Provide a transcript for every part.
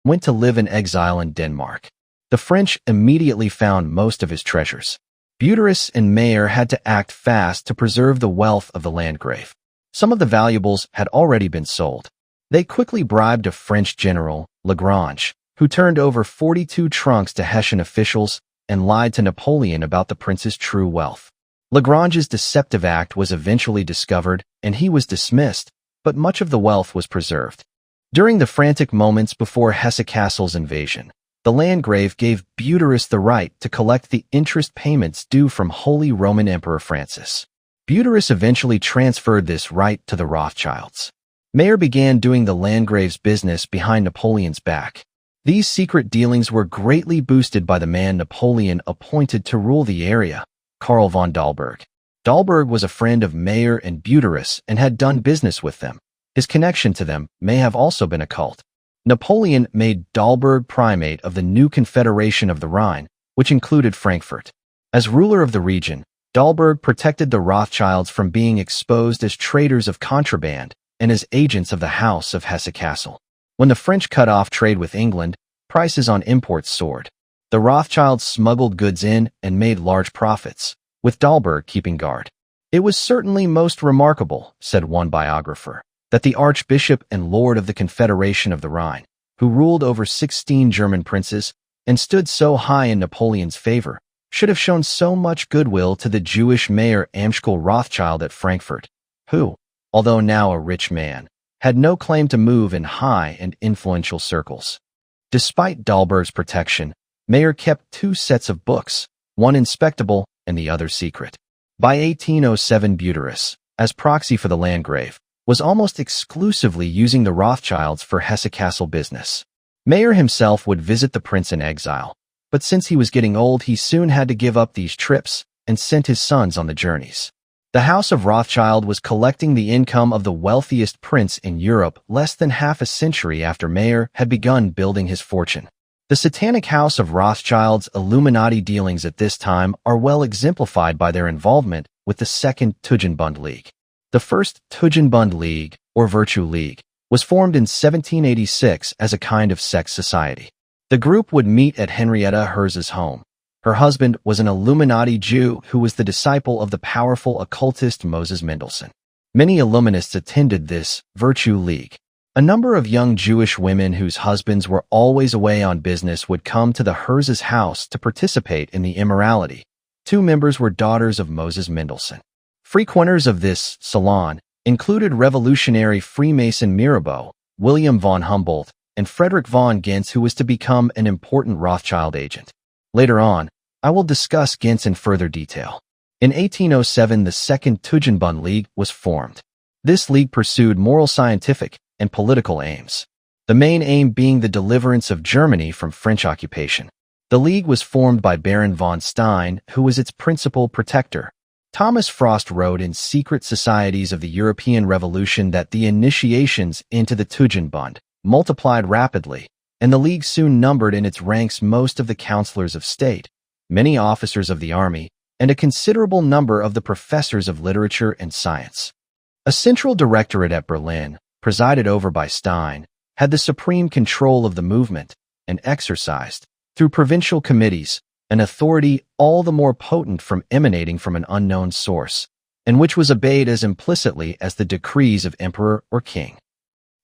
went to live in exile in Denmark. The French immediately found most of his treasures. Bundys and Meyer had to act fast to preserve the wealth of the Landgrave. Some of the valuables had already been sold. They quickly bribed a French general, Lagrange, who turned over 42 trunks to Hessian officials and lied to Napoleon about the prince's true wealth. Lagrange's deceptive act was eventually discovered, and he was dismissed, but much of the wealth was preserved. During the frantic moments before Hesse-Kassel's invasion, the Landgrave gave Bundys the right to collect the interest payments due from Holy Roman Emperor Francis. Bundys eventually transferred this right to the Rothschilds. Meyer began doing the Landgrave's business behind Napoleon's back. These secret dealings were greatly boosted by the man Napoleon appointed to rule the area, Karl von Dalberg. Dalberg was a friend of Meyer and Bundys and had done business with them. His connection to them may have also been occult. Napoleon made Dalberg primate of the new Confederation of the Rhine, which included Frankfurt. As ruler of the region, Dalberg protected the Rothschilds from being exposed as traders of contraband and as agents of the House of Hesse-Kassel. When the French cut off trade with England, prices on imports soared. The Rothschilds smuggled goods in and made large profits, with Dalberg keeping guard. It was certainly most remarkable, said one biographer, that the Archbishop and Lord of the Confederation of the Rhine, who ruled over 16 German princes and stood so high in Napoleon's favor, should have shown so much goodwill to the Jewish Mayor Amschel Rothschild at Frankfurt, who, although now a rich man, had no claim to move in high and influential circles. Despite Dalberg's protection, Meyer kept two sets of books, one inspectable and the other secret. By 1807, Bundys, as proxy for the Landgrave, was almost exclusively using the Rothschilds for Hesse-Kassel business. Meyer himself would visit the prince in exile, but since he was getting old, he soon had to give up these trips and sent his sons on the journeys. The House of Rothschild was collecting the income of the wealthiest prince in Europe less than half a century after Meyer had begun building his fortune. The Satanic House of Rothschild's Illuminati dealings at this time are well exemplified by their involvement with the Second Tugendbund League. The First Tugendbund League, or Virtue League, was formed in 1786 as a kind of sex society. The group would meet at Henrietta Herz's home. Her husband was an Illuminati Jew who was the disciple of the powerful occultist Moses Mendelssohn. Many Illuminists attended this Virtue League. A number of young Jewish women whose husbands were always away on business would come to the Herz's house to participate in the immorality. 2 members were daughters of Moses Mendelssohn. Frequenters of this salon included revolutionary Freemason Mirabeau, William von Humboldt, and Frederick von Gentz, who was to become an important Rothschild agent. Later on, I will discuss Gentz in further detail. In 1807, the Second Tugendbund League was formed. This league pursued moral, scientific, and political aims, the main aim being the deliverance of Germany from French occupation. The league was formed by Baron von Stein, who was its principal protector. Thomas Frost wrote in Secret Societies of the European Revolution that the initiations into the Tugendbund multiplied rapidly, and the league soon numbered in its ranks most of the councillors of state, many officers of the army, and a considerable number of the professors of literature and science. A central directorate at Berlin, presided over by Stein, had the supreme control of the movement and exercised, through provincial committees, an authority all the more potent from emanating from an unknown source, and which was obeyed as implicitly as the decrees of emperor or king.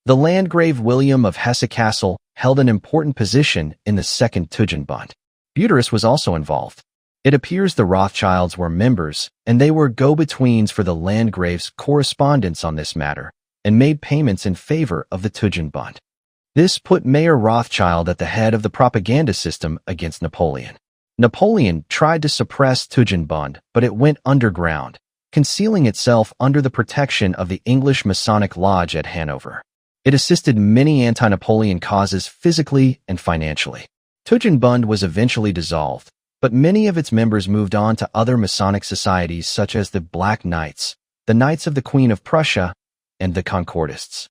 The Landgrave William of Hesse-Kassel held an important position in the Second Tugendbund. Bundys was also involved. It appears the Rothschilds were members, and they were go-betweens for the Landgrave's correspondence on this matter, and made payments in favor of the Tugendbund. This put Mayer Rothschild at the head of the propaganda system against Napoleon. Napoleon tried to suppress Tugendbund, but it went underground, concealing itself under the protection of the English Masonic Lodge at Hanover. It assisted many anti-Napoleon causes physically and financially. Tugendbund was eventually dissolved, but many of its members moved on to other Masonic societies such as the Black Knights, the Knights of the Queen of Prussia, and the Concordists.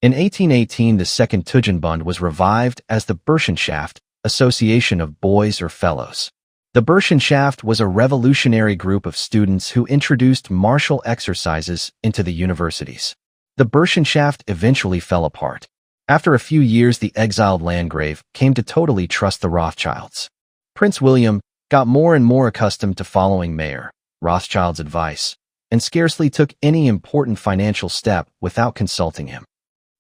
In 1818, the Second Tugendbund was revived as the Burschenschaft, Association of Boys or Fellows. The Burschenschaft was a revolutionary group of students who introduced martial exercises into the universities. The Burschenschaft eventually fell apart. After a few years, the exiled Landgrave came to totally trust the Rothschilds. Prince William got more and more accustomed to following Mayer Rothschild's advice, and scarcely took any important financial step without consulting him.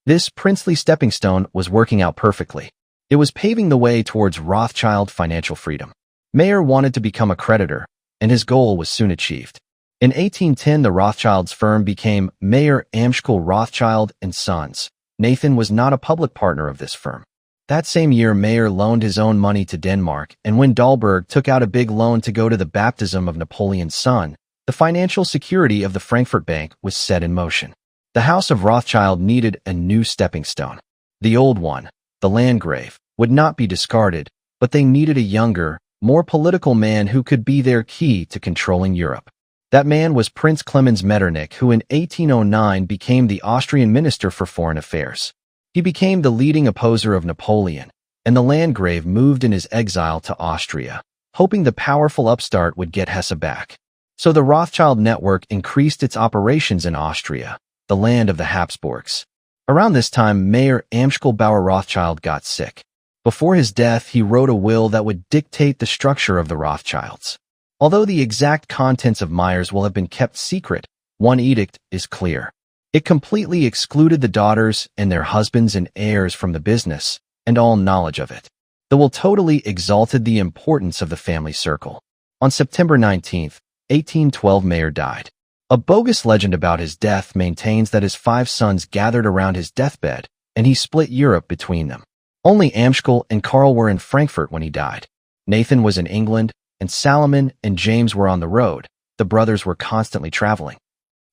This princely stepping stone was working out perfectly. It was paving the way towards Rothschild financial freedom. Mayer wanted to become a creditor, and his goal was soon achieved. In 1810, the Rothschilds' firm became Mayer Amschel Rothschild & Sons. Nathan was not a public partner of this firm. That same year, Mayer loaned his own money to Denmark, and when Dahlberg took out a big loan to go to the baptism of Napoleon's son, the financial security of the Frankfurt Bank was set in motion. The House of Rothschild needed a new stepping stone. The old one, the Landgrave, would not be discarded, but they needed a younger, more political man who could be their key to controlling Europe. That man was Prince Clemens Metternich, who in 1809 became the Austrian Minister for Foreign Affairs. He became the leading opposer of Napoleon, and the Landgrave moved in his exile to Austria, hoping the powerful upstart would get Hesse back. So the Rothschild network increased its operations in Austria, the land of the Habsburgs. Around this time, Mayer Amschel Bauer Rothschild got sick. Before his death, he wrote a will that would dictate the structure of the Rothschilds. Although the exact contents of Mayer's will have been kept secret, one edict is clear. It completely excluded the daughters and their husbands and heirs from the business and all knowledge of it. The will totally exalted the importance of the family circle. On September 19, 1812, Mayer died. A bogus legend about his death maintains that his 5 sons gathered around his deathbed, and he split Europe between them. Only Amschel and Karl were in Frankfurt when he died. Nathan was in England, and Salomon and James were on the road. The brothers were constantly traveling.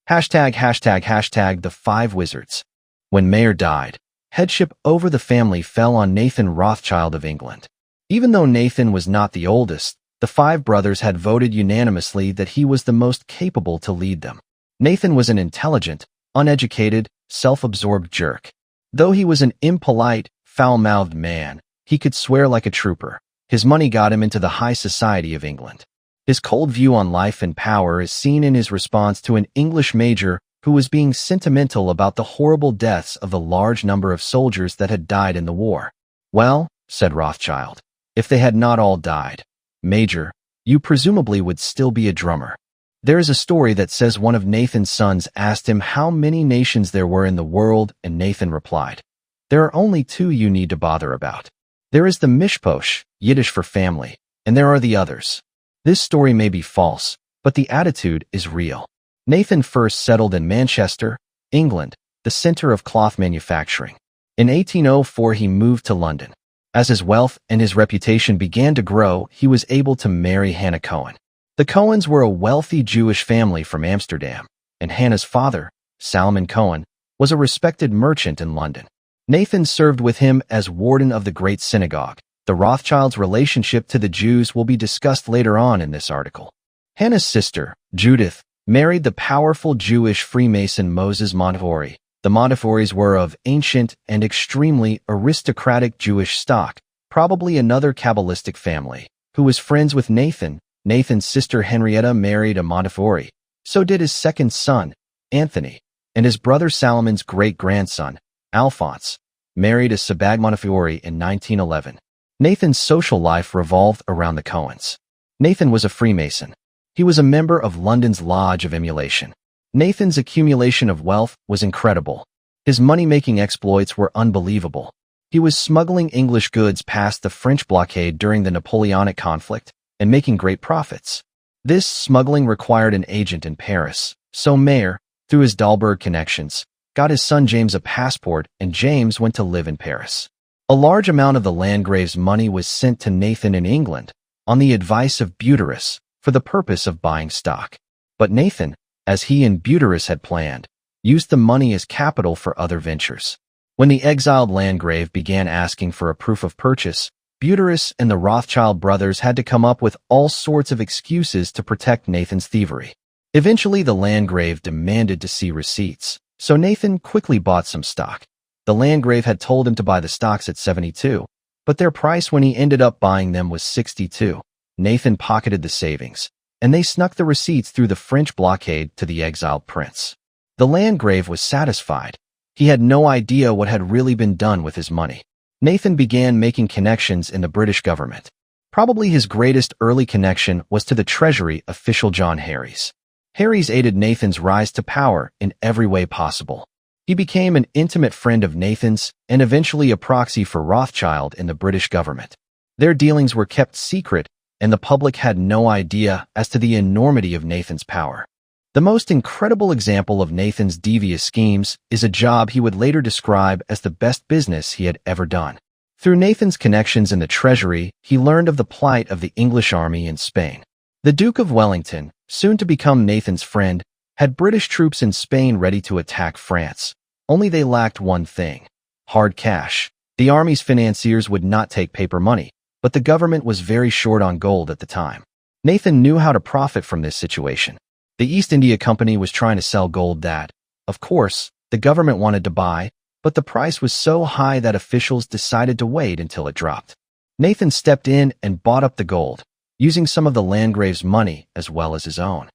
The 5 Wizards. When Mayer died, headship over the family fell on Nathan Rothschild of England. Even though Nathan was not the oldest, the 5 brothers had voted unanimously that he was the most capable to lead them. Nathan was an intelligent, uneducated, self-absorbed jerk. Though he was an impolite, foul-mouthed man, he could swear like a trooper. His money got him into the high society of England. His cold view on life and power is seen in his response to an English major who was being sentimental about the horrible deaths of the large number of soldiers that had died in the war. "Well," said Rothschild, "if they had not all died, Major, you presumably would still be a drummer." There is a story that says one of Nathan's sons asked him how many nations there were in the world, and Nathan replied, "There are only 2 you need to bother about. There is the Mishposh, Yiddish for family, and there are the others." This story may be false, but the attitude is real. Nathan first settled in Manchester, England, the center of cloth manufacturing. In 1804, he moved to London. As his wealth and his reputation began to grow, he was able to marry Hannah Cohen. The Cohens were a wealthy Jewish family from Amsterdam, and Hannah's father, Salomon Cohen, was a respected merchant in London. Nathan served with him as warden of the Great Synagogue. The Rothschilds' relationship to the Jews will be discussed later on in this article. Hannah's sister, Judith, married the powerful Jewish Freemason Moses Montefiore. The Montefiore's were of ancient and extremely aristocratic Jewish stock, probably another Kabbalistic family, who was friends with Nathan. Nathan's sister Henrietta married a Montefiore. So did his second son, Anthony, and his brother Salomon's great-grandson, Alphonse, married a Sabag Montefiore in 1911. Nathan's social life revolved around the Cohens. Nathan was a Freemason. He was a member of London's Lodge of Emulation. Nathan's accumulation of wealth was incredible. His money-making exploits were unbelievable. He was smuggling English goods past the French blockade during the Napoleonic conflict and making great profits. This smuggling required an agent in Paris, so Mayer, through his Dahlberg connections, got his son James a passport, and James went to live in Paris. A large amount of the Landgrave's money was sent to Nathan in England, on the advice of Bundys, for the purpose of buying stock. But Nathan, as he and Bundys had planned, used the money as capital for other ventures. When the exiled Landgrave began asking for a proof of purchase, Bundys and the Rothschild brothers had to come up with all sorts of excuses to protect Nathan's thievery. Eventually, the Landgrave demanded to see receipts, so Nathan quickly bought some stock. The Landgrave had told him to buy the stocks at 72, but their price when he ended up buying them was 62. Nathan pocketed the savings, and they snuck the receipts through the French blockade to the exiled prince. The Landgrave was satisfied. He had no idea what had really been done with his money. Nathan began making connections in the British government. Probably his greatest early connection was to the Treasury official John Harries. Harries aided Nathan's rise to power in every way possible. He became an intimate friend of Nathan's and eventually a proxy for Rothschild in the British government. Their dealings were kept secret, and the public had no idea as to the enormity of Nathan's power. The most incredible example of Nathan's devious schemes is a job he would later describe as the best business he had ever done. Through Nathan's connections in the Treasury, he learned of the plight of the English army in Spain. The Duke of Wellington, soon to become Nathan's friend, had British troops in Spain ready to attack France. Only they lacked one thing: hard cash. The army's financiers would not take paper money, but the government was very short on gold at the time. Nathan knew how to profit from this situation. The East India Company was trying to sell gold that, of course, the government wanted to buy, but the price was so high that officials decided to wait until it dropped. Nathan stepped in and bought up the gold, using some of the Landgrave's money as well as his own.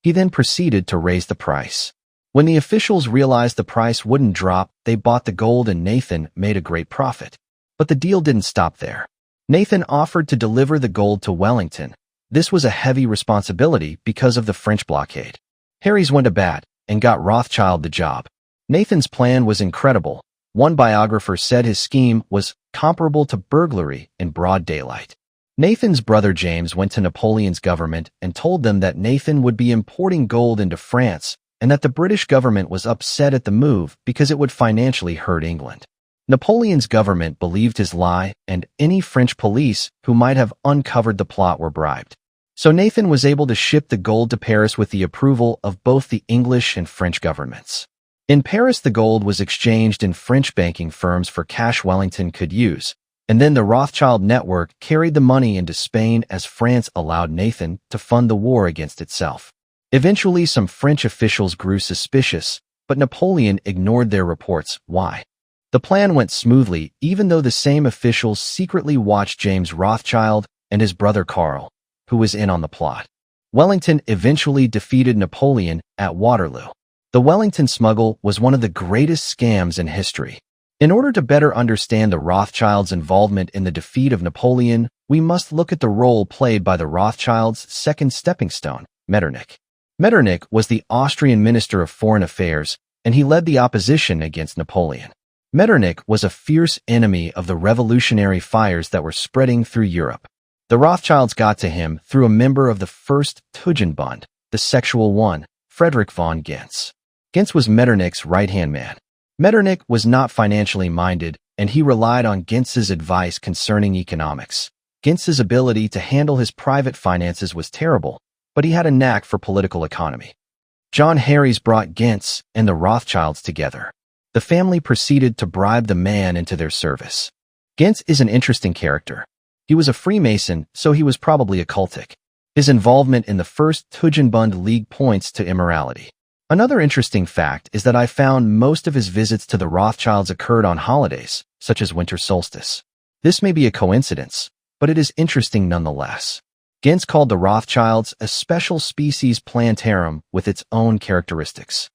He then proceeded to raise the price. When the officials realized the price wouldn't drop, they bought the gold and Nathan made a great profit. But the deal didn't stop there. Nathan offered to deliver the gold to Wellington. This was a heavy responsibility because of the French blockade. Harries went to bat and got Rothschild the job. Nathan's plan was incredible. One biographer said his scheme was comparable to burglary in broad daylight. Nathan's brother James went to Napoleon's government and told them that Nathan would be importing gold into France and that the British government was upset at the move because it would financially hurt England. Napoleon's government believed his lie, and any French police who might have uncovered the plot were bribed. So Nathan was able to ship the gold to Paris with the approval of both the English and French governments. In Paris, the gold was exchanged in French banking firms for cash Wellington could use, and then the Rothschild network carried the money into Spain as France allowed Nathan to fund the war against itself. Eventually, some French officials grew suspicious, but Napoleon ignored their reports. Why? The plan went smoothly, even though the same officials secretly watched James Rothschild and his brother Karl, who was in on the plot. Wellington eventually defeated Napoleon at Waterloo. The Wellington smuggle was one of the greatest scams in history. In order to better understand the Rothschilds' involvement in the defeat of Napoleon, we must look at the role played by the Rothschilds' second stepping stone, Metternich. Metternich was the Austrian Minister of Foreign Affairs, and he led the opposition against Napoleon. Metternich was a fierce enemy of the revolutionary fires that were spreading through Europe. The Rothschilds got to him through a member of the First Tugendbund, the sexual one, Friedrich von Gentz. Gentz was Metternich's right-hand man. Metternich was not financially minded, and he relied on Gentz's advice concerning economics. Gentz's ability to handle his private finances was terrible, but he had a knack for political economy. John Harries brought Gentz and the Rothschilds together. The family proceeded to bribe the man into their service. Gentz is an interesting character. He was a Freemason, so he was probably occultic. His involvement in the First Tugendbund League points to immorality. Another interesting fact is that I found most of his visits to the Rothschilds occurred on holidays, such as winter solstice. This may be a coincidence, but it is interesting nonetheless. Gentz called the Rothschilds a special species plantarum with its own characteristics.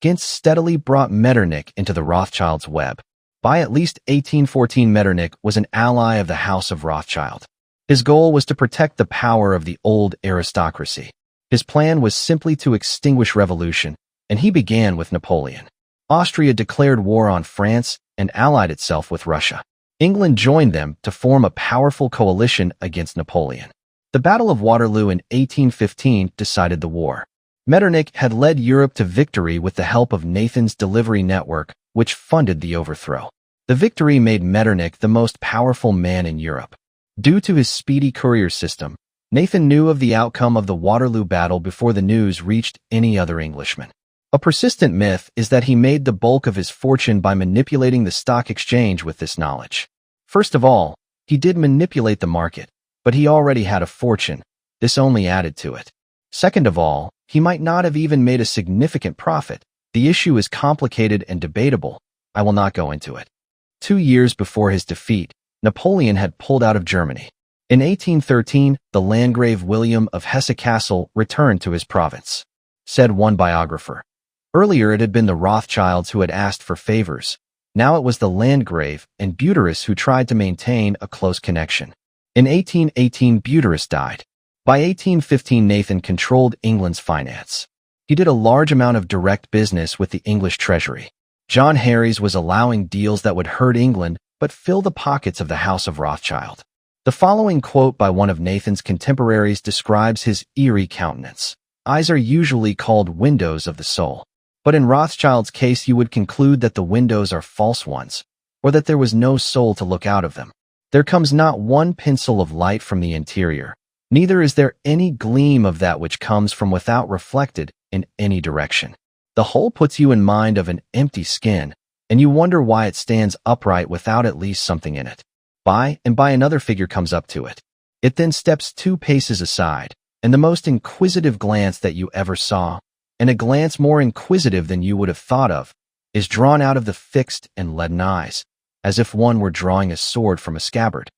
Gentz steadily brought Metternich into the Rothschilds' web. By at least 1814, Metternich was an ally of the House of Rothschild. His goal was to protect the power of the old aristocracy. His plan was simply to extinguish revolution, and he began with Napoleon. Austria declared war on France and allied itself with Russia. England joined them to form a powerful coalition against Napoleon. The Battle of Waterloo in 1815 decided the war. Metternich had led Europe to victory with the help of Nathan's delivery network, which funded the overthrow. The victory made Metternich the most powerful man in Europe. Due to his speedy courier system, Nathan knew of the outcome of the Waterloo battle before the news reached any other Englishman. A persistent myth is that he made the bulk of his fortune by manipulating the stock exchange with this knowledge. First of all, he did manipulate the market, but he already had a fortune. This only added to it. Second of all, he might not have even made a significant profit. The issue is complicated and debatable. I will not go into it. 2 years before his defeat, Napoleon had pulled out of Germany. In 1813, the Landgrave William of Hesse-Kassel returned to his province. Said one biographer, Earlier it had been the Rothschilds who had asked for favors. Now it was the Landgrave and Bundys who tried to maintain a close connection. In 1818, Bundys died. By 1815, Nathan controlled England's finance. He did a large amount of direct business with the English treasury. John Harries was allowing deals that would hurt England but fill the pockets of the House of Rothschild. The following quote by one of Nathan's contemporaries describes his eerie countenance. Eyes are usually called windows of the soul. But in Rothschild's case, you would conclude that the windows are false ones, or that there was no soul to look out of them. There comes not one pencil of light from the interior, neither is there any gleam of that which comes from without reflected in any direction. The whole puts you in mind of an empty skin, and you wonder why it stands upright without at least something in it. By and by another figure comes up to it. It then steps 2 paces aside, and the most inquisitive glance that you ever saw, and a glance more inquisitive than you would have thought of, is drawn out of the fixed and leaden eyes, as if one were drawing a sword from a scabbard.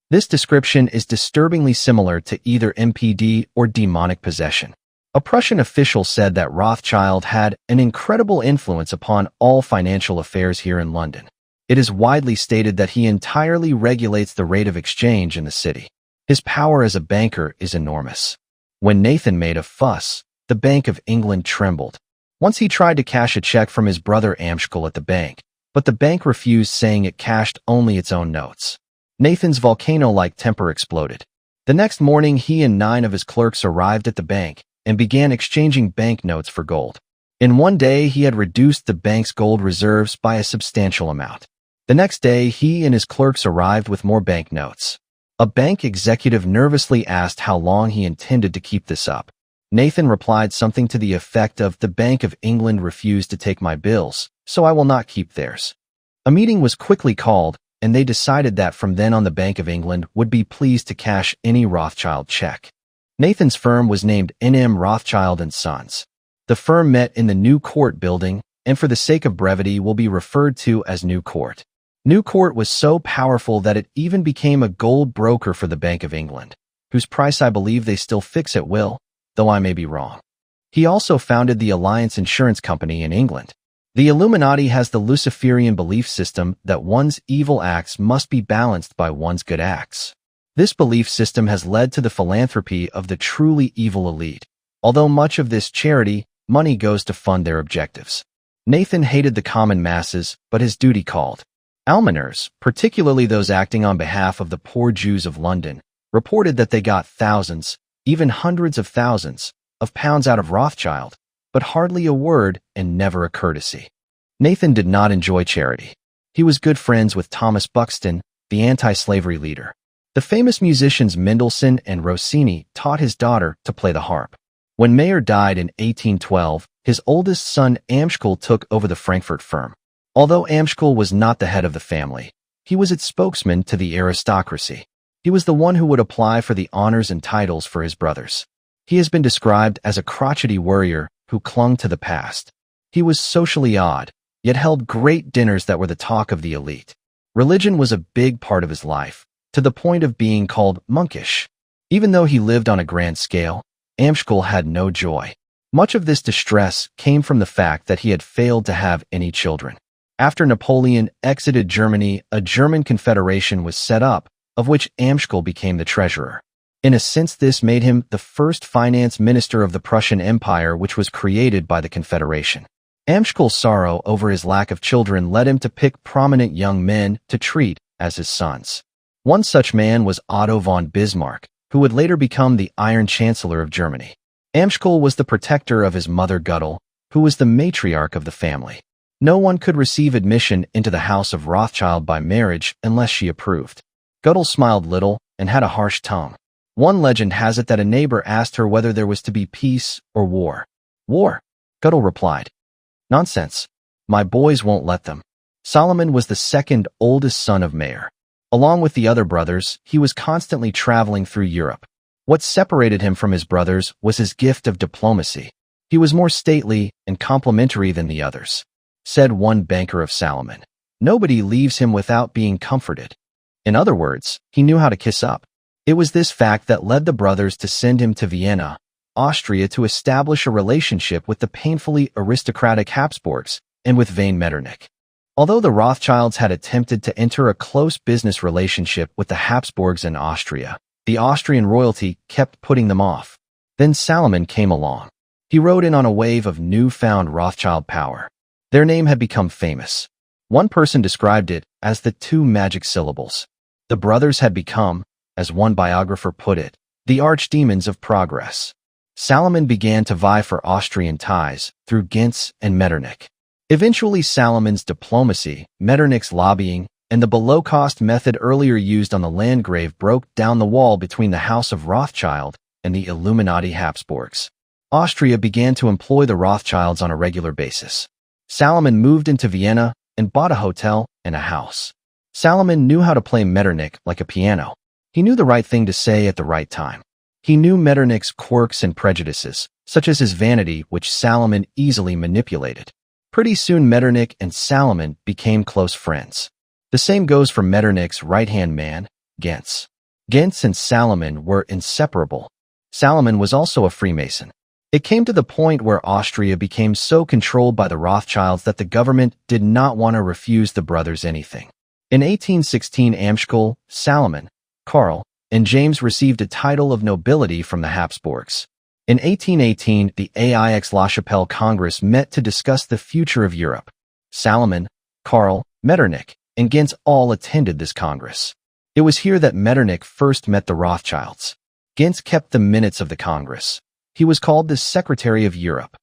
This description is disturbingly similar to either MPD or demonic possession. A Prussian official said that Rothschild had an incredible influence upon all financial affairs here in London. It is widely stated that he entirely regulates the rate of exchange in the city. His power as a banker is enormous. When Nathan made a fuss, the Bank of England trembled. Once he tried to cash a check from his brother Amschel at the bank, but the bank refused, saying it cashed only its own notes. Nathan's volcano-like temper exploded. The next morning, he and 9 of his clerks arrived at the bank and began exchanging banknotes for gold. In one day, he had reduced the bank's gold reserves by a substantial amount. The next day, he and his clerks arrived with more banknotes. A bank executive nervously asked how long he intended to keep this up. Nathan replied something to the effect of, "The Bank of England refused to take my bills, so I will not keep theirs." A meeting was quickly called, and they decided that from then on the Bank of England would be pleased to cash any Rothschild check. Nathan's firm was named N.M. Rothschild & Sons. The firm met in the New Court building, and for the sake of brevity will be referred to as New Court. New Court was so powerful that it even became a gold broker for the Bank of England, whose price I believe they still fix at will, though I may be wrong. He also founded the Alliance Insurance Company in England. The Illuminati has the Luciferian belief system that one's evil acts must be balanced by one's good acts. This belief system has led to the philanthropy of the truly evil elite, although much of this charity money goes to fund their objectives. Nathan hated the common masses, but his duty called. Almoners, particularly those acting on behalf of the poor Jews of London, reported that they got thousands, even hundreds of thousands, of pounds out of Rothschild, but hardly a word and never a courtesy. Nathan did not enjoy charity. He was good friends with Thomas Buxton, the anti-slavery leader. The famous musicians Mendelssohn and Rossini taught his daughter to play the harp. When Mayer died in 1812, his oldest son Amschel took over the Frankfurt firm. Although Amschel was not the head of the family, he was its spokesman to the aristocracy. He was the one who would apply for the honors and titles for his brothers. He has been described as a crotchety warrior who clung to the past. He was socially odd, yet held great dinners that were the talk of the elite. Religion was a big part of his life, to the point of being called monkish. Even though he lived on a grand scale, Amschel had no joy. Much of this distress came from the fact that he had failed to have any children. After Napoleon exited Germany, a German confederation was set up, of which Amschel became the treasurer. In a sense, this made him the first finance minister of the Prussian Empire, which was created by the Confederation. Amschel's sorrow over his lack of children led him to pick prominent young men to treat as his sons. One such man was Otto von Bismarck, who would later become the Iron Chancellor of Germany. Amschel was the protector of his mother Göttel, who was the matriarch of the family. No one could receive admission into the House of Rothschild by marriage unless she approved. Göttel smiled little and had a harsh tongue. One legend has it that a neighbor asked her whether there was to be peace or war. "War," Göttel replied. "Nonsense. My boys won't let them." Solomon was the second oldest son of Mayer. Along with the other brothers, he was constantly traveling through Europe. What separated him from his brothers was his gift of diplomacy. He was more stately and complimentary than the others. Said one banker of Solomon, "Nobody leaves him without being comforted." In other words, he knew how to kiss up. It was this fact that led the brothers to send him to Vienna, Austria to establish a relationship with the painfully aristocratic Habsburgs and with vain Metternich. Although the Rothschilds had attempted to enter a close business relationship with the Habsburgs in Austria, the Austrian royalty kept putting them off. Then Salomon came along. He rode in on a wave of newfound Rothschild power. Their name had become famous. One person described it as the two magic syllables. The brothers had become, as one biographer put it, the archdemons of progress. Salomon began to vie for Austrian ties through Ghentz and Metternich. Eventually, Salomon's diplomacy, Metternich's lobbying, and the below-cost method earlier used on the Landgrave broke down the wall between the House of Rothschild and the Illuminati Habsburgs. Austria began to employ the Rothschilds on a regular basis. Salomon moved into Vienna and bought a hotel and a house. Salomon knew how to play Metternich like a piano. He knew the right thing to say at the right time. He knew Metternich's quirks and prejudices, such as his vanity, which Salomon easily manipulated. Pretty soon Metternich and Salomon became close friends. The same goes for Metternich's right-hand man, Ghentz. Ghentz and Salomon were inseparable. Salomon was also a Freemason. It came to the point where Austria became so controlled by the Rothschilds that the government did not want to refuse the brothers anything. In 1816, Amschel, Salomon, Karl, and James received a title of nobility from the Habsburgs. In 1818, the Aix-la-Chapelle Congress met to discuss the future of Europe. Salomon, Karl, Metternich, and Ghentz all attended this Congress. It was here that Metternich first met the Rothschilds. Ghentz kept the minutes of the Congress. He was called the Secretary of Europe.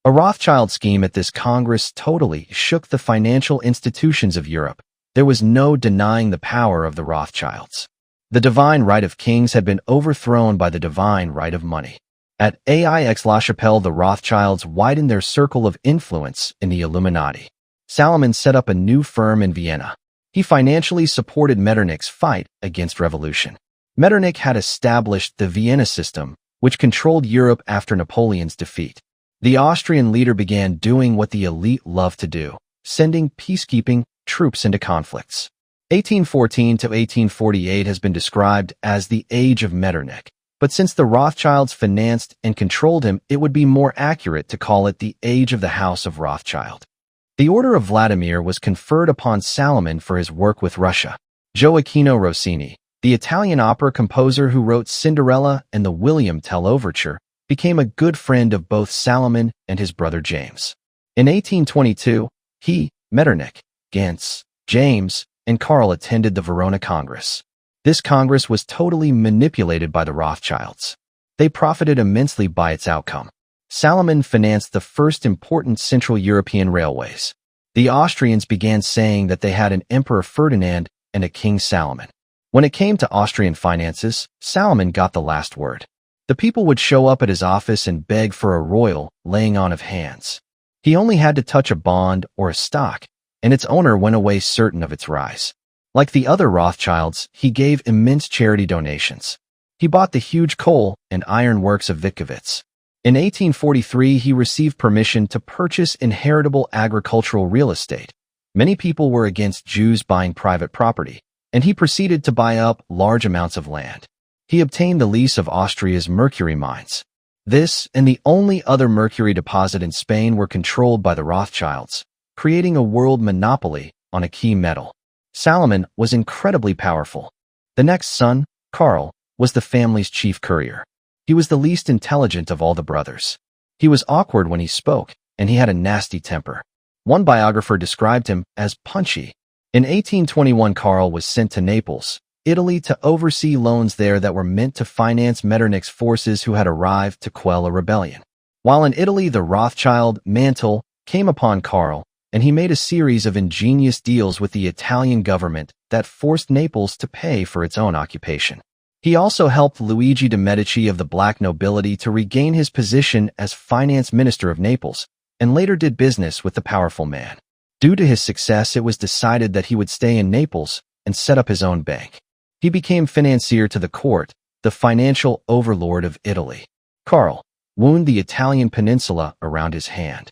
A Rothschild scheme at this Congress totally shook the financial institutions of Europe. There was no denying the power of the Rothschilds. The divine right of kings had been overthrown by the divine right of money. At Aix-la-Chapelle, the Rothschilds widened their circle of influence in the Illuminati. Salomon set up a new firm in Vienna. He financially supported Metternich's fight against revolution. Metternich had established the Vienna system, which controlled Europe after Napoleon's defeat. The Austrian leader began doing what the elite loved to do, sending peacekeeping troops into conflicts. 1814 to 1848 has been described as the age of Metternich. But since the Rothschilds financed and controlled him, it would be more accurate to call it the age of the House of Rothschild. The Order of Vladimir was conferred upon Salomon for his work with Russia. Gioacchino Rossini, the Italian opera composer who wrote Cinderella and the William Tell Overture, became a good friend of both Salomon and his brother James. In 1822, he, Metternich, Ghentz, James, and Karl attended the Verona Congress. This Congress was totally manipulated by the Rothschilds. They profited immensely by its outcome. Salomon financed the first important Central European railways. The Austrians began saying that they had an Emperor Ferdinand and a King Salomon. When it came to Austrian finances, Salomon got the last word. The people would show up at his office and beg for a royal laying on of hands. He only had to touch a bond or a stock, and its owner went away certain of its rise. Like the other Rothschilds, he gave immense charity donations. He bought the huge coal and iron works of Witkovitz. In 1843, he received permission to purchase inheritable agricultural real estate. Many people were against Jews buying private property, and he proceeded to buy up large amounts of land. He obtained the lease of Austria's mercury mines. This and the only other mercury deposit in Spain were controlled by the Rothschilds, creating a world monopoly on a key metal. Salomon was incredibly powerful. The next son, Karl, was the family's chief courier. He was the least intelligent of all the brothers. He was awkward when he spoke, and he had a nasty temper. One biographer described him as punchy. In 1821, Karl was sent to Naples, Italy, to oversee loans there that were meant to finance Metternich's forces who had arrived to quell a rebellion. While in Italy, the Rothschild mantle came upon Karl, and he made a series of ingenious deals with the Italian government that forced Naples to pay for its own occupation. He also helped Luigi de' Medici of the black nobility to regain his position as finance minister of Naples, and later did business with the powerful man. Due to his success, it was decided that he would stay in Naples and set up his own bank. He became financier to the court, the financial overlord of Italy. Karl wound the Italian peninsula around his hand.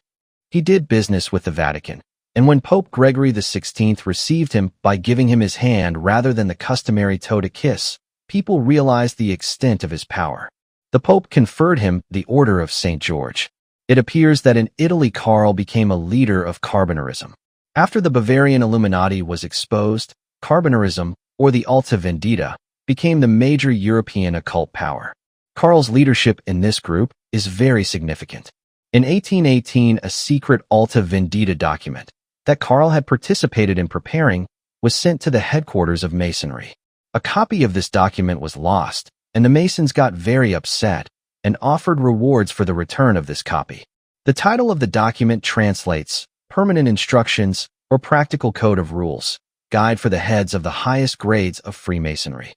He did business with the Vatican, and when Pope Gregory XVI received him by giving him his hand rather than the customary toe to kiss, people realized the extent of his power. The Pope conferred him the Order of St. George. It appears that in Italy Karl became a leader of Carbonarism. After the Bavarian Illuminati was exposed, Carbonarism, or the Alta Vendita, became the major European occult power. Karl's leadership in this group is very significant. In 1818, a secret Alta Vendita document that Karl had participated in preparing was sent to the headquarters of Masonry. A copy of this document was lost, and the Masons got very upset and offered rewards for the return of this copy. The title of the document translates Permanent Instructions or Practical Code of Rules, Guide for the Heads of the Highest Grades of Freemasonry.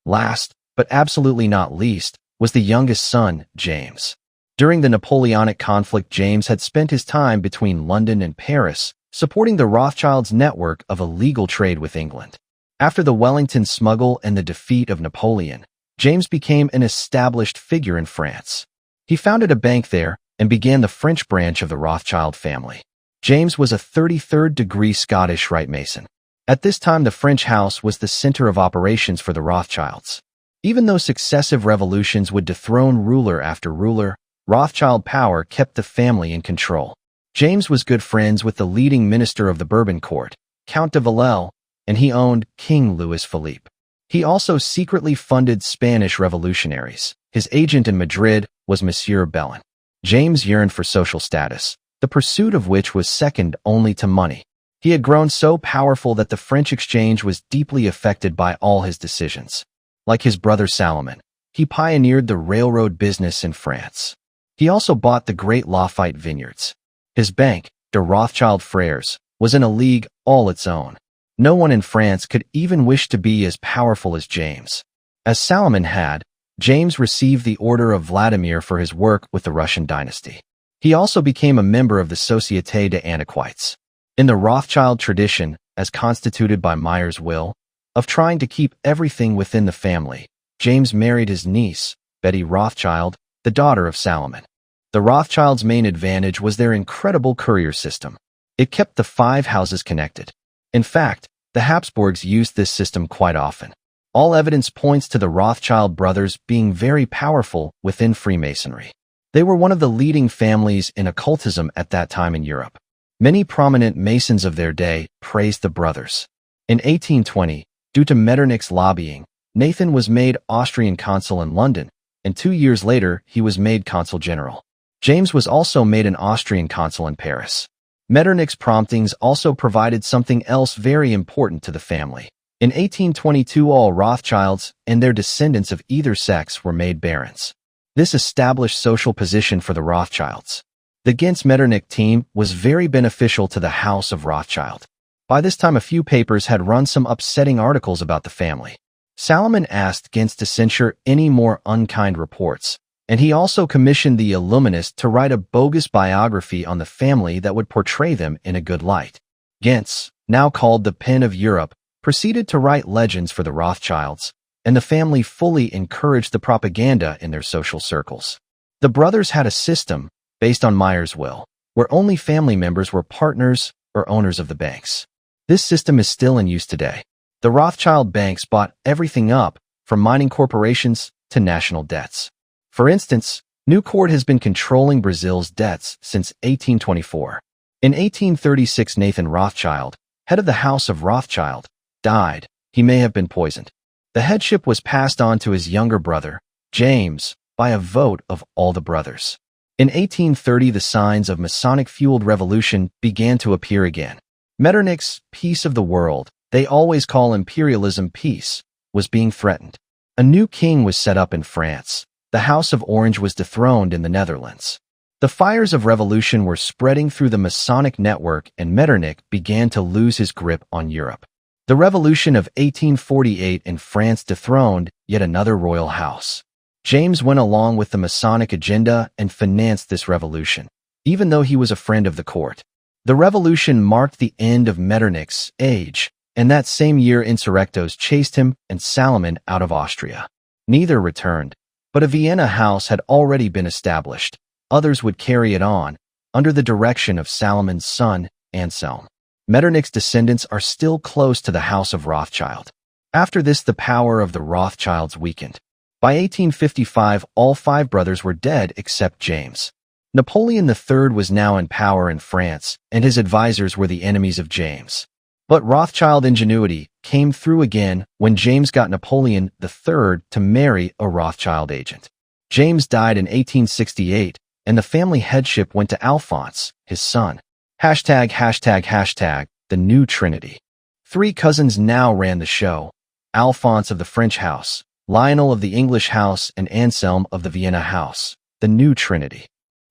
Last, but absolutely not least, was the youngest son, James. During the Napoleonic conflict, James had spent his time between London and Paris, supporting the Rothschilds' network of illegal trade with England. After the Wellington smuggle and the defeat of Napoleon, James became an established figure in France. He founded a bank there and began the French branch of the Rothschild family. James was a 33rd-degree Scottish Rite Mason. At this time, the French house was the center of operations for the Rothschilds. Even though successive revolutions would dethrone ruler after ruler, Rothschild power kept the family in control. James was good friends with the leading minister of the Bourbon court, Count de Villèle, and he owned King Louis Philippe. He also secretly funded Spanish revolutionaries. His agent in Madrid was Monsieur Bellin. James yearned for social status, the pursuit of which was second only to money. He had grown so powerful that the French exchange was deeply affected by all his decisions. Like his brother Salomon, he pioneered the railroad business in France. He also bought the great Lafayette vineyards. His bank, de Rothschild Frères, was in a league all its own. No one in France could even wish to be as powerful as James. As Salomon had, James received the Order of Vladimir for his work with the Russian dynasty. He also became a member of the Société des Antiquités. In the Rothschild tradition, as constituted by Meyer's will, of trying to keep everything within the family, James married his niece, Betty Rothschild, the daughter of Salomon. The Rothschilds' main advantage was their incredible courier system. It kept the 5 houses connected. In fact, the Habsburgs used this system quite often. All evidence points to the Rothschild brothers being very powerful within Freemasonry. They were one of the leading families in occultism at that time in Europe. Many prominent Masons of their day praised the brothers. In 1820, due to Metternich's lobbying, Nathan was made Austrian consul in London, and 2 years later he was made consul general. James was also made an Austrian consul in Paris. Metternich's promptings also provided something else very important to the family. In 1822, all Rothschilds and their descendants of either sex were made barons. This established social position for the Rothschilds. The Gens-Metternich team was very beneficial to the House of Rothschild. By this time, a few papers had run some upsetting articles about the family. Salomon asked Gens to censure any more unkind reports, and he also commissioned the Illuminists to write a bogus biography on the family that would portray them in a good light. Gens, now called the Pen of Europe, proceeded to write legends for the Rothschilds, and the family fully encouraged the propaganda in their social circles. The brothers had a system, based on Meyer's will, where only family members were partners or owners of the banks. This system is still in use today. The Rothschild banks bought everything up, from mining corporations to national debts. For instance, Newcourt has been controlling Brazil's debts since 1824. In 1836, Nathan Rothschild, head of the House of Rothschild, died. He may have been poisoned. The headship was passed on to his younger brother, James, by a vote of all the brothers. In 1830, the signs of Masonic-fueled revolution began to appear again. Metternich's peace of the world, they always call imperialism peace, was being threatened. A new king was set up in France. The House of Orange was dethroned in the Netherlands. The fires of revolution were spreading through the Masonic network, and Metternich began to lose his grip on Europe. The Revolution of 1848 in France dethroned yet another royal house. James went along with the Masonic agenda and financed this revolution, even though he was a friend of the court. The revolution marked the end of Metternich's age, and that same year insurrectos chased him and Salomon out of Austria. Neither returned, but a Vienna house had already been established. Others would carry it on, under the direction of Salomon's son, Anselm. Metternich's descendants are still close to the House of Rothschild. After this, the power of the Rothschilds weakened. By 1855, all 5 brothers were dead except James. Napoleon III was now in power in France, and his advisors were the enemies of James. But Rothschild ingenuity came through again when James got Napoleon III to marry a Rothschild agent. James died in 1868, and the family headship went to Alphonse, his son. ####, the new Trinity. 3 cousins now ran the show: Alphonse of the French house, Lionel of the English house, and Anselm of the Vienna house, the new Trinity.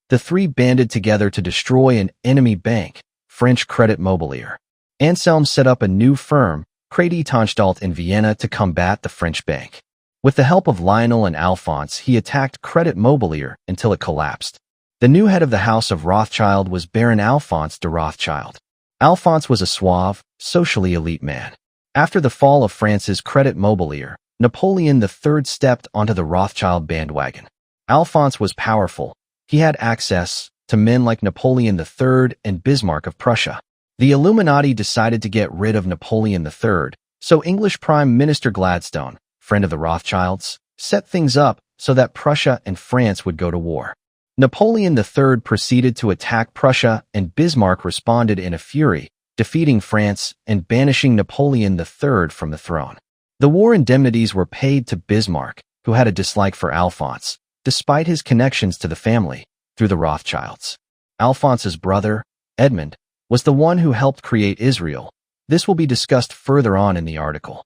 The 3 banded together to destroy an enemy bank, French Credit Mobilier. Anselm set up a new firm, Crédit in Vienna, to combat the French bank. With the help of Lionel and Alphonse, he attacked Credit Mobilier until it collapsed. The new head of the House of Rothschild was Baron Alphonse de Rothschild. Alphonse was a suave, socially elite man. After the fall of France's Credit Mobilier, Napoleon III stepped onto the Rothschild bandwagon. Alphonse was powerful. He had access to men like Napoleon III and Bismarck of Prussia. The Illuminati decided to get rid of Napoleon III, so English Prime Minister Gladstone, friend of the Rothschilds, set things up so that Prussia and France would go to war. Napoleon III proceeded to attack Prussia, and Bismarck responded in a fury, defeating France and banishing Napoleon III from the throne. The war indemnities were paid to Bismarck, who had a dislike for Alphonse, despite his connections to the family, through the Rothschilds. Alphonse's brother, Edmund, was the one who helped create Israel. This will be discussed further on in the article.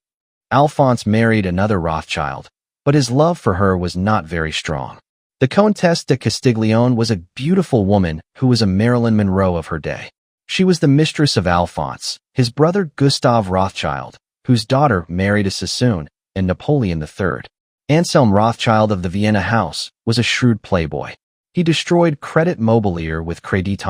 Alphonse married another Rothschild, but his love for her was not very strong. The Comtesse de Castiglione was a beautiful woman who was a Marilyn Monroe of her day. She was the mistress of Alphonse, his brother Gustav Rothschild, whose daughter married a Sassoon, and Napoleon III. Anselm Rothschild of the Vienna house was a shrewd playboy. He destroyed Credit Mobilier with Crédit,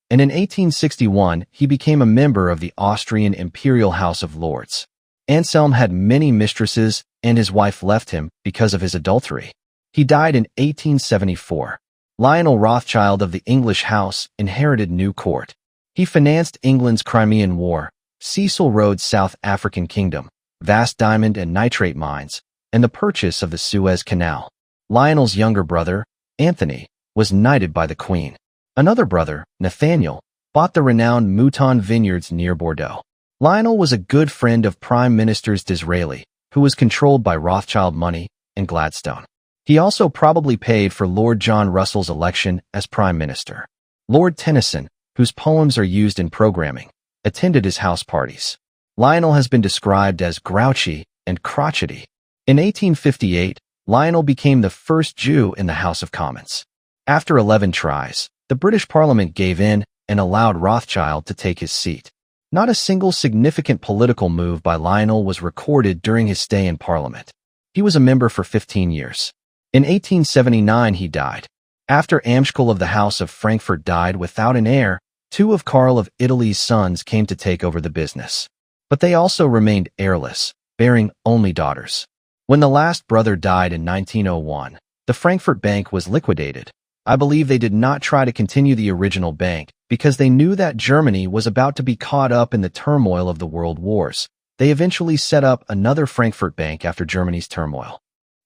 and in 1861 he became a member of the Austrian Imperial House of Lords. Anselm had many mistresses, and his wife left him because of his adultery. He died in 1874. Lionel Rothschild of the English house inherited New Court. He financed England's Crimean War, Cecil Rhodes' South African Kingdom, vast diamond and nitrate mines, and the purchase of the Suez Canal. Lionel's younger brother, Anthony, was knighted by the Queen. Another brother, Nathaniel, bought the renowned Mouton vineyards near Bordeaux. Lionel was a good friend of Prime Minister Disraeli, who was controlled by Rothschild money, and Gladstone. He also probably paid for Lord John Russell's election as Prime Minister. Lord Tennyson, whose poems are used in programming, attended his house parties. Lionel has been described as grouchy and crotchety. In 1858, Lionel became the first Jew in the House of Commons. After 11 tries, the British Parliament gave in and allowed Rothschild to take his seat. Not a single significant political move by Lionel was recorded during his stay in Parliament. He was a member for 15 years. In 1879 he died. After Amschel of the House of Frankfurt died without an heir, 2 of Karl of Italy's sons came to take over the business. But they also remained heirless, bearing only daughters. When the last brother died in 1901, the Frankfurt Bank was liquidated. I believe they did not try to continue the original bank because they knew that Germany was about to be caught up in the turmoil of the world wars. They eventually set up another Frankfurt Bank after Germany's turmoil.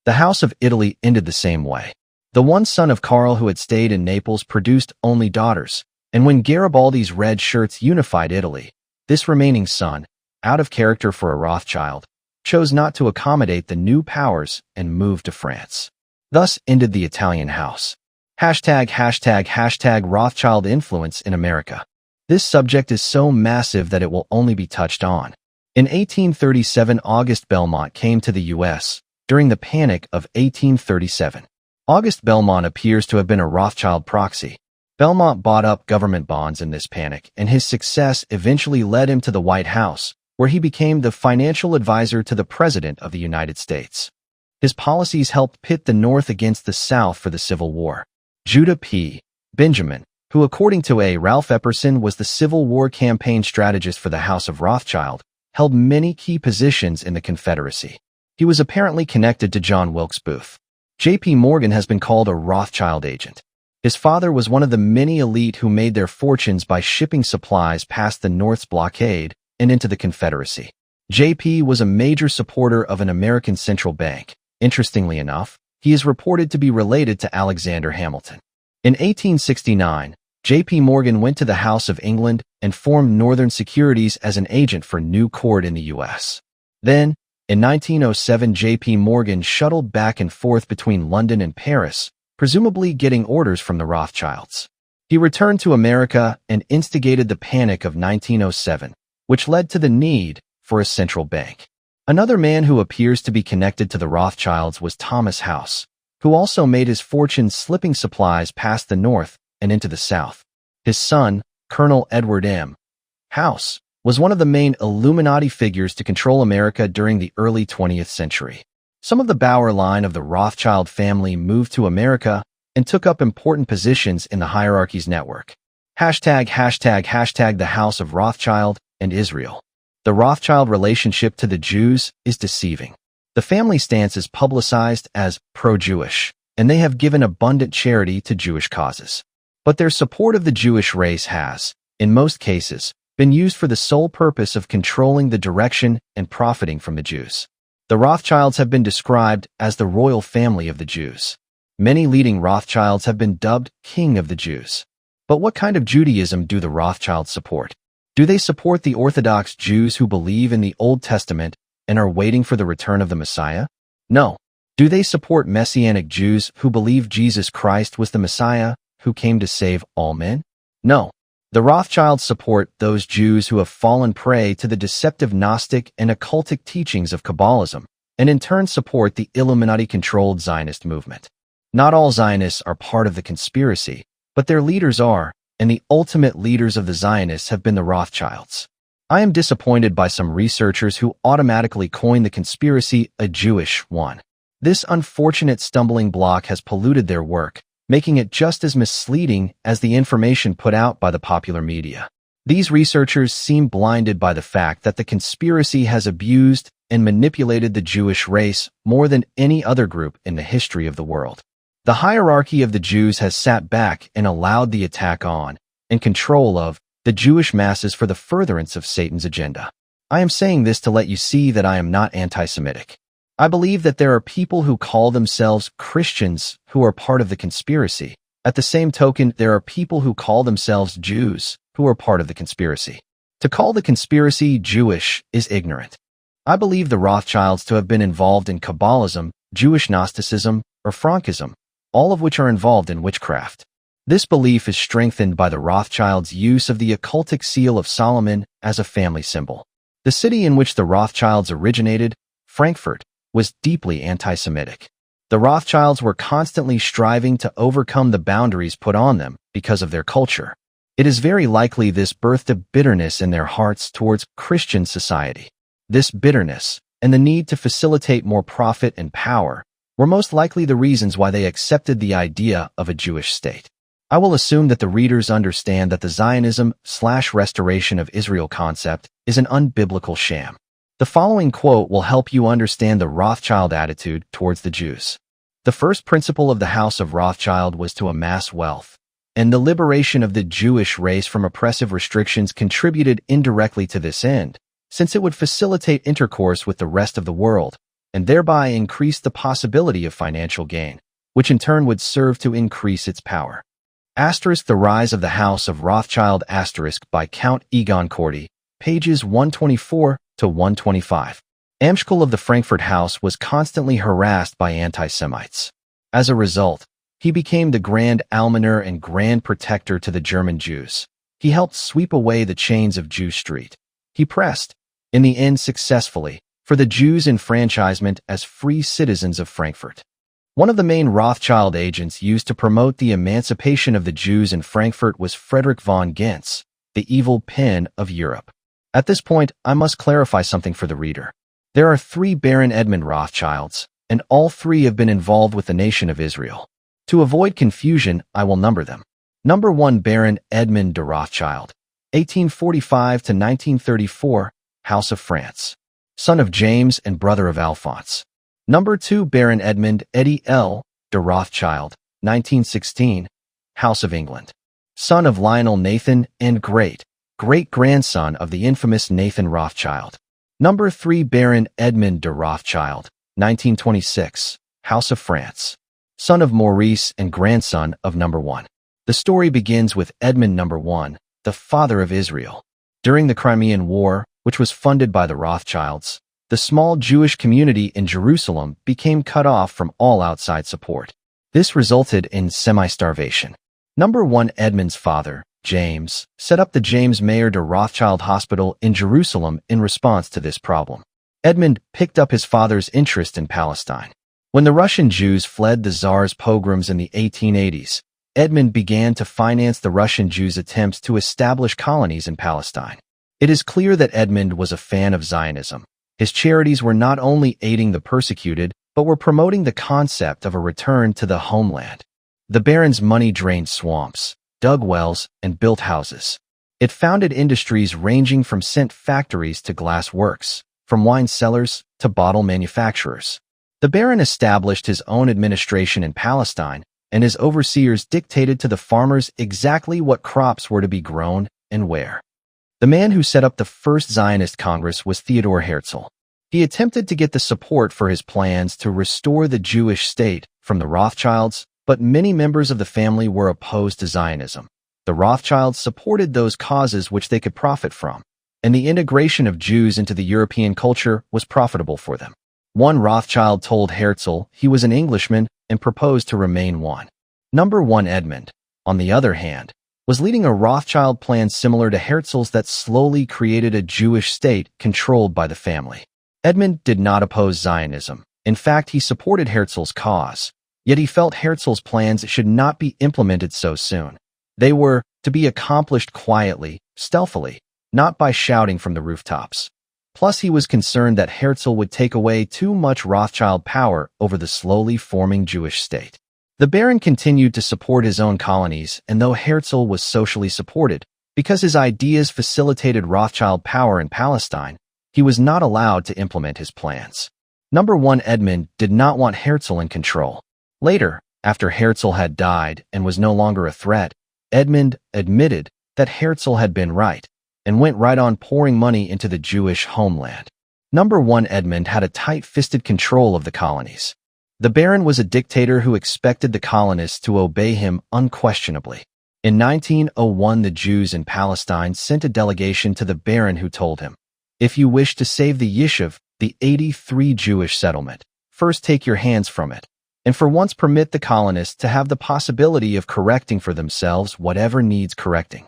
The House of Italy ended the same way. The one son of Karl who had stayed in Naples produced only daughters, and when Garibaldi's red shirts unified Italy, this remaining son, out of character for a Rothschild, chose not to accommodate the new powers and moved to France. Thus ended the Italian house. ### Rothschild influence in America. This subject is so massive that it will only be touched on. In 1837, Auguste Belmont came to the U.S. during the Panic of 1837. Auguste Belmont appears to have been a Rothschild proxy. Belmont bought up government bonds in this panic, and his success eventually led him to the White House, where he became the financial advisor to the President of the United States. His policies helped pit the North against the South for the Civil War. Judah P. Benjamin, who according to A. Ralph Epperson was the Civil War campaign strategist for the House of Rothschild, held many key positions in the Confederacy. He was apparently connected to John Wilkes Booth. J.P. Morgan has been called a Rothschild agent. His father was one of the many elite who made their fortunes by shipping supplies past the North's blockade and into the Confederacy. J.P. was a major supporter of an American central bank, Interestingly enough, he is reported to be related to Alexander Hamilton. In 1869, J.P. Morgan went to the House of England and formed Northern Securities as an agent for New Court in the U.S. Then, in 1907, J.P. Morgan shuttled back and forth between London and Paris, presumably getting orders from the Rothschilds. He returned to America and instigated the Panic of 1907, which led to the need for a central bank. Another man who appears to be connected to the Rothschilds was Thomas House, who also made his fortune slipping supplies past the North and into the South. His son, Colonel Edward M. House, was one of the main Illuminati figures to control America during the early 20th century. Some of the Bauer line of the Rothschild family moved to America and took up important positions in the hierarchy's network. ### the House of Rothschild and Israel. The Rothschild relationship to the Jews is deceiving. The family stance is publicized as pro-Jewish, and they have given abundant charity to Jewish causes. But their support of the Jewish race has, in most cases, been used for the sole purpose of controlling the direction and profiting from the Jews. The Rothschilds have been described as the royal family of the Jews. Many leading Rothschilds have been dubbed King of the Jews. But what kind of Judaism do the Rothschilds support? Do they support the Orthodox Jews who believe in the Old Testament and are waiting for the return of the Messiah? No. Do they support Messianic Jews who believe Jesus Christ was the Messiah who came to save all men? No. The Rothschilds support those Jews who have fallen prey to the deceptive Gnostic and occultic teachings of Kabbalism, and in turn support the Illuminati-controlled Zionist movement. Not all Zionists are part of the conspiracy, but their leaders are, and the ultimate leaders of the Zionists have been the Rothschilds. I am disappointed by some researchers who automatically coined the conspiracy a Jewish one. This unfortunate stumbling block has polluted their work, making it just as misleading as the information put out by the popular media. These researchers seem blinded by the fact that the conspiracy has abused and manipulated the Jewish race more than any other group in the history of the world. The hierarchy of the Jews has sat back and allowed the attack on and control of the Jewish masses for the furtherance of Satan's agenda. I am saying this to let you see that I am not anti-Semitic. I believe that there are people who call themselves Christians who are part of the conspiracy. At the same token, there are people who call themselves Jews who are part of the conspiracy. To call the conspiracy Jewish is ignorant. I believe the Rothschilds to have been involved in Kabbalism, Jewish Gnosticism, or Frankism, all of which are involved in witchcraft. This belief is strengthened by the Rothschilds' use of the occultic seal of Solomon as a family symbol. The city in which the Rothschilds originated, Frankfurt, was deeply anti-Semitic. The Rothschilds were constantly striving to overcome the boundaries put on them because of their culture. It is very likely this birthed a bitterness in their hearts towards Christian society. This bitterness, and the need to facilitate more profit and power, were most likely the reasons why they accepted the idea of a Jewish state. I will assume that the readers understand that the Zionism/restoration of Israel concept is an unbiblical sham. The following quote will help you understand the Rothschild attitude towards the Jews. The first principle of the House of Rothschild was to amass wealth, and the liberation of the Jewish race from oppressive restrictions contributed indirectly to this end, since it would facilitate intercourse with the rest of the world, and thereby increase the possibility of financial gain, which in turn would serve to increase its power. Asterisk The Rise of the House of Rothschild asterisk by Count Egon Cordy, pages 124 to 125. Amschel of the Frankfurt House was constantly harassed by anti-Semites. As a result, he became the Grand Almoner and Grand Protector to the German Jews. He helped sweep away the chains of Jew Street. He pressed, in the end successfully, for the Jews' enfranchisement as free citizens of Frankfurt. One of the main Rothschild agents used to promote the emancipation of the Jews in Frankfurt was Friedrich von Gentz, the evil pen of Europe. At this point, I must clarify something for the reader. There are 3 Baron Edmund Rothschilds, and all 3 have been involved with the nation of Israel. To avoid confusion, I will number them. Number 1 Baron Edmund de Rothschild, 1845 to 1934, House of France. Son of James and brother of Alphonse. Number 2 Baron Edmund Eddie L. de Rothschild, 1916, House of England. Son of Lionel Nathan and great-grandson of the infamous Nathan Rothschild. Number 3 Baron Edmund de Rothschild, 1926, House of France. Son of Maurice and grandson of Number 1. The story begins with Edmund Number 1, the father of Israel. During the Crimean War, which was funded by the Rothschilds, the small Jewish community in Jerusalem became cut off from all outside support. This resulted in semi-starvation. Number 1 Edmund's father, James, set up the James Mayer de Rothschild Hospital in Jerusalem in response to this problem. Edmund picked up his father's interest in Palestine. When the Russian Jews fled the Tsar's pogroms in the 1880s, Edmund began to finance the Russian Jews' attempts to establish colonies in Palestine. It is clear that Edmund was a fan of Zionism. His charities were not only aiding the persecuted, but were promoting the concept of a return to the homeland. The Baron's money drained swamps, dug wells, and built houses. It founded industries ranging from scent factories to glass works, from wine cellars to bottle manufacturers. The Baron established his own administration in Palestine, and his overseers dictated to the farmers exactly what crops were to be grown and where. The man who set up the first Zionist Congress was Theodor Herzl. He attempted to get the support for his plans to restore the Jewish state from the Rothschilds, but many members of the family were opposed to Zionism. The Rothschilds supported those causes which they could profit from, and the integration of Jews into the European culture was profitable for them. One Rothschild told Herzl he was an Englishman and proposed to remain one. Number 1 Edmund, on the other hand, was leading a Rothschild plan similar to Herzl's that slowly created a Jewish state controlled by the family. Edmund did not oppose Zionism. In fact, he supported Herzl's cause, yet he felt Herzl's plans should not be implemented so soon. They were to be accomplished quietly, stealthily, not by shouting from the rooftops. Plus, he was concerned that Herzl would take away too much Rothschild power over the slowly forming Jewish state. The Baron continued to support his own colonies, and though Herzl was socially supported, because his ideas facilitated Rothschild power in Palestine, he was not allowed to implement his plans. Number 1 Edmund did not want Herzl in control. Later, after Herzl had died and was no longer a threat, Edmund admitted that Herzl had been right, and went right on pouring money into the Jewish homeland. Number 1 Edmund had a tight-fisted control of the colonies. The Baron was a dictator who expected the colonists to obey him unquestionably. In 1901, the Jews in Palestine sent a delegation to the Baron who told him, "If you wish to save the Yishuv, the 83 Jewish settlement, first take your hands from it, and for once permit the colonists to have the possibility of correcting for themselves whatever needs correcting."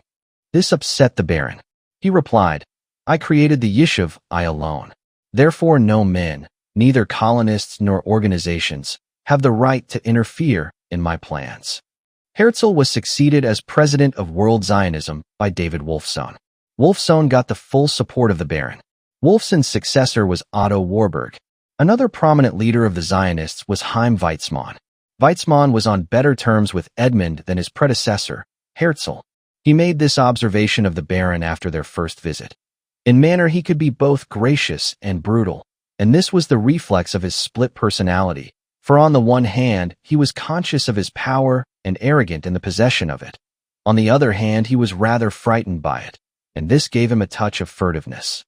This upset the Baron. He replied, "I created the Yishuv, I alone. Therefore no men, neither colonists nor organizations, have the right to interfere in my plans." Herzl was succeeded as president of World Zionism by David Wolfsohn. Wolfsohn got the full support of the Baron. Wolfson's successor was Otto Warburg. Another prominent leader of the Zionists was Chaim Weizmann. Weizmann was on better terms with Edmund than his predecessor, Herzl. He made this observation of the Baron after their first visit. In manner he could be both gracious and brutal, and this was the reflex of his split personality, for on the one hand, he was conscious of his power and arrogant in the possession of it. On the other hand, he was rather frightened by it, and this gave him a touch of furtiveness.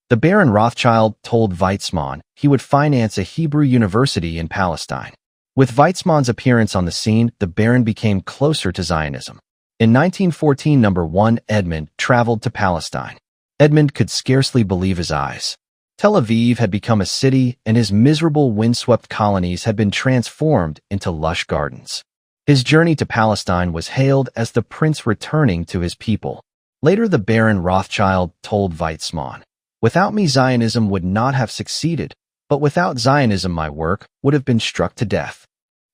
The Baron Rothschild told Weizmann he would finance a Hebrew university in Palestine. With Weizmann's appearance on the scene, the Baron became closer to Zionism. In 1914, Number 1 Edmund traveled to Palestine. Edmund could scarcely believe his eyes. Tel Aviv had become a city, and his miserable windswept colonies had been transformed into lush gardens. His journey to Palestine was hailed as the prince returning to his people. Later, the Baron Rothschild told Weizmann, "Without me, Zionism would not have succeeded, but without Zionism, my work would have been struck to death."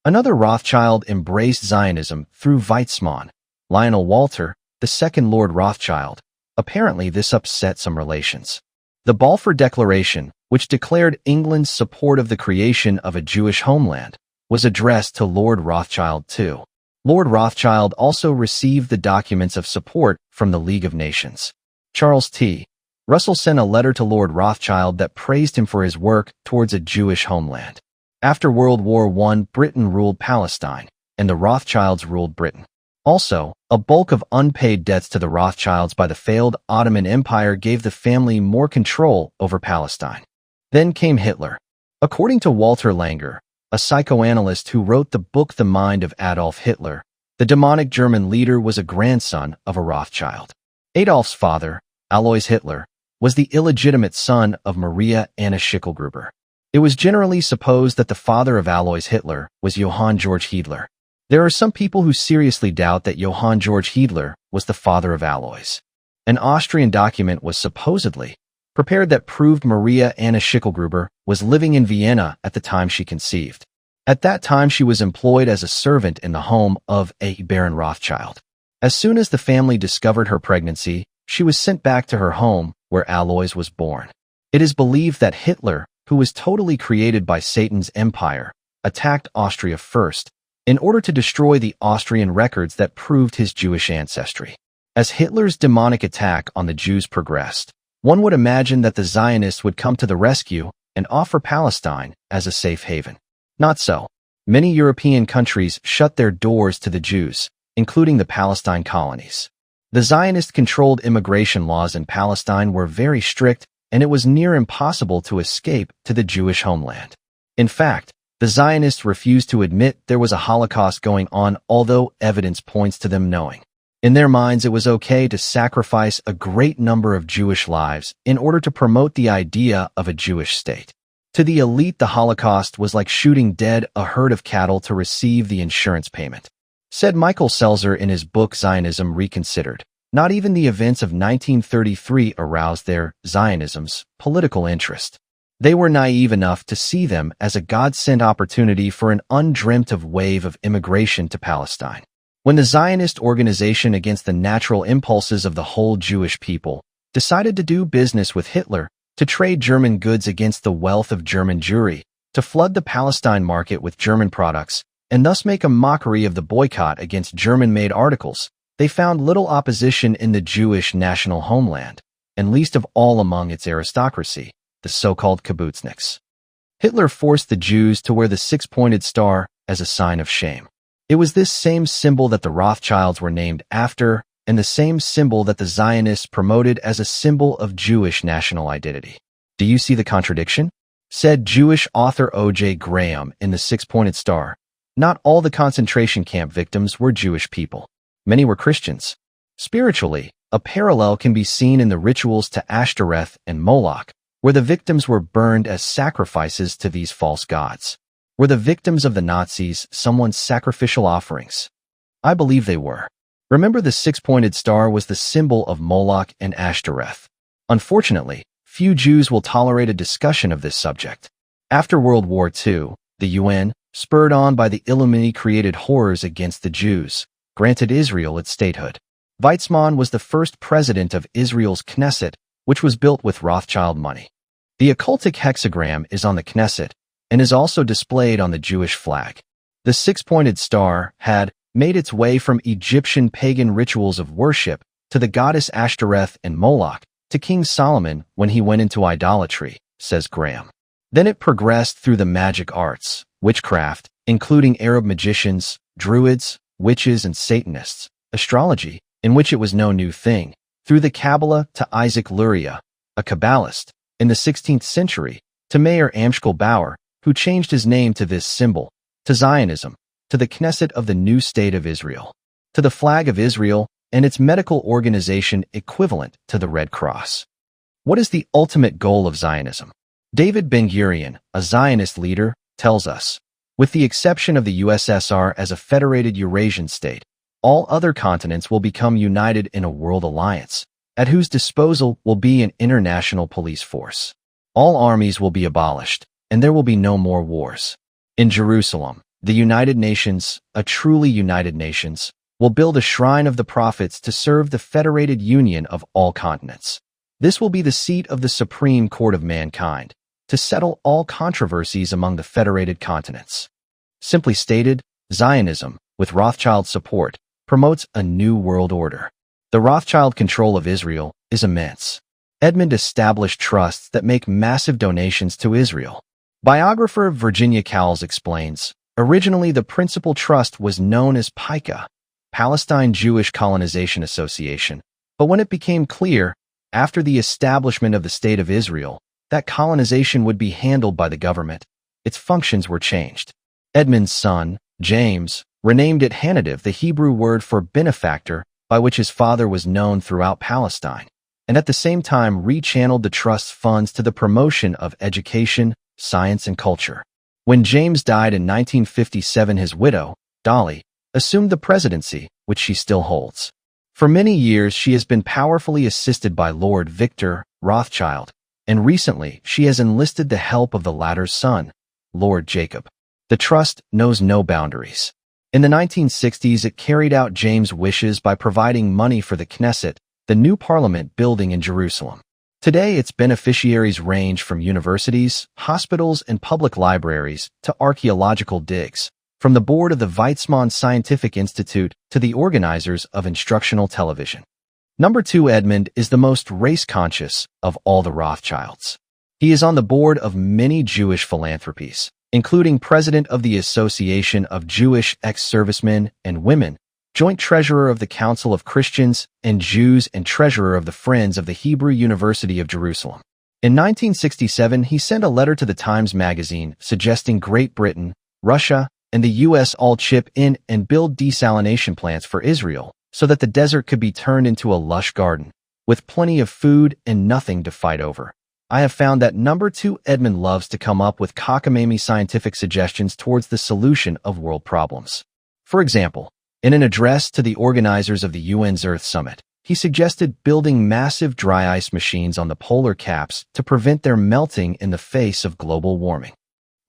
Another Rothschild embraced Zionism through Weizmann, Lionel Walter, the second Lord Rothschild. Apparently, this upset some relations. The Balfour Declaration, which declared England's support of the creation of a Jewish homeland, was addressed to Lord Rothschild too. Lord Rothschild also received the documents of support from the League of Nations. Charles T. Russell sent a letter to Lord Rothschild that praised him for his work towards a Jewish homeland. After World War I, Britain ruled Palestine, and the Rothschilds ruled Britain. Also, a bulk of unpaid debts to the Rothschilds by the failed Ottoman Empire gave the family more control over Palestine. Then came Hitler. According to Walter Langer, a psychoanalyst who wrote the book The Mind of Adolf Hitler, the demonic German leader was a grandson of a Rothschild. Adolf's father, Alois Hitler, was the illegitimate son of Maria Anna Schicklgruber. It was generally supposed that the father of Alois Hitler was Johann Georg Hiedler. There are some people who seriously doubt that Johann Georg Hiedler was the father of Alois. An Austrian document was supposedly prepared that proved Maria Anna Schicklgruber was living in Vienna at the time she conceived. At that time, she was employed as a servant in the home of a Baron Rothschild. As soon as the family discovered her pregnancy, she was sent back to her home where Alois was born. It is believed that Hitler, who was totally created by Satan's empire, attacked Austria first in order to destroy the Austrian records that proved his Jewish ancestry. As Hitler's demonic attack on the Jews progressed, one would imagine that the Zionists would come to the rescue and offer Palestine as a safe haven. Not so. Many European countries shut their doors to the Jews, including the Palestine colonies. The Zionist-controlled immigration laws in Palestine were very strict, and it was near impossible to escape to the Jewish homeland. In fact, the Zionists refused to admit there was a Holocaust going on, although evidence points to them knowing. In their minds, it was okay to sacrifice a great number of Jewish lives in order to promote the idea of a Jewish state. To the elite, the Holocaust was like shooting dead a herd of cattle to receive the insurance payment. Said Michael Selzer in his book Zionism Reconsidered, not even the events of 1933 aroused their, Zionism's, political interest. They were naive enough to see them as a God-sent opportunity for an undreamt of wave of immigration to Palestine. When the Zionist organization against the natural impulses of the whole Jewish people decided to do business with Hitler, to trade German goods against the wealth of German Jewry, to flood the Palestine market with German products, and thus make a mockery of the boycott against German-made articles, they found little opposition in the Jewish national homeland, and least of all among its aristocracy, the so-called kibbutzniks. Hitler forced the Jews to wear the six-pointed star as a sign of shame. It was this same symbol that the Rothschilds were named after, and the same symbol that the Zionists promoted as a symbol of Jewish national identity. Do you see the contradiction? Said Jewish author O.J. Graham in The Six-Pointed Star. Not all the concentration camp victims were Jewish people. Many were Christians. Spiritually, a parallel can be seen in the rituals to Ashtoreth and Moloch, where the victims were burned as sacrifices to these false gods. Were the victims of the Nazis someone's sacrificial offerings? I believe they were. Remember, the six-pointed star was the symbol of Moloch and Ashtoreth. Unfortunately, few Jews will tolerate a discussion of this subject. After World War II, the UN, spurred on by the Illuminati, created horrors against the Jews, granted Israel its statehood. Weizmann was the first president of Israel's Knesset, which was built with Rothschild money. The occultic hexagram is on the Knesset and is also displayed on the Jewish flag. The six-pointed star had made its way from Egyptian pagan rituals of worship to the goddess Ashtoreth and Moloch to King Solomon when he went into idolatry, says Graham. Then it progressed through the magic arts, witchcraft, including Arab magicians, druids, witches, and Satanists, astrology, in which it was no new thing, through the Kabbalah to Isaac Luria, a Kabbalist, in the 16th century, to Meir Amschel Bauer, who changed his name to this symbol, to Zionism, to the Knesset of the new state of Israel, to the flag of Israel and its medical organization equivalent to the Red Cross. What is the ultimate goal of Zionism? David Ben-Gurion, a Zionist leader, tells us, with the exception of the USSR as a federated Eurasian state, all other continents will become united in a world alliance, at whose disposal will be an international police force. All armies will be abolished, and there will be no more wars. In Jerusalem, the United Nations, a truly united nations, will build a shrine of the prophets to serve the federated union of all continents. This will be the seat of the Supreme Court of mankind, to settle all controversies among the federated continents. Simply stated, Zionism, with Rothschild support, promotes a new world order. The Rothschild control of Israel is immense. Edmund established trusts that make massive donations to Israel. Biographer Virginia Cowles explains, originally the principal trust was known as PICA, Palestine Jewish Colonization Association, but when it became clear, after the establishment of the State of Israel, that colonization would be handled by the government, its functions were changed. Edmund's son, James, renamed it Hanadev, the Hebrew word for benefactor, by which his father was known throughout Palestine, and at the same time rechanneled the trust's funds to the promotion of education, science, and culture. When James died in 1957, his widow, Dolly, assumed the presidency, which she still holds. For many years, she has been powerfully assisted by Lord Victor Rothschild, and recently she has enlisted the help of the latter's son, Lord Jacob. The trust knows no boundaries. In the 1960s, it carried out James' wishes by providing money for the Knesset, the new parliament building in Jerusalem. Today, its beneficiaries range from universities, hospitals, and public libraries to archaeological digs, from the board of the Weizmann Scientific Institute to the organizers of instructional television. Number 2, Edmund is the most race-conscious of all the Rothschilds. He is on the board of many Jewish philanthropies, including president of the Association of Jewish Ex-Servicemen and Women, joint treasurer of the Council of Christians and Jews, and treasurer of the Friends of the Hebrew University of Jerusalem. In 1967, he sent a letter to the Times magazine suggesting Great Britain, Russia, and the U.S. all chip in and build desalination plants for Israel so that the desert could be turned into a lush garden, with plenty of food and nothing to fight over. I have found that number 2, Edmund loves to come up with cockamamie scientific suggestions towards the solution of world problems. For example, in an address to the organizers of the UN's Earth Summit, he suggested building massive dry ice machines on the polar caps to prevent their melting in the face of global warming.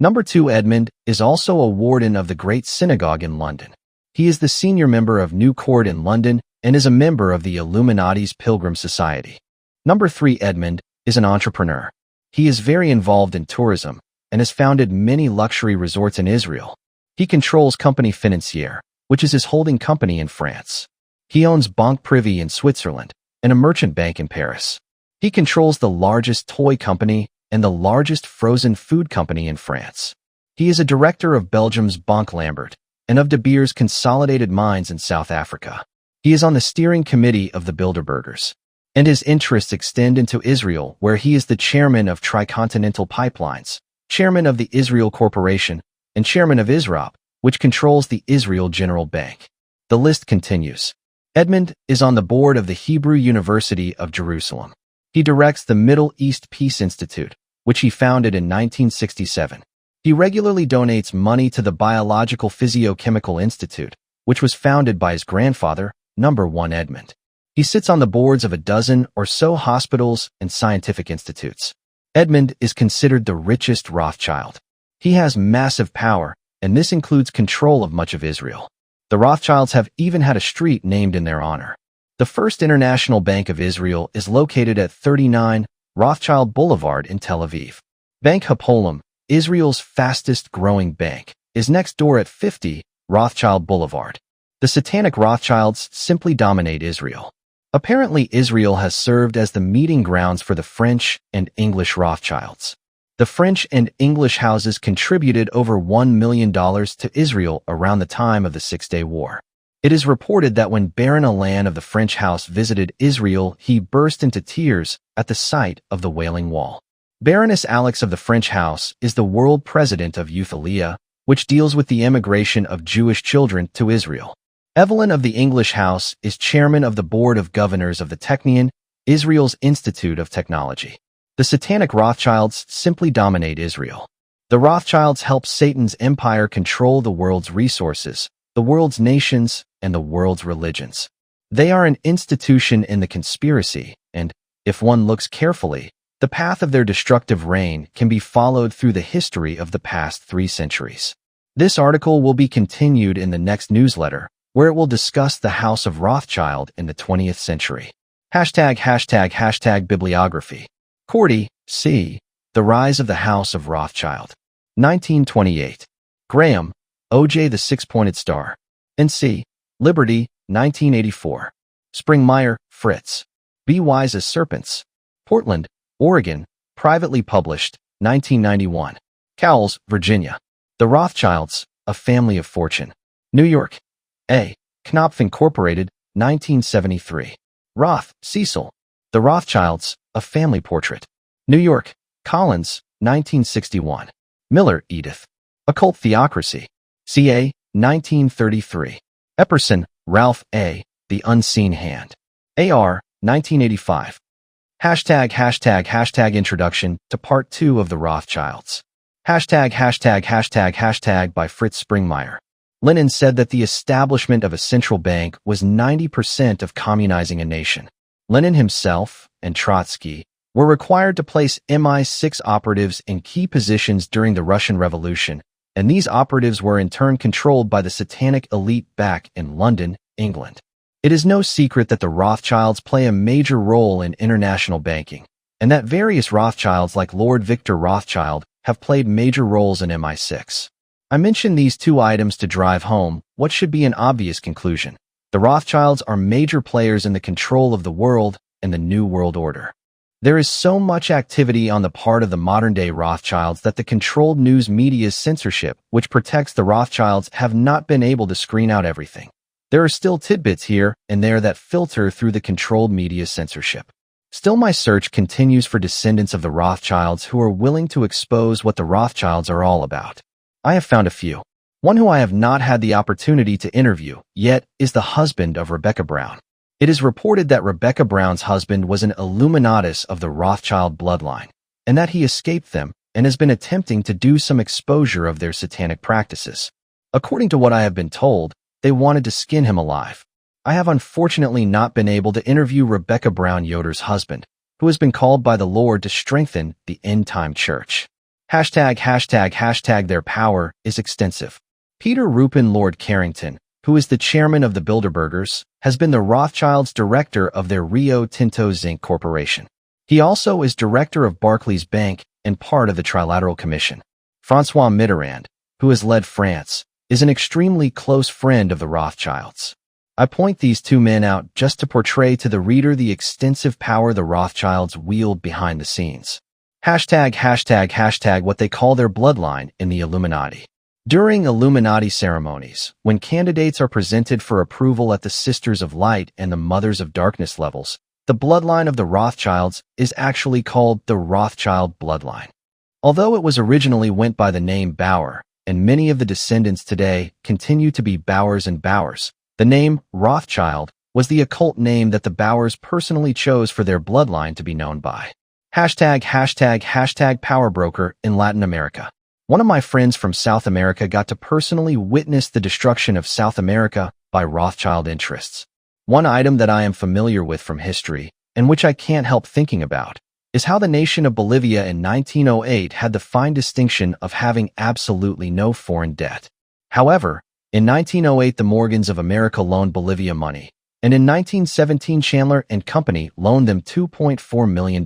Number 2, Edmund is also a warden of the Great Synagogue in London. He is the senior member of New Court in London and is a member of the Illuminati's Pilgrim Society. Number 3, Edmund is an entrepreneur. He is very involved in tourism and has founded many luxury resorts in Israel. He controls Compagnie Financière, which is his holding company in France. He owns Banque Privée in Switzerland and a merchant bank in Paris. He controls the largest toy company and the largest frozen food company in France. He is a director of Belgium's Banque Lambert and of De Beers Consolidated Mines in South Africa. He is on the steering committee of the Bilderbergers, and his interests extend into Israel, where he is the chairman of Tricontinental Pipelines, chairman of the Israel Corporation, and chairman of ISROP, which controls the Israel General Bank. The list continues. Edmund is on the board of the Hebrew University of Jerusalem. He directs the Middle East Peace Institute, which he founded in 1967. He regularly donates money to the Biological Physiochemical Institute, which was founded by his grandfather, Number 1 Edmund. He sits on the boards of a dozen or so hospitals and scientific institutes. Edmund is considered the richest Rothschild. He has massive power, and this includes control of much of Israel. The Rothschilds have even had a street named in their honor. The First International Bank of Israel is located at 39 Rothschild Boulevard in Tel Aviv. Bank Hapolim, Israel's fastest-growing bank, is next door at 50 Rothschild Boulevard. The Satanic Rothschilds simply dominate Israel. Apparently, Israel has served as the meeting grounds for the French and English Rothschilds. The French and English houses contributed over $1 million to Israel around the time of the Six-Day War. It is reported that when Baron Alain of the French house visited Israel, he burst into tears at the sight of the Wailing Wall. Baroness Alix of the French house is the world president of Euthalia, which deals with the immigration of Jewish children to Israel. Evelyn of the English house is chairman of the board of governors of the Technion, Israel's Institute of Technology. The Satanic Rothschilds simply dominate Israel. The Rothschilds help Satan's empire control the world's resources, the world's nations, and the world's religions. They are an institution in the conspiracy, and, if one looks carefully, the path of their destructive reign can be followed through the history of the past 3 centuries. This article will be continued in the next newsletter, where it will discuss the House of Rothschild in the 20th century. ##### Bibliography. Cordy, C. The Rise of the House of Rothschild. 1928. Graham, O.J. The Six-Pointed Star. N.C. Liberty, 1984. Springmeier, Fritz. Be Wise as Serpents. Portland, Oregon. Privately published, 1991. Cowles, Virginia. The Rothschilds, A Family of Fortune. New York. A. Knopf Incorporated, 1973. Roth, Cecil. The Rothschilds, A Family Portrait. New York. Collins, 1961. Miller, Edith. Occult Theocracy. Ca. 1933. Epperson, Ralph A. The Unseen Hand. A.R. 1985. Introduction to Part 2 of the Rothschilds. By Fritz Springmeier. Lenin said that the establishment of a central bank was 90% of communizing a nation. Lenin himself and Trotsky were required to place MI6 operatives in key positions during the Russian Revolution, and these operatives were in turn controlled by the Satanic elite back in London, England. It is no secret that the Rothschilds play a major role in international banking, and that various Rothschilds like Lord Victor Rothschild have played major roles in MI6. I mention these two items to drive home what should be an obvious conclusion. The Rothschilds are major players in the control of the world and the New World Order. There is so much activity on the part of the modern-day Rothschilds that the controlled news media's censorship, which protects the Rothschilds, have not been able to screen out everything. There are still tidbits here and there that filter through the controlled media censorship. Still, my search continues for descendants of the Rothschilds who are willing to expose what the Rothschilds are all about. I have found a few. One who I have not had the opportunity to interview yet is the husband of Rebecca Brown. It is reported that Rebecca Brown's husband was an Illuminatus of the Rothschild bloodline, and that he escaped them and has been attempting to do some exposure of their satanic practices. According to what I have been told, they wanted to skin him alive. I have unfortunately not been able to interview Rebecca Brown Yoder's husband, who has been called by the Lord to strengthen the end-time church. Their power is extensive. Peter Rupin Lord Carrington, who is the chairman of the Bilderbergers, has been the Rothschilds' director of their Rio Tinto Zinc Corporation. He also is director of Barclays Bank and part of the Trilateral Commission. François Mitterrand, who has led France, is an extremely close friend of the Rothschilds. I point these two men out just to portray to the reader the extensive power the Rothschilds wield behind the scenes. What they call their bloodline in the Illuminati. During Illuminati ceremonies, when candidates are presented for approval at the Sisters of Light and the Mothers of Darkness levels, the bloodline of the Rothschilds is actually called the Rothschild bloodline. Although it was originally went by the name Bauer, and many of the descendants today continue to be Bowers and Bowers, the name Rothschild was the occult name that the Bowers personally chose for their bloodline to be known by. Power broker in Latin America. One of my friends from South America got to personally witness the destruction of South America by Rothschild interests. One item that I am familiar with from history, and which I can't help thinking about, is how the nation of Bolivia in 1908 had the fine distinction of having absolutely no foreign debt. However, in 1908 the Morgans of America loaned Bolivia money, and in 1917 Chandler and Company loaned them $2.4 million.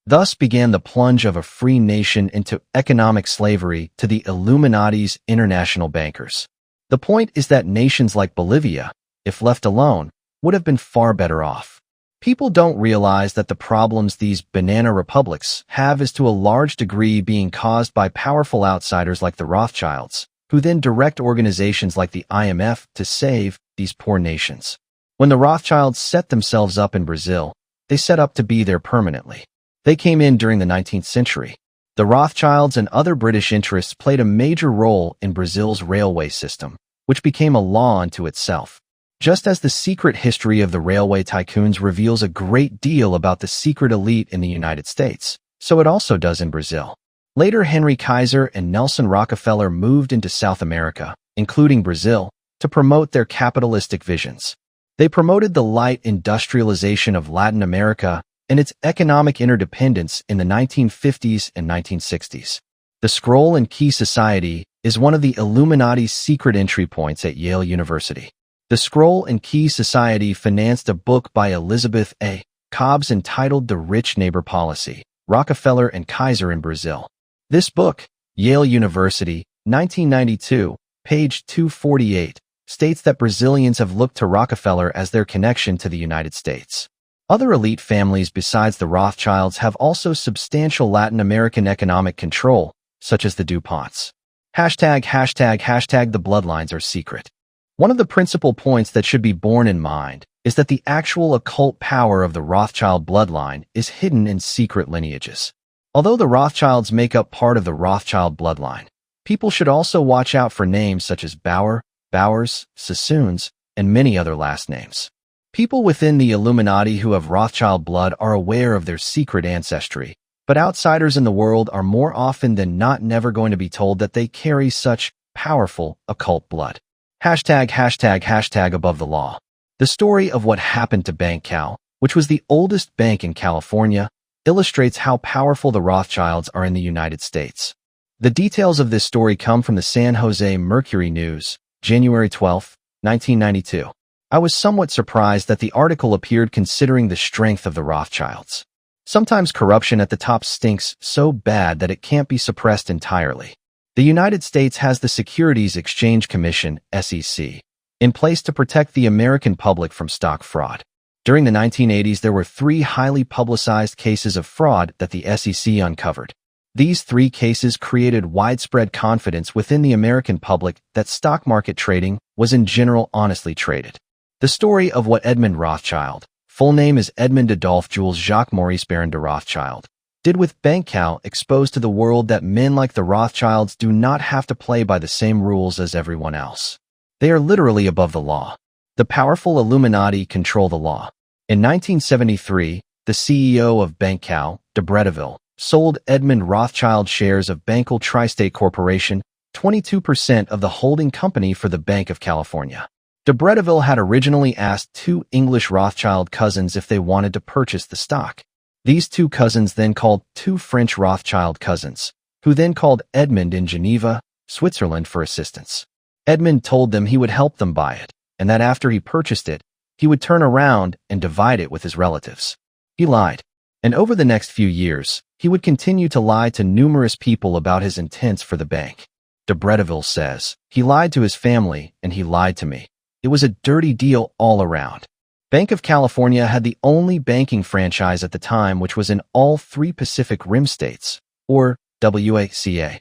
Thus began the plunge of a free nation into economic slavery to the Illuminati's international bankers. The point is that nations like Bolivia, if left alone, would have been far better off. People don't realize that the problems these banana republics have is to a large degree being caused by powerful outsiders like the Rothschilds, who then direct organizations like the IMF to save these poor nations. When the Rothschilds set themselves up in Brazil, they set up to be there permanently. They came in during the 19th century. The Rothschilds and other British interests played a major role in Brazil's railway system, which became a law unto itself. Just as the secret history of the railway tycoons reveals a great deal about the secret elite in the United States, so it also does in Brazil. Later, Henry Kaiser and Nelson Rockefeller moved into South America, including Brazil, to promote their capitalistic visions. They promoted the light industrialization of Latin America and its economic interdependence in the 1950s and 1960s. The Scroll and Key Society is one of the Illuminati's secret entry points at Yale University. The Scroll and Key Society financed a book by Elizabeth A. Cobbs entitled The Rich Neighbor Policy, Rockefeller and Kaiser in Brazil. This book, Yale University, 1992, page 248, states that Brazilians have looked to Rockefeller as their connection to the United States. Other elite families besides the Rothschilds have also substantial Latin American economic control, such as the DuPonts. The bloodlines are secret. One of the principal points that should be borne in mind is that the actual occult power of the Rothschild bloodline is hidden in secret lineages. Although the Rothschilds make up part of the Rothschild bloodline, people should also watch out for names such as Bauer, Bowers, Sassoons, and many other last names. People within the Illuminati who have Rothschild blood are aware of their secret ancestry, but outsiders in the world are more often than not never going to be told that they carry such powerful occult blood. ### above the law. The story of what happened to Bank Cal, which was the oldest bank in California, illustrates how powerful the Rothschilds are in the United States. The details of this story come from the San Jose Mercury News, January 12, 1992. I was somewhat surprised that the article appeared considering the strength of the Rothschilds. Sometimes corruption at the top stinks so bad that it can't be suppressed entirely. The United States has the Securities Exchange Commission, SEC, in place to protect the American public from stock fraud. During the 1980s, there were 3 highly publicized cases of fraud that the SEC uncovered. These 3 cases created widespread confidence within the American public that stock market trading was in general honestly traded. The story of what Edmund Rothschild, full name is Edmond Adolphe Jules Jacques Maurice Baron de Rothschild, did with Bank Cal exposed to the world that men like the Rothschilds do not have to play by the same rules as everyone else. They are literally above the law. The powerful Illuminati control the law. In 1973, the CEO of Bank Cal, de Bretteville, sold Edmund Rothschild shares of Bancal Tri-State Corporation, 22% of the holding company for the Bank of California. De Bretteville had originally asked 2 English Rothschild cousins if they wanted to purchase the stock. These 2 cousins then called 2 French Rothschild cousins, who then called Edmund in Geneva, Switzerland for assistance. Edmund told them he would help them buy it, and that after he purchased it, he would turn around and divide it with his relatives. He lied, and over the next few years, he would continue to lie to numerous people about his intents for the bank. De Bretteville says, "He lied to his family, and he lied to me. It was a dirty deal all around." Bank of California had the only banking franchise at the time which was in all 3 Pacific Rim states, or WACA.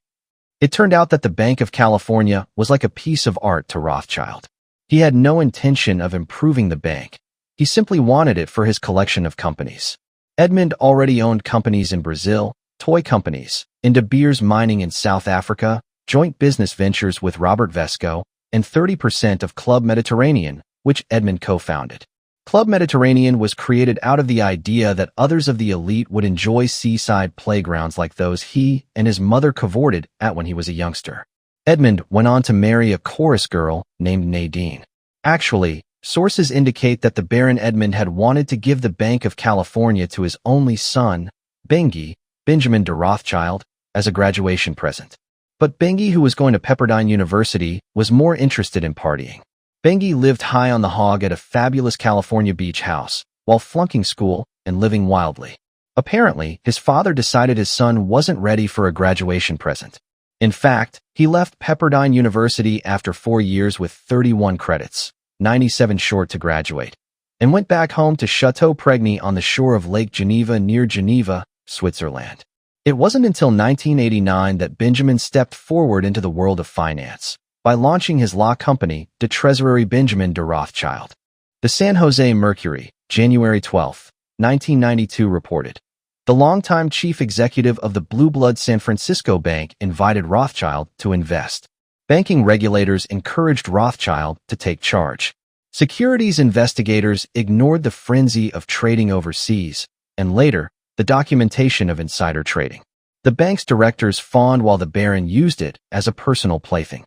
It turned out that the Bank of California was like a piece of art to Rothschild. He had no intention of improving the bank. He simply wanted it for his collection of companies. Edmund already owned companies in Brazil, toy companies, in De Beers Mining in South Africa, joint business ventures with Robert Vesco, and 30% of Club Mediterranean, which Edmund co-founded. Club Mediterranean was created out of the idea that others of the elite would enjoy seaside playgrounds like those he and his mother cavorted at when he was a youngster. Edmund went on to marry a chorus girl named Nadine. Actually, sources indicate that the Baron Edmund had wanted to give the Bank of California to his only son, Benjamin de Rothschild, as a graduation present. But Bengi, who was going to Pepperdine University, was more interested in partying. Bengi lived high on the hog at a fabulous California beach house, while flunking school and living wildly. Apparently, his father decided his son wasn't ready for a graduation present. In fact, he left Pepperdine University after 4 years with 31 credits, 97 short to graduate, and went back home to Chateau Pregny on the shore of Lake Geneva near Geneva, Switzerland. It wasn't until 1989 that Benjamin stepped forward into the world of finance by launching his law company, De Treasury Benjamin de Rothschild. The San Jose Mercury, January 12, 1992 reported, the longtime chief executive of the Blue Blood San Francisco Bank invited Rothschild to invest. Banking regulators encouraged Rothschild to take charge. Securities investigators ignored the frenzy of trading overseas, and later, the documentation of insider trading. The bank's directors fawned while the Baron used it as a personal plaything.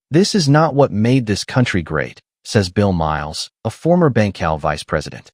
"This is not what made this country great," says Bill Miles, a former Bankcal vice president.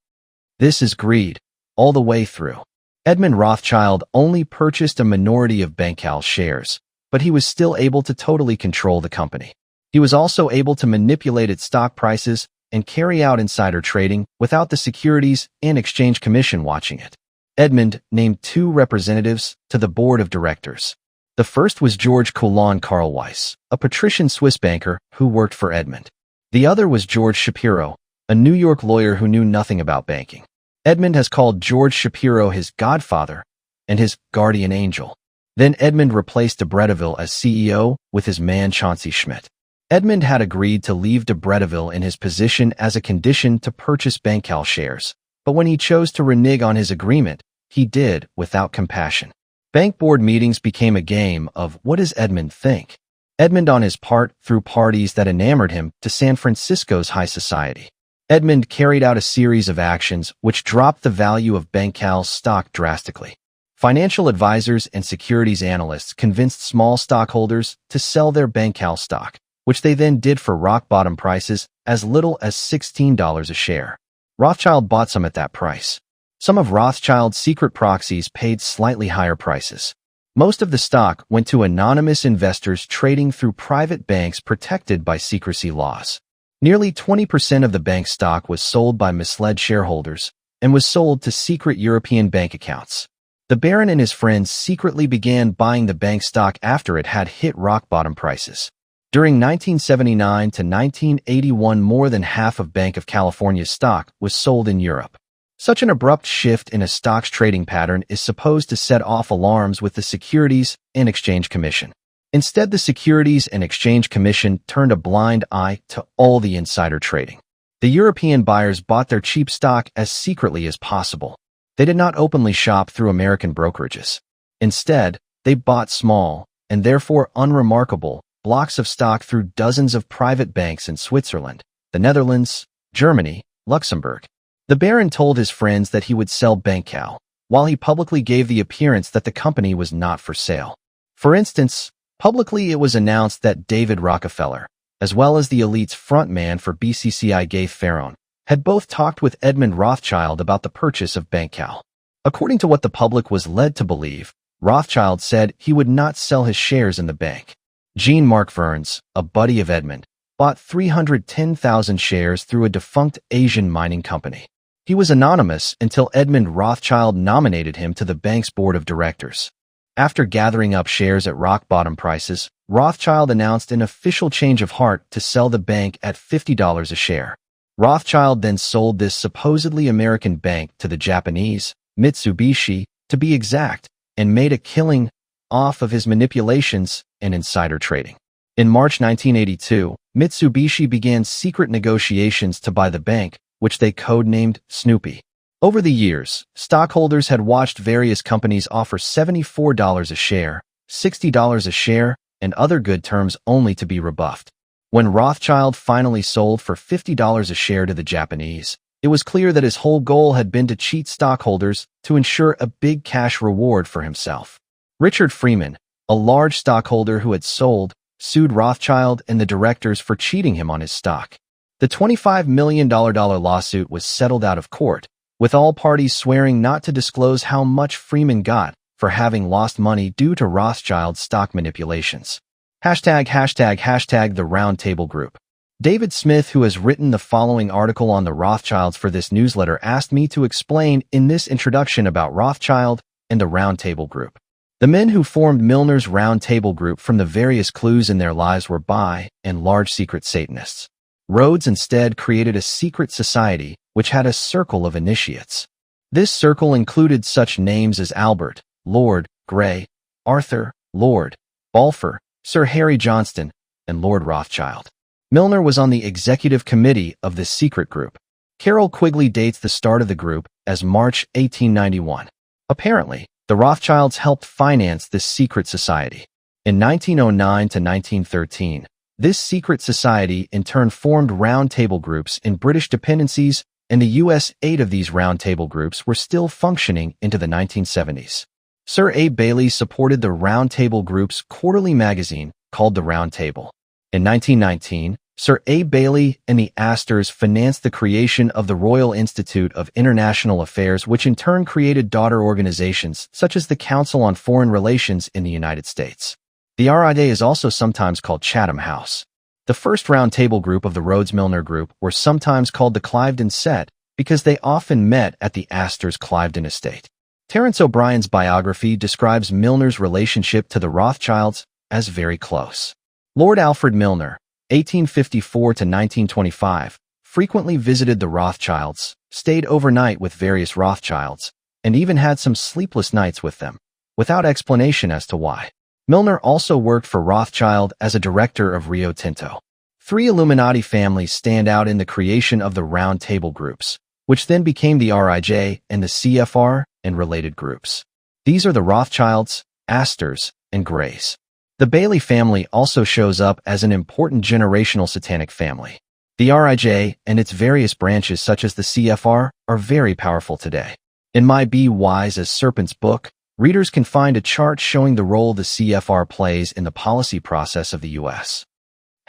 "This is greed, all the way through." Edmund Rothschild only purchased a minority of Bankcal shares, but he was still able to totally control the company. He was also able to manipulate its stock prices and carry out insider trading without the Securities and Exchange Commission watching it. Edmund named 2 representatives to the board of directors. The first was George Coulon Carlweiss, a patrician Swiss banker who worked for Edmund. The other was George Shapiro, a New York lawyer who knew nothing about banking. Edmund has called George Shapiro his godfather and his guardian angel. Then Edmund replaced de Bretteville as CEO with his man Chauncey Schmidt. Edmund had agreed to leave de Bretteville in his position as a condition to purchase Bankcal shares, but when he chose to renege on his agreement, he did without compassion. Bank board meetings became a game of what does Edmund think? Edmund, on his part, threw parties that enamored him to San Francisco's high society. Edmund carried out a series of actions which dropped the value of Bankcal's stock drastically. Financial advisors and securities analysts convinced small stockholders to sell their Bankcal stock, which they then did for rock-bottom prices as little as $16 a share. Rothschild bought some at that price. Some of Rothschild's secret proxies paid slightly higher prices. Most of the stock went to anonymous investors trading through private banks protected by secrecy laws. Nearly 20% of the bank stock was sold by misled shareholders and was sold to secret European bank accounts. The Baron and his friends secretly began buying the bank stock after it had hit rock-bottom prices. During 1979 to 1981, more than half of Bank of California's stock was sold in Europe. Such an abrupt shift in a stock's trading pattern is supposed to set off alarms with the Securities and Exchange Commission. Instead, the Securities and Exchange Commission turned a blind eye to all the insider trading. The European buyers bought their cheap stock as secretly as possible. They did not openly shop through American brokerages. Instead, they bought small, and therefore unremarkable, blocks of stock through dozens of private banks in Switzerland, the Netherlands, Germany, Luxembourg. The Baron told his friends that he would sell Bankcal, while he publicly gave the appearance that the company was not for sale. For instance, publicly it was announced that David Rockefeller, as well as the elite's frontman for BCCI Gaith Pharaon, had both talked with Edmund Rothschild about the purchase of Bankcal. According to what the public was led to believe, Rothschild said he would not sell his shares in the bank. Jean-Marc Vernes, a buddy of Edmund, bought 310,000 shares through a defunct Asian mining company. He was anonymous until Edmund Rothschild nominated him to the bank's board of directors. After gathering up shares at rock-bottom prices, Rothschild announced an official change of heart to sell the bank at $50 a share. Rothschild then sold this supposedly American bank to the Japanese, Mitsubishi, to be exact, and made a killing off of his manipulations and insider trading. In March 1982, Mitsubishi began secret negotiations to buy the bank, which they codenamed Snoopy. Over the years, stockholders had watched various companies offer $74 a share, $60 a share, and other good terms only to be rebuffed. When Rothschild finally sold for $50 a share to the Japanese, it was clear that his whole goal had been to cheat stockholders to ensure a big cash reward for himself. Richard Freeman, a large stockholder who had sold, sued Rothschild and the directors for cheating him on his stock. The $25 million lawsuit was settled out of court, with all parties swearing not to disclose how much Freeman got for having lost money due to Rothschild's stock manipulations. ### The Round Table Group. David Smith, who has written the following article on the Rothschilds for this newsletter, asked me to explain in this introduction about Rothschild and the Round Table Group. The men who formed Milner's Round Table Group from the various clues in their lives were by and large secret Satanists. Rhodes instead created a secret society which had a circle of initiates. This circle included such names as Albert, Lord Grey, Arthur, Lord Balfour, Sir Harry Johnston, and Lord Rothschild. Milner was on the executive committee of this secret group. Carroll Quigley dates the start of the group as March 1891. Apparently, the Rothschilds helped finance this secret society. In 1909 to 1913, this secret society in turn formed round table groups in British dependencies, and the U.S. 8 of these round table groups were still functioning into the 1970s. Sir A. Bailey supported the Round Table Group's quarterly magazine called The Round Table. In 1919, Sir A. Bailey and the Astors financed the creation of the Royal Institute of International Affairs, which in turn created daughter organizations such as the Council on Foreign Relations in the United States. The RIA is also sometimes called Chatham House. The first Round Table Group of the Rhodes-Milner Group were sometimes called the Cliveden Set because they often met at the Astors' Cliveden estate. Terence O'Brien's biography describes Milner's relationship to the Rothschilds as very close. Lord Alfred Milner, 1854 to 1925, frequently visited the Rothschilds, stayed overnight with various Rothschilds, and even had some sleepless nights with them, without explanation as to why. Milner also worked for Rothschild as a director of Rio Tinto. 3 Illuminati families stand out in the creation of the Round Table Groups, which then became the RIJ and the CFR and related groups. These are the Rothschilds, Astors, and Greys. The Bailey family also shows up as an important generational satanic family. The RIJ and its various branches such as the CFR are very powerful today. In my Be Wise as Serpents book, readers can find a chart showing the role the CFR plays in the policy process of the U.S.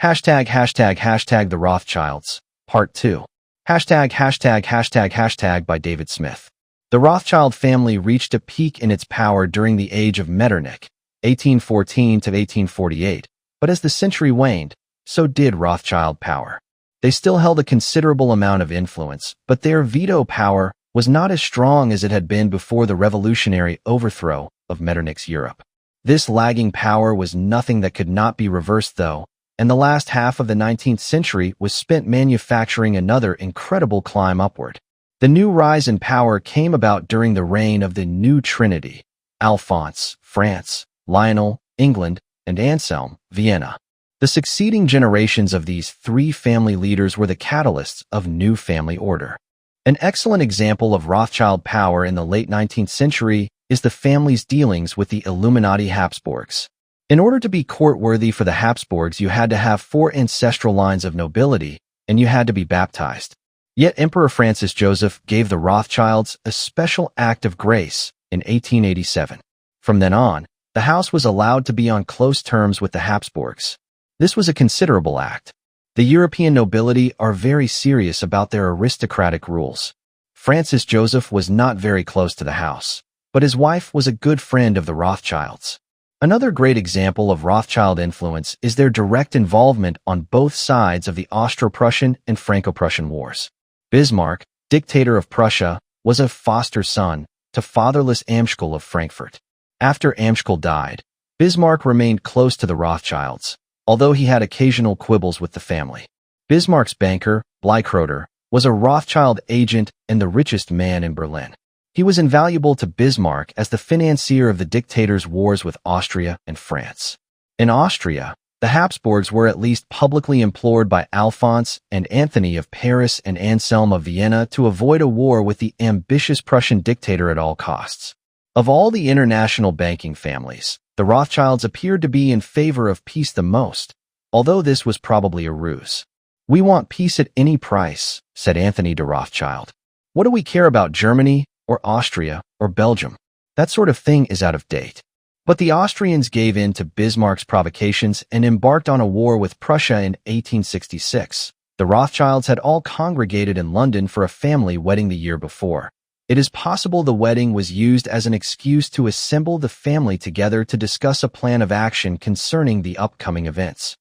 ##### The Rothschilds, Part 2. ##### by David Smith. The Rothschild family reached a peak in its power during the age of Metternich, 1814 to 1848, but as the century waned, so did Rothschild power. They still held a considerable amount of influence, but their veto power was not as strong as it had been before the revolutionary overthrow of Metternich's Europe. This lagging power was nothing that could not be reversed, though, and the last half of the 19th century was spent manufacturing another incredible climb upward. The new rise in power came about during the reign of the New Trinity: Alphonse, France; Lionel, England; and Anselm, Vienna. The succeeding generations of these three family leaders were the catalysts of new family order. An excellent example of Rothschild power in the late 19th century is the family's dealings with the Illuminati Habsburgs. In order to be court-worthy for the Habsburgs, you had to have 4 ancestral lines of nobility, and you had to be baptized. Yet Emperor Francis Joseph gave the Rothschilds a special act of grace in 1887. From then on, the house was allowed to be on close terms with the Habsburgs. This was a considerable act. The European nobility are very serious about their aristocratic rules. Francis Joseph was not very close to the house, but his wife was a good friend of the Rothschilds. Another great example of Rothschild influence is their direct involvement on both sides of the Austro-Prussian and Franco-Prussian wars. Bismarck, dictator of Prussia, was a foster son to fatherless Amschel of Frankfurt. After Amschel died, Bismarck remained close to the Rothschilds, although he had occasional quibbles with the family. Bismarck's banker, Bleichroeder, was a Rothschild agent and the richest man in Berlin. He was invaluable to Bismarck as the financier of the dictator's wars with Austria and France. In Austria, the Habsburgs were at least publicly implored by Alphonse and Anthony of Paris and Anselm of Vienna to avoid a war with the ambitious Prussian dictator at all costs. Of all the international banking families, the Rothschilds appeared to be in favor of peace the most, although this was probably a ruse. "We want peace at any price," said Anthony de Rothschild. "What do we care about Germany, or Austria, or Belgium? That sort of thing is out of date." But the Austrians gave in to Bismarck's provocations and embarked on a war with Prussia in 1866. The Rothschilds had all congregated in London for a family wedding the year before. It is possible the wedding was used as an excuse to assemble the family together to discuss a plan of action concerning the upcoming events.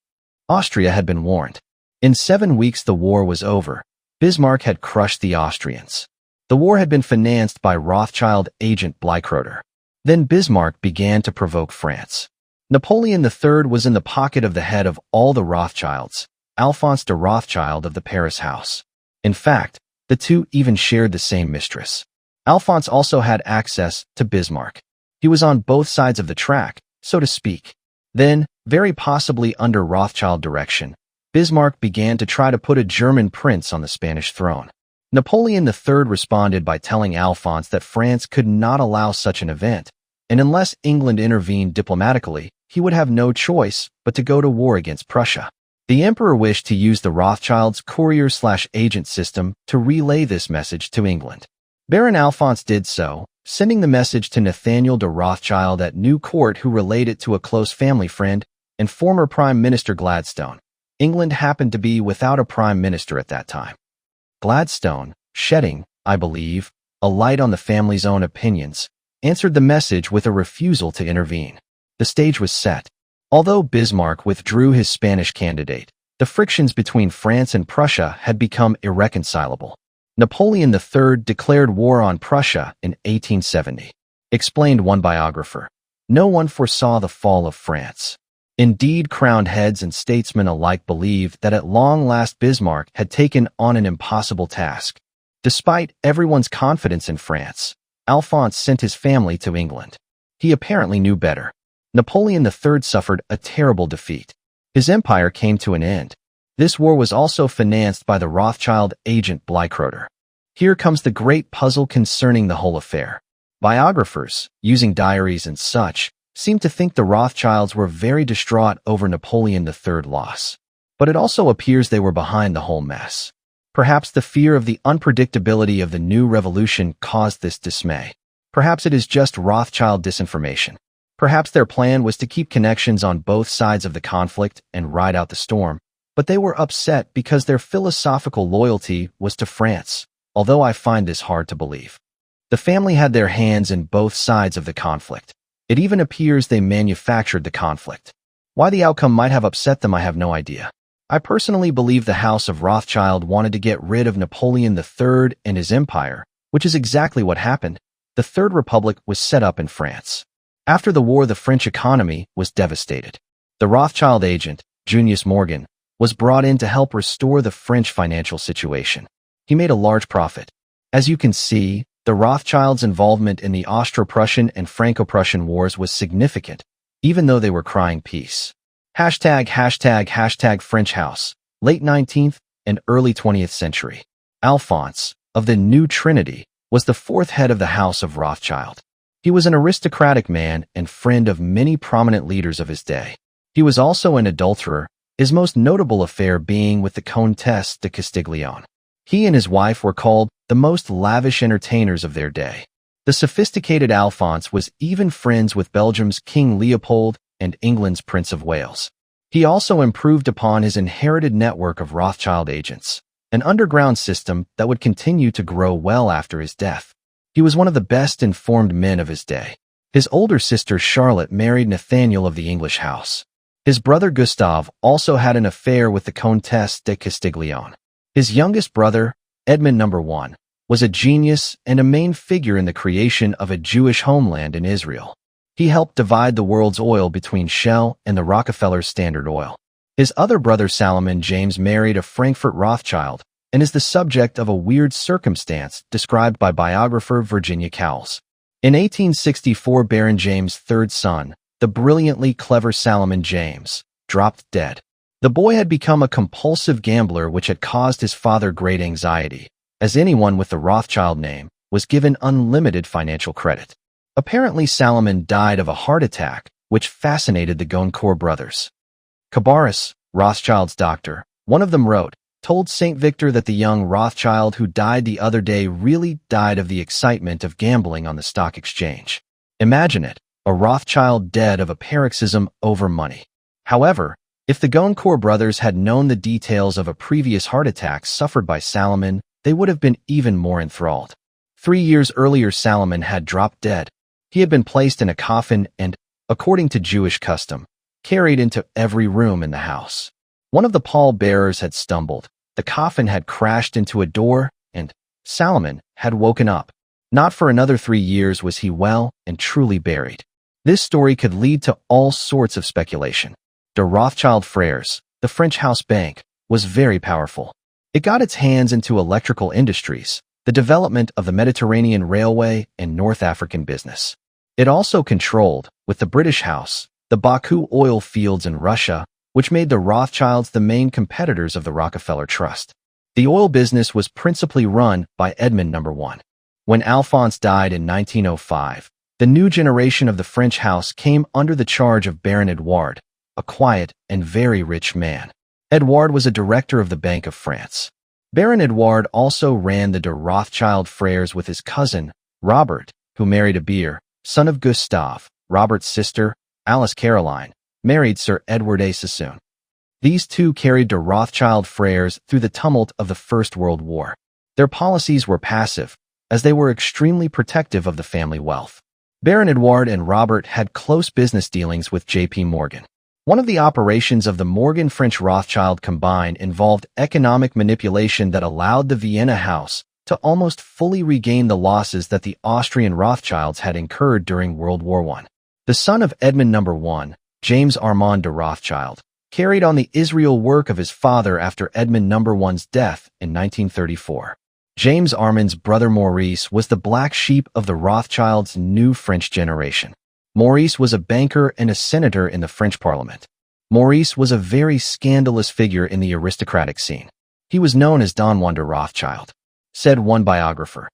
Austria had been warned. In 7 weeks the war was over. Bismarck had crushed the Austrians. The war had been financed by Rothschild agent Bleichroeder. Then Bismarck began to provoke France. Napoleon III was in the pocket of the head of all the Rothschilds, Alphonse de Rothschild of the Paris house. In fact, the two even shared the same mistress. Alphonse also had access to Bismarck. He was on both sides of the track, so to speak. Then, very possibly under Rothschild direction, Bismarck began to try to put a German prince on the Spanish throne. Napoleon III responded by telling Alphonse that France could not allow such an event, and unless England intervened diplomatically, he would have no choice but to go to war against Prussia. The emperor wished to use the Rothschilds' courier/agent system to relay this message to England. Baron Alphonse did so, sending the message to Nathaniel de Rothschild at New Court, who relayed it to a close family friend and former Prime Minister Gladstone. England happened to be without a prime minister at that time. Gladstone, shedding, I believe, a light on the family's own opinions, answered the message with a refusal to intervene. The stage was set. Although Bismarck withdrew his Spanish candidate, the frictions between France and Prussia had become irreconcilable. Napoleon III declared war on Prussia in 1870. Explained one biographer, "No one foresaw the fall of France." Indeed, crowned heads and statesmen alike believed that at long last Bismarck had taken on an impossible task. Despite everyone's confidence in France, Alphonse sent his family to England. He apparently knew better. Napoleon III suffered a terrible defeat. His empire came to an end. This war was also financed by the Rothschild agent Bleichroeder. Here comes the great puzzle concerning the whole affair. Biographers, using diaries and such, seem to think the Rothschilds were very distraught over Napoleon III's loss. But it also appears they were behind the whole mess. Perhaps the fear of the unpredictability of the new revolution caused this dismay. Perhaps it is just Rothschild disinformation. Perhaps their plan was to keep connections on both sides of the conflict and ride out the storm, but they were upset because their philosophical loyalty was to France, although I find this hard to believe. The family had their hands in both sides of the conflict. It even appears they manufactured the conflict. Why the outcome might have upset them, I have no idea. I personally believe the House of Rothschild wanted to get rid of Napoleon III and his empire, which is exactly what happened. The Third Republic was set up in France. After the war, the French economy was devastated. The Rothschild agent, Junius Morgan, was brought in to help restore the French financial situation. He made a large profit. As you can see, the Rothschilds' involvement in the Austro-Prussian and Franco-Prussian wars was significant, even though they were crying peace. #### French House, late 19th and early 20th century. Alphonse, of the New Trinity, was the fourth head of the House of Rothschild. He was an aristocratic man and friend of many prominent leaders of his day. He was also an adulterer, his most notable affair being with the Comtesse de Castiglione. He and his wife were called the most lavish entertainers of their day. The sophisticated Alphonse was even friends with Belgium's King Leopold and England's Prince of Wales. He also improved upon his inherited network of Rothschild agents, an underground system that would continue to grow well after his death. He was one of the best informed men of his day. His older sister Charlotte married Nathaniel of the English house. His brother Gustave also had an affair with the Comtesse de Castiglione. His youngest brother, Edmund I, was a genius and a main figure in the creation of a Jewish homeland in Israel. He helped divide the world's oil between Shell and the Rockefellers Standard Oil. His other brother Salomon James married a Frankfurt Rothschild and is the subject of a weird circumstance described by biographer Virginia Cowles. In 1864, Baron James' third son, the brilliantly clever Salomon James, dropped dead. The boy had become a compulsive gambler, which had caused his father great anxiety, as anyone with the Rothschild name was given unlimited financial credit. Apparently, Salomon died of a heart attack, which fascinated the Goncourt brothers. Cabarrus, Rothschild's doctor, one of them wrote, told St. Victor that the young Rothschild who died the other day really died of the excitement of gambling on the stock exchange. Imagine it, a Rothschild dead of a paroxysm over money. However, if the Goncourt brothers had known the details of a previous heart attack suffered by Salomon, they would have been even more enthralled. 3 years earlier, Salomon had dropped dead. He had been placed in a coffin and, according to Jewish custom, carried into every room in the house. One of the pallbearers had stumbled, the coffin had crashed into a door, and Salomon had woken up. Not for another 3 years was he well and truly buried. This story could lead to all sorts of speculation. The Rothschild Frères, the French house bank, was very powerful. It got its hands into electrical industries, the development of the Mediterranean Railway, and North African business. It also controlled, with the British house, the Baku oil fields in Russia, which made the Rothschilds the main competitors of the Rockefeller Trust. The oil business was principally run by Edmund I. When Alphonse died in 1905, the new generation of the French house came under the charge of Baron Edouard, a quiet and very rich man. Edouard was a director of the Bank of France. Baron Edouard also ran the de Rothschild Frères with his cousin, Robert, who married Abir, son of Gustave. Robert's sister, Alice Caroline, married Sir Edward A. Sassoon. These two carried de Rothschild Frères through the tumult of the First World War. Their policies were passive, as they were extremely protective of the family wealth. Baron Edouard and Robert had close business dealings with J.P. Morgan. One of the operations of the Morgan-French Rothschild combine involved economic manipulation that allowed the Vienna house to almost fully regain the losses that the Austrian Rothschilds had incurred during World War I. The son of Edmund I, James Armand de Rothschild, carried on the Israel work of his father after Edmund I's death in 1934. James Armand's brother Maurice was the black sheep of the Rothschilds' new French generation. Maurice was a banker and a senator in the French Parliament. Maurice was a very scandalous figure in the aristocratic scene. He was known as Don Juan de Rothschild. Said one biographer,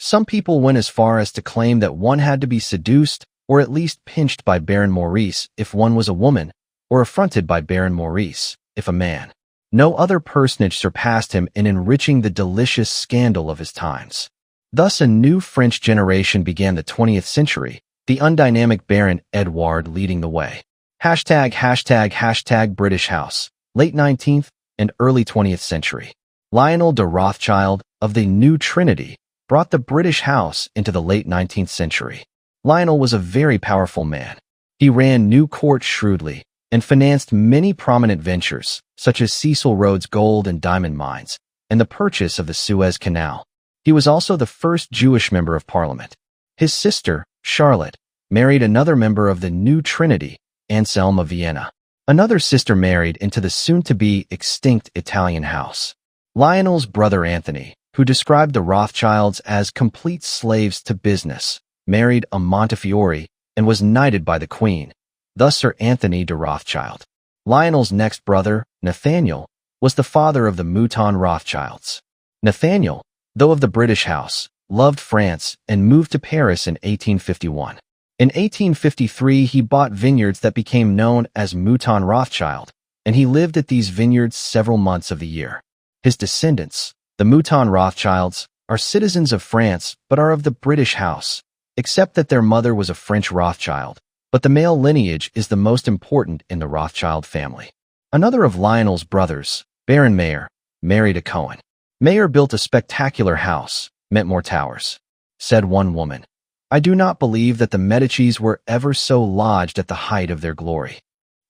Some people went as far as to claim that one had to be seduced or at least pinched by Baron Maurice if one was a woman, or affronted by Baron Maurice if a man. No other personage surpassed him in enriching the delicious scandal of his times. Thus a new French generation began the 20th century, the undynamic Baron Edward leading the way. ##### British House, late 19th and early 20th century. Lionel de Rothschild of the New Trinity brought the British House into the late 19th century. Lionel was a very powerful man. He ran New Court shrewdly and financed many prominent ventures, such as Cecil Rhodes' gold and diamond mines and the purchase of the Suez Canal. He was also the first Jewish member of Parliament. His sister, Charlotte, married another member of the New Trinity, Anselm of Vienna. Another sister married into the soon-to-be extinct Italian house. Lionel's brother Anthony, who described the Rothschilds as complete slaves to business, married a Montefiore and was knighted by the Queen, thus Sir Anthony de Rothschild. Lionel's next brother, Nathaniel, was the father of the Mouton Rothschilds. Nathaniel, though of the British House, loved France and moved to Paris in 1851. In 1853, he bought vineyards that became known as Mouton Rothschild, and he lived at these vineyards several months of the year. His descendants, the Mouton Rothschilds, are citizens of France but are of the British House, except that their mother was a French Rothschild, but the male lineage is the most important in the Rothschild family. Another of Lionel's brothers, Baron Mayer, married a Cohen. Mayer built a spectacular house, Mentmore Towers. Said one woman, "I do not believe that the Medicis were ever so lodged at the height of their glory."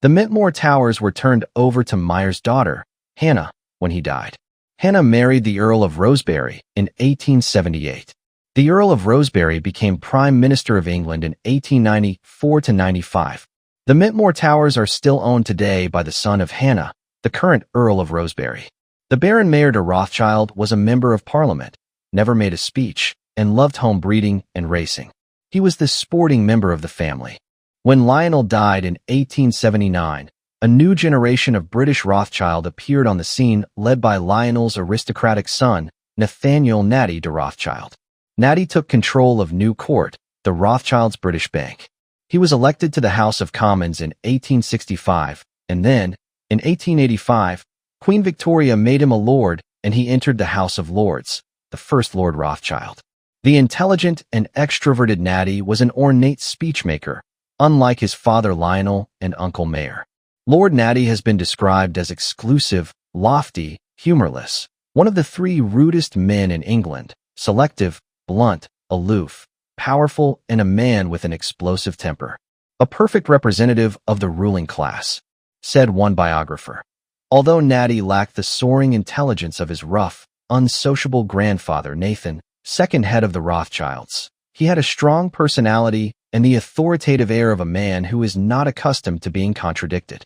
The Mentmore Towers were turned over to Mayer's daughter, Hannah, when he died. Hannah married the Earl of Rosebery in 1878. The Earl of Rosebery became Prime Minister of England in 1894–95. The Mentmore Towers are still owned today by the son of Hannah, the current Earl of Rosebery. The Baron Mayer de Rothschild was a member of Parliament, never made a speech, and loved home breeding and racing. He was the sporting member of the family. When Lionel died in 1879, a new generation of British Rothschild appeared on the scene led by Lionel's aristocratic son, Nathaniel Natty de Rothschild. Natty took control of New Court, the Rothschilds' British bank. He was elected to the House of Commons in 1865, and then, in 1885, Queen Victoria made him a lord, and he entered the House of Lords, the first Lord Rothschild. The intelligent and extroverted Natty was an ornate speechmaker, unlike his father Lionel and Uncle Mayer. Lord Natty has been described as exclusive, lofty, humorless, one of the three rudest men in England, selective, blunt, aloof, powerful, and a man with an explosive temper. A perfect representative of the ruling class, said one biographer. Although Natty lacked the soaring intelligence of his rough, unsociable grandfather Nathan, second head of the Rothschilds, he had a strong personality and the authoritative air of a man who is not accustomed to being contradicted.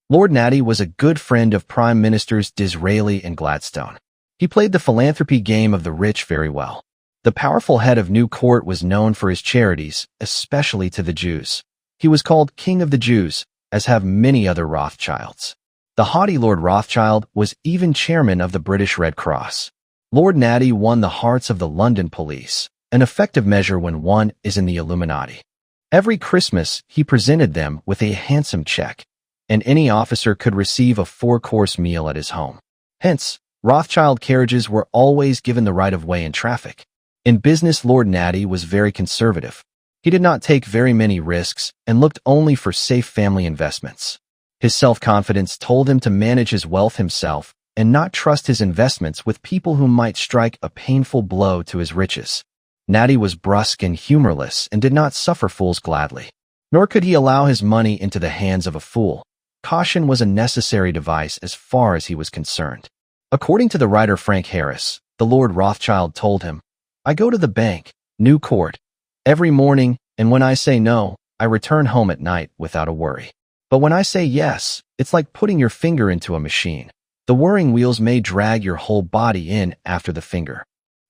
Lord Natty was a good friend of Prime Ministers Disraeli and Gladstone. He played the philanthropy game of the rich very well. The powerful head of New Court was known for his charities, especially to the Jews. He was called King of the Jews, as have many other Rothschilds. The haughty Lord Rothschild was even chairman of the British Red Cross. Lord Natty won the hearts of the London police, an effective measure when one is in the Illuminati. Every Christmas, he presented them with a handsome check, and any officer could receive a 4-course meal at his home. Hence, Rothschild carriages were always given the right of way in traffic. In business, Lord Natty was very conservative. He did not take very many risks and looked only for safe family investments. His self-confidence told him to manage his wealth himself and not trust his investments with people who might strike a painful blow to his riches. Natty was brusque and humorless and did not suffer fools gladly. Nor could he allow his money into the hands of a fool. Caution was a necessary device as far as he was concerned. According to the writer Frank Harris, the Lord Rothschild told him, "I go to the bank, New Court, every morning, and when I say no, I return home at night without a worry. But when I say yes, it's like putting your finger into a machine. The whirring wheels may drag your whole body in after the finger."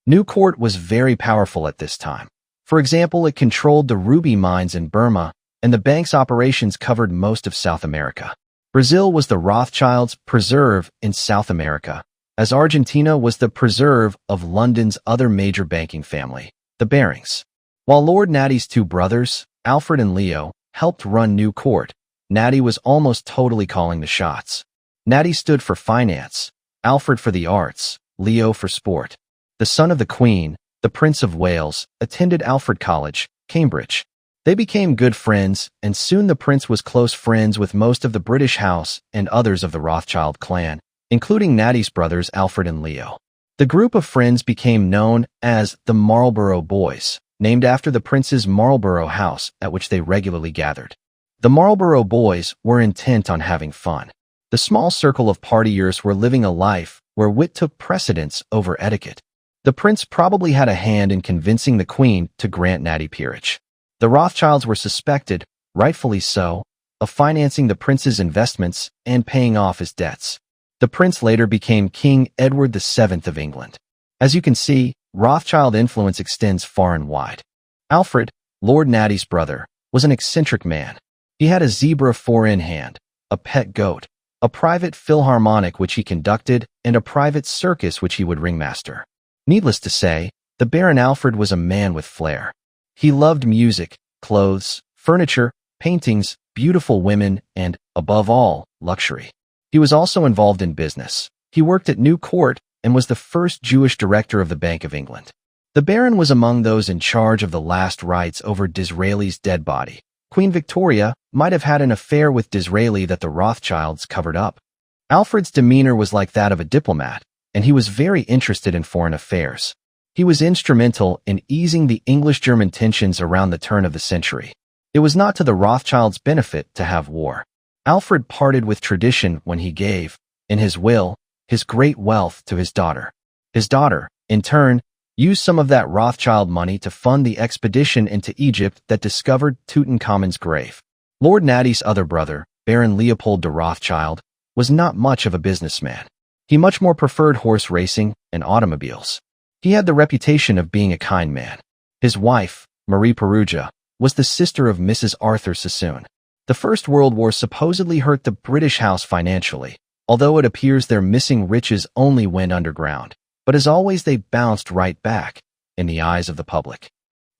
New Court was very powerful at this time. For example, it controlled the ruby mines in Burma, and the bank's operations covered most of South America. Brazil was the Rothschilds' preserve in South America, as Argentina was the preserve of London's other major banking family, The Barings. While Lord Natty's two brothers, Alfred and Leo, helped run New Court, Natty was almost totally calling the shots. Natty stood for finance, Alfred for the arts, Leo for sport. The son of the Queen, the Prince of Wales, attended Alfred College, Cambridge. They became good friends, and soon the prince was close friends with most of the British house and others of the Rothschild clan, including Natty's brothers Alfred and Leo. The group of friends became known as the Marlborough Boys, named after the prince's Marlborough house at which they regularly gathered. The Marlborough Boys were intent on having fun. The small circle of partiers were living a life where wit took precedence over etiquette. The prince probably had a hand in convincing the queen to grant Natty peerage. The Rothschilds were suspected, rightfully so, of financing the prince's investments and paying off his debts. The prince later became King Edward VII of England. As you can see, Rothschild influence extends far and wide. Alfred, Lord Natty's brother, was an eccentric man. He had a zebra four-in hand, a pet goat, a private philharmonic which he conducted, and a private circus which he would ringmaster. Needless to say, the Baron Alfred was a man with flair. He loved music, clothes, furniture, paintings, beautiful women, and, above all, luxury. He was also involved in business. He worked at New Court and was the first Jewish director of the Bank of England. The Baron was among those in charge of the last rites over Disraeli's dead body. Queen Victoria might have had an affair with Disraeli that the Rothschilds covered up. Alfred's demeanor was like that of a diplomat, and he was very interested in foreign affairs. He was instrumental in easing the English-German tensions around the turn of the century. It was not to the Rothschilds' benefit to have war. Alfred parted with tradition when he gave, in his will, his great wealth to his daughter. His daughter, in turn, used some of that Rothschild money to fund the expedition into Egypt that discovered Tutankhamun's grave. Lord Natty's other brother, Baron Leopold de Rothschild, was not much of a businessman. He much more preferred horse racing and automobiles. He had the reputation of being a kind man. His wife, Marie Perugia, was the sister of Mrs. Arthur Sassoon. The First World War supposedly hurt the British house financially, although it appears their missing riches only went underground. But as always, they bounced right back, in the eyes of the public.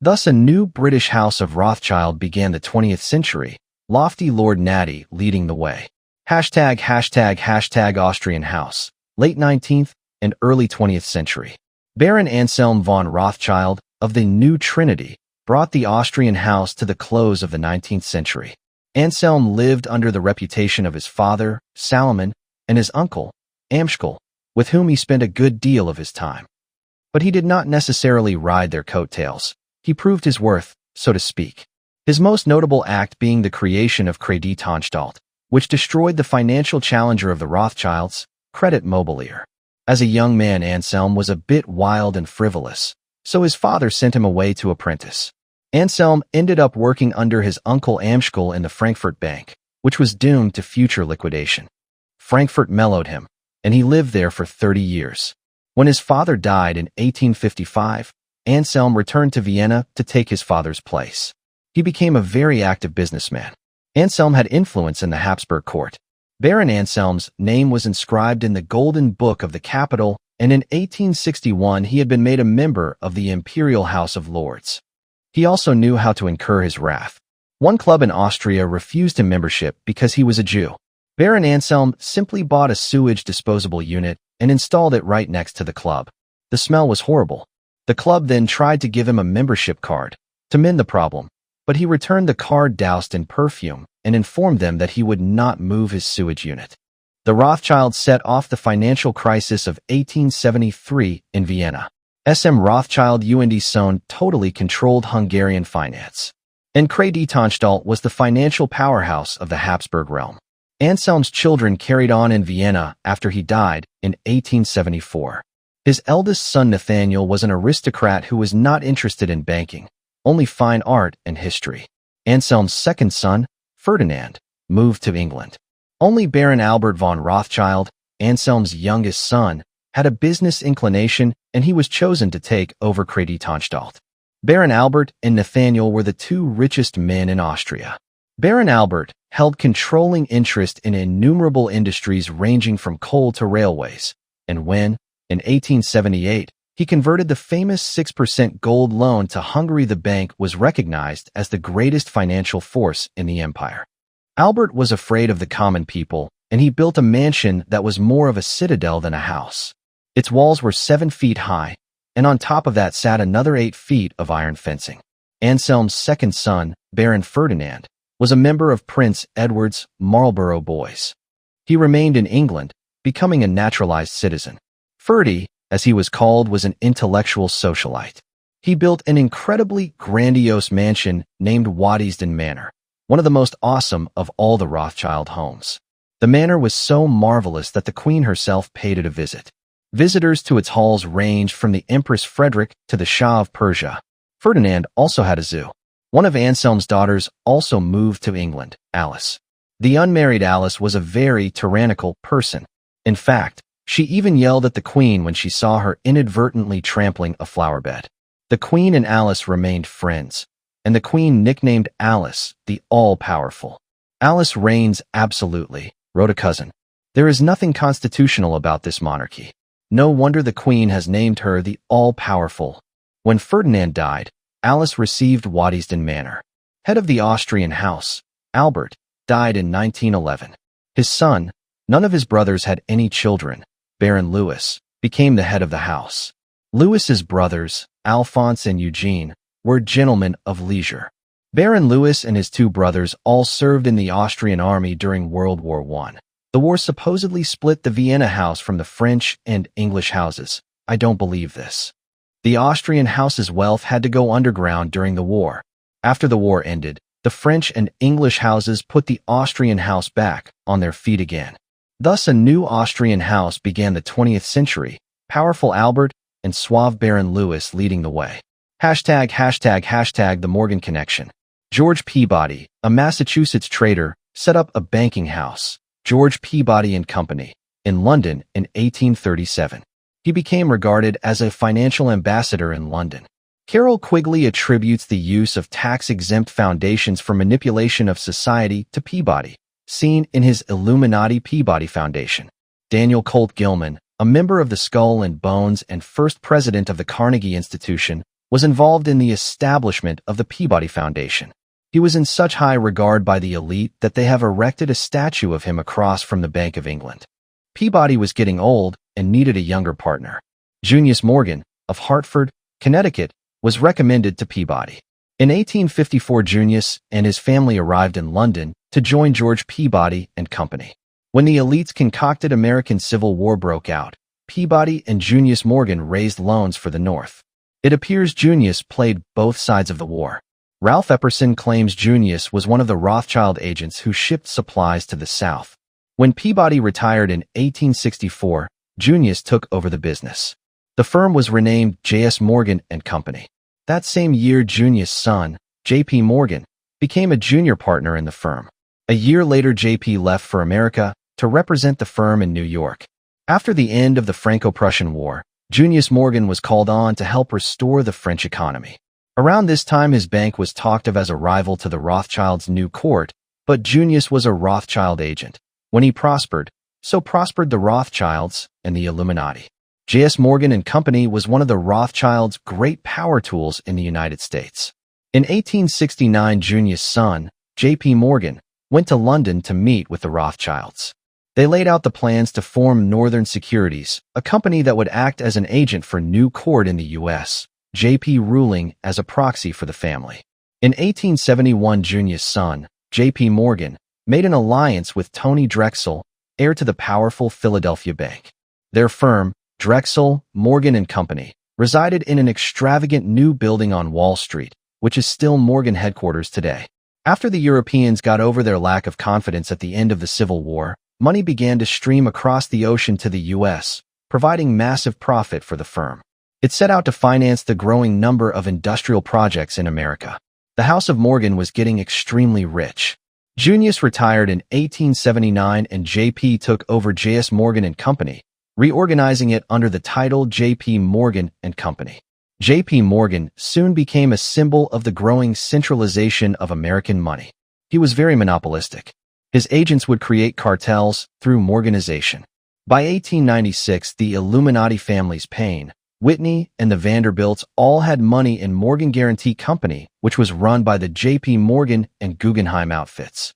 Thus a new British house of Rothschild began the 20th century, lofty Lord Natty leading the way. Hashtag Austrian house, late 19th and early 20th century. Baron Anselm von Rothschild, of the New Trinity, brought the Austrian house to the close of the 19th century. Anselm lived under the reputation of his father, Salomon, and his uncle, Amschel, with whom he spent a good deal of his time. But he did not necessarily ride their coattails. He proved his worth, so to speak. His most notable act being the creation of Creditanstalt, which destroyed the financial challenger of the Rothschilds, Credit Mobilier. As a young man, Anselm was a bit wild and frivolous, so his father sent him away to apprentice. Anselm ended up working under his uncle Amschel in the Frankfurt Bank, which was doomed to future liquidation. Frankfurt mellowed him, and he lived there for 30 years. When his father died in 1855, Anselm returned to Vienna to take his father's place. He became a very active businessman. Anselm had influence in the Habsburg court. Baron Anselm's name was inscribed in the Golden Book of the Capital, and in 1861 he had been made a member of the Imperial House of Lords. He also knew how to incur his wrath. One club in Austria refused him membership because he was a Jew. Baron Anselm simply bought a sewage disposable unit and installed it right next to the club. The smell was horrible. The club then tried to give him a membership card to mend the problem, but he returned the card doused in perfume and informed them that he would not move his sewage unit. The Rothschilds set off the financial crisis of 1873 in Vienna. SM Rothschild und Sohn totally controlled Hungarian finance, and Creditanstalt was the financial powerhouse of the Habsburg realm. Anselm's children carried on in Vienna after he died in 1874. His eldest son Nathaniel was an aristocrat who was not interested in banking, only fine art and history. Anselm's second son, Ferdinand, moved to England. Only Baron Albert von Rothschild, Anselm's youngest son, had a business inclination, and he was chosen to take over Creditanstalt. Baron Albert and Nathaniel were the two richest men in Austria. Baron Albert held controlling interest in innumerable industries ranging from coal to railways, and when, in 1878, He converted the famous 6% gold loan to Hungary. The bank was recognized as the greatest financial force in the empire. Albert was afraid of the common people, and he built a mansion that was more of a citadel than a house. Its walls were 7 feet high, and on top of that sat another 8 feet of iron fencing. Anselm's second son, Baron Ferdinand, was a member of Prince Edward's Marlborough boys. He remained in England, becoming a naturalized citizen. Ferdy, as he was called, was an intellectual socialite. He built an incredibly grandiose mansion named Waddesdon Manor, one of the most awesome of all the Rothschild homes. The manor was so marvelous that the Queen herself paid it a visit. Visitors to its halls ranged from the Empress Frederick to the Shah of Persia. Ferdinand also had a zoo. One of Anselm's daughters also moved to England, Alice. The unmarried Alice was a very tyrannical person. In fact, she even yelled at the Queen when she saw her inadvertently trampling a flower bed. The Queen and Alice remained friends, and the Queen nicknamed Alice the All-Powerful. "Alice reigns absolutely," wrote a cousin. "There is nothing constitutional about this monarchy. No wonder the Queen has named her the All-Powerful." When Ferdinand died, Alice received Waddesdon Manor. Head of the Austrian house, Albert, died in 1911. His son, none of his brothers had any children, Baron Louis, became the head of the house. Louis's brothers, Alphonse and Eugene, were gentlemen of leisure. Baron Louis and his 2 brothers all served in the Austrian army during World War I. The war supposedly split the Vienna house from the French and English houses. I don't believe this. The Austrian house's wealth had to go underground during the war. After the war ended, the French and English houses put the Austrian house back on their feet again. Thus a new Austrian house began the 20th century, powerful Albert and suave Baron Louis leading the way. ####The Morgan Connection. George Peabody, a Massachusetts trader, set up a banking house, George Peabody and Company, in London in 1837. He became regarded as a financial ambassador in London. Carroll Quigley attributes the use of tax-exempt foundations for manipulation of society to Peabody, seen in his Illuminati Peabody Foundation. Daniel Colt Gilman, a member of the Skull and Bones and first president of the Carnegie Institution, was involved in the establishment of the Peabody Foundation. He was in such high regard by the elite that they have erected a statue of him across from the Bank of England. Peabody was getting old and needed a younger partner. Junius Morgan, of Hartford, Connecticut, was recommended to Peabody. In 1854, Junius and his family arrived in London to join George Peabody and Company. When the elite's concocted American Civil War broke out, Peabody and Junius Morgan raised loans for the North. It appears Junius played both sides of the war. Ralph Epperson claims Junius was one of the Rothschild agents who shipped supplies to the South. When Peabody retired in 1864, Junius took over the business. The firm was renamed J.S. Morgan and Company. That same year, Junius' son, J.P. Morgan, became a junior partner in the firm. A year later, J.P. left for America to represent the firm in New York. After the end of the Franco-Prussian War, Junius Morgan was called on to help restore the French economy. Around this time, his bank was talked of as a rival to the Rothschilds' new court, but Junius was a Rothschild agent. When he prospered, so prospered the Rothschilds and the Illuminati. J.S. Morgan and Company was one of the Rothschilds' great power tools in the United States. In 1869, Junius' son, J.P. Morgan, went to London to meet with the Rothschilds. They laid out the plans to form Northern Securities, a company that would act as an agent for new court in the U.S., J.P. ruling as a proxy for the family. In 1871, Junius' son, J.P. Morgan, made an alliance with Tony Drexel, heir to the powerful Philadelphia Bank. Their firm, Drexel, Morgan and Company, resided in an extravagant new building on Wall Street, which is still Morgan headquarters today. After the Europeans got over their lack of confidence at the end of the Civil War, money began to stream across the ocean to the U.S., providing massive profit for the firm. It set out to finance the growing number of industrial projects in America. The House of Morgan was getting extremely rich. Junius retired in 1879 and J.P. took over J.S. Morgan and Company, reorganizing it under the title J.P. Morgan and Company. J.P. Morgan soon became a symbol of the growing centralization of American money. He was very monopolistic. His agents would create cartels through Morganization. By 1896, the Illuminati family's pain Whitney and the Vanderbilts all had money in Morgan Guarantee Company, which was run by the J.P. Morgan and Guggenheim outfits.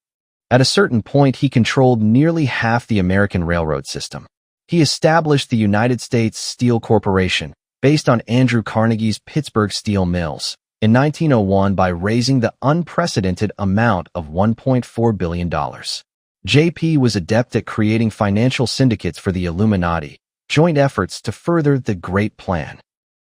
At a certain point, he controlled nearly half the American railroad system. He established the United States Steel Corporation, based on Andrew Carnegie's Pittsburgh Steel Mills, in 1901 by raising the unprecedented amount of $1.4 billion. JP was adept at creating financial syndicates for the Illuminati, joint efforts to further the Great Plan.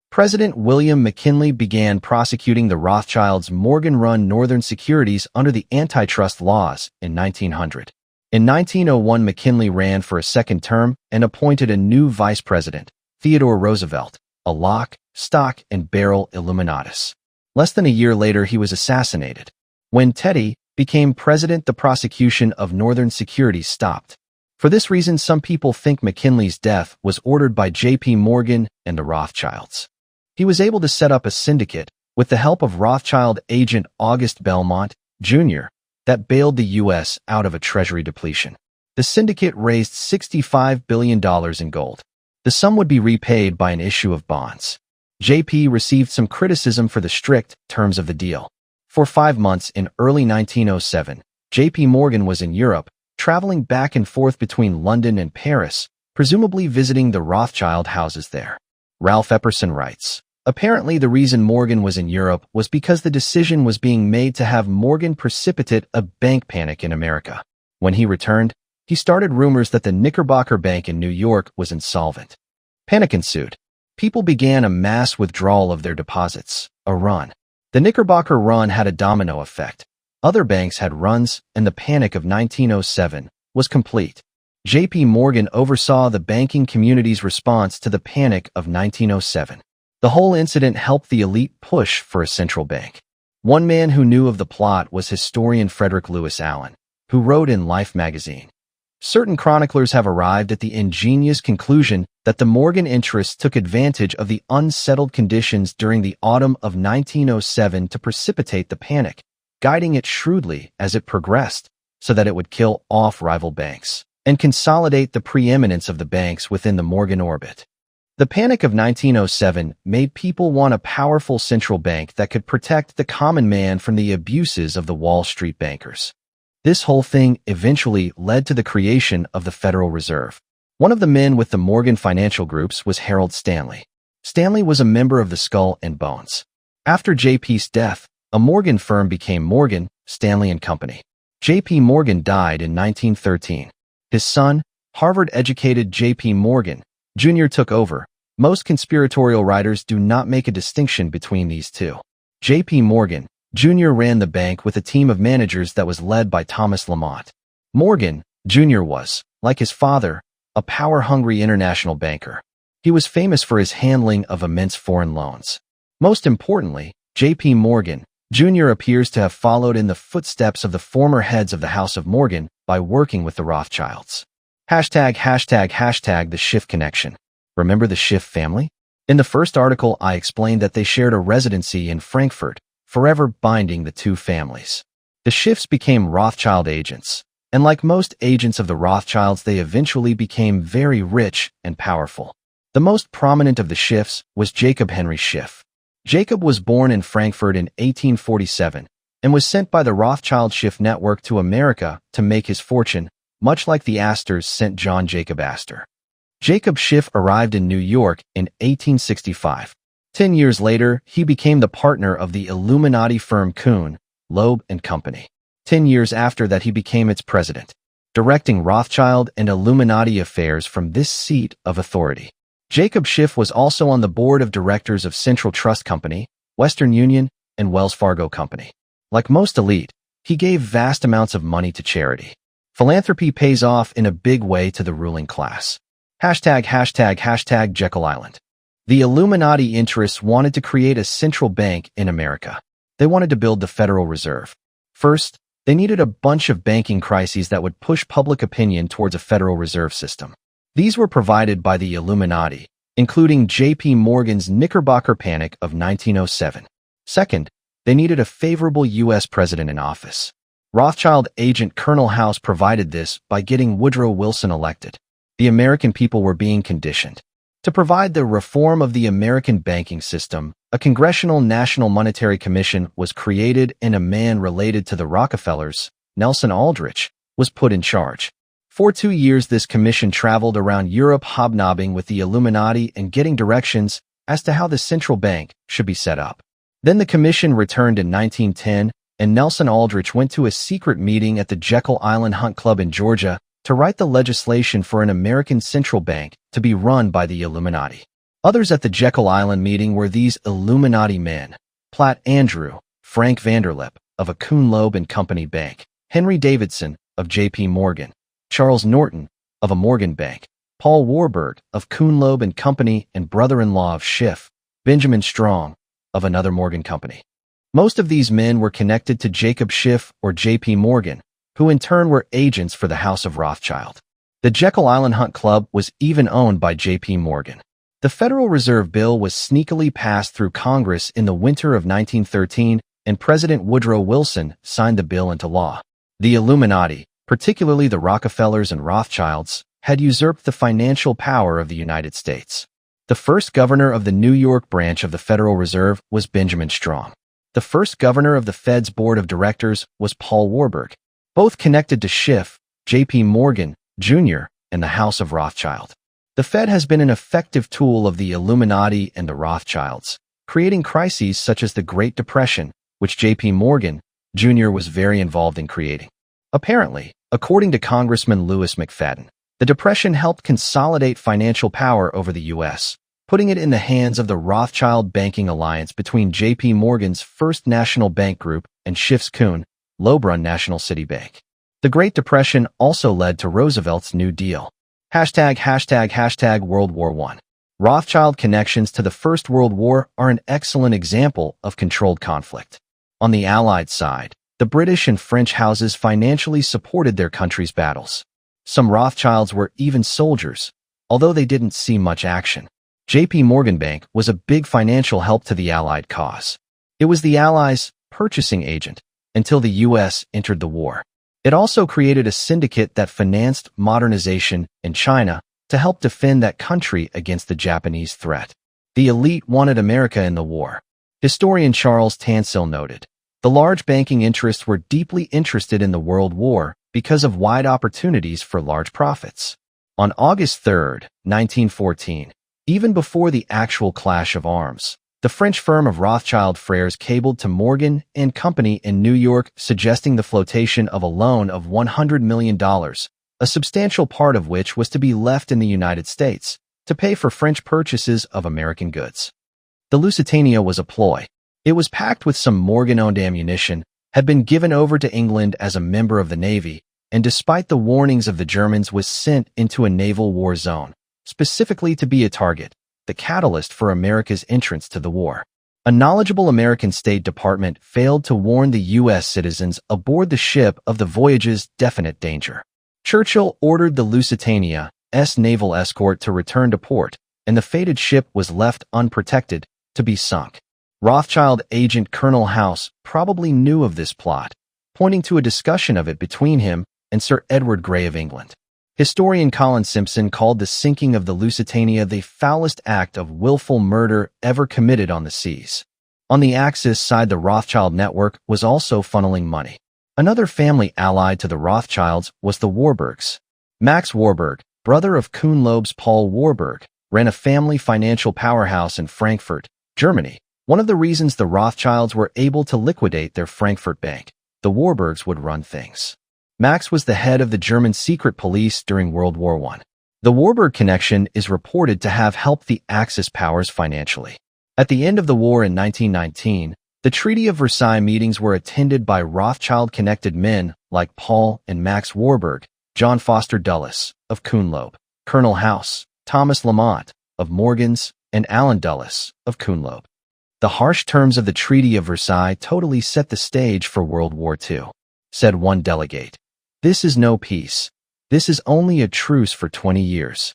President William McKinley began prosecuting the Rothschilds' Morgan-run Northern Securities under the antitrust laws in 1900. In 1901, McKinley ran for a second term and appointed a new vice president, Theodore Roosevelt, a lock, stock, and barrel Illuminatus. Less than a year later, he was assassinated. When Teddy became president, the prosecution of Northern Securities stopped. For this reason, some people think McKinley's death was ordered by J.P. Morgan and the Rothschilds. He was able to set up a syndicate, with the help of Rothschild agent August Belmont, Jr., that bailed the U.S. out of a treasury depletion. The syndicate raised $65 billion in gold. The sum would be repaid by an issue of bonds. JP received some criticism for the strict terms of the deal. For 5 months in early 1907, J.P. Morgan was in Europe, traveling back and forth between London and Paris, presumably visiting the Rothschild houses there. Ralph Epperson writes, apparently the reason Morgan was in Europe was because the decision was being made to have Morgan precipitate a bank panic in America. When he returned, he started rumors that the Knickerbocker Bank in New York was insolvent. Panic ensued. People began a mass withdrawal of their deposits, a run. The Knickerbocker run had a domino effect. Other banks had runs, and the panic of 1907 was complete. J.P. Morgan oversaw the banking community's response to the panic of 1907. The whole incident helped the elite push for a central bank. One man who knew of the plot was historian Frederick Lewis Allen, who wrote in Life magazine, certain chroniclers have arrived at the ingenious conclusion that the Morgan interests took advantage of the unsettled conditions during the autumn of 1907 to precipitate the panic, guiding it shrewdly as it progressed so that it would kill off rival banks and consolidate the preeminence of the banks within the Morgan orbit. The panic of 1907 made people want a powerful central bank that could protect the common man from the abuses of the Wall Street bankers. This whole thing eventually led to the creation of the Federal Reserve. One of the men with the Morgan financial groups was Harold Stanley. Stanley was a member of the Skull and Bones. After J.P.'s death, a Morgan firm became Morgan, Stanley & Company. J.P. Morgan died in 1913. His son, Harvard-educated J.P. Morgan, Jr. took over. Most conspiratorial writers do not make a distinction between these two. J.P. Morgan, Jr. ran the bank with a team of managers that was led by Thomas Lamont. Morgan, Jr. was, like his father, a power-hungry international banker. He was famous for his handling of immense foreign loans. Most importantly, J.P. Morgan, Jr. appears to have followed in the footsteps of the former heads of the House of Morgan by working with the Rothschilds. ###the Schiff connection. Remember the Schiff family? In the first article, I explained that they shared a residency in Frankfurt, forever binding the two families. The Schiffs became Rothschild agents, and like most agents of the Rothschilds, they eventually became very rich and powerful. The most prominent of the Schiffs was Jacob Henry Schiff. Jacob was born in Frankfurt in 1847 and was sent by the Rothschild Schiff network to America to make his fortune, much like the Astors sent John Jacob Astor. Jacob Schiff arrived in New York in 1865. 10 years later, he became the partner of the Illuminati firm Kuhn, Loeb and Company. 10 years after that, he became its president, directing Rothschild and Illuminati affairs from this seat of authority. Jacob Schiff was also on the board of directors of Central Trust Company, Western Union, and Wells Fargo Company. Like most elite, he gave vast amounts of money to charity. Philanthropy pays off in a big way to the ruling class. ### Jekyll Island. The Illuminati interests wanted to create a central bank in America. They wanted to build the Federal Reserve. First, they needed a bunch of banking crises that would push public opinion towards a Federal Reserve system. These were provided by the Illuminati, including J.P. Morgan's Knickerbocker Panic of 1907. Second, they needed a favorable U.S. president in office. Rothschild agent Colonel House provided this by getting Woodrow Wilson elected. The American people were being conditioned. To provide the reform of the American banking system, a Congressional National Monetary Commission was created and a man related to the Rockefellers, Nelson Aldrich, was put in charge. For 2 years, this commission traveled around Europe hobnobbing with the Illuminati and getting directions as to how the central bank should be set up. Then the commission returned in 1910, and Nelson Aldrich went to a secret meeting at the Jekyll Island Hunt Club in Georgia to write the legislation for an American central bank to be run by the Illuminati. Others at the Jekyll Island meeting were these Illuminati men: Platt Andrew, Frank Vanderlip of a Kuhn-Loeb and Company Bank, Henry Davidson of J.P. Morgan, Charles Norton of a Morgan Bank, Paul Warburg of Kuhn-Loeb and Company and brother-in-law of Schiff, Benjamin Strong of another Morgan Company. Most of these men were connected to Jacob Schiff or J.P. Morgan, who in turn were agents for the House of Rothschild. The Jekyll Island Hunt Club was even owned by J.P. Morgan. The Federal Reserve Bill was sneakily passed through Congress in the winter of 1913, and President Woodrow Wilson signed the bill into law. The Illuminati, particularly the Rockefellers and Rothschilds, had usurped the financial power of the United States. The first governor of the New York branch of the Federal Reserve was Benjamin Strong. The first governor of the Fed's board of directors was Paul Warburg, both connected to Schiff, J.P. Morgan, Jr., and the House of Rothschild. The Fed has been an effective tool of the Illuminati and the Rothschilds, creating crises such as the Great Depression, which J.P. Morgan, Jr. was very involved in creating. Apparently, according to Congressman Louis McFadden, the Depression helped consolidate financial power over the U.S., putting it in the hands of the Rothschild banking alliance between J.P. Morgan's First National Bank Group and Schiff's Kuhn-Loeb National City Bank. The Great Depression also led to Roosevelt's New Deal. World War I. Rothschild connections to the First World War are an excellent example of controlled conflict. On the Allied side, the British and French houses financially supported their country's battles. Some Rothschilds were even soldiers, although they didn't see much action. J.P. Morgan Bank was a big financial help to the Allied cause. It was the Allies' purchasing agent until the U.S. entered the war. It also created a syndicate that financed modernization in China to help defend that country against the Japanese threat. The elite wanted America in the war. Historian Charles Tansill noted, "The large banking interests were deeply interested in the World War because of wide opportunities for large profits." On August 3, 1914, even before the actual clash of arms, the French firm of Rothschild Frères cabled to Morgan and Company in New York suggesting the flotation of a loan of $100 million, a substantial part of which was to be left in the United States to pay for French purchases of American goods. The Lusitania was a ploy. It was packed with some Morgan-owned ammunition, had been given over to England as a member of the Navy, and despite the warnings of the Germans was sent into a naval war zone, specifically to be a target, the catalyst for America's entrance to the war. A knowledgeable American State Department failed to warn the U.S. citizens aboard the ship of the voyage's definite danger. Churchill ordered the Lusitania's naval escort to return to port, and the fated ship was left unprotected to be sunk. Rothschild agent Colonel House probably knew of this plot, pointing to a discussion of it between him and Sir Edward Grey of England. Historian Colin Simpson called the sinking of the Lusitania the foulest act of willful murder ever committed on the seas. On the Axis side, the Rothschild network was also funneling money. Another family allied to the Rothschilds was the Warburgs. Max Warburg, brother of Kuhn-Loeb's Paul Warburg, ran a family financial powerhouse in Frankfurt, Germany. One of the reasons the Rothschilds were able to liquidate their Frankfurt bank, the Warburgs would run things. Max was the head of the German secret police during World War I. The Warburg connection is reported to have helped the Axis powers financially. At the end of the war in 1919, the Treaty of Versailles meetings were attended by Rothschild-connected men like Paul and Max Warburg, John Foster Dulles of Kuhn-Loeb, Colonel House, Thomas Lamont of Morgan's, and Allen Dulles of Kuhn-Loeb. The harsh terms of the Treaty of Versailles totally set the stage for World War II, said one delegate. "This is no peace. This is only a truce for 20 years.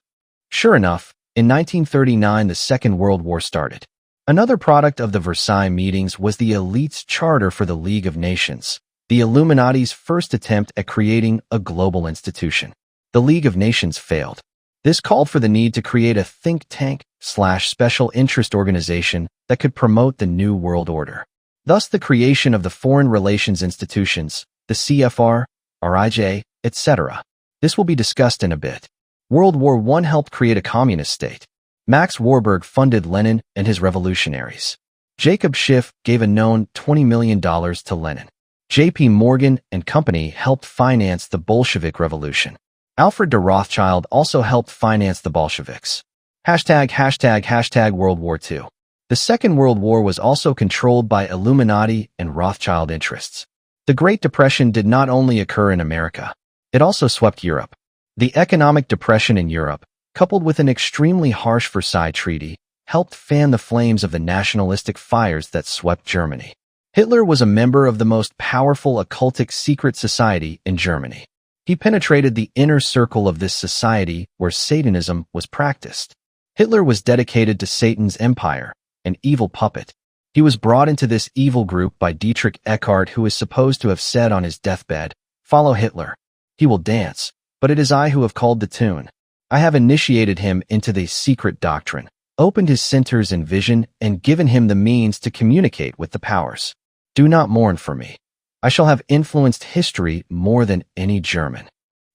Sure enough, in 1939 the Second World War started. Another product of the Versailles meetings was the elite's charter for the League of Nations, the Illuminati's first attempt at creating a global institution. The League of Nations failed. This called for the need to create a think tank/special interest organization that could promote the New World Order. Thus, the creation of the Foreign Relations Institutions, the CFR, RIJ, etc. This will be discussed in a bit. World War I helped create a communist state. Max Warburg funded Lenin and his revolutionaries. Jacob Schiff gave a known $20 million to Lenin. J.P. Morgan and Company helped finance the Bolshevik Revolution. Alfred de Rothschild also helped finance the Bolsheviks. #### World War II. The Second World War was also controlled by Illuminati and Rothschild interests. The Great Depression did not only occur in America. It also swept Europe. The economic depression in Europe, coupled with an extremely harsh Versailles Treaty, helped fan the flames of the nationalistic fires that swept Germany. Hitler was a member of the most powerful occultic secret society in Germany. He penetrated the inner circle of this society where Satanism was practiced. Hitler was dedicated to Satan's empire, an evil puppet. He was brought into this evil group by Dietrich Eckart, who is supposed to have said on his deathbed, "Follow Hitler. He will dance, but it is I who have called the tune. I have initiated him into the secret doctrine, opened his centers in vision, and given him the means to communicate with the powers. Do not mourn for me. I shall have influenced history more than any German."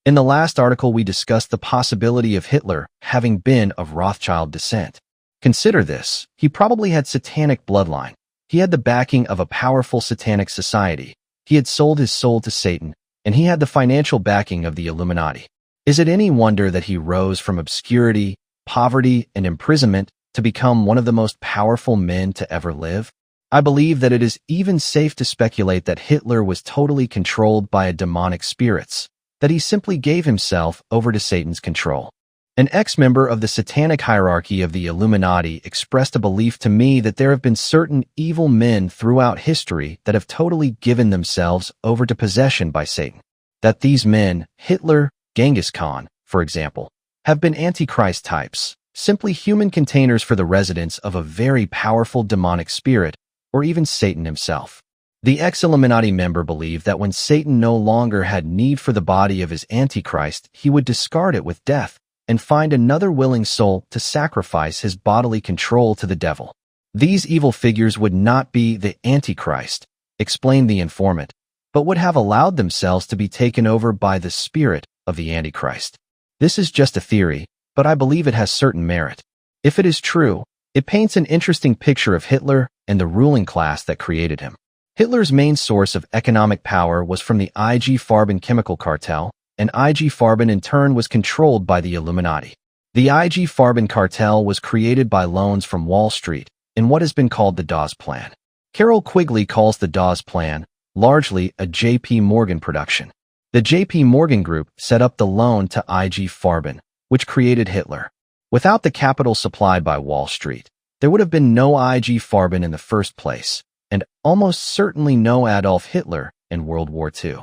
In the last article, we discussed the possibility of Hitler having been of Rothschild descent. Consider this. He probably had satanic bloodline. He had the backing of a powerful satanic society. He had sold his soul to Satan, and he had the financial backing of the Illuminati. Is it any wonder that he rose from obscurity, poverty, and imprisonment to become one of the most powerful men to ever live? I believe that it is even safe to speculate that Hitler was totally controlled by a demonic spirits, that he simply gave himself over to Satan's control. An ex-member of the satanic hierarchy of the Illuminati expressed a belief to me that there have been certain evil men throughout history that have totally given themselves over to possession by Satan. That these men, Hitler, Genghis Khan, for example, have been Antichrist types, simply human containers for the residence of a very powerful demonic spirit, or even Satan himself. The ex-Illuminati member believed that when Satan no longer had need for the body of his Antichrist, he would discard it with death and find another willing soul to sacrifice his bodily control to the devil. These evil figures would not be the Antichrist, explained the informant, but would have allowed themselves to be taken over by the spirit of the Antichrist. This is just a theory, but I believe it has certain merit. If it is true, it paints an interesting picture of Hitler and the ruling class that created him. Hitler's main source of economic power was from the IG Farben chemical cartel, and IG Farben in turn was controlled by the Illuminati. The IG Farben cartel was created by loans from Wall Street in what has been called the Dawes Plan. Carol Quigley calls the Dawes Plan largely a J.P. Morgan production. The J.P. Morgan Group set up the loan to IG Farben, which created Hitler. Without the capital supplied by Wall Street, there would have been no IG Farben in the first place, and almost certainly no Adolf Hitler in World War II.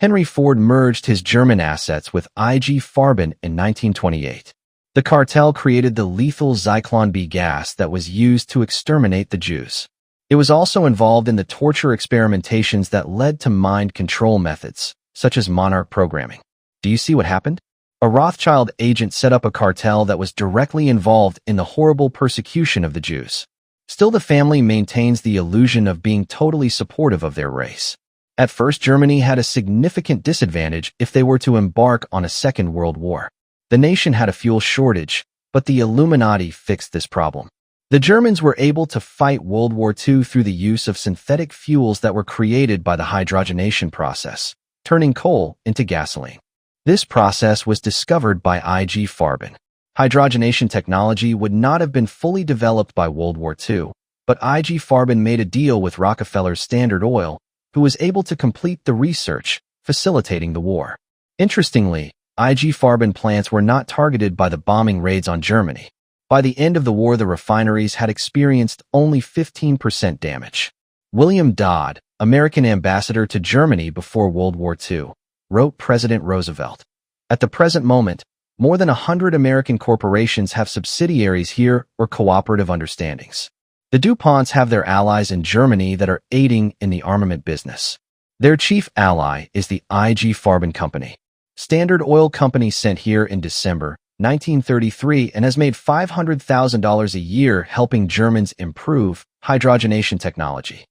Henry Ford merged his German assets with IG Farben in 1928. The cartel created the lethal Zyklon B gas that was used to exterminate the Jews. It was also involved in the torture experimentations that led to mind control methods, such as Monarch programming. Do you see what happened? A Rothschild agent set up a cartel that was directly involved in the horrible persecution of the Jews. Still, the family maintains the illusion of being totally supportive of their race. At first, Germany had a significant disadvantage if they were to embark on a Second World War. The nation had a fuel shortage, but the Illuminati fixed this problem. The Germans were able to fight World War II through the use of synthetic fuels that were created by the hydrogenation process, turning coal into gasoline. This process was discovered by IG Farben. Hydrogenation technology would not have been fully developed by World War II, but IG Farben made a deal with Rockefellers Standard Oil, who was able to complete the research, facilitating the war. Interestingly, IG Farben plants were not targeted by the bombing raids on Germany. By the end of the war, the refineries had experienced only 15% damage. William Dodd, American ambassador to Germany before World War II, wrote President Roosevelt, "At the present moment, more than 100 American corporations have subsidiaries here or cooperative understandings. The DuPonts have their allies in Germany that are aiding in the armament business. Their chief ally is the IG Farben Company. Standard Oil Company sent here in December 1933, and has made $500,000 a year helping Germans improve hydrogenation technology.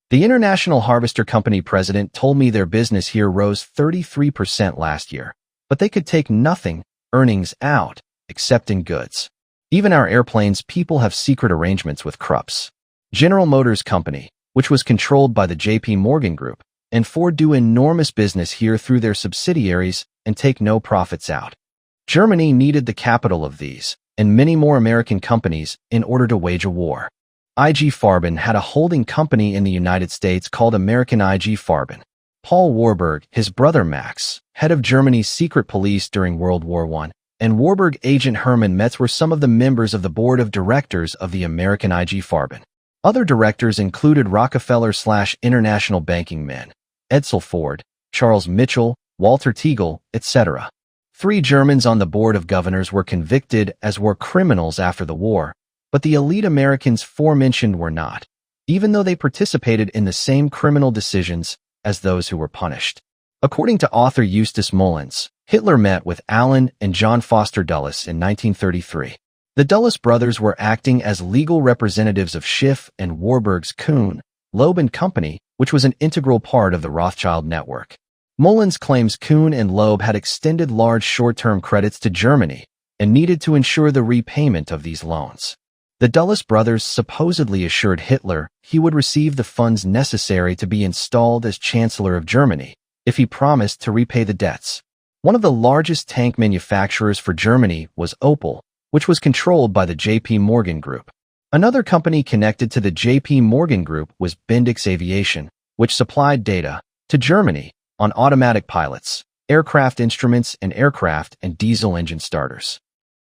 The International Harvester Company president told me their business here rose 33% last year, but they could take nothing, earnings out, except in goods. Even our airplanes people have secret arrangements with Krupps. General Motors Company, which was controlled by the J.P. Morgan Group, and Ford do enormous business here through their subsidiaries and take no profits out. Germany needed the capital of these, and many more American companies, in order to wage a war. IG Farben had a holding company in the United States called American IG Farben. Paul Warburg, his brother Max, head of Germany's secret police during World War I, and Warburg agent Hermann Metz were some of the members of the board of directors of the American IG Farben. Other directors included Rockefeller/international banking men, Edsel Ford, Charles Mitchell, Walter Teagle, etc. 3 Germans on the board of governors were convicted as war criminals after the war, but the elite Americans forementioned were not, even though they participated in the same criminal decisions as those who were punished. According to author Eustace Mullins, Hitler met with Alan and John Foster Dulles in 1933. The Dulles brothers were acting as legal representatives of Schiff and Warburg's Kuhn, Loeb and Company, which was an integral part of the Rothschild network. Mullins claims Kuhn and Loeb had extended large short-term credits to Germany and needed to ensure the repayment of these loans. The Dulles brothers supposedly assured Hitler he would receive the funds necessary to be installed as Chancellor of Germany if he promised to repay the debts. One of the largest tank manufacturers for Germany was Opel, which was controlled by the J.P. Morgan Group. Another company connected to the J.P. Morgan Group was Bendix Aviation, which supplied data to Germany on automatic pilots, aircraft instruments, and aircraft and diesel engine starters.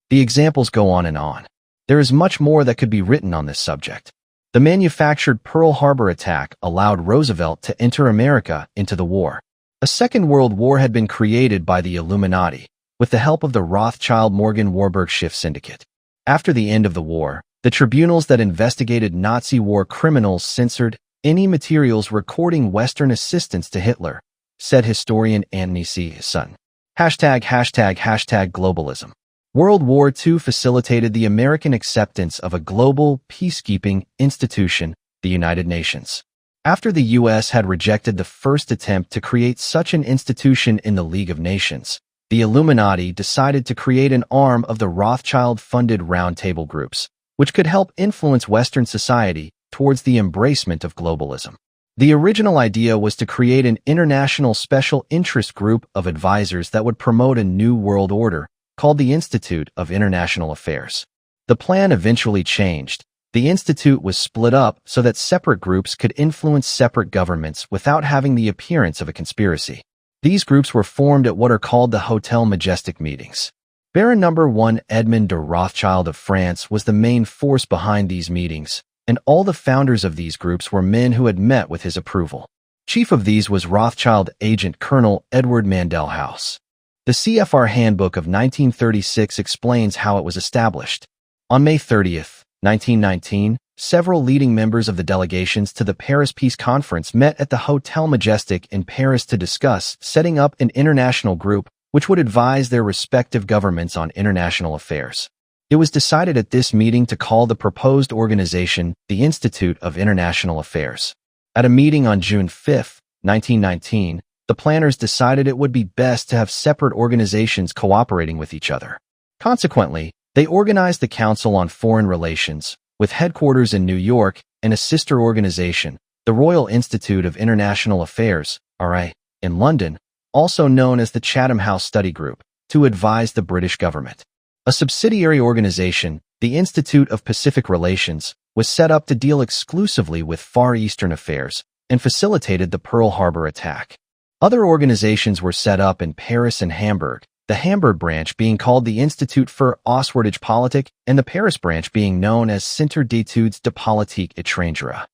The examples go on and on. There is much more that could be written on this subject. The manufactured Pearl Harbor attack allowed Roosevelt to enter America into the war. A Second World War had been created by the Illuminati, with the help of the Rothschild-Morgan-Warburg Schiff syndicate. After the end of the war, the tribunals that investigated Nazi war criminals censored any materials recording Western assistance to Hitler, said historian Anthony C. Sutton. #globalism. World War II facilitated the American acceptance of a global peacekeeping institution, the United Nations. After the U.S. had rejected the first attempt to create such an institution in the League of Nations, the Illuminati decided to create an arm of the Rothschild-funded roundtable groups, which could help influence Western society towards the embracement of globalism. The original idea was to create an international special interest group of advisors that would promote a new world order, called the Institute of International Affairs. The plan eventually changed. The institute was split up so that separate groups could influence separate governments without having the appearance of a conspiracy. These groups were formed at what are called the Hotel Majestic meetings. Baron No. 1 Edmond de Rothschild of France was the main force behind these meetings, and all the founders of these groups were men who had met with his approval. Chief of these was Rothschild agent Colonel Edward Mandell House. The CFR Handbook of 1936 explains how it was established. On May 30, 1919, several leading members of the delegations to the Paris Peace Conference met at the Hotel Majestic in Paris to discuss setting up an international group which would advise their respective governments on international affairs. It was decided at this meeting to call the proposed organization the Institute of International Affairs. At a meeting on June 5, 1919, the planners decided it would be best to have separate organizations cooperating with each other. Consequently, they organized the Council on Foreign Relations, with headquarters in New York, and a sister organization, the Royal Institute of International Affairs, RI, in London, also known as the Chatham House Study Group, to advise the British government. A subsidiary organization, the Institute of Pacific Relations, was set up to deal exclusively with Far Eastern affairs and facilitated the Pearl Harbor attack. Other organizations were set up in Paris and Hamburg, the Hamburg branch being called the Institut für Auswärtige Politik and the Paris branch being known as Centre d'études de politique étrangère.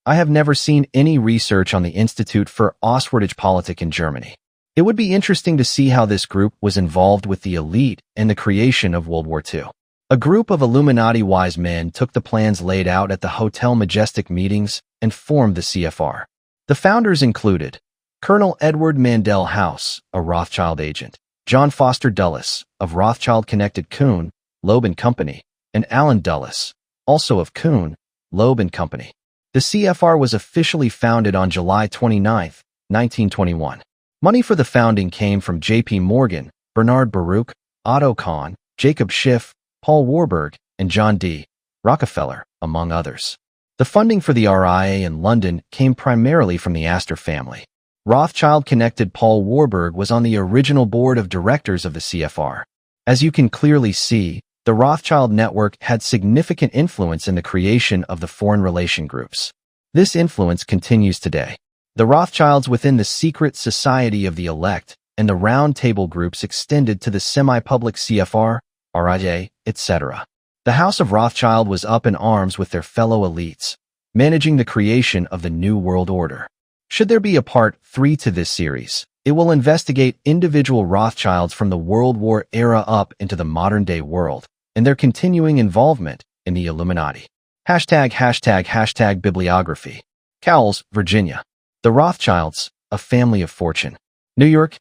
I have never seen any research on the Institut für Auswärtige Politik in Germany. It would be interesting to see how this group was involved with the elite and the creation of World War II. A group of Illuminati wise men took the plans laid out at the Hotel Majestic meetings and formed the CFR. The founders included Colonel Edward Mandell House, a Rothschild agent, John Foster Dulles, of Rothschild-connected Kuhn, Loeb and Company, and Alan Dulles, also of Kuhn, Loeb and Company. The CFR was officially founded on July 29, 1921. Money for the founding came from J.P. Morgan, Bernard Baruch, Otto Kahn, Jacob Schiff, Paul Warburg, and John D. Rockefeller, among others. The funding for the RIA in London came primarily from the Astor family. Rothschild-connected Paul Warburg was on the original board of directors of the CFR. As you can clearly see, the Rothschild network had significant influence in the creation of the foreign relation groups. This influence continues today. The Rothschilds within the secret Society of the Elect and the Round Table groups extended to the semi-public CFR, RIA, etc. The House of Rothschild was up in arms with their fellow elites, managing the creation of the New World Order. Should there be a part 3 to this series, it will investigate individual Rothschilds from the World War era up into the modern-day world and their continuing involvement in the Illuminati. Bibliography. Cowles, Virginia. The Rothschilds, A Family of Fortune. New York,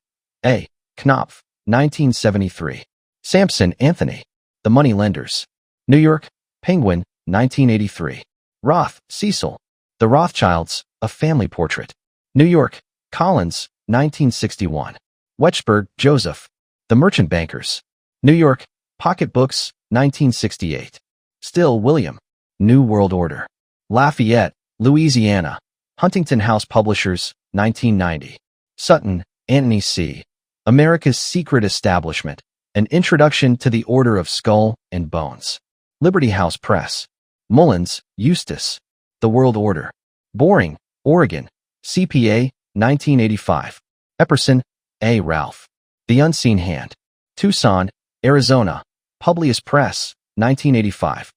A. Knopf, 1973. Sampson, Anthony. The Money Lenders. New York, Penguin, 1983. Roth, Cecil. The Rothschilds, A Family Portrait. New York, Collins, 1961. Wechsberg, Joseph. The Merchant Bankers. New York, Pocket Books, 1968. Still, William. New World Order. Lafayette, Louisiana. Huntington House Publishers, 1990. Sutton, Anthony C. America's Secret Establishment. An Introduction to the Order of Skull and Bones. Liberty House Press. Mullins, Eustace. The World Order. Boring, Oregon. CPA, 1985. Epperson, A. Ralph. The Unseen Hand. Tucson, Arizona. Publius Press, 1985.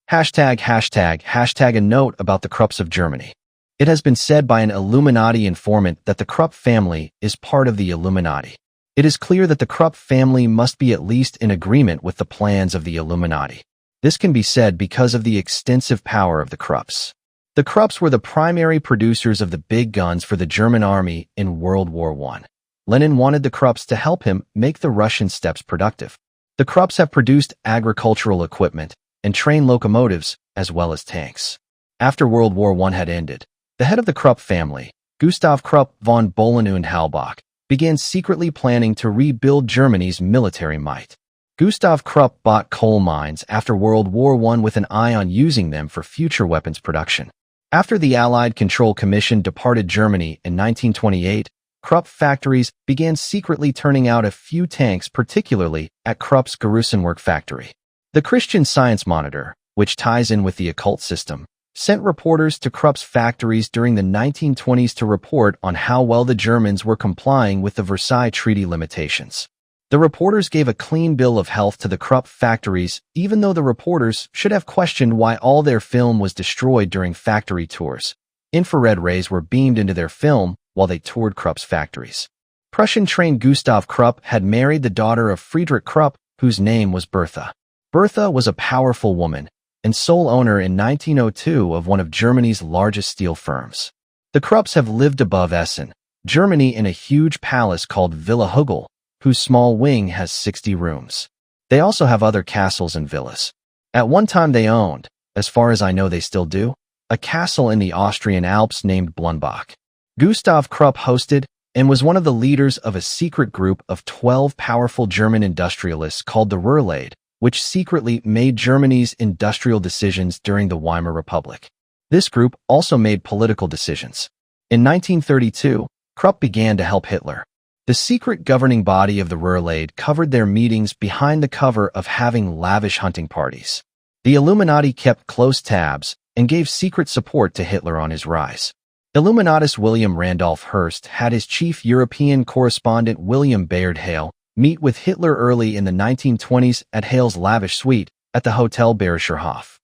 ### A note about the Krupps of Germany. It has been said by an Illuminati informant that the Krupp family is part of the Illuminati. It is clear that the Krupp family must be at least in agreement with the plans of the Illuminati. This can be said because of the extensive power of the Krupps. The Krupps were the primary producers of the big guns for the German army in World War I. Lenin wanted the Krupps to help him make the Russian steppes productive. The Krupps have produced agricultural equipment and train locomotives as well as tanks. After World War I had ended, the head of the Krupp family, Gustav Krupp von Bohlen und Halbach, began secretly planning to rebuild Germany's military might. Gustav Krupp bought coal mines after World War I with an eye on using them for future weapons production. After the Allied Control Commission departed Germany in 1928, Krupp factories began secretly turning out a few tanks, particularly at Krupp's Gerusenwerk factory. The Christian Science Monitor, which ties in with the occult system, sent reporters to Krupp's factories during the 1920s to report on how well the Germans were complying with the Versailles Treaty limitations. The reporters gave a clean bill of health to the Krupp factories, even though the reporters should have questioned why all their film was destroyed during factory tours. Infrared rays were beamed into their film while they toured Krupp's factories. Prussian-trained Gustav Krupp had married the daughter of Friedrich Krupp, whose name was Bertha. Bertha was a powerful woman and sole owner in 1902 of one of Germany's largest steel firms. The Krupps have lived above Essen, Germany, in a huge palace called Villa Hugel, whose small wing has 60 rooms. They also have other castles and villas. At one time they owned, as far as I know they still do, a castle in the Austrian Alps named Blunbach. Gustav Krupp hosted and was one of the leaders of a secret group of 12 powerful German industrialists called the Ruhrlade, which secretly made Germany's industrial decisions during the Weimar Republic. This group also made political decisions. In 1932, Krupp began to help Hitler. The secret governing body of the Ruhrlade covered their meetings behind the cover of having lavish hunting parties. The Illuminati kept close tabs and gave secret support to Hitler on his rise. Illuminatus William Randolph Hearst had his chief European correspondent William Bayard Hale meet with Hitler early in the 1920s at Hale's lavish suite at the Hotel Bayerischer Hof.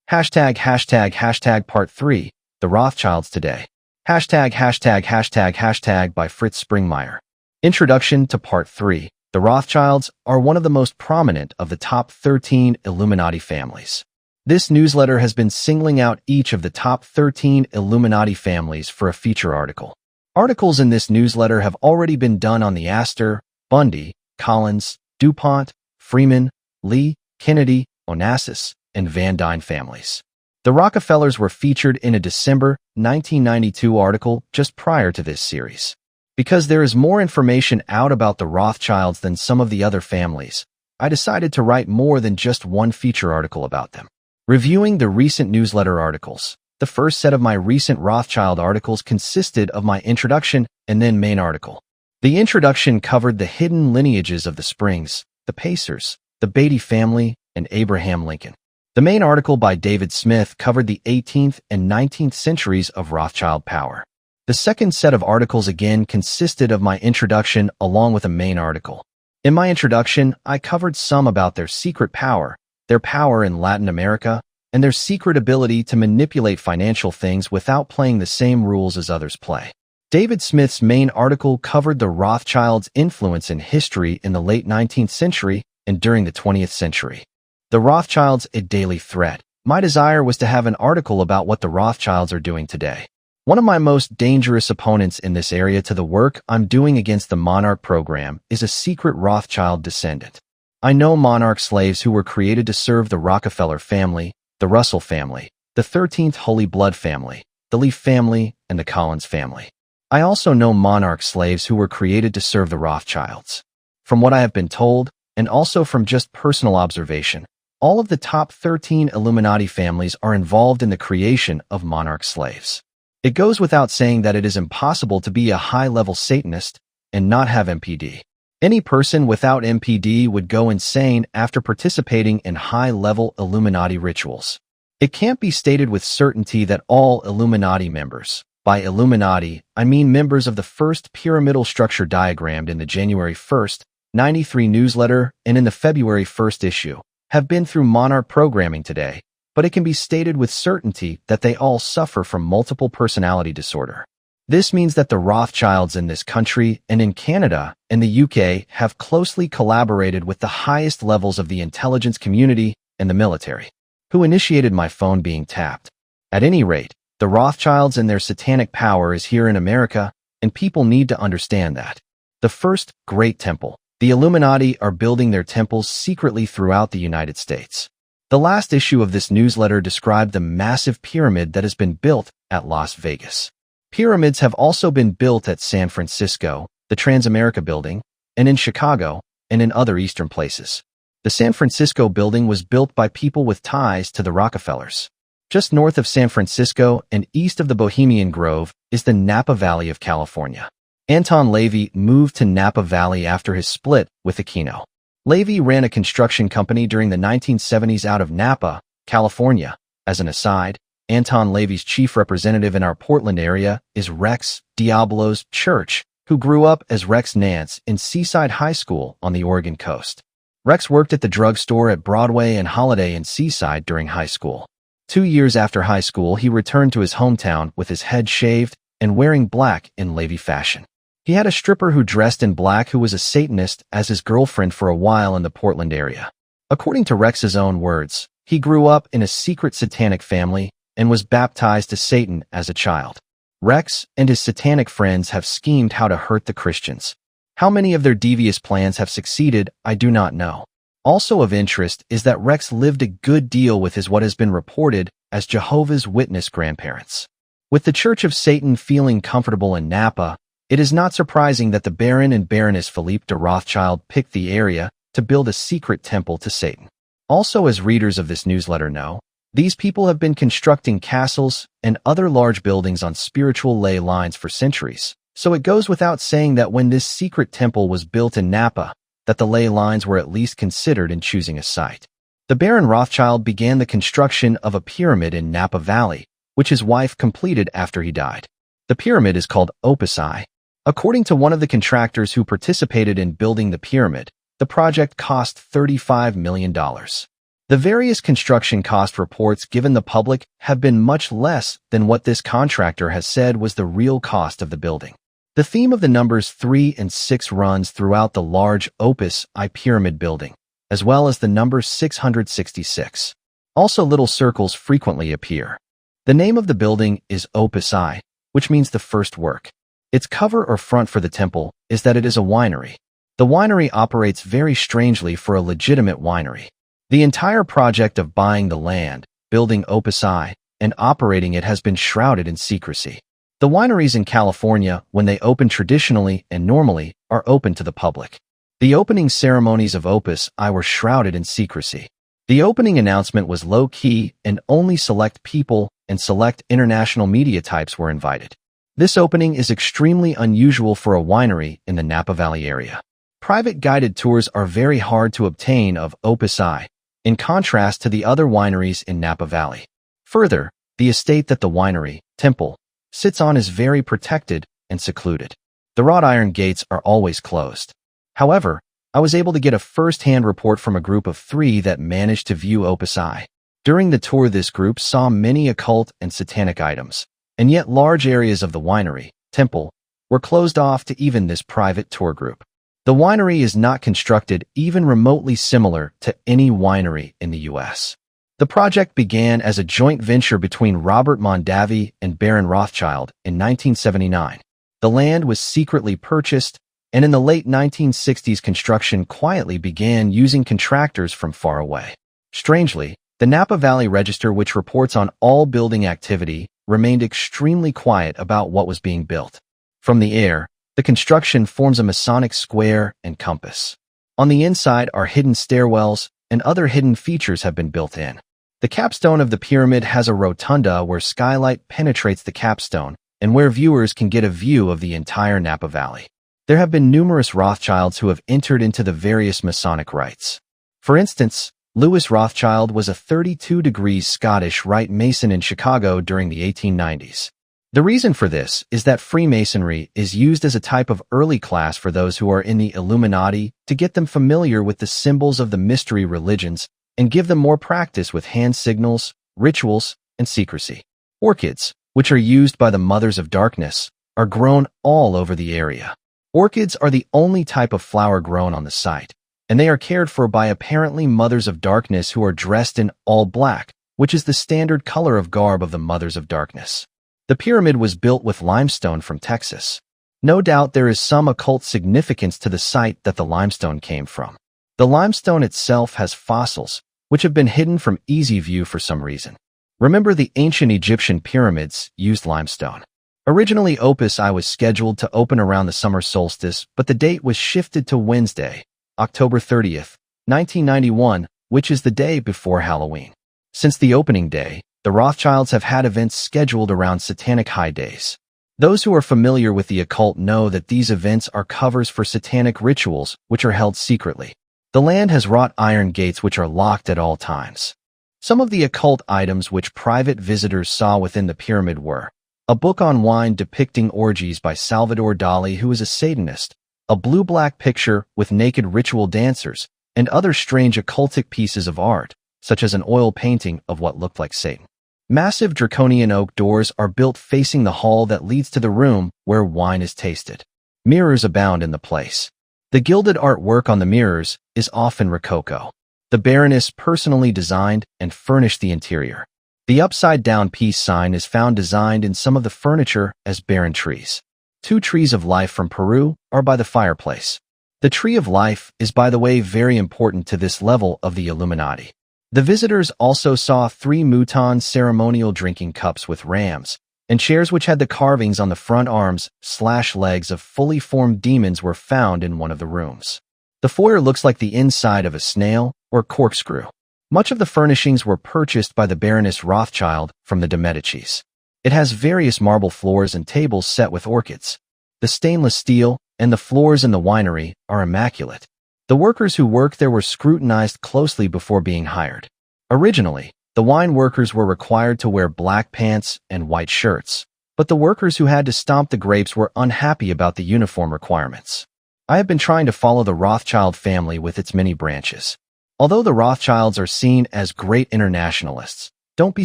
### Part 3, The Rothschilds Today. ### by Fritz Springmeier. Introduction to Part 3. The Rothschilds are one of the most prominent of the top 13 Illuminati families. This newsletter has been singling out each of the top 13 Illuminati families for a feature article. Articles in this newsletter have already been done on the Astor, Bundy, Collins, DuPont, Freeman, Lee, Kennedy, Onassis, and Van Dyne families. The Rockefellers were featured in a December 1992 article just prior to this series. Because there is more information out about the Rothschilds than some of the other families, I decided to write more than just one feature article about them. Reviewing the recent newsletter articles. The first set of my recent Rothschild articles consisted of my introduction and then main article. The introduction covered the hidden lineages of the Springs, the Pacers, the Beatty family, and Abraham Lincoln. The main article by David Smith covered the 18th and 19th centuries of Rothschild power. The second set of articles again consisted of my introduction along with a main article. In my introduction, I covered some about their secret power, their power in Latin America, and their secret ability to manipulate financial things without playing the same rules as others play. David Smith's main article covered the Rothschilds' influence in history in the late 19th century and during the 20th century. The Rothschilds, a daily threat. My desire was to have an article about what the Rothschilds are doing today. One of my most dangerous opponents in this area to the work I'm doing against the Monarch program is a secret Rothschild descendant. I know Monarch slaves who were created to serve the Rockefeller family, the Russell family, the 13th Holy Blood family, the Leaf family, and the Collins family. I also know Monarch slaves who were created to serve the Rothschilds. From what I have been told, and also from just personal observation, all of the top 13 Illuminati families are involved in the creation of Monarch slaves. It goes without saying that it is impossible to be a high-level Satanist and not have MPD. Any person without MPD would go insane after participating in high-level Illuminati rituals. It can't be stated with certainty that all Illuminati members, by Illuminati, I mean members of the first pyramidal structure diagrammed in the January 1st, 93 newsletter and in the February 1st issue, have been through Monarch programming today, but it can be stated with certainty that they all suffer from multiple personality disorder. This means that the Rothschilds in this country and in Canada and the UK have closely collaborated with the highest levels of the intelligence community and the military, who initiated my phone being tapped. At any rate, the Rothschilds and their satanic power is here in America, and people need to understand that. The first Great Temple. The Illuminati are building their temples secretly throughout the United States. The last issue of this newsletter described the massive pyramid that has been built at Las Vegas. Pyramids have also been built at San Francisco, the Transamerica Building, and in Chicago, and in other eastern places. The San Francisco building was built by people with ties to the Rockefellers. Just north of San Francisco and east of the Bohemian Grove is the Napa Valley of California. Anton LaVey moved to Napa Valley after his split with Aquino. LaVey ran a construction company during the 1970s out of Napa, California. As an aside, Anton LaVey's chief representative in our Portland area is Rex Diablo's Church, who grew up as Rex Nance in Seaside High School on the Oregon coast. Rex worked at the drugstore at Broadway and Holiday in Seaside during high school. 2 years after high school, he returned to his hometown with his head shaved and wearing black in LaVey fashion. He had a stripper who dressed in black who was a Satanist as his girlfriend for a while in the Portland area. According to Rex's own words, he grew up in a secret satanic family and was baptized to Satan as a child. Rex and his satanic friends have schemed how to hurt the Christians. How many of their devious plans have succeeded, I do not know. Also of interest is that Rex lived a good deal with his what has been reported as Jehovah's Witness grandparents. With the Church of Satan feeling comfortable in Napa, it is not surprising that the Baron and Baroness Philippe de Rothschild picked the area to build a secret temple to Satan. Also, as readers of this newsletter know, these people have been constructing castles and other large buildings on spiritual ley lines for centuries, so it goes without saying that when this secret temple was built in Napa, that the ley lines were at least considered in choosing a site. The Baron Rothschild began the construction of a pyramid in Napa Valley, which his wife completed after he died. The pyramid is called Opus I. According to one of the contractors who participated in building the pyramid, the project cost $35 million. The various construction cost reports given the public have been much less than what this contractor has said was the real cost of the building. The theme of the numbers 3 and 6 runs throughout the large Opus I pyramid building, as well as the number 666. Also, little circles frequently appear. The name of the building is Opus I, which means the first work. Its cover or front for the temple is that it is a winery. The winery operates very strangely for a legitimate winery. The entire project of buying the land, building Opus I, and operating it has been shrouded in secrecy. The wineries in California, when they open traditionally and normally, are open to the public. The opening ceremonies of Opus I were shrouded in secrecy. The opening announcement was low-key, and only select people and select international media types were invited. This opening is extremely unusual for a winery in the Napa Valley area. Private guided tours are very hard to obtain of Opus I, in contrast to the other wineries in Napa Valley. Further, the estate that the winery, Temple, sits on is very protected and secluded. The wrought iron gates are always closed. However, I was able to get a first-hand report from a group of 3 that managed to view Opus I. During the tour, this group saw many occult and satanic items, and yet large areas of the winery, Temple, were closed off to even this private tour group. The winery is not constructed even remotely similar to any winery in the U.S. The project began as a joint venture between Robert Mondavi and Baron Rothschild in 1979. The land was secretly purchased, and in the late 1960s construction quietly began using contractors from far away. Strangely, the Napa Valley Register, which reports on all building activity, remained extremely quiet about what was being built. From the air, the construction forms a Masonic square and compass. On the inside are hidden stairwells, and other hidden features have been built in. The capstone of the pyramid has a rotunda where skylight penetrates the capstone, and where viewers can get a view of the entire Napa Valley. There have been numerous Rothschilds who have entered into the various Masonic rites. For instance, Louis Rothschild was a 32 degrees Scottish Rite Mason in Chicago during the 1890s. The reason for this is that Freemasonry is used as a type of early class for those who are in the Illuminati to get them familiar with the symbols of the mystery religions and give them more practice with hand signals, rituals, and secrecy. Orchids, which are used by the Mothers of Darkness, are grown all over the area. Orchids are the only type of flower grown on the site, and they are cared for by apparently Mothers of Darkness who are dressed in all black, which is the standard color of garb of the Mothers of Darkness. The pyramid was built with limestone from Texas. No doubt there is some occult significance to the site that the limestone came from. The limestone itself has fossils, which have been hidden from easy view for some reason. Remember, the ancient Egyptian pyramids used limestone. Originally, Opus I was scheduled to open around the summer solstice, but the date was shifted to Wednesday, October 30th, 1991, which is the day before Halloween. Since the opening day, the Rothschilds have had events scheduled around Satanic high days. Those who are familiar with the occult know that these events are covers for satanic rituals, which are held secretly. The land has wrought iron gates which are locked at all times. Some of the occult items which private visitors saw within the pyramid were a book on wine depicting orgies by Salvador Dali, who is a Satanist, a blue-black picture with naked ritual dancers, and other strange occultic pieces of art, such as an oil painting of what looked like Satan. Massive draconian oak doors are built facing the hall that leads to the room where wine is tasted. Mirrors abound in the place. The gilded artwork on the mirrors is often Rococo. The Baroness personally designed and furnished the interior. The upside-down peace sign is found designed in some of the furniture as barren trees. 2 trees of life from Peru are by the fireplace. The tree of life is, by the way, very important to this level of the Illuminati. The visitors also saw 3 Mouton ceremonial drinking cups with rams, and chairs which had the carvings on the front arms/legs of fully formed demons were found in one of the rooms. The foyer looks like the inside of a snail or corkscrew. Much of the furnishings were purchased by the Baroness Rothschild from the de Medicis. It has various marble floors and tables set with orchids. The stainless steel and the floors in the winery are immaculate. The workers who work there were scrutinized closely before being hired. Originally, the wine workers were required to wear black pants and white shirts, but the workers who had to stomp the grapes were unhappy about the uniform requirements. I have been trying to follow the Rothschild family with its many branches. Although the Rothschilds are seen as great internationalists, don't be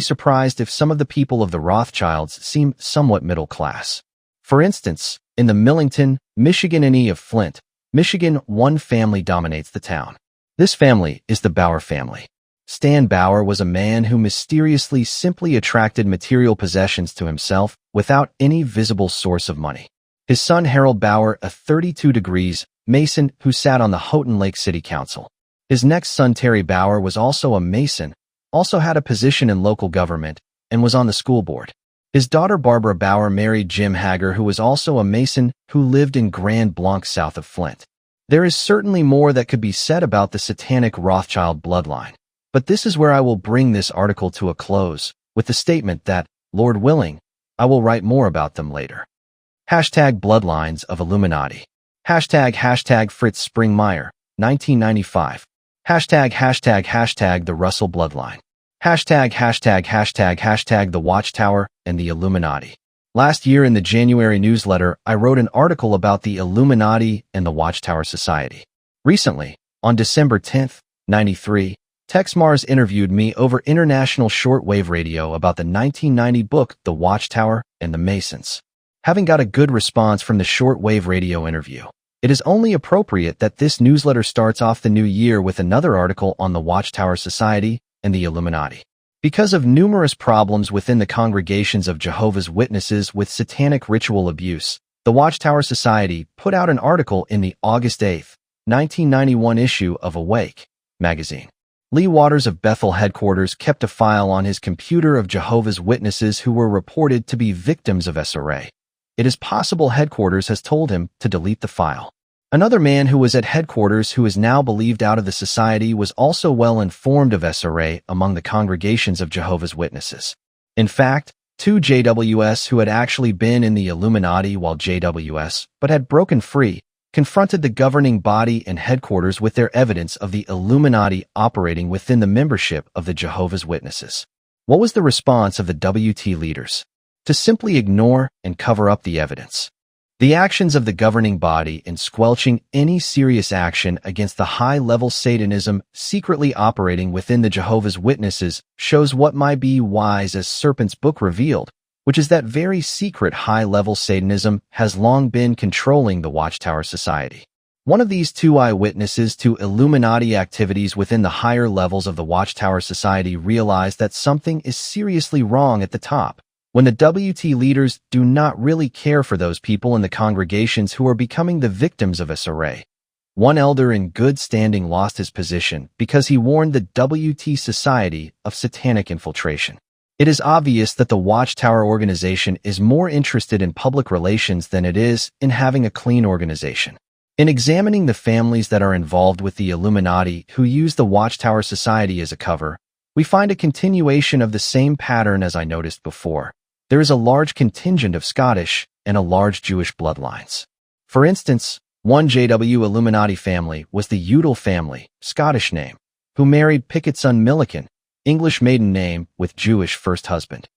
surprised if some of the people of the Rothschilds seem somewhat middle class. For instance, in the Millington, Michigan of Flint, Michigan, one family dominates the town. This family is the Bauer family. Stan Bauer was a man who mysteriously simply attracted material possessions to himself without any visible source of money. His son Harold Bauer, a 32 degrees Mason who sat on the Houghton Lake City Council. His next son Terry Bauer was also a Mason, also had a position in local government, and was on the school board. His daughter Barbara Bauer married Jim Hager, who was also a Mason who lived in Grand Blanc south of Flint. There is certainly more that could be said about the Satanic Rothschild bloodline, but this is where I will bring this article to a close, with the statement that, Lord willing, I will write more about them later. Hashtag Bloodlines of Illuminati. Hashtag Fritz Springmeier, 1995. Hashtag the Russell bloodline. Hashtag the Watchtower and the Illuminati. Last year in the January newsletter, I wrote an article about the Illuminati and the Watchtower Society. Recently, on December 10th, 93, Tex Mars interviewed me over international shortwave radio about the 1990 book The Watchtower and the Masons. Having got a good response from the shortwave radio interview, it is only appropriate that this newsletter starts off the new year with another article on the Watchtower Society and the Illuminati. Because of numerous problems within the congregations of Jehovah's Witnesses with satanic ritual abuse, the Watchtower Society put out an article in the August 8, 1991 issue of Awake magazine. Lee Waters of Bethel headquarters kept a file on his computer of Jehovah's Witnesses who were reported to be victims of SRA. It is possible headquarters has told him to delete the file. Another man who was at headquarters who is now believed out of the society was also well informed of SRA among the congregations of Jehovah's Witnesses. In fact, two JWS who had actually been in the Illuminati while JWS but had broken free confronted the governing body and headquarters with their evidence of the Illuminati operating within the membership of the Jehovah's Witnesses. What was the response of the WT leaders? To simply ignore and cover up the evidence. The actions of the governing body in squelching any serious action against the high-level Satanism secretly operating within the Jehovah's Witnesses shows what might be wise as Serpent's book revealed, which is that very secret high-level Satanism has long been controlling the Watchtower Society. One of these two eyewitnesses to Illuminati activities within the higher levels of the Watchtower Society realized that something is seriously wrong at the top, when the WT leaders do not really care for those people in the congregations who are becoming the victims of SRA. One elder in good standing lost his position because he warned the WT Society of satanic infiltration. It is obvious that the Watchtower organization is more interested in public relations than it is in having a clean organization. In examining the families that are involved with the Illuminati who use the Watchtower Society as a cover, we find a continuation of the same pattern as I noticed before. There is a large contingent of Scottish and a large Jewish bloodlines. For instance, one JW Illuminati family was the Udall family, Scottish name, who married Pickett's son Milliken, English maiden name with Jewish first husband.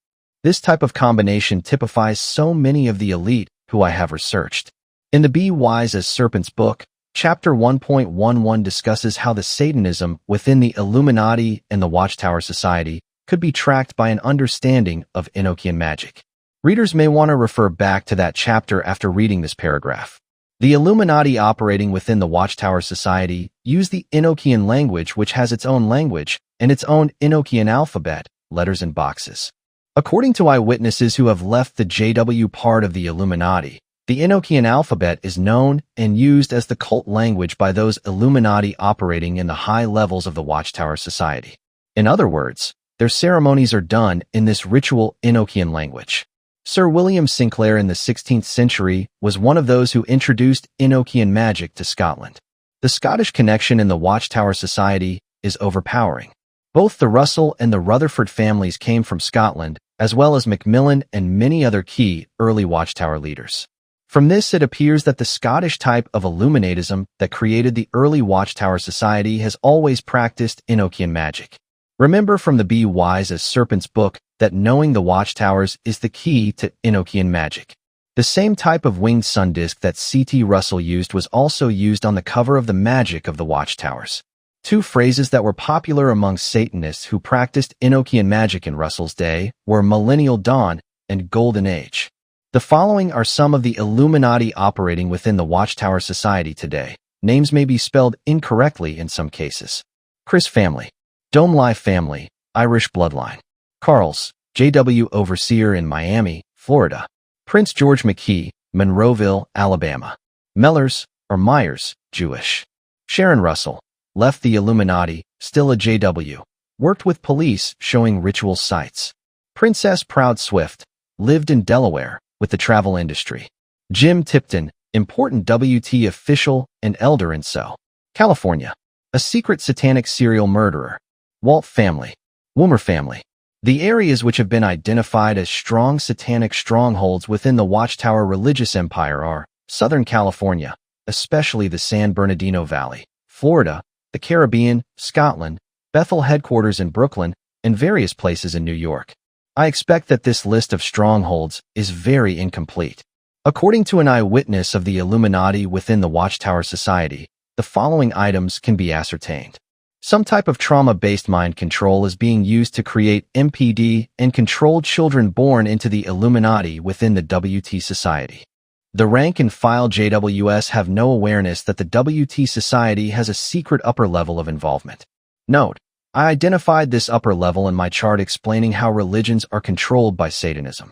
This type of combination typifies so many of the elite who I have researched. In the Be Wise as Serpent's book, Chapter 1.11 discusses how the Satanism within the Illuminati and the Watchtower Society could be tracked by an understanding of Enochian magic. Readers may want to refer back to that chapter after reading this paragraph. The Illuminati operating within the Watchtower Society use the Enochian language, which has its own language and its own Enochian alphabet, letters and boxes. According to eyewitnesses who have left the JW part of the Illuminati, the Enochian alphabet is known and used as the cult language by those Illuminati operating in the high levels of the Watchtower Society. In other words, their ceremonies are done in this ritual Enochian language. Sir William Sinclair in the 16th century was one of those who introduced Enochian magic to Scotland. The Scottish connection in the Watchtower Society is overpowering. Both the Russell and the Rutherford families came from Scotland, as well as Macmillan and many other key early Watchtower leaders. From this, it appears that the Scottish type of Illuminatism that created the early Watchtower Society has always practiced Enochian magic. Remember from the Be Wise as Serpent's book that knowing the Watchtowers is the key to Enochian magic. The same type of winged sun disk that C.T. Russell used was also used on the cover of the Magic of the Watchtowers. Two phrases that were popular among Satanists who practiced Enochian magic in Russell's day were Millennial Dawn and Golden Age. The following are some of the Illuminati operating within the Watchtower Society today. Names may be spelled incorrectly in some cases. Chris family. Dome Life family, Irish bloodline. Carls, J.W. Overseer in Miami, Florida. Prince George McKee, Monroeville, Alabama. Mellors, or Myers, Jewish. Sharon Russell left the Illuminati, still a JW. Worked with police showing ritual sites. Princess Proud Swift lived in Delaware with the travel industry. Jim Tipton, important WT official and elder in California. A secret satanic serial murderer. Walt family. Woomer family. The areas which have been identified as strong satanic strongholds within the Watchtower religious empire are Southern California, especially the San Bernardino Valley, Florida, the Caribbean, Scotland, Bethel headquarters in Brooklyn, and various places in New York. I expect that this list of strongholds is very incomplete. According to an eyewitness of the Illuminati within the Watchtower Society, the following items can be ascertained. Some type of trauma-based mind control is being used to create MPD and control children born into the Illuminati within the WT Society. The rank-and-file JWS have no awareness that the WT Society has a secret upper level of involvement. Note, I identified this upper level in my chart explaining how religions are controlled by Satanism.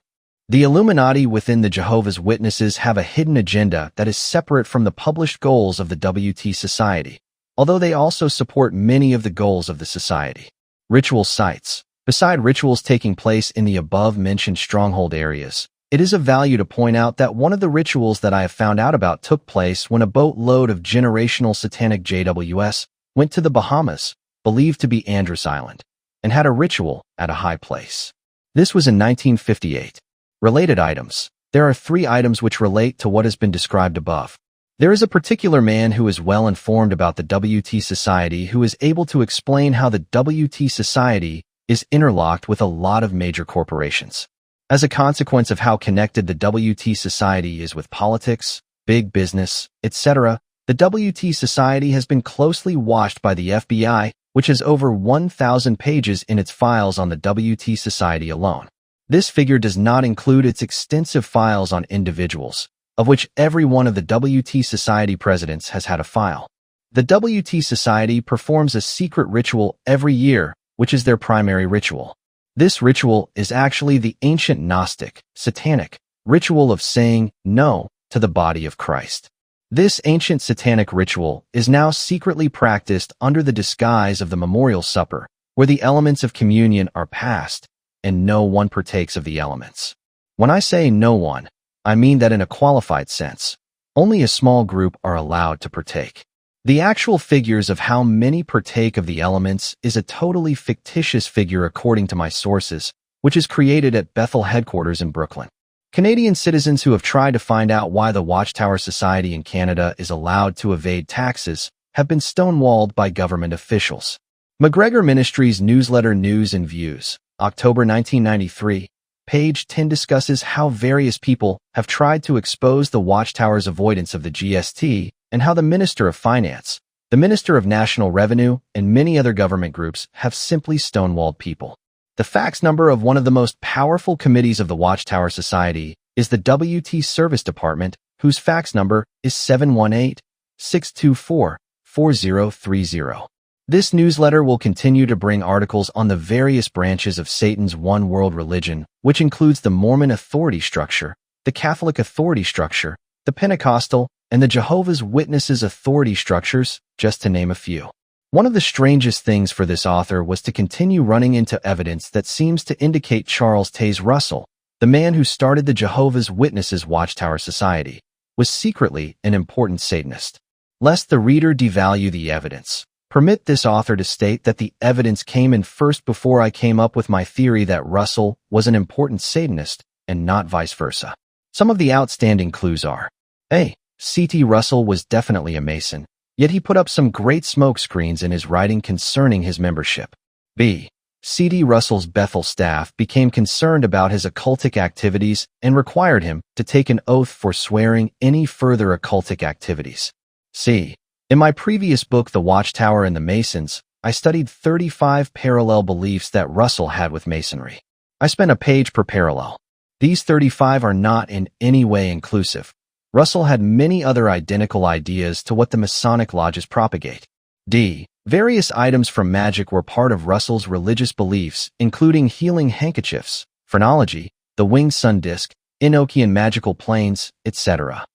The Illuminati within the Jehovah's Witnesses have a hidden agenda that is separate from the published goals of the WT Society, although they also support many of the goals of the society. Ritual sites. Beside rituals taking place in the above-mentioned stronghold areas, it is of value to point out that one of the rituals that I have found out about took place when a boatload of generational satanic JWS went to the Bahamas, believed to be Andros Island, and had a ritual at a high place. This was in 1958. Related items. There are 3 items which relate to what has been described above. There is a particular man who is well informed about the WT Society who is able to explain how the WT Society is interlocked with a lot of major corporations. As a consequence of how connected the WT Society is with politics, big business, etc., the WT Society has been closely watched by the FBI, which has over 1,000 pages in its files on the WT Society alone. This figure does not include its extensive files on individuals, of which every one of the WT Society presidents has had a file. The WT Society performs a secret ritual every year, which is their primary ritual. This ritual is actually the ancient Gnostic, Satanic, ritual of saying no to the body of Christ. This ancient Satanic ritual is now secretly practiced under the disguise of the memorial supper, where the elements of communion are passed, and no one partakes of the elements. When I say no one, I mean that in a qualified sense, only a small group are allowed to partake. The actual figures of how many partake of the elements is a totally fictitious figure according to my sources, which is created at Bethel headquarters in Brooklyn. Canadian citizens who have tried to find out why the Watchtower Society in Canada is allowed to evade taxes have been stonewalled by government officials. McGregor Ministries newsletter News and Views, October 1993, page 10 discusses how various people have tried to expose the Watchtower's avoidance of the GST and how the Minister of Finance, the Minister of National Revenue, and many other government groups have simply stonewalled people. The fax number of one of the most powerful committees of the Watchtower Society is the WT Service Department, whose fax number is 718-624-4030. This newsletter will continue to bring articles on the various branches of Satan's one world religion, which includes the Mormon authority structure, the Catholic authority structure, the Pentecostal, and the Jehovah's Witnesses authority structures, just to name a few. One of the strangest things for this author was to continue running into evidence that seems to indicate Charles Taze Russell, the man who started the Jehovah's Witnesses Watchtower Society, was secretly an important Satanist. Lest the reader devalue the evidence, permit this author to state that the evidence came in first before I came up with my theory that Russell was an important Satanist and not vice versa. Some of the outstanding clues are: A. C.T. Russell was definitely a Mason, yet he put up some great smoke screens in his writing concerning his membership. B. C.T. Russell's Bethel staff became concerned about his occultic activities and required him to take an oath for swearing any further occultic activities. C. In my previous book, The Watchtower and the Masons, I studied 35 parallel beliefs that Russell had with Masonry. I spent a page per parallel. These 35 are not in any way inclusive. Russell had many other identical ideas to what the Masonic lodges propagate. D. Various items from magic were part of Russell's religious beliefs, including healing handkerchiefs, phrenology, the winged sun disk, Enochian magical planes, etc.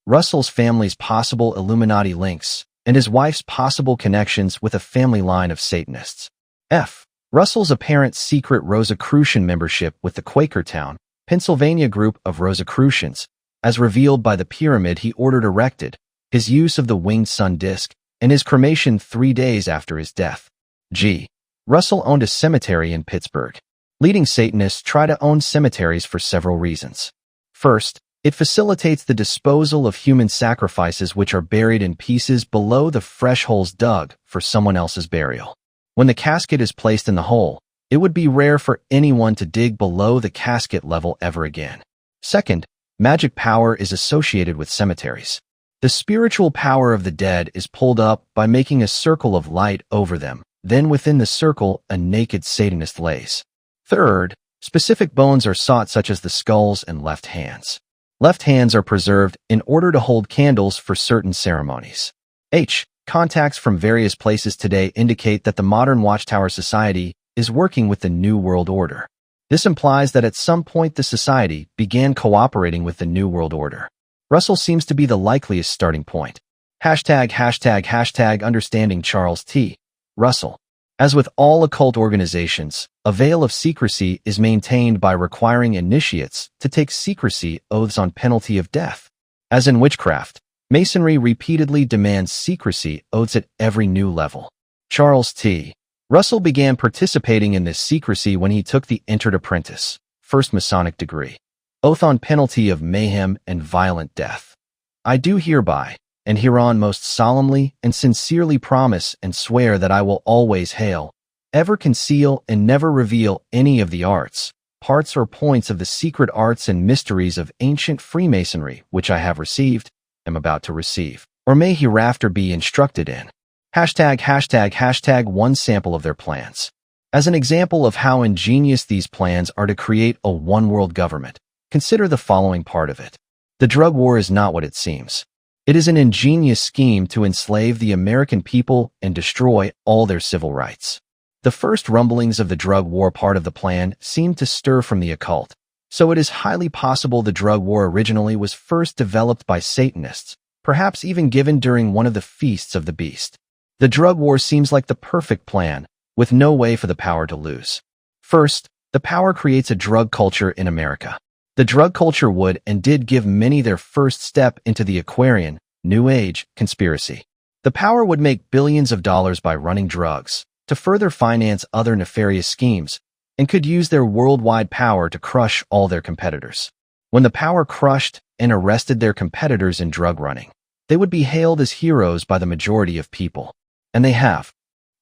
Russell's family's possible Illuminati links, and his wife's possible connections with a family line of Satanists. F. Russell's apparent secret Rosicrucian membership with the Quakertown, Pennsylvania group of Rosicrucians, as revealed by the pyramid he ordered erected, his use of the winged sun disk, and his cremation 3 days after his death. G. Russell owned a cemetery in Pittsburgh. Leading Satanists try to own cemeteries for several reasons. First, it facilitates the disposal of human sacrifices which are buried in pieces below the fresh holes dug for someone else's burial. When the casket is placed in the hole, it would be rare for anyone to dig below the casket level ever again. Second, magic power is associated with cemeteries. The spiritual power of the dead is pulled up by making a circle of light over them. Then within the circle, a naked Satanist lays. Third, specific bones are sought such as the skulls and left hands. Left hands are preserved in order to hold candles for certain ceremonies. H. Contacts from various places today indicate that the modern Watchtower Society is working with the New World Order. This implies that at some point the society began cooperating with the New World Order. Russell seems to be the likeliest starting point. Understanding Charles T. Russell. As with all occult organizations, a veil of secrecy is maintained by requiring initiates to take secrecy oaths on penalty of death. As in witchcraft, Masonry repeatedly demands secrecy oaths at every new level. Charles T. Russell began participating in this secrecy when he took the Entered Apprentice, first Masonic degree. Oath on penalty of mayhem and violent death. I do hereby, and hereon most solemnly and sincerely promise and swear that I will always hail, ever conceal and never reveal any of the arts, parts or points of the secret arts and mysteries of ancient Freemasonry which I have received, am about to receive, or may hereafter be instructed in. One sample of their plans. As an example of how ingenious these plans are to create a one-world government, consider the following part of it. The drug war is not what it seems. It is an ingenious scheme to enslave the American people and destroy all their civil rights. The first rumblings of the drug war part of the plan seem to stir from the occult, so it is highly possible the drug war originally was first developed by Satanists, perhaps even given during one of the feasts of the beast. The drug war seems like the perfect plan, with no way for the power to lose. First, the power creates a drug culture in America. The drug culture would and did give many their first step into the Aquarian, New Age, conspiracy. The power would make billions of dollars by running drugs, to further finance other nefarious schemes, and could use their worldwide power to crush all their competitors. When the power crushed and arrested their competitors in drug running, they would be hailed as heroes by the majority of people. And they have.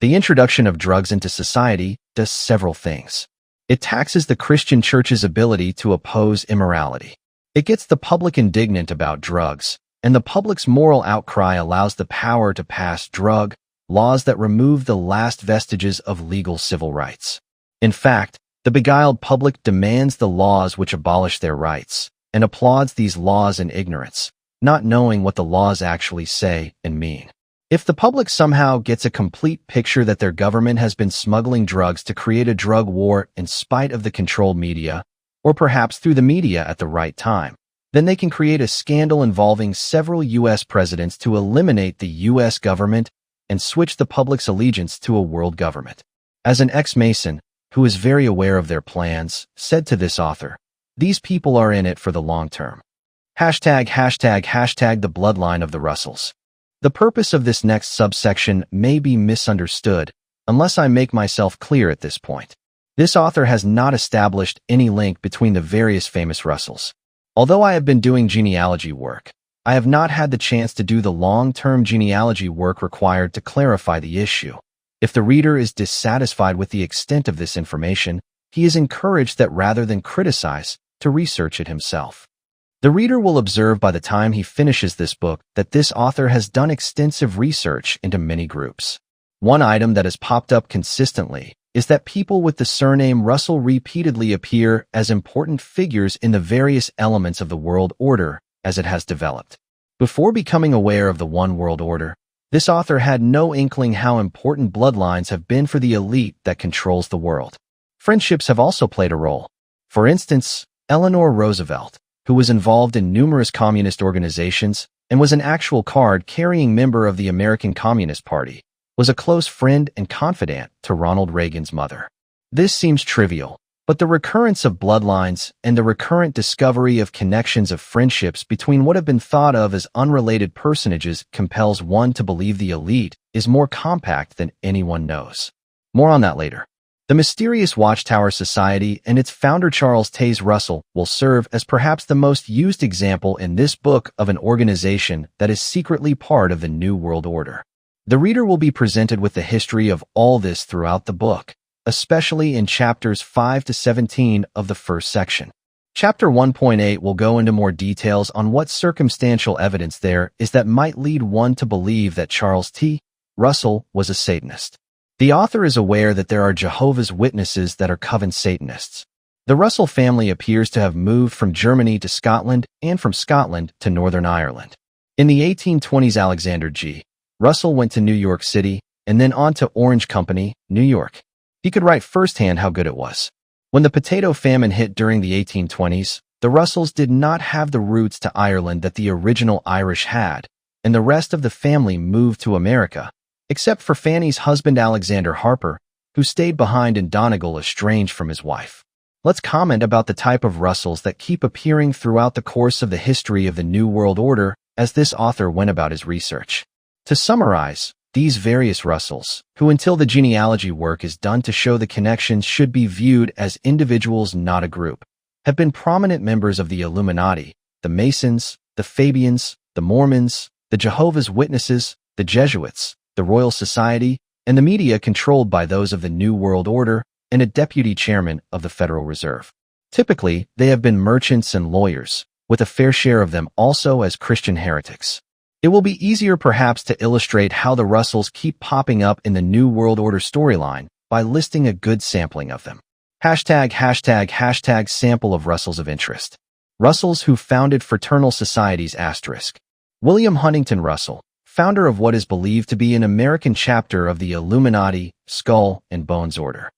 The introduction of drugs into society does several things. It taxes the Christian church's ability to oppose immorality. It gets the public indignant about drugs, and the public's moral outcry allows the power to pass drug laws that remove the last vestiges of legal civil rights. In fact, the beguiled public demands the laws which abolish their rights, and applauds these laws in ignorance, not knowing what the laws actually say and mean. If the public somehow gets a complete picture that their government has been smuggling drugs to create a drug war in spite of the controlled media, or perhaps through the media at the right time, then they can create a scandal involving several U.S. presidents to eliminate the U.S. government and switch the public's allegiance to a world government. As an ex-Mason, who is very aware of their plans, said to this author, these people are in it for the long term. The bloodline of the Russells. The purpose of this next subsection may be misunderstood unless I make myself clear at this point. This author has not established any link between the various famous Russells. Although I have been doing genealogy work, I have not had the chance to do the long-term genealogy work required to clarify the issue. If the reader is dissatisfied with the extent of this information, he is encouraged that rather than criticize, to research it himself. The reader will observe by the time he finishes this book that this author has done extensive research into many groups. One item that has popped up consistently is that people with the surname Russell repeatedly appear as important figures in the various elements of the world order as it has developed. Before becoming aware of the one world order, this author had no inkling how important bloodlines have been for the elite that controls the world. Friendships have also played a role. For instance, Eleanor Roosevelt, who was involved in numerous communist organizations and was an actual card-carrying member of the American Communist Party, was a close friend and confidant to Ronald Reagan's mother. This seems trivial, but the recurrence of bloodlines and the recurrent discovery of connections of friendships between what have been thought of as unrelated personages compels one to believe the elite is more compact than anyone knows. More on that later. The mysterious Watchtower Society and its founder Charles Taze Russell will serve as perhaps the most used example in this book of an organization that is secretly part of the New World Order. The reader will be presented with the history of all this throughout the book, especially in chapters 5 to 17 of the first section. Chapter 1.8 will go into more details on what circumstantial evidence there is that might lead one to believe that Charles T. Russell was a Satanist. The author is aware that there are Jehovah's Witnesses that are coven Satanists. The Russell family appears to have moved from Germany to Scotland and from Scotland to Northern Ireland. In the 1820s, Alexander G. Russell went to New York City and then on to Orange Company, New York. He could write firsthand how good it was. When the potato famine hit during the 1820s, the Russells did not have the roots to Ireland that the original Irish had, and the rest of the family moved to America, except for Fanny's husband Alexander Harper, who stayed behind in Donegal estranged from his wife. Let's comment about the type of Russells that keep appearing throughout the course of the history of the New World Order as this author went about his research. To summarize, these various Russells, who until the genealogy work is done to show the connections should be viewed as individuals not a group, have been prominent members of the Illuminati, the Masons, the Fabians, the Mormons, the Jehovah's Witnesses, the Jesuits, the Royal Society, and the media controlled by those of the New World Order, and a deputy chairman of the Federal Reserve. Typically, they have been merchants and lawyers, with a fair share of them also as Christian heretics. It will be easier perhaps to illustrate how the Russells keep popping up in the New World Order storyline by listing a good sampling of them. #### sample of Russells of interest. Russells who founded fraternal societies *. William Huntington Russell, founder of what is believed to be an American chapter of the Illuminati, Skull and Bones Order.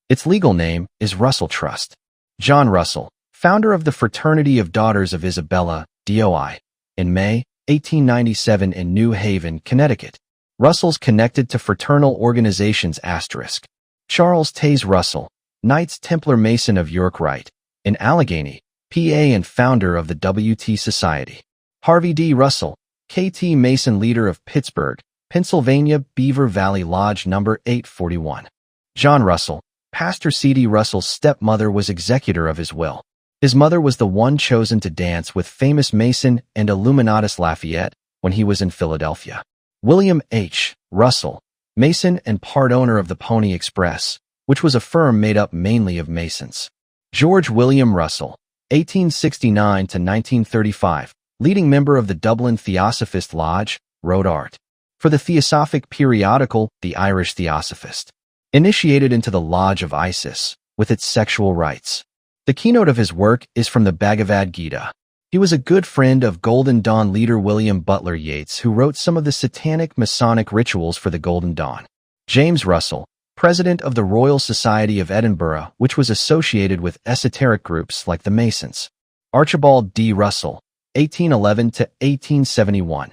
Its legal name is Russell Trust. John Russell, founder of the Fraternity of Daughters of Isabella, DOI, in May 1897 in New Haven, Connecticut. Russells connected to fraternal organizations *. Charles Taze Russell, Knights Templar Mason of York Rite, in Allegheny, PA and founder of the WT Society. Harvey D. Russell, KT Mason leader of Pittsburgh, Pennsylvania, Beaver Valley Lodge No. 841. John Russell, Pastor C.D. Russell's stepmother, was executor of his will. His mother was the one chosen to dance with famous Mason and Illuminatus Lafayette when he was in Philadelphia. William H. Russell, Mason and part owner of the Pony Express, which was a firm made up mainly of Masons. George William Russell, 1869 to 1935. Leading member of the Dublin Theosophist Lodge, wrote art for the Theosophic periodical, The Irish Theosophist. Initiated into the Lodge of Isis, with its sexual rites. The keynote of his work is from the Bhagavad Gita. He was a good friend of Golden Dawn leader William Butler Yeats, who wrote some of the satanic Masonic rituals for the Golden Dawn. James Russell, president of the Royal Society of Edinburgh, which was associated with esoteric groups like the Masons. Archibald D. Russell, 1811 to 1871,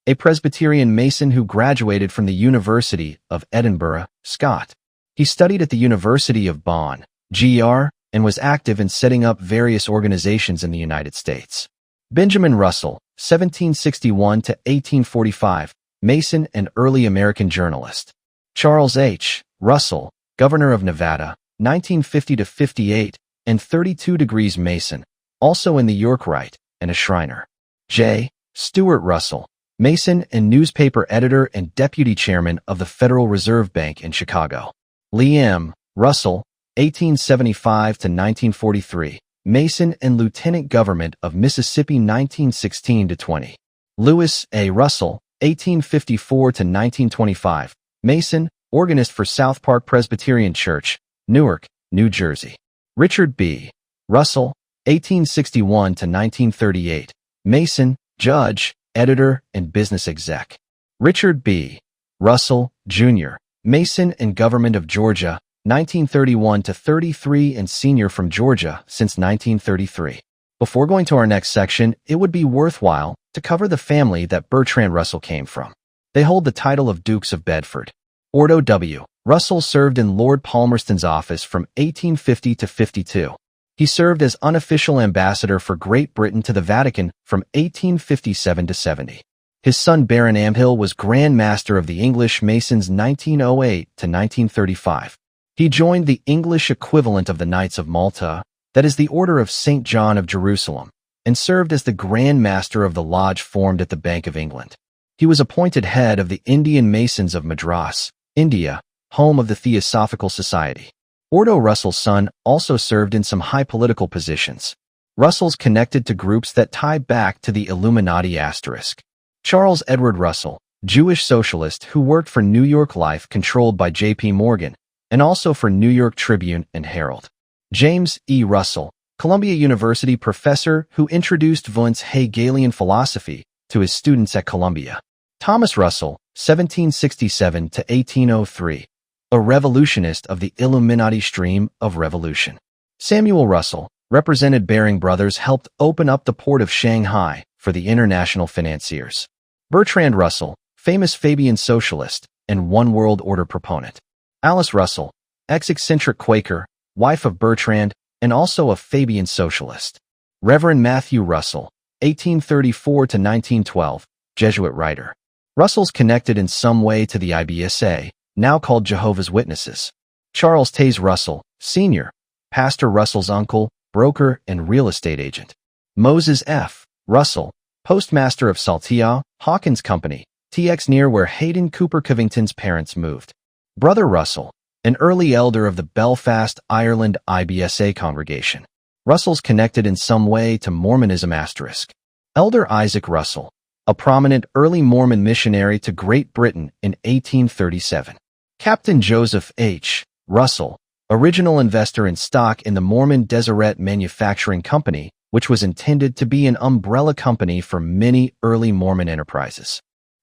a Presbyterian Mason who graduated from the University of Edinburgh, Scott. He studied at the University of Bonn, GR, and was active in setting up various organizations in the United States. Benjamin Russell, 1761 to 1845, Mason and early American journalist. Charles H. Russell, governor of Nevada, 1950 to 58, and 32 degrees Mason, also in the York Rite, and a Shriner. J. Stuart Russell, Mason and newspaper editor and deputy chairman of the Federal Reserve Bank in Chicago. Lee M. Russell, 1875 to 1943, Mason and lieutenant government of Mississippi 1916 to 20. Lewis A. Russell, 1854 to 1925, Mason, organist for South Park Presbyterian Church, Newark, New Jersey. Richard B. Russell, 1861 to 1938, Mason, judge, editor, and business exec. Richard B. Russell, Jr., Mason and Government of Georgia, 1931 to 33, and senior from Georgia since 1933. Before going to our next section, it would be worthwhile to cover the family that Bertrand Russell came from. They hold the title of Dukes of Bedford. Ordo W. Russell served in Lord Palmerston's office from 1850 to 52. He served as unofficial ambassador for Great Britain to the Vatican from 1857 to 70. His son Baron Amhill was Grand Master of the English Masons 1908 to 1935. He joined the English equivalent of the Knights of Malta, that is the Order of St. John of Jerusalem, and served as the Grand Master of the lodge formed at the Bank of England. He was appointed head of the Indian Masons of Madras, India, home of the Theosophical Society. Ordo Russell's son also served in some high political positions. Russell's connected to groups that tie back to the Illuminati asterisk. Charles Edward Russell, Jewish socialist who worked for New York Life controlled by J.P. Morgan, and also for New York Tribune and Herald. James E. Russell, Columbia University professor who introduced Wundt's Hegelian philosophy to his students at Columbia. Thomas Russell, 1767 to 1803, a revolutionist of the Illuminati stream of revolution. Samuel Russell, represented Baring Brothers, helped open up the port of Shanghai for the international financiers. Bertrand Russell, famous Fabian socialist and One World Order proponent. Alice Russell, ex-eccentric Quaker, wife of Bertrand, and also a Fabian socialist. Reverend Matthew Russell, 1834 to 1912, Jesuit writer. Russell's connected in some way to the IBSA, now called Jehovah's Witnesses. Charles Taze Russell, Sr., Pastor Russell's uncle, broker and real estate agent. Moses F. Russell, postmaster of Saltillo, Hawkins Company, TX near where Hayden Cooper Covington's parents moved. Brother Russell, an early elder of the Belfast, Ireland IBSA congregation. Russell's connected in some way to Mormonism asterisk. Elder Isaac Russell, a prominent early Mormon missionary to Great Britain in 1837. Captain Joseph H. Russell, original investor in stock in the Mormon Deseret Manufacturing Company, which was intended to be an umbrella company for many early Mormon enterprises.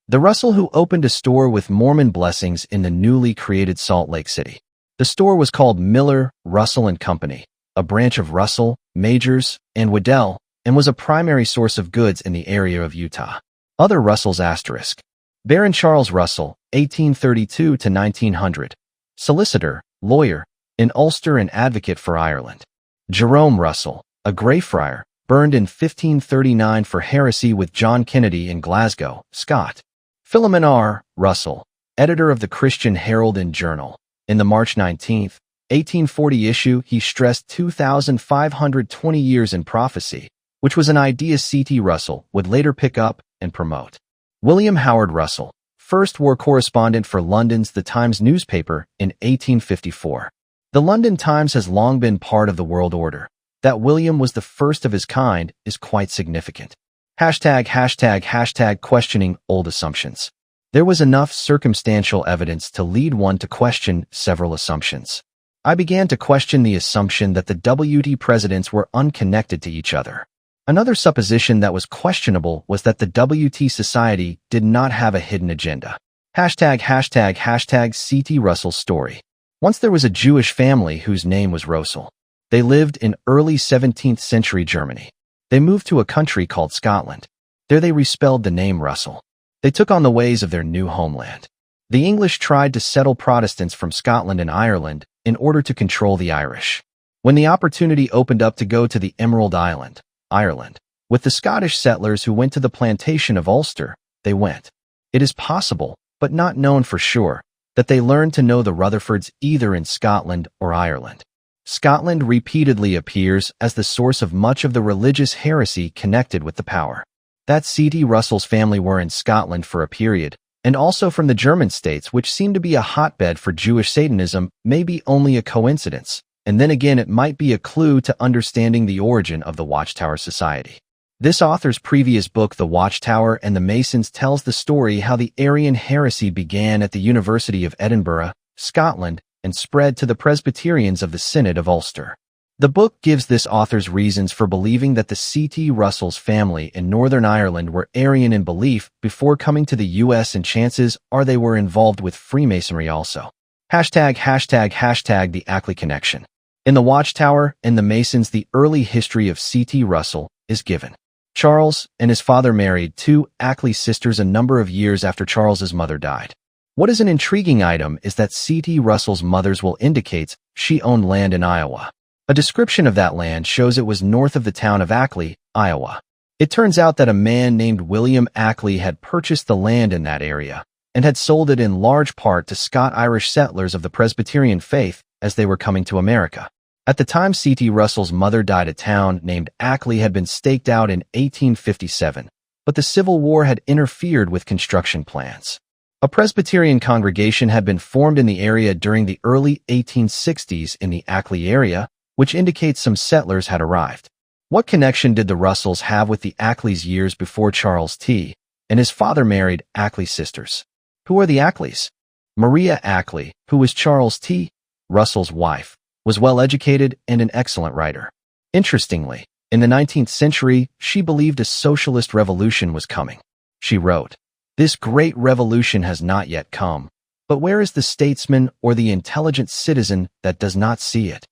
The Russell who opened a store with Mormon blessings in the newly created Salt Lake City. The store was called Miller, Russell & Company, a branch of Russell, Majors, and Waddell, and was a primary source of goods in the area of Utah. Other Russells asterisk. Baron Charles Russell, 1832 to 1900, solicitor, lawyer, in Ulster and advocate for Ireland. Jerome Russell, a Greyfriar, burned in 1539 for heresy with John Kennedy in Glasgow, Scot. Philemon R. Russell, editor of the Christian Herald and Journal. In the March 19, 1840 issue, he stressed 2,520 years in prophecy, which was an idea C.T. Russell would later pick up and promote. William Howard Russell, first war correspondent for London's The Times newspaper in 1854. The London Times has long been part of the world order. That William was the first of his kind is quite significant. #### questioning old assumptions. There was enough circumstantial evidence to lead one to question several assumptions. I began to question the assumption that the WT presidents were unconnected to each other. Another supposition that was questionable was that the WT Society did not have a hidden agenda. ### C.T. Russell's story. Once there was a Jewish family whose name was Russell. They lived in early 17th century Germany. They moved to a country called Scotland. There they respelled the name Russell. They took on the ways of their new homeland. The English tried to settle Protestants from Scotland and Ireland in order to control the Irish. When the opportunity opened up to go to the Emerald Island, Ireland, with the Scottish settlers who went to the plantation of Ulster, they went. It is possible, but not known for sure, that they learned to know the Rutherfords either in Scotland or Ireland. Scotland repeatedly appears as the source of much of the religious heresy connected with the power. That C.T. Russell's family were in Scotland for a period, and also from the German states which seem to be a hotbed for Jewish Satanism may be only a coincidence, and then again it might be a clue to understanding the origin of the Watchtower Society. This author's previous book, The Watchtower and the Masons, tells the story how the Arian heresy began at the University of Edinburgh, Scotland, and spread to the Presbyterians of the Synod of Ulster. The book gives this author's reasons for believing that the C.T. Russell's family in Northern Ireland were Arian in belief before coming to the U.S., and chances are they were involved with Freemasonry also. ### the Ackley connection. In The Watchtower and the Masons, the early history of C.T. Russell is given. Charles and his father married two Ackley sisters a number of years after Charles's mother died. What is an intriguing item is that C.T. Russell's mother's will indicates she owned land in Iowa. A description of that land shows it was north of the town of Ackley, Iowa. It turns out that a man named William Ackley had purchased the land in that area and had sold it in large part to Scot-Irish settlers of the Presbyterian faith as they were coming to America. At the time C.T. Russell's mother died, a town named Ackley had been staked out in 1857, but the Civil War had interfered with construction plans. A Presbyterian congregation had been formed in the area during the early 1860s in the Ackley area, which indicates some settlers had arrived. What connection did the Russells have with the Ackleys years before Charles T. and his father married Ackley sisters? Who are the Ackleys? Maria Ackley, who was Charles T. Russell's wife, was well-educated and an excellent writer. Interestingly, in the 19th century, she believed a socialist revolution was coming. She wrote, "This great revolution has not yet come, but where is the statesman or the intelligent citizen that does not see it?"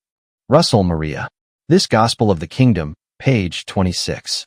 Russell Maria. This Gospel of the Kingdom, page 26.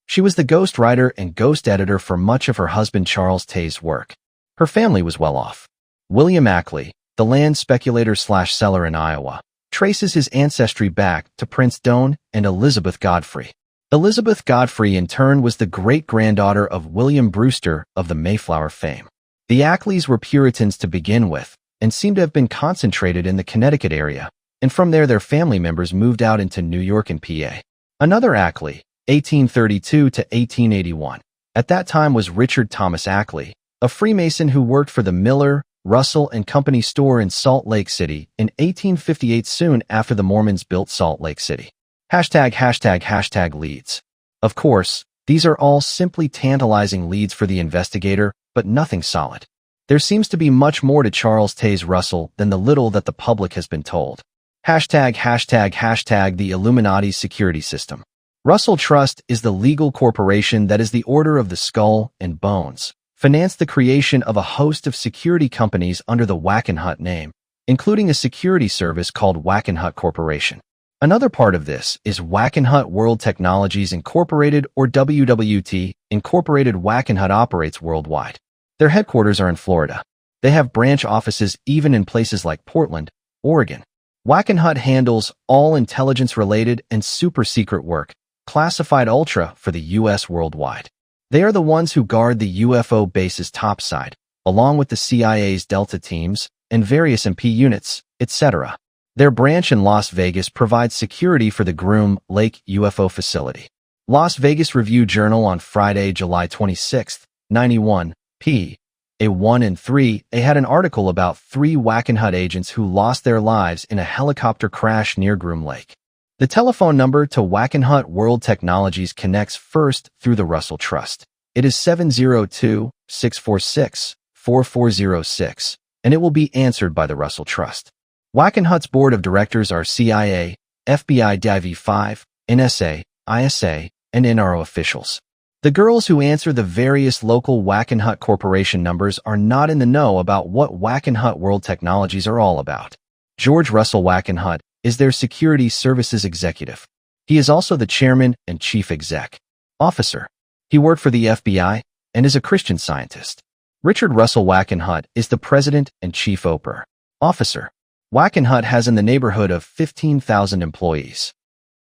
She was the ghost writer and ghost editor for much of her husband Charles T's work. Her family was well off. William Ackley, the land speculator/seller in Iowa, traces his ancestry back to Prince Duyns and Elizabeth Godfrey. Elizabeth Godfrey in turn was the great-granddaughter of William Brewster of the Mayflower fame. The Ackleys were Puritans to begin with and seem to have been concentrated in the Connecticut area, and from there their family members moved out into New York and PA. Another Ackley, 1832 to 1881, at that time was Richard Thomas Ackley, a Freemason who worked for the Miller, Russell and Company store in Salt Lake City in 1858, soon after the Mormons built Salt Lake City. ###leads. Of course, these are all simply tantalizing leads for the investigator, but nothing solid. There seems to be much more to Charles Taze Russell than the little that the public has been told. ###The Illuminati's security system. Russell Trust is the legal corporation that is the Order of the Skull and Bones, financed the creation of a host of security companies under the Wackenhut name, including a security service called Wackenhut Corporation. Another part of this is Wackenhut World Technologies Incorporated, or WWT Incorporated. Wackenhut operates worldwide. Their headquarters are in Florida. They have branch offices even in places like Portland, Oregon. Wackenhut handles all intelligence-related and super-secret work, classified ultra for the U.S. worldwide. They are the ones who guard the UFO bases topside, along with the CIA's Delta teams and various MP units, etc. Their branch in Las Vegas provides security for the Groom Lake UFO facility. Las Vegas Review-Journal on Friday, July 26, 91, p. A1 and 3, had an article about 3 Wackenhut agents who lost their lives in a helicopter crash near Groom Lake. The telephone number to Wackenhut World Technologies connects first through the Russell Trust. It is 702-646-4406, and it will be answered by the Russell Trust. Wackenhut's board of directors are CIA, FBI Div5, NSA, ISA, and NRO officials. The girls who answer the various local Wackenhut Corporation numbers are not in the know about what Wackenhut World Technologies are all about. George Russell Wackenhut is their security services executive. He is also the chairman and chief exec officer. He worked for the FBI and is a Christian Scientist. Richard Russell Wackenhut is the president and chief operating officer. Wackenhut has in the neighborhood of 15,000 employees.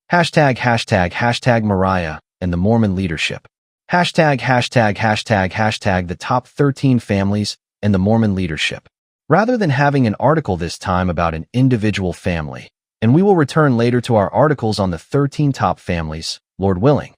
#Mariah and the Mormon leadership. #The top 13 families and the Mormon leadership. Rather than having an article this time about an individual family, and we will return later to our articles on the 13 top families, Lord willing.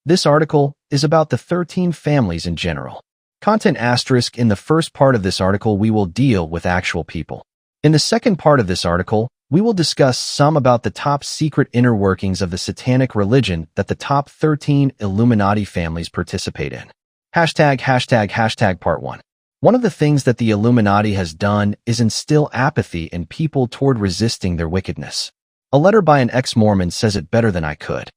This article is about the 13 families in general. Content asterisk. In the first part of this article, we will deal with actual people. In the second part of this article, we will discuss some about the top secret inner workings of the Satanic religion that the top 13 Illuminati families participate in. ### Part 1. One of the things that the Illuminati has done is instill apathy in people toward resisting their wickedness. A letter by an ex-Mormon says it better than I could.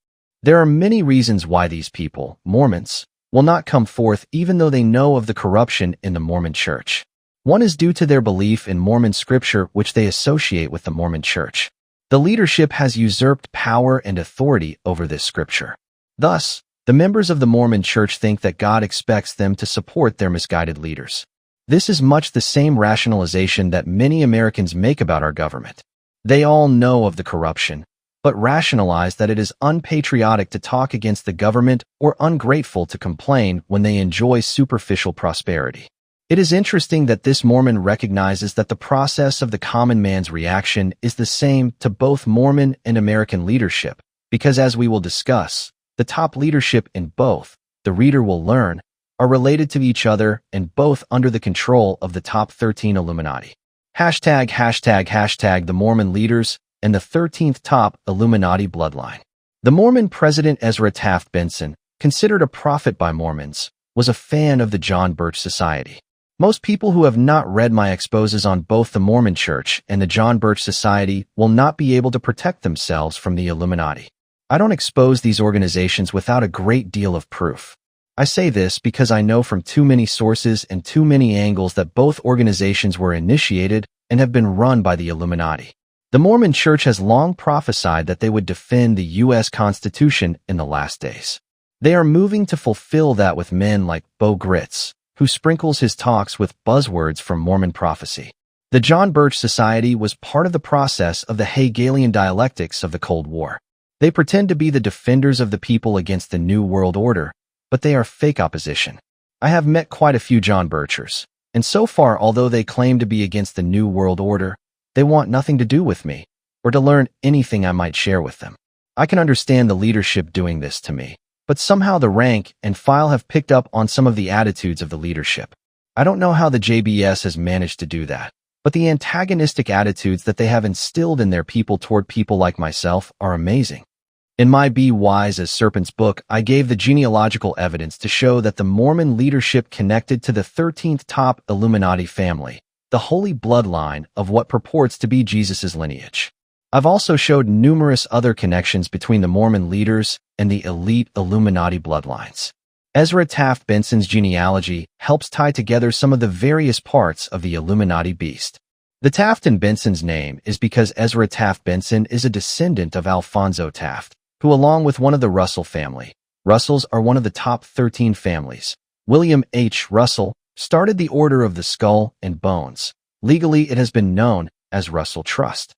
There are many reasons why these people, Mormons, will not come forth even though they know of the corruption in the Mormon Church. One is due to their belief in Mormon scripture, which they associate with the Mormon Church. The leadership has usurped power and authority over this scripture. Thus, the members of the Mormon Church think that God expects them to support their misguided leaders. This is much the same rationalization that many Americans make about our government. They all know of the corruption, but rationalize that it is unpatriotic to talk against the government or ungrateful to complain when they enjoy superficial prosperity. It is interesting that this Mormon recognizes that the process of the common man's reaction is the same to both Mormon and American leadership, because as we will discuss, the top leadership in both, the reader will learn, are related to each other and both under the control of the top 13 Illuminati. ###the Mormon leaders and the 13th top Illuminati bloodline. The Mormon president Ezra Taft Benson, considered a prophet by Mormons, was a fan of the John Birch Society. Most people who have not read my exposes on both the Mormon Church and the John Birch Society will not be able to protect themselves from the Illuminati. I don't expose these organizations without a great deal of proof. I say this because I know from too many sources and too many angles that both organizations were initiated and have been run by the Illuminati. The Mormon Church has long prophesied that they would defend the U.S. Constitution in the last days. They are moving to fulfill that with men like Bo Gritz, who sprinkles his talks with buzzwords from Mormon prophecy. The John Birch Society was part of the process of the Hegelian dialectics of the Cold War. They pretend to be the defenders of the people against the New World Order, but they are fake opposition. I have met quite a few John Birchers, and so far, although they claim to be against the New World Order, they want nothing to do with me, or to learn anything I might share with them. I can understand the leadership doing this to me, but somehow the rank and file have picked up on some of the attitudes of the leadership. I don't know how the JBS has managed to do that, but the antagonistic attitudes that they have instilled in their people toward people like myself are amazing. In my Be Wise as Serpents book, I gave the genealogical evidence to show that the Mormon leadership connected to the 13th top Illuminati family, the holy bloodline of what purports to be Jesus' lineage. I've also showed numerous other connections between the Mormon leaders and the elite Illuminati bloodlines. Ezra Taft Benson's genealogy helps tie together some of the various parts of the Illuminati beast. The Taft in Benson's name is because Ezra Taft Benson is a descendant of Alphonso Taft, who along with one of the Russell family, Russells are one of the top 13 families, William H. Russell, started the Order of the Skull and Bones. Legally, it has been known as Russell Trust.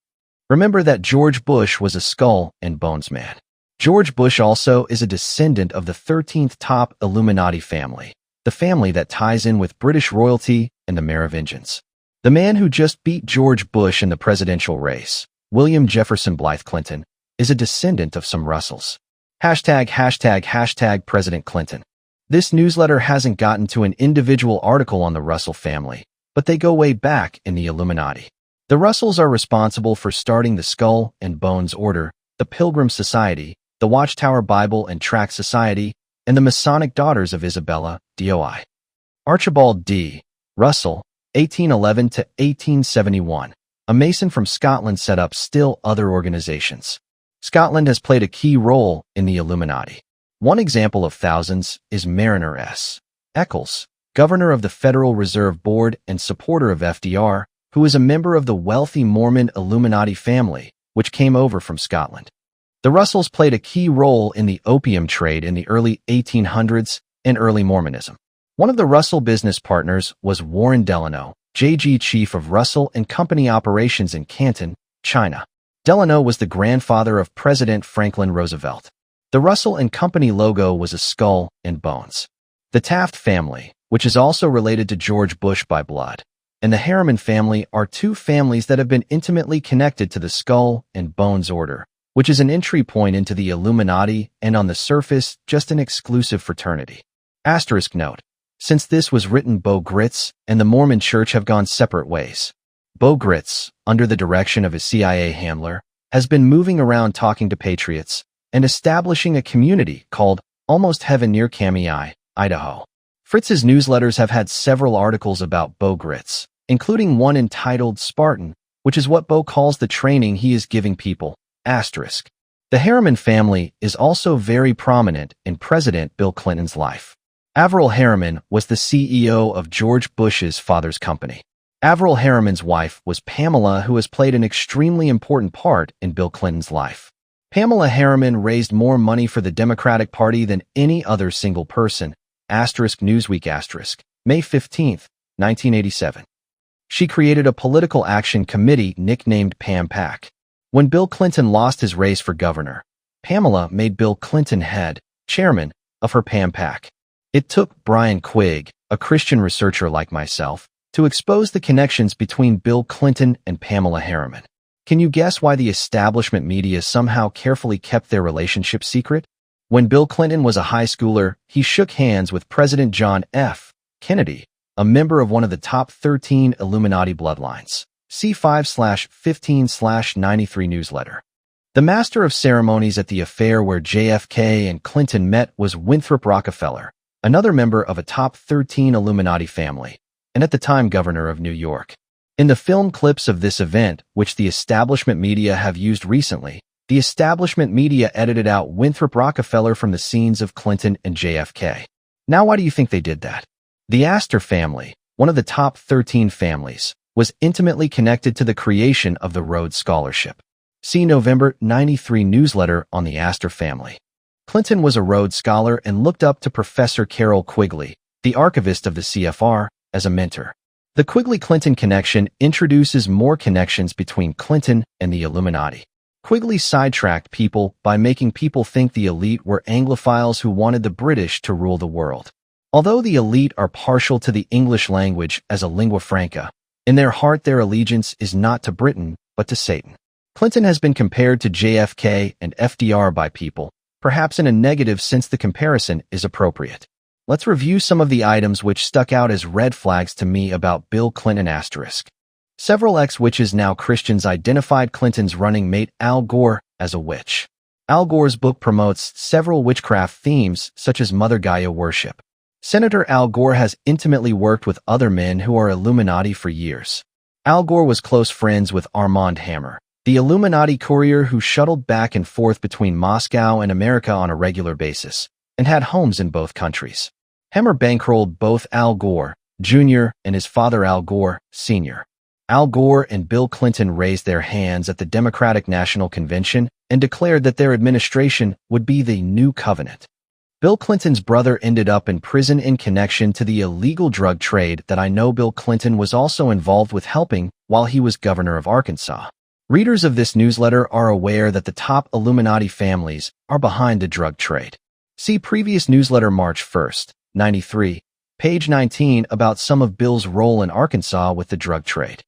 Remember that George Bush was a Skull and Bones man. George Bush also is a descendant of the 13th top Illuminati family, the family that ties in with British royalty and the Merovingians. The man who just beat George Bush in the presidential race, William Jefferson Blythe Clinton, is a descendant of some Russells. ###President Clinton. This newsletter hasn't gotten to an individual article on the Russell family, but they go way back in the Illuminati. The Russells are responsible for starting the Skull and Bones Order, the Pilgrim Society, the Watchtower Bible and Tract Society, and the Masonic Daughters of Isabella, DOI. Archibald D. Russell, 1811 to 1871, a Mason from Scotland, set up still other organizations. Scotland has played a key role in the Illuminati. One example of thousands is Mariner S. Eccles, governor of the Federal Reserve Board and supporter of FDR, who is a member of the wealthy Mormon Illuminati family, which came over from Scotland. The Russells played a key role in the opium trade in the early 1800s and early Mormonism. One of the Russell business partners was Warren Delano, JG Chief of Russell and Company Operations in Canton, China. Delano was the grandfather of President Franklin Roosevelt. The Russell and Company logo was a skull and bones. The Taft family, which is also related to George Bush by blood, and the Harriman family are two families that have been intimately connected to the Skull and Bones Order, which is an entry point into the Illuminati and on the surface just an exclusive fraternity. Asterisk note: since this was written, Bo Gritz and the Mormon Church have gone separate ways. Bo Gritz, under the direction of his CIA handler, has been moving around talking to patriots and establishing a community called Almost Heaven near Kamiah, Idaho. Fritz's newsletters have had several articles about Bo Gritz, including one entitled Spartan, which is what Bo calls the training he is giving people. Asterisk. The Harriman family is also very prominent in President Bill Clinton's life. Averell Harriman was the CEO of George Bush's father's company. Averell Harriman's wife was Pamela, who has played an extremely important part in Bill Clinton's life. Pamela Harriman raised more money for the Democratic Party than any other single person. Newsweek. May 15, 1987. She created a political action committee nicknamed Pam PAC. When Bill Clinton lost his race for governor, Pamela made Bill Clinton chairman of her Pam PAC. It took Brian Quigg, a Christian researcher like myself, to expose the connections between Bill Clinton and Pamela Harriman. Can you guess why the establishment media somehow carefully kept their relationship secret? When Bill Clinton was a high schooler, he shook hands with President John F. Kennedy, a member of one of the top 13 Illuminati bloodlines. C5/15/93 newsletter. The master of ceremonies at the affair where JFK and Clinton met was Winthrop Rockefeller, another member of a top 13 Illuminati family, and at the time governor of New York. In the film clips of this event, which the establishment media have used recently, the establishment media edited out Winthrop Rockefeller from the scenes of Clinton and JFK. Now, why do you think they did that? The Astor family, one of the top 13 families, was intimately connected to the creation of the Rhodes Scholarship. See November '93 newsletter on the Astor family. Clinton was a Rhodes Scholar and looked up to Professor Carroll Quigley, the archivist of the CFR, as a mentor. The Quigley-Clinton connection introduces more connections between Clinton and the Illuminati. Quigley sidetracked people by making people think the elite were Anglophiles who wanted the British to rule the world. Although the elite are partial to the English language as a lingua franca, in their heart their allegiance is not to Britain, but to Satan. Clinton has been compared to JFK and FDR by people, perhaps in a negative since the comparison is appropriate. Let's review some of the items which stuck out as red flags to me about Bill Clinton *. Several ex-witches, now Christians, identified Clinton's running mate Al Gore as a witch. Al Gore's book promotes several witchcraft themes, such as Mother Gaia worship. Senator Al Gore has intimately worked with other men who are Illuminati for years. Al Gore was close friends with Armand Hammer, the Illuminati courier who shuttled back and forth between Moscow and America on a regular basis, and had homes in both countries. Hammer bankrolled both Al Gore, Jr. and his father Al Gore, Sr. Al Gore and Bill Clinton raised their hands at the Democratic National Convention and declared that their administration would be the new covenant. Bill Clinton's brother ended up in prison in connection to the illegal drug trade that I know Bill Clinton was also involved with helping while he was governor of Arkansas. Readers of this newsletter are aware that the top Illuminati families are behind the drug trade. See previous newsletter March 1st, '93, page 19 about some of Bill's role in Arkansas with the drug trade.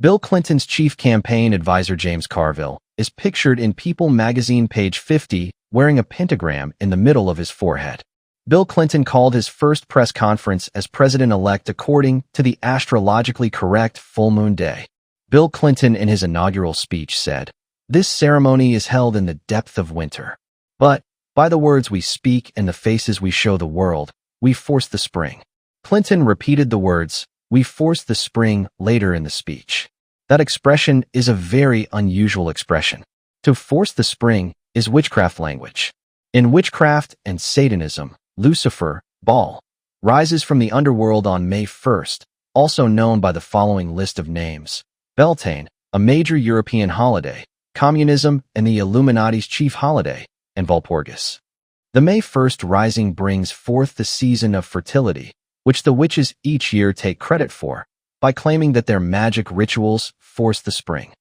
Bill Clinton's chief campaign advisor James Carville is pictured in People magazine page 50 wearing a pentagram in the middle of his forehead. Bill Clinton called his first press conference as president-elect according to the astrologically correct full moon day. Bill Clinton in his inaugural speech said, "This ceremony is held in the depth of winter. But, by the words we speak and the faces we show the world, we force the spring." Clinton repeated the words, "We force the spring," later in the speech. That expression is a very unusual expression. To force the spring is witchcraft language. In witchcraft and Satanism, Lucifer, Baal, rises from the underworld on May 1st, also known by the following list of names: Beltane, a major European holiday, communism and the Illuminati's chief holiday, and Walpurgis. The May 1st rising brings forth the season of fertility, which the witches each year take credit for, by claiming that their magic rituals force the spring.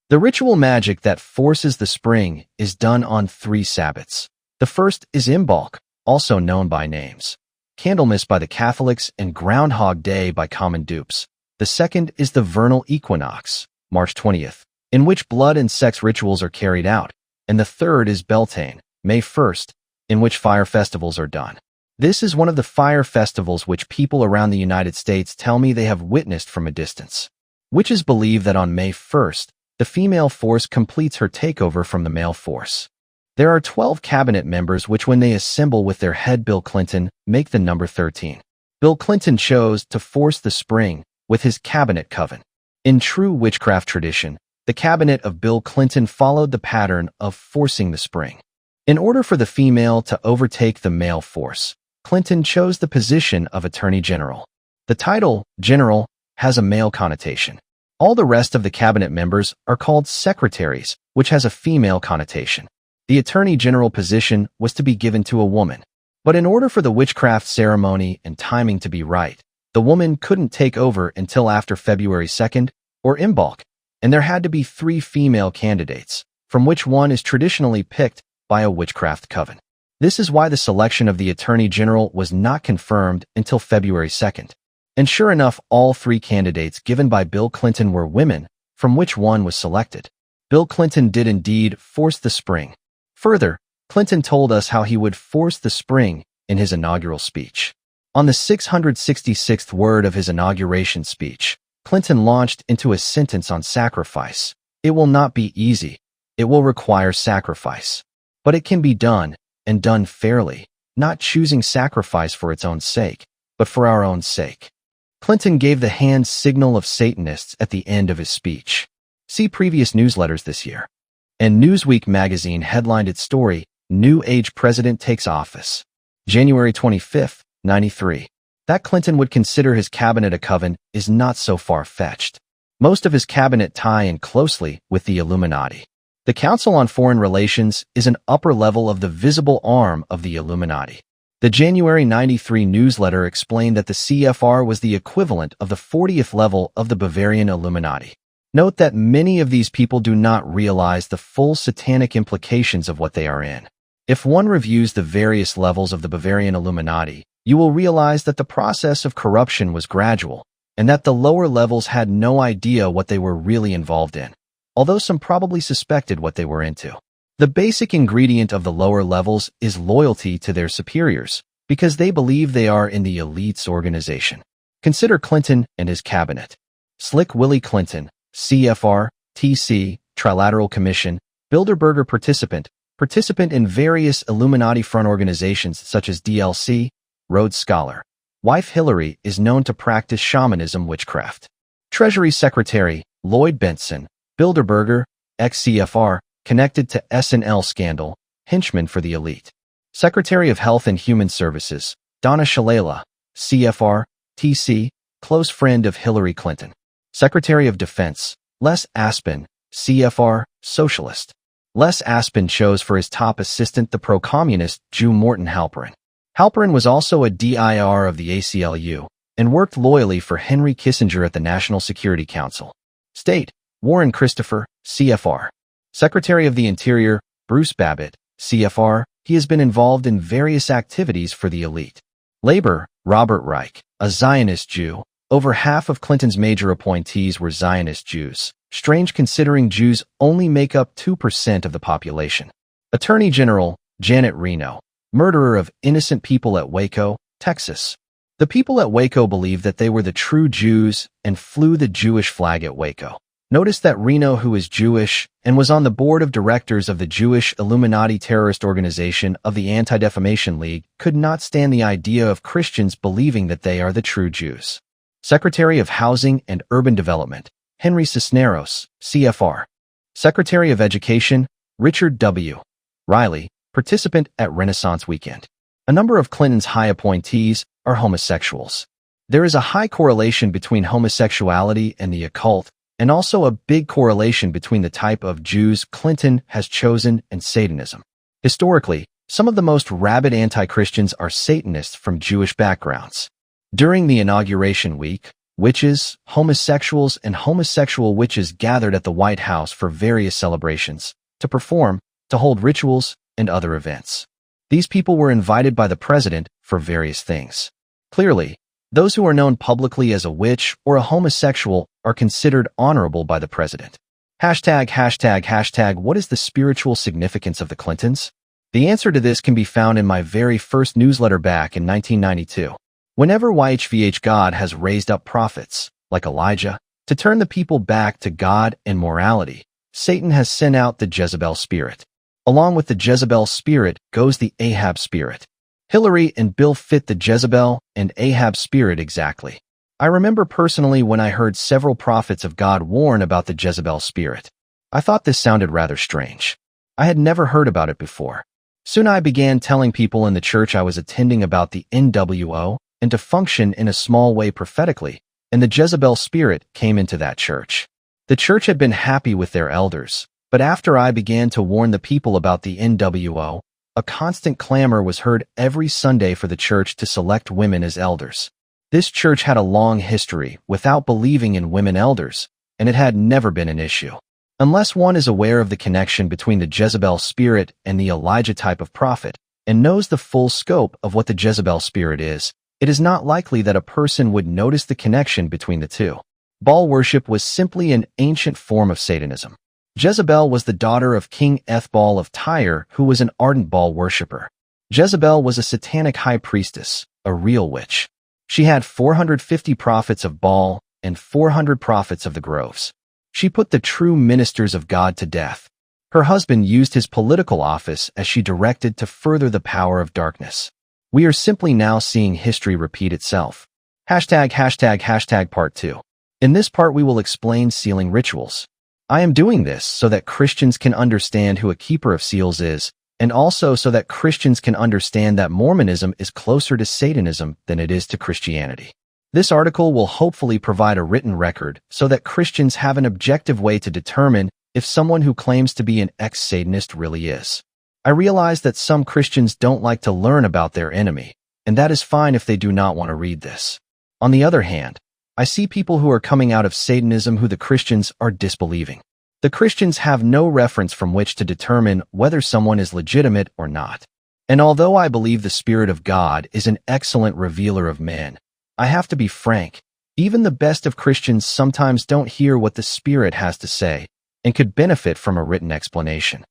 The ritual magic that forces the spring is done on 3 Sabbats. The first is Imbolc, also known by names Candlemas by the Catholics and Groundhog Day by common dupes. The second is the vernal equinox, March 20th, in which blood and sex rituals are carried out, and the third is Beltane, May 1st, in which fire festivals are done. This is one of the fire festivals which people around the United States tell me they have witnessed from a distance. Witches believe that on May 1st, the female force completes her takeover from the male force. There are 12 cabinet members which, when they assemble with their head Bill Clinton, make the number 13. Bill Clinton chose to force the spring with his cabinet coven. In true witchcraft tradition, the cabinet of Bill Clinton followed the pattern of forcing the spring. In order for the female to overtake the male force, Clinton chose the position of Attorney General. The title, General, has a male connotation. All the rest of the cabinet members are called secretaries, which has a female connotation. The Attorney General position was to be given to a woman. But in order for the witchcraft ceremony and timing to be right, the woman couldn't take over until after February 2nd or Imbolc, and there had to be 3 female candidates, from which one is traditionally picked by a witchcraft coven. This is why the selection of the Attorney General was not confirmed until February 2nd. And sure enough, all 3 candidates given by Bill Clinton were women, from which one was selected. Bill Clinton did indeed force the spring. Further, Clinton told us how he would force the spring in his inaugural speech. On the 666th word of his inauguration speech, Clinton launched into a sentence on sacrifice. It will not be easy. It will require sacrifice. But it can be done, and done fairly, not choosing sacrifice for its own sake, but for our own sake. Clinton gave the hand signal of Satanists at the end of his speech. See previous newsletters this year. And Newsweek magazine headlined its story, New Age President Takes Office. January 25, 93. That Clinton would consider his cabinet a coven is not so far-fetched. Most of his cabinet tie in closely with the Illuminati. The Council on Foreign Relations is an upper level of the visible arm of the Illuminati. The January 93 newsletter explained that the CFR was the equivalent of the 40th level of the Bavarian Illuminati. Note that many of these people do not realize the full satanic implications of what they are in. If one reviews the various levels of the Bavarian Illuminati, you will realize that the process of corruption was gradual, and that the lower levels had no idea what they were really involved in, although some probably suspected what they were into. The basic ingredient of the lower levels is loyalty to their superiors, because they believe they are in the elite's organization. Consider Clinton and his cabinet. Slick Willie Clinton, CFR, TC, Trilateral Commission, Bilderberger participant in various Illuminati front organizations such as DLC, Rhodes Scholar. Wife Hillary is known to practice shamanism witchcraft. Treasury Secretary, Lloyd Bentsen, Bilderberger, ex-CFR, connected to S&L scandal, henchman for the elite. Secretary of Health and Human Services, Donna Shalala, CFR, TC, close friend of Hillary Clinton. Secretary of Defense, Les Aspin, CFR, socialist. Les Aspin chose for his top assistant the pro-communist Jew Morton Halperin. Halperin was also a DIR of the ACLU and worked loyally for Henry Kissinger at the National Security Council. State, Warren Christopher, CFR. Secretary of the Interior, Bruce Babbitt, CFR. He has been involved in various activities for the elite. Labor, Robert Reich, a Zionist Jew. Over half of Clinton's major appointees were Zionist Jews. Strange considering Jews only make up 2% of the population. Attorney General, Janet Reno, murderer of innocent people at Waco, Texas. The people at Waco believed that they were the true Jews and flew the Jewish flag at Waco. Notice that Reno, who is Jewish and was on the board of directors of the Jewish Illuminati terrorist organization of the Anti-Defamation League, could not stand the idea of Christians believing that they are the true Jews. Secretary of Housing and Urban Development, Henry Cisneros, CFR. Secretary of Education, Richard W. Riley, participant at Renaissance Weekend. A number of Clinton's high appointees are homosexuals. There is a high correlation between homosexuality and the occult, and also a big correlation between the type of Jews Clinton has chosen and Satanism. Historically, some of the most rabid anti-Christians are Satanists from Jewish backgrounds. During the inauguration week, witches, homosexuals, and homosexual witches gathered at the White House for various celebrations, to perform, to hold rituals, and other events. These people were invited by the president for various things. Clearly, those who are known publicly as a witch or a homosexual are considered honorable by the president. What is the spiritual significance of the Clintons? The answer to this can be found in my very first newsletter back in 1992. Whenever YHVH God has raised up prophets, like Elijah, to turn the people back to God and morality, Satan has sent out the Jezebel spirit. Along with the Jezebel spirit goes the Ahab spirit. Hillary and Bill fit the Jezebel and Ahab spirit exactly. I remember personally when I heard several prophets of God warn about the Jezebel spirit. I thought this sounded rather strange. I had never heard about it before. Soon I began telling people in the church I was attending about the NWO and to function in a small way prophetically, and the Jezebel spirit came into that church. The church had been happy with their elders, But after I began to warn the people about the NWO, a constant clamor was heard every Sunday for the church to select women as elders. This church had a long history without believing in women elders, and it had never been an issue. Unless one is aware of the connection between the Jezebel spirit and the Elijah type of prophet, and knows the full scope of what the Jezebel spirit is, it is not likely that a person would notice the connection between the two. Baal worship was simply an ancient form of Satanism. Jezebel was the daughter of King Ethbaal of Tyre, who was an ardent Baal worshipper. Jezebel was a satanic high priestess, a real witch. She had 450 prophets of Baal and 400 prophets of the groves. She put the true ministers of God to death. Her husband used his political office as she directed to further the power of darkness. We are simply now seeing history repeat itself. Part 2. In this part we will explain sealing rituals. I am doing this so that Christians can understand who a keeper of seals is, and also so that Christians can understand that Mormonism is closer to Satanism than it is to Christianity. This article will hopefully provide a written record so that Christians have an objective way to determine if someone who claims to be an ex-Satanist really is. I realize that some Christians don't like to learn about their enemy, and that is fine if they do not want to read this. On the other hand, I see people who are coming out of Satanism who the Christians are disbelieving. The Christians have no reference from which to determine whether someone is legitimate or not. And although I believe the Spirit of God is an excellent revealer of men, I have to be frank, even the best of Christians sometimes don't hear what the Spirit has to say and could benefit from a written explanation.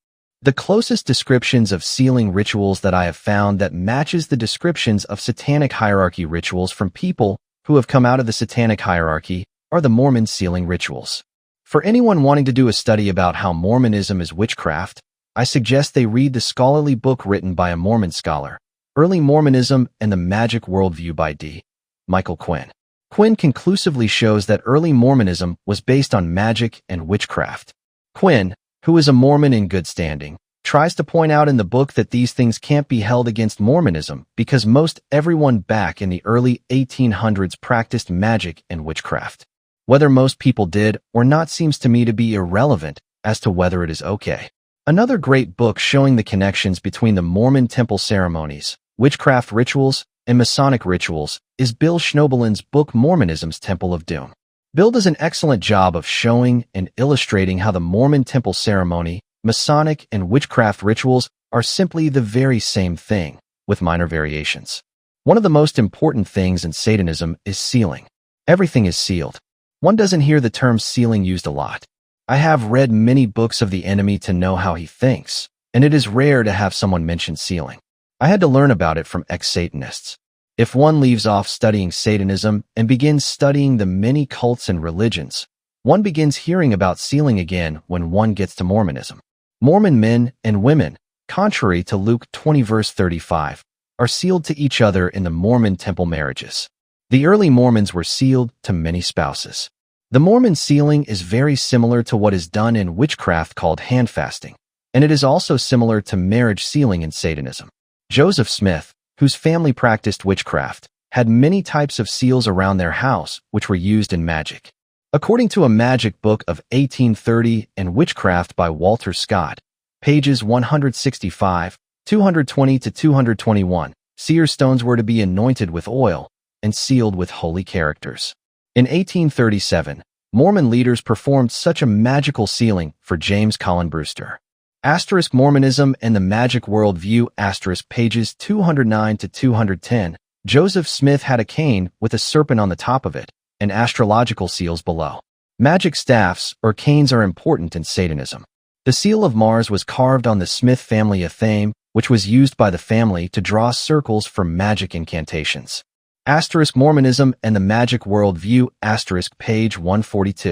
The closest descriptions of sealing rituals that I have found that matches the descriptions of satanic hierarchy rituals from people who have come out of the satanic hierarchy are the Mormon sealing rituals. For anyone wanting to do a study about how Mormonism is witchcraft, I suggest they read the scholarly book written by a Mormon scholar, Early Mormonism and the Magic Worldview by D. Michael Quinn. Quinn conclusively shows that early Mormonism was based on magic and witchcraft. Quinn, who is a Mormon in good standing, tries to point out in the book that these things can't be held against Mormonism because most everyone back in the early 1800s practiced magic and witchcraft. Whether most people did or not seems to me to be irrelevant as to whether it is okay. Another great book showing the connections between the Mormon temple ceremonies, witchcraft rituals, and Masonic rituals is Bill Schnobelin's book Mormonism's Temple of Doom. Bill does an excellent job of showing and illustrating how the Mormon temple ceremony, Masonic and witchcraft rituals are simply the very same thing, with minor variations. One of the most important things in Satanism is sealing. Everything is sealed. One doesn't hear the term sealing used a lot. I have read many books of the enemy to know how he thinks, and it is rare to have someone mention sealing. I had to learn about it from ex-Satanists. If one leaves off studying Satanism and begins studying the many cults and religions, one begins hearing about sealing again when one gets to Mormonism. Mormon men and women, contrary to Luke 20 verse 35, are sealed to each other in the Mormon temple marriages. The early Mormons were sealed to many spouses. The Mormon sealing is very similar to what is done in witchcraft called hand fasting, and it is also similar to marriage sealing in Satanism. Joseph Smith, whose family practiced witchcraft, had many types of seals around their house which were used in magic. According to a magic book of 1830 and Witchcraft by Walter Scott, pages 165, 220 to 221, seer stones were to be anointed with oil and sealed with holy characters. In 1837, Mormon leaders performed such a magical sealing for James Colin Brewster. Asterisk Mormonism and the Magic Worldview, asterisk pages 209 to 210, Joseph Smith had a cane with a serpent on the top of it, and astrological seals below. Magic staffs or canes are important in Satanism. The seal of Mars was carved on the Smith family athame, which was used by the family to draw circles for magic incantations. Asterisk Mormonism and the Magic Worldview, asterisk page 142.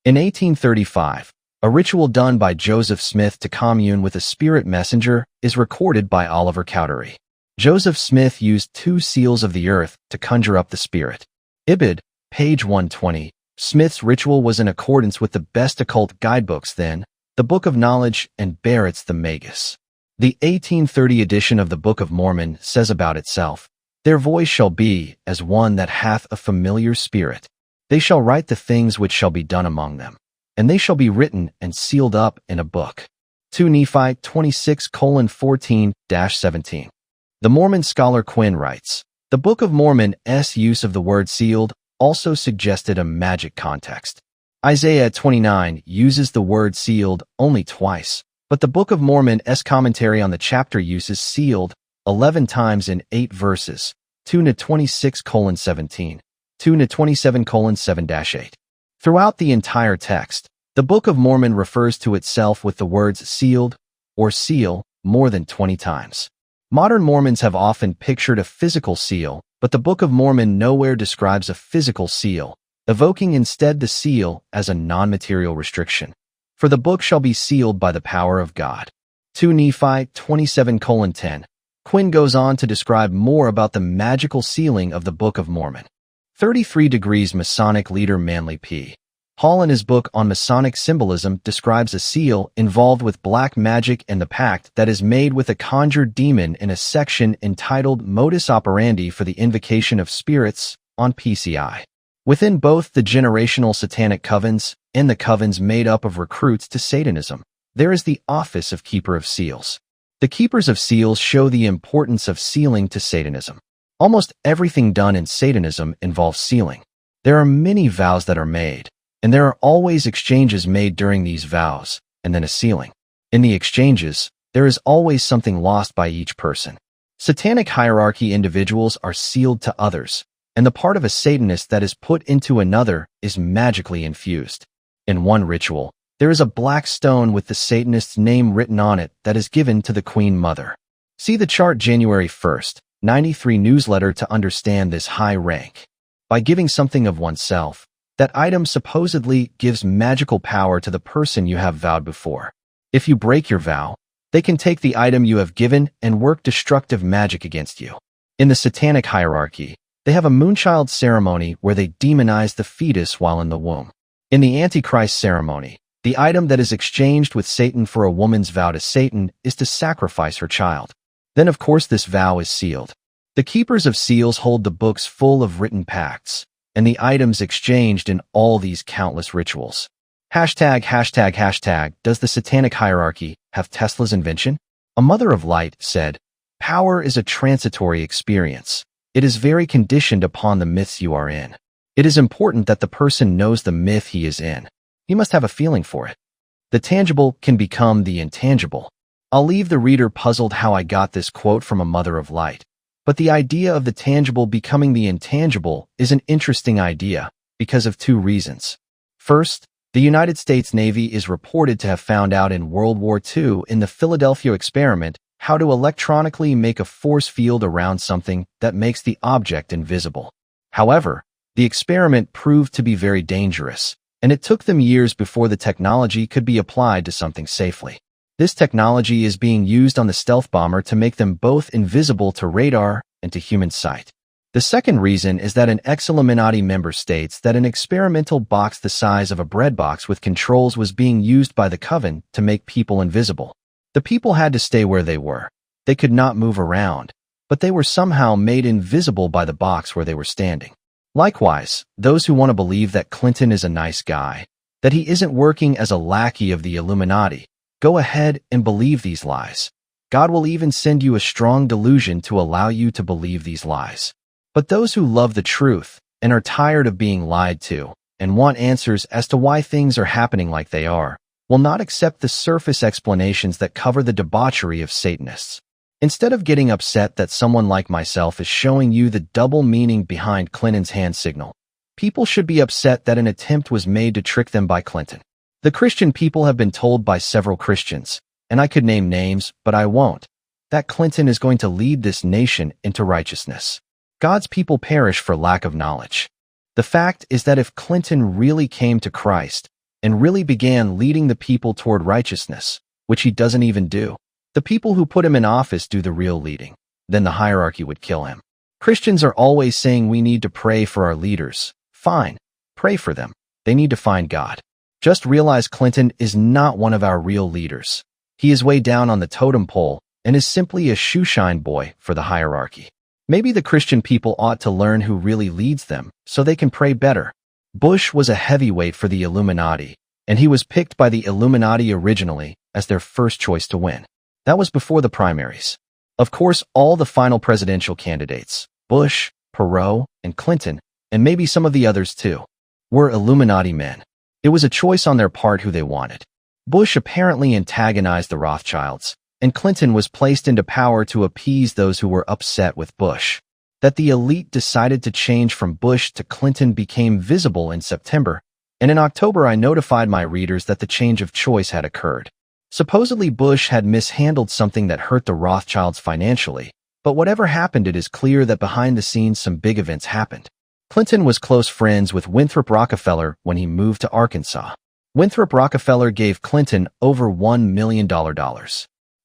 In 1835, a ritual done by Joseph Smith to commune with a spirit messenger is recorded by Oliver Cowdery. Joseph Smith used 2 seals of the earth to conjure up the spirit. Ibid, page 120. Smith's ritual was in accordance with the best occult guidebooks then, the Book of Knowledge and Barrett's The Magus. The 1830 edition of the Book of Mormon says about itself, "Their voice shall be as one that hath a familiar spirit. They shall write the things which shall be done among them. and they shall be written and sealed up in a book. 2 Nephi 26:14-17. The Mormon scholar Quinn writes, the Book of Mormon's use of the word sealed also suggested a magic context. Isaiah 29 uses the word sealed only twice, but the Book of Mormon's commentary on the chapter uses sealed 11 times in 8 verses, 2 to 26:17, 2 to 27:7-8. Throughout the entire text, the Book of Mormon refers to itself with the words sealed or seal more than 20 times. Modern Mormons have often pictured a physical seal, but the Book of Mormon nowhere describes a physical seal, evoking instead the seal as a non-material restriction. For the book shall be sealed by the power of God. 2 Nephi 27:10. Quinn goes on to describe more about the magical sealing of the Book of Mormon. 33 Degrees Masonic leader Manly P. Hall in his book on Masonic symbolism describes a seal involved with black magic and the pact that is made with a conjured demon in a section entitled Modus Operandi for the Invocation of Spirits on PCI. Within both the generational satanic covens and the covens made up of recruits to Satanism, there is the office of Keeper of Seals. The Keepers of Seals show the importance of sealing to Satanism. Almost everything done in Satanism involves sealing. There are many vows that are made, and there are always exchanges made during these vows, and then a sealing. In the exchanges, there is always something lost by each person. Satanic hierarchy individuals are sealed to others, and the part of a Satanist that is put into another is magically infused. In one ritual, there is a black stone with the Satanist's name written on it that is given to the Queen Mother. See the chart January 1st, 93 newsletter to understand this high rank. By giving something of oneself, that item supposedly gives magical power to the person you have vowed before. If you break your vow, they can take the item you have given and work destructive magic against you. In the Satanic hierarchy, they have a moonchild ceremony where they demonize the fetus while in the womb. In the Antichrist ceremony, the item that is exchanged with Satan for a woman's vow to Satan is to sacrifice her child. Then of course this vow is sealed. The Keepers of Seals hold the books full of written pacts, and the items exchanged in all these countless rituals. Does the Satanic hierarchy have Tesla's invention? A mother of light said, power is a transitory experience. It is very conditioned upon the myths you are in. It is important that the person knows the myth he is in. He must have a feeling for it. The tangible can become the intangible. I'll leave the reader puzzled how I got this quote from a mother of light. But the idea of the tangible becoming the intangible is an interesting idea because of 2 reasons. First, the United States Navy is reported to have found out in World War II in the Philadelphia experiment how to electronically make a force field around something that makes the object invisible. However, the experiment proved to be very dangerous, and it took them years before the technology could be applied to something safely. This technology is being used on the stealth bomber to make them both invisible to radar and to human sight. The second reason is that an ex-Illuminati member states that an experimental box the size of a bread box with controls was being used by the coven to make people invisible. The people had to stay where they were. They could not move around, but they were somehow made invisible by the box where they were standing. Likewise, those who want to believe that Clinton is a nice guy, that he isn't working as a lackey of the Illuminati, go ahead and believe these lies. God will even send you a strong delusion to allow you to believe these lies. But those who love the truth and are tired of being lied to and want answers as to why things are happening like they are, will not accept the surface explanations that cover the debauchery of Satanists. Instead of getting upset that someone like myself is showing you the double meaning behind Clinton's hand signal, people should be upset that an attempt was made to trick them by Clinton. The Christian people have been told by several Christians, and I could name names, but I won't, that Clinton is going to lead this nation into righteousness. God's people perish for lack of knowledge. The fact is that if Clinton really came to Christ and really began leading the people toward righteousness, which he doesn't even do, the people who put him in office do the real leading, then the hierarchy would kill him. Christians are always saying we need to pray for our leaders. Fine, pray for them. They need to find God. Just realize Clinton is not one of our real leaders. He is way down on the totem pole and is simply a shoeshine boy for the hierarchy. Maybe the Christian people ought to learn who really leads them so they can pray better. Bush was a heavyweight for the Illuminati, and he was picked by the Illuminati originally as their first choice to win. That was before the primaries. Of course, all the final presidential candidates, Bush, Perot, and Clinton, and maybe some of the others too, were Illuminati men. It was a choice on their part who they wanted. Bush apparently antagonized the Rothschilds, and Clinton was placed into power to appease those who were upset with Bush. That the elite decided to change from Bush to Clinton became visible in September, and in October I notified my readers that the change of choice had occurred. Supposedly Bush had mishandled something that hurt the Rothschilds financially, but whatever happened, it is clear that behind the scenes some big events happened. Clinton was close friends with Winthrop Rockefeller when he moved to Arkansas. Winthrop Rockefeller gave Clinton over $1 million.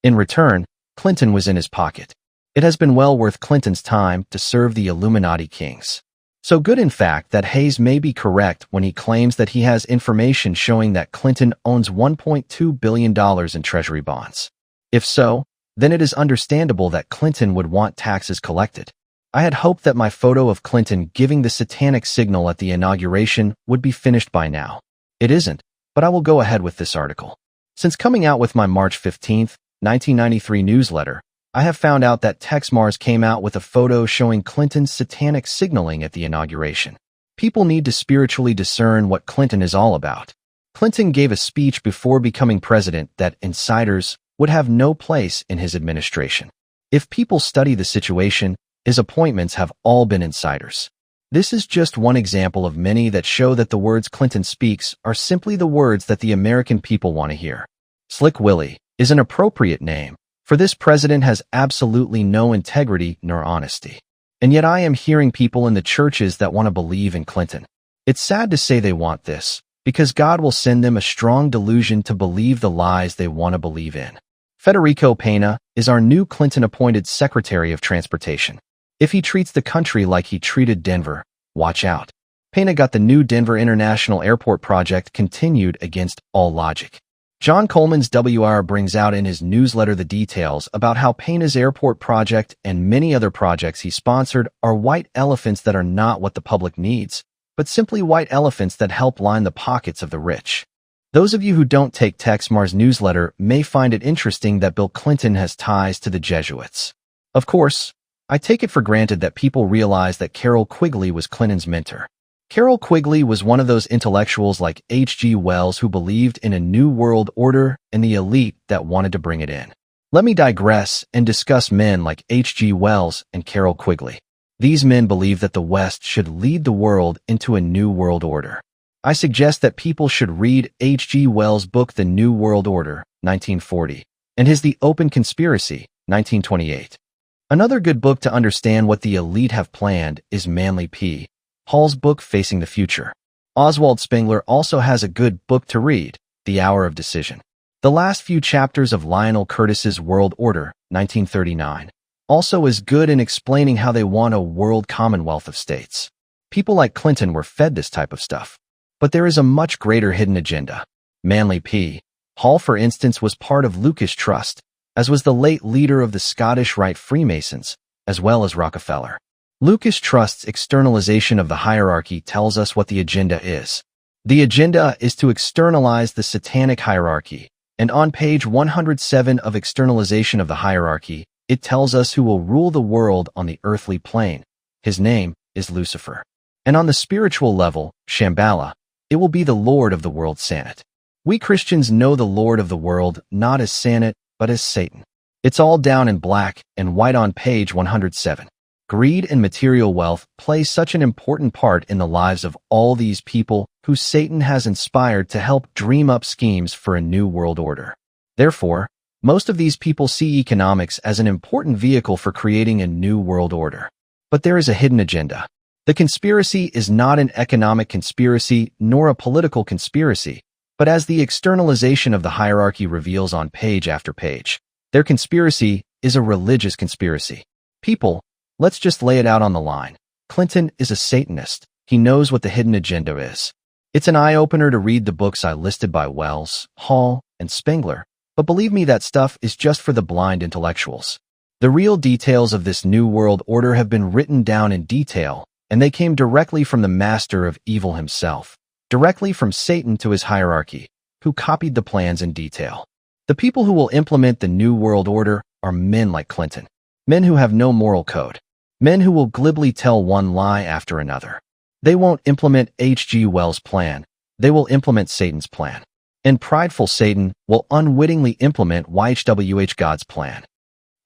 In return, Clinton was in his pocket. It has been well worth Clinton's time to serve the Illuminati kings. So good, in fact, that Hayes may be correct when he claims that he has information showing that Clinton owns $1.2 billion in treasury bonds. If so, then it is understandable that Clinton would want taxes collected. I had hoped that my photo of Clinton giving the satanic signal at the inauguration would be finished by now. It isn't, but I will go ahead with this article. Since coming out with my March 15, 1993 newsletter, I have found out that Texmars came out with a photo showing Clinton's satanic signaling at the inauguration. People need to spiritually discern what Clinton is all about. Clinton gave a speech before becoming president that insiders would have no place in his administration. If people study the situation, his appointments have all been insiders. This is just one example of many that show that the words Clinton speaks are simply the words that the American people want to hear. Slick Willie is an appropriate name, for this president has absolutely no integrity nor honesty. And yet I am hearing people in the churches that want to believe in Clinton. It's sad to say they want this, because God will send them a strong delusion to believe the lies they want to believe in. Federico Pena is our new Clinton-appointed Secretary of Transportation. If he treats the country like he treated Denver, watch out. Pena got the new Denver International Airport project continued against all logic. John Coleman's WR brings out in his newsletter the details about how Pena's airport project and many other projects he sponsored are white elephants that are not what the public needs, but simply white elephants that help line the pockets of the rich. Those of you who don't take Texmar's newsletter may find it interesting that Bill Clinton has ties to the Jesuits. Of course, I take it for granted that people realize that Carroll Quigley was Clinton's mentor. Carroll Quigley was one of those intellectuals like H.G. Wells who believed in a new world order and the elite that wanted to bring it in. Let me digress and discuss men like H.G. Wells and Carroll Quigley. These men believe that the West should lead the world into a new world order. I suggest that people should read H.G. Wells' book The New World Order, 1940, and his The Open Conspiracy, 1928. Another good book to understand what the elite have planned is Manly P. Hall's book Facing the Future. Oswald Spengler also has a good book to read, The Hour of Decision. The last few chapters of Lionel Curtis's World Order, 1939, also is good in explaining how they want a world commonwealth of states. People like Clinton were fed this type of stuff. But there is a much greater hidden agenda. Manly P. Hall, for instance, was part of Lucas Trust, as was the late leader of the Scottish Rite Freemasons, as well as Rockefeller. Lucas Trust's externalization of the hierarchy tells us what the agenda is. The agenda is to externalize the satanic hierarchy, and on page 107 of Externalization of the Hierarchy, it tells us who will rule the world on the earthly plane. His name is Lucifer. And on the spiritual level, Shambhala, it will be the Lord of the world Sanat. We Christians know the Lord of the world not as Sanat, but as Satan. It's all down in black and white on page 107. Greed and material wealth play such an important part in the lives of all these people who Satan has inspired to help dream up schemes for a new world order. Therefore, most of these people see economics as an important vehicle for creating a new world order. But there is a hidden agenda. The conspiracy is not an economic conspiracy nor a political conspiracy, but as the externalization of the hierarchy reveals on page after page, their conspiracy is a religious conspiracy. People, let's just lay it out on the line. Clinton is a Satanist. He knows what the hidden agenda is. It's an eye-opener to read the books I listed by Wells, Hall, and Spengler, but believe me, that stuff is just for the blind intellectuals. The real details of this new world order have been written down in detail, and they came directly from the master of evil himself, directly from Satan to his hierarchy, who copied the plans in detail. The people who will implement the New World Order are men like Clinton, men who have no moral code, men who will glibly tell one lie after another. They won't implement H.G. Wells' plan, they will implement Satan's plan. And prideful Satan will unwittingly implement YHWH God's plan.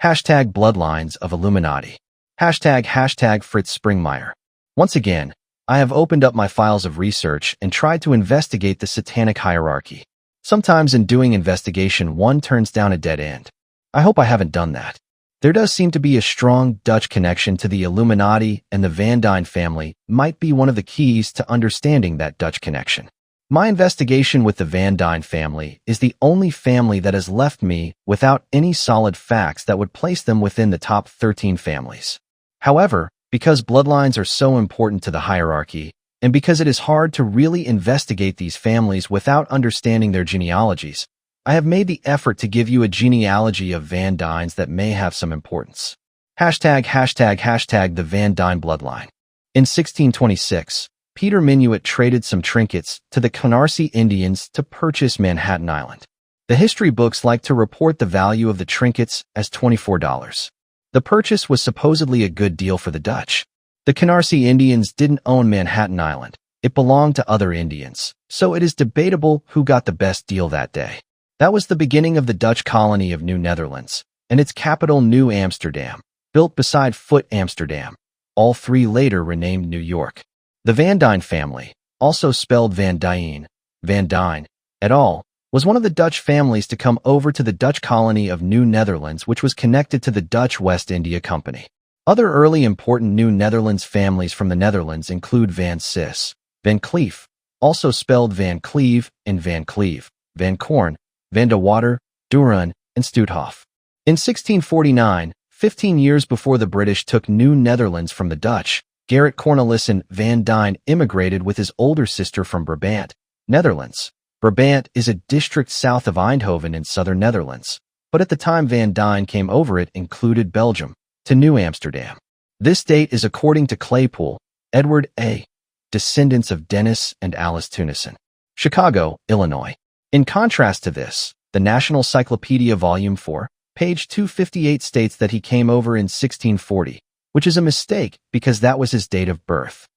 Hashtag Bloodlines of Illuminati. Hashtag Fritz Springmeier. Once again, I have opened up my files of research and tried to investigate the satanic hierarchy. Sometimes in doing investigation, one turns down a dead end. I hope I haven't done that. There does seem to be a strong Dutch connection to the Illuminati, and the Van Duyns family might be one of the keys to understanding that Dutch connection. My investigation with the Van Duyns family is the only family that has left me without any solid facts that would place them within the top 13 families. However, because bloodlines are so important to the hierarchy, and because it is hard to really investigate these families without understanding their genealogies, I have made the effort to give you a genealogy of Van Duyns that may have some importance. Hashtag the Van Duyns bloodline. In 1626, Peter Minuit traded some trinkets to the Canarsie Indians to purchase Manhattan Island. The history books like to report the value of the trinkets as $24. The purchase was supposedly a good deal for the Dutch. The Canarsie Indians didn't own Manhattan Island. It belonged to other Indians, so it is debatable who got the best deal that day. That was the beginning of the Dutch colony of New Netherlands, and its capital New Amsterdam, built beside Foot Amsterdam, all three later renamed New York. The Van Duyns family, also spelled Van Duyne, Van Duyne, et al., was one of the Dutch families to come over to the Dutch colony of New Netherlands, which was connected to the Dutch West India Company. Other early important New Netherlands families from the Netherlands include Van Cis, Van Cleef, also spelled Van Cleve, and Van Cleve, Van Korn, Van de Water, Duran, and Stoothoff. In 1649, 15 years before the British took New Netherlands from the Dutch, Gerrit Cornelissen Van Duyns immigrated with his older sister from Brabant, Netherlands. Brabant is a district south of Eindhoven in southern Netherlands, but at the time Van Duyns came over it included Belgium, to New Amsterdam. This date is according to Claypool, Edward A., descendants of Dennis and Alice Tunison. Chicago, Illinois. In contrast to this, the National Cyclopedia Volume 4, page 258 states that he came over in 1640, which is a mistake because that was his date of birth.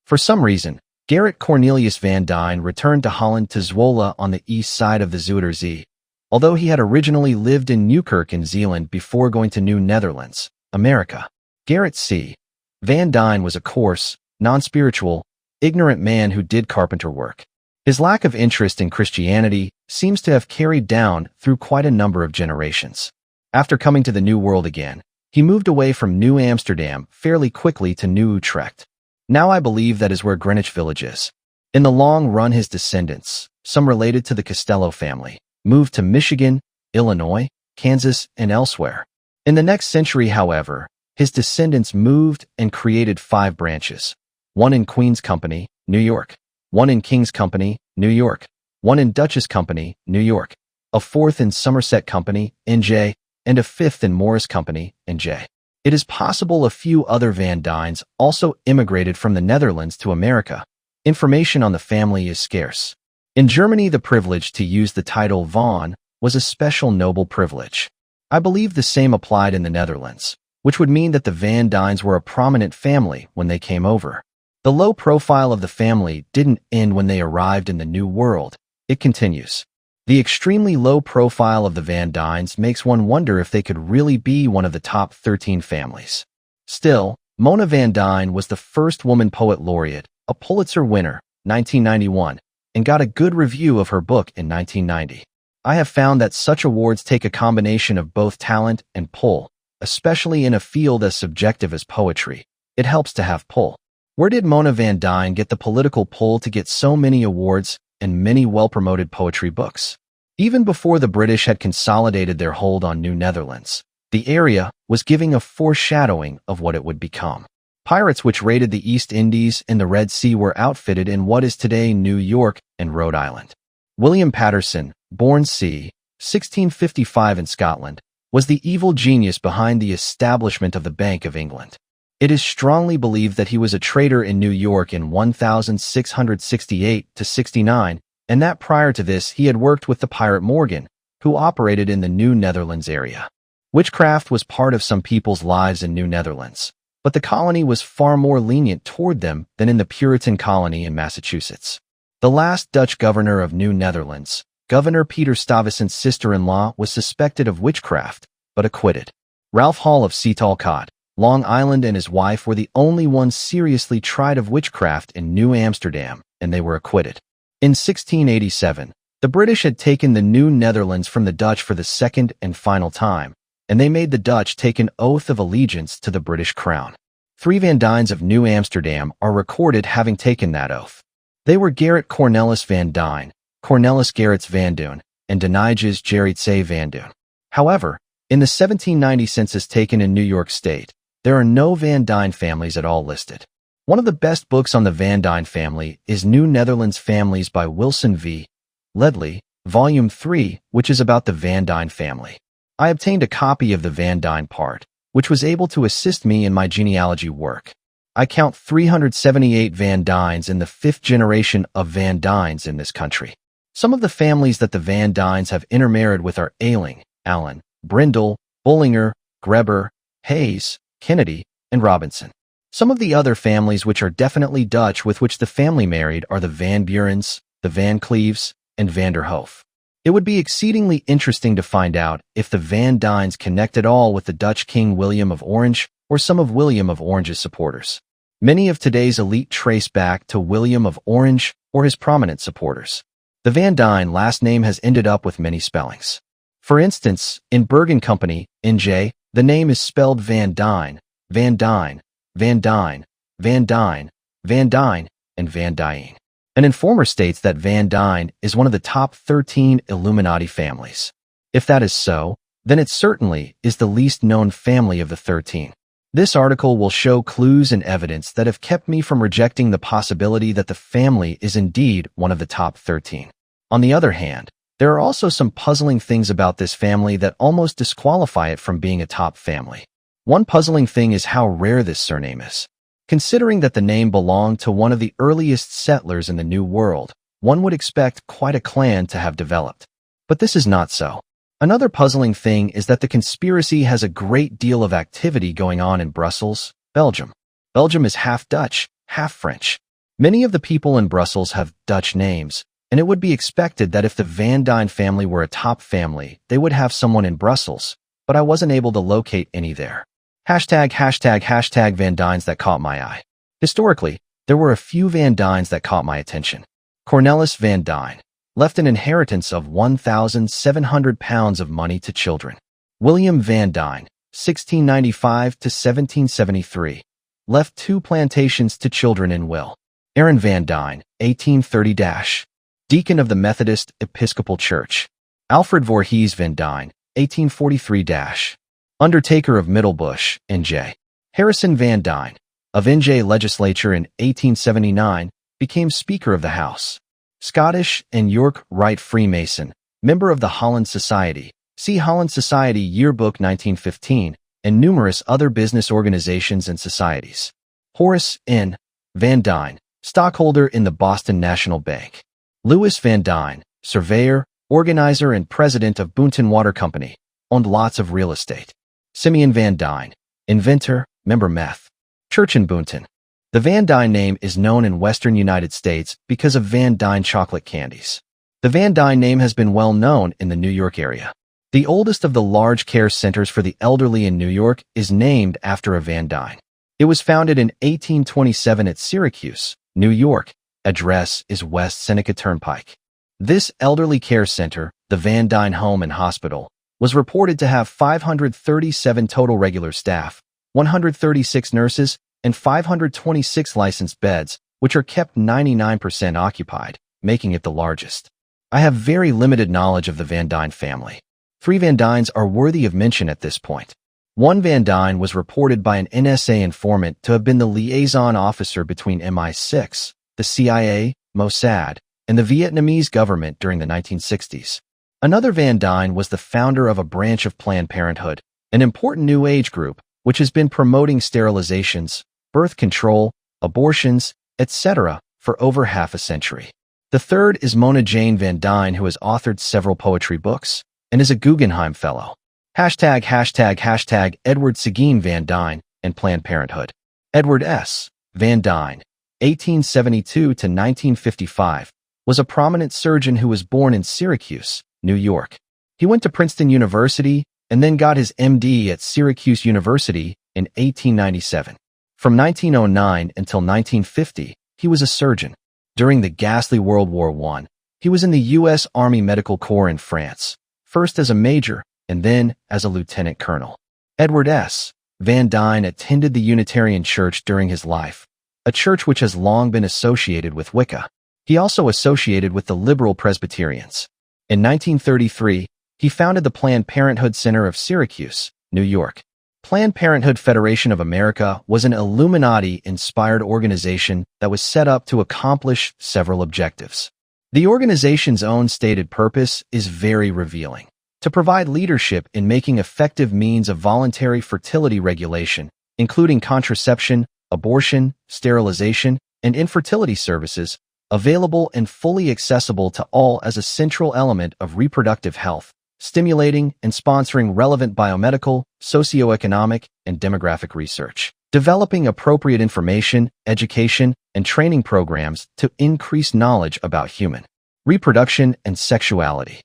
For some reason, Gerrit Cornelius Van Duyns returned to Holland to Zwolle on the east side of the Zuiderzee, although he had originally lived in Newkirk in Zeeland before going to New Netherlands, America. Gerrit C. Van Duyns was a coarse, non-spiritual, ignorant man who did carpenter work. His lack of interest in Christianity seems to have carried down through quite a number of generations. After coming to the New World again, he moved away from New Amsterdam fairly quickly to New Utrecht. Now I believe that is where Greenwich Village is. In the long run, his descendants, some related to the Costello family, moved to Michigan, Illinois, Kansas, and elsewhere. In the next century, however, his descendants moved and created 5 branches. One in Queen's Company, New York. One in King's Company, New York. One in Duchess Company, New York. A 4th in Somerset Company, NJ, and a 5th in Morris Company, NJ. It is possible a few other Van Duyns also immigrated from the Netherlands to America. Information on the family is scarce. In Germany, the privilege to use the title Von was a special noble privilege. I believe the same applied in the Netherlands, which would mean that the Van Duyns were a prominent family when they came over. The low profile of the family didn't end when they arrived in the New World. It continues. The extremely low profile of the Van Duyns makes one wonder if they could really be one of the top 13 families. Still, Mona Van Duyns was the first woman poet laureate, a Pulitzer winner, 1991, and got a good review of her book in 1990. I have found that such awards take a combination of both talent and pull, especially in a field as subjective as poetry. It helps to have pull. Where did Mona Van Duyns get the political pull to get so many awards and many well-promoted poetry books? Even before the British had consolidated their hold on New Netherlands, the area was giving a foreshadowing of what it would become. Pirates which raided the East Indies and the Red Sea were outfitted in what is today New York and Rhode Island. William Patterson, born c. 1655 in Scotland, was the evil genius behind the establishment of the Bank of England. It is strongly believed that he was a trader in New York in 1668 to 69 and that prior to this he had worked with the pirate Morgan, who operated in the New Netherlands area. Witchcraft was part of some people's lives in New Netherlands, but the colony was far more lenient toward them than in the Puritan colony in Massachusetts. The last Dutch governor of New Netherlands, Governor Peter Stuyvesant's sister-in-law, was suspected of witchcraft, but acquitted. Ralph Hall of Seatalcott, Long Island, and his wife were the only ones seriously tried of witchcraft in New Amsterdam, and they were acquitted. In 1687, the British had taken the New Netherlands from the Dutch for the second and final time, and they made the Dutch take an oath of allegiance to the British crown. 3 Van Duyns of New Amsterdam are recorded having taken that oath. They were Gerrit Cornelis van Duyn, Cornelis Gerrits van Duyn, and Deniges Gerritse van Duyn. However, in the 1790 census taken in New York State, there are no Van Duyn families at all listed. One of the best books on the Van Duyn family is New Netherlands Families by Wilson V. Ledley, Volume 3, which is about the Van Duyn family. I obtained a copy of the Van Duyn part, which was able to assist me in my genealogy work. I count 378 Van Duyns in the 5th generation of Van Duyns in this country. Some of the families that the Van Duyns have intermarried with are Ayling, Allen, Brindle, Bullinger, Greber, Hayes, Kennedy, and Robinson. Some of the other families which are definitely Dutch with which the family married are the Van Burens, the Van Cleves, and Van der Hoof. It would be exceedingly interesting to find out if the Van Duyns connect at all with the Dutch King William of Orange or some of William of Orange's supporters. Many of today's elite trace back to William of Orange or his prominent supporters. The Van Duyn last name has ended up with many spellings. For instance, in Bergen Company, NJ, the name is spelled Van Duyn, Van Duyn, Van Duyn, Van Duyn, Van Duyn, and Van Duyn. An informer states that Van Duyn is one of the top 13 Illuminati families. If that is so, then it certainly is the least known family of the 13. This article will show clues and evidence that have kept me from rejecting the possibility that the family is indeed one of the top 13. On the other hand, there are also some puzzling things about this family that almost disqualify it from being a top family. One puzzling thing is how rare this surname is. Considering that the name belonged to one of the earliest settlers in the New World, one would expect quite a clan to have developed. But this is not so. Another puzzling thing is that the conspiracy has a great deal of activity going on in Brussels, Belgium. Belgium is half Dutch, half French. Many of the people in Brussels have Dutch names, and it would be expected that if the Van Duyn family were a top family, they would have someone in Brussels, but I wasn't able to locate any there. Hashtag Van Duyns that caught my eye. Historically, there were a few Van Duyns that caught my attention. Cornelis van Duyn left an inheritance of 1,700 pounds of money to children. William van Duyn, 1695 to 1773, left 2 plantations to children in will. Aaron van Duyn, 1830-, deacon of the Methodist Episcopal Church. Alfred Voorhees van Duyn, 1843-, undertaker of Middelbush, NJ. Harrison van Duyn, of NJ legislature in 1879, became Speaker of the House. Scottish and York Rite Freemason, member of the Holland Society, see Holland Society Yearbook 1915, and numerous other business organizations and societies. Horace N. van Duyn, stockholder in the Boston National Bank. Louis van Duyn, surveyor, organizer and president of Boonton Water Company, owned lots of real estate. Simeon van Duyn, inventor, member meth. Church in Boonton. The Van Duyn name is known in western United States because of Van Duyn chocolate candies. The Van Duyn name has been well known in the New York area. The oldest of the large care centers for the elderly in New York is named after a Van Duyn. It was founded in 1827 at Syracuse, New York. Address is West Seneca Turnpike. This elderly care center, the Van Duyn Home and Hospital, was reported to have 537 total regular staff, 136 nurses, and 526 licensed beds, which are kept 99% occupied, making it the largest. I have very limited knowledge of the Van Duyn family. 3 Van Duyns are worthy of mention at this point. One Van Duyn was reported by an NSA informant to have been the liaison officer between MI6, the CIA, Mossad, and the Vietnamese government during the 1960s. Another Van Duyn was the founder of a branch of Planned Parenthood, an important New Age group, which has been promoting sterilizations, birth control, abortions, etc. for over half a century. The third is Mona Jane Van Dyne, who has authored several poetry books and is a Guggenheim Fellow. ####Edward Seguin Van Dyne and Planned Parenthood. Edward S. Van Dyne, 1872 to 1955, was a prominent surgeon who was born in Syracuse, New York. He went to Princeton University and then got his MD at Syracuse University in 1897. From 1909 until 1950, he was a surgeon. During the ghastly World War I, he was in the U.S. Army Medical Corps in France, first as a major and then as a lieutenant colonel. Edward S. Van Dyne attended the Unitarian Church during his life, a church which has long been associated with Wicca. He also associated with the liberal Presbyterians. In 1933, he founded the Planned Parenthood Center of Syracuse, New York. Planned Parenthood Federation of America was an Illuminati-inspired organization that was set up to accomplish several objectives. The organization's own stated purpose is very revealing: to provide leadership in making effective means of voluntary fertility regulation, including contraception, abortion, sterilization, and infertility services, available and fully accessible to all as a central element of reproductive health, stimulating and sponsoring relevant biomedical, socioeconomic, and demographic research, developing appropriate information, education, and training programs to increase knowledge about human reproduction and sexuality.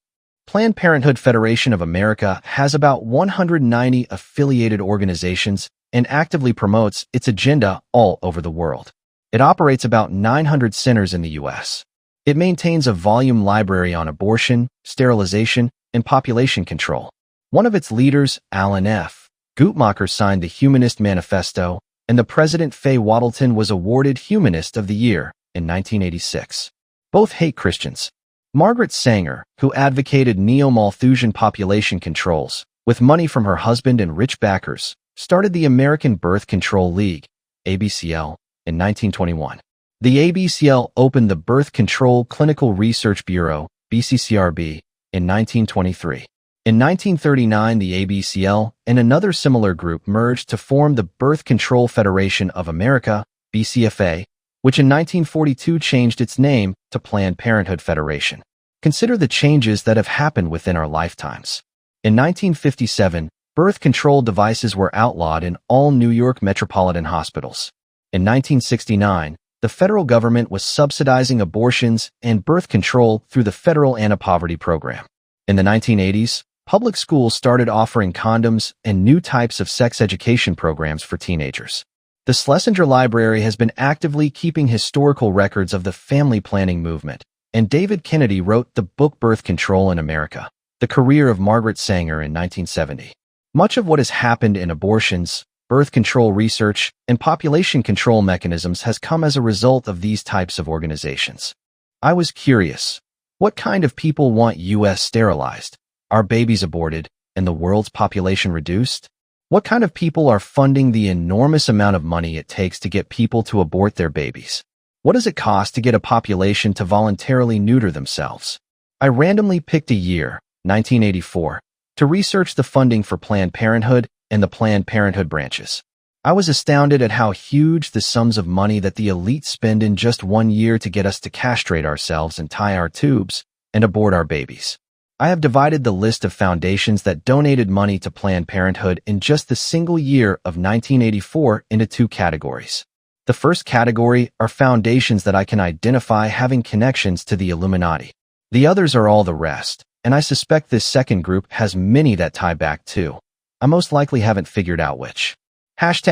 Planned Parenthood Federation of America has about 190 affiliated organizations and actively promotes its agenda all over the world. It operates about 900 centers in the U.S. It maintains a volume library on abortion, sterilization, and population control. One of its leaders, Alan F. Guttmacher, signed the Humanist Manifesto, and the President Fay Wattleton was awarded Humanist of the Year in 1986. Both hate Christians. Margaret Sanger, who advocated neo-Malthusian population controls, with money from her husband and rich backers, started the American Birth Control League, ABCL, in 1921. The ABCL opened the Birth Control Clinical Research Bureau, BCCRB, in 1923. In 1939, the ABCL and another similar group merged to form the Birth Control Federation of America, BCFA, which in 1942 changed its name to Planned Parenthood Federation. Consider the changes that have happened within our lifetimes. In 1957, birth control devices were outlawed in all New York metropolitan hospitals. In 1969, the federal government was subsidizing abortions and birth control through the Federal Anti-Poverty Program. In the 1980s, public schools started offering condoms and new types of sex education programs for teenagers. The Schlesinger Library has been actively keeping historical records of the family planning movement, and David Kennedy wrote the book Birth Control in America, The Career of Margaret Sanger in 1970. Much of what has happened in abortions, birth control research, and population control mechanisms has come as a result of these types of organizations. I was curious, what kind of people want U.S. sterilized, our babies aborted, and the world's population reduced? What kind of people are funding the enormous amount of money it takes to get people to abort their babies? What does it cost to get a population to voluntarily neuter themselves? I randomly picked a year, 1984, to research the funding for Planned Parenthood and the Planned Parenthood branches. I was astounded at how huge the sums of money that the elite spend in just 1 year to get us to castrate ourselves and tie our tubes and abort our babies. I have divided the list of foundations that donated money to Planned Parenthood in just the single year of 1984 into 2 categories. The first category are foundations that I can identify having connections to the Illuminati. The others are all the rest, and I suspect this second group has many that tie back too. I most likely haven't figured out which. ###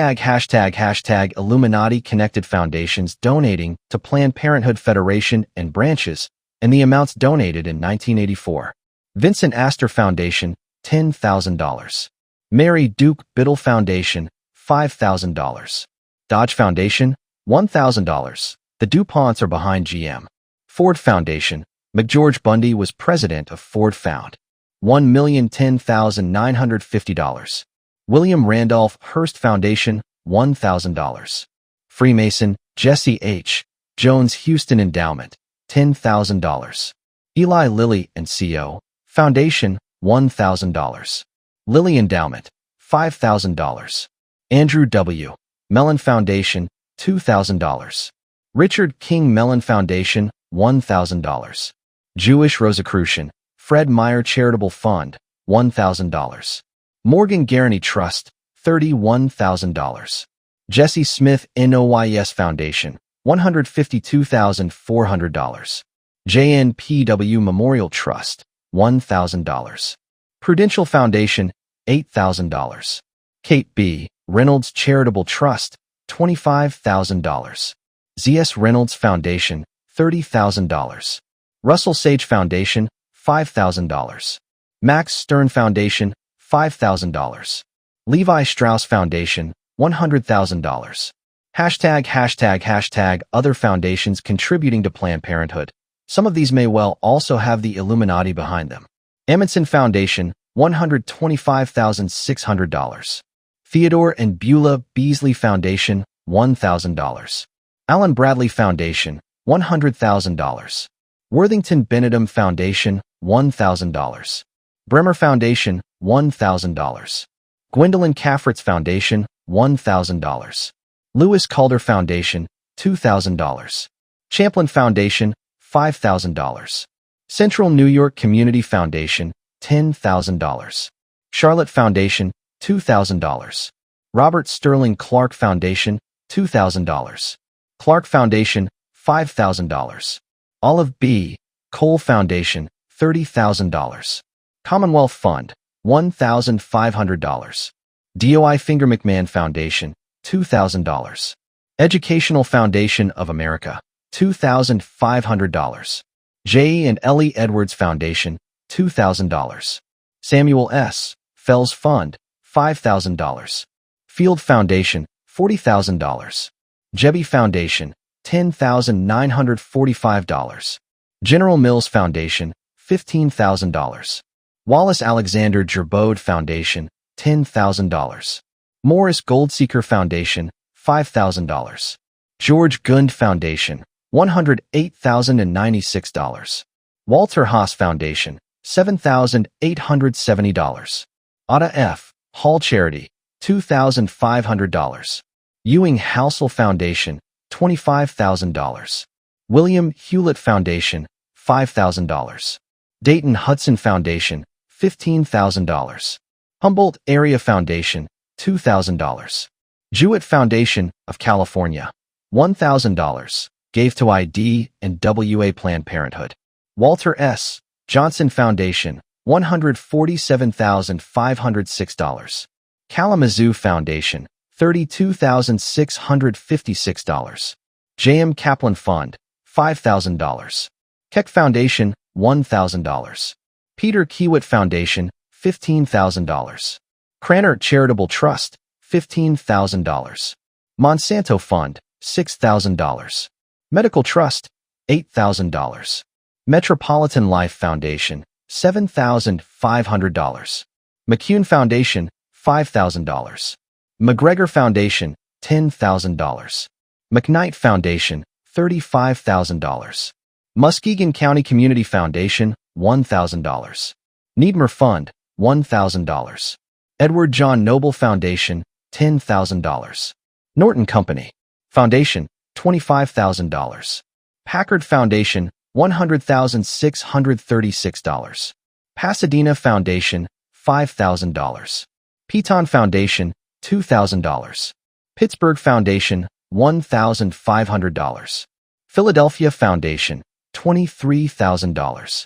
Illuminati connected foundations donating to Planned Parenthood Federation and branches, and the amounts donated in 1984. Vincent Astor Foundation, $10,000. Mary Duke Biddle Foundation, $5,000. Dodge Foundation, $1,000. The DuPonts are behind GM. Ford Foundation, McGeorge Bundy was president of Ford Found, $1,010,950. William Randolph Hearst Foundation, $1,000. Freemason, Jesse H. Jones Houston Endowment, $10,000. Eli Lilly and Co. Foundation, $1,000. Lilly Endowment, $5,000. Andrew W. Mellon Foundation, $2,000. Richard King Mellon Foundation, $1,000. Jewish Rosicrucian, Fred Meyer Charitable Fund, $1,000. Morgan Guaranty Trust, $31,000. Jesse Smith NOYS Foundation, $152,400. JNPW Memorial Trust, $1,000. Prudential Foundation, $8,000. Kate B. Reynolds Charitable Trust, $25,000. Z.S. Reynolds Foundation, $30,000. Russell Sage Foundation, $5,000. Max Stern Foundation, $5,000. Levi Strauss Foundation, $100,000. ### other foundations contributing to Planned Parenthood. Some of these may well also have the Illuminati behind them. Amundsen Foundation, $125,600. Theodore and Beulah Beasley Foundation, $1,000. Alan Bradley Foundation, $100,000. Worthington Benedum Foundation, $1,000. Bremer Foundation, $1,000. Gwendolyn Caffritz Foundation, $1,000. Lewis Calder Foundation, $2,000. Champlin Foundation, $5,000. Central New York Community Foundation, $10,000. Charlotte Foundation, $2,000. Robert Sterling Clark Foundation, $2,000. Clark Foundation, $5,000. Olive B. Cole Foundation, $30,000. Commonwealth Fund, $1,500. DOI Finger McMahon Foundation, $2,000. Educational Foundation of America, $2,500. J. and Ellie Edwards Foundation, $2,000. Samuel S. Fells Fund, $5,000. Field Foundation, $40,000. Jebby Foundation, $10,945. General Mills Foundation, $15,000. Wallace Alexander Gerbode Foundation, $10,000. Morris Goldseeker Foundation, $5,000. George Gund Foundation, $108,096. Walter Haas Foundation, $7,870. Ada F. Hall Charity, $2,500. Ewing Housel Foundation, $25,000. William Hewlett Foundation, $5,000. Dayton Hudson Foundation, $15,000. Humboldt Area Foundation, $2,000. Jewett Foundation of California, $1,000, gave to ID and WA Planned Parenthood. Walter S. Johnson Foundation, $147,506. Kalamazoo Foundation, $32,656. J.M. Kaplan Fund, $5,000. Keck Foundation, $1,000. Peter Kiewit Foundation, $15,000. Cranert Charitable Trust, $15,000. Monsanto Fund, $6,000. Medical Trust, $8,000. Metropolitan Life Foundation, $7,500. McCune Foundation, $5,000. McGregor Foundation, $10,000. McKnight Foundation, $35,000. Muskegon County Community Foundation, $1,000. Needmer Fund, $1,000. Edward John Noble Foundation, $10,000. Norton Company Foundation, $25,000. Packard Foundation, $100,636. Pasadena Foundation, $5,000. Piton Foundation, $2,000. Pittsburgh Foundation, $1,500. Philadelphia Foundation, $23,000.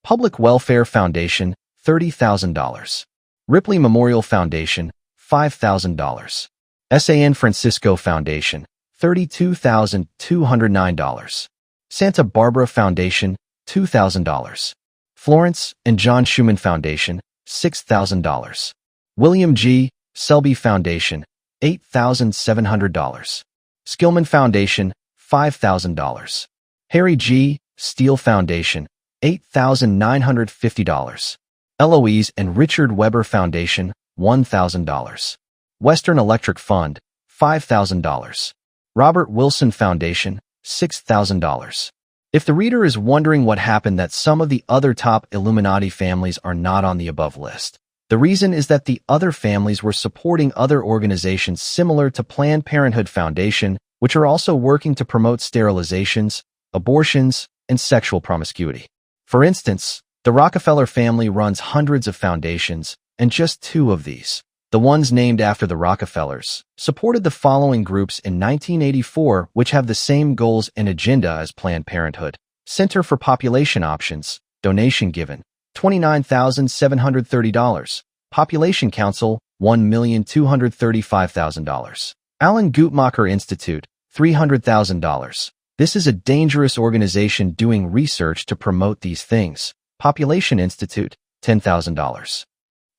Public Welfare Foundation, $30,000. Ripley Memorial Foundation, $5,000. San Francisco Foundation, $32,209. Santa Barbara Foundation, $2,000. Florence and John Schumann Foundation, $6,000. William G. Selby Foundation, $8,700. Skillman Foundation, $5,000. Harry G. Steele Foundation, $8,950. Eloise and Richard Weber Foundation, $1,000. Western Electric Fund, $5,000. Robert Wilson Foundation, $6,000. If the reader is wondering what happened that some of the other top Illuminati families are not on the above list, the reason is that the other families were supporting other organizations similar to Planned Parenthood Foundation, which are also working to promote sterilizations, abortions, and sexual promiscuity. For instance, the Rockefeller family runs hundreds of foundations, and just two of these, the ones named after the Rockefellers, supported the following groups in 1984 which have the same goals and agenda as Planned Parenthood: Center for Population Options, donation given, $29,730. Population Council, $1,235,000. Alan Guttmacher Institute, $300,000. This is a dangerous organization doing research to promote these things. Population Institute, $10,000.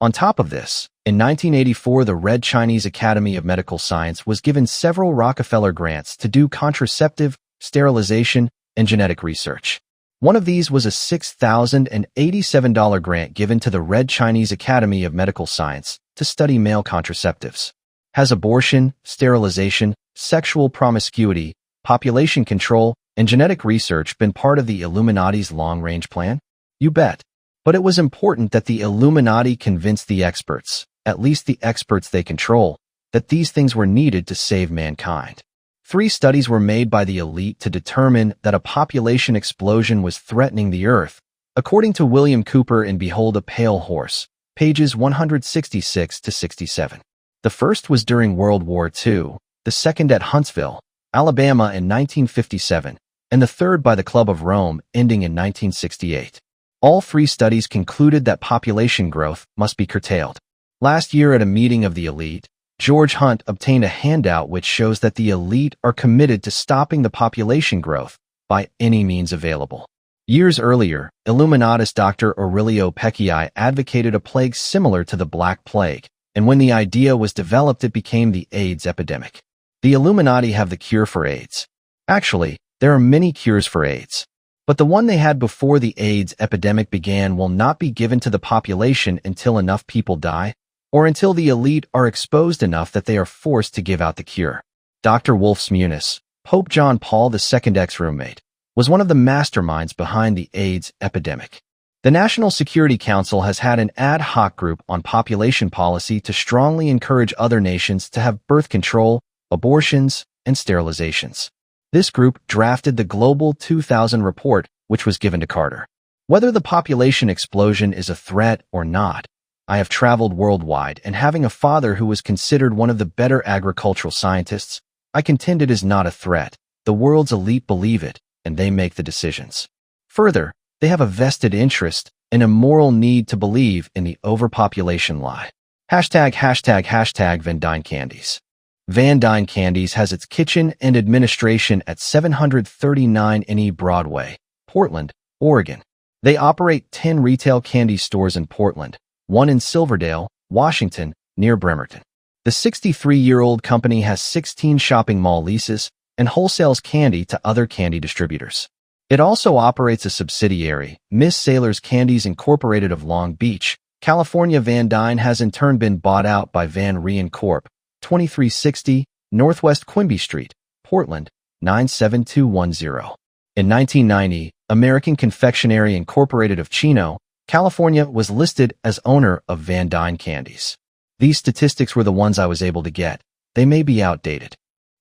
On top of this, in 1984, the Red Chinese Academy of Medical Science was given several Rockefeller grants to do contraceptive, sterilization, and genetic research. One of these was a $6,087 grant given to the Red Chinese Academy of Medical Science to study male contraceptives. Has abortion, sterilization, sexual promiscuity, population control, and genetic research been part of the Illuminati's long-range plan? You bet. But it was important that the Illuminati convince the experts, at least the experts they control, that these things were needed to save mankind. 3 studies were made by the elite to determine that a population explosion was threatening the Earth, according to William Cooper in Behold a Pale Horse, pages 166 to 67. The first was during World War II, the second at Huntsville, Alabama in 1957, and the third by the Club of Rome, ending in 1968. All 3 studies concluded that population growth must be curtailed. Last year at a meeting of the elite, George Hunt obtained a handout which shows that the elite are committed to stopping the population growth by any means available. Years earlier, Illuminatist Dr. Aurelio Pecchii advocated a plague similar to the Black Plague, and when the idea was developed it became the AIDS epidemic. The Illuminati have the cure for AIDS. Actually, there are many cures for AIDS. But the one they had before the AIDS epidemic began will not be given to the population until enough people die, or until the elite are exposed enough that they are forced to give out the cure. Dr. Wolfs Muniz, Pope John Paul II's ex-roommate, was one of the masterminds behind the AIDS epidemic. The National Security Council has had an ad hoc group on population policy to strongly encourage other nations to have birth control, abortions, and sterilizations. This group drafted the Global 2000 report, which was given to Carter. Whether the population explosion is a threat or not, I have traveled worldwide, and having a father who was considered one of the better agricultural scientists, I contend it is not a threat. The world's elite believe it, and they make the decisions. Further, they have a vested interest and a moral need to believe in the overpopulation lie. ### Van Duyns Candies. Van Duyns Candies has its kitchen and administration at 739 NE Broadway, Portland, Oregon. They operate 10 retail candy stores in Portland, 1 in Silverdale, Washington, near Bremerton. The 63-year-old company has 16 shopping mall leases and wholesales candy to other candy distributors. It also operates a subsidiary, Miss Sailor's Candies Incorporated of Long Beach, California. Van Duyns has in turn been bought out by Van Ryn Corp., 2360 Northwest Quimby Street, Portland, 97210. In 1990, American Confectionery Incorporated of Chino, California was listed as owner of Van Duyns Candies. These statistics were the ones I was able to get. They may be outdated.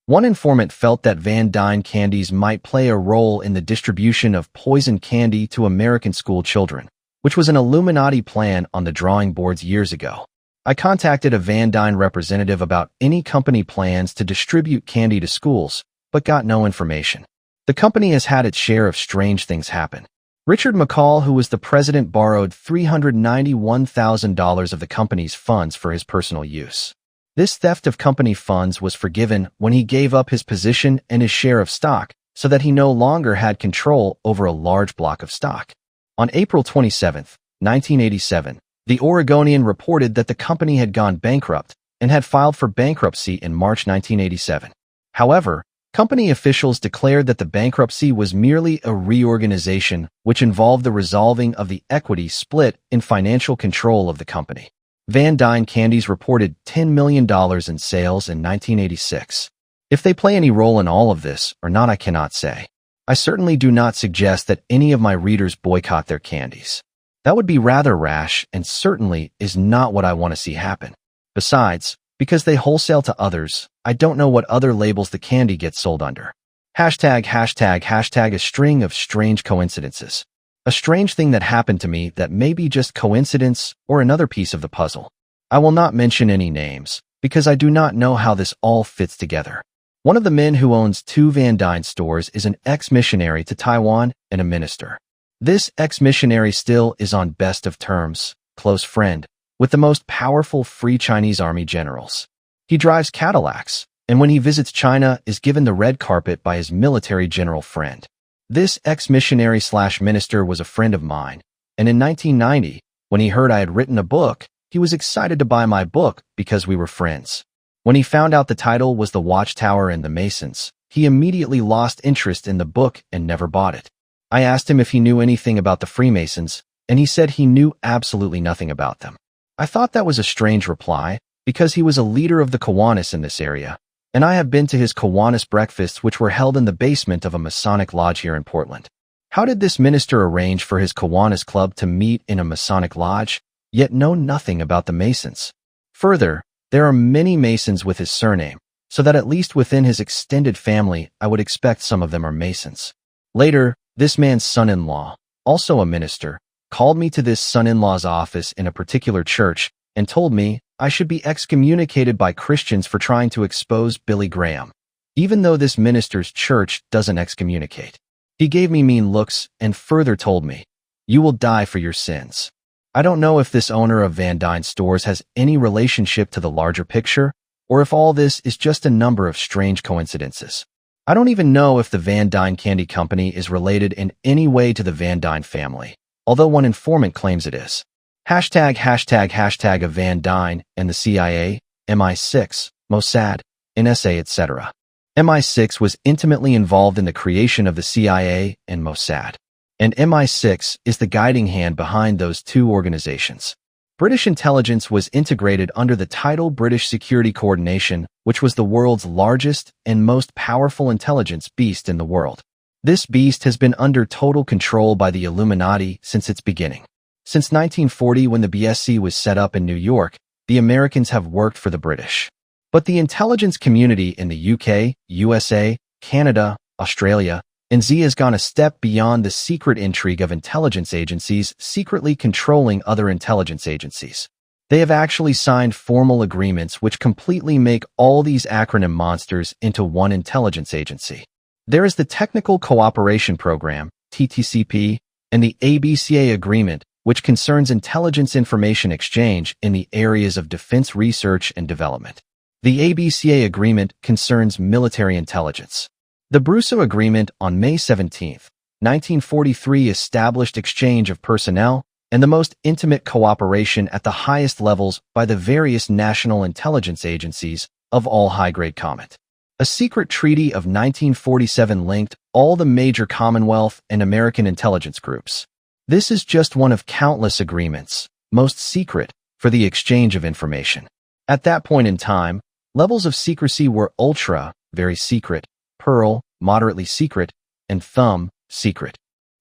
One informant felt that Van Duyns Candies might play a role in the distribution of poison candy to American school children, which was an Illuminati plan on the drawing boards years ago. I contacted a Van Duyns representative about any company plans to distribute candy to schools, but got no information. The company has had its share of strange things happen. Richard McCall, who was the president, borrowed $391,000 of the company's funds for his personal use. This theft of company funds was forgiven when he gave up his position and his share of stock so that he no longer had control over a large block of stock. On April 27, 1987, the Oregonian reported that the company had gone bankrupt and had filed for bankruptcy in March 1987. However, company officials declared that the bankruptcy was merely a reorganization which involved the resolving of the equity split in financial control of the company. Van Duyns Candies reported $10 million in sales in 1986. If they play any role in all of this or not, I cannot say. I certainly do not suggest that any of my readers boycott their candies. That would be rather rash and certainly is not what I want to see happen. Besides, because they wholesale to others, I don't know what other labels the candy gets sold under. A string of strange coincidences. A strange thing that happened to me that may be just coincidence or another piece of the puzzle. I will not mention any names, because I do not know how this all fits together. One of the men who owns 2 Van Duyns stores is an ex-missionary to Taiwan and a minister. This ex-missionary still is on best of terms, close friend, with the most powerful Free Chinese army generals. He drives Cadillacs, and when he visits China is given the red carpet by his military general friend. This ex-missionary/minister was a friend of mine, and in 1990, when he heard I had written a book, he was excited to buy my book because we were friends. When he found out the title was The Watchtower and the Masons, he immediately lost interest in the book and never bought it. I asked him if he knew anything about the Freemasons, and he said he knew absolutely nothing about them. I thought that was a strange reply, because he was a leader of the Kiwanis in this area, and I have been to his Kiwanis breakfasts which were held in the basement of a Masonic lodge here in Portland. How did this minister arrange for his Kiwanis club to meet in a Masonic lodge, yet know nothing about the Masons? Further, there are many Masons with his surname, so that at least within his extended family I would expect some of them are Masons. Later, this man's son-in-law, also a minister, called me to this son-in-law's office in a particular church and told me I should be excommunicated by Christians for trying to expose Billy Graham, even though this minister's church doesn't excommunicate. He gave me mean looks and further told me, "You will die for your sins." I don't know if this owner of Van Duyns stores has any relationship to the larger picture, or if all this is just a number of strange coincidences. I don't even know if the Van Duyns Candy Company is related in any way to the Van Duyns family, although one informant claims it is. ### of Van Duyns and the CIA, MI6, Mossad, NSA, etc. MI6 was intimately involved in the creation of the CIA and Mossad, and MI6 is the guiding hand behind those 2 organizations. British intelligence was integrated under the title British Security Coordination, which was the world's largest and most powerful intelligence beast in the world. This beast has been under total control by the Illuminati since its beginning. Since 1940, when the BSC was set up in New York, the Americans have worked for the British. But the intelligence community in the UK, USA, Canada, Australia, and Z has gone a step beyond the secret intrigue of intelligence agencies secretly controlling other intelligence agencies. They have actually signed formal agreements which completely make all these acronym monsters into one intelligence agency. There is the Technical Cooperation Program, TTCP, and the ABCA Agreement, which concerns intelligence information exchange in the areas of defense research and development. The ABCA Agreement concerns military intelligence. The Brusso Agreement on May 17, 1943 established exchange of personnel and the most intimate cooperation at the highest levels by the various national intelligence agencies of all high-grade combat. A secret treaty of 1947 linked all the major Commonwealth and American intelligence groups. This is just one of countless agreements, most secret, for the exchange of information. At that point in time, levels of secrecy were ultra, very secret, Pearl, moderately secret, and Thumb, secret.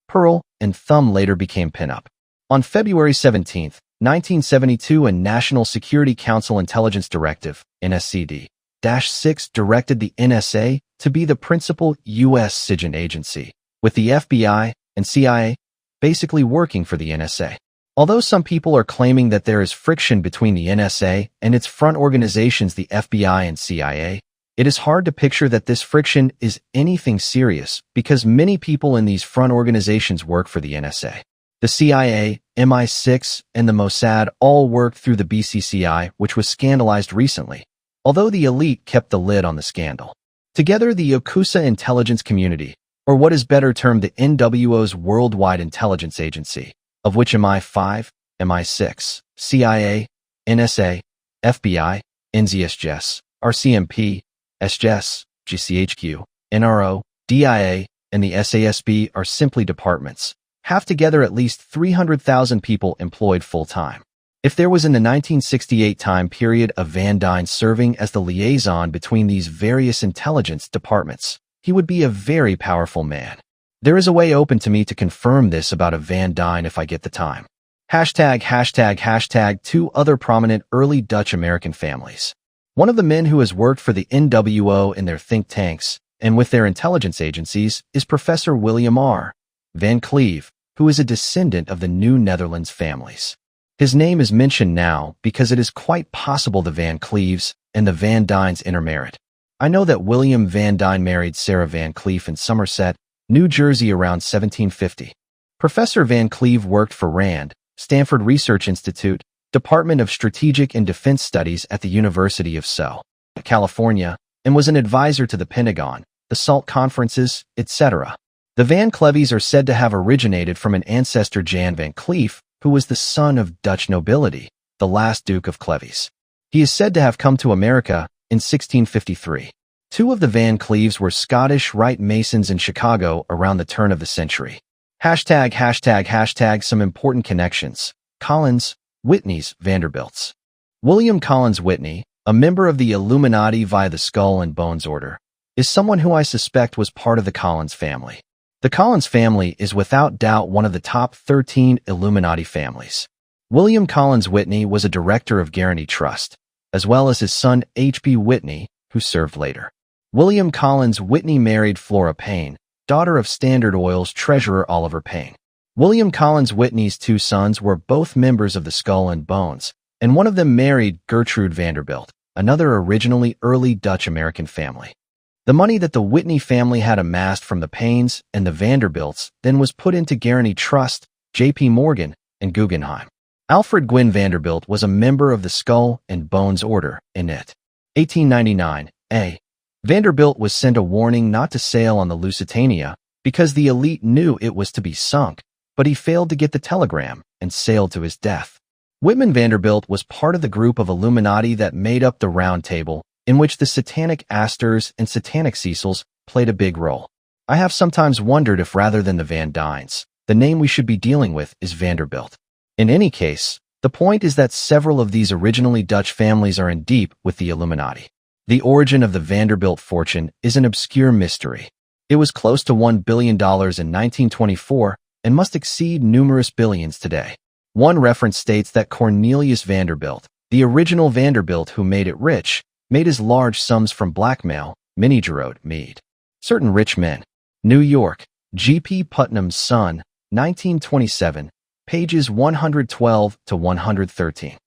Pearl and Thumb later became pinup. On February 17, 1972, a National Security Council Intelligence Directive, NSCD-6, directed the NSA to be the principal U.S. SIGINT agency, with the FBI and CIA basically working for the NSA. Although some people are claiming that there is friction between the NSA and its front organizations, the FBI and CIA, it is hard to picture that this friction is anything serious because many people in these front organizations work for the NSA. The CIA, MI6, and the Mossad all worked through the BCCI, which was scandalized recently, although the elite kept the lid on the scandal. Together, the Yakuza intelligence community, or what is better termed the NWO's worldwide intelligence agency, of which MI5, MI6, CIA, NSA, FBI, NZSGS, RCMP, SGS, GCHQ, NRO, DIA, and the SASB are simply departments, have together at least 300,000 people employed full-time. If there was in the 1968 time period of Van Duyns serving as the liaison between these various intelligence departments, he would be a very powerful man. There is a way open to me to confirm this about a Van Duyns if I get the time. ####2 other prominent early Dutch American families. One of the men who has worked for the NWO in their think tanks and with their intelligence agencies is Professor William R. Van Cleve, who is a descendant of the New Netherlands families. His name is mentioned now because it is quite possible the Van Cleves and the Van Duyns intermarried. I know that William Van Duyne married Sarah Van Cleef in Somerset, New Jersey around 1750. Professor Van Cleve worked for RAND, Stanford Research Institute, Department of Strategic and Defense Studies at the University of SO, California, and was an advisor to the Pentagon, the SALT conferences, etc. The Van Cleves are said to have originated from an ancestor Jan van Cleef, who was the son of Dutch nobility, the last Duke of Cleves. He is said to have come to America in 1653. Two of the Van Cleves were Scottish Rite Masons in Chicago around the turn of the century. Some important connections. Collins, Whitney's, Vanderbilts. William Collins Whitney, a member of the Illuminati via the Skull and Bones Order, is someone who I suspect was part of the Collins family. The Collins family is without doubt one of the top 13 Illuminati families. William Collins Whitney was a director of Guaranty Trust, as well as his son H.B. Whitney, who served later. William Collins Whitney married Flora Payne, daughter of Standard Oil's treasurer Oliver Payne. William Collins Whitney's two sons were both members of the Skull and Bones, and one of them married Gertrude Vanderbilt, another originally early Dutch-American family. The money that the Whitney family had amassed from the Paynes and the Vanderbilts then was put into Guaranty Trust, J.P. Morgan, and Guggenheim. Alfred Gwynn Vanderbilt was a member of the Skull and Bones Order in it. 1899, A. Vanderbilt was sent a warning not to sail on the Lusitania because the elite knew it was to be sunk, but he failed to get the telegram and sailed to his death. Whitman Vanderbilt was part of the group of Illuminati that made up the Round Table, in which the Satanic Astors and Satanic Cecils played a big role. I have sometimes wondered if rather than the Van Duyns, the name we should be dealing with is Vanderbilt. In any case, the point is that several of these originally Dutch families are in deep with the Illuminati. The origin of the Vanderbilt fortune is an obscure mystery. It was close to $1 billion in 1924 and must exceed numerous billions today. One reference states that Cornelius Vanderbilt, the original Vanderbilt who made it rich, made his large sums from blackmail, Minnie Gerard Mead. Certain rich men. New York, G.P. Putnam's Son, 1927, pages 112 to 113.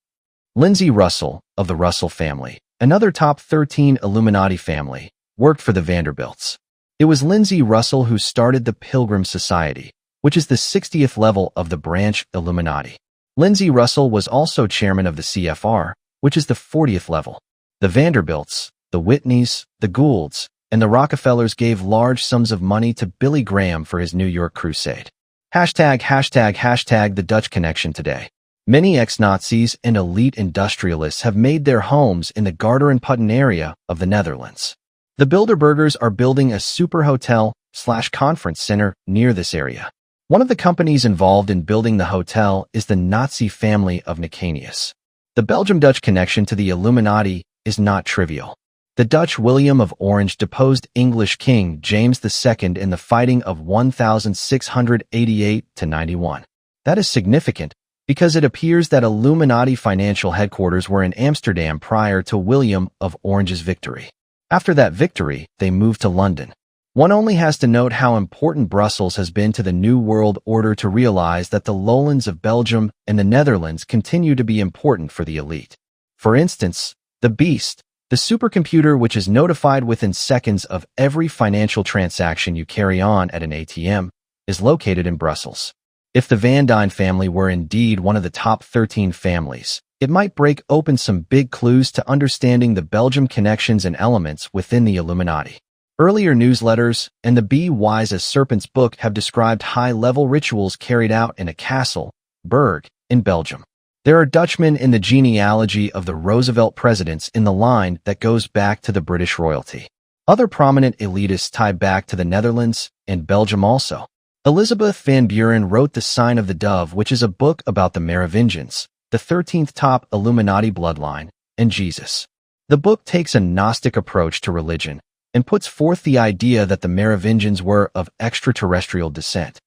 Lindsay Russell, of the Russell family, another top 13 Illuminati family, worked for the Vanderbilts. It was Lindsay Russell who started the Pilgrim Society, which is the 60th level of the branch Illuminati. Lindsay Russell was also chairman of the CFR, which is the 40th level. The Vanderbilts, the Whitneys, the Goulds, and the Rockefellers gave large sums of money to Billy Graham for his New York crusade. The Dutch connection today. Many ex-Nazis and elite industrialists have made their homes in the Garderen-Putten area of the Netherlands. The Bilderbergers are building a super hotel/conference center near this area. One of the companies involved in building the hotel is the Nazi family of Nicanius. The Belgium-Dutch connection to the Illuminati is not trivial. The Dutch William of Orange deposed English King James II in the fighting of 1688–91. That is significant because it appears that Illuminati financial headquarters were in Amsterdam prior to William of Orange's victory. After that victory, they moved to London. One only has to note how important Brussels has been to the New World Order to realize that the lowlands of Belgium and the Netherlands continue to be important for the elite. For instance, the Beast, the supercomputer which is notified within seconds of every financial transaction you carry on at an ATM, is located in Brussels. If the Van Duyne family were indeed one of the top 13 families, it might break open some big clues to understanding the Belgium connections and elements within the Illuminati. Earlier newsletters and the Be Wise as Serpents book have described high-level rituals carried out in a castle, Berg, in Belgium. There are Dutchmen in the genealogy of the Roosevelt presidents in the line that goes back to the British royalty. Other prominent elitists tie back to the Netherlands and Belgium also. Elizabeth Van Buren wrote The Sign of the Dove, which is a book about the Merovingians, the 13th top Illuminati bloodline, and Jesus. The book takes a Gnostic approach to religion and puts forth the idea that the Merovingians were of extraterrestrial descent.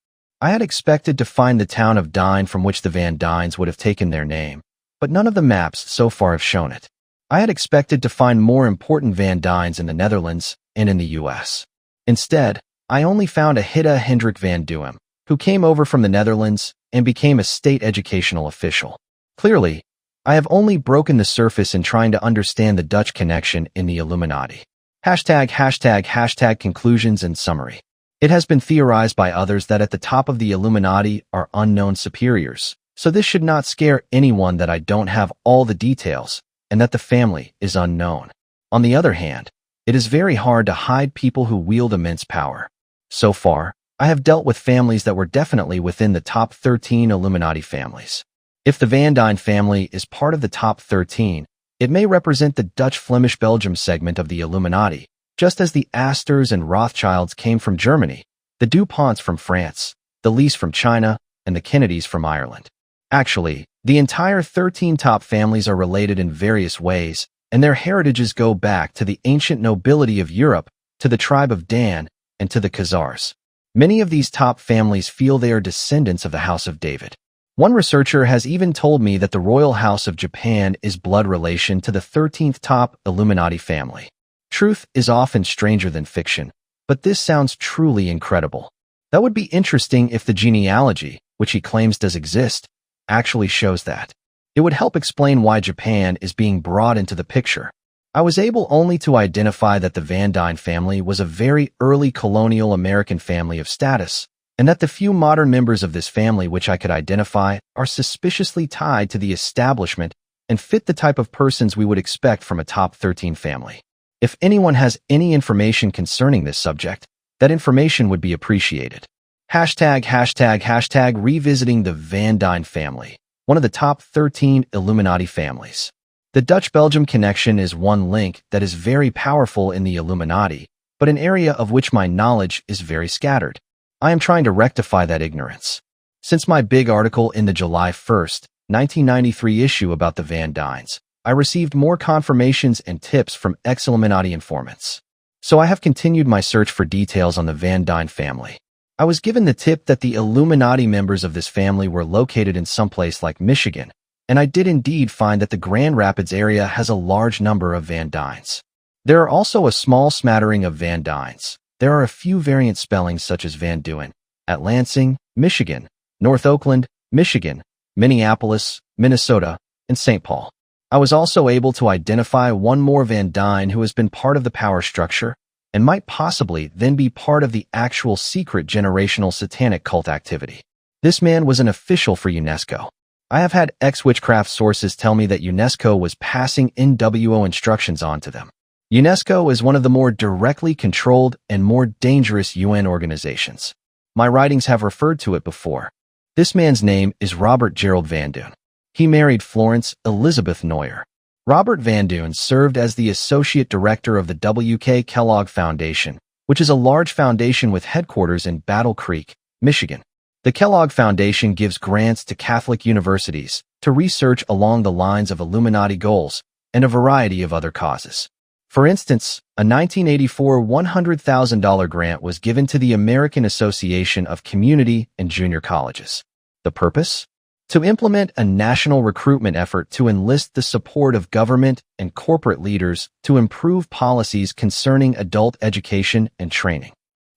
I had expected to find the town of Duyns from which the Van Duyns would have taken their name, but none of the maps so far have shown it. I had expected to find more important Van Duyns in the Netherlands and in the U.S. Instead, I only found a Hitta Hendrik van Duim, who came over from the Netherlands and became a state educational official. Clearly, I have only broken the surface in trying to understand the Dutch connection in the Illuminati. ##### conclusions and summary. It has been theorized by others that at the top of the Illuminati are unknown superiors, so this should not scare anyone that I don't have all the details and that the family is unknown. On the other hand, it is very hard to hide people who wield immense power. So far, I have dealt with families that were definitely within the top 13 Illuminati families. If the Van Duyns family is part of the top 13, it may represent the Dutch-Flemish-Belgium segment of the Illuminati, just as the Astors and Rothschilds came from Germany, the Ponts from France, the Lees from China, and the Kennedys from Ireland. Actually, the entire 13 top families are related in various ways, and their heritages go back to the ancient nobility of Europe, to the tribe of Dan, and to the Khazars. Many of these top families feel they are descendants of the House of David. One researcher has even told me that the Royal House of Japan is blood relation to the 13th top Illuminati family. Truth is often stranger than fiction, but this sounds truly incredible. That would be interesting if the genealogy, which he claims does exist, actually shows that. It would help explain why Japan is being brought into the picture. I was able only to identify that the Van Duyns family was a very early colonial American family of status, and that the few modern members of this family which I could identify are suspiciously tied to the establishment and fit the type of persons we would expect from a top 13 family. If anyone has any information concerning this subject, that information would be appreciated. #### Revisiting the Van Duyns family, one of the top 13 Illuminati families. The Dutch-Belgium connection is one link that is very powerful in the Illuminati, but an area of which my knowledge is very scattered. I am trying to rectify that ignorance. Since my big article in the July 1st, 1993 issue about the Van Duyns, I received more confirmations and tips from ex-Illuminati informants. So I have continued my search for details on the Van Duyns family. I was given the tip that the Illuminati members of this family were located in someplace like Michigan, and I did indeed find that the Grand Rapids area has a large number of Van Duyns. There are also a small smattering of Van Duyns. There are a few variant spellings such as Van Duyn, at Lansing, Michigan, North Oakland, Michigan, Minneapolis, Minnesota, and St. Paul. I was also able to identify one more Van Duyns who has been part of the power structure and might possibly then be part of the actual secret generational satanic cult activity. This man was an official for UNESCO. I have had ex-witchcraft sources tell me that UNESCO was passing NWO instructions on to them. UNESCO is one of the more directly controlled and more dangerous UN organizations. My writings have referred to it before. This man's name is Robert Gerald Van Duyn. He married Florence Elizabeth Neuer. Robert Van Duyn served as the Associate Director of the W.K. Kellogg Foundation, which is a large foundation with headquarters in Battle Creek, Michigan. The Kellogg Foundation gives grants to Catholic universities to research along the lines of Illuminati goals and a variety of other causes. For instance, a 1984 $100,000 grant was given to the American Association of Community and Junior Colleges. The purpose? To implement a national recruitment effort to enlist the support of government and corporate leaders to improve policies concerning adult education and training.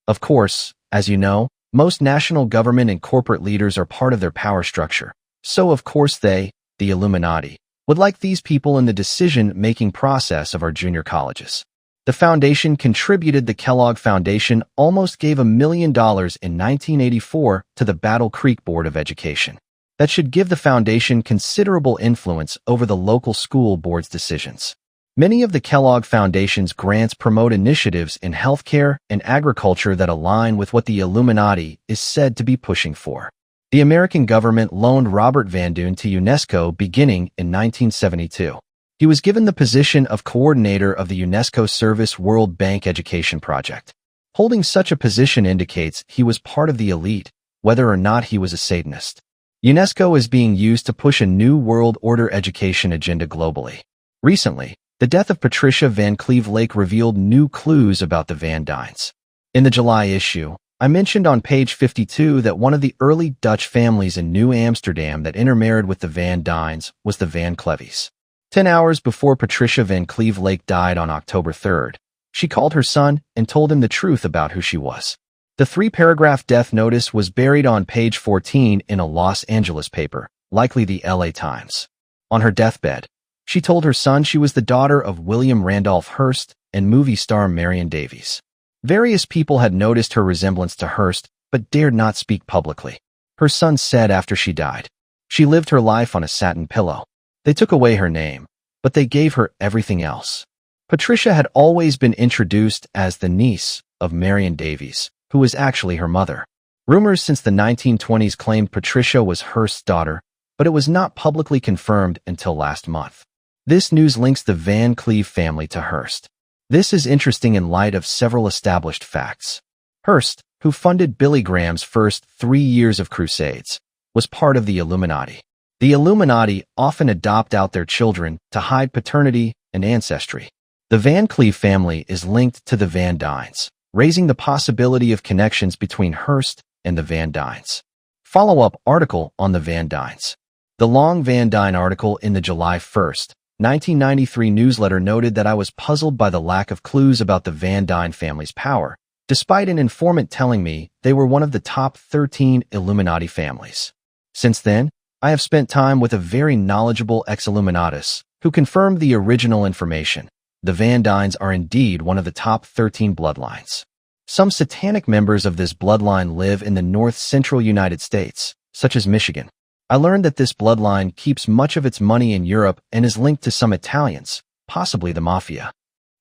Of course, as you know, most national government and corporate leaders are part of their power structure, so of course they, the Illuminati, would like these people in the decision-making process of our junior colleges. The foundation contributed. The Kellogg Foundation almost gave $1 million in 1984 to the Battle Creek Board of Education. That should give the foundation considerable influence over the local school board's decisions. Many of the Kellogg Foundation's grants promote initiatives in healthcare and agriculture that align with what the Illuminati is said to be pushing for. The American government loaned Robert Van Duyn to UNESCO beginning in 1972. He was given the position of coordinator of the UNESCO Service World Bank Education Project. Holding such a position indicates he was part of the elite, whether or not he was a Satanist. UNESCO is being used to push a new world order education agenda globally. Recently, the death of Patricia Van Cleve Lake revealed new clues about the Van Duyns. In the July issue, I mentioned on page 52 that one of the early Dutch families in New Amsterdam that intermarried with the Van Duyns was the Van Cleves. 10 hours before Patricia Van Cleve Lake died on October 3rd, She called her son and told him the truth about who she was. The 3-paragraph death notice was buried on page 14 in a Los Angeles paper, likely the LA Times. On her deathbed, she told her son she was the daughter of William Randolph Hearst and movie star Marion Davies. Various people had noticed her resemblance to Hearst, but dared not speak publicly. Her son said after she died, "She lived her life on a satin pillow. They took away her name, but they gave her everything else." Patricia had always been introduced as the niece of Marion Davies, who was actually her mother. Rumors since the 1920s claimed Patricia was Hearst's daughter, but it was not publicly confirmed until last month. This news links the Van Cleve family to Hearst. This is interesting in light of several established facts. Hearst, who funded Billy Graham's first 3 years of crusades, was part of the Illuminati. The Illuminati often adopt out their children to hide paternity and ancestry. The Van Cleve family is linked to the Van Duyns, raising the possibility of connections between Hearst and the Van Duyns. Follow-up article on the Van Duyns. The long Van Duyne article in the July 1st, 1993 newsletter noted that I was puzzled by the lack of clues about the Van Duyne family's power, despite an informant telling me they were one of the top 13 Illuminati families. Since then, I have spent time with a very knowledgeable ex-Illuminatus who confirmed the original information. The Van Duyns are indeed one of the top 13 bloodlines. Some Satanic members of this bloodline live in the north-central United States, such as Michigan. I learned that this bloodline keeps much of its money in Europe and is linked to some Italians, possibly the Mafia.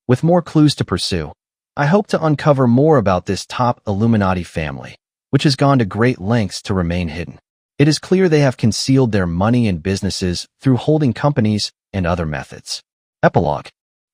With more clues to pursue, I hope to uncover more about this top Illuminati family, which has gone to great lengths to remain hidden. It is clear they have concealed their money and businesses through holding companies and other methods. Epilogue.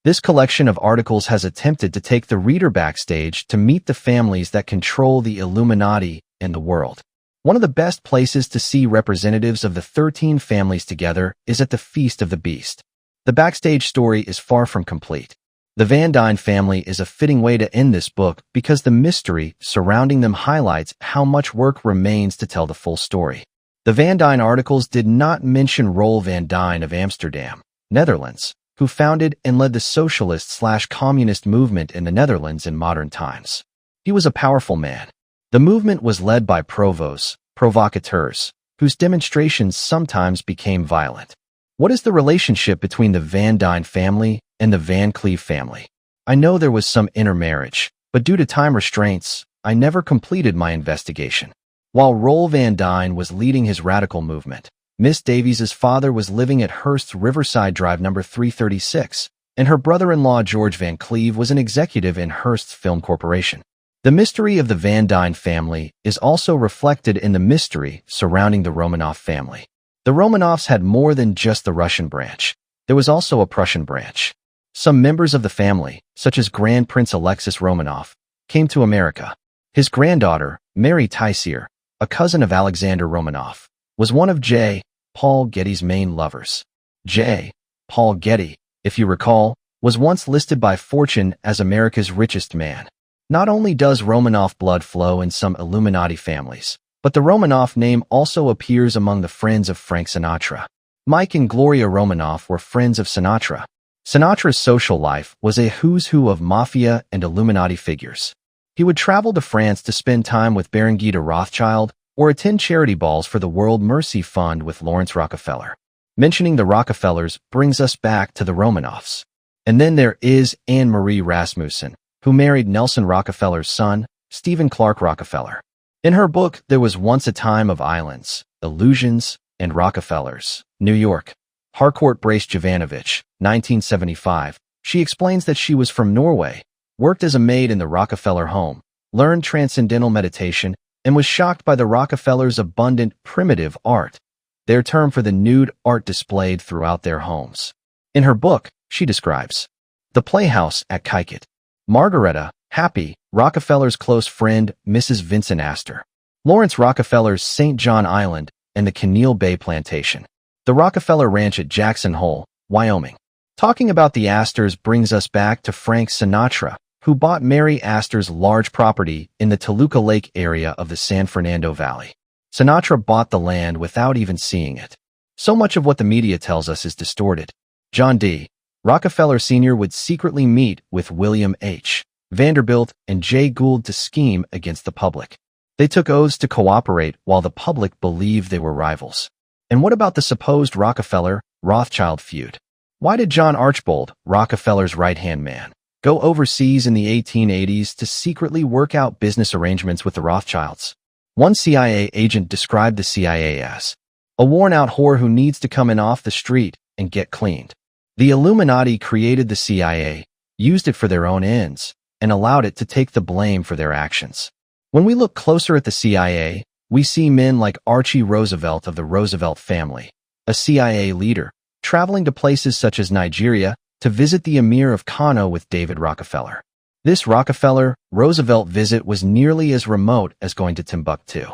This collection of articles has attempted to take the reader backstage to meet the families that control the Illuminati and the world. One of the best places to see representatives of the 13 families together is at the Feast of the Beast. The backstage story is far from complete. The Van Duyne family is a fitting way to end this book because the mystery surrounding them highlights how much work remains to tell the full story. The Van Duyne articles did not mention Roel van Duyne of Amsterdam, Netherlands, who founded and led the socialist/communist movement in the Netherlands in modern times. He was a powerful man. The movement was led by provocateurs, whose demonstrations sometimes became violent. What is the relationship between the Van Duyne family and the Van Cleve family? I know there was some intermarriage, but due to time restraints, I never completed my investigation. While Roel van Duyne was leading his radical movement, Miss Davies's father was living at Hearst's Riverside Drive number 336, and her brother-in-law George Van Cleve was an executive in Hearst's Film Corporation. The mystery of the Van Duyne family is also reflected in the mystery surrounding the Romanov family. The Romanovs had more than just the Russian branch. There was also a Prussian branch. Some members of the family, such as Grand Prince Alexis Romanov, came to America. His granddaughter, Mary Teissier, a cousin of Alexander Romanov, was one of J. Paul Getty's main lovers. J. Paul Getty, if you recall, was once listed by Fortune as America's richest man. Not only does Romanov blood flow in some Illuminati families, but the Romanov name also appears among the friends of Frank Sinatra. Mike and Gloria Romanov were friends of Sinatra. Sinatra's social life was a who's who of mafia and Illuminati figures. He would travel to France to spend time with Berenguer Rothschild or attend charity balls for the World Mercy Fund with Lawrence Rockefeller. Mentioning the Rockefellers brings us back to the Romanovs. And then there is Anne Marie Rasmussen, who married Nelson Rockefeller's son, Stephen Clark Rockefeller. In her book, There Was Once a Time of Islands, Illusions, and Rockefellers, New York, Harcourt Brace Jovanovich, 1975, she explains that she was from Norway, worked as a maid in the Rockefeller home, learned transcendental meditation, and was shocked by the Rockefellers' abundant primitive art, their term for the nude art displayed throughout their homes. In her book, she describes the playhouse at Kykuit, Margaretta, Happy, Rockefeller's close friend, Mrs. Vincent Astor, Lawrence Rockefeller's St. John Island, and the Keneal Bay Plantation, the Rockefeller Ranch at Jackson Hole, Wyoming. Talking about the Astors brings us back to Frank Sinatra, who bought Mary Astor's large property in the Toluca Lake area of the San Fernando Valley. Sinatra bought the land without even seeing it. So much of what the media tells us is distorted. John D. Rockefeller Sr. would secretly meet with William H. Vanderbilt and Jay Gould to scheme against the public. They took oaths to cooperate while the public believed they were rivals. And what about the supposed Rockefeller-Rothschild feud? Why did John Archbold, Rockefeller's right-hand man, go overseas in the 1880s to secretly work out business arrangements with the Rothschilds? One CIA agent described the CIA as a worn-out whore who needs to come in off the street and get cleaned. The Illuminati created the CIA, used it for their own ends, and allowed it to take the blame for their actions. When we look closer at the CIA, we see men like Archie Roosevelt of the Roosevelt family, a CIA leader, traveling to places such as Nigeria to visit the Emir of Kano with David Rockefeller. This Rockefeller-Roosevelt visit was nearly as remote as going to Timbuktu.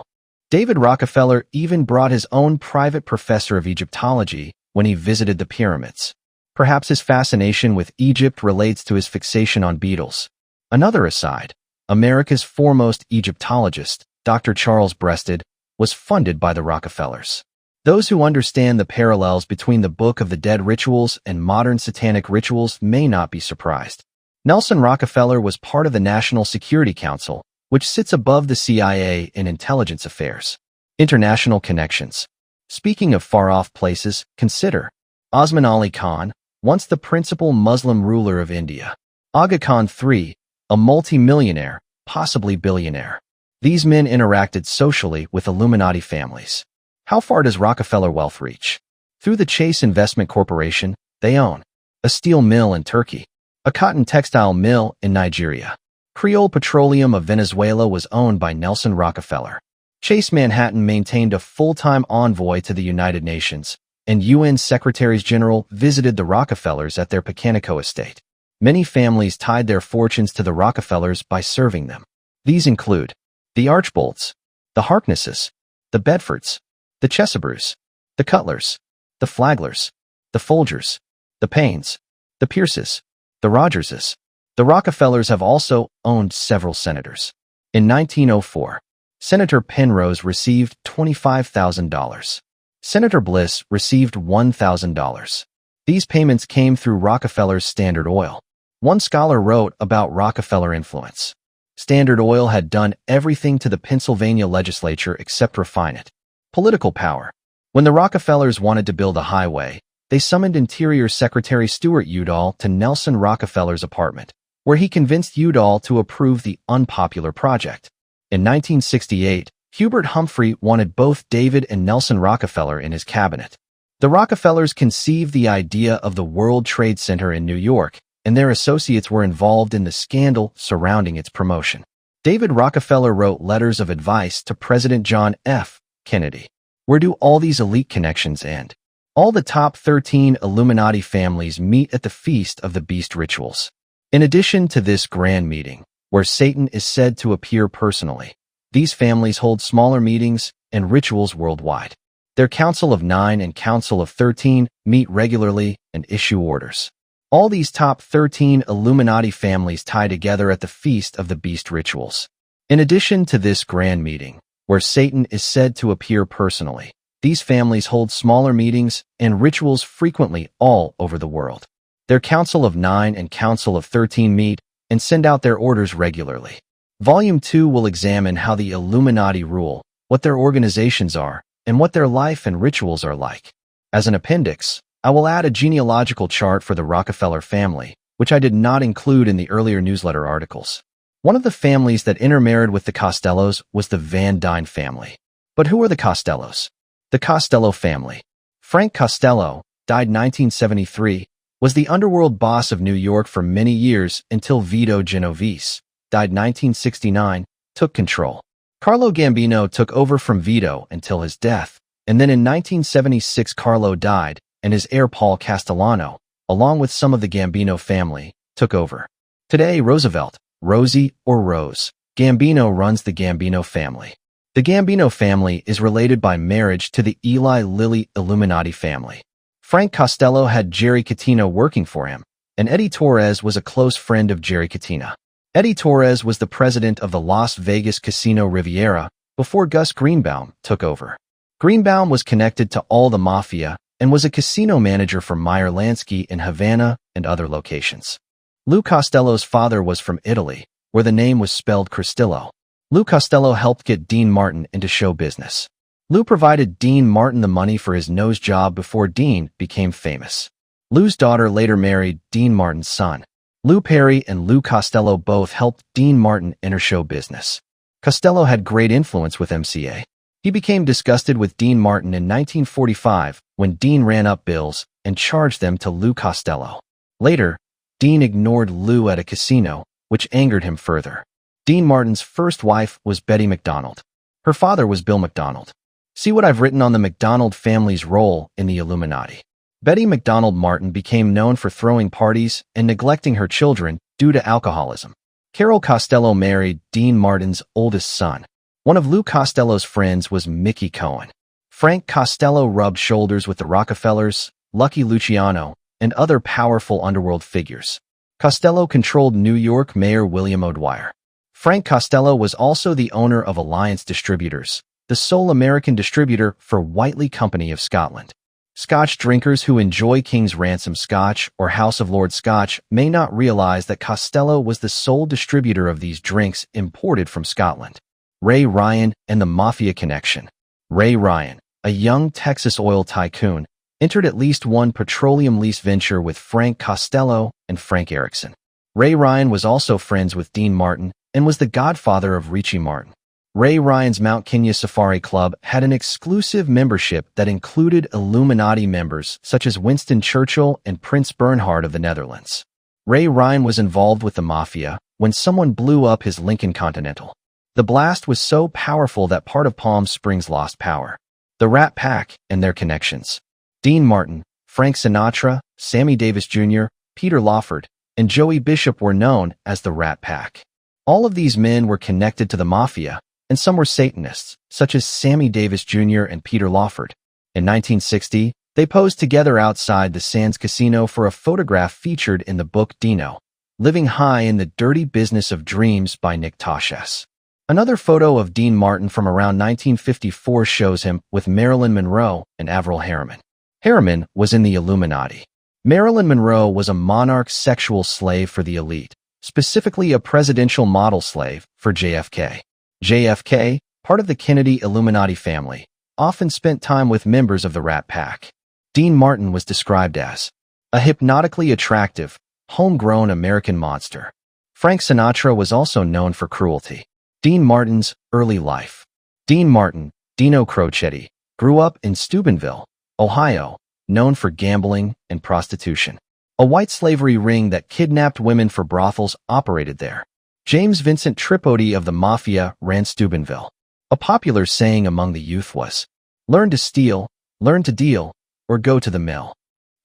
David Rockefeller even brought his own private professor of Egyptology when he visited the pyramids. Perhaps his fascination with Egypt relates to his fixation on beetles. Another aside, America's foremost Egyptologist, Dr. Charles Breasted, was funded by the Rockefellers. Those who understand the parallels between the Book of the Dead rituals and modern satanic rituals may not be surprised. Nelson Rockefeller was part of the National Security Council, which sits above the CIA in intelligence affairs. International connections. Speaking of far-off places, consider Osman Ali Khan, once the principal Muslim ruler of India. Aga Khan III, a multi-millionaire, possibly billionaire. These men interacted socially with Illuminati families. How far does Rockefeller wealth reach? Through the Chase Investment Corporation, they own a steel mill in Turkey, a cotton textile mill in Nigeria. Creole Petroleum of Venezuela was owned by Nelson Rockefeller. Chase Manhattan maintained a full-time envoy to the United Nations, and UN Secretaries-General visited the Rockefellers at their Pecanico estate. Many families tied their fortunes to the Rockefellers by serving them. These include the Archbolds, the Harknesses, the Bedfords, the Chesebrews, the Cutlers, the Flaglers, the Folgers, the Paynes, the Pierces, the Rogerses. The Rockefellers have also owned several senators. In 1904, Senator Penrose received $25,000. Senator Bliss received $1,000. These payments came through Rockefeller's Standard Oil. One scholar wrote about Rockefeller influence. Standard Oil had done everything to the Pennsylvania legislature except refine it. Political power. When the Rockefellers wanted to build a highway, they summoned Interior Secretary Stuart Udall to Nelson Rockefeller's apartment, where he convinced Udall to approve the unpopular project. In 1968, Hubert Humphrey wanted both David and Nelson Rockefeller in his cabinet. The Rockefellers conceived the idea of the World Trade Center in New York, and their associates were involved in the scandal surrounding its promotion. David Rockefeller wrote letters of advice to President John F. Kennedy. Where do all these elite connections end? All the top 13 Illuminati families meet at the Feast of the Beast rituals. In addition to this grand meeting, where Satan is said to appear personally, these families hold smaller meetings and rituals worldwide. Their Council of 9 and Council of 13 meet regularly and issue orders. All these top 13 Illuminati families tie together at the Feast of the Beast rituals. In addition to this grand meeting, where Satan is said to appear personally, these families hold smaller meetings and rituals frequently all over the world. Their Council of 9 and Council of 13 meet and send out their orders regularly. Volume 2 will examine how the Illuminati rule, what their organizations are, and what their life and rituals are like. As an appendix, I will add a genealogical chart for the Rockefeller family, which I did not include in the earlier newsletter articles. One of the families that intermarried with the Costellos was the Van Dyne family. But who are the Costellos? The Costello family. Frank Costello, died 1973, was the underworld boss of New York for many years until Vito Genovese, died 1969, took control. Carlo Gambino took over from Vito until his death, and then in 1976 Carlo died, and his heir Paul Castellano, along with some of the Gambino family, took over. Today, Roosevelt, Rosie or Rose, Gambino runs the Gambino family. The Gambino family is related by marriage to the Eli Lilly Illuminati family. Frank Costello had Jerry Catino working for him, and Eddie Torres was a close friend of Jerry Catino. Eddie Torres was the president of the Las Vegas Casino Riviera before Gus Greenbaum took over. Greenbaum was connected to all the mafia and was a casino manager for Meyer Lansky in Havana and other locations. Lou Costello's father was from Italy, where the name was spelled Cristillo. Lou Costello helped get Dean Martin into show business. Lou provided Dean Martin the money for his nose job before Dean became famous. Lou's daughter later married Dean Martin's son. Lou Perry and Lou Costello both helped Dean Martin enter show business. Costello had great influence with MCA. He became disgusted with Dean Martin in 1945 when Dean ran up bills and charged them to Lou Costello. Later, Dean ignored Lou at a casino, which angered him further. Dean Martin's first wife was Betty MacDonald. Her father was Bill MacDonald. See what I've written on the MacDonald family's role in the Illuminati. Betty MacDonald Martin became known for throwing parties and neglecting her children due to alcoholism. Carol Costello married Dean Martin's oldest son. One of Lou Costello's friends was Mickey Cohen. Frank Costello rubbed shoulders with the Rockefellers, Lucky Luciano, and other powerful underworld figures. Costello controlled New York Mayor William O'Dwyer. Frank Costello was also the owner of Alliance Distributors, the sole American distributor for Whiteley Company of Scotland. Scotch drinkers who enjoy King's Ransom Scotch or House of Lords Scotch may not realize that Costello was the sole distributor of these drinks imported from Scotland. Ray Ryan and the Mafia Connection. Ray Ryan, a young Texas oil tycoon, entered at least one petroleum lease venture with Frank Costello and Frank Erickson. Ray Ryan was also friends with Dean Martin and was the godfather of Richie Martin. Ray Ryan's Mount Kenya Safari Club had an exclusive membership that included Illuminati members such as Winston Churchill and Prince Bernhard of the Netherlands. Ray Ryan was involved with the Mafia when someone blew up his Lincoln Continental. The blast was so powerful that part of Palm Springs lost power. The Rat Pack and their connections. Dean Martin, Frank Sinatra, Sammy Davis Jr., Peter Lawford, and Joey Bishop were known as the Rat Pack. All of these men were connected to the Mafia, and some were Satanists, such as Sammy Davis Jr. and Peter Lawford. In 1960, they posed together outside the Sands Casino for a photograph featured in the book Dino, Living High in the Dirty Business of Dreams by Nick Tosches. Another photo of Dean Martin from around 1954 shows him with Marilyn Monroe and Averell Harriman. Harriman was in the Illuminati. Marilyn Monroe was a monarch sexual slave for the elite, specifically a presidential model slave for JFK. JFK, part of the Kennedy Illuminati family, often spent time with members of the Rat Pack. Dean Martin was described as a hypnotically attractive, homegrown American monster. Frank Sinatra was also known for cruelty. Dean Martin's early life. Dean Martin, Dino Crocetti, grew up in Steubenville, Ohio, known for gambling and prostitution. A white slavery ring that kidnapped women for brothels operated there. James Vincent Tripodi of the Mafia ran Steubenville. A popular saying among the youth was, "Learn to steal, learn to deal, or go to the mill."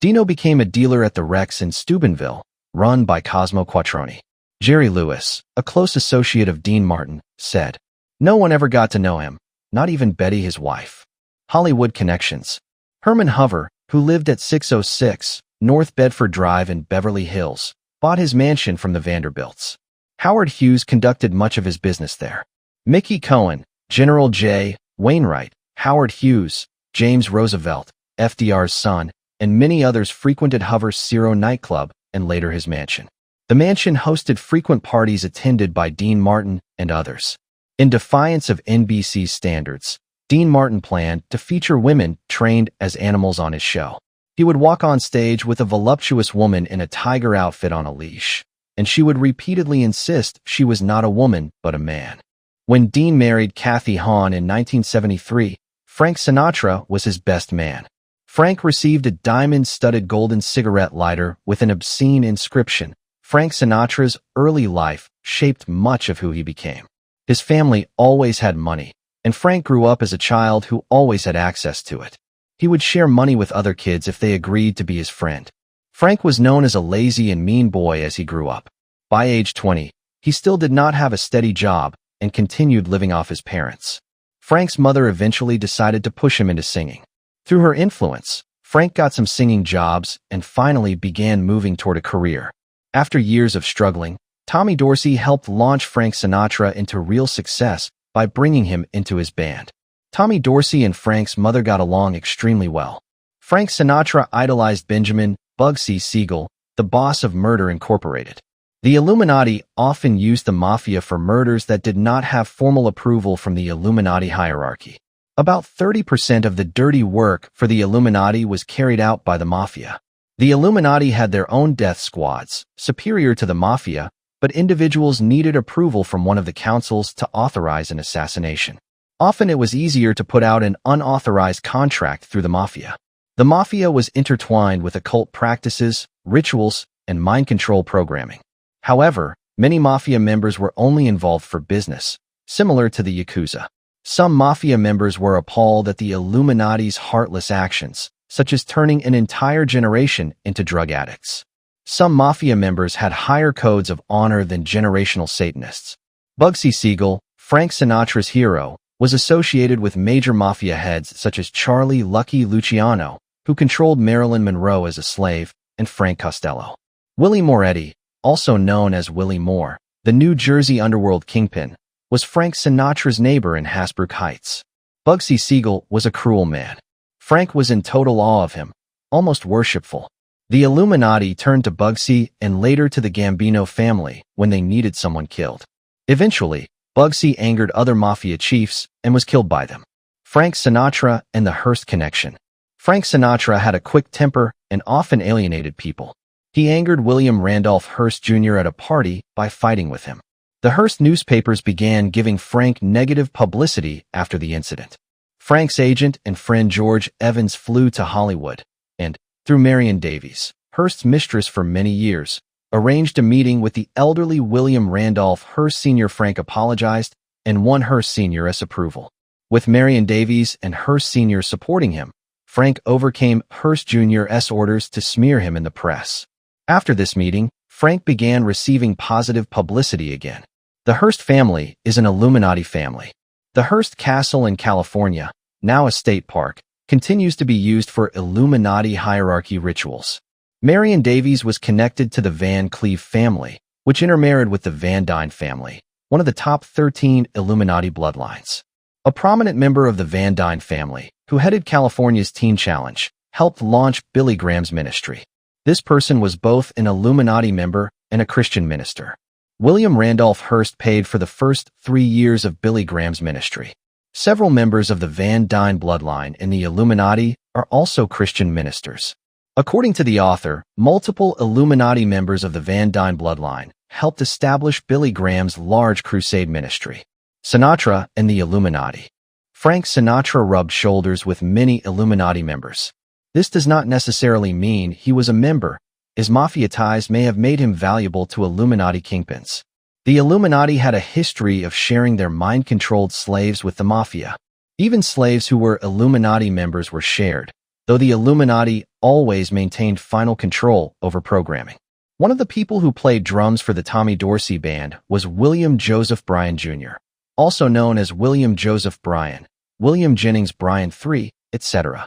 Dino became a dealer at the Rex in Steubenville, run by Cosmo Quattroni. Jerry Lewis, a close associate of Dean Martin, said, "No one ever got to know him, not even Betty his wife." Hollywood connections. Herman Hoover, who lived at 606 North Bedford Drive in Beverly Hills, bought his mansion from the Vanderbilts. Howard Hughes conducted much of his business there. Mickey Cohen, General J. Wainwright, Howard Hughes, James Roosevelt, FDR's son, and many others frequented Hoover's Ciro nightclub and later his mansion. The mansion hosted frequent parties attended by Dean Martin and others. In defiance of NBC's standards, Dean Martin planned to feature women trained as animals on his show. He would walk on stage with a voluptuous woman in a tiger outfit on a leash, and she would repeatedly insist she was not a woman but a man. When Dean married Kathy Hahn in 1973, Frank Sinatra was his best man. Frank received a diamond-studded golden cigarette lighter with an obscene inscription. Frank Sinatra's early life shaped much of who he became. His family always had money, and Frank grew up as a child who always had access to it. He would share money with other kids if they agreed to be his friend. Frank was known as a lazy and mean boy as he grew up. By age 20, he still did not have a steady job and continued living off his parents. Frank's mother eventually decided to push him into singing. Through her influence, Frank got some singing jobs and finally began moving toward a career. After years of struggling, Tommy Dorsey helped launch Frank Sinatra into real success by bringing him into his band. Tommy Dorsey and Frank's mother got along extremely well. Frank Sinatra idolized Benjamin Bugsy Siegel, the boss of Murder Incorporated. The Illuminati often used the mafia for murders that did not have formal approval from the Illuminati hierarchy. About 30% of the dirty work for the Illuminati was carried out by the mafia. The Illuminati had their own death squads, superior to the mafia, but individuals needed approval from one of the councils to authorize an assassination. Often it was easier to put out an unauthorized contract through the mafia. The mafia was intertwined with occult practices, rituals, and mind control programming. However, many mafia members were only involved for business, similar to the Yakuza. Some mafia members were appalled at the Illuminati's heartless actions, such as turning an entire generation into drug addicts. Some mafia members had higher codes of honor than generational Satanists. Bugsy Siegel, Frank Sinatra's hero, was associated with major mafia heads such as Charlie Lucky Luciano, who controlled Marilyn Monroe as a slave, and Frank Costello. Willie Moretti, also known as Willie Moore, the New Jersey underworld kingpin, was Frank Sinatra's neighbor in Hasbrouck Heights. Bugsy Siegel was a cruel man. Frank was in total awe of him, almost worshipful. The Illuminati turned to Bugsy and later to the Gambino family when they needed someone killed. Eventually, Bugsy angered other mafia chiefs and was killed by them. Frank Sinatra and the Hearst connection. Frank Sinatra had a quick temper and often alienated people. He angered William Randolph Hearst Jr. at a party by fighting with him. The Hearst newspapers began giving Frank negative publicity after the incident. Frank's agent and friend George Evans flew to Hollywood and, through Marion Davies, Hearst's mistress for many years, arranged a meeting with the elderly William Randolph Hearst Sr. Frank apologized and won Hearst Sr.'s approval. With Marion Davies and Hearst Sr. supporting him, Frank overcame Hearst Jr.'s orders to smear him in the press. After this meeting, Frank began receiving positive publicity again. The Hearst family is an Illuminati family. The Hearst Castle in California, now a state park, continues to be used for Illuminati hierarchy rituals. Marion Davies was connected to the Van Cleve family, which intermarried with the Van Dyne family, one of the top 13 Illuminati bloodlines. A prominent member of the Van Dyne family, who headed California's Teen Challenge, helped launch Billy Graham's ministry. This person was both an Illuminati member and a Christian minister. William Randolph Hearst paid for the first 3 years of Billy Graham's ministry. Several members of the Van Dyne bloodline in the Illuminati are also Christian ministers. According to the author, multiple Illuminati members of the Van Dyne bloodline helped establish Billy Graham's large crusade ministry. Sinatra and the Illuminati. Frank Sinatra rubbed shoulders with many Illuminati members. This does not necessarily mean he was a member. His mafia ties may have made him valuable to Illuminati kingpins. The Illuminati had a history of sharing their mind-controlled slaves with the mafia. Even slaves who were Illuminati members were shared, though the Illuminati always maintained final control over programming. One of the people who played drums for the Tommy Dorsey Band was William Joseph Bryan Jr., also known as William Joseph Bryan, William Jennings Bryan III, etc.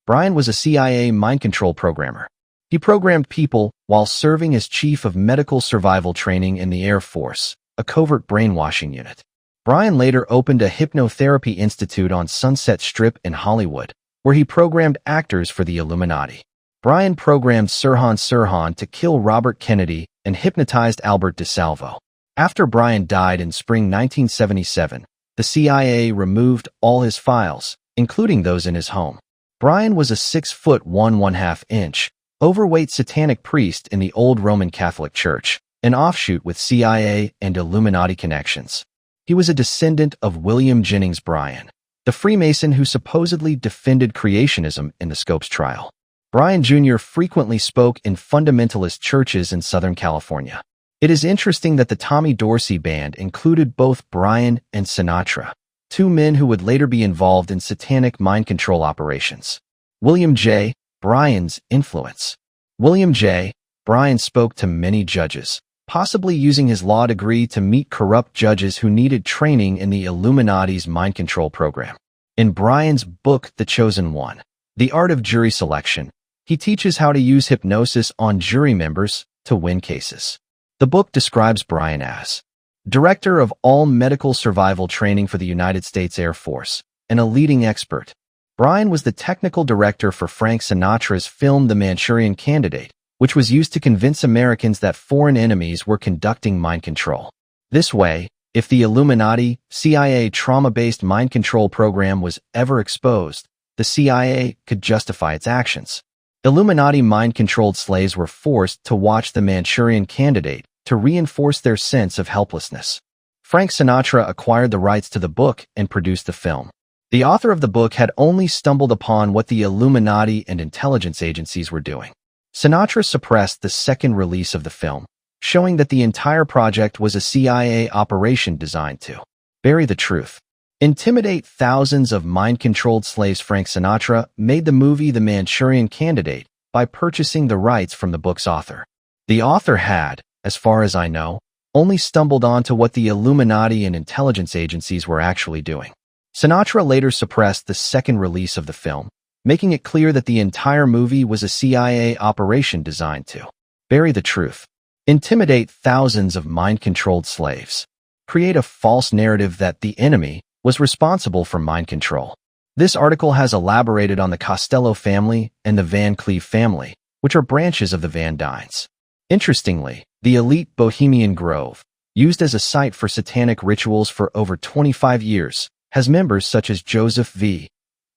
Bryan was a CIA mind control programmer. He programmed people while serving as chief of medical survival training in the Air Force, a covert brainwashing unit. Bryan later opened a hypnotherapy institute on Sunset Strip in Hollywood, where he programmed actors for the Illuminati. Bryan programmed Sirhan Sirhan to kill Robert Kennedy and hypnotized Albert DeSalvo. After Bryan died in spring 1977, the CIA removed all his files, including those in his home. Bryan was a 6'1" 1/2 inch, overweight Satanic priest in the Old Roman Catholic Church, an offshoot with CIA and Illuminati connections. He was a descendant of William Jennings Bryan, the Freemason who supposedly defended creationism in the Scopes trial. Bryan Jr. frequently spoke in fundamentalist churches in Southern California. It is interesting that the Tommy Dorsey Band included both Bryan and Sinatra, two men who would later be involved in satanic mind control operations. William J. Bryan's influence. William J. Bryan spoke to many judges, possibly using his law degree to meet corrupt judges who needed training in the Illuminati's mind control program. In Bryan's book, The Chosen One, The Art of Jury Selection, he teaches how to use hypnosis on jury members to win cases. The book describes Bryan as Director of all medical survival training for the United States Air Force and a leading expert. Brian was the technical director for Frank Sinatra's film The Manchurian Candidate, which was used to convince Americans that foreign enemies were conducting mind control. This way, if the Illuminati, CIA trauma-based mind control program was ever exposed, the CIA could justify its actions. Illuminati mind-controlled slaves were forced to watch The Manchurian Candidate to reinforce their sense of helplessness. Frank Sinatra acquired the rights to the book and produced the film. The author of the book had only stumbled upon what the Illuminati and intelligence agencies were doing. Sinatra suppressed the second release of the film, showing that the entire project was a CIA operation designed to bury the truth, intimidate thousands of mind-controlled slaves. Frank Sinatra made the movie The Manchurian Candidate by purchasing the rights from the book's author. The author had, as far as I know, only stumbled onto what the Illuminati and intelligence agencies were actually doing. Sinatra later suppressed the second release of the film, making it clear that the entire movie was a CIA operation designed to bury the truth, intimidate thousands of mind-controlled slaves, create a false narrative that the enemy was responsible for mind control. This article has elaborated on the Costello family and the Van Cleve family, which are branches of the Van Duyns. Interestingly, the elite Bohemian Grove, used as a site for satanic rituals for over 25 years, has members such as Joseph V.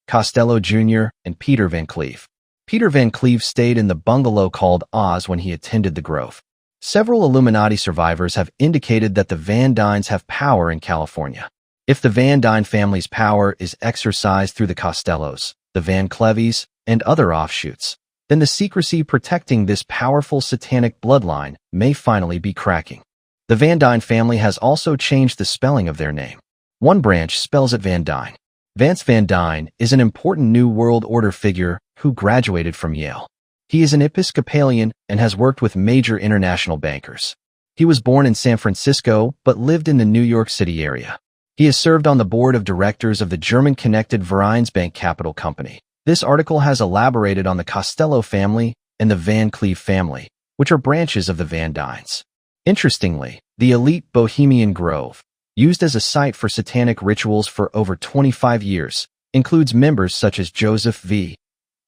Costello Jr. and Peter Van Cleve. Peter Van Cleve stayed in the bungalow called Oz when he attended the Grove. Several Illuminati survivors have indicated that the Van Duyns have power in California. If the Van Duyne family's power is exercised through the Costellos, the Van Cleves, and other offshoots, then the secrecy protecting this powerful satanic bloodline may finally be cracking. The Van Duyne family has also changed the spelling of their name. One branch spells it Van Duyne. Vance Van Duyne is an important New World Order figure who graduated from Yale. He is an Episcopalian and has worked with major international bankers. He was born in San Francisco but lived in the New York City area. He has served on the board of directors of the German-connected Vereinsbank Capital Company. This article has elaborated on the Costello family and the Van Cleve family, which are branches of the Van Duyns. Interestingly, the elite Bohemian Grove, used as a site for satanic rituals for over 25 years, includes members such as Joseph V.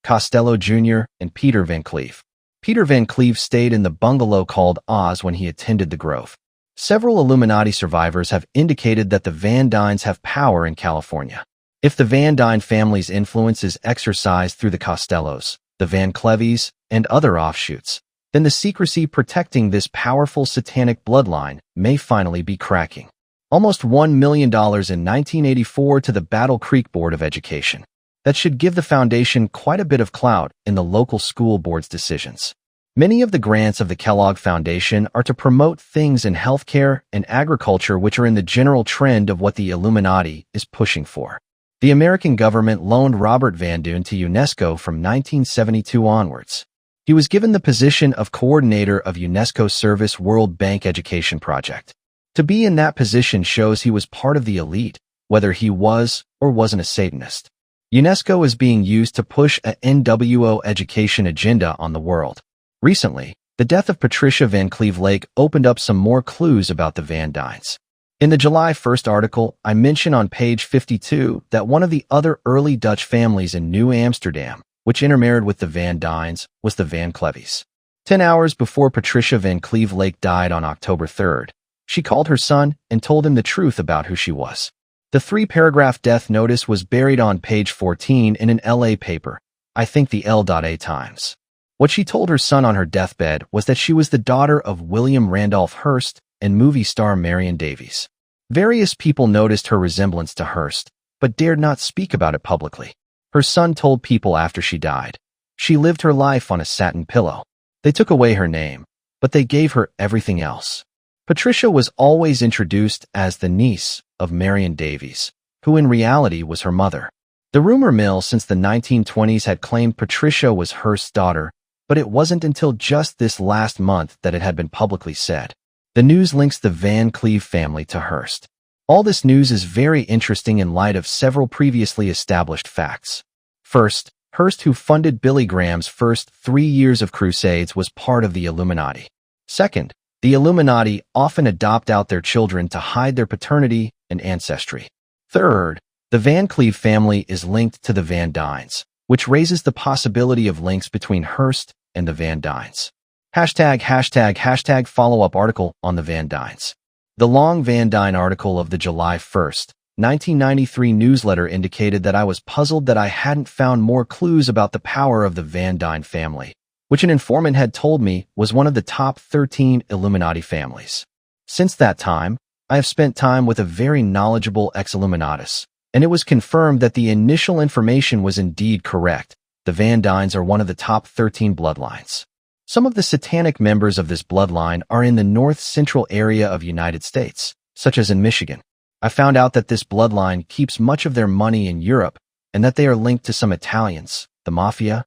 Costello Jr. and Peter Van Cleve. Peter Van Cleve stayed in the bungalow called Oz when he attended the Grove. Several Illuminati survivors have indicated that the Van Duyns have power in California. If the Van Duyne family's influence is exercised through the Costellos, the Van Cleves, and other offshoots, then the secrecy protecting this powerful satanic bloodline may finally be cracking. Almost $1 million in 1984 to the Battle Creek Board of Education. That should give the foundation quite a bit of clout in the local school board's decisions. Many of the grants of the Kellogg Foundation are to promote things in healthcare and agriculture which are in the general trend of what the Illuminati is pushing for. The American government loaned Robert Van Duyn to UNESCO from 1972 onwards. He was given the position of coordinator of UNESCO's Service World Bank Education Project. To be in that position shows he was part of the elite, whether he was or wasn't a Satanist. UNESCO is being used to push a NWO education agenda on the world. Recently, the death of Patricia Van Cleve Lake opened up some more clues about the Van Duyns. In the July 1st article, I mention on page 52 that one of the other early Dutch families in New Amsterdam, which intermarried with the Van Duyns, was the Van Cleves. 10 hours before Patricia Van Cleve Lake died on October 3rd, she called her son and told him the truth about who she was. The 3-paragraph death notice was buried on page 14 in an LA paper, I think the L.A. Times. What she told her son on her deathbed was that she was the daughter of William Randolph Hearst and movie star Marion Davies. Various people noticed her resemblance to Hearst, but dared not speak about it publicly. Her son told people after she died. She lived her life on a satin pillow. They took away her name, but they gave her everything else. Patricia was always introduced as the niece of Marion Davies, who in reality was her mother. The rumor mill since the 1920s had claimed Patricia was Hearst's daughter, but it wasn't until just this last month that it had been publicly said. The news links the Van Cleve family to Hearst. All this news is very interesting in light of several previously established facts. First, Hearst, who funded Billy Graham's first 3 years of crusades, was part of the Illuminati. Second, the Illuminati often adopt out their children to hide their paternity and ancestry. Third, The Van Cleve family is linked to the Van Duyns, which raises the possibility of links between Hearst and the Van Duyns. #### follow-up article on the Van Duyns. The long Van Duyne article of the July 1st, 1993 newsletter indicated that I was puzzled that I hadn't found more clues about the power of the Van Duyne family, which an informant had told me was one of the top 13 Illuminati families. Since that time, I have spent time with a very knowledgeable ex-Illuminatus, and it was confirmed that the initial information was indeed correct. The Van Duyns are one of the top 13 bloodlines. Some of the Satanic members of this bloodline are in the north-central area of United States, such as in Michigan. I found out that this bloodline keeps much of their money in Europe and that they are linked to some Italians, the mafia.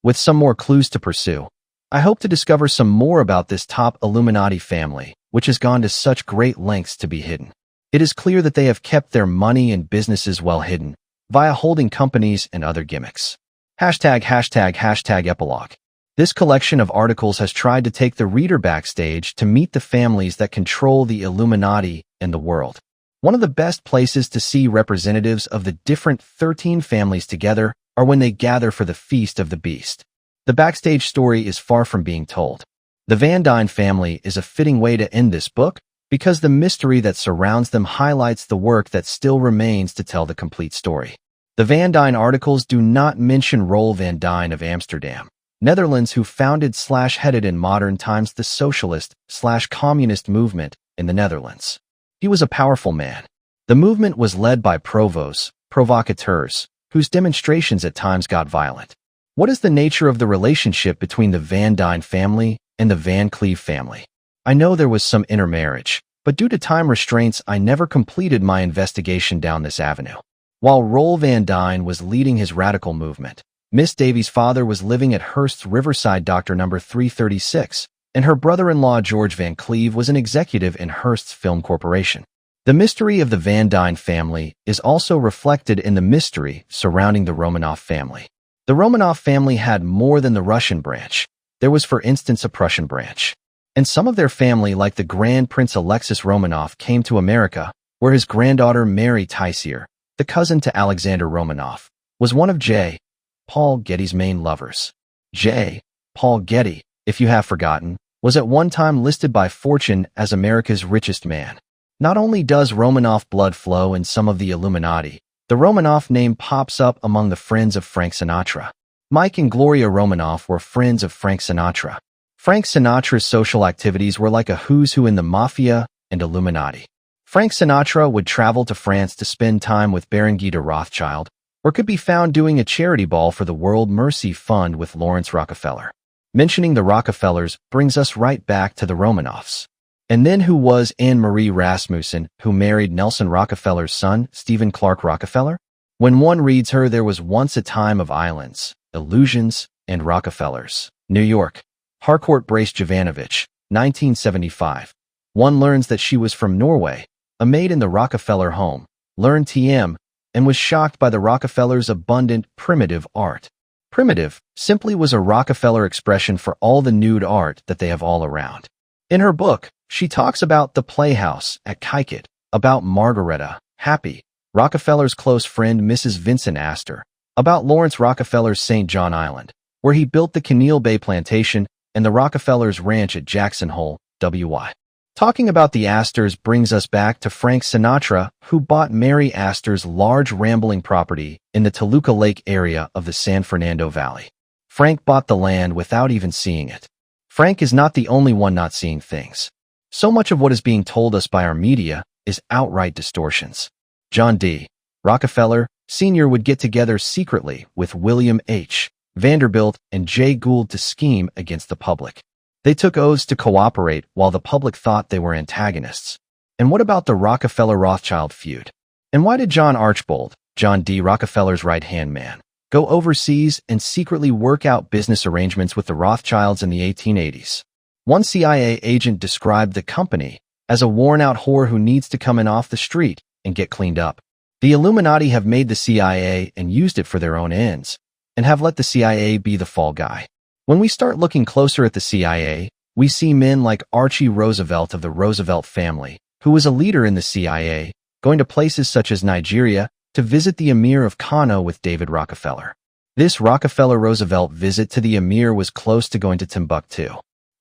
With some more clues to pursue, I hope to discover some more about this top Illuminati family, which has gone to such great lengths to be hidden. It is clear that they have kept their money and businesses well hidden, via holding companies and other gimmicks. ###epilogue. This collection of articles has tried to take the reader backstage to meet the families that control the Illuminati and the world. One of the best places to see representatives of the different 13 families together are when they gather for the Feast of the Beast. The backstage story is far from being told. The Van Duyne family is a fitting way to end this book because the mystery that surrounds them highlights the work that still remains to tell the complete story. The Van Duyne articles do not mention Roel van Duyne of Amsterdam, Netherlands, who founded/headed in modern times the socialist/communist movement in the Netherlands. He was a powerful man. The movement was led by provocateurs, whose demonstrations at times got violent. What is the nature of the relationship between the Van Duyne family and the Van Cleve family? I know there was some intermarriage, but due to time restraints, I never completed my investigation down this avenue. While Roel van Duyne was leading his radical movement, Miss Davies' father was living at Hearst's Riverside Doctor No. 336, and her brother-in-law George Van Cleve was an executive in Hearst's Film Corporation. The mystery of the Van Duyne family is also reflected in the mystery surrounding the Romanov family. The Romanov family had more than the Russian branch. There was, for instance, a Prussian branch. And some of their family, like the Grand Prince Alexis Romanov, came to America, where his granddaughter Mary Teissier, the cousin to Alexander Romanov, was one of J. Paul Getty's main lovers. J. Paul Getty, if you have forgotten, was at one time listed by Fortune as America's richest man. Not only does Romanov blood flow in some of the Illuminati, the Romanov name pops up among the friends of Frank Sinatra. Mike and Gloria Romanov were friends of Frank Sinatra. Frank Sinatra's social activities were like a who's who in the Mafia and Illuminati. Frank Sinatra would travel to France to spend time with Baron Guy de Rothschild, or could be found doing a charity ball for the World Mercy Fund with Lawrence Rockefeller. Mentioning the Rockefellers brings us right back to the Romanovs. And then who was Anne-Marie Rasmussen, who married Nelson Rockefeller's son, Stephen Clark Rockefeller? When one reads her, there was once a time of islands, illusions, and Rockefellers. New York. Harcourt Brace Jovanovich, 1975. One learns that she was from Norway, a maid in the Rockefeller home, learned TM, and was shocked by the Rockefellers' abundant, primitive art. Primitive simply was a Rockefeller expression for all the nude art that they have all around. In her book, she talks about the Playhouse at Kykuit, about Margaretta, Happy, Rockefeller's close friend Mrs. Vincent Astor, about Lawrence Rockefeller's St. John Island, where he built the Keneal Bay Plantation, and the Rockefellers' ranch at Jackson Hole, WY. Talking about the Astors brings us back to Frank Sinatra, who bought Mary Astor's large rambling property in the Toluca Lake area of the San Fernando Valley. Frank bought the land without even seeing it. Frank is not the only one not seeing things. So much of what is being told us by our media is outright distortions. John D. Rockefeller, Sr. would get together secretly with William H. Vanderbilt and Jay Gould to scheme against the public. They took oaths to cooperate while the public thought they were antagonists. And what about the Rockefeller-Rothschild feud? And why did John Archbold, John D. Rockefeller's right-hand man, go overseas and secretly work out business arrangements with the Rothschilds in the 1880s? One CIA agent described the company as a worn-out whore who needs to come in off the street and get cleaned up. The Illuminati have made the CIA and used it for their own ends, and have let the CIA be the fall guy. When we start looking closer at the CIA, we see men like Archie Roosevelt of the Roosevelt family, who was a leader in the CIA, going to places such as Nigeria to visit the Emir of Kano with David Rockefeller. This Rockefeller-Roosevelt visit to the Emir was close to going to Timbuktu.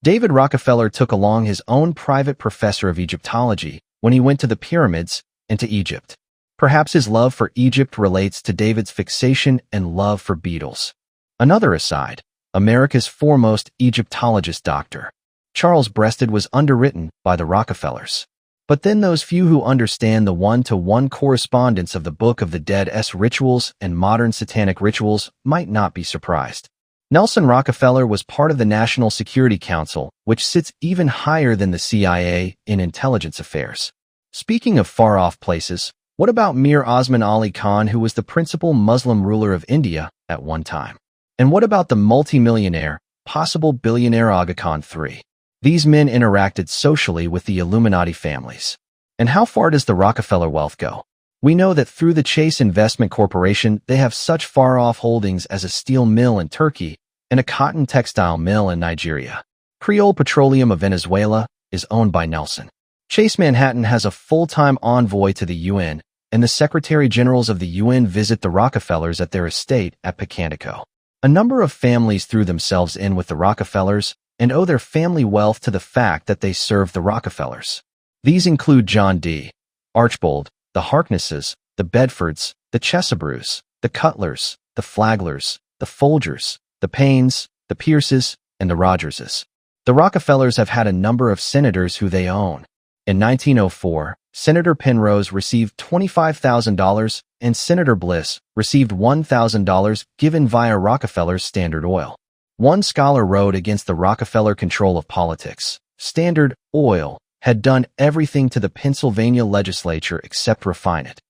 David Rockefeller took along his own private professor of Egyptology when he went to the pyramids and to Egypt. Perhaps his love for Egypt relates to David's fixation and love for beetles. Another aside, America's foremost Egyptologist Dr. Charles Breasted was underwritten by the Rockefellers. But then those few who understand the one-to-one correspondence of the Book of the Dead's rituals and modern satanic rituals might not be surprised. Nelson Rockefeller was part of the National Security Council, which sits even higher than the CIA in intelligence affairs. Speaking of far-off places, what about Mir Osman Ali Khan, who was the principal Muslim ruler of India at one time? And what about the multimillionaire, possible billionaire Aga Khan III? These men interacted socially with the Illuminati families. And how far does the Rockefeller wealth go? We know that through the Chase Investment Corporation, they have such far-off holdings as a steel mill in Turkey and a cotton textile mill in Nigeria. Creole Petroleum of Venezuela is owned by Nelson. Chase Manhattan has a full-time envoy to the UN, and the Secretary-Generals of the UN visit the Rockefellers at their estate at Picantico. A number of families threw themselves in with the Rockefellers and owe their family wealth to the fact that they served the Rockefellers. These include John D. Archbold, the Harknesses, the Bedfords, the Chesabrews, the Cutlers, the Flaglers, the Folgers, the Paynes, the Pierces, and the Rogerses. The Rockefellers have had a number of senators who they own. In 1904, Senator Penrose received $25,000 and Senator Bliss received $1,000 given via Rockefeller's Standard Oil. One scholar wrote against the Rockefeller control of politics. Standard Oil had done everything to the Pennsylvania legislature except refine it.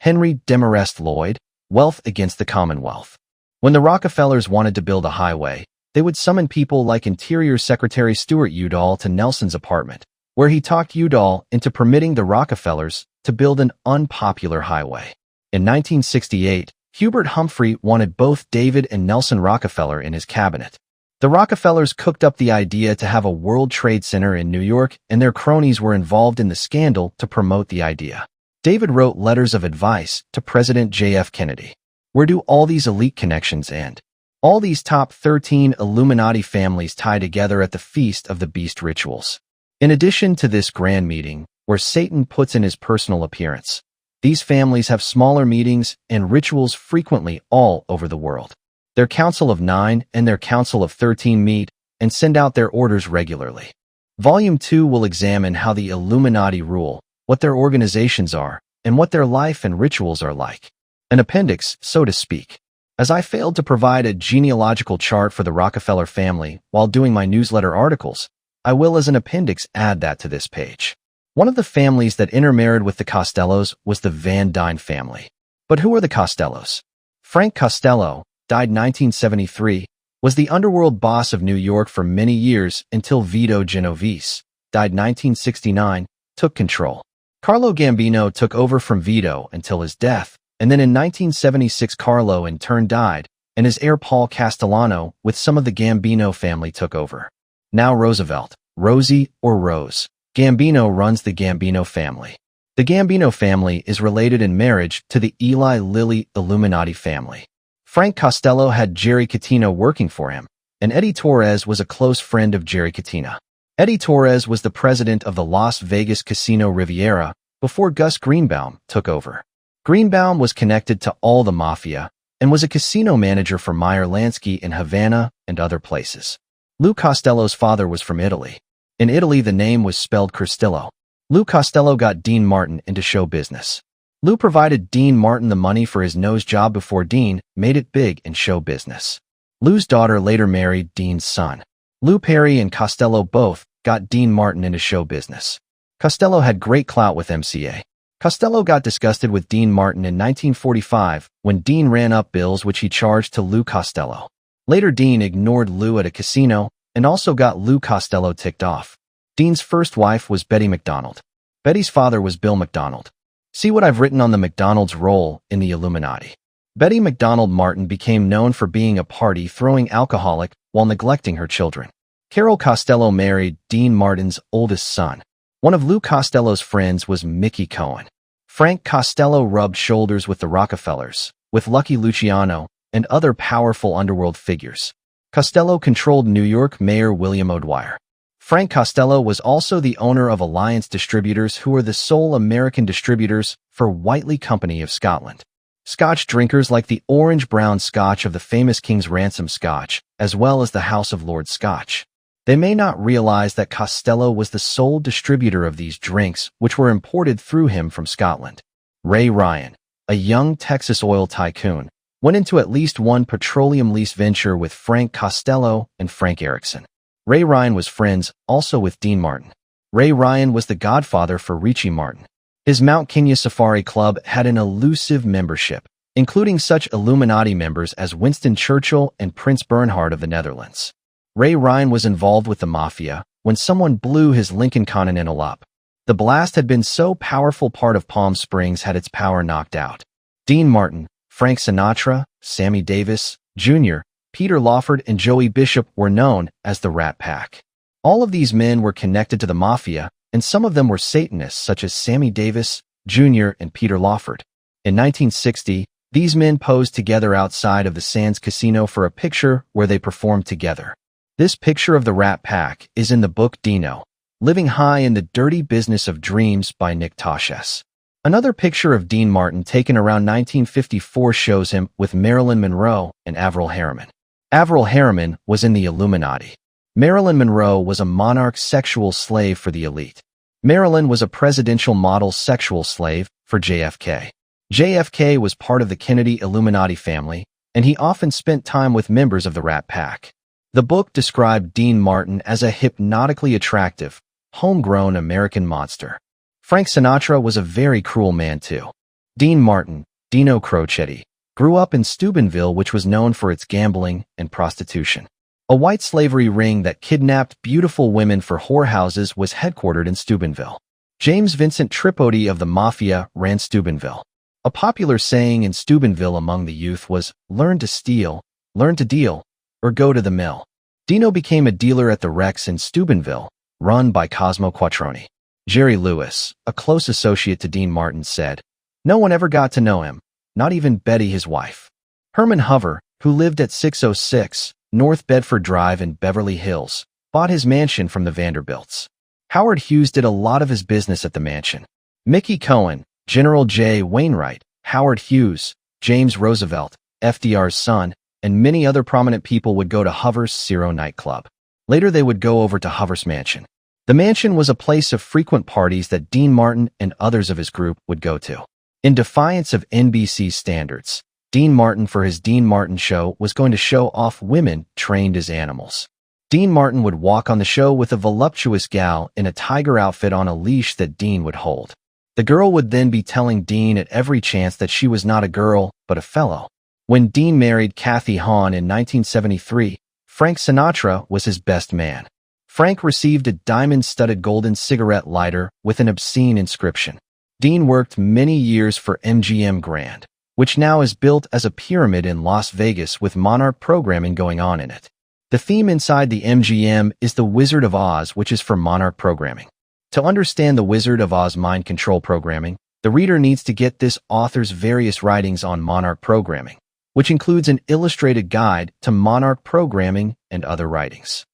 Henry Demarest Lloyd, Wealth Against the Commonwealth. When the Rockefellers wanted to build a highway, they would summon people like Interior Secretary Stuart Udall to Nelson's apartment, where he talked Udall into permitting the Rockefellers to build an unpopular highway. In 1968, Hubert Humphrey wanted both David and Nelson Rockefeller in his cabinet. The Rockefellers cooked up the idea to have a World Trade Center in New York, and their cronies were involved in the scandal to promote the idea. David wrote letters of advice to President J.F. Kennedy. Where do all these elite connections end? All these top 13 Illuminati families tie together at the Feast of the Beast rituals. In addition to this grand meeting, where Satan puts in his personal appearance, these families have smaller meetings and rituals frequently all over the world. Their Council of 9 and their Council of 13 meet and send out their orders regularly. Volume 2 will examine how the Illuminati rule, what their organizations are, and what their life and rituals are like. An appendix, so to speak. As I failed to provide a genealogical chart for the Rockefeller family while doing my newsletter articles, I will as an appendix add that to this page. One of the families that intermarried with the Costellos was the Van Dyne family. But who are the Costellos? Frank Costello, died 1973, was the underworld boss of New York for many years until Vito Genovese, died 1969, took control. Carlo Gambino took over from Vito until his death, and then in 1976 Carlo in turn died, and his heir Paul Castellano with some of the Gambino family took over. Now Roosevelt, Rosie or Rose, Gambino runs the Gambino family. The Gambino family is related in marriage to the Eli Lilly Illuminati family. Frank Costello had Jerry Catino working for him, and Eddie Torres was a close friend of Jerry Catino. Eddie Torres was the president of the Las Vegas Casino Riviera before Gus Greenbaum took over. Greenbaum was connected to all the mafia and was a casino manager for Meyer Lansky in Havana and other places. Lou Costello's father was from Italy. In Italy, the name was spelled Cristillo. Lou Costello got Dean Martin into show business. Lou provided Dean Martin the money for his nose job before Dean made it big in show business. Lou's daughter later married Dean's son. Lou Perry and Costello both got Dean Martin into show business. Costello had great clout with MCA. Costello got disgusted with Dean Martin in 1945 when Dean ran up bills which he charged to Lou Costello. Later, Dean ignored Lou at a casino and also got Lou Costello ticked off. Dean's first wife was Betty McDonald. Betty's father was Bill McDonald. See what I've written on the McDonald's role in the Illuminati. Betty McDonald Martin became known for being a party-throwing alcoholic while neglecting her children. Carol Costello married Dean Martin's oldest son. One of Lou Costello's friends was Mickey Cohen. Frank Costello rubbed shoulders with the Rockefellers, with Lucky Luciano, and other powerful underworld figures. Costello controlled New York Mayor William O'Dwyer. Frank Costello was also the owner of Alliance Distributors, who were the sole American distributors for Whiteley Company of Scotland. Scotch drinkers like the orange-brown Scotch of the famous King's Ransom Scotch, as well as the House of Lords Scotch. They may not realize that Costello was the sole distributor of these drinks, which were imported through him from Scotland. Ray Ryan, a young Texas oil tycoon, went into at least one petroleum lease venture with Frank Costello and Frank Erickson. Ray Ryan was friends also with Dean Martin. Ray Ryan was the godfather for Richie Martin. His Mount Kenya Safari Club had an elusive membership, including such Illuminati members as Winston Churchill and Prince Bernhard of the Netherlands. Ray Ryan was involved with the mafia when someone blew his Lincoln Continental up. The blast had been so powerful part of Palm Springs had its power knocked out. Dean Martin, Frank Sinatra, Sammy Davis, Jr., Peter Lawford, and Joey Bishop were known as the Rat Pack. All of these men were connected to the mafia, and some of them were Satanists such as Sammy Davis, Jr., and Peter Lawford. In 1960, these men posed together outside of the Sands Casino for a picture where they performed together. This picture of the Rat Pack is in the book Dino, Living High in the Dirty Business of Dreams by Nick Tosches. Another picture of Dean Martin taken around 1954 shows him with Marilyn Monroe and Averell Harriman. Averell Harriman was in the Illuminati. Marilyn Monroe was a monarch sexual slave for the elite. Marilyn was a presidential model sexual slave for JFK. JFK was part of the Kennedy Illuminati family, and he often spent time with members of the Rat Pack. The book described Dean Martin as a hypnotically attractive, homegrown American monster. Frank Sinatra was a very cruel man too. Dean Martin, Dino Crocetti, grew up in Steubenville, which was known for its gambling and prostitution. A white slavery ring that kidnapped beautiful women for whorehouses was headquartered in Steubenville. James Vincent Tripodi of the Mafia ran Steubenville. A popular saying in Steubenville among the youth was, "Learn to steal, learn to deal, or go to the mill." Dino became a dealer at the Rex in Steubenville, run by Cosmo Quattroni. Jerry Lewis, a close associate to Dean Martin, said, "No one ever got to know him, not even Betty, his wife." Herman Hoover, who lived at 606 North Bedford Drive in Beverly Hills, bought his mansion from the Vanderbilts. Howard Hughes did a lot of his business at the mansion. Mickey Cohen, General J. Wainwright, Howard Hughes, James Roosevelt, FDR's son, and many other prominent people would go to Hoover's Ciro nightclub. Later they would go over to Hoover's mansion. The mansion was a place of frequent parties that Dean Martin and others of his group would go to. In defiance of NBC's standards, Dean Martin for his Dean Martin show was going to show off women trained as animals. Dean Martin would walk on the show with a voluptuous gal in a tiger outfit on a leash that Dean would hold. The girl would then be telling Dean at every chance that she was not a girl, but a fellow. When Dean married Kathy Hahn in 1973, Frank Sinatra was his best man. Frank received a diamond-studded golden cigarette lighter with an obscene inscription. Dean worked many years for MGM Grand, which now is built as a pyramid in Las Vegas with Monarch programming going on in it. The theme inside the MGM is The Wizard of Oz, which is for Monarch programming. To understand The Wizard of Oz mind control programming, the reader needs to get this author's various writings on Monarch programming, which includes an illustrated guide to Monarch programming and other writings.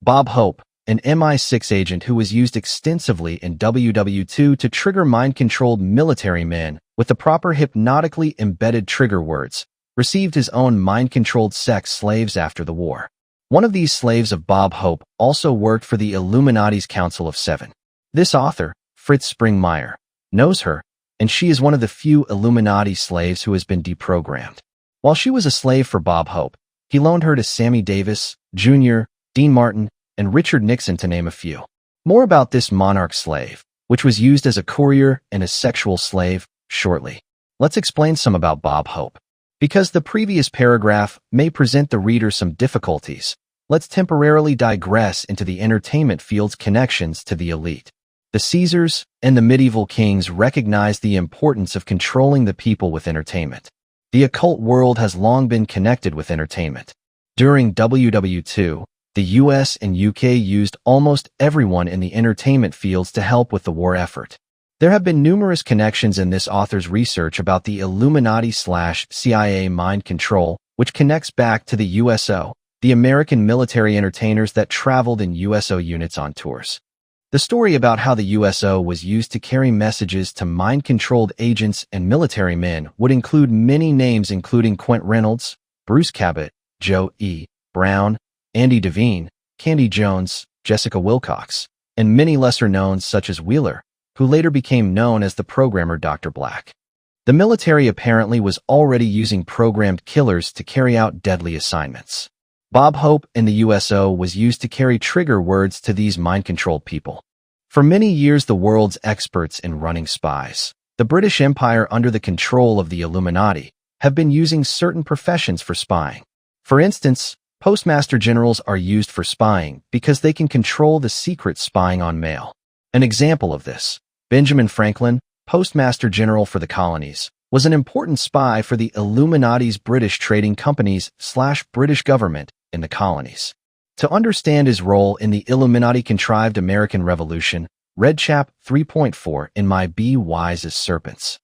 Bob Hope, an MI6 agent who was used extensively in WW2 to trigger mind-controlled military men with the proper hypnotically embedded trigger words, received his own mind-controlled sex slaves after the war. One of these slaves of Bob Hope also worked for the Illuminati's Council of Seven. This author, Fritz Springmeier, knows her, and she is one of the few Illuminati slaves who has been deprogrammed. While she was a slave for Bob Hope, he loaned her to Sammy Davis, Jr., Dean Martin, and Richard Nixon, to name a few. More about this monarch slave, which was used as a courier and a sexual slave, shortly. Let's explain some about Bob Hope. Because the previous paragraph may present the reader some difficulties, let's temporarily digress into the entertainment field's connections to the elite. The Caesars and the medieval kings recognized the importance of controlling the people with entertainment. The occult world has long been connected with entertainment. During WW2, the US and UK used almost everyone in the entertainment fields to help with the war effort. There have been numerous connections in this author's research about the Illuminati/CIA mind control, which connects back to the USO, the American military entertainers that traveled in USO units on tours. The story about how the USO was used to carry messages to mind-controlled agents and military men would include many names including Quint Reynolds, Bruce Cabot, Joe E. Brown, Andy Devine, Candy Jones, Jessica Wilcox, and many lesser knowns such as Wheeler, who later became known as the programmer Dr. Black. The military apparently was already using programmed killers to carry out deadly assignments. Bob Hope in the USO was used to carry trigger words to these mind-controlled people. For many years, the world's experts in running spies, the British Empire under the control of the Illuminati, have been using certain professions for spying. For instance, postmaster generals are used for spying because they can control the secret spying on mail. An example of this, Benjamin Franklin, postmaster general for the colonies, was an important spy for the Illuminati's British trading companies/British government in the colonies. To understand his role in the Illuminati-contrived American Revolution, read Chap 3.4 in my Be Wise as Serpents.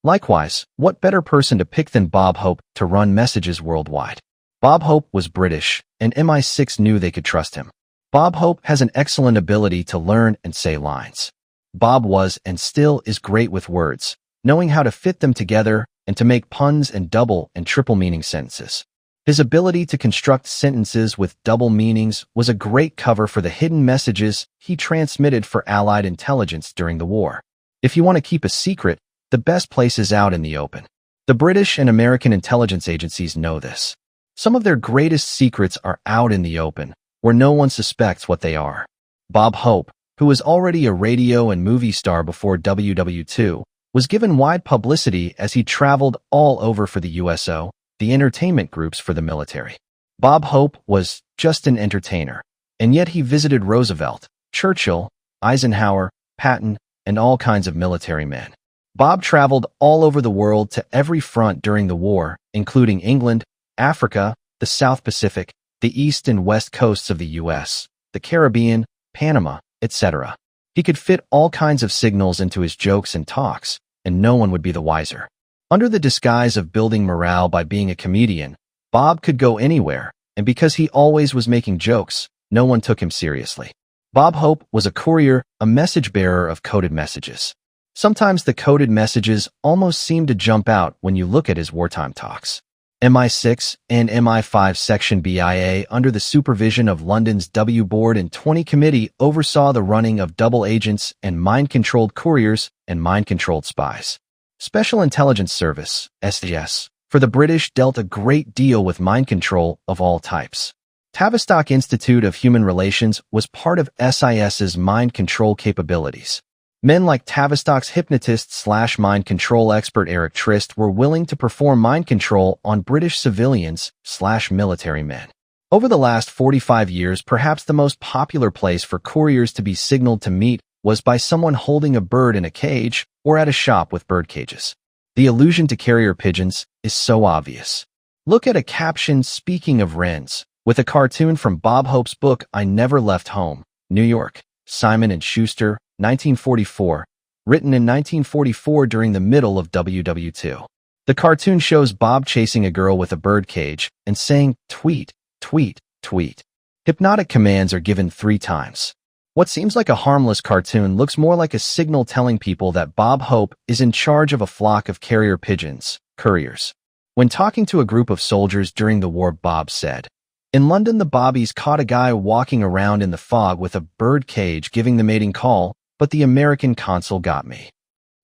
Likewise, what better person to pick than Bob Hope to run messages worldwide? Bob Hope was British, and MI6 knew they could trust him. Bob Hope has an excellent ability to learn and say lines. Bob was and still is great with words, knowing how to fit them together and to make puns and double and triple meaning sentences. His ability to construct sentences with double meanings was a great cover for the hidden messages he transmitted for Allied intelligence during the war. If you want to keep a secret, the best place is out in the open. The British and American intelligence agencies know this. Some of their greatest secrets are out in the open, where no one suspects what they are. Bob Hope, who was already a radio and movie star before WW2, was given wide publicity as he traveled all over for the USO, the entertainment groups for the military. Bob Hope was just an entertainer, and yet he visited Roosevelt, Churchill, Eisenhower, Patton, and all kinds of military men. Bob traveled all over the world to every front during the war, including England, Africa, the South Pacific, the East and West coasts of the U.S., the Caribbean, Panama, etc. He could fit all kinds of signals into his jokes and talks, and no one would be the wiser. Under the disguise of building morale by being a comedian, Bob could go anywhere, and because he always was making jokes, no one took him seriously. Bob Hope was a courier, a message bearer of coded messages. Sometimes the coded messages almost seem to jump out when you look at his wartime talks. MI6 and MI5 Section BIA, under the supervision of London's W Board and 20 Committee, oversaw the running of double agents and mind-controlled couriers and mind-controlled spies. Special Intelligence Service, SIS, for the British dealt a great deal with mind control of all types. Tavistock Institute of Human Relations was part of SIS's mind control capabilities. Men like Tavistock's hypnotist/mind control expert Eric Trist were willing to perform mind control on British civilians/military men. Over the last 45 years, perhaps the most popular place for couriers to be signaled to meet was by someone holding a bird in a cage or at a shop with bird cages. The allusion to carrier pigeons is so obvious. Look at a caption speaking of wrens, with a cartoon from Bob Hope's book I Never Left Home, New York, Simon & Schuster, 1944, written in 1944 during the middle of WW2. The cartoon shows Bob chasing a girl with a bird cage and saying, "Tweet, tweet, tweet." Hypnotic commands are given 3 times. What seems like a harmless cartoon looks more like a signal telling people that Bob Hope is in charge of a flock of carrier pigeons, couriers. When talking to a group of soldiers during the war, Bob said, "In London, the bobbies caught a guy walking around in the fog with a bird cage giving the mating call, but the American consul got me."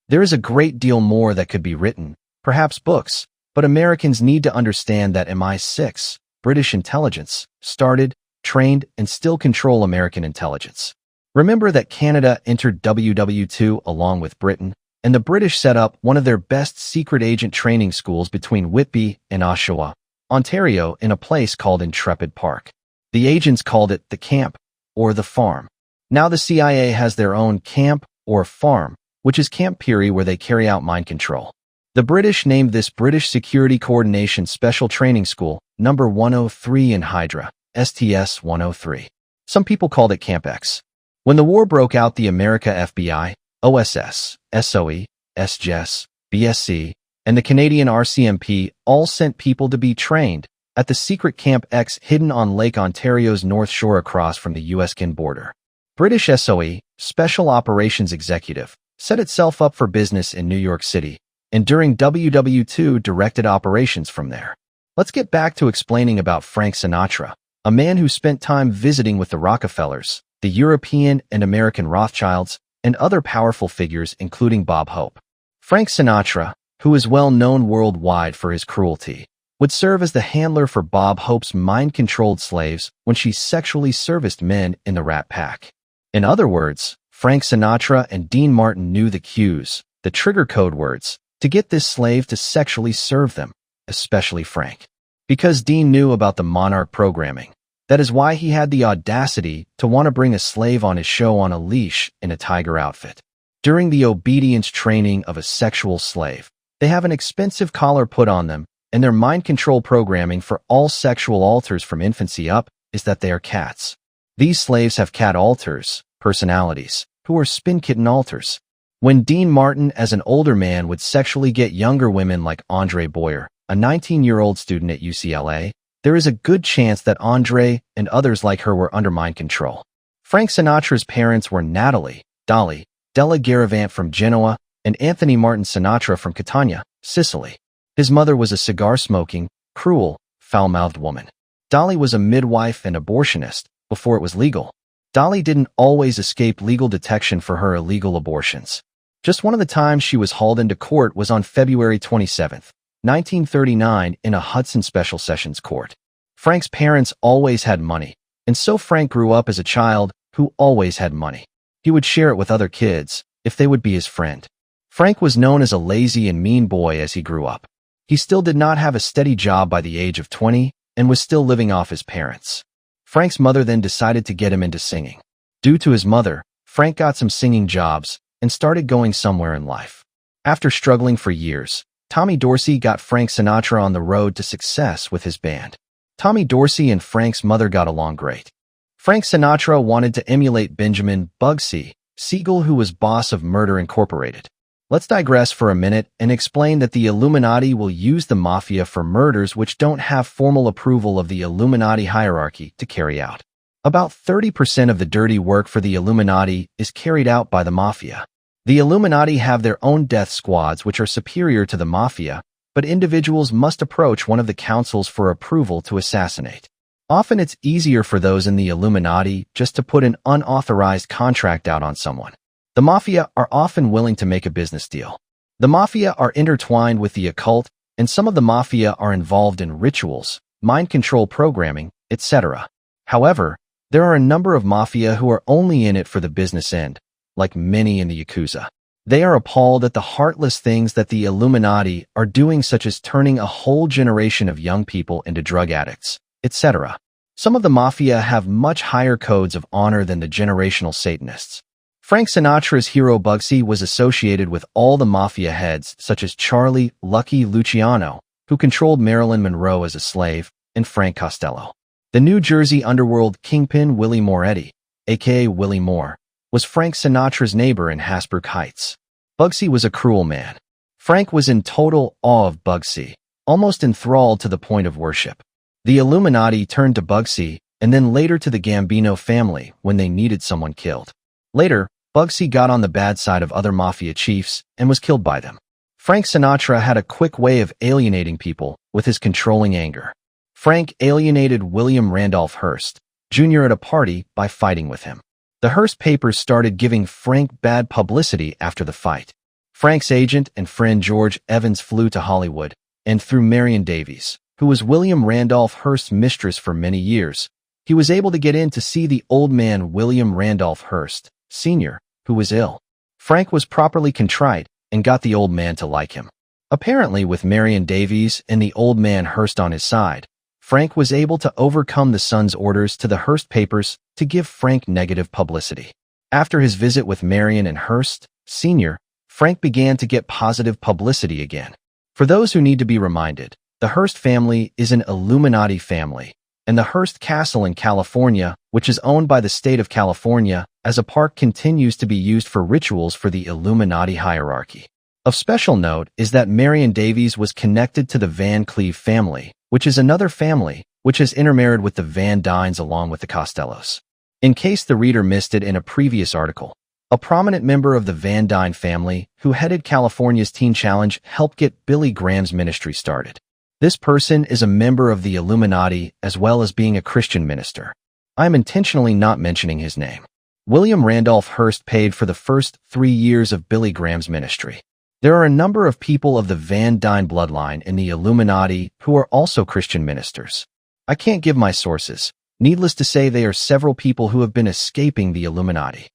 There is a great deal more that could be written, perhaps books, but Americans need to understand that MI6, British intelligence, started, trained, and still control American intelligence. Remember that Canada entered WW2 along with Britain, and the British set up one of their best secret agent training schools between Whitby and Oshawa, Ontario, in a place called Intrepid Park. The agents called it the camp, or the farm. Now the CIA has their own camp, or farm, which is Camp Peary, where they carry out mind control. The British named this British Security Coordination Special Training School, number 103 in Hydra, STS 103. Some people called it Camp X. When the war broke out, the America FBI, OSS, SOE, SGS, BSC, and the Canadian RCMP all sent people to be trained at the secret Camp X hidden on Lake Ontario's North Shore across from the US-Can border. British SOE, Special Operations Executive, set itself up for business in New York City, and during WW2 directed operations from there. Let's get back to explaining about Frank Sinatra, a man who spent time visiting with the Rockefellers, the European and American Rothschilds, and other powerful figures including Bob Hope. Frank Sinatra, who is well known worldwide for his cruelty, would serve as the handler for Bob Hope's mind-controlled slaves when she sexually serviced men in the Rat Pack. In other words, Frank Sinatra and Dean Martin knew the cues, the trigger code words, to get this slave to sexually serve them, especially Frank. Because Dean knew about the Monarch programming, that is why he had the audacity to want to bring a slave on his show on a leash in a tiger outfit. During the obedience training of a sexual slave, they have an expensive collar put on them, and their mind control programming for all sexual alters from infancy up is that they are cats. These slaves have cat alters, personalities, who are spin kitten alters. When Dean Martin as an older man would sexually get younger women like Andre Boyer, a 19-year-old student at UCLA, there is a good chance that Andre and others like her were under mind control. Frank Sinatra's parents were Natalie, Dolly, Della Garavant from Genoa, and Anthony Martin Sinatra from Catania, Sicily. His mother was a cigar-smoking, cruel, foul-mouthed woman. Dolly was a midwife and abortionist before it was legal. Dolly didn't always escape legal detection for her illegal abortions. Just one of the times she was hauled into court was on February 27, 1939, in a Hudson Special Sessions Court. Frank's parents always had money, and so Frank grew up as a child who always had money. He would share it with other kids if they would be his friend. Frank was known as a lazy and mean boy as he grew up. He still did not have a steady job by the age of 20 and was still living off his parents. Frank's mother then decided to get him into singing. Due to his mother, Frank got some singing jobs and started going somewhere in life. After struggling for years, Tommy Dorsey got Frank Sinatra on the road to success with his band. Tommy Dorsey and Frank's mother got along great. Frank Sinatra wanted to emulate Benjamin Bugsy Siegel, who was boss of Murder Incorporated. Let's digress for a minute and explain that the Illuminati will use the Mafia for murders which don't have formal approval of the Illuminati hierarchy to carry out. About 30% of the dirty work for the Illuminati is carried out by the Mafia. The Illuminati have their own death squads which are superior to the Mafia, but individuals must approach one of the councils for approval to assassinate. Often it's easier for those in the Illuminati just to put an unauthorized contract out on someone. The Mafia are often willing to make a business deal. The Mafia are intertwined with the occult, and some of the Mafia are involved in rituals, mind control programming, etc. However, there are a number of Mafia who are only in it for the business end, like many in the Yakuza. They are appalled at the heartless things that the Illuminati are doing, such as turning a whole generation of young people into drug addicts, etc. Some of the Mafia have much higher codes of honor than the generational Satanists. Frank Sinatra's hero Bugsy was associated with all the Mafia heads such as Charlie Lucky Luciano, who controlled Marilyn Monroe as a slave, and Frank Costello. The New Jersey underworld kingpin Willie Moretti, aka Willie Moore, was Frank Sinatra's neighbor in Hasbrook Heights. Bugsy was a cruel man. Frank was in total awe of Bugsy, almost enthralled to the point of worship. The Illuminati turned to Bugsy and then later to the Gambino family when they needed someone killed. Later, Bugsy got on the bad side of other Mafia chiefs and was killed by them. Frank Sinatra had a quick way of alienating people with his controlling anger. Frank alienated William Randolph Hearst, Jr. at a party by fighting with him. The Hearst papers started giving Frank bad publicity after the fight. Frank's agent and friend George Evans flew to Hollywood, and through Marion Davies, who was William Randolph Hearst's mistress for many years, he was able to get in to see the old man William Randolph Hearst, Sr., who was ill. Frank was properly contrite and got the old man to like him. Apparently, with Marion Davies and the old man Hearst on his side, Frank was able to overcome the son's orders to the Hearst papers to give Frank negative publicity. After his visit with Marion and Hearst, Sr., Frank began to get positive publicity again. For those who need to be reminded, the Hearst family is an Illuminati family, and the Hearst Castle in California, which is owned by the state of California, as a park continues to be used for rituals for the Illuminati hierarchy. Of special note is that Marion Davies was connected to the Van Cleve family, which is another family which has intermarried with the Van Duyns along with the Costellos. In case the reader missed it in a previous article, a prominent member of the Van Duyne family who headed California's Teen Challenge helped get Billy Graham's ministry started. This person is a member of the Illuminati as well as being a Christian minister. I am intentionally not mentioning his name. William Randolph Hearst paid for the first 3 years of Billy Graham's ministry. There are a number of people of the Van Duyne bloodline in the Illuminati who are also Christian ministers. I can't give my sources. Needless to say, there are several people who have been escaping the Illuminati.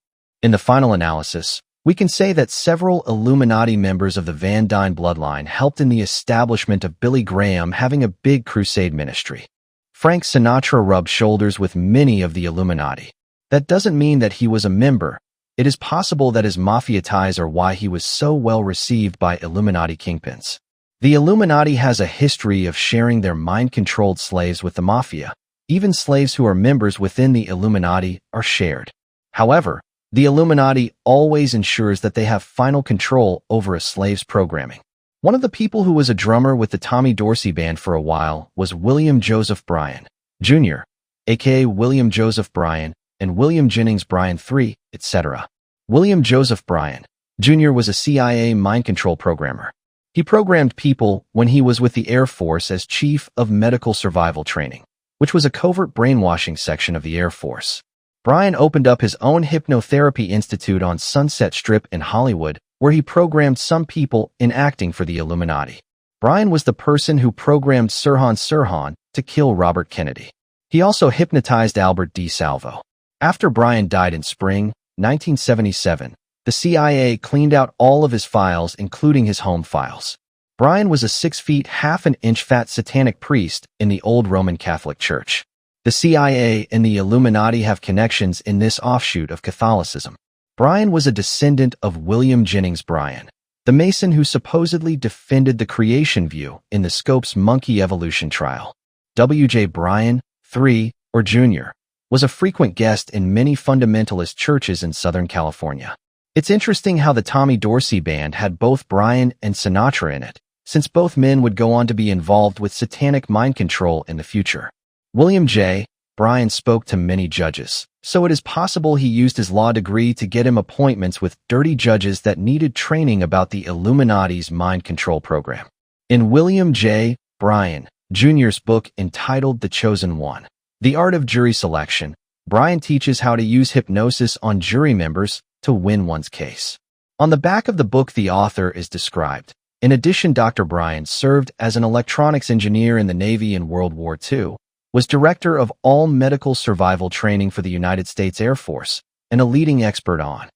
In the final analysis, we can say that several Illuminati members of the Van Duyne bloodline helped in the establishment of Billy Graham having a big crusade ministry. Frank Sinatra rubbed shoulders with many of the Illuminati. That doesn't mean that he was a member. It is possible that his mafia ties are why he was so well received by Illuminati kingpins. The Illuminati has a history of sharing their mind-controlled slaves with the mafia. Even slaves who are members within the Illuminati are shared. However, the Illuminati always ensures that they have final control over a slave's programming. One of the people who was a drummer with the Tommy Dorsey Band for a while was William Joseph Bryan, Jr., aka William Joseph Bryan, and William Jennings Bryan III, etc. William Joseph Bryan, Jr. was a CIA mind control programmer. He programmed people when he was with the Air Force as Chief of Medical Survival Training, which was a covert brainwashing section of the Air Force. Bryan opened up his own hypnotherapy institute on Sunset Strip in Hollywood, where he programmed some people in acting for the Illuminati. Bryan was the person who programmed Sirhan Sirhan to kill Robert Kennedy. He also hypnotized Albert D. Salvo. After Bryan died in spring 1977, the CIA cleaned out all of his files, including his home files. Bryan was a 6 feet half an inch fat satanic priest in the old Roman Catholic Church. The CIA and the Illuminati have connections in this offshoot of Catholicism. Bryan was a descendant of William Jennings Bryan, the Mason who supposedly defended the creation view in the Scopes monkey evolution trial. W.J. Bryan, III, or Jr., was a frequent guest in many fundamentalist churches in Southern California. It's interesting how the Tommy Dorsey Band had both Bryan and Sinatra in it, since both men would go on to be involved with satanic mind control in the future. William J. Bryan spoke to many judges, so it is possible he used his law degree to get him appointments with dirty judges that needed training about the Illuminati's mind control program. In William J. Bryan, Jr.'s book entitled The Chosen One, The Art of Jury Selection, Bryan teaches how to use hypnosis on jury members to win one's case. On the back of the book, the author is described. In addition, Dr. Bryan served as an electronics engineer in the Navy in World War II, was director of all medical survival training for the United States Air Force, and a leading expert on.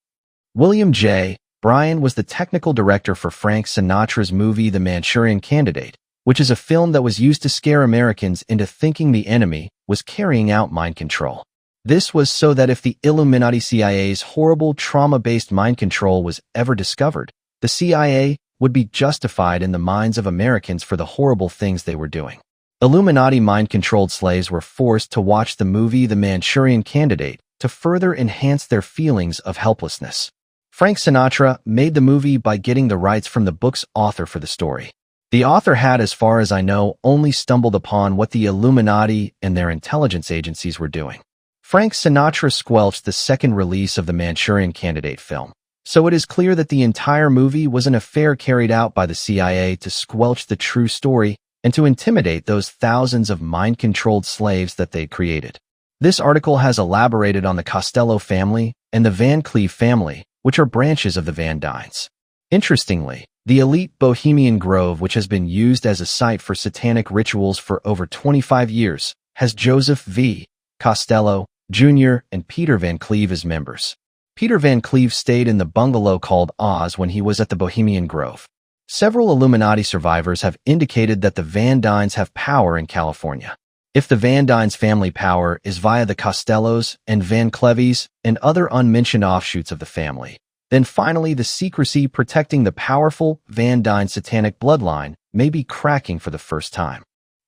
William J. Bryan was the technical director for Frank Sinatra's movie The Manchurian Candidate, which is a film that was used to scare Americans into thinking the enemy was carrying out mind control. This was so that if the Illuminati CIA's horrible trauma-based mind control was ever discovered, the CIA would be justified in the minds of Americans for the horrible things they were doing. Illuminati mind-controlled slaves were forced to watch the movie The Manchurian Candidate to further enhance their feelings of helplessness. Frank Sinatra made the movie by getting the rights from the book's author for the story. The author had, as far as I know, only stumbled upon what the Illuminati and their intelligence agencies were doing. Frank Sinatra squelched the second release of the Manchurian Candidate film, so it is clear that the entire movie was an affair carried out by the CIA to squelch the true story and to intimidate those thousands of mind-controlled slaves that they created. This article has elaborated on the Costello family and the Van Cleve family, which are branches of the Van Duyns. Interestingly, the elite Bohemian Grove, which has been used as a site for satanic rituals for over 25 years, has Joseph V. Costello, Jr. and Peter Van Cleve as members. Peter Van Cleve stayed in the bungalow called Oz when he was at the Bohemian Grove. Several Illuminati survivors have indicated that the Van Duyns have power in California. If the Van Duyns family power is via the Costellos and Van Cleves and other unmentioned offshoots of the family, then finally the secrecy protecting the powerful Van Duyne satanic bloodline may be cracking for the first time.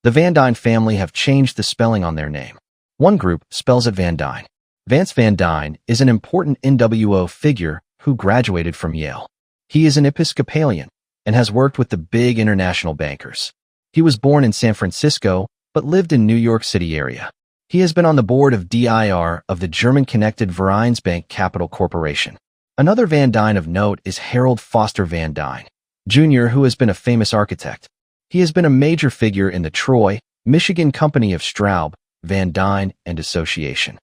The Van Duyne family have changed the spelling on their name. One group spells it Van Duyne. Vance Van Duyne is an important NWO figure who graduated from Yale. He is an Episcopalian and has worked with the big international bankers. He was born in San Francisco, but lived in New York City area. He has been on the board of DIR of the German-connected Vereinsbank Capital Corporation. Another Van Duyne of note is Harold Foster Van Duyne, Jr., who has been a famous architect. He has been a major figure in the Troy, Michigan company of Straub, Van Duyne, and Association.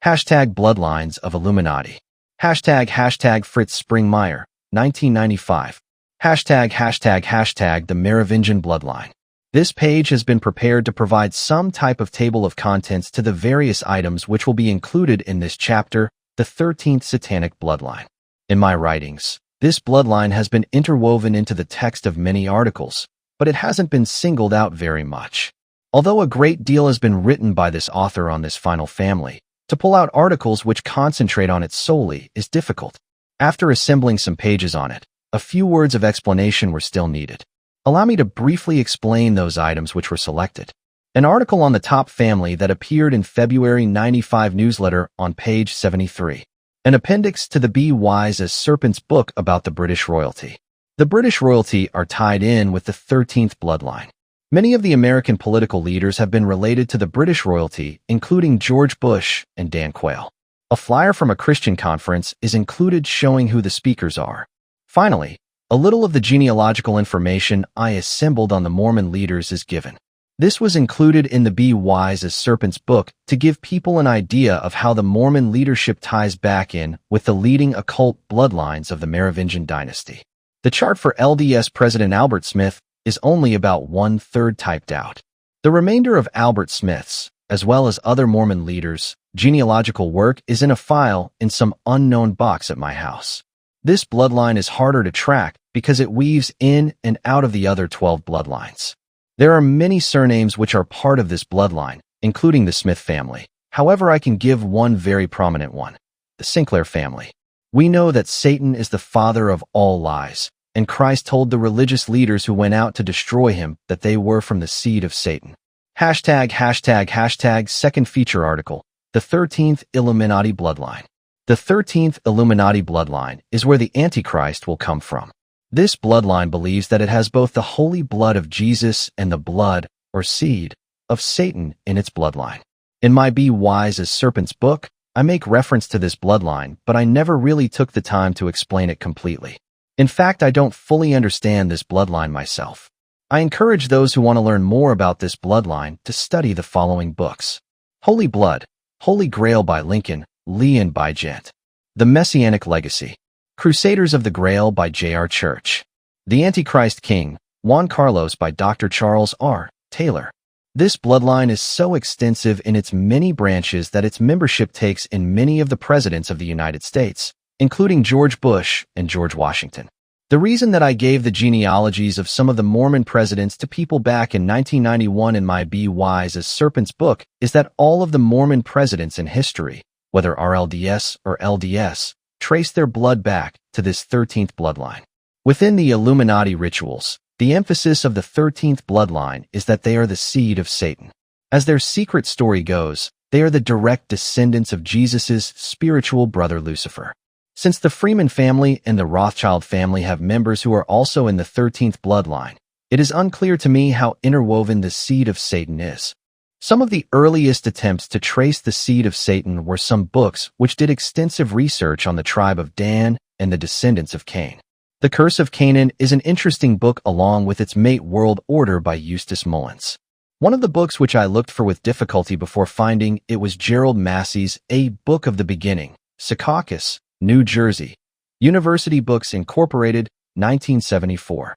Hashtag Bloodlines of Illuminati. Hashtag Fritz Springmeier, 1995. Hashtag the Merovingian bloodline. This page has been prepared to provide some type of table of contents to the various items which will be included in this chapter, the 13th Satanic bloodline. In my writings, this bloodline has been interwoven into the text of many articles, but it hasn't been singled out very much. Although a great deal has been written by this author on this final family, to pull out articles which concentrate on it solely is difficult. After assembling some pages on it, a few words of explanation were still needed. Allow me to briefly explain those items which were selected. An article on the top family that appeared in February 95 newsletter on page 73. An appendix to the Be Wise as Serpents book about the British royalty. The British royalty are tied in with the 13th bloodline. Many of the American political leaders have been related to the British royalty, including George Bush and Dan Quayle. A flyer from a Christian conference is included showing who the speakers are. Finally, a little of the genealogical information I assembled on the Mormon leaders is given. This was included in the Be Wise as Serpents book to give people an idea of how the Mormon leadership ties back in with the leading occult bloodlines of the Merovingian dynasty. The chart for LDS President Albert Smith is only about 1/3 typed out. The remainder of Albert Smith's, as well as other Mormon leaders, genealogical work is in a file in some unknown box at my house. This bloodline is harder to track because it weaves in and out of the other 12 bloodlines. There are many surnames which are part of this bloodline, including the Smith family. However, I can give one very prominent one, the Sinclair family. We know that Satan is the father of all lies, and Christ told the religious leaders who went out to destroy him that they were from the seed of Satan. Hashtag second feature article, the 13th Illuminati bloodline. The 13th Illuminati bloodline is where the Antichrist will come from. This bloodline believes that it has both the holy blood of Jesus and the blood, or seed, of Satan in its bloodline. In my Be Wise as Serpents book, I make reference to this bloodline, but I never really took the time to explain it completely. In fact, I don't fully understand this bloodline myself. I encourage those who want to learn more about this bloodline to study the following books. Holy Blood, Holy Grail by Lincoln, Lee and by Gent. The Messianic Legacy. Crusaders of the Grail by J.R. Church. The Antichrist King, Juan Carlos by Dr. Charles R. Taylor. This bloodline is so extensive in its many branches that its membership takes in many of the presidents of the United States, including George Bush and George Washington. The reason that I gave the genealogies of some of the Mormon presidents to people back in 1991 in my Be Wise as Serpents book is that all of the Mormon presidents in history, whether RLDS or LDS, trace their blood back to this 13th bloodline. Within the Illuminati rituals, the emphasis of the 13th bloodline is that they are the seed of Satan. As their secret story goes, they are the direct descendants of Jesus' spiritual brother Lucifer. Since the Freeman family and the Rothschild family have members who are also in the 13th bloodline, it is unclear to me how interwoven the seed of Satan is. Some of the earliest attempts to trace the seed of Satan were some books which did extensive research on the tribe of Dan and the descendants of Cain. The Curse of Canaan is an interesting book along with its mate World Order by Eustace Mullins. One of the books which I looked for with difficulty before finding it was Gerald Massey's A Book of the Beginning, Secaucus, New Jersey, University Books Incorporated, 1974.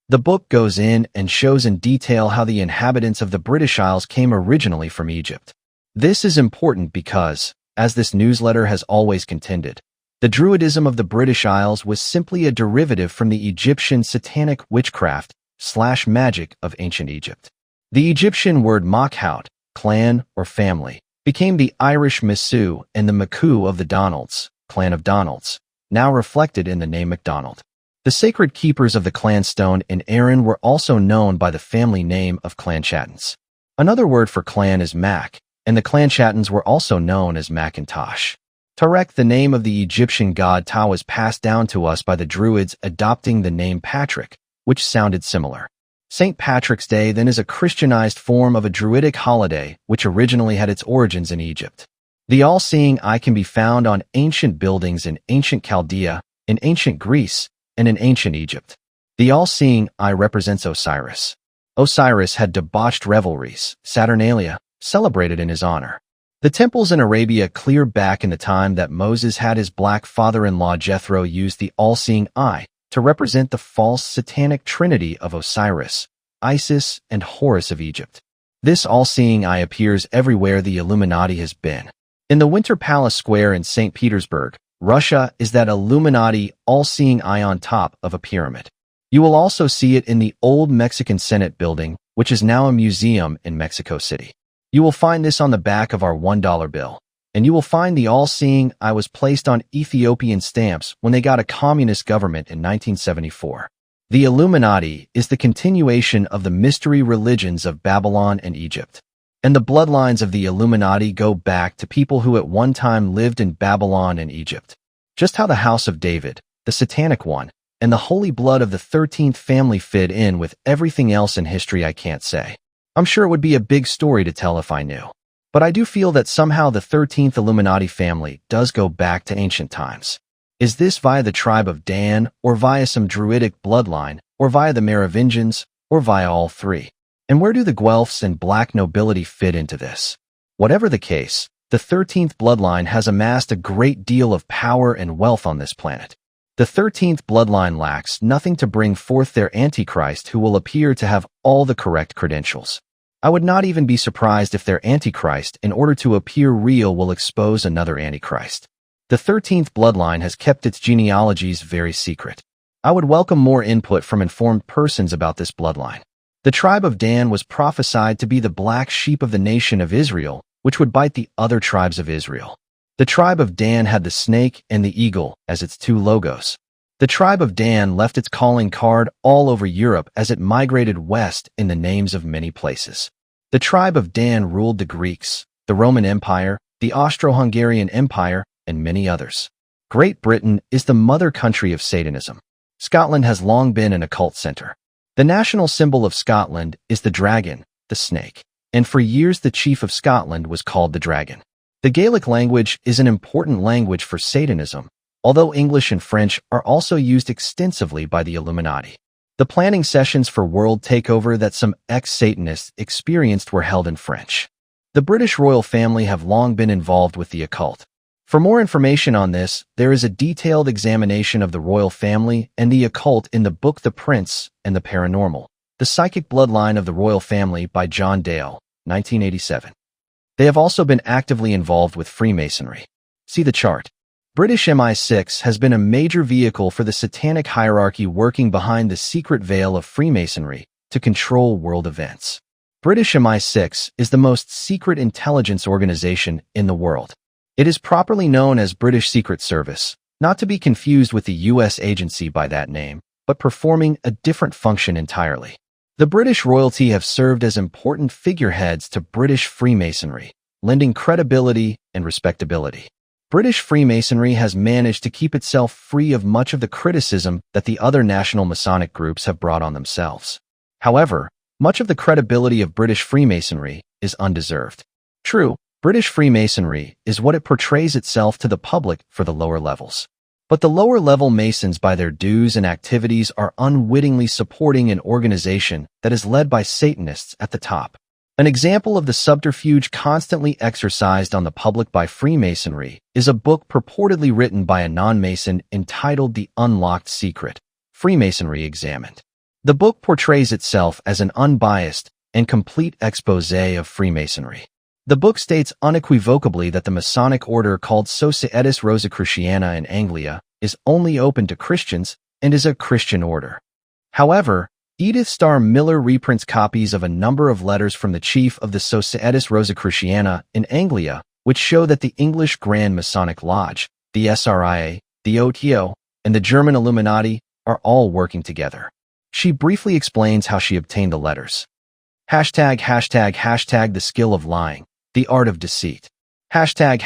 The book goes in and shows in detail how the inhabitants of the British Isles came originally from Egypt. This is important because, as this newsletter has always contended, the Druidism of the British Isles was simply a derivative from the Egyptian satanic witchcraft/magic of ancient Egypt. The Egyptian word Makhout, clan or family, became the Irish Misu and the Maku of the Donalds, clan of Donalds, now reflected in the name MacDonald. The sacred keepers of the clan stone in Erin were also known by the family name of Clan Chattons. Another word for clan is Mac, and the Clanchattons were also known as Macintosh. Tarek, the name of the Egyptian god Ta, was passed down to us by the Druids, adopting the name Patrick, which sounded similar. St. Patrick's Day then is a Christianized form of a Druidic holiday which originally had its origins in Egypt. The all-seeing eye can be found on ancient buildings in ancient Chaldea, in ancient Greece, and in ancient Egypt. The all-seeing eye represents Osiris. Osiris had debauched revelries, Saturnalia, celebrated in his honor. The temples in Arabia clear back in the time that Moses had his black father-in-law Jethro use the all-seeing eye to represent the false satanic trinity of Osiris, Isis, and Horus of Egypt. This all-seeing eye appears everywhere the Illuminati has been. In the Winter Palace Square in St. Petersburg, Russia, is that Illuminati all-seeing eye on top of a pyramid. You will also see it in the old Mexican Senate building, which is now a museum in Mexico City. You will find this on the back of our $1 bill. And you will find the all-seeing eye was placed on Ethiopian stamps when they got a communist government in 1974. The Illuminati is the continuation of the mystery religions of Babylon and Egypt. And the bloodlines of the Illuminati go back to people who at one time lived in Babylon and Egypt. Just how the House of David, the Satanic one, and the holy blood of the 13th family fit in with everything else in history I can't say. I'm sure it would be a big story to tell if I knew. But I do feel that somehow the 13th Illuminati family does go back to ancient times. Is this via the tribe of Dan, or via some Druidic bloodline, or via the Merovingians, or via all three? And where do the Guelphs and black nobility fit into this? Whatever the case, the 13th bloodline has amassed a great deal of power and wealth on this planet. The 13th bloodline lacks nothing to bring forth their Antichrist, who will appear to have all the correct credentials. I would not even be surprised if their Antichrist, in order to appear real, will expose another Antichrist. The 13th bloodline has kept its genealogies very secret. I would welcome more input from informed persons about this bloodline. The tribe of Dan was prophesied to be the black sheep of the nation of Israel, which would bite the other tribes of Israel. The tribe of Dan had the snake and the eagle as its two logos. The tribe of Dan left its calling card all over Europe as it migrated west in the names of many places. The tribe of Dan ruled the Greeks, the Roman Empire, the Austro-Hungarian Empire, and many others. Great Britain is the mother country of Satanism. Scotland has long been an occult center. The national symbol of Scotland is the dragon, the snake, and for years the chief of Scotland was called the dragon. The Gaelic language is an important language for Satanism, although English and French are also used extensively by the Illuminati. The planning sessions for world takeover that some ex-Satanists experienced were held in French. The British royal family have long been involved with the occult. For more information on this, there is a detailed examination of the royal family and the occult in the book The Prince and the Paranormal, The Psychic Bloodline of the Royal Family by John Dale, 1987. They have also been actively involved with Freemasonry. See the chart. British MI6 has been a major vehicle for the satanic hierarchy working behind the secret veil of Freemasonry to control world events. British MI6 is the most secret intelligence organization in the world. It is properly known as British Secret Service, not to be confused with the U.S. agency by that name, but performing a different function entirely. The British royalty have served as important figureheads to British Freemasonry, lending credibility and respectability. British Freemasonry has managed to keep itself free of much of the criticism that the other national Masonic groups have brought on themselves. However, much of the credibility of British Freemasonry is undeserved. True, British Freemasonry is what it portrays itself to the public for the lower levels. But the lower-level Masons by their dues and activities are unwittingly supporting an organization that is led by Satanists at the top. An example of the subterfuge constantly exercised on the public by Freemasonry is a book purportedly written by a non-Mason entitled The Unlocked Secret, Freemasonry Examined. The book portrays itself as an unbiased and complete exposé of Freemasonry. The book states unequivocally that the Masonic order called Societas Rosicruciana in Anglia is only open to Christians and is a Christian order. However, Edith Starr Miller reprints copies of a number of letters from the chief of the Societas Rosicruciana in Anglia, which show that the English Grand Masonic Lodge, the SRIA, the OTO, and the German Illuminati are all working together. She briefly explains how she obtained the letters. Hashtag the skill of lying, the art of deceit. Hashtag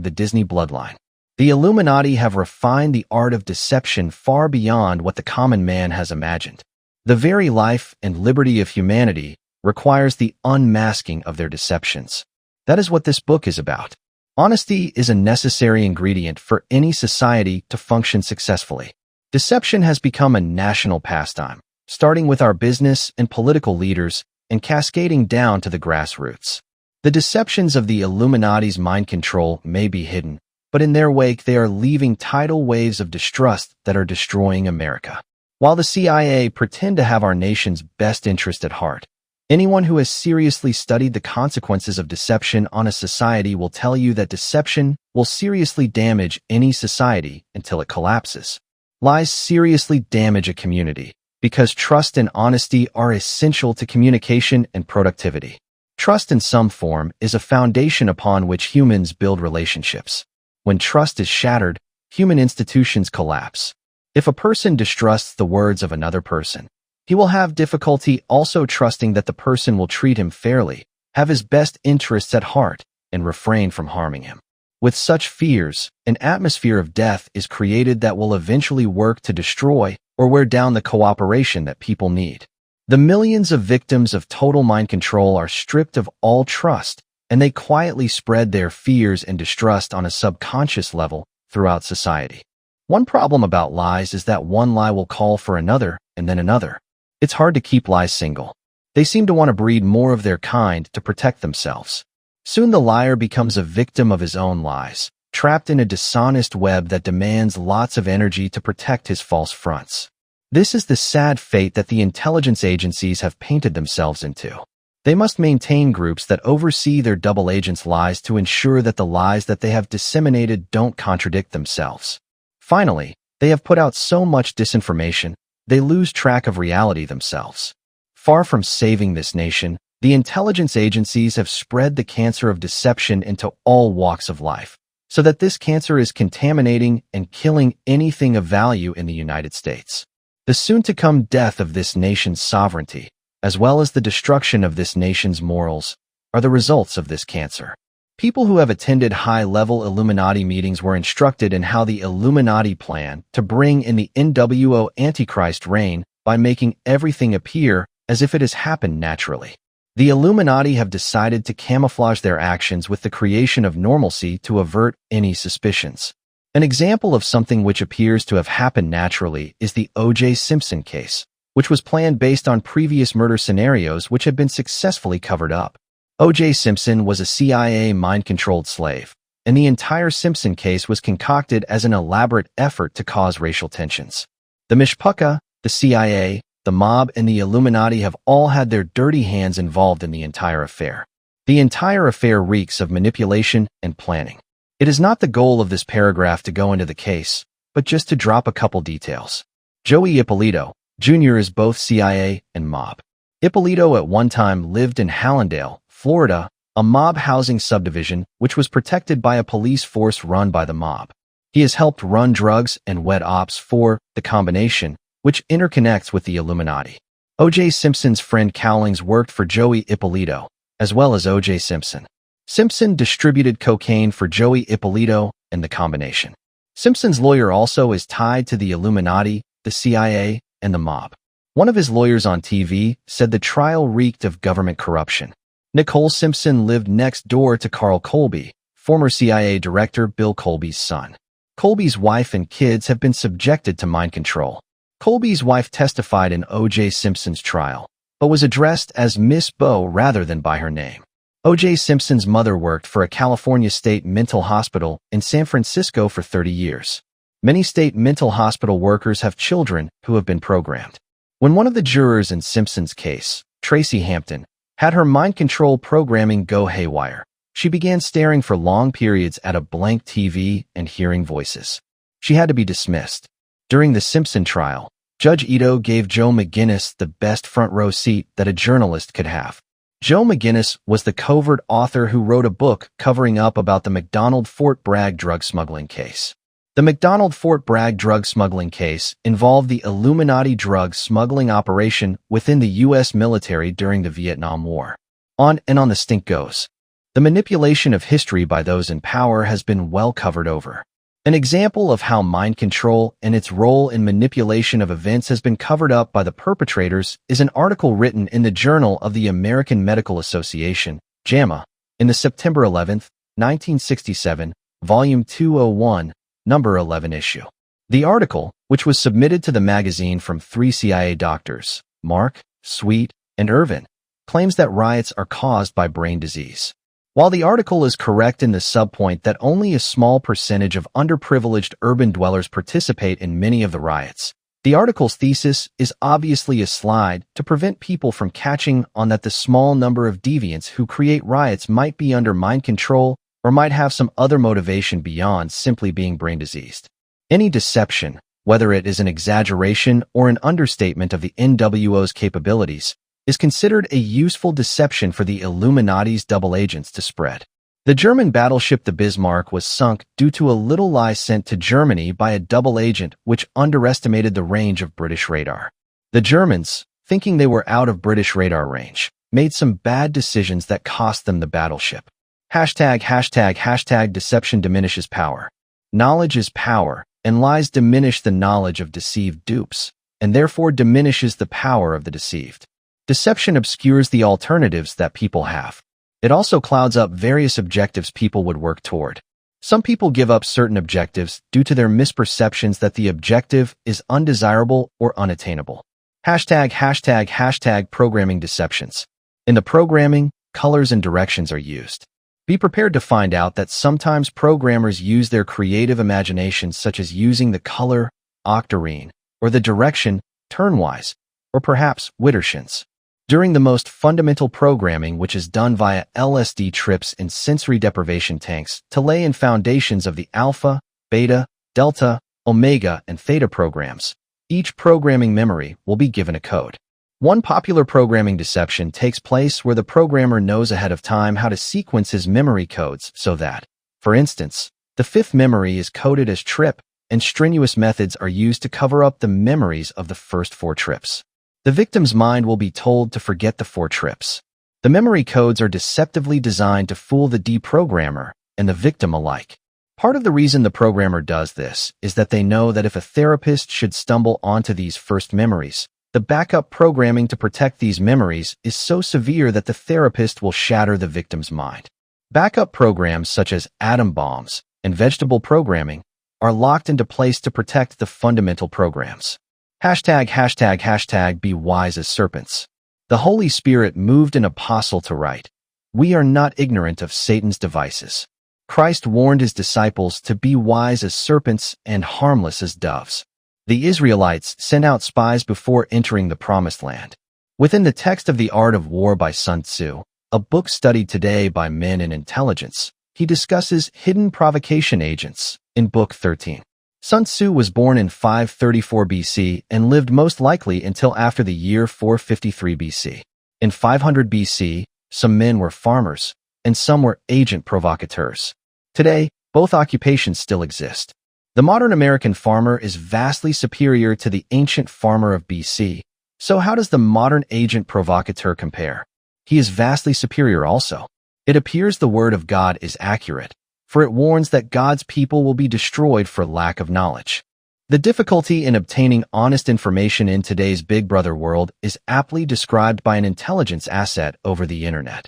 the Disney bloodline. The Illuminati have refined the art of deception far beyond what the common man has imagined. The very life and liberty of humanity requires the unmasking of their deceptions. That is what this book is about. Honesty is a necessary ingredient for any society to function successfully. Deception has become a national pastime, starting with our business and political leaders and cascading down to the grassroots. The deceptions of the Illuminati's mind control may be hidden, but in their wake they are leaving tidal waves of distrust that are destroying America. While the CIA pretend to have our nation's best interest at heart, anyone who has seriously studied the consequences of deception on a society will tell you that deception will seriously damage any society until it collapses. Lies seriously damage a community because trust and honesty are essential to communication and productivity. Trust in some form is a foundation upon which humans build relationships. When trust is shattered, human institutions collapse. If a person distrusts the words of another person, he will have difficulty also trusting that the person will treat him fairly, have his best interests at heart, and refrain from harming him. With such fears, an atmosphere of death is created that will eventually work to destroy or wear down the cooperation that people need. The millions of victims of total mind control are stripped of all trust, and they quietly spread their fears and distrust on a subconscious level throughout society. One problem about lies is that one lie will call for another and then another. It's hard to keep lies single. They seem to want to breed more of their kind to protect themselves. Soon the liar becomes a victim of his own lies, trapped in a dishonest web that demands lots of energy to protect his false fronts. This is the sad fate that the intelligence agencies have painted themselves into. They must maintain groups that oversee their double agents' lies to ensure that the lies that they have disseminated don't contradict themselves. Finally, they have put out so much disinformation, they lose track of reality themselves. Far from saving this nation, the intelligence agencies have spread the cancer of deception into all walks of life, so that this cancer is contaminating and killing anything of value in the United States. The soon-to-come death of this nation's sovereignty, as well as the destruction of this nation's morals, are the results of this cancer. People who have attended high-level Illuminati meetings were instructed in how the Illuminati plan to bring in the NWO Antichrist reign by making everything appear as if it has happened naturally. The Illuminati have decided to camouflage their actions with the creation of normalcy to avert any suspicions. An example of something which appears to have happened naturally is the O.J. Simpson case, which was planned based on previous murder scenarios which had been successfully covered up. O.J. Simpson was a CIA mind-controlled slave, and the entire Simpson case was concocted as an elaborate effort to cause racial tensions. The Mishpucha, the CIA, the mob, and the Illuminati have all had their dirty hands involved in the entire affair. The entire affair reeks of manipulation and planning. It is not the goal of this paragraph to go into the case, but just to drop a couple details. Joey Ippolito, Jr. is both CIA and mob. Ippolito at one time lived in Hallandale, Florida, a mob housing subdivision which was protected by a police force run by the mob. He has helped run drugs and wet ops for the combination, which interconnects with the Illuminati. O.J. Simpson's friend Cowlings worked for Joey Ippolito, as well as O.J. Simpson. Simpson distributed cocaine for Joey Ippolito and the combination. Simpson's lawyer also is tied to the Illuminati, the CIA, and the mob. One of his lawyers on TV said the trial reeked of government corruption. Nicole Simpson lived next door to Carl Colby, former CIA director Bill Colby's son. Colby's wife and kids have been subjected to mind control. Colby's wife testified in O.J. Simpson's trial, but was addressed as Miss Bo rather than by her name. O.J. Simpson's mother worked for a California state mental hospital in San Francisco for 30 years. Many state mental hospital workers have children who have been programmed. When one of the jurors in Simpson's case, Tracy Hampton, had her mind control programming go haywire, she began staring for long periods at a blank TV and hearing voices. She had to be dismissed. During the Simpson trial, Judge Ito gave Joe McGinnis the best front row seat that a journalist could have. Joe McGinnis was the covert author who wrote a book covering up about the McDonald Fort Bragg drug smuggling case. The McDonald Fort Bragg drug smuggling case involved the Illuminati drug smuggling operation within the U.S. military during the Vietnam War. On the stink goes. The manipulation of history by those in power has been well covered over. An example of how mind control and its role in manipulation of events has been covered up by the perpetrators is an article written in the Journal of the American Medical Association, JAMA, in the September 11, 1967, Volume 201, Number 11 issue. The article, which was submitted to the magazine from 3 CIA doctors, Mark, Sweet, and Irvin, claims that riots are caused by brain disease. While the article is correct in the subpoint that only a small percentage of underprivileged urban dwellers participate in many of the riots, the article's thesis is obviously a slide to prevent people from catching on that the small number of deviants who create riots might be under mind control or might have some other motivation beyond simply being brain diseased. Any deception, whether it is an exaggeration or an understatement of the NWO's capabilities, is considered a useful deception for the Illuminati's double agents to spread. The German battleship the Bismarck was sunk due to a little lie sent to Germany by a double agent which underestimated the range of British radar. The Germans, thinking they were out of British radar range, made some bad decisions that cost them the battleship. ### deception diminishes power. Knowledge is power, and lies diminish the knowledge of deceived dupes, and therefore diminishes the power of the deceived. Deception obscures the alternatives that people have. It also clouds up various objectives people would work toward. Some people give up certain objectives due to their misperceptions that the objective is undesirable or unattainable. ### programming deceptions. In the programming, colors and directions are used. Be prepared to find out that sometimes programmers use their creative imagination, such as using the color, octarine, or the direction, turnwise, or perhaps widdershins. During the most fundamental programming, which is done via LSD trips in sensory deprivation tanks to lay in foundations of the alpha, beta, delta, omega, and theta programs, each programming memory will be given a code. One popular programming deception takes place where the programmer knows ahead of time how to sequence his memory codes so that, for instance, the fifth memory is coded as trip, and strenuous methods are used to cover up the memories of the first 4 trips. The victim's mind will be told to forget the 4 trips. The memory codes are deceptively designed to fool the deprogrammer and the victim alike. Part of the reason the programmer does this is that they know that if a therapist should stumble onto these first memories, the backup programming to protect these memories is so severe that the therapist will shatter the victim's mind. Backup programs such as atom bombs and vegetable programming are locked into place to protect the fundamental programs. ### be wise as serpents. The Holy Spirit moved an apostle to write, "We are not ignorant of Satan's devices." Christ warned his disciples to be wise as serpents and harmless as doves. The Israelites sent out spies before entering the Promised Land. Within the text of The Art of War by Sun Tzu, a book studied today by men in intelligence, he discusses hidden provocation agents in Book 13. Sun Tzu was born in 534 BC and lived most likely until after the year 453 BC. In 500 BC, some men were farmers, and some were agent provocateurs. Today, both occupations still exist. The modern American farmer is vastly superior to the ancient farmer of BC, so how does the modern agent provocateur compare? He is vastly superior also. It appears the word of God is accurate, for it warns that God's people will be destroyed for lack of knowledge. The difficulty in obtaining honest information in today's Big Brother world is aptly described by an intelligence asset over the internet.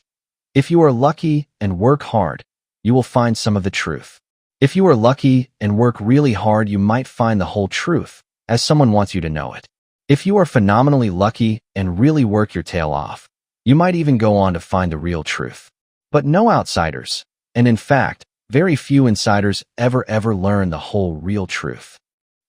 If you are lucky and work hard, you will find some of the truth. If you are lucky and work really hard, you might find the whole truth, as someone wants you to know it. If you are phenomenally lucky and really work your tail off, you might even go on to find the real truth. But no outsiders, and in fact, very few insiders ever learn the whole real truth.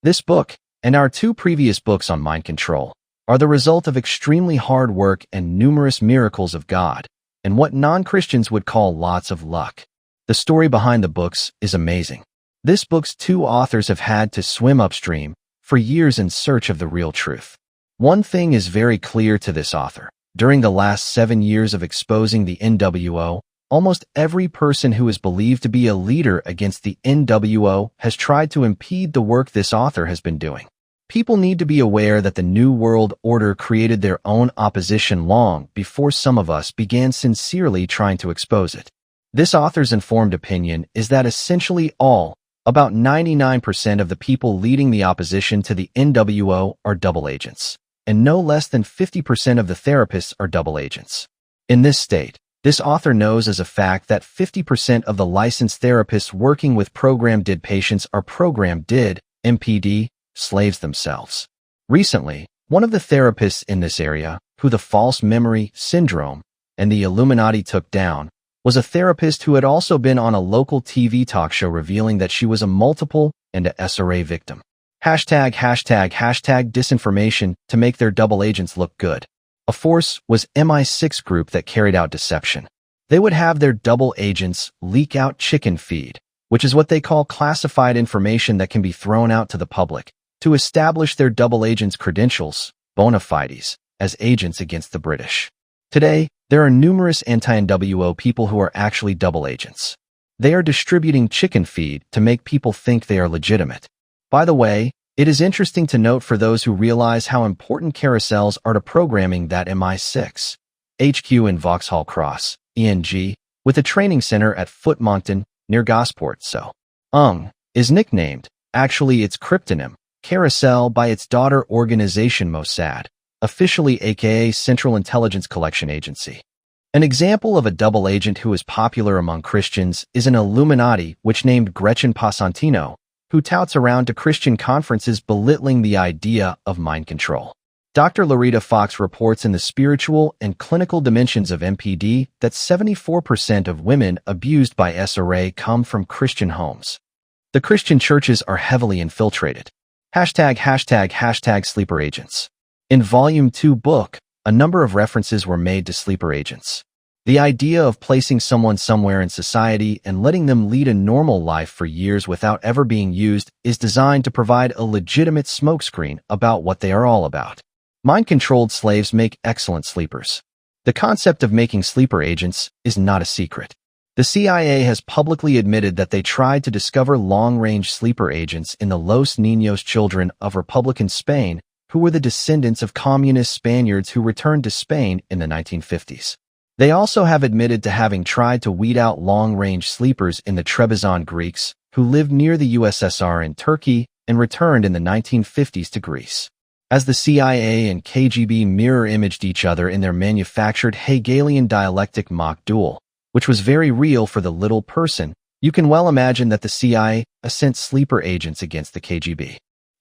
This book, and our 2 previous books on mind control, are the result of extremely hard work and numerous miracles of God, and what non-Christians would call lots of luck. The story behind the books is amazing. This book's 2 authors have had to swim upstream for years in search of the real truth. One thing is very clear to this author. During the last 7 years of exposing the NWO, almost every person who is believed to be a leader against the NWO has tried to impede the work this author has been doing. People need to be aware that the New World Order created their own opposition long before some of us began sincerely trying to expose it. This author's informed opinion is that essentially about 99% of the people leading the opposition to the NWO are double agents, and no less than 50% of the therapists are double agents. In this state, this author knows as a fact that 50% of the licensed therapists working with program-DID patients are program-DID, MPD, slaves themselves. Recently, one of the therapists in this area, who the false memory syndrome and the Illuminati took down, was a therapist who had also been on a local TV talk show revealing that she was a multiple and a SRA victim. Hashtag disinformation to make their double agents look good. A force was MI6 group that carried out deception. They would have their double agents leak out chicken feed, which is what they call classified information that can be thrown out to the public, to establish their double agents' credentials, bona fides, as agents against the British. Today, there are numerous anti-NWO people who are actually double agents. They are distributing chicken feed to make people think they are legitimate. By the way, it is interesting to note for those who realize how important carousels are to programming that MI6 HQ in Vauxhall Cross, ENG, with a training center at Footmoncton, near Gosport, is nicknamed, actually its cryptonym, Carousel, by its daughter organization Mossad, officially aka Central Intelligence Collection Agency. An example of a double agent who is popular among Christians is an Illuminati which named Gretchen Passantino, who touts around to Christian conferences belittling the idea of mind control. Dr. Loretta Fox reports in the Spiritual and Clinical Dimensions of MPD that 74% of women abused by SRA come from Christian homes. The Christian churches are heavily infiltrated. Hashtag sleeper agents. In Volume 2 book, a number of references were made to sleeper agents. The idea of placing someone somewhere in society and letting them lead a normal life for years without ever being used is designed to provide a legitimate smokescreen about what they are all about. Mind-controlled slaves make excellent sleepers. The concept of making sleeper agents is not a secret. The CIA has publicly admitted that they tried to discover long-range sleeper agents in the Los Niños children of Republican Spain, who were the descendants of communist Spaniards who returned to Spain in the 1950s. They also have admitted to having tried to weed out long-range sleepers in the Trebizond Greeks, who lived near the USSR and Turkey and returned in the 1950s to Greece. As the CIA and KGB mirror-imaged each other in their manufactured Hegelian dialectic mock duel, which was very real for the little person, you can well imagine that the CIA sent sleeper agents against the KGB.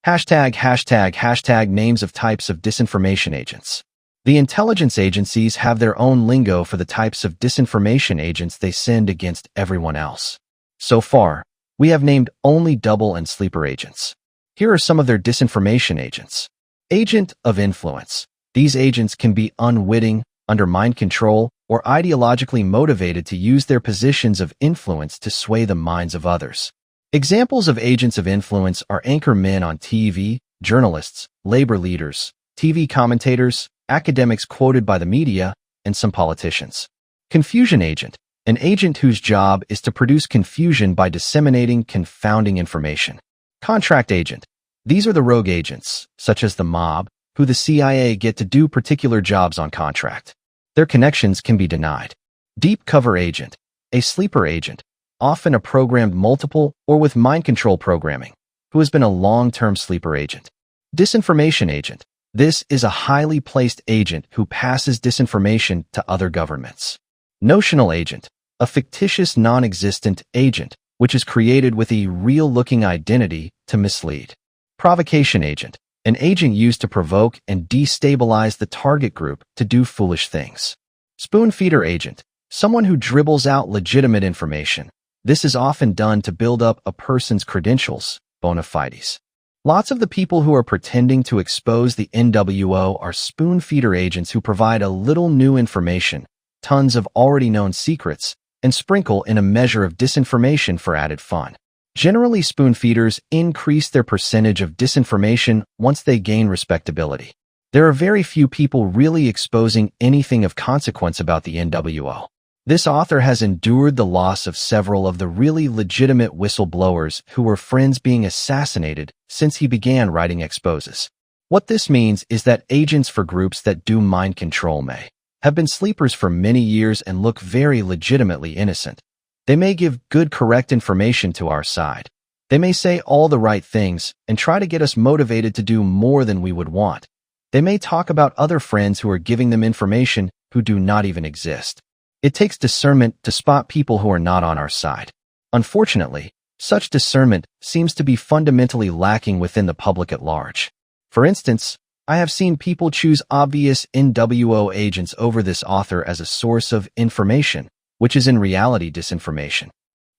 Hashtag names of types of disinformation agents. The intelligence agencies have their own lingo for the types of disinformation agents they send against everyone else. So far, we have named only double and sleeper agents. Here are some of their disinformation agents. Agent of influence. These agents can be unwitting, under mind control, or ideologically motivated to use their positions of influence to sway the minds of others. Examples of agents of influence are anchor men on TV, journalists, labor leaders, TV commentators, academics quoted by the media, and some politicians. Confusion agent. An agent whose job is to produce confusion by disseminating confounding information. Contract agent. These are the rogue agents, such as the mob, who the CIA get to do particular jobs on contract. Their connections can be denied. Deep cover agent. A sleeper agent, often a programmed multiple or with mind control programming, who has been a long-term sleeper agent. Disinformation agent. This is a highly placed agent who passes disinformation to other governments. Notional agent. A fictitious non-existent agent, which is created with a real-looking identity to mislead. Provocation agent. An agent used to provoke and destabilize the target group to do foolish things. Spoon feeder agent. Someone who dribbles out legitimate information. This is often done to build up a person's credentials, bona fides. Lots of the people who are pretending to expose the NWO are spoon feeder agents who provide a little new information, tons of already known secrets, and sprinkle in a measure of disinformation for added fun. Generally, spoon feeders increase their percentage of disinformation once they gain respectability. There are very few people really exposing anything of consequence about the NWO. This author has endured the loss of several of the really legitimate whistleblowers who were friends being assassinated since he began writing exposes. What this means is that agents for groups that do mind control may have been sleepers for many years and look very legitimately innocent. They may give good, correct information to our side. They may say all the right things and try to get us motivated to do more than we would want. They may talk about other friends who are giving them information who do not even exist. It takes discernment to spot people who are not on our side. Unfortunately, such discernment seems to be fundamentally lacking within the public at large. For instance, I have seen people choose obvious NWO agents over this author as a source of information, which is in reality disinformation.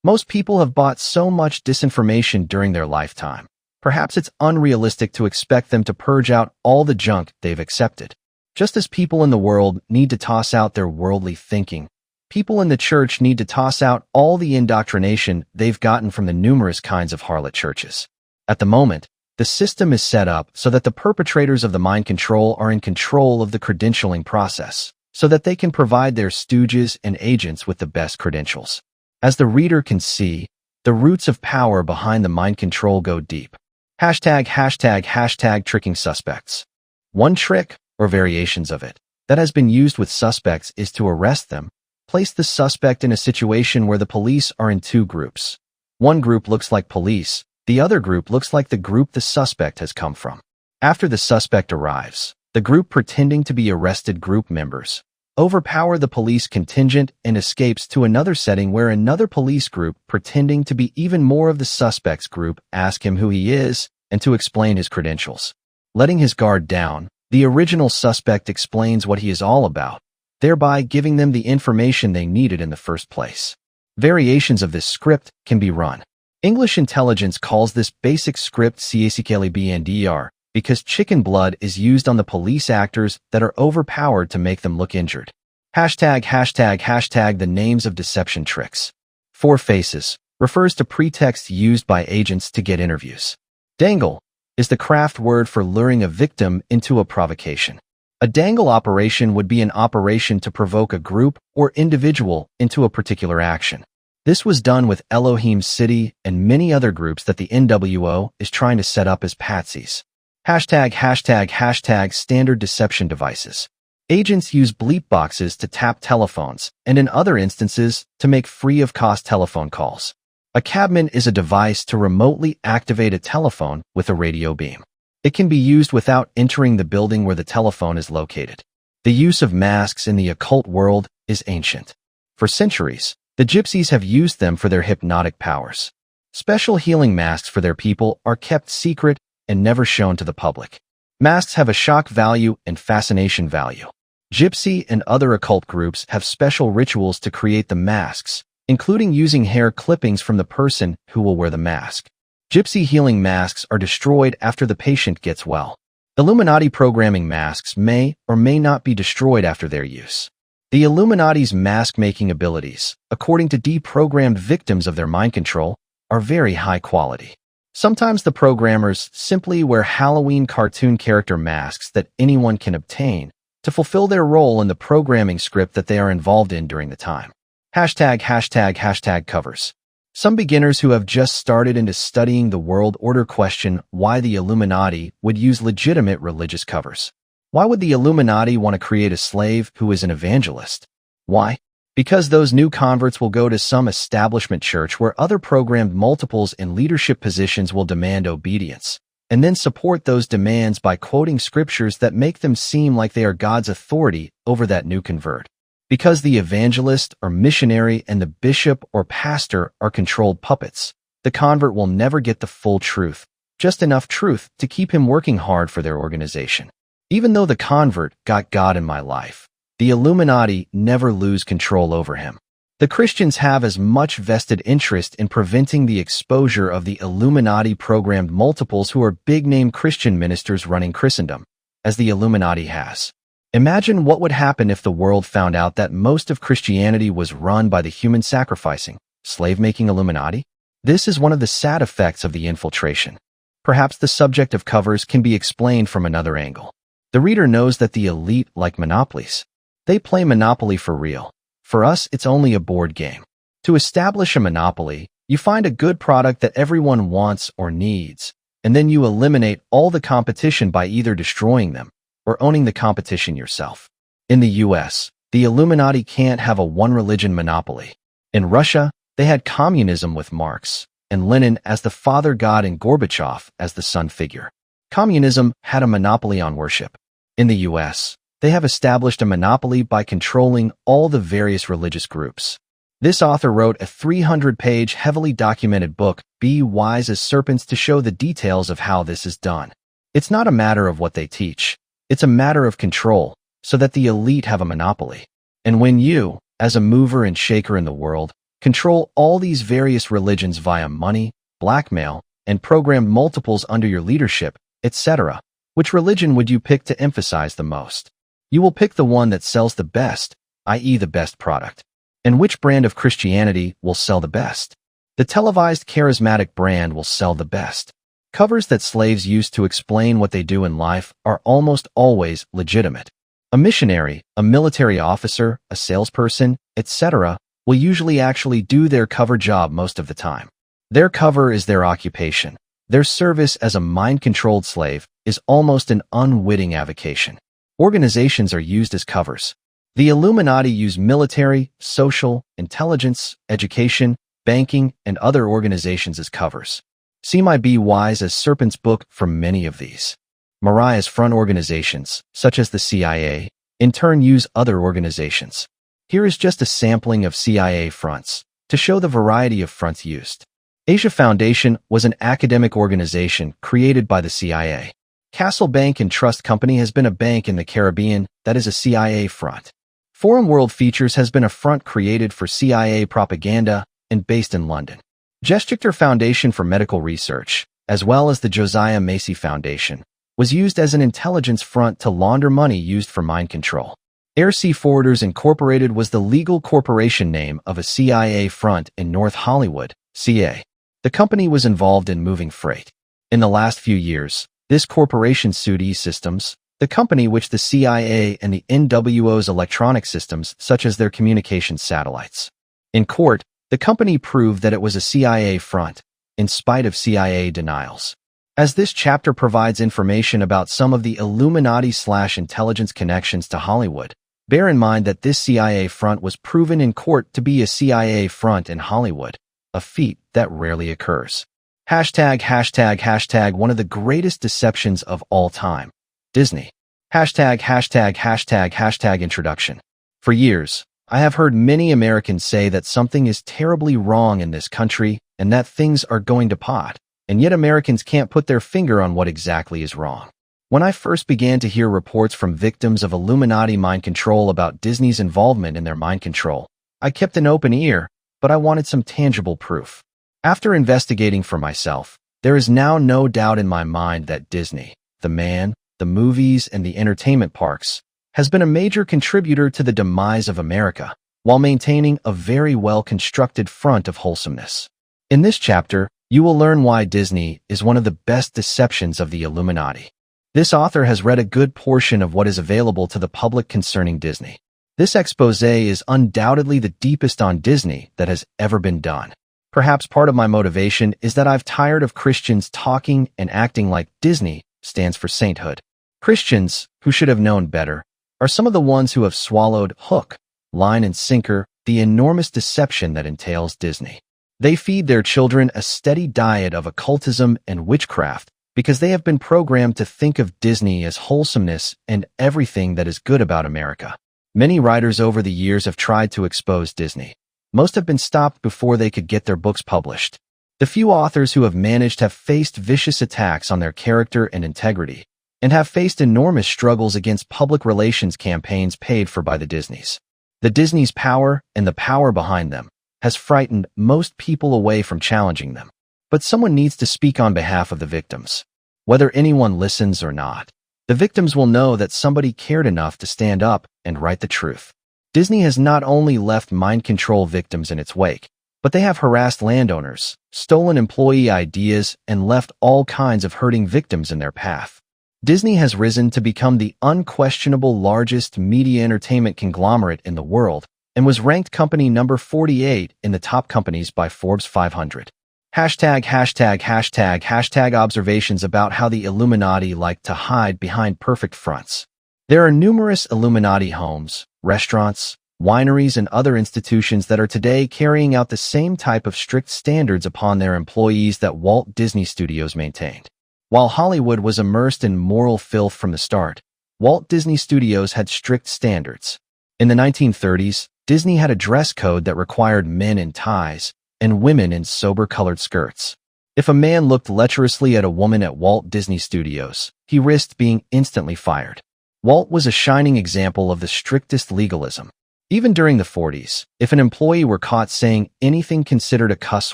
Most people have bought so much disinformation during their lifetime. Perhaps it's unrealistic to expect them to purge out all the junk they've accepted. Just as people in the world need to toss out their worldly thinking, people in the church need to toss out all the indoctrination they've gotten from the numerous kinds of harlot churches. At the moment, the system is set up so that the perpetrators of the mind control are in control of the credentialing process, so that they can provide their stooges and agents with the best credentials. As the reader can see, the roots of power behind the mind control go deep. ##### tricking suspects. One trick, or variations of it, that has been used with suspects is to arrest them, place the suspect in a situation where the police are in two groups. One group looks like police, the other group looks like the group the suspect has come from. After the suspect arrives, the group pretending to be arrested group members overpower the police contingent and escapes to another setting where another police group pretending to be even more of the suspect's group ask him who he is and to explain his credentials. Letting his guard down, the original suspect explains what he is all about, thereby giving them the information they needed in the first place. Variations of this script can be run. English intelligence calls this basic script CACKLBNDR because chicken blood is used on the police actors that are overpowered to make them look injured. #### The names of deception tricks. Four faces refers to pretexts used by agents to get interviews. Dangle is the craft word for luring a victim into a provocation. A dangle operation would be an operation to provoke a group or individual into a particular action. This was done with Elohim City and many other groups that the NWO is trying to set up as patsies. #### Standard deception devices. Agents use bleep boxes to tap telephones and in other instances to make free-of-cost telephone calls. A cabman is a device to remotely activate a telephone with a radio beam. It can be used without entering the building where the telephone is located. The use of masks in the occult world is ancient. For centuries, the gypsies have used them for their hypnotic powers. Special healing masks for their people are kept secret and never shown to the public. Masks have a shock value and fascination value. Gypsy and other occult groups have special rituals to create the masks, including using hair clippings from the person who will wear the mask. Gypsy healing masks are destroyed after the patient gets well. Illuminati programming masks may or may not be destroyed after their use. The Illuminati's mask-making abilities, according to deprogrammed victims of their mind control, are very high quality. Sometimes the programmers simply wear Halloween cartoon character masks that anyone can obtain to fulfill their role in the programming script that they are involved in during the time. #### covers. Some beginners who have just started into studying the world order question why the Illuminati would use legitimate religious covers. Why would the Illuminati want to create a slave who is an evangelist? Why? Because those new converts will go to some establishment church where other programmed multiples in leadership positions will demand obedience, and then support those demands by quoting scriptures that make them seem like they are God's authority over that new convert. Because the evangelist or missionary and the bishop or pastor are controlled puppets, the convert will never get the full truth, just enough truth to keep him working hard for their organization. Even though the convert got God in my life, the Illuminati never lose control over him. The Christians have as much vested interest in preventing the exposure of the Illuminati programmed multiples who are big-name Christian ministers running Christendom, as the Illuminati has. Imagine what would happen if the world found out that most of Christianity was run by the human sacrificing, slave-making Illuminati. This is one of the sad effects of the infiltration. Perhaps the subject of covers can be explained from another angle. The reader knows that the elite like monopolies. They play Monopoly for real. For us, it's only a board game. To establish a monopoly, you find a good product that everyone wants or needs, and then you eliminate all the competition by either destroying them or owning the competition yourself. In the US, the Illuminati can't have a one-religion monopoly. In Russia, they had communism with Marx and Lenin as the father god and Gorbachev as the son figure. Communism had a monopoly on worship. In the US, they have established a monopoly by controlling all the various religious groups. This author wrote a 300-page, heavily documented book, Be Wise as Serpents, to show the details of how this is done. It's not a matter of what they teach. It's a matter of control, so that the elite have a monopoly. And when you, as a mover and shaker in the world, control all these various religions via money, blackmail, and program multiples under your leadership, etc., which religion would you pick to emphasize the most? You will pick the one that sells the best, i.e. the best product. And which brand of Christianity will sell the best? The televised charismatic brand will sell the best. Covers that slaves use to explain what they do in life are almost always legitimate. A missionary, a military officer, a salesperson, etc., will usually actually do their cover job most of the time. Their cover is their occupation. Their service as a mind-controlled slave is almost an unwitting avocation. Organizations are used as covers. The Illuminati use military, social, intelligence, education, banking, and other organizations as covers. See my Be Wise as Serpents book for many of these. Mariah's front organizations, such as the CIA, in turn use other organizations. Here is just a sampling of CIA fronts, to show the variety of fronts used. Asia Foundation was an academic organization created by the CIA. Castle Bank and Trust Company has been a bank in the Caribbean that is a CIA front. Forum World Features has been a front created for CIA propaganda and based in London. Geschichter Foundation for Medical Research, as well as the Josiah Macy Foundation, was used as an intelligence front to launder money used for mind control. Air Sea Forwarders Incorporated was the legal corporation name of a CIA front in North Hollywood, CA. The company was involved in moving freight. In the last few years, this corporation sued E-Systems, the company which the CIA and the NWO's electronic systems, such as their communications satellites. In court, the company proved that it was a CIA front, in spite of CIA denials. As this chapter provides information about some of the Illuminati/intelligence connections to Hollywood, bear in mind that this CIA front was proven in court to be a CIA front in Hollywood, a feat that rarely occurs. ####, one of the greatest deceptions of all time. Disney. ####, introduction. For years, I have heard many Americans say that something is terribly wrong in this country and that things are going to pot, and yet Americans can't put their finger on what exactly is wrong. When I first began to hear reports from victims of Illuminati mind control about Disney's involvement in their mind control, I kept an open ear, but I wanted some tangible proof. After investigating for myself, there is now no doubt in my mind that Disney, the man, the movies, and the entertainment parks, has been a major contributor to the demise of America, while maintaining a very well-constructed front of wholesomeness. In this chapter, you will learn why Disney is one of the best deceptions of the Illuminati. This author has read a good portion of what is available to the public concerning Disney. This expose is undoubtedly the deepest on Disney that has ever been done. Perhaps part of my motivation is that I've tired of Christians talking and acting like Disney stands for sainthood. Christians, who should have known better, are some of the ones who have swallowed hook, line, and sinker the enormous deception that entails Disney. They feed their children a steady diet of occultism and witchcraft because they have been programmed to think of Disney as wholesomeness and everything that is good about America. Many writers over the years have tried to expose Disney. Most have been stopped before they could get their books published. The few authors who have managed have faced vicious attacks on their character and integrity, and have faced enormous struggles against public relations campaigns paid for by the Disneys. The Disney's power and the power behind them has frightened most people away from challenging them. But someone needs to speak on behalf of the victims. Whether anyone listens or not, the victims will know that somebody cared enough to stand up and write the truth. Disney has not only left mind control victims in its wake, but they have harassed landowners, stolen employee ideas, and left all kinds of hurting victims in their path. Disney has risen to become the unquestionable largest media entertainment conglomerate in the world, and was ranked company number 48 in the top companies by Forbes 500. ###### Observations about how the Illuminati like to hide behind perfect fronts. There are numerous Illuminati homes, restaurants, wineries, and other institutions that are today carrying out the same type of strict standards upon their employees that Walt Disney Studios maintained. While Hollywood was immersed in moral filth from the start, Walt Disney Studios had strict standards. In the 1930s, Disney had a dress code that required men in ties and women in sober-colored skirts. If a man looked lecherously at a woman at Walt Disney Studios, he risked being instantly fired. Walt was a shining example of the strictest legalism. Even during the 40s, if an employee were caught saying anything considered a cuss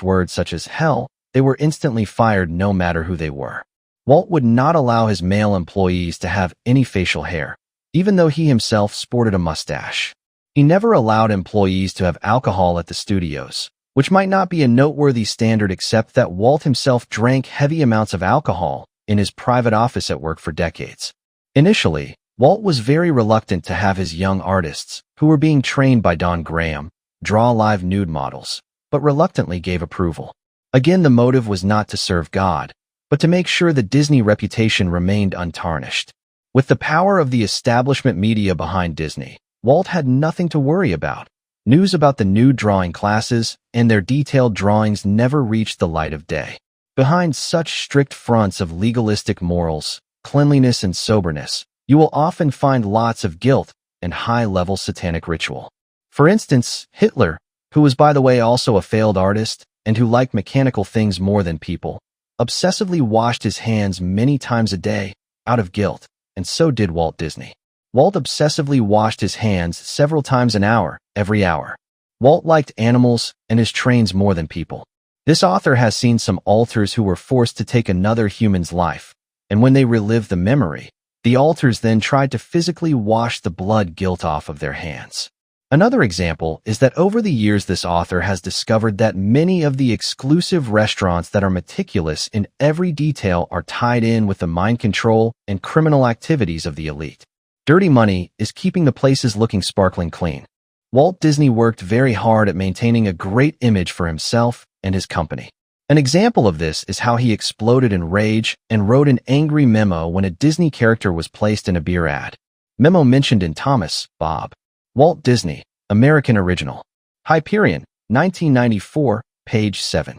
word such as hell, they were instantly fired no matter who they were. Walt would not allow his male employees to have any facial hair, even though he himself sported a mustache. He never allowed employees to have alcohol at the studios, which might not be a noteworthy standard except that Walt himself drank heavy amounts of alcohol in his private office at work for decades. Initially, Walt was very reluctant to have his young artists, who were being trained by Don Graham, draw live nude models, but reluctantly gave approval. Again, the motive was not to serve God, but to make sure the Disney reputation remained untarnished. With the power of the establishment media behind Disney, Walt had nothing to worry about. News about the nude drawing classes and their detailed drawings never reached the light of day. Behind such strict fronts of legalistic morals, cleanliness, and soberness, you will often find lots of guilt and high-level satanic ritual. For instance, Hitler, who was by the way also a failed artist and who liked mechanical things more than people, obsessively washed his hands many times a day out of guilt, and so did Walt Disney. Walt obsessively washed his hands several times an hour, every hour. Walt liked animals and his trains more than people. This author has seen some alters who were forced to take another human's life, and when they relived the memory, the alters then tried to physically wash the blood guilt off of their hands. Another example is that over the years this author has discovered that many of the exclusive restaurants that are meticulous in every detail are tied in with the mind control and criminal activities of the elite. Dirty money is keeping the places looking sparkling clean. Walt Disney worked very hard at maintaining a great image for himself and his company. An example of this is how he exploded in rage and wrote an angry memo when a Disney character was placed in a beer ad. Memo mentioned in Thomas, Bob. Walt Disney, American Original. Hyperion, 1994, page 7.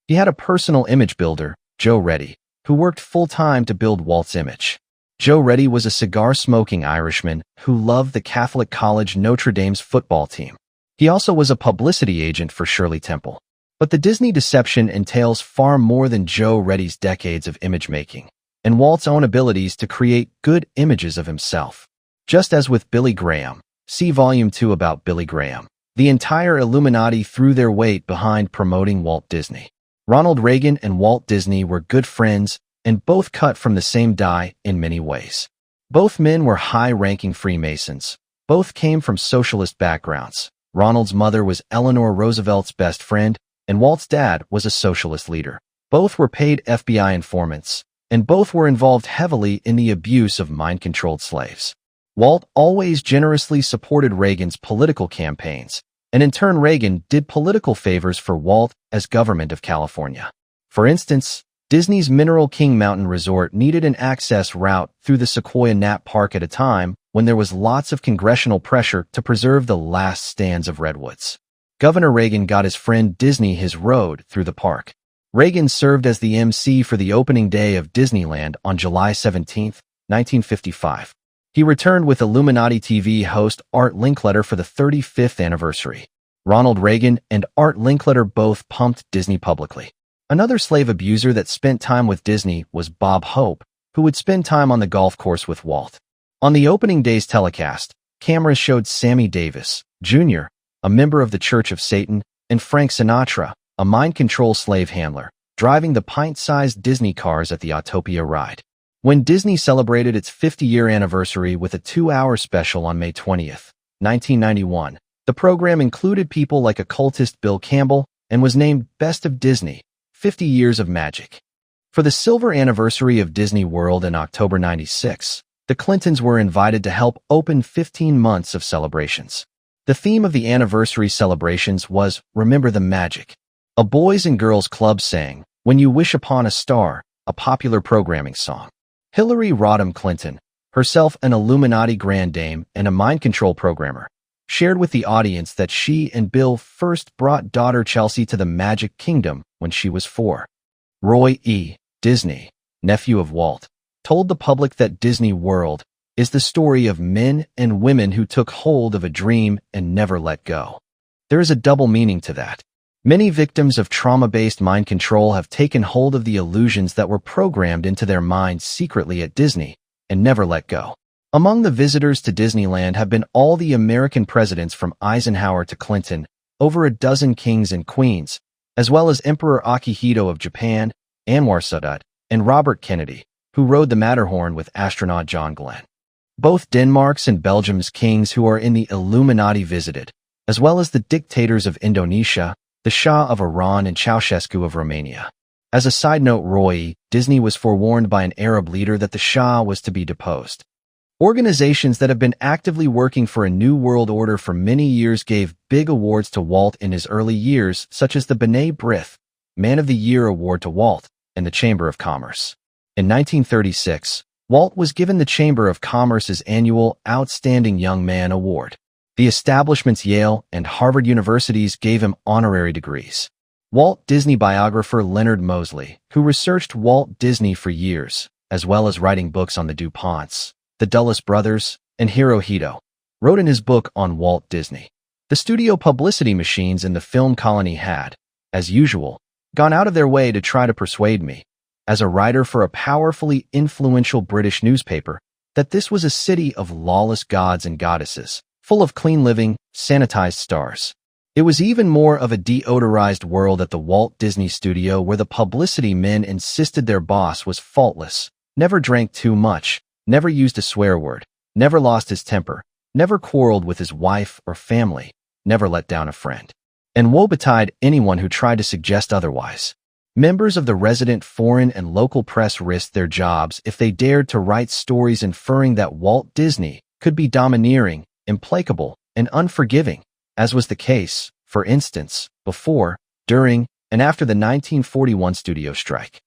He had a personal image builder, Joe Reddy, who worked full-time to build Walt's image. Joe Reddy was a cigar-smoking Irishman who loved the Catholic College Notre Dame's football team. He also was a publicity agent for Shirley Temple. But the Disney deception entails far more than Joe Reddy's decades of image-making, and Walt's own abilities to create good images of himself. Just as with Billy Graham, see Volume 2 about Billy Graham, the entire Illuminati threw their weight behind promoting Walt Disney. Ronald Reagan and Walt Disney were good friends and both cut from the same die in many ways. Both men were high-ranking Freemasons. Both came from socialist backgrounds. Ronald's mother was Eleanor Roosevelt's best friend, and Walt's dad was a socialist leader. Both were paid FBI informants, and both were involved heavily in the abuse of mind-controlled slaves. Walt always generously supported Reagan's political campaigns, and in turn Reagan did political favors for Walt as government of California. For instance, Disney's Mineral King Mountain Resort needed an access route through the Sequoia Nat Park at a time when there was lots of congressional pressure to preserve the last stands of redwoods. Governor Reagan got his friend Disney his road through the park. Reagan served as the MC for the opening day of Disneyland on July 17, 1955. He returned with Illuminati TV host Art Linkletter for the 35th anniversary. Ronald Reagan and Art Linkletter both pumped Disney publicly. Another slave abuser that spent time with Disney was Bob Hope, who would spend time on the golf course with Walt. On the opening day's telecast, cameras showed Sammy Davis, Jr., a member of the Church of Satan, and Frank Sinatra, a mind control slave handler, driving the pint-sized Disney cars at the Autopia ride. When Disney celebrated its 50-year anniversary with a 2-hour special on May 20th, 1991, the program included people like occultist Bill Campbell and was named Best of Disney, 50 Years of Magic. For the silver anniversary of Disney World in October 96, the Clintons were invited to help open 15 months of celebrations. The theme of the anniversary celebrations was Remember the Magic. A boys and girls club sang, When You Wish Upon a Star, a popular programming song. Hillary Rodham Clinton, herself an Illuminati grand dame and a mind control programmer, shared with the audience that she and Bill first brought daughter Chelsea to the Magic Kingdom when she was 4. Roy E. Disney, nephew of Walt, told the public that Disney World is the story of men and women who took hold of a dream and never let go. There is a double meaning to that. Many victims of trauma-based mind control have taken hold of the illusions that were programmed into their minds secretly at Disney and never let go. Among the visitors to Disneyland have been all the American presidents from Eisenhower to Clinton, over a dozen kings and queens, as well as Emperor Akihito of Japan, Anwar Sadat, and Robert Kennedy, who rode the Matterhorn with astronaut John Glenn. Both Denmark's and Belgium's kings who are in the Illuminati visited, as well as the dictators of Indonesia, the Shah of Iran and Ceausescu of Romania. As a side note, Roy Disney was forewarned by an Arab leader that the Shah was to be deposed. Organizations that have been actively working for a new world order for many years gave big awards to Walt in his early years, such as the B'nai B'rith Man of the Year Award to Walt and the Chamber of Commerce. In 1936, Walt was given the Chamber of Commerce's annual Outstanding Young Man Award. The establishment's Yale and Harvard universities gave him honorary degrees. Walt Disney biographer Leonard Mosley, who researched Walt Disney for years, as well as writing books on the Ponts, the Dulles brothers, and Hirohito, wrote in his book on Walt Disney. The studio publicity machines in the film colony had, as usual, gone out of their way to try to persuade me, as a writer for a powerfully influential British newspaper, that this was a city of lawless gods and goddesses, full of clean living, sanitized stars. It was even more of a deodorized world at the Walt Disney Studio, where the publicity men insisted their boss was faultless, never drank too much, never used a swear word, never lost his temper, never quarreled with his wife or family, never let down a friend. And woe betide anyone who tried to suggest otherwise. Members of the resident foreign and local press risked their jobs if they dared to write stories inferring that Walt Disney could be domineering, implacable, and unforgiving, as was the case, for instance, before, during, and after the 1941 studio strike.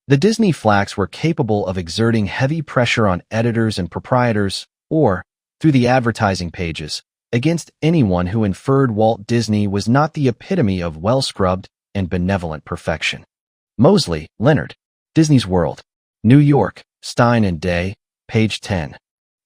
The Disney flacks were capable of exerting heavy pressure on editors and proprietors, or, through the advertising pages, against anyone who inferred Walt Disney was not the epitome of well-scrubbed and benevolent perfection. Mosley, Leonard. Disney's World. New York, Stein and Day, page 10.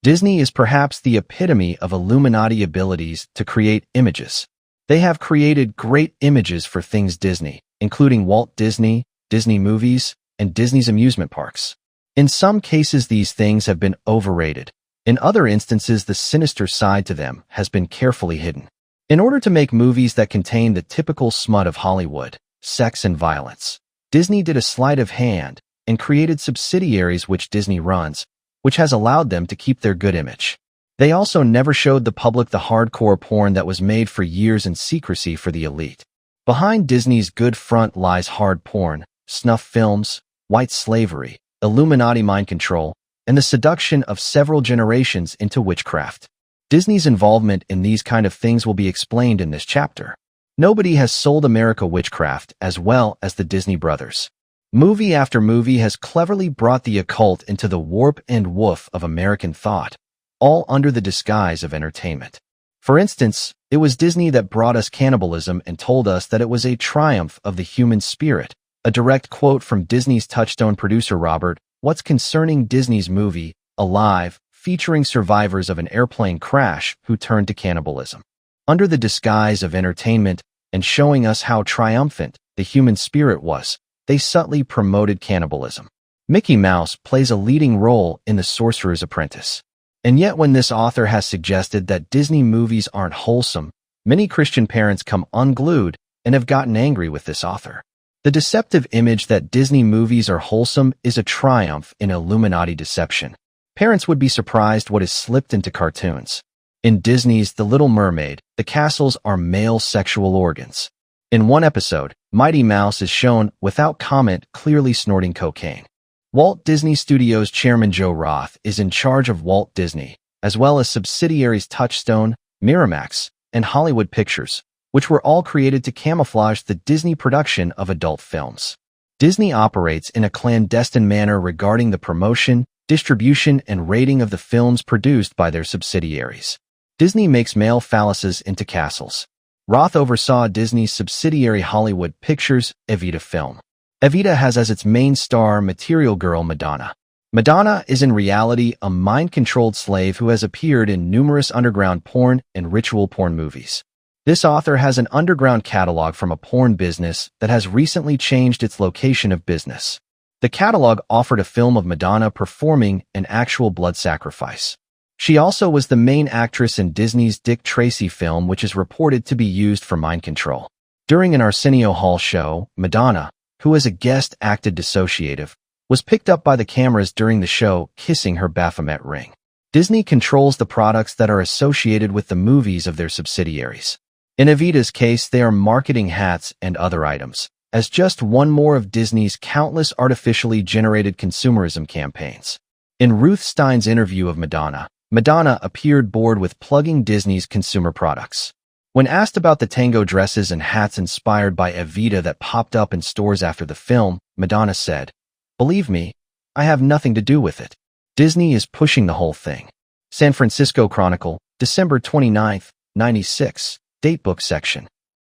Disney is perhaps the epitome of Illuminati abilities to create images. They have created great images for things Disney, including Walt Disney, Disney movies, and Disney's amusement parks. In some cases, these things have been overrated. In other instances, the sinister side to them has been carefully hidden. In order to make movies that contain the typical smut of Hollywood, sex and violence, Disney did a sleight of hand and created subsidiaries which Disney runs, which has allowed them to keep their good image. They also never showed the public the hardcore porn that was made for years in secrecy for the elite. Behind Disney's good front lies hard porn, snuff films, white slavery, Illuminati mind control, and the seduction of several generations into witchcraft. Disney's involvement in these kind of things will be explained in this chapter. Nobody has sold America witchcraft as well as the Disney brothers. Movie after movie has cleverly brought the occult into the warp and woof of American thought, all under the disguise of entertainment. For instance, it was Disney that brought us cannibalism and told us that it was a triumph of the human spirit. A direct quote from Disney's touchstone producer Robert What's concerning Disney's movie, Alive, featuring survivors of an airplane crash who turned to cannibalism. Under the disguise of entertainment and showing us how triumphant the human spirit was, they subtly promoted cannibalism. Mickey Mouse plays a leading role in The Sorcerer's Apprentice. And yet when this author has suggested that Disney movies aren't wholesome, many Christian parents come unglued and have gotten angry with this author. The deceptive image that Disney movies are wholesome is a triumph in Illuminati deception. Parents would be surprised what is slipped into cartoons. In Disney's The Little Mermaid, the castles are male sexual organs. In one episode, Mighty Mouse is shown, without comment, clearly snorting cocaine. Walt Disney Studios chairman Joe Roth is in charge of Walt Disney, as well as subsidiaries Touchstone, Miramax, and Hollywood Pictures, which were all created to camouflage the Disney production of adult films. Disney operates in a clandestine manner regarding the promotion, distribution, and rating of the films produced by their subsidiaries. Disney makes male phalluses into castles. Roth oversaw Disney's subsidiary Hollywood Pictures, Evita Film. Evita has as its main star Material Girl Madonna. Madonna is in reality a mind-controlled slave who has appeared in numerous underground porn and ritual porn movies. This author has an underground catalog from a porn business that has recently changed its location of business. The catalog offered a film of Madonna performing an actual blood sacrifice. She also was the main actress in Disney's Dick Tracy film, which is reported to be used for mind control. During an Arsenio Hall show, Madonna, who as a guest acted dissociative, was picked up by the cameras during the show kissing her Baphomet ring. Disney controls the products that are associated with the movies of their subsidiaries. In Evita's case, they are marketing hats and other items, as just one more of Disney's countless artificially generated consumerism campaigns. In Ruth Stein's interview of Madonna, Madonna appeared bored with plugging Disney's consumer products. When asked about the tango dresses and hats inspired by Evita that popped up in stores after the film, Madonna said, "Believe me, I have nothing to do with it. Disney is pushing the whole thing." San Francisco Chronicle, December 29, 96, Datebook section.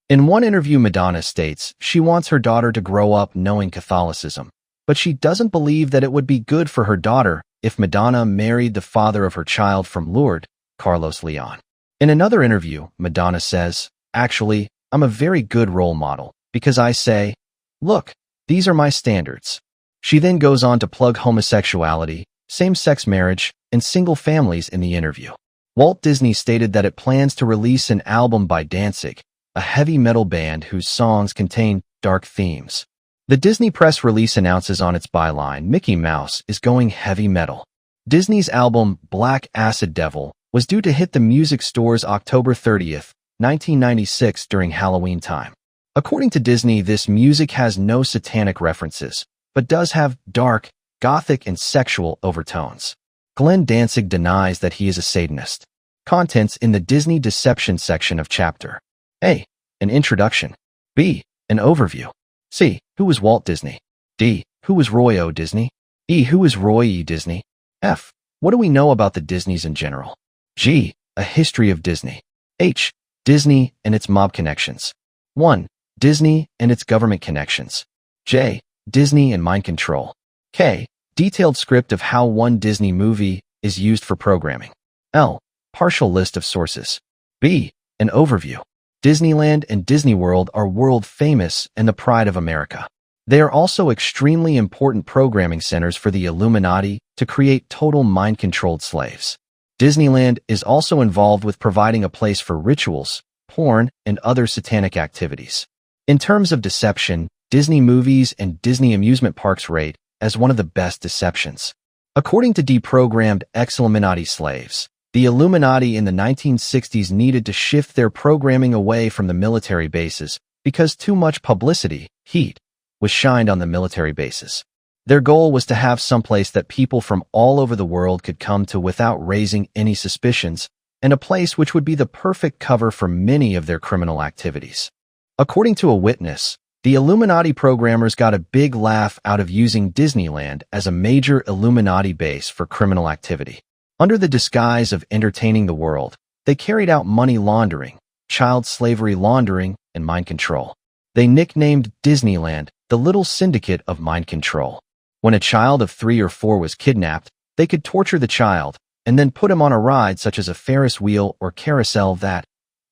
In one interview, Madonna states she wants her daughter to grow up knowing Catholicism, but she doesn't believe that it would be good for her daughter if Madonna married the father of her child from Lourdes, Carlos Leon. In another interview, Madonna says, "Actually, I'm a very good role model because I say, look, these are my standards." She then goes on to plug homosexuality, same-sex marriage, and single families in the interview. Walt Disney stated that it plans to release an album by Danzig, a heavy metal band whose songs contain dark themes. The Disney press release announces on its byline, Mickey Mouse is going heavy metal. Disney's album Black Acid Devil was due to hit the music stores October 30th, 1996 during Halloween time. According to Disney, this music has no satanic references, but does have dark, gothic, and sexual overtones. Glenn Danzig denies that he is a Satanist. Contents in the Disney Deception section of Chapter A. An introduction. B. An overview. C. Who was Walt Disney? D. Who was Roy O. Disney? E. Who is Roy E. Disney? F. What do we know about the Disneys in general? G. A history of Disney. H. Disney and its mob connections. 1. Disney and its government connections. J. Disney and mind control. K. Detailed script of how one Disney movie is used for programming. L. Partial list of sources. B. An overview. Disneyland and Disney World are world famous and the pride of America. They are also extremely important programming centers for the Illuminati to create total mind-controlled slaves. Disneyland is also involved with providing a place for rituals, porn, and other satanic activities. In terms of deception, Disney movies and Disney amusement parks rate as one of the best deceptions. According to deprogrammed ex-Illuminati slaves, the Illuminati in the 1960s needed to shift their programming away from the military bases because too much publicity, heat, was shined on the military bases. Their goal was to have someplace that people from all over the world could come to without raising any suspicions, and a place which would be the perfect cover for many of their criminal activities. According to a witness, the Illuminati programmers got a big laugh out of using Disneyland as a major Illuminati base for criminal activity. Under the disguise of entertaining the world, they carried out money laundering, child slavery laundering, and mind control. They nicknamed Disneyland the Little Syndicate of Mind Control. When a child of 3 or 4 was kidnapped, they could torture the child and then put him on a ride such as a Ferris wheel or carousel that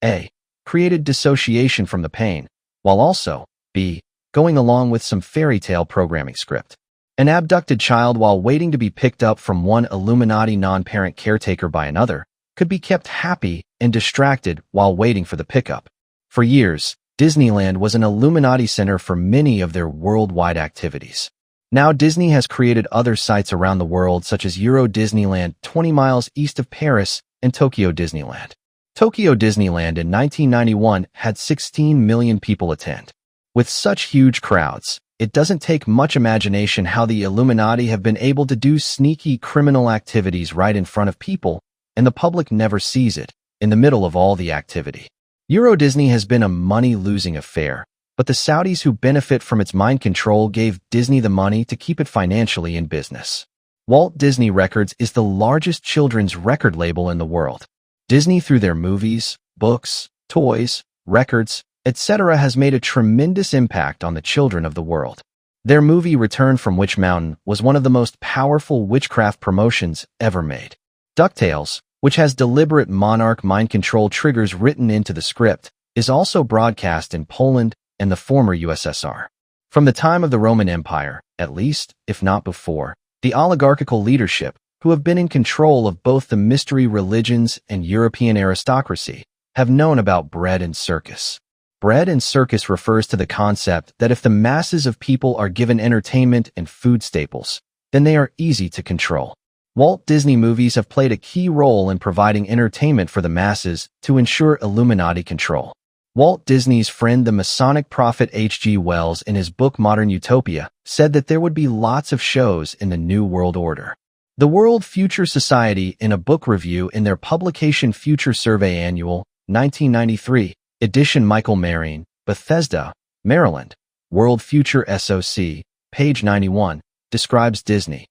A. created dissociation from the pain, while also B. going along with some fairy tale programming script. An abducted child, while waiting to be picked up from one Illuminati non-parent caretaker by another, could be kept happy and distracted while waiting for the pickup. For years, Disneyland was an Illuminati center for many of their worldwide activities. Now Disney has created other sites around the world such as Euro Disneyland 20 miles east of Paris and Tokyo Disneyland. Tokyo Disneyland in 1991 had 16 million people attend. With such huge crowds, it doesn't take much imagination how the Illuminati have been able to do sneaky criminal activities right in front of people, and the public never sees it, in the middle of all the activity. Euro Disney has been a money-losing affair, but the Saudis who benefit from its mind control gave Disney the money to keep it financially in business. Walt Disney Records is the largest children's record label in the world. Disney, through their movies, books, toys, records, etc., has made a tremendous impact on the children of the world. Their movie Return from Witch Mountain was one of the most powerful witchcraft promotions ever made. DuckTales, which has deliberate monarch mind control triggers written into the script, is also broadcast in Poland and the former USSR. From the time of the Roman Empire, at least, if not before, the oligarchical leadership, who have been in control of both the mystery religions and European aristocracy, have known about bread and circus. Bread and circus refers to the concept that if the masses of people are given entertainment and food staples, then they are easy to control. Walt Disney movies have played a key role in providing entertainment for the masses to ensure Illuminati control. Walt Disney's friend, the Masonic prophet H.G. Wells, in his book Modern Utopia, said that there would be lots of shows in the New World Order. The World Future Society, in a book review in their publication Future Survey Annual, 1993, edition, Michael Marine, Bethesda, Maryland, World Future SOC, page 91, describes Disney.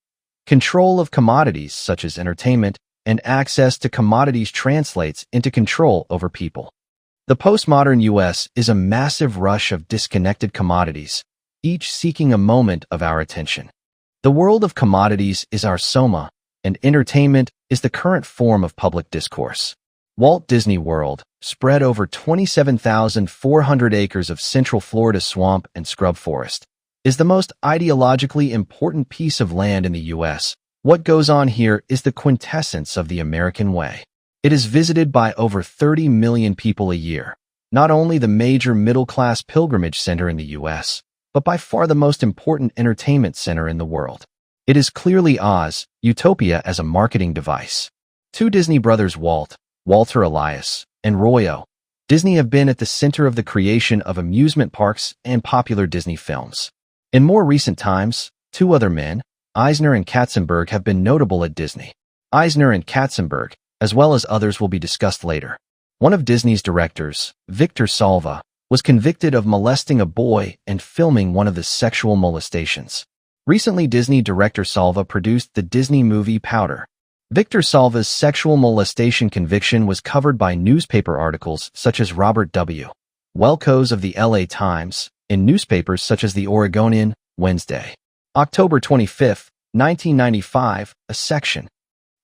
Control of commodities such as entertainment and access to commodities translates into control over people. The postmodern U.S. is a massive rush of disconnected commodities, each seeking a moment of our attention. The world of commodities is our soma, and entertainment is the current form of public discourse. Walt Disney World, spread over 27,400 acres of Central Florida swamp and scrub forest, is the most ideologically important piece of land in the U.S. What goes on here is the quintessence of the American way. It is visited by over 30 million people a year, not only the major middle-class pilgrimage center in the U.S., but by far the most important entertainment center in the world. It is clearly Oz, Utopia as a marketing device. Two Disney brothers, Walter Elias, and Royo Disney, have been at the center of the creation of amusement parks and popular Disney films. In more recent times, two other men, Eisner and Katzenberg, have been notable at Disney. Eisner and Katzenberg, as well as others, will be discussed later. One of Disney's directors, Victor Salva, was convicted of molesting a boy and filming one of the sexual molestations. Recently, Disney director Salva produced the Disney movie Powder. Victor Salva's sexual molestation conviction was covered by newspaper articles such as Robert W. Welko's of the LA Times, in newspapers such as the Oregonian, Wednesday. October 25, 1995, a section.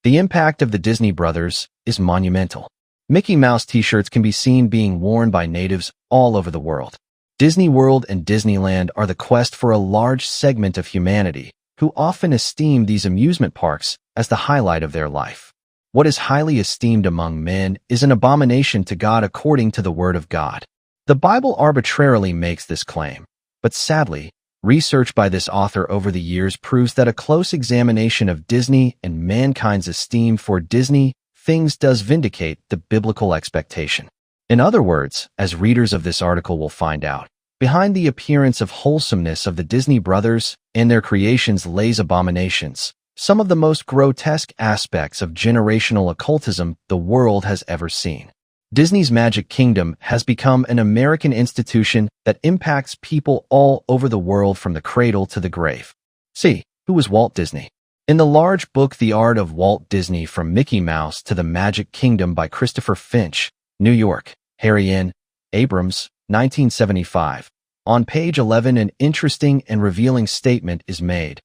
The impact of the Disney brothers is monumental. Mickey Mouse t-shirts can be seen being worn by natives all over the world. Disney World and Disneyland are the quest for a large segment of humanity, who often esteem these amusement parks as the highlight of their life. What is highly esteemed among men is an abomination to God according to the Word of God. The Bible arbitrarily makes this claim, but sadly, research by this author over the years proves that a close examination of Disney and mankind's esteem for Disney things does vindicate the biblical expectation. In other words, as readers of this article will find out, behind the appearance of wholesomeness of the Disney brothers and their creations lays abominations, some of the most grotesque aspects of generational occultism the world has ever seen. Disney's Magic Kingdom has become an American institution that impacts people all over the world from the cradle to the grave. See, who was Walt Disney? In the large book The Art of Walt Disney from Mickey Mouse to the Magic Kingdom by Christopher Finch, New York, Harry N. Abrams, 1975. On page 11, an interesting and revealing statement is made.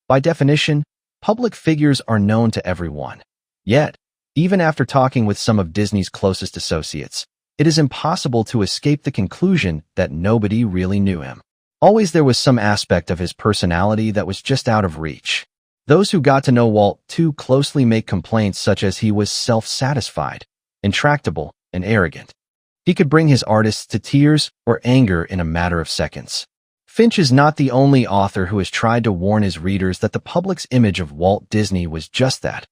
By definition, public figures are known to everyone. Yet, even after talking with some of Disney's closest associates, it is impossible to escape the conclusion that nobody really knew him. Always there was some aspect of his personality that was just out of reach. Those who got to know Walt too closely make complaints such as he was self-satisfied, intractable, and arrogant. He could bring his artists to tears or anger in a matter of seconds. Finch is not the only author who has tried to warn his readers that the public's image of Walt Disney was just that,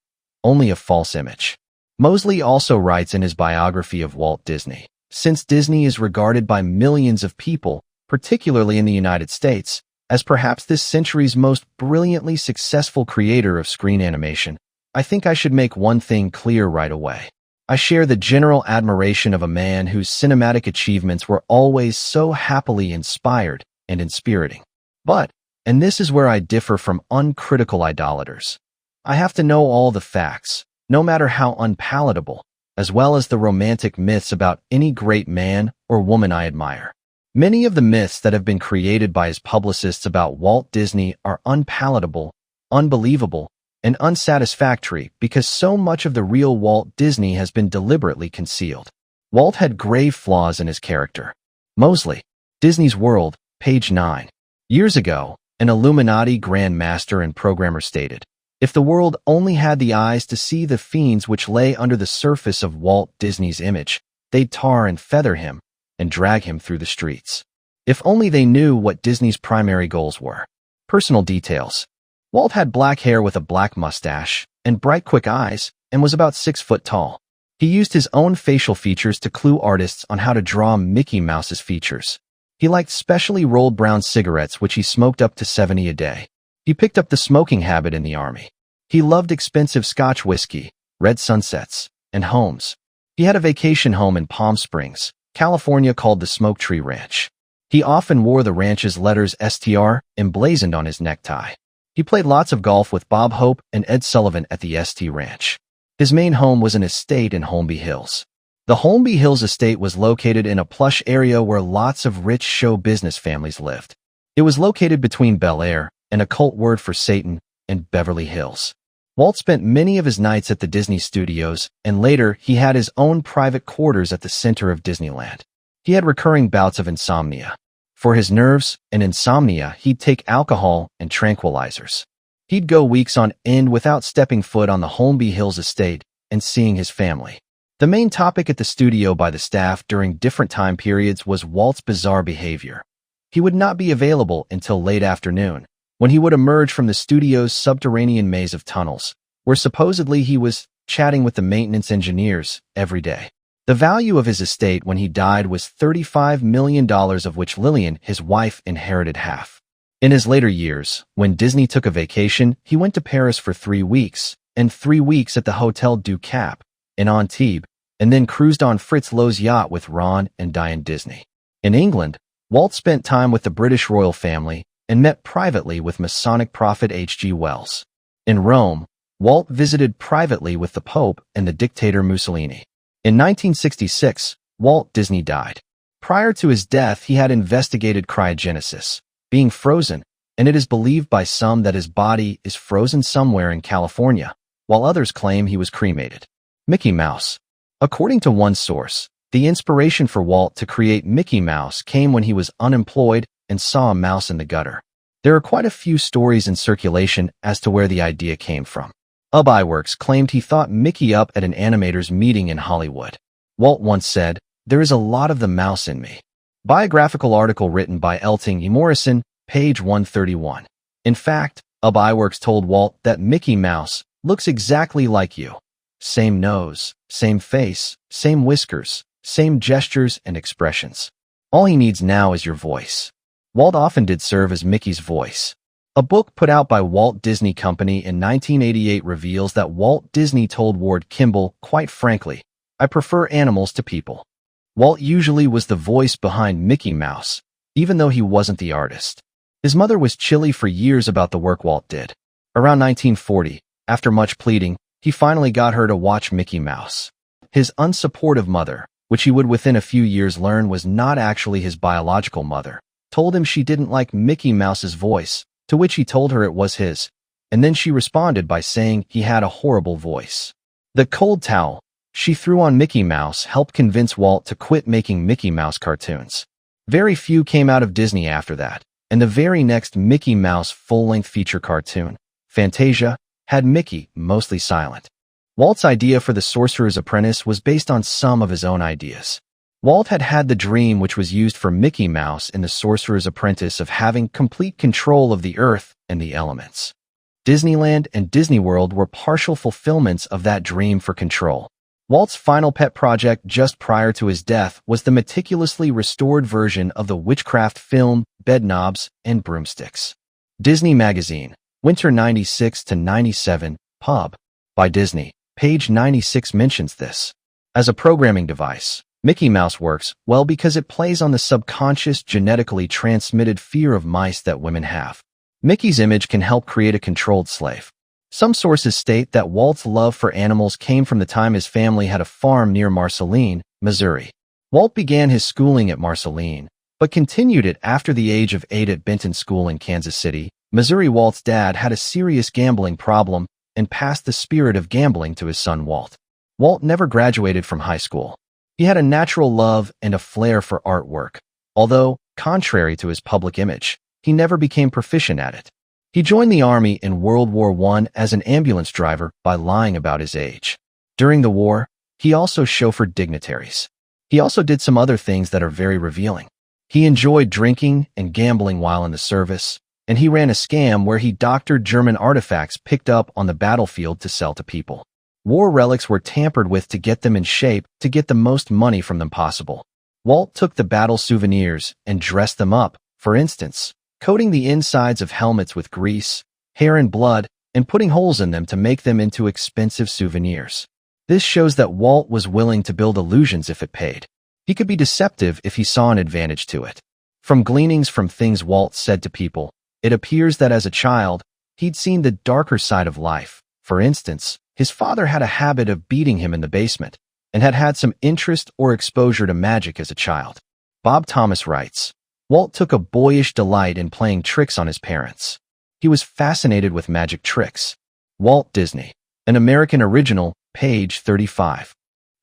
only a false image. Mosley also writes in his biography of Walt Disney, since Disney is regarded by millions of people, particularly in the United States, as perhaps this century's most brilliantly successful creator of screen animation, I think I should make one thing clear right away. I share the general admiration of a man whose cinematic achievements were always so happily inspired and inspiriting. But, and this is where I differ from uncritical idolaters, I have to know all the facts, no matter how unpalatable, as well as the romantic myths about any great man or woman I admire. Many of the myths that have been created by his publicists about Walt Disney are unpalatable, unbelievable, and unsatisfactory because so much of the real Walt Disney has been deliberately concealed. Walt had grave flaws in his character. Mosley, Disney's World, page 9. Years ago, an Illuminati Grand Master and programmer stated, "If the world only had the eyes to see the fiends which lay under the surface of Walt Disney's image, they'd tar and feather him and drag him through the streets. If only they knew what Disney's primary goals were." Personal details. Walt had black hair with a black mustache and bright, quick eyes and was about 6 foot tall. He used his own facial features to clue artists on how to draw Mickey Mouse's features. He liked specially rolled brown cigarettes, which he smoked up to 70 a day. He picked up the smoking habit in the army. He loved expensive Scotch whiskey, red sunsets, and homes. He had a vacation home in Palm Springs, California called the Smoke Tree Ranch. He often wore the ranch's letters STR emblazoned on his necktie. He played lots of golf with Bob Hope and Ed Sullivan at the ST Ranch. His main home was an estate in Holmby Hills. The Holmby Hills estate was located in a plush area where lots of rich show business families lived. It was located between Bel Air, an occult word for Satan, and Beverly Hills. Walt spent many of his nights at the Disney studios, and later he had his own private quarters at the center of Disneyland. He had recurring bouts of insomnia. For his nerves and insomnia, he'd take alcohol and tranquilizers. He'd go weeks on end without stepping foot on the Holmby Hills estate and seeing his family. The main topic at the studio by the staff during different time periods was Walt's bizarre behavior. He would not be available until late afternoon, when he would emerge from the studio's subterranean maze of tunnels, where supposedly he was chatting with the maintenance engineers every day. The value of his estate when he died was $35 million, of which Lillian, his wife, inherited half. In his later years, when Disney took a vacation, he went to Paris for 3 weeks, and 3 weeks at the Hotel du Cap in Antibes, and then cruised on Fritz Loew's yacht with Ron and Diane Disney. In England, Walt spent time with the British royal family and met privately with Masonic prophet H.G. Wells. In Rome, Walt visited privately with the Pope and the dictator Mussolini. In 1966, Walt Disney died. Prior to his death, he had investigated cryogenesis, being frozen, and it is believed by some that his body is frozen somewhere in California, while others claim he was cremated. Mickey Mouse. According to one source, the inspiration for Walt to create Mickey Mouse came when he was unemployed and saw a mouse in the gutter. There are quite a few stories in circulation as to where the idea came from. Iwerks claimed he thought Mickey up at an animators meeting in Hollywood. Walt once said, "There is a lot of the mouse in me." Biographical article written by Elting E. Morrison, page 131. In fact, Iwerks told Walt that Mickey Mouse looks exactly like you. Same nose, same face, same whiskers, same gestures and expressions. All he needs now is your voice. Walt often did serve as Mickey's voice. A book put out by Walt Disney Company in 1988 reveals that Walt Disney told Ward Kimball, "Quite frankly, I prefer animals to people." Walt usually was the voice behind Mickey Mouse, even though he wasn't the artist. His mother was chilly for years about the work Walt did. Around 1940, after much pleading, he finally got her to watch Mickey Mouse. His unsupportive mother, which he would within a few years learn was not actually his biological mother, told him she didn't like Mickey Mouse's voice, to which he told her it was his, and then she responded by saying he had a horrible voice. The cold towel she threw on Mickey Mouse helped convince Walt to quit making Mickey Mouse cartoons. Very few came out of Disney after that, and the very next Mickey Mouse full-length feature cartoon, Fantasia, had Mickey mostly silent. Walt's idea for The Sorcerer's Apprentice was based on some of his own ideas. Walt had had the dream which was used for Mickey Mouse in The Sorcerer's Apprentice of having complete control of the earth and the elements. Disneyland and Disney World were partial fulfillments of that dream for control. Walt's final pet project just prior to his death was the meticulously restored version of the witchcraft film Bedknobs and Broomsticks. Disney Magazine, Winter 96 to 97, Pub. By Disney, page 96 mentions this. As a programming device, Mickey Mouse works well because it plays on the subconscious, genetically transmitted fear of mice that women have. Mickey's image can help create a controlled slave. Some sources state that Walt's love for animals came from the time his family had a farm near Marceline, Missouri. Walt began his schooling at Marceline, but continued it after the age of 8 at Benton School in Kansas City, Missouri. Walt's dad had a serious gambling problem and passed the spirit of gambling to his son Walt. Walt never graduated from high school. He had a natural love and a flair for artwork, although, contrary to his public image, he never became proficient at it. He joined the Army in World War I as an ambulance driver by lying about his age. During the war, he also chauffeured dignitaries. He also did some other things that are very revealing. He enjoyed drinking and gambling while in the service, and he ran a scam where he doctored German artifacts picked up on the battlefield to sell to people. War relics were tampered with to get them in shape to get the most money from them possible. Walt took the battle souvenirs and dressed them up, for instance, coating the insides of helmets with grease, hair and blood, and putting holes in them to make them into expensive souvenirs. This shows that Walt was willing to build illusions if it paid. He could be deceptive if he saw an advantage to it. From gleanings from things Walt said to people, it appears that as a child, he'd seen the darker side of life. For instance, his father had a habit of beating him in the basement and had had some interest or exposure to magic as a child. Bob Thomas writes, Walt took a boyish delight in playing tricks on his parents. He was fascinated with magic tricks. Walt Disney, an American original, page 35.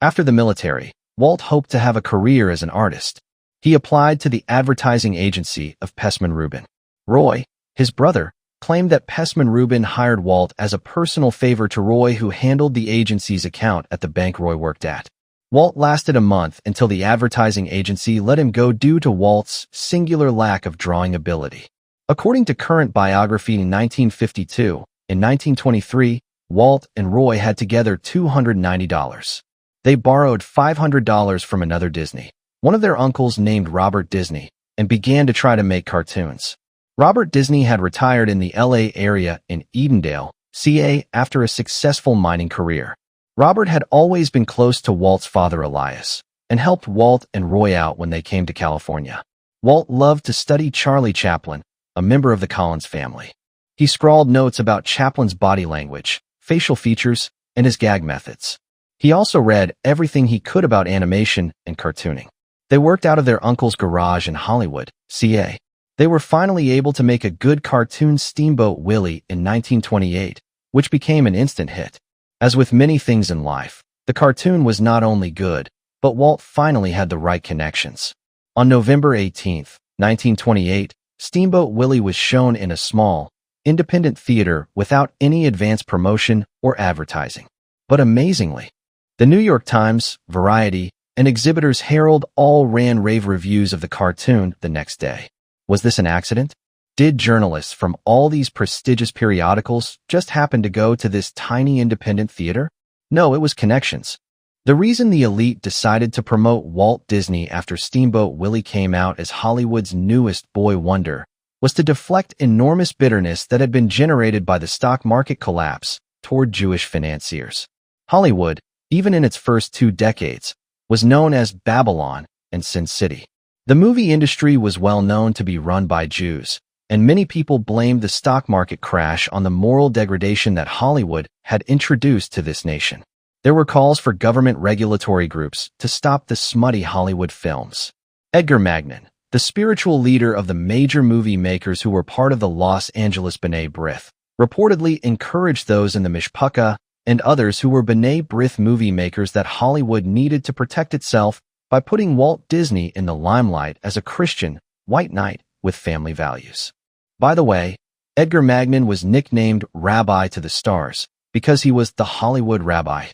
After the military, Walt hoped to have a career as an artist. He applied to the advertising agency of Pesman Rubin. Roy, his brother, claimed that Pesman Rubin hired Walt as a personal favor to Roy, who handled the agency's account at the bank Roy worked at. Walt lasted a month until the advertising agency let him go due to Walt's singular lack of drawing ability. According to current biography in 1952, in 1923, Walt and Roy had together $290. They borrowed $500 from another Disney, one of their uncles named Robert Disney, and began to try to make cartoons. Robert Disney had retired in the LA area in Edendale, CA, after a successful mining career. Robert had always been close to Walt's father Elias, and helped Walt and Roy out when they came to California. Walt loved to study Charlie Chaplin, a member of the Collins family. He scrawled notes about Chaplin's body language, facial features, and his gag methods. He also read everything he could about animation and cartooning. They worked out of their uncle's garage in Hollywood, CA. They were finally able to make a good cartoon, Steamboat Willie, in 1928, which became an instant hit. As with many things in life, the cartoon was not only good, but Walt finally had the right connections. On November 18, 1928, Steamboat Willie was shown in a small, independent theater without any advance promotion or advertising. But amazingly, the New York Times, Variety, and Exhibitors Herald all ran rave reviews of the cartoon the next day. Was this an accident? Did journalists from all these prestigious periodicals just happen to go to this tiny independent theater? No, it was connections. The reason the elite decided to promote Walt Disney after Steamboat Willie came out as Hollywood's newest boy wonder was to deflect enormous bitterness that had been generated by the stock market collapse toward Jewish financiers. Hollywood, even in its first 2 decades, was known as Babylon and Sin City. The movie industry was well known to be run by Jews, and many people blamed the stock market crash on the moral degradation that Hollywood had introduced to this nation. There were calls for government regulatory groups to stop the smutty Hollywood films. Edgar Magnan, the spiritual leader of the major movie makers who were part of the Los Angeles B'nai B'rith, reportedly encouraged those in the Mishpucha and others who were B'nai B'rith movie makers that Hollywood needed to protect itself by putting Walt Disney in the limelight as a Christian, white knight with family values. By the way, Edgar Magnan was nicknamed Rabbi to the Stars because he was the Hollywood Rabbi.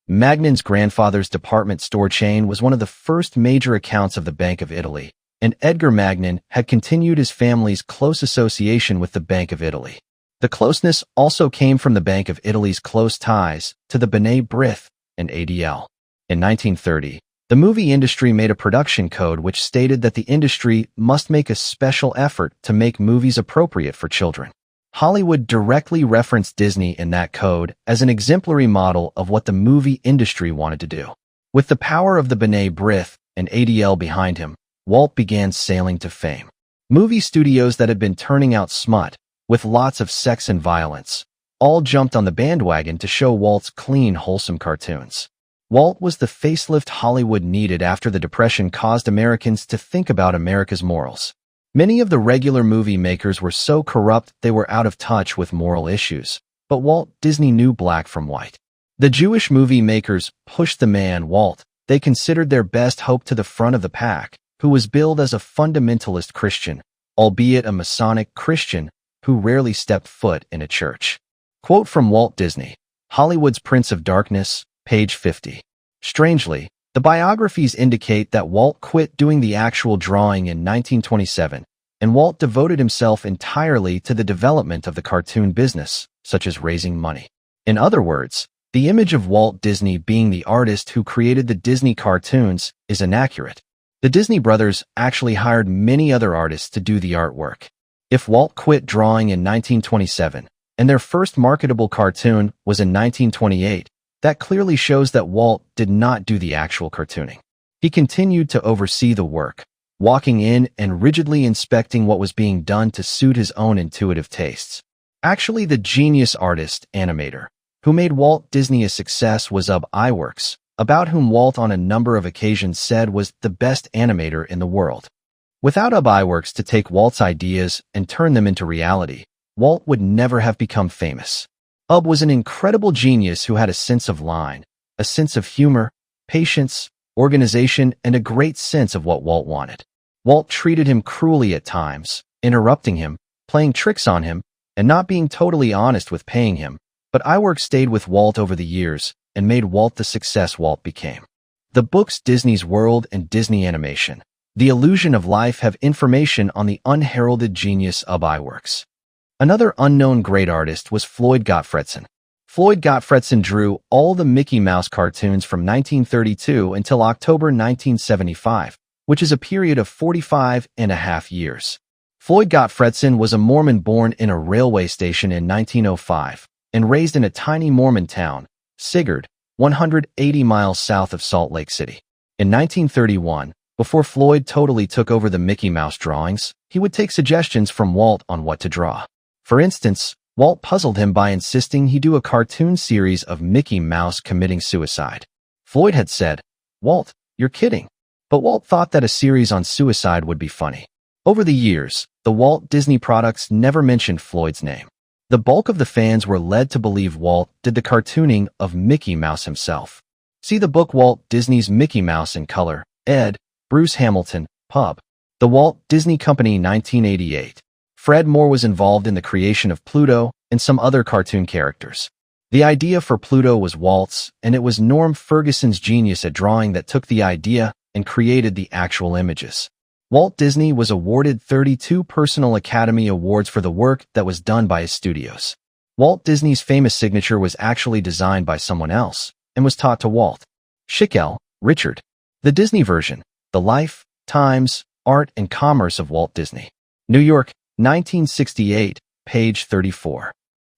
Magnan's grandfather's department store chain was one of the first major accounts of the Bank of Italy, and Edgar Magnan had continued his family's close association with the Bank of Italy. The closeness also came from the Bank of Italy's close ties to the B'nai B'rith and ADL. In 1930, the movie industry made a production code which stated that the industry must make a special effort to make movies appropriate for children. Hollywood directly referenced Disney in that code as an exemplary model of what the movie industry wanted to do. With the power of the B'nai B'rith and ADL behind him, Walt began sailing to fame. Movie studios that had been turning out smut, with lots of sex and violence, all jumped on the bandwagon to show Walt's clean, wholesome cartoons. Walt was the facelift Hollywood needed after the Depression caused Americans to think about America's morals. Many of the regular movie makers were so corrupt they were out of touch with moral issues, but Walt Disney knew black from white. The Jewish movie makers pushed the man, Walt, they considered their best hope to the front of the pack, who was billed as a fundamentalist Christian, albeit a Masonic Christian who rarely stepped foot in a church. Quote from Walt Disney, Hollywood's Prince of Darkness, page 50. Strangely, the biographies indicate that Walt quit doing the actual drawing in 1927, and Walt devoted himself entirely to the development of the cartoon business, such as raising money. In other words, the image of Walt Disney being the artist who created the Disney cartoons is inaccurate. The Disney brothers actually hired many other artists to do the artwork. If Walt quit drawing in 1927, and their first marketable cartoon was in 1928, that clearly shows that Walt did not do the actual cartooning. He continued to oversee the work, walking in and rigidly inspecting what was being done to suit his own intuitive tastes. Actually, the genius artist, animator, who made Walt Disney a success was Ub Iwerks, about whom Walt on a number of occasions said was the best animator in the world. Without Ub Iwerks to take Walt's ideas and turn them into reality, Walt would never have become famous. Ub was an incredible genius who had a sense of line, a sense of humor, patience, organization, and a great sense of what Walt wanted. Walt treated him cruelly at times, interrupting him, playing tricks on him, and not being totally honest with paying him, but Iwerks stayed with Walt over the years and made Walt the success Walt became. The books Disney's World and Disney Animation, The Illusion of Life have information on the unheralded genius Ub Iwerks. Another unknown great artist was Floyd Gottfredson. Floyd Gottfredson drew all the Mickey Mouse cartoons from 1932 until October 1975, which is a period of 45.5 years. Floyd Gottfredson was a Mormon born in a railway station in 1905 and raised in a tiny Mormon town, Sigurd, 180 miles south of Salt Lake City. In 1931, before Floyd totally took over the Mickey Mouse drawings, he would take suggestions from Walt on what to draw. For instance, Walt puzzled him by insisting he do a cartoon series of Mickey Mouse committing suicide. Floyd had said, "Walt, you're kidding." But Walt thought that a series on suicide would be funny. Over the years, the Walt Disney products never mentioned Floyd's name. The bulk of the fans were led to believe Walt did the cartooning of Mickey Mouse himself. See the book Walt Disney's Mickey Mouse in Color, ed. Bruce Hamilton, Pub. The Walt Disney Company, 1988. Fred Moore was involved in the creation of Pluto and some other cartoon characters. The idea for Pluto was Walt's, and it was Norm Ferguson's genius at drawing that took the idea and created the actual images. Walt Disney was awarded 32 Personal Academy Awards for the work that was done by his studios. Walt Disney's famous signature was actually designed by someone else and was taught to Walt. Schickel, Richard. The Disney version, The Life, Times, Art, and Commerce of Walt Disney. New York, 1968, page 34.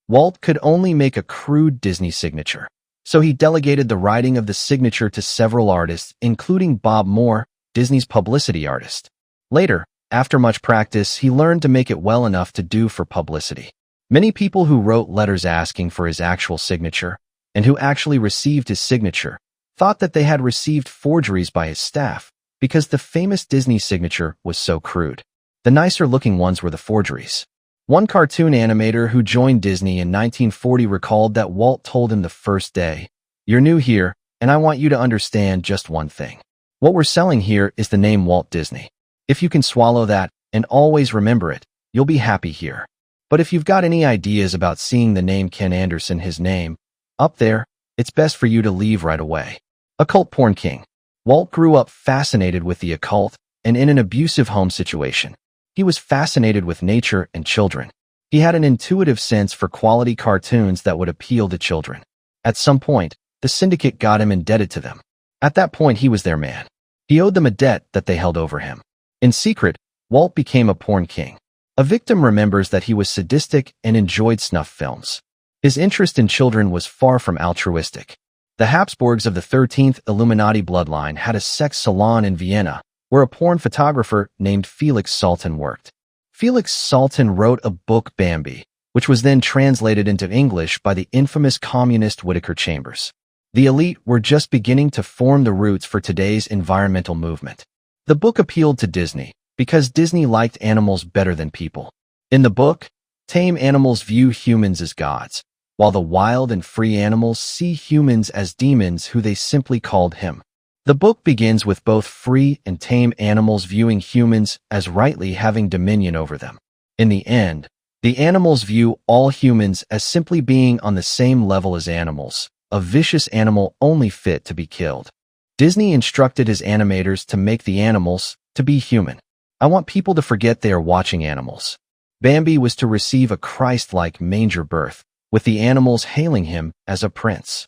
Walt could only make a crude Disney signature, so he delegated the writing of the signature to several artists, including Bob Moore, Disney's publicity artist. Later, after much practice, he learned to make it well enough to do for publicity. Many people who wrote letters asking for his actual signature, and who actually received his signature, thought that they had received forgeries by his staff, because the famous Disney signature was so crude. The nicer-looking ones were the forgeries. One cartoon animator who joined Disney in 1940 recalled that Walt told him the first day, "You're new here, and I want you to understand just one thing. What we're selling here is the name Walt Disney. If you can swallow that, and always remember it, you'll be happy here. But if you've got any ideas about seeing the name Ken Anderson, his name, up there, it's best for you to leave right away." Occult porn king. Walt grew up fascinated with the occult and in an abusive home situation. He was fascinated with nature and children. He had an intuitive sense for quality cartoons that would appeal to children. At some point, the syndicate got him indebted to them. At that point, he was their man. He owed them a debt that they held over him. In secret, Walt became a porn king. A victim remembers that he was sadistic and enjoyed snuff films. His interest in children was far from altruistic. The Habsburgs of the 13th Illuminati bloodline had a sex salon in Vienna, where a porn photographer named Felix Salten worked. Felix Salten wrote a book, Bambi, which was then translated into English by the infamous communist Whittaker Chambers. The elite were just beginning to form the roots for today's environmental movement. The book appealed to Disney because Disney liked animals better than people. In the book, tame animals view humans as gods, while the wild and free animals see humans as demons who they simply called him. The book begins with both free and tame animals viewing humans as rightly having dominion over them. In the end, the animals view all humans as simply being on the same level as animals, a vicious animal only fit to be killed. Disney instructed his animators to make the animals to be human. I want people to forget they are watching animals. Bambi was to receive a Christ-like manger birth, with the animals hailing him as a prince.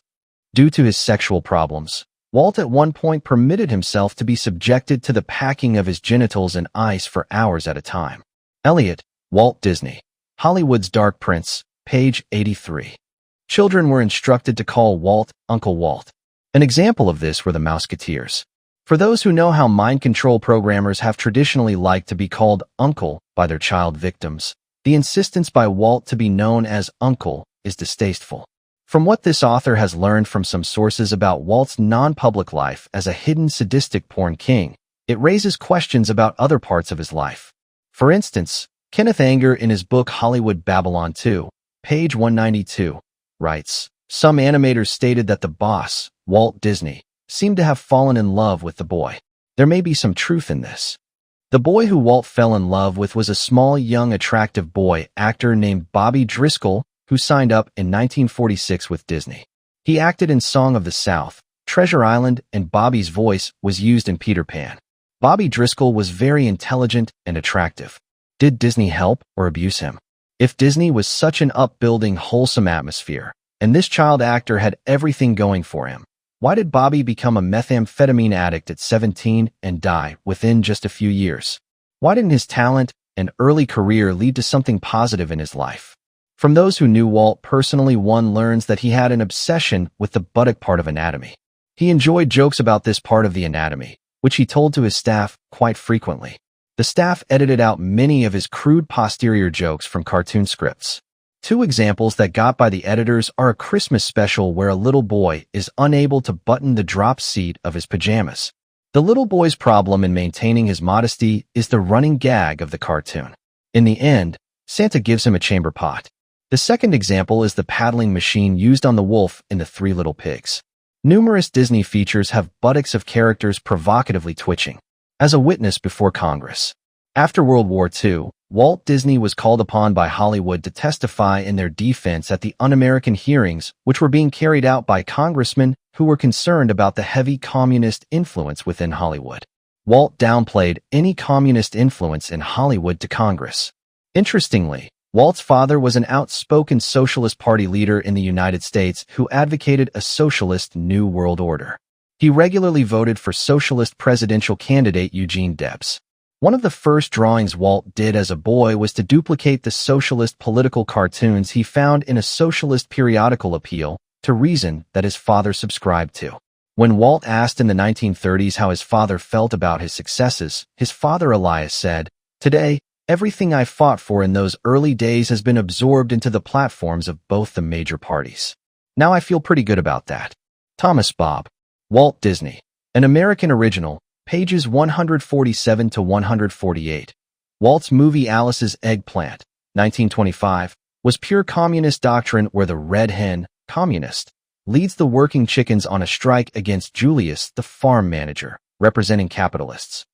Due to his sexual problems, Walt at one point permitted himself to be subjected to the packing of his genitals in ice for hours at a time. Elliot, Walt Disney, Hollywood's Dark Prince, page 83. Children were instructed to call Walt Uncle Walt. An example of this were the Mouseketeers. For those who know how mind control programmers have traditionally liked to be called Uncle by their child victims, the insistence by Walt to be known as Uncle is distasteful. From what this author has learned from some sources about Walt's non-public life as a hidden sadistic porn king, it raises questions about other parts of his life. For instance, Kenneth Anger in his book Hollywood Babylon 2, page 192, writes, "Some animators stated that the boss, Walt Disney, seemed to have fallen in love with the boy. There may be some truth in this. The boy who Walt fell in love with was a small, young, attractive boy actor named Bobby Driscoll, who signed up in 1946 with Disney. He acted in Song of the South, Treasure Island, and Bobby's voice was used in Peter Pan. Bobby Driscoll was very intelligent and attractive. Did Disney help or abuse him? If Disney was such an upbuilding, wholesome atmosphere, and this child actor had everything going for him, why did Bobby become a methamphetamine addict at 17 and die within just a few years? Why didn't his talent and early career lead to something positive in his life? From those who knew Walt personally, one learns that he had an obsession with the buttock part of anatomy. He enjoyed jokes about this part of the anatomy, which he told to his staff quite frequently. The staff edited out many of his crude posterior jokes from cartoon scripts. Two examples that got by the editors are a Christmas special where a little boy is unable to button the drop seat of his pajamas. The little boy's problem in maintaining his modesty is the running gag of the cartoon. In the end, Santa gives him a chamber pot. The second example is the paddling machine used on the wolf in The Three Little Pigs. Numerous Disney features have buttocks of characters provocatively twitching. As a witness before Congress. After World War II, Walt Disney was called upon by Hollywood to testify in their defense at the Un-American hearings, which were being carried out by congressmen who were concerned about the heavy communist influence within Hollywood. Walt downplayed any communist influence in Hollywood to Congress. Interestingly, Walt's father was an outspoken Socialist Party leader in the United States who advocated a socialist New World Order. He regularly voted for socialist presidential candidate Eugene Debs. One of the first drawings Walt did as a boy was to duplicate the socialist political cartoons he found in a socialist periodical appeal to reason that his father subscribed to. When Walt asked in the 1930s how his father felt about his successes, his father Elias said, "Today, everything I fought for in those early days has been absorbed into the platforms of both the major parties. Now I feel pretty good about that." Thomas Bob. Walt Disney. An American Original, pages 147 to 148. Walt's movie Alice's Eggplant, 1925, was pure communist doctrine where the red hen, communist, leads the working chickens on a strike against Julius, the farm manager, representing capitalists.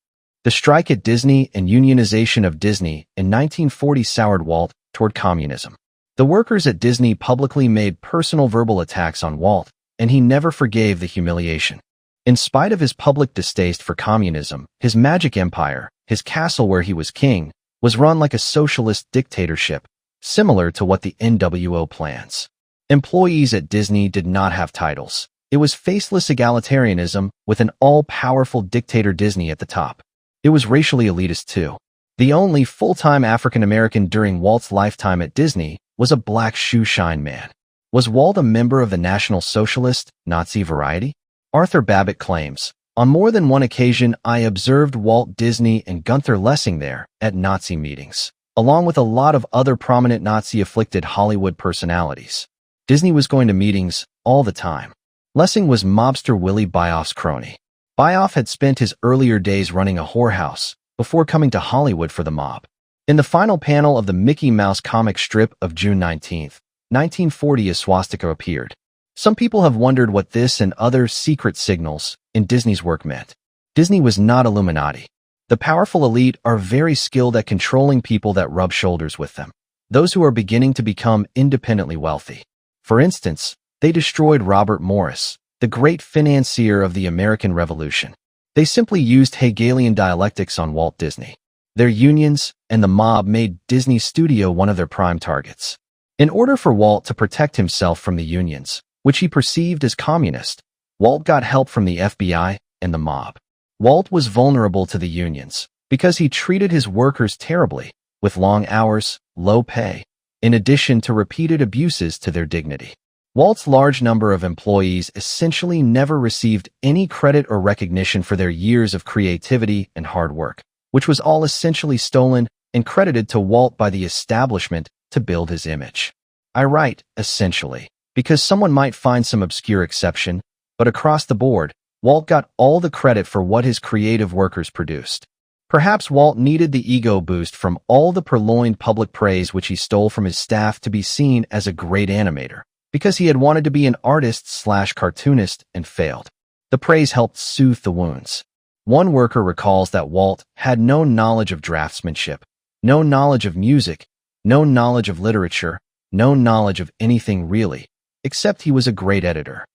The strike at Disney and unionization of Disney in 1940 soured Walt toward communism. The workers at Disney publicly made personal verbal attacks on Walt, and he never forgave the humiliation. In spite of his public distaste for communism, his magic empire, his castle where he was king, was run like a socialist dictatorship, similar to what the NWO plans. Employees at Disney did not have titles. It was faceless egalitarianism with an all-powerful dictator Disney at the top. It was racially elitist too. The only full-time African-American during Walt's lifetime at Disney was a black shoeshine man. Was Walt a member of the National Socialist, Nazi variety? Arthur Babbitt claims, "On more than one occasion I observed Walt Disney and Gunther Lessing there at Nazi meetings, along with a lot of other prominent Nazi-afflicted Hollywood personalities. Disney was going to meetings all the time." Lessing was mobster Willie Bioff's crony. Bioff had spent his earlier days running a whorehouse before coming to Hollywood for the mob. In the final panel of the Mickey Mouse comic strip of June 19, 1940, a swastika appeared. Some people have wondered what this and other secret signals in Disney's work meant. Disney was not Illuminati. The powerful elite are very skilled at controlling people that rub shoulders with them, those who are beginning to become independently wealthy. For instance, they destroyed Robert Morris, the great financier of the American Revolution. They simply used Hegelian dialectics on Walt Disney. Their unions and the mob made Disney's studio one of their prime targets. In order for Walt to protect himself from the unions, which he perceived as communist, Walt got help from the FBI and the mob. Walt was vulnerable to the unions because he treated his workers terribly, with long hours, low pay, in addition to repeated abuses to their dignity. Walt's large number of employees essentially never received any credit or recognition for their years of creativity and hard work, which was all essentially stolen and credited to Walt by the establishment to build his image. I write essentially, because someone might find some obscure exception, but across the board, Walt got all the credit for what his creative workers produced. Perhaps Walt needed the ego boost from all the purloined public praise which he stole from his staff to be seen as a great animator, because he had wanted to be an artist/cartoonist and failed. The praise helped soothe the wounds. One worker recalls that Walt had no knowledge of draftsmanship, no knowledge of music, no knowledge of literature, no knowledge of anything really, except he was a great editor.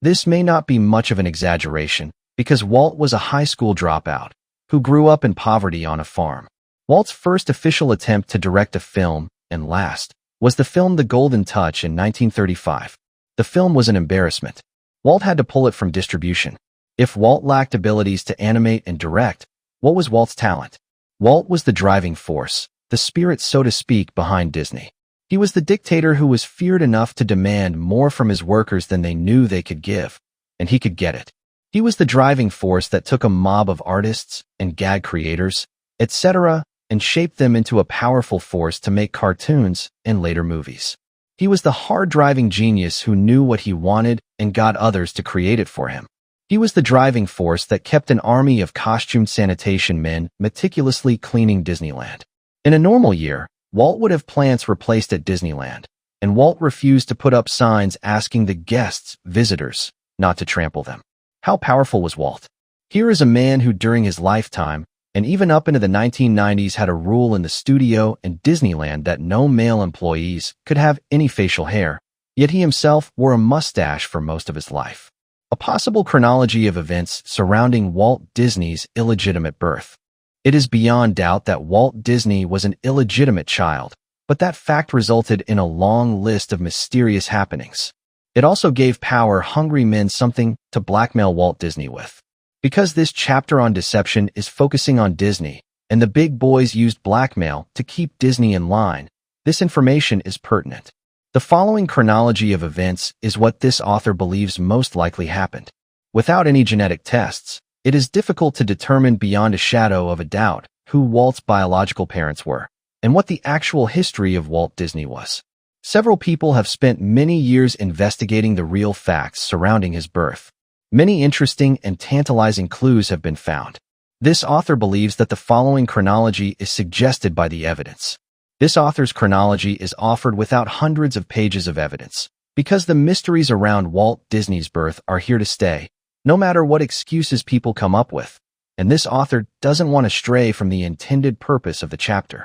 This may not be much of an exaggeration, because Walt was a high school dropout who grew up in poverty on a farm. Walt's first official attempt to direct a film, and last, was the film The Golden Touch in 1935. The film was an embarrassment. Walt had to pull it from distribution. If Walt lacked abilities to animate and direct, what was Walt's talent? Walt was the driving force, the spirit, so to speak, behind Disney. He was the dictator who was feared enough to demand more from his workers than they knew they could give, and he could get it. He was the driving force that took a mob of artists and gag creators, etc., and shaped them into a powerful force to make cartoons and later movies. He was the hard-driving genius who knew what he wanted and got others to create it for him. He was the driving force that kept an army of costumed sanitation men meticulously cleaning Disneyland. In a normal year, Walt would have plants replaced at Disneyland, and Walt refused to put up signs asking the guests, visitors, not to trample them. How powerful was Walt? Here is a man who during his lifetime, and even up into the 1990s, had a rule in the studio and Disneyland that no male employees could have any facial hair, yet he himself wore a mustache for most of his life. A possible chronology of events surrounding Walt Disney's illegitimate birth. It is beyond doubt that Walt Disney was an illegitimate child, but that fact resulted in a long list of mysterious happenings. It also gave power-hungry men something to blackmail Walt Disney with. Because this chapter on deception is focusing on Disney, and the big boys used blackmail to keep Disney in line, this information is pertinent. The following chronology of events is what this author believes most likely happened. Without any genetic tests, it is difficult to determine beyond a shadow of a doubt who Walt's biological parents were, and what the actual history of Walt Disney was. Several people have spent many years investigating the real facts surrounding his birth. Many interesting and tantalizing clues have been found. This author believes that the following chronology is suggested by the evidence. This author's chronology is offered without hundreds of pages of evidence, because the mysteries around Walt Disney's birth are here to stay, no matter what excuses people come up with, and this author doesn't want to stray from the intended purpose of the chapter.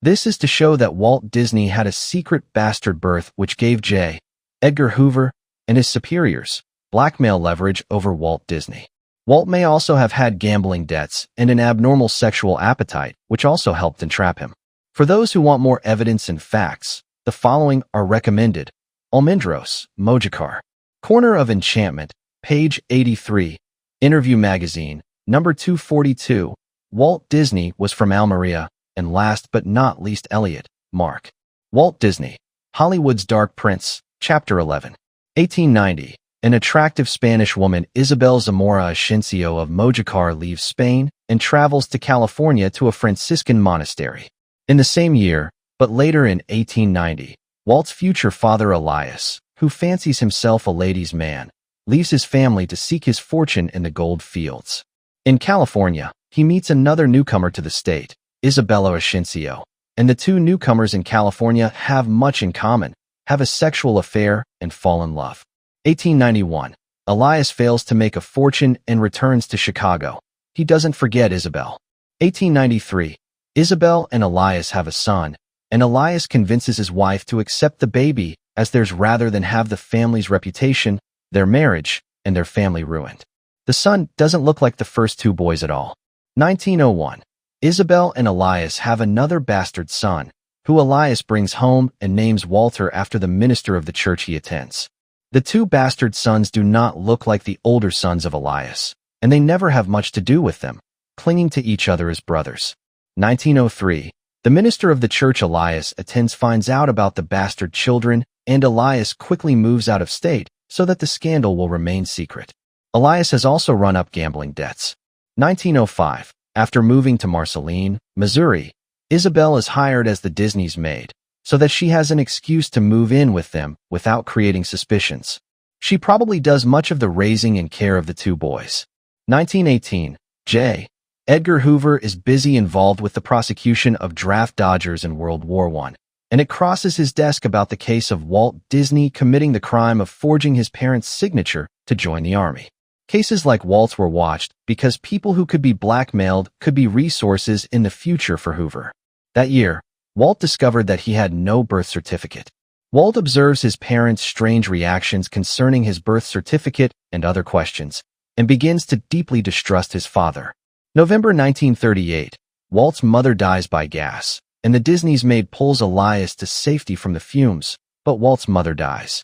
This is to show that Walt Disney had a secret bastard birth which gave J. Edgar Hoover and his superiors blackmail leverage over Walt Disney. Walt may also have had gambling debts and an abnormal sexual appetite, which also helped entrap him. For those who want more evidence and facts, the following are recommended. Almendros, Mojakar. Corner of Enchantment, page 83. Interview Magazine, number 242. Walt Disney was from Almeria, and last but not least Elliot, Mark. Walt Disney, Hollywood's Dark Prince, Chapter 11. 1890. An attractive Spanish woman, Isabel Zamora Ascencio of Mojácar, leaves Spain and travels to California to a Franciscan monastery. In the same year, but later in 1890, Walt's future father Elias, who fancies himself a ladies' man, leaves his family to seek his fortune in the gold fields. In California, he meets another newcomer to the state, Isabella Ascencio, and the two newcomers in California have much in common, have a sexual affair, and fall in love. 1891. Elias fails to make a fortune and returns to Chicago. He doesn't forget Isabel. 1893. Isabel and Elias have a son, and Elias convinces his wife to accept the baby as theirs rather than have the family's reputation, their marriage, and their family ruined. The son doesn't look like the first two boys at all. 1901. Isabel and Elias have another bastard son, who Elias brings home and names Walter after the minister of the church he attends. The two bastard sons do not look like the older sons of Elias, and they never have much to do with them, clinging to each other as brothers. 1903. The minister of the church Elias attends finds out about the bastard children, and Elias quickly moves out of state so that the scandal will remain secret. Elias has also run up gambling debts. 1905. After moving to Marceline, Missouri, Isabel is hired as the Disney's maid, so that she has an excuse to move in with them without creating suspicions. She probably does much of the raising and care of the two boys. 1918. J. Edgar Hoover is busy involved with the prosecution of draft dodgers in World War I, and it crosses his desk about the case of Walt Disney committing the crime of forging his parents' signature to join the army. Cases like Walt's were watched because people who could be blackmailed could be resources in the future for Hoover. That year, Walt discovered that he had no birth certificate. Walt observes his parents' strange reactions concerning his birth certificate and other questions, and begins to deeply distrust his father. November 1938, Walt's mother dies by gas, and the Disney's maid pulls Elias to safety from the fumes, but Walt's mother dies.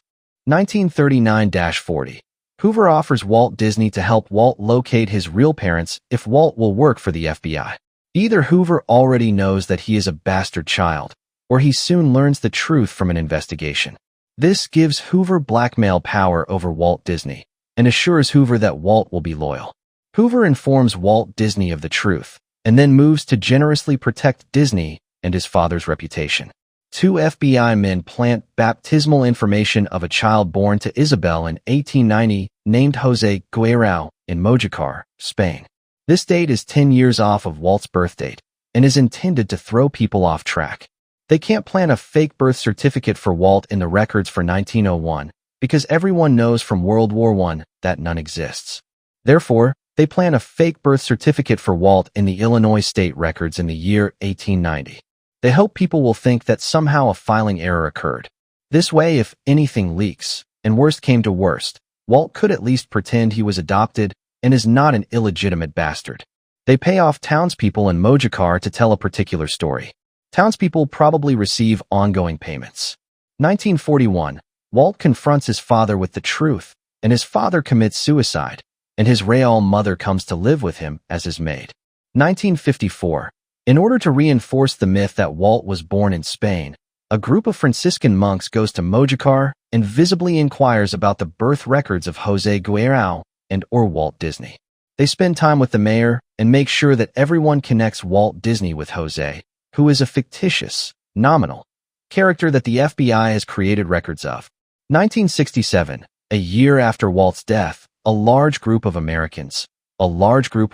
1939-40. Hoover offers Walt Disney to help Walt locate his real parents if Walt will work for the FBI. Either Hoover already knows that he is a bastard child, or he soon learns the truth from an investigation. This gives Hoover blackmail power over Walt Disney, and assures Hoover that Walt will be loyal. Hoover informs Walt Disney of the truth, and then moves to generously protect Disney and his father's reputation. Two FBI men plant baptismal information of a child born to Isabel in 1890 named Jose Guerrero in Mojácar, Spain. This date is 10 years off of Walt's birth date and is intended to throw people off track. They can't plant a fake birth certificate for Walt in the records for 1901 because everyone knows from World War I that none exists. Therefore, they plant a fake birth certificate for Walt in the Illinois state records in the year 1890. They hope people will think that somehow a filing error occurred. This way, if anything leaks, and worst came to worst, Walt could at least pretend he was adopted and is not an illegitimate bastard. They pay off townspeople in Mojácar to tell a particular story. Townspeople probably receive ongoing payments. 1941. Walt confronts his father with the truth, and his father commits suicide, and his real mother comes to live with him as his maid. 1954. In order to reinforce the myth that Walt was born in Spain, a group of Franciscan monks goes to Mojácar and visibly inquires about the birth records of Jose Guerrero and/or Walt Disney. They spend time with the mayor and make sure that everyone connects Walt Disney with Jose, who is a fictitious, nominal character that the FBI has created records of. 1967, a year after Walt's death, a large group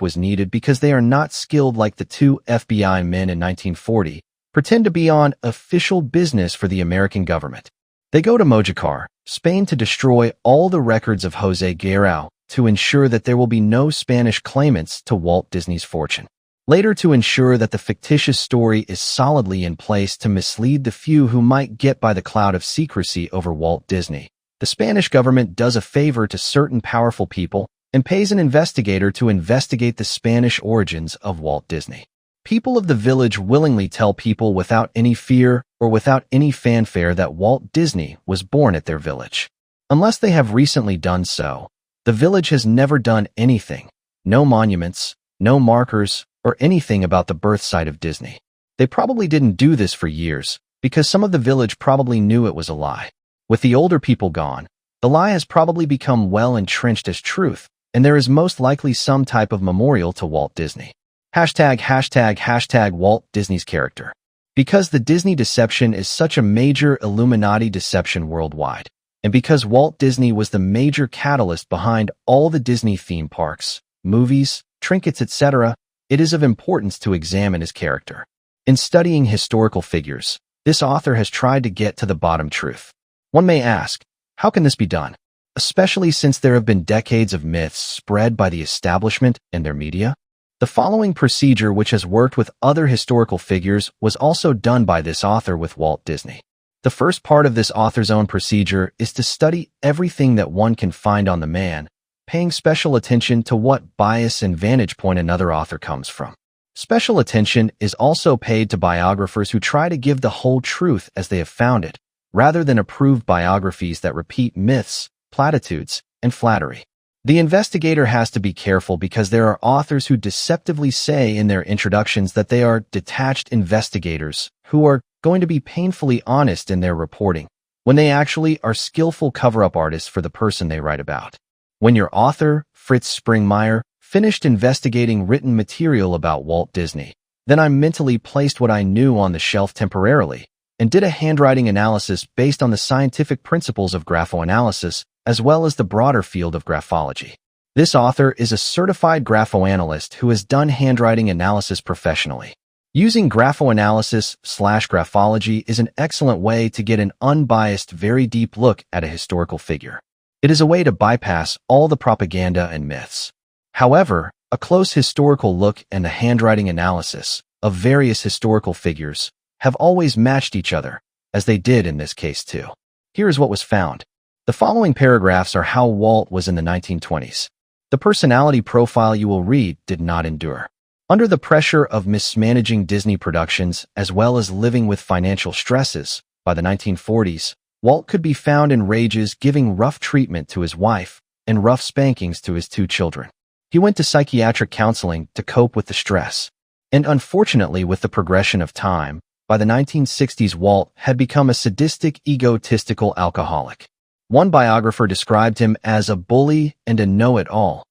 was needed because they are not skilled like the two FBI men in 1940, pretend to be on official business for the American government. They go to Mojácar, Spain to destroy all the records of Jose Guerrero to ensure that there will be no Spanish claimants to Walt Disney's fortune. Later, to ensure that the fictitious story is solidly in place to mislead the few who might get by the cloud of secrecy over Walt Disney, the Spanish government does a favor to certain powerful people and pays an investigator to investigate the Spanish origins of Walt Disney. People of the village willingly tell people without any fear or without any fanfare that Walt Disney was born at their village. Unless they have recently done so, the village has never done anything, no monuments, no markers, or anything about the birth site of Disney. They probably didn't do this for years, because some of the village probably knew it was a lie. With the older people gone, the lie has probably become well entrenched as truth, and there is most likely some type of memorial to Walt Disney. #### Walt Disney's character. Because the Disney deception is such a major Illuminati deception worldwide, and because Walt Disney was the major catalyst behind all the Disney theme parks, movies, trinkets, etc., it is of importance to examine his character. In studying historical figures, this author has tried to get to the bottom truth. One may ask, how can this be done? Especially since there have been decades of myths spread by the establishment and their media? The following procedure, which has worked with other historical figures, was also done by this author with Walt Disney. The first part of this author's own procedure is to study everything that one can find on the man, paying special attention to what bias and vantage point another author comes from. Special attention is also paid to biographers who try to give the whole truth as they have found it, rather than approved biographies that repeat myths, platitudes, and flattery. The investigator has to be careful because there are authors who deceptively say in their introductions that they are detached investigators who are going to be painfully honest in their reporting, when they actually are skillful cover-up artists for the person they write about. When your author, Fritz Springmeier, finished investigating written material about Walt Disney, then I mentally placed what I knew on the shelf temporarily and did a handwriting analysis based on the scientific principles of graphoanalysis as well as the broader field of graphology. This author is a certified graphoanalyst who has done handwriting analysis professionally. Using graphoanalysis/graphology is an excellent way to get an unbiased, very deep look at a historical figure. It is a way to bypass all the propaganda and myths. However, a close historical look and the handwriting analysis of various historical figures have always matched each other, as they did in this case too. Here is what was found. The following paragraphs are how Walt was in the 1920s. The personality profile you will read did not endure. Under the pressure of mismanaging Disney productions as well as living with financial stresses, by the 1940s, Walt could be found in rages giving rough treatment to his wife and rough spankings to his 2 children. He went to psychiatric counseling to cope with the stress. And unfortunately, with the progression of time, by the 1960s Walt had become a sadistic, egotistical alcoholic. One biographer described him as a bully and a know-it-all,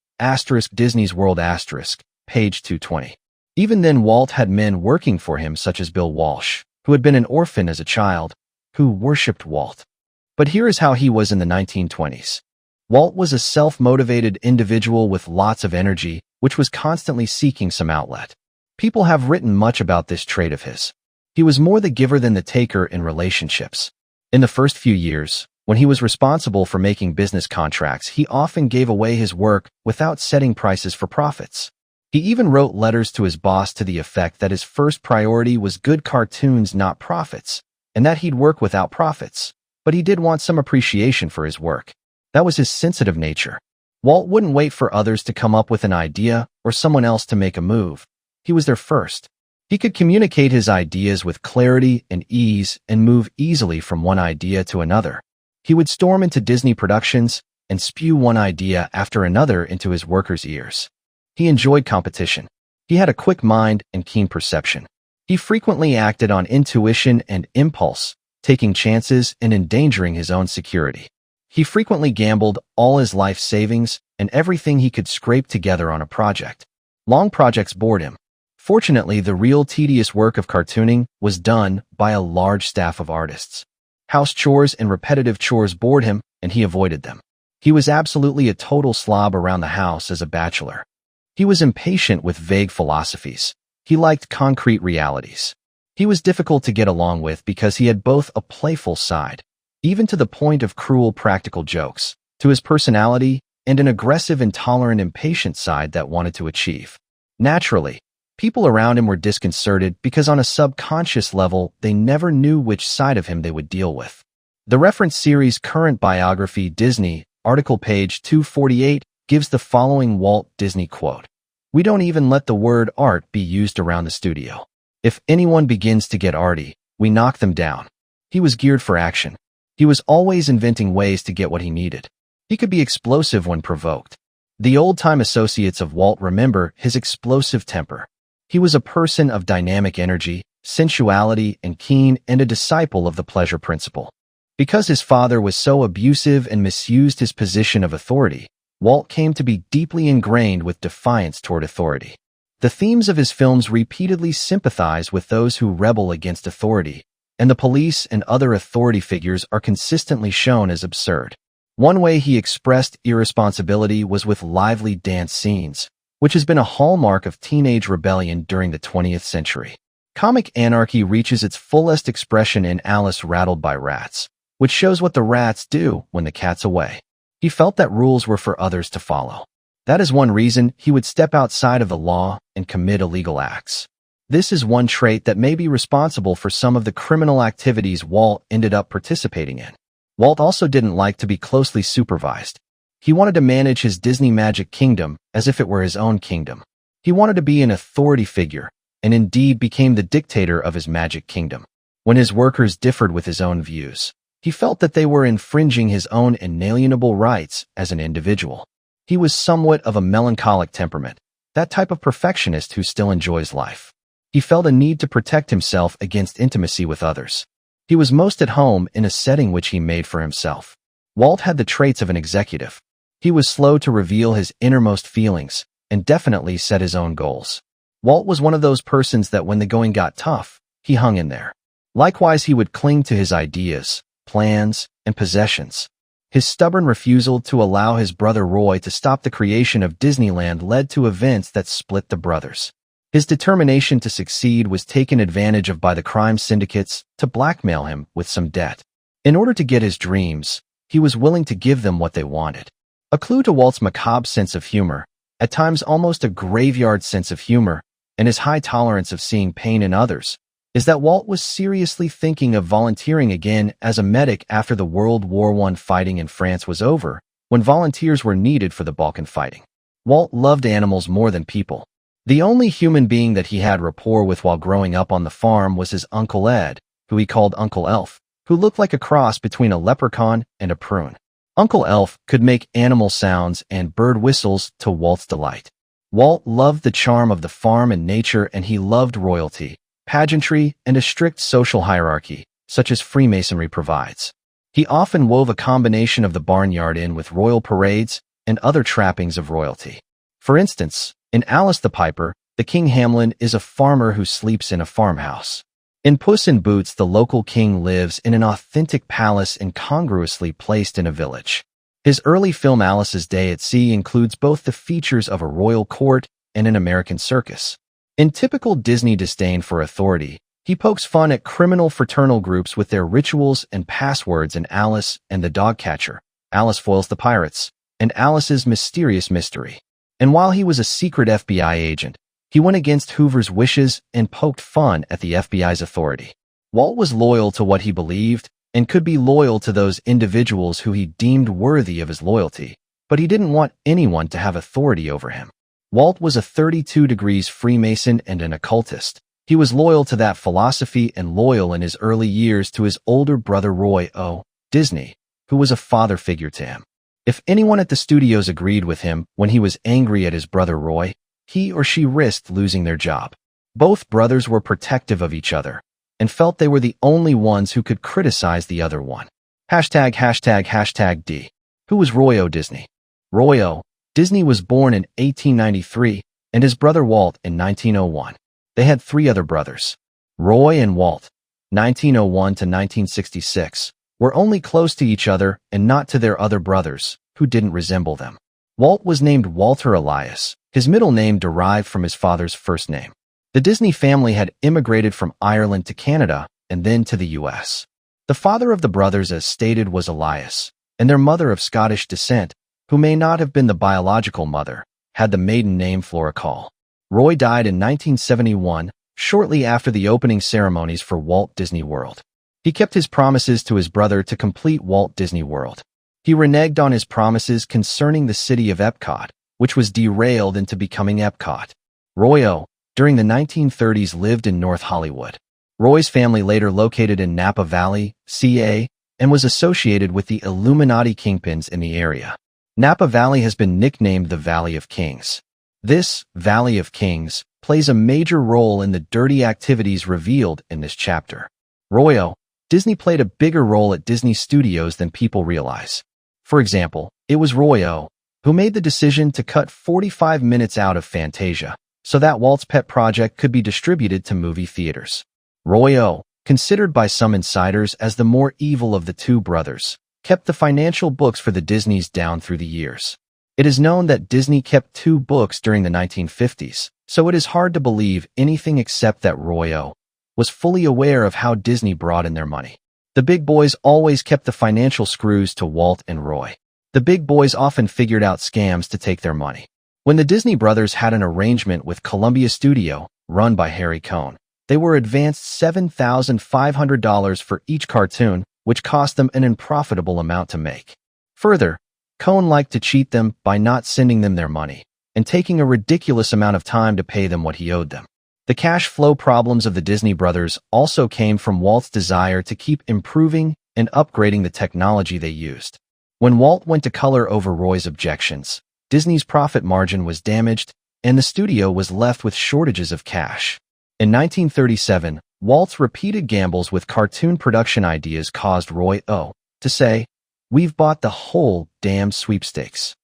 Disney's World *, page 220. Even then, Walt had men working for him such as Bill Walsh, who had been an orphan as a child, who worshipped Walt. But here is how he was in the 1920s. Walt was a self-motivated individual with lots of energy, which was constantly seeking some outlet. People have written much about this trait of his. He was more the giver than the taker in relationships. In the first few years, when he was responsible for making business contracts, he often gave away his work without setting prices for profits. He even wrote letters to his boss to the effect that his first priority was good cartoons, not profits, and that he'd work without profits, but he did want some appreciation for his work. That was his sensitive nature. Walt wouldn't wait for others to come up with an idea or someone else to make a move. He was there first. He could communicate his ideas with clarity and ease and move easily from one idea to another. He would storm into Disney productions and spew one idea after another into his workers' ears. He enjoyed competition. He had a quick mind and keen perception. He frequently acted on intuition and impulse, taking chances and endangering his own security. He frequently gambled all his life savings and everything he could scrape together on a project. Long projects bored him. Fortunately, the real tedious work of cartooning was done by a large staff of artists. House chores and repetitive chores bored him, and he avoided them. He was absolutely a total slob around the house as a bachelor. He was impatient with vague philosophies. He liked concrete realities. He was difficult to get along with because he had both a playful side, even to the point of cruel practical jokes, to his personality, and an aggressive, intolerant, impatient side that wanted to achieve. Naturally, people around him were disconcerted because on a subconscious level, they never knew which side of him they would deal with. The reference series Current Biography Disney, article page 248, gives the following Walt Disney quote. "We don't even let the word art be used around the studio. If anyone begins to get arty, we knock them down." He was geared for action. He was always inventing ways to get what he needed. He could be explosive when provoked. The old-time associates of Walt remember his explosive temper. He was a person of dynamic energy, sensuality, and keen, and a disciple of the pleasure principle. Because his father was so abusive and misused his position of authority, Walt came to be deeply ingrained with defiance toward authority. The themes of his films repeatedly sympathize with those who rebel against authority, and the police and other authority figures are consistently shown as absurd. One way he expressed irresponsibility was with lively dance scenes, which has been a hallmark of teenage rebellion during the 20th century. Comic anarchy reaches its fullest expression in Alice Rattled by Rats, which shows what the rats do when the cat's away. He felt that rules were for others to follow. That is one reason he would step outside of the law and commit illegal acts. This is one trait that may be responsible for some of the criminal activities Walt ended up participating in. Walt also didn't like to be closely supervised. He wanted to manage his Disney Magic Kingdom as if it were his own kingdom. He wanted to be an authority figure, and indeed became the dictator of his Magic Kingdom. When his workers differed with his own views, he felt that they were infringing his own inalienable rights as an individual. He was somewhat of a melancholic temperament, that type of perfectionist who still enjoys life. He felt a need to protect himself against intimacy with others. He was most at home in a setting which he made for himself. Walt had the traits of an executive. He was slow to reveal his innermost feelings and definitely set his own goals. Walt was one of those persons that when the going got tough, he hung in there. Likewise, he would cling to his ideas, plans, and possessions. His stubborn refusal to allow his brother Roy to stop the creation of Disneyland led to events that split the brothers. His determination to succeed was taken advantage of by the crime syndicates to blackmail him with some debt. In order to get his dreams, he was willing to give them what they wanted. A clue to Walt's macabre sense of humor, at times almost a graveyard sense of humor, and his high tolerance of seeing pain in others, is that Walt was seriously thinking of volunteering again as a medic after the World War I fighting in France was over, when volunteers were needed for the Balkan fighting. Walt loved animals more than people. The only human being that he had rapport with while growing up on the farm was his Uncle Ed, who he called Uncle Elf, who looked like a cross between a leprechaun and a prune. Uncle Elf could make animal sounds and bird whistles to Walt's delight. Walt loved the charm of the farm and nature, and he loved royalty, pageantry, and a strict social hierarchy, such as Freemasonry provides. He often wove a combination of the barnyard inn with royal parades and other trappings of royalty. For instance, in Alice the Piper, the King Hamlin is a farmer who sleeps in a farmhouse. In Puss in Boots, the local king lives in an authentic palace incongruously placed in a village. His early film Alice's Day at Sea includes both the features of a royal court and an American circus. In typical Disney disdain for authority, he pokes fun at criminal fraternal groups with their rituals and passwords in Alice and the Dogcatcher, Alice Foils the Pirates, and Alice's Mysterious Mystery. And while he was a secret FBI agent, he went against Hoover's wishes and poked fun at the FBI's authority. Walt was loyal to what he believed and could be loyal to those individuals who he deemed worthy of his loyalty, but he didn't want anyone to have authority over him. Walt was a 32 degrees Freemason and an occultist. He was loyal to that philosophy and loyal in his early years to his older brother Roy O. Disney, who was a father figure to him. If anyone at the studios agreed with him when he was angry at his brother Roy, he or she risked losing their job. Both brothers were protective of each other and felt they were the only ones who could criticize the other one. ####D. Who was Roy O. Disney? Roy O. Disney was born in 1893 and his brother Walt in 1901. They had three other brothers. Roy and Walt, 1901 to 1966, were only close to each other and not to their other brothers, who didn't resemble them. Walt was named Walter Elias, his middle name derived from his father's first name. The Disney family had immigrated from Ireland to Canada and then to the U.S. The father of the brothers, as stated, was Elias, and their mother of Scottish descent, who may not have been the biological mother, had the maiden name Flora Call. Roy died in 1971, shortly after the opening ceremonies for Walt Disney World. He kept his promises to his brother to complete Walt Disney World. He reneged on his promises concerning the city of Epcot, which was derailed into becoming Epcot. Roy O., during the 1930s, lived in North Hollywood. Roy's family later located in Napa Valley, CA, and was associated with the Illuminati kingpins in the area. Napa Valley has been nicknamed the Valley of Kings. This Valley of Kings plays a major role in the dirty activities revealed in this chapter. Roy O. Disney played a bigger role at Disney Studios than people realize. For example, it was Roy O. who made the decision to cut 45 minutes out of Fantasia so that Walt's pet project could be distributed to movie theaters. Roy O., considered by some insiders as the more evil of the two brothers, kept the financial books for the Disneys down through the years. It is known that Disney kept 2 books during the 1950s, so it is hard to believe anything except that Roy O. was fully aware of how Disney brought in their money. The big boys always kept the financial screws to Walt and Roy. The big boys often figured out scams to take their money. When the Disney brothers had an arrangement with Columbia Studio, run by Harry Cohn, they were advanced $7,500 for each cartoon, which cost them an unprofitable amount to make. Further, Cohn liked to cheat them by not sending them their money and taking a ridiculous amount of time to pay them what he owed them. The cash flow problems of the Disney brothers also came from Walt's desire to keep improving and upgrading the technology they used. When Walt went to color over Roy's objections, Disney's profit margin was damaged and the studio was left with shortages of cash. In 1937, Walt's repeated gambles with cartoon production ideas caused Roy O. to say, "We've bought the whole damn sweepstakes."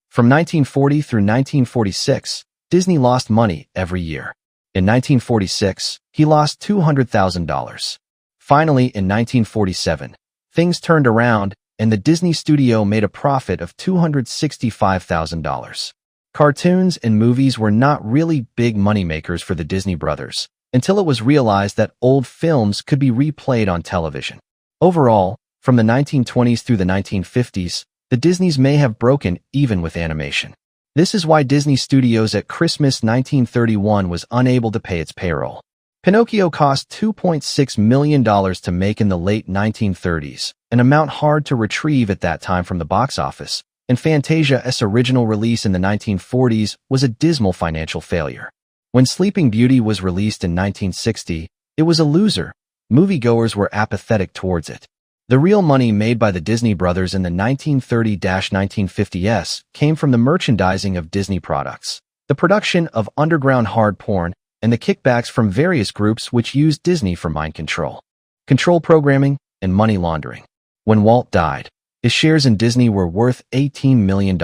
From 1940 through 1946, Disney lost money every year. In 1946, he lost $200,000. Finally, in 1947, things turned around and the Disney studio made a profit of $265,000. Cartoons and movies were not really big moneymakers for the Disney brothers until it was realized that old films could be replayed on television. Overall, from the 1920s through the 1950s, the Disneys may have broken even with animation. This is why Disney Studios at Christmas 1931 was unable to pay its payroll. Pinocchio cost $2.6 million to make in the late 1930s, an amount hard to retrieve at that time from the box office, and Fantasia's original release in the 1940s was a dismal financial failure. When Sleeping Beauty was released in 1960, it was a loser. Moviegoers were apathetic towards it. The real money made by the Disney brothers in the 1930-1950s came from the merchandising of Disney products, the production of underground hard porn, and the kickbacks from various groups which used Disney for mind control programming, and money laundering. When Walt died, his shares in Disney were worth $18 million.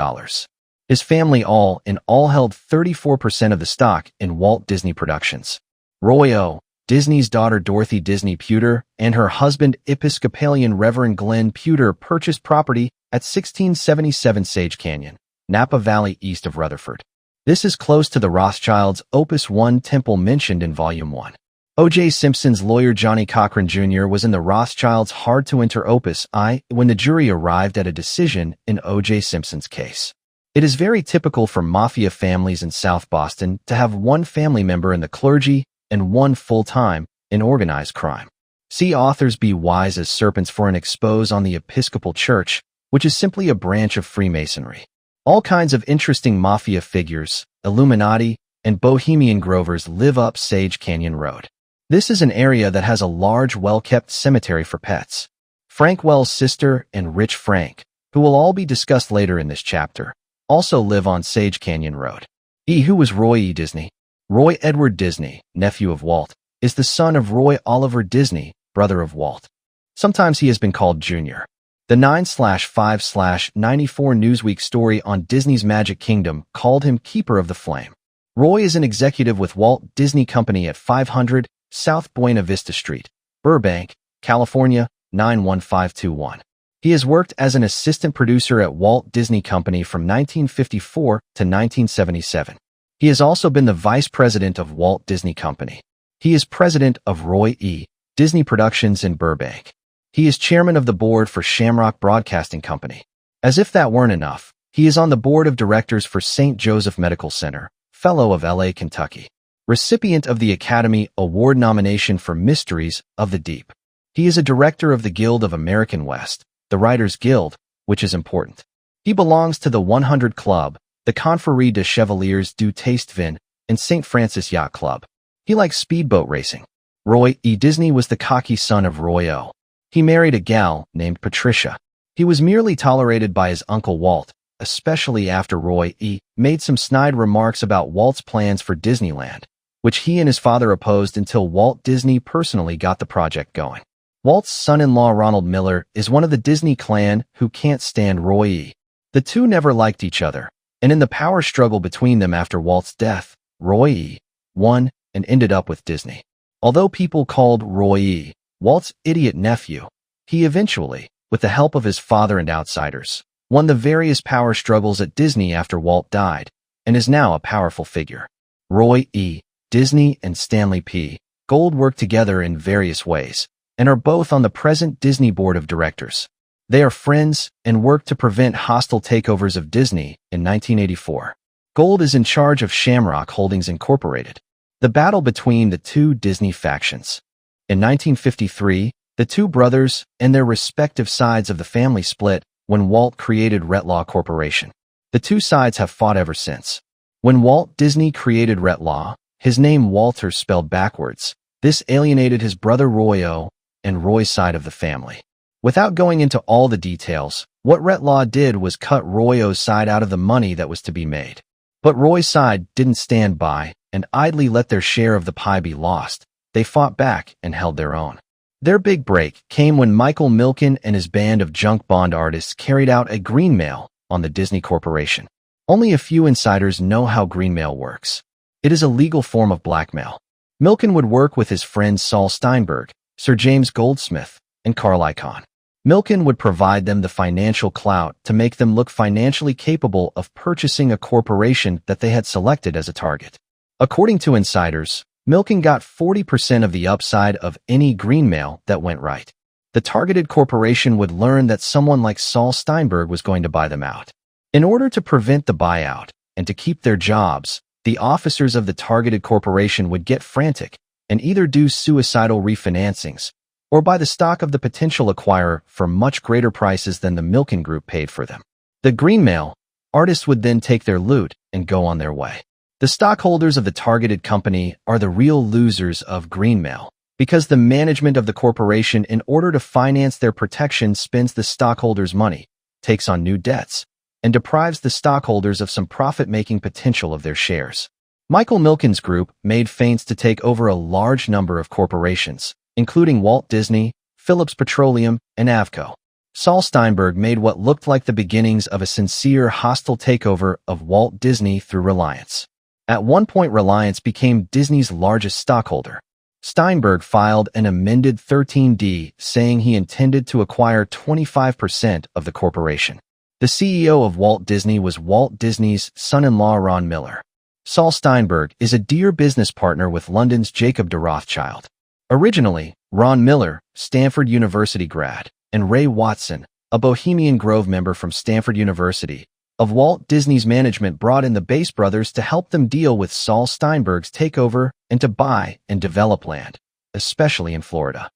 His family all in all held 34% of the stock in Walt Disney Productions. Roy O., Disney's daughter Dorothy Disney Pewter, and her husband Episcopalian Reverend Glenn Pewter purchased property at 1677 Sage Canyon, Napa Valley east of Rutherford. This is close to the Rothschilds' Opus 1 temple mentioned in Volume 1. O.J. Simpson's lawyer Johnny Cochran Jr. was in the Rothschilds' hard-to-enter Opus I when the jury arrived at a decision in O.J. Simpson's case. It is very typical for mafia families in South Boston to have one family member in the clergy and one full-time in organized crime. See authors Be Wise as Serpents for an expose on the Episcopal Church, which is simply a branch of Freemasonry. All kinds of interesting mafia figures, Illuminati, and Bohemian Grovers live up Sage Canyon Road. This is an area that has a large, well-kept cemetery for pets. Frank Wells' sister and Rich Frank, who will all be discussed later in this chapter, also live on Sage Canyon Road. Who was Roy E. Disney? Roy Edward Disney, nephew of Walt, is the son of Roy Oliver Disney, brother of Walt. Sometimes he has been called Jr. The 9/5/94 Newsweek story on Disney's Magic Kingdom called him Keeper of the Flame. Roy is an executive with Walt Disney Company at 500 South Buena Vista Street, Burbank, California, 91521. He has worked as an assistant producer at Walt Disney Company from 1954 to 1977. He has also been the vice president of Walt Disney Company. He is president of Roy E. Disney Productions in Burbank. He is chairman of the board for Shamrock Broadcasting Company. As if that weren't enough, he is on the board of directors for St. Joseph Medical Center, fellow of L.A., Kentucky, recipient of the Academy Award nomination for Mysteries of the Deep. He is a director of the Guild of American West, the Writers Guild, which is important. He belongs to the 100 Club, the Confrérie des Chevaliers du Taste Vin, and St. Francis Yacht Club. He likes speedboat racing. Roy E. Disney was the cocky son of Roy O. He married a gal named Patricia. He was merely tolerated by his uncle Walt, especially after Roy E. made some snide remarks about Walt's plans for Disneyland. which he and his father opposed until Walt Disney personally got the project going. Walt's son-in-law Ronald Miller is one of the Disney clan who can't stand Roy E. The two never liked each other, and in the power struggle between them after Walt's death, Roy E. won and ended up with Disney. Although people called Roy E. Walt's idiot nephew, he eventually, with the help of his father and outsiders, won the various power struggles at Disney after Walt died, and is now a powerful figure. Roy E. Disney and Stanley P. Gold work together in various ways, and are both on the present Disney Board of Directors. They are friends and worked to prevent hostile takeovers of Disney in 1984. Gold is in charge of Shamrock Holdings Incorporated, the battle between the two Disney factions. In 1953, the two brothers and their respective sides of the family split when Walt created Retlaw Corporation. The two sides have fought ever since. When Walt Disney created Retlaw, his name Walter spelled backwards. This alienated his brother Roy O. and Roy's side of the family. Without going into all the details, what Retlaw did was cut Roy O's side out of the money that was to be made. But Roy's side didn't stand by and idly let their share of the pie be lost. They fought back and held their own. Their big break came when Michael Milken and his band of junk bond artists carried out a greenmail on the Disney Corporation. Only a few insiders know how greenmail works. It is a legal form of blackmail. Milken would work with his friends Saul Steinberg, Sir James Goldsmith, and Carl Icahn. Milken would provide them the financial clout to make them look financially capable of purchasing a corporation that they had selected as a target. According to insiders, Milken got 40% of the upside of any greenmail that went right. The targeted corporation would learn that someone like Saul Steinberg was going to buy them out. In order to prevent the buyout and to keep their jobs, the officers of the targeted corporation would get frantic and either do suicidal refinancings or buy the stock of the potential acquirer for much greater prices than the Milken Group paid for them. The greenmail artists would then take their loot and go on their way. The stockholders of the targeted company are the real losers of greenmail because the management of the corporation, in order to finance their protection, spends the stockholders' money, takes on new debts, and deprives the stockholders of some profit-making potential of their shares. Michael Milken's group made feints to take over a large number of corporations, including Walt Disney, Phillips Petroleum, and Avco. Saul Steinberg made what looked like the beginnings of a sincere hostile takeover of Walt Disney through Reliance. At one point, Reliance became Disney's largest stockholder. Steinberg filed an amended 13D saying he intended to acquire 25% of the corporation. The CEO of Walt Disney was Walt Disney's son-in-law Ron Miller. Saul Steinberg is a dear business partner with London's Jacob de Rothschild. Originally, Ron Miller, Stanford University grad, and Ray Watson, a Bohemian Grove member from Stanford University, of Walt Disney's management brought in the Bass brothers to help them deal with Saul Steinberg's takeover and to buy and develop land, especially in Florida.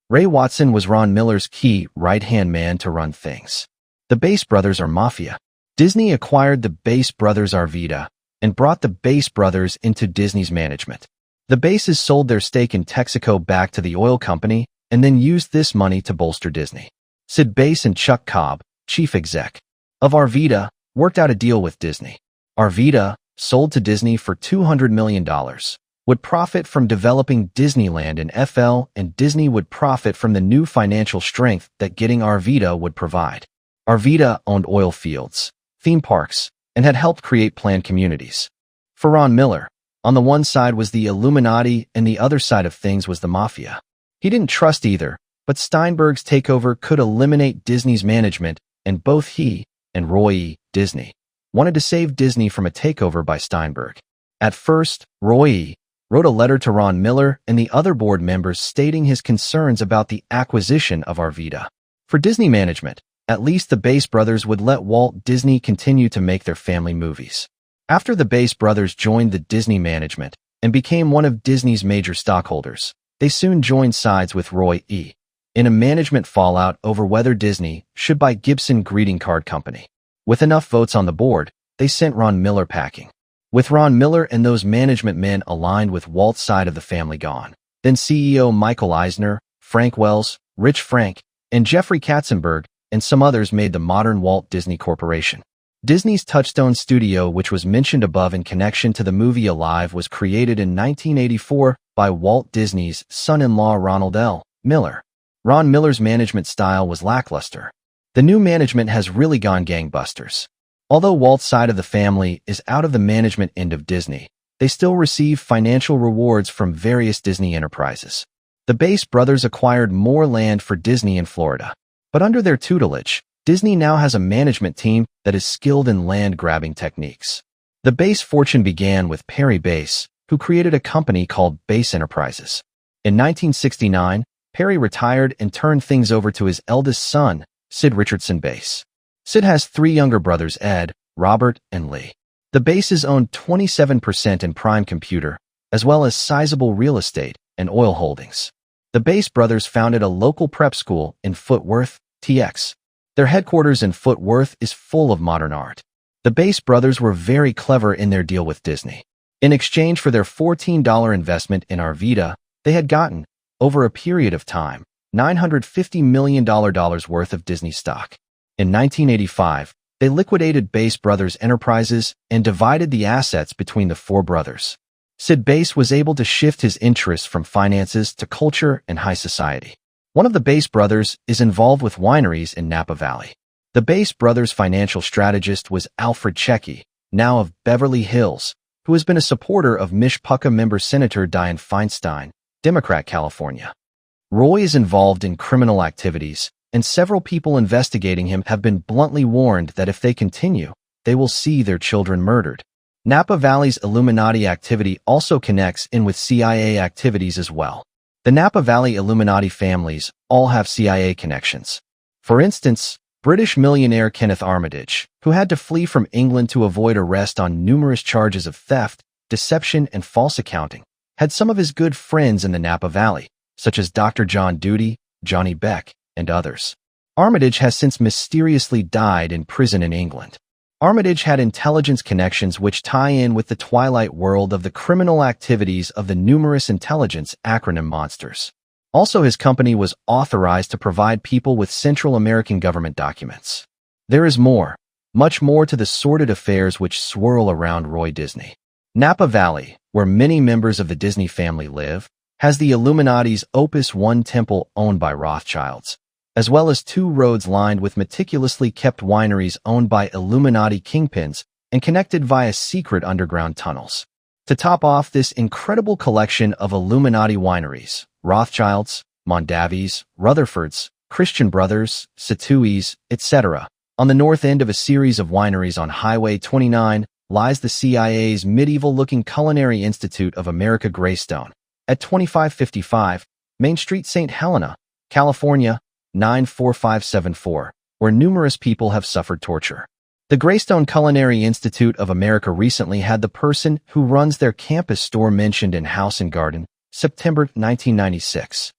Ray Watson was Ron Miller's key right-hand man to run things. The Bass brothers are mafia. Disney acquired the Bass brothers Arvida and brought the Bass brothers into Disney's management. The Basses sold their stake in Texaco back to the oil company and then used this money to bolster Disney. Sid Bass and Chuck Cobb, chief exec of Arvida, worked out a deal with Disney. Arvida, sold to Disney for $200 million, would profit from developing Disneyland in FL, and Disney would profit from the new financial strength that getting Arvida would provide. Arvida owned oil fields, theme parks, and had helped create planned communities. For Ron Miller, on the one side was the Illuminati and the other side of things was the mafia. He didn't trust either, but Steinberg's takeover could eliminate Disney's management, and both he and Roy E. Disney wanted to save Disney from a takeover by Steinberg. At first, Roy E. wrote a letter to Ron Miller and the other board members stating his concerns about the acquisition of Arvida. For Disney management, at least the Bass brothers would let Walt Disney continue to make their family movies. After the Bass brothers joined the Disney management and became one of Disney's major stockholders, they soon joined sides with Roy E. in a management fallout over whether Disney should buy Gibson Greeting Card Company. With enough votes on the board, they sent Ron Miller packing. With Ron Miller and those management men aligned with Walt's side of the family gone, then CEO Michael Eisner, Frank Wells, Rich Frank, and Jeffrey Katzenberg, and some others made the modern Walt Disney Corporation. Disney's Touchstone Studio, which was mentioned above in connection to the movie Alive, was created in 1984 by Walt Disney's son-in-law Ronald L. Miller. Ron Miller's management style was lackluster. The new management has really gone gangbusters. Although Walt's side of the family is out of the management end of Disney, they still receive financial rewards from various Disney enterprises. The Bass brothers acquired more land for Disney in Florida. But under their tutelage, Disney now has a management team that is skilled in land-grabbing techniques. The Bass fortune began with Perry Bass, who created a company called Bass Enterprises. In 1969, Perry retired and turned things over to his eldest son, Sid Richardson Bass. Sid has 3 younger brothers, Ed, Robert, and Lee. The Basses own 27% in Prime Computer, as well as sizable real estate and oil holdings. The Bass brothers founded a local prep school in Fort Worth, TX. Their headquarters in Fort Worth is full of modern art. The Bass brothers were very clever in their deal with Disney. In exchange for their $14 investment in Arvida, they had gotten, over a period of time, $950 million worth of Disney stock. In 1985, they liquidated Bass Brothers Enterprises and divided the assets between the 4 brothers. Sid Bass was able to shift his interests from finances to culture and high society. One of the Bass brothers is involved with wineries in Napa Valley. The Bass brothers' financial strategist was Alfred Checky, now of Beverly Hills, who has been a supporter of Mishpucha member Senator Dianne Feinstein, Democrat, California. Roy is involved in criminal activities, and several people investigating him have been bluntly warned that if they continue, they will see their children murdered. Napa Valley's Illuminati activity also connects in with CIA activities as well. The Napa Valley Illuminati families all have CIA connections. For instance, British millionaire Kenneth Armitage, who had to flee from England to avoid arrest on numerous charges of theft, deception, and false accounting, had some of his good friends in the Napa Valley, such as Dr. John Duty, Johnny Beck, and others. Armitage has since mysteriously died in prison in England. Armitage had intelligence connections which tie in with the twilight world of the criminal activities of the numerous intelligence acronym monsters. Also, his company was authorized to provide people with Central American government documents. There is more, much more to the sordid affairs which swirl around Roy Disney. Napa Valley, where many members of the Disney family live, has the Illuminati's Opus One temple owned by Rothschilds, as well as 2 roads lined with meticulously kept wineries owned by Illuminati kingpins and connected via secret underground tunnels. To top off this incredible collection of Illuminati wineries, Rothschilds, Mondavis, Rutherfords, Christian Brothers, Satuis, etc., on the north end of a series of wineries on Highway 29 lies the CIA's medieval-looking Culinary Institute of America Greystone, at 2555 Main Street, St. Helena, California, 94574, where numerous people have suffered torture. The Greystone Culinary Institute of America recently had the person who runs their campus store mentioned in House and Garden, September 1996.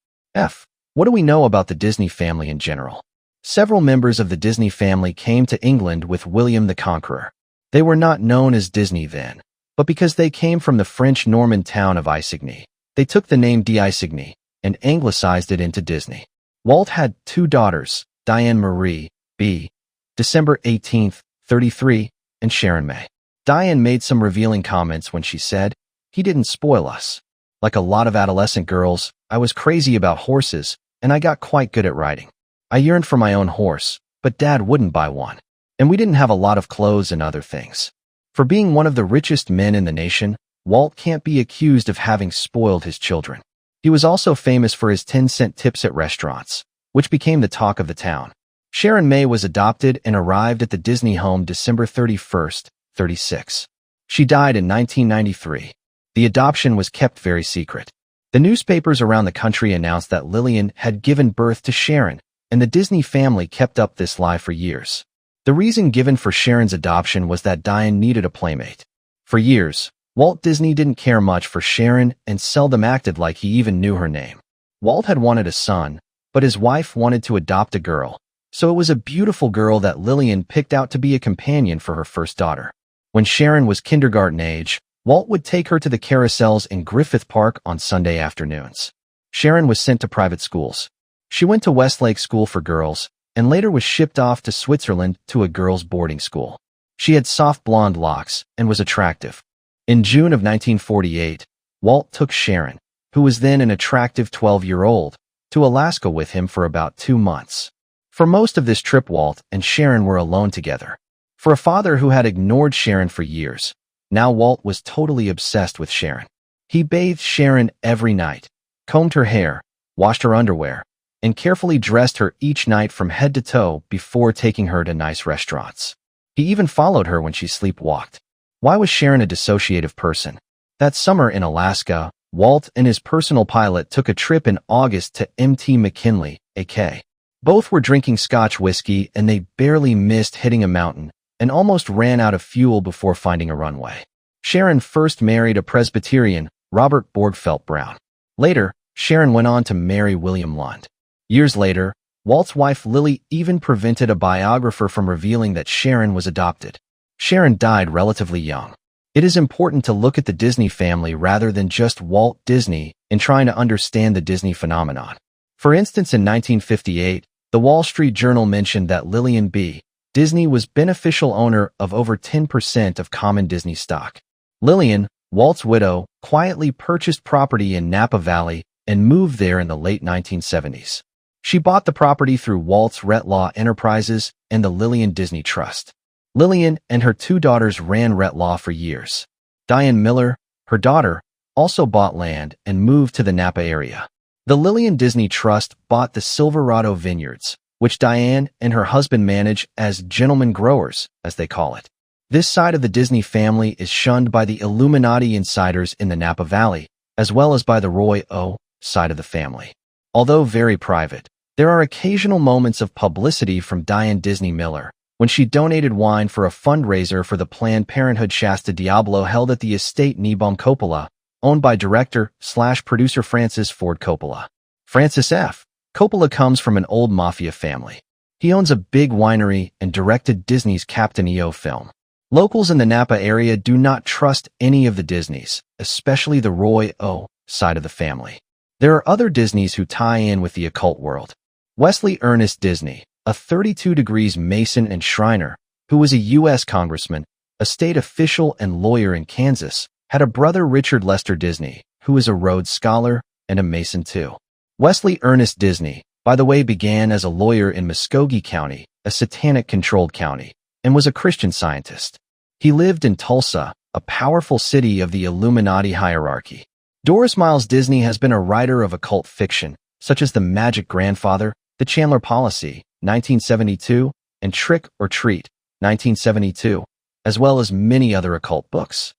What do we know about the Disney family in general? Several members of the Disney family came to England with William the Conqueror. They were not known as Disney then, but because they came from the French Norman town of Isigny, they took the name d'Isigny and anglicized it into Disney. Walt had 2 daughters, Diane Marie, b. December 18, 33, and Sharon May. Diane made some revealing comments when she said, "He didn't spoil us. Like a lot of adolescent girls, I was crazy about horses, and I got quite good at riding. I yearned for my own horse, but Dad wouldn't buy one. And we didn't have a lot of clothes and other things." For being one of the richest men in the nation, Walt can't be accused of having spoiled his children. He was also famous for his 10-cent tips at restaurants, which became the talk of the town. Sharon May was adopted and arrived at the Disney home December 31, 36. She died in 1993. The adoption was kept very secret. The newspapers around the country announced that Lillian had given birth to Sharon, and the Disney family kept up this lie for years. The reason given for Sharon's adoption was that Diane needed a playmate. For years, Walt Disney didn't care much for Sharon and seldom acted like he even knew her name. Walt had wanted a son, but his wife wanted to adopt a girl, so it was a beautiful girl that Lillian picked out to be a companion for her first daughter. When Sharon was kindergarten age, Walt would take her to the carousels in Griffith Park on Sunday afternoons. Sharon was sent to private schools. She went to Westlake School for Girls, and later was shipped off to Switzerland to a girls' boarding school. She had soft blonde locks and was attractive. In June of 1948, Walt took Sharon, who was then an attractive 12-year-old, to Alaska with him for about 2 months. For most of this trip, Walt and Sharon were alone together. For a father who had ignored Sharon for years, now Walt was totally obsessed with Sharon. He bathed Sharon every night, combed her hair, washed her underwear, and carefully dressed her each night from head to toe before taking her to nice restaurants. He even followed her when she sleepwalked. Why was Sharon a dissociative person? That summer in Alaska, Walt and his personal pilot took a trip in August to Mt. McKinley, AK. Both were drinking Scotch whiskey and they barely missed hitting a mountain and almost ran out of fuel before finding a runway. Sharon first married a Presbyterian, Robert Borgfeldt Brown. Later, Sharon went on to marry William Lund. Years later, Walt's wife Lily even prevented a biographer from revealing that Sharon was adopted. Sharon died relatively young. It is important to look at the Disney family rather than just Walt Disney in trying to understand the Disney phenomenon. For instance, in 1958, the Wall Street Journal mentioned that Lillian B. Disney was beneficial owner of over 10% of common Disney stock. Lillian, Walt's widow, quietly purchased property in Napa Valley and moved there in the late 1970s. She bought the property through Walt's Retlaw Enterprises and the Lillian Disney Trust. Lillian and her 2 daughters ran Retlaw for years. Diane Miller, her daughter, also bought land and moved to the Napa area. The Lillian Disney Trust bought the Silverado Vineyards, which Diane and her husband manage as gentlemen growers, as they call it. This side of the Disney family is shunned by the Illuminati insiders in the Napa Valley, as well as by the Roy O. side of the family. Although very private, there are occasional moments of publicity from Diane Disney Miller, when she donated wine for a fundraiser for the Planned Parenthood Shasta Diablo held at the estate Nebaum Coppola, owned by director/producer Francis Ford Coppola. Francis F. Coppola comes from an old mafia family. He owns a big winery and directed Disney's Captain EO film. Locals in the Napa area do not trust any of the Disneys, especially the Roy O. side of the family. There are other Disneys who tie in with the occult world. Wesley Ernest Disney, a 32 degrees Mason and Shriner, who was a U.S. congressman, a state official and lawyer in Kansas, had a brother Richard Lester Disney, who is a Rhodes Scholar and a Mason too. Wesley Ernest Disney, by the way, began as a lawyer in Muskogee County, a Satanic-controlled county, and was a Christian Scientist. He lived in Tulsa, a powerful city of the Illuminati hierarchy. Doris Miles Disney has been a writer of occult fiction, such as The Magic Grandfather, The Chandler Policy, 1972, and Trick or Treat, 1972, as well as many other occult books.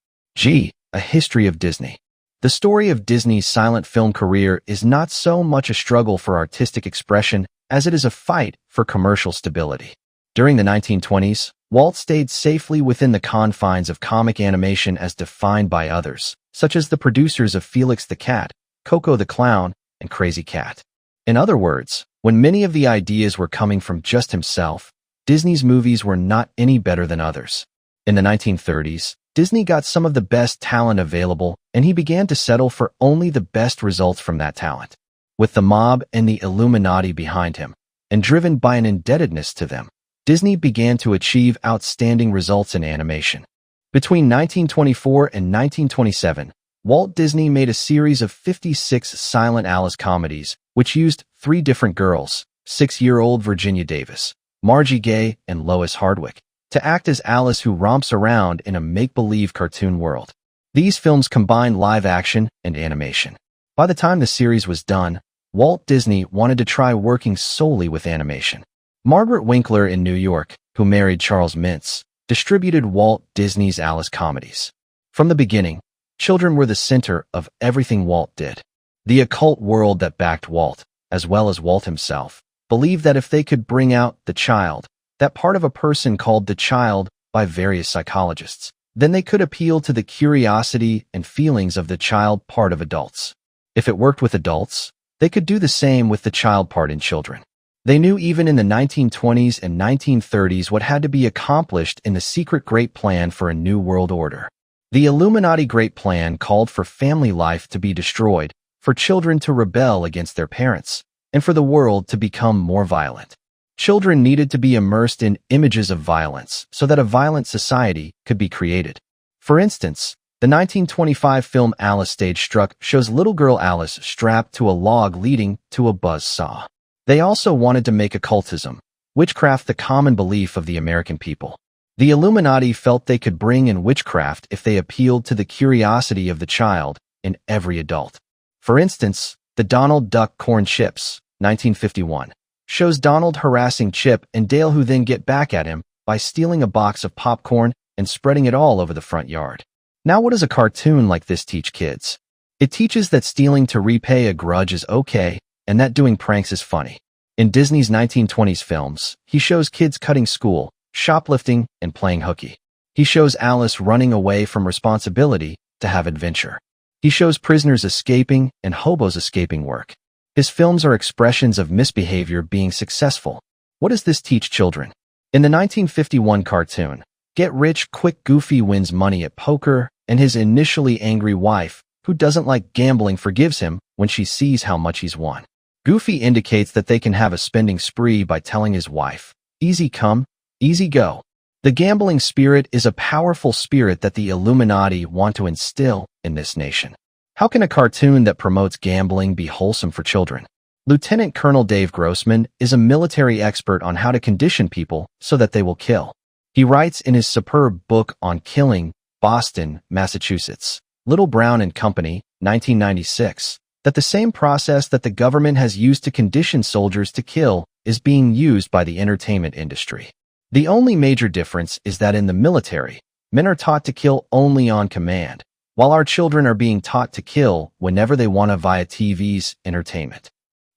A History of Disney. The story of Disney's silent film career is not so much a struggle for artistic expression as it is a fight for commercial stability. During the 1920s, Walt stayed safely within the confines of comic animation as defined by others, such as the producers of Felix the Cat, Coco the Clown, and Crazy Cat. In other words, when many of the ideas were coming from just himself, Disney's movies were not any better than others. In the 1930s, Disney got some of the best talent available, and he began to settle for only the best results from that talent. With the mob and the Illuminati behind him, and driven by an indebtedness to them, Disney began to achieve outstanding results in animation. Between 1924 and 1927, Walt Disney made a series of 56 silent Alice comedies, which used 3 different girls, 6-year-old Virginia Davis, Margie Gay, and Lois Hardwick, to act as Alice who romps around in a make-believe cartoon world. These films combined live action and animation. By the time the series was done, Walt Disney wanted to try working solely with animation. Margaret Winkler in New York, who married Charles Mintz, distributed Walt Disney's Alice comedies. From the beginning, children were the center of everything Walt did. The occult world that backed Walt, as well as Walt himself, believed that if they could bring out the child, that part of a person called the child by various psychologists, then they could appeal to the curiosity and feelings of the child part of adults. If it worked with adults, they could do the same with the child part in children. They knew even in the 1920s and 1930s what had to be accomplished in the secret Great Plan for a New World Order. The Illuminati Great Plan called for family life to be destroyed, for children to rebel against their parents, and for the world to become more violent. Children needed to be immersed in images of violence so that a violent society could be created. For instance, the 1925 film Alice Stage Struck shows little girl Alice strapped to a log leading to a buzz saw. They also wanted to make occultism, witchcraft, the common belief of the American people. The Illuminati felt they could bring in witchcraft if they appealed to the curiosity of the child in every adult. For instance, the Donald Duck Corn Chips, 1951, shows Donald harassing Chip and Dale, who then get back at him by stealing a box of popcorn and spreading it all over the front yard. Now, what does a cartoon like this teach kids? It teaches that stealing to repay a grudge is okay and that doing pranks is funny. In Disney's 1920s films, he shows kids cutting school, shoplifting, and playing hooky. He shows Alice running away from responsibility to have adventure. He shows prisoners escaping and hobos escaping work. His films are expressions of misbehavior being successful. What does this teach children? In the 1951 cartoon, Get Rich Quick, Goofy wins money at poker, and his initially angry wife, who doesn't like gambling, forgives him when she sees how much he's won. Goofy indicates that they can have a spending spree by telling his wife, "Easy come, easy go." The gambling spirit is a powerful spirit that the Illuminati want to instill in this nation. How can a cartoon that promotes gambling be wholesome for children? Lieutenant Colonel Dave Grossman is a military expert on how to condition people so that they will kill. He writes in his superb book on killing, Boston, Massachusetts, Little Brown and Company, 1996, that the same process that the government has used to condition soldiers to kill is being used by the entertainment industry. The only major difference is that in the military, men are taught to kill only on command, while our children are being taught to kill whenever they want to via TV's entertainment.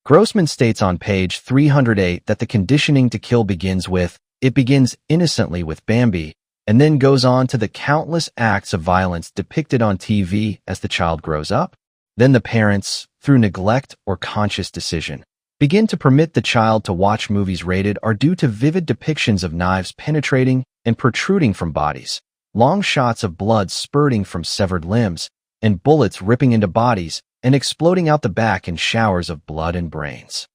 Grossman states on page 308 that the conditioning to kill begins innocently with Bambi, and then goes on to the countless acts of violence depicted on TV as the child grows up. Then the parents, through neglect or conscious decision, begin to permit the child to watch movies rated R due to vivid depictions of knives penetrating and protruding from bodies, long shots of blood spurting from severed limbs, and bullets ripping into bodies and exploding out the back in showers of blood and brains.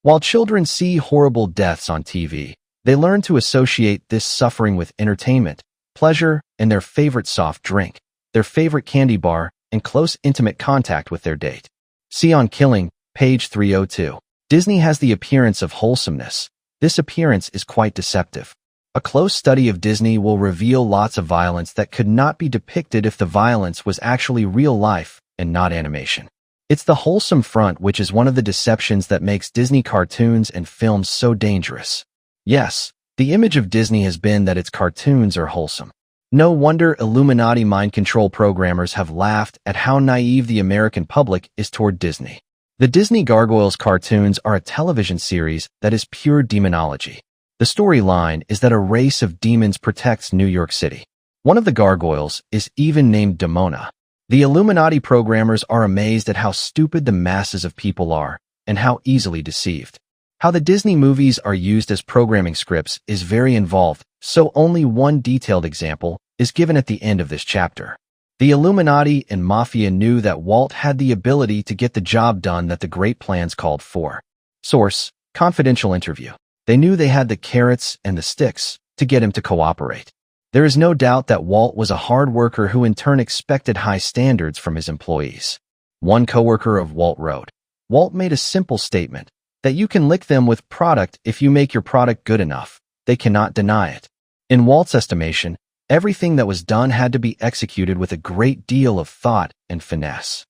While children see horrible deaths on TV, they learn to associate this suffering with entertainment, pleasure, and their favorite soft drink, their favorite candy bar, and close intimate contact with their date. See on Killing, page 302. Disney has the appearance of wholesomeness. This appearance is quite deceptive. A close study of Disney will reveal lots of violence that could not be depicted if the violence was actually real life and not animation. It's the wholesome front which is one of the deceptions that makes Disney cartoons and films so dangerous. Yes, the image of Disney has been that its cartoons are wholesome. No wonder Illuminati mind control programmers have laughed at how naive the American public is toward Disney. The Disney Gargoyles cartoons are a television series that is pure demonology. The storyline is that a race of demons protects New York City. One of the gargoyles is even named Demona. The Illuminati programmers are amazed at how stupid the masses of people are and how easily deceived. How the Disney movies are used as programming scripts is very involved, so only one detailed example is given at the end of this chapter. The Illuminati and Mafia knew that Walt had the ability to get the job done that the great plans called for. Source: confidential interview. They knew they had the carrots and the sticks to get him to cooperate. There is no doubt that Walt was a hard worker who in turn expected high standards from his employees. One coworker of Walt wrote, "Walt made a simple statement, that you can lick them with product if you make your product good enough. They cannot deny it." In Walt's estimation, everything that was done had to be executed with a great deal of thought and finesse.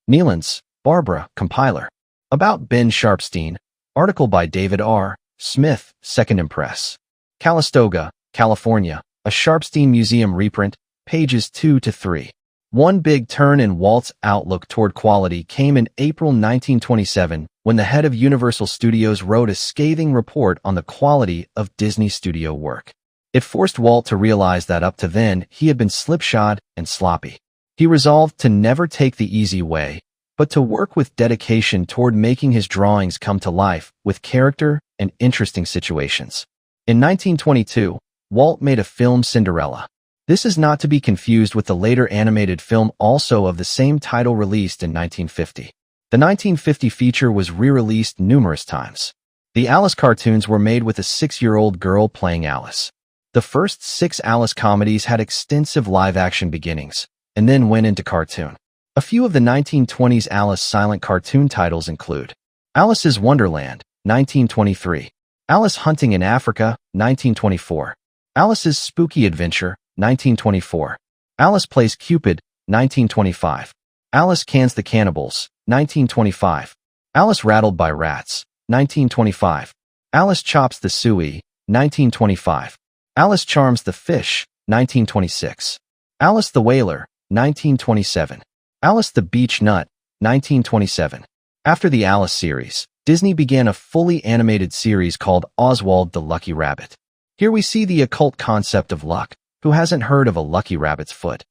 Nealons, Barbara, compiler. About Ben Sharpstein, article by David R. Smith, Second Impress. Calistoga, California, a Sharpstein Museum reprint, pages 2 to 3. One big turn in Walt's outlook toward quality came in April 1927 when the head of Universal Studios wrote a scathing report on the quality of Disney studio work. It forced Walt to realize that up to then he had been slipshod and sloppy. He resolved to never take the easy way, but to work with dedication toward making his drawings come to life with character and interesting situations. In 1922, Walt made a film Cinderella. This is not to be confused with the later animated film also of the same title released in 1950. The 1950 feature was re-released numerous times. The Alice cartoons were made with a 6-year-old girl playing Alice. The first 6 Alice comedies had extensive live-action beginnings, and then went into cartoon. A few of the 1920s Alice silent cartoon titles include Alice's Wonderland, 1923, Alice Hunting in Africa, 1924, Alice's Spooky Adventure, 1924, Alice Plays Cupid, 1925, Alice Cans the Cannibals, 1925, Alice Rattled by Rats, 1925, Alice Chops the Suey, 1925, Alice Charms the Fish, 1926, Alice the Whaler, 1927, Alice the Beach Nut, 1927. After the Alice series, Disney began a fully animated series called Oswald the Lucky Rabbit. Here we see the occult concept of luck, who hasn't heard of a lucky rabbit's foot,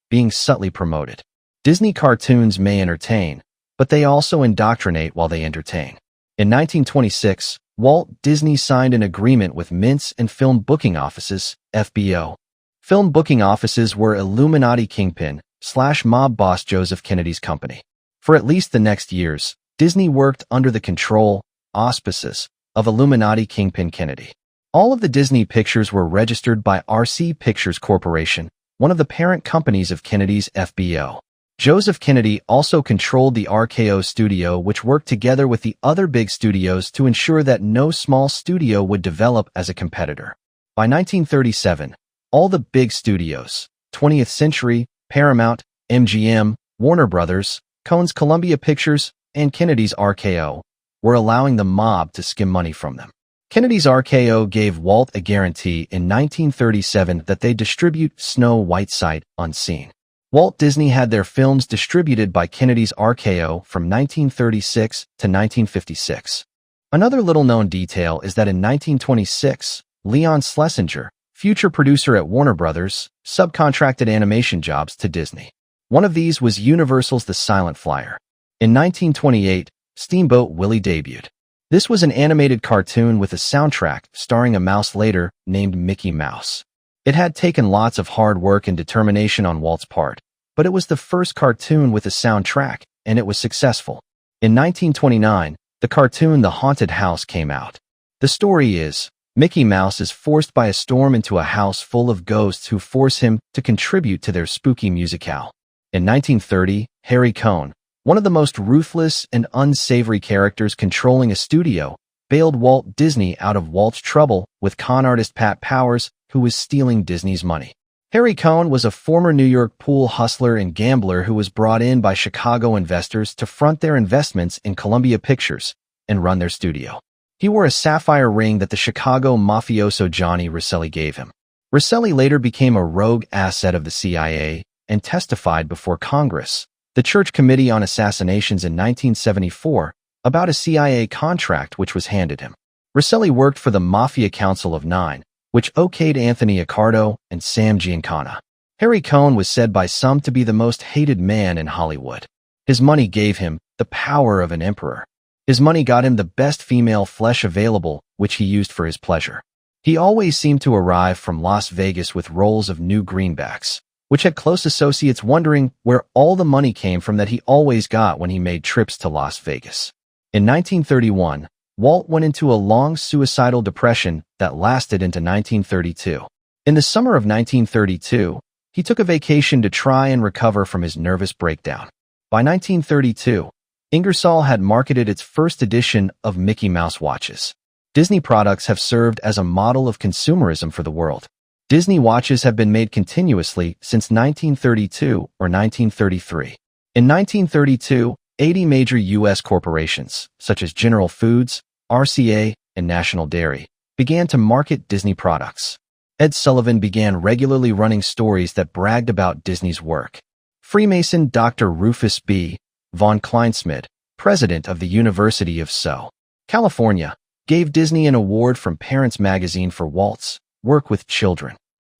being subtly promoted. Disney cartoons may entertain, but they also indoctrinate while they entertain. In 1926, Walt Disney signed an agreement with mints and film booking offices, FBO. Film booking offices were Illuminati kingpin/mob boss Joseph Kennedy's company. For at least the next years, Disney worked under the control, auspices, of Illuminati kingpin Kennedy. All of the Disney pictures were registered by RC Pictures Corporation, one of the parent companies of Kennedy's FBO. Joseph Kennedy also controlled the RKO studio, which worked together with the other big studios to ensure that no small studio would develop as a competitor. By 1937, all the big studios, 20th Century, Paramount, MGM, Warner Brothers, Cohen's Columbia Pictures, and Kennedy's RKO, were allowing the mob to skim money from them. Kennedy's RKO gave Walt a guarantee in 1937 that they'd distribute Snow White sight unseen. Walt Disney had their films distributed by Kennedy's RKO from 1936 to 1956. Another little-known detail is that in 1926, Leon Schlesinger, future producer at Warner Brothers, subcontracted animation jobs to Disney. One of these was Universal's The Silent Flyer. In 1928, Steamboat Willie debuted. This was an animated cartoon with a soundtrack starring a mouse later named Mickey Mouse. It had taken lots of hard work and determination on Walt's part, but it was the first cartoon with a soundtrack, and it was successful. In 1929, the cartoon The Haunted House came out. The story is, Mickey Mouse is forced by a storm into a house full of ghosts who force him to contribute to their spooky musicale. In 1930, Harry Cohn, one of the most ruthless and unsavory characters controlling a studio, bailed Walt Disney out of Walt's trouble with con artist Pat Powers, who was stealing Disney's money. Harry Cohn was a former New York pool hustler and gambler who was brought in by Chicago investors to front their investments in Columbia Pictures and run their studio. He wore a sapphire ring that the Chicago mafioso Johnny Rosselli gave him. Rosselli later became a rogue asset of the CIA and testified before Congress, the Church Committee on Assassinations in 1974, about a CIA contract which was handed him. Rosselli worked for the Mafia Council of Nine, which okayed Anthony Accardo and Sam Giancana. Harry Cohn was said by some to be the most hated man in Hollywood. His money gave him the power of an emperor. His money got him the best female flesh available, which he used for his pleasure. He always seemed to arrive from Las Vegas with rolls of new greenbacks, which had close associates wondering where all the money came from that he always got when he made trips to Las Vegas. In 1931, Walt went into a long suicidal depression that lasted into 1932. In the summer of 1932, he took a vacation to try and recover from his nervous breakdown. By 1932, Ingersoll had marketed its first edition of Mickey Mouse watches. Disney products have served as a model of consumerism for the world. Disney watches have been made continuously since 1932 or 1933. In 1932, 80 major U.S. corporations, such as General Foods, RCA, and National Dairy, began to market Disney products. Ed Sullivan began regularly running stories that bragged about Disney's work. Freemason Dr. Rufus B. von Kleinsmid, president of the University of SO, California, gave Disney an award from Parents Magazine for Walt's work with children.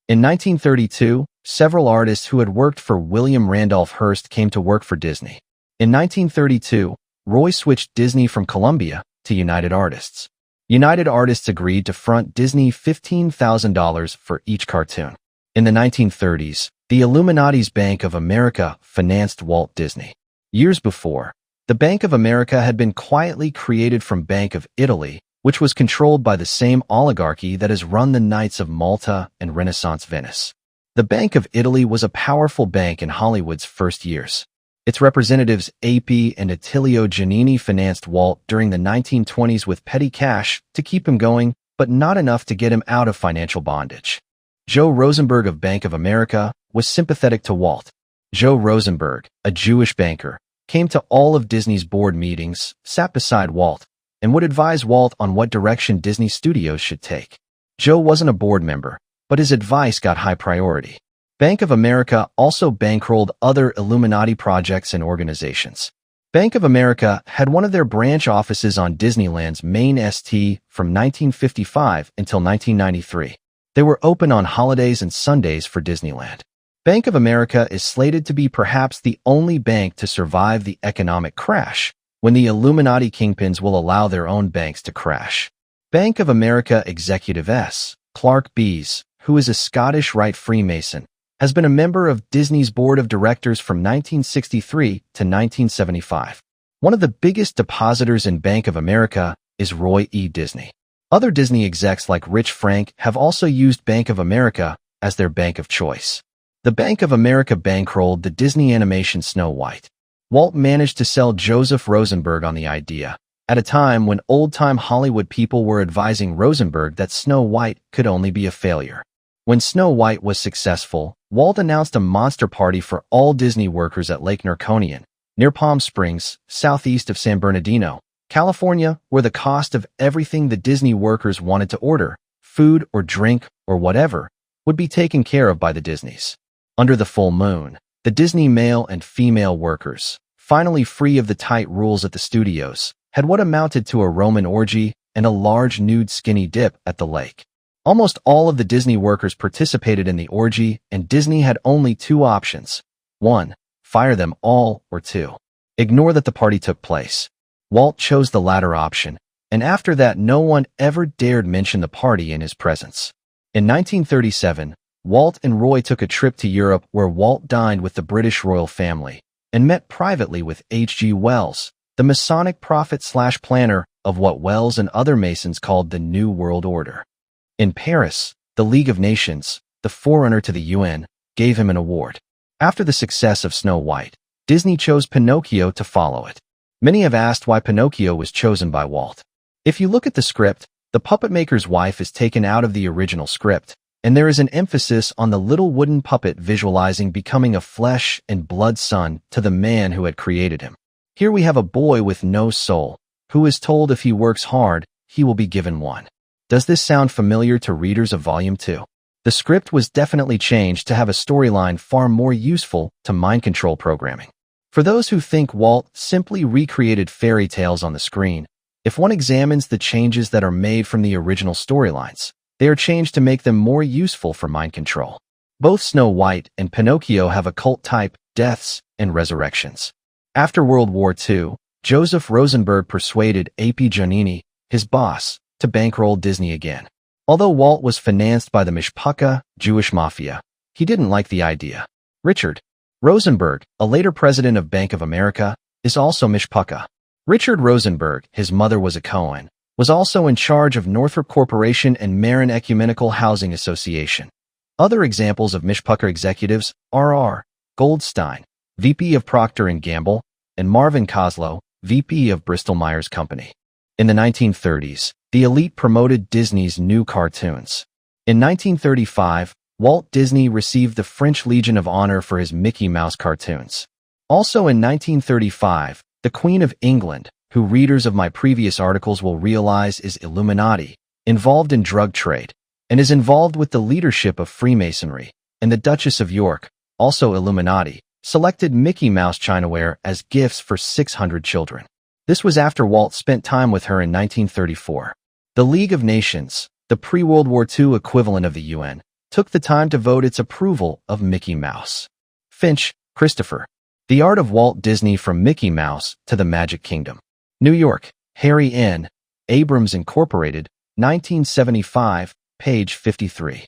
In 1932, several artists who had worked for William Randolph Hearst came to work for Disney. In 1932, Roy switched Disney from Columbia to United Artists. United Artists agreed to front Disney $15,000 for each cartoon. In the 1930s, the Illuminati's Bank of America financed Walt Disney. Years before, the Bank of America had been quietly created from Bank of Italy which was controlled by the same oligarchy that has run the Knights of Malta and Renaissance Venice. The Bank of Italy was a powerful bank in Hollywood's first years. Its representatives AP and Attilio Giannini financed Walt during the 1920s with petty cash to keep him going, but not enough to get him out of financial bondage. Joe Rosenberg of Bank of America was sympathetic to Walt. Joe Rosenberg, a Jewish banker, came to all of Disney's board meetings, sat beside Walt, and would advise Walt on what direction Disney Studios should take. Joe wasn't a board member, but his advice got high priority. Bank of America also bankrolled other Illuminati projects and organizations. Bank of America had one of their branch offices on Disneyland's main ST from 1955 until 1993. They were open on holidays and Sundays for Disneyland. Bank of America is slated to be perhaps the only bank to survive the economic crash, when the Illuminati kingpins will allow their own banks to crash. Bank of America Executive S. Clark Bees, who is a Scottish Rite Freemason, has been a member of Disney's board of directors from 1963 to 1975. One of the biggest depositors in Bank of America is Roy E. Disney. Other Disney execs like Rich Frank have also used Bank of America as their bank of choice. The Bank of America bankrolled the Disney animation Snow White. Walt managed to sell Joseph Rosenberg on the idea, at a time when old-time Hollywood people were advising Rosenberg that Snow White could only be a failure. When Snow White was successful, Walt announced a monster party for all Disney workers at Lake Narconian, near Palm Springs, southeast of San Bernardino, California, where the cost of everything the Disney workers wanted to order, food or drink or whatever, would be taken care of by the Disneys. Under the full moon, the Disney male and female workers, finally free of the tight rules at the studios, had what amounted to a Roman orgy and a large nude skinny dip at the lake. Almost all of the Disney workers participated in the orgy, and Disney had only two options. 1. Fire them all, or 2. Ignore that the party took place. Walt chose the latter option, and after that no one ever dared mention the party in his presence. In 1937, Walt and Roy took a trip to Europe where Walt dined with the British royal family and met privately with H.G. Wells, the Masonic prophet/planner of what Wells and other Masons called the New World Order. In Paris, the League of Nations, the forerunner to the UN, gave him an award. After the success of Snow White, Disney chose Pinocchio to follow it. Many have asked why Pinocchio was chosen by Walt. If you look at the script, the puppet maker's wife is taken out of the original script, and there is an emphasis on the little wooden puppet visualizing becoming a flesh and blood son to the man who had created him. Here we have a boy with no soul, who is told if he works hard, he will be given one. Does this sound familiar to readers of Volume 2? The script was definitely changed to have a storyline far more useful to mind control programming. For those who think Walt simply recreated fairy tales on the screen, if one examines the changes that are made from the original storylines, they are changed to make them more useful for mind control. Both Snow White and Pinocchio have occult-type deaths and resurrections. After World War II, Joseph Rosenberg persuaded AP Giannini, his boss, to bankroll Disney again. Although Walt was financed by the Mishpucha Jewish mafia, he didn't like the idea. Richard Rosenberg, a later president of Bank of America, is also Mishpucha. Richard Rosenberg, his mother was a Cohen, was also in charge of Northrop Corporation and Marin Ecumenical Housing Association. Other examples of Mishpucha executives are R. Goldstein, VP of Procter & Gamble, and Marvin Coslow, VP of Bristol-Myers Company. In the 1930s, the elite promoted Disney's new cartoons. In 1935, Walt Disney received the French Legion of Honor for his Mickey Mouse cartoons. Also in 1935, the Queen of England, who readers of my previous articles will realize is Illuminati, involved in drug trade, and is involved with the leadership of Freemasonry, and the Duchess of York, also Illuminati, selected Mickey Mouse Chinaware as gifts for 600 children. This was after Walt spent time with her in 1934. The League of Nations, the pre-World War II equivalent of the UN, took the time to vote its approval of Mickey Mouse. Finch, Christopher. The Art of Walt Disney from Mickey Mouse to the Magic Kingdom. New York, Harry N. Abrams Incorporated, 1975, page 53.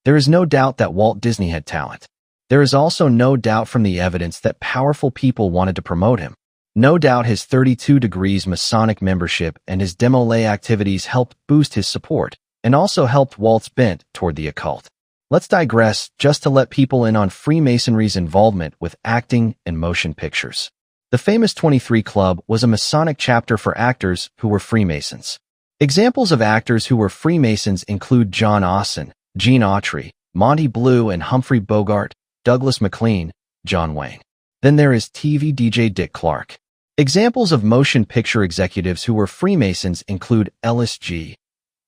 There is no doubt that Walt Disney had talent. There is also no doubt from the evidence that powerful people wanted to promote him. No doubt his 32 Degrees Masonic membership and his demolay activities helped boost his support, and also helped Walt's bent toward the occult. Let's digress just to let people in on Freemasonry's involvement with acting and motion pictures. The famous 23 Club was a Masonic chapter for actors who were Freemasons. Examples of actors who were Freemasons include John Austin, Gene Autry, Monty Blue and Humphrey Bogart, Douglas MacLean, John Wayne. Then there is TV DJ Dick Clark. Examples of motion picture executives who were Freemasons include Ellis G.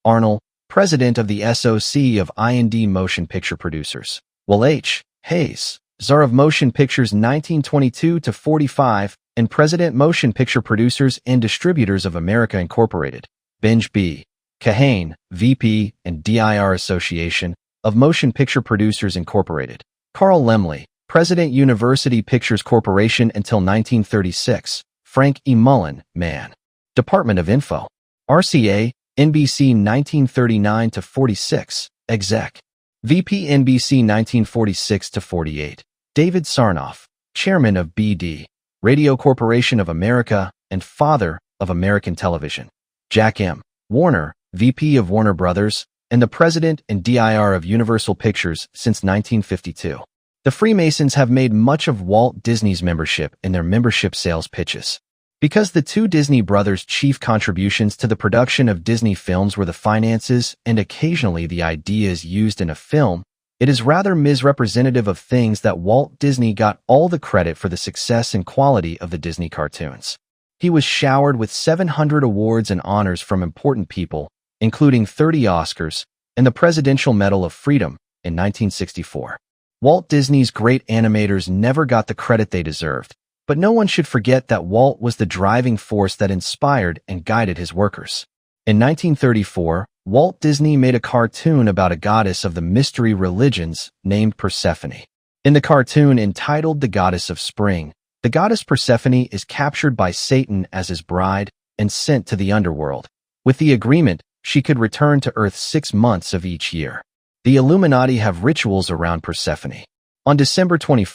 Arnold, president of the SOC of I&D Motion Picture Producers, Will H. Hayes, Czar of Motion Pictures 1922-45, and President Motion Picture Producers and Distributors of America Incorporated, Benj B. Kahane, VP and DIR Association of Motion Picture Producers Incorporated, Carl Laemmle, President University Pictures Corporation until 1936, Frank E. Mullen, Man. Department of Info, RCA, NBC 1939-46, Exec. VP NBC 1946-48, David Sarnoff, Chairman of BD, Radio Corporation of America and father of American television, Jack M. Warner, VP of Warner Brothers, and the President and DIR of Universal Pictures since 1952. The Freemasons have made much of Walt Disney's membership in their membership sales pitches. Because the two Disney brothers' chief contributions to the production of Disney films were the finances and occasionally the ideas used in a film, it is rather misrepresentative of things that Walt Disney got all the credit for the success and quality of the Disney cartoons. He was showered with 700 awards and honors from important people, including 30 Oscars and the Presidential Medal of Freedom in 1964. Walt Disney's great animators never got the credit they deserved, but no one should forget that Walt was the driving force that inspired and guided his workers. In 1934, Walt Disney made a cartoon about a goddess of the mystery religions named Persephone. In the cartoon entitled The Goddess of Spring, the goddess Persephone is captured by Satan as his bride and sent to the underworld, with the agreement she could return to Earth 6 months of each year. The Illuminati have rituals around Persephone. On December 21,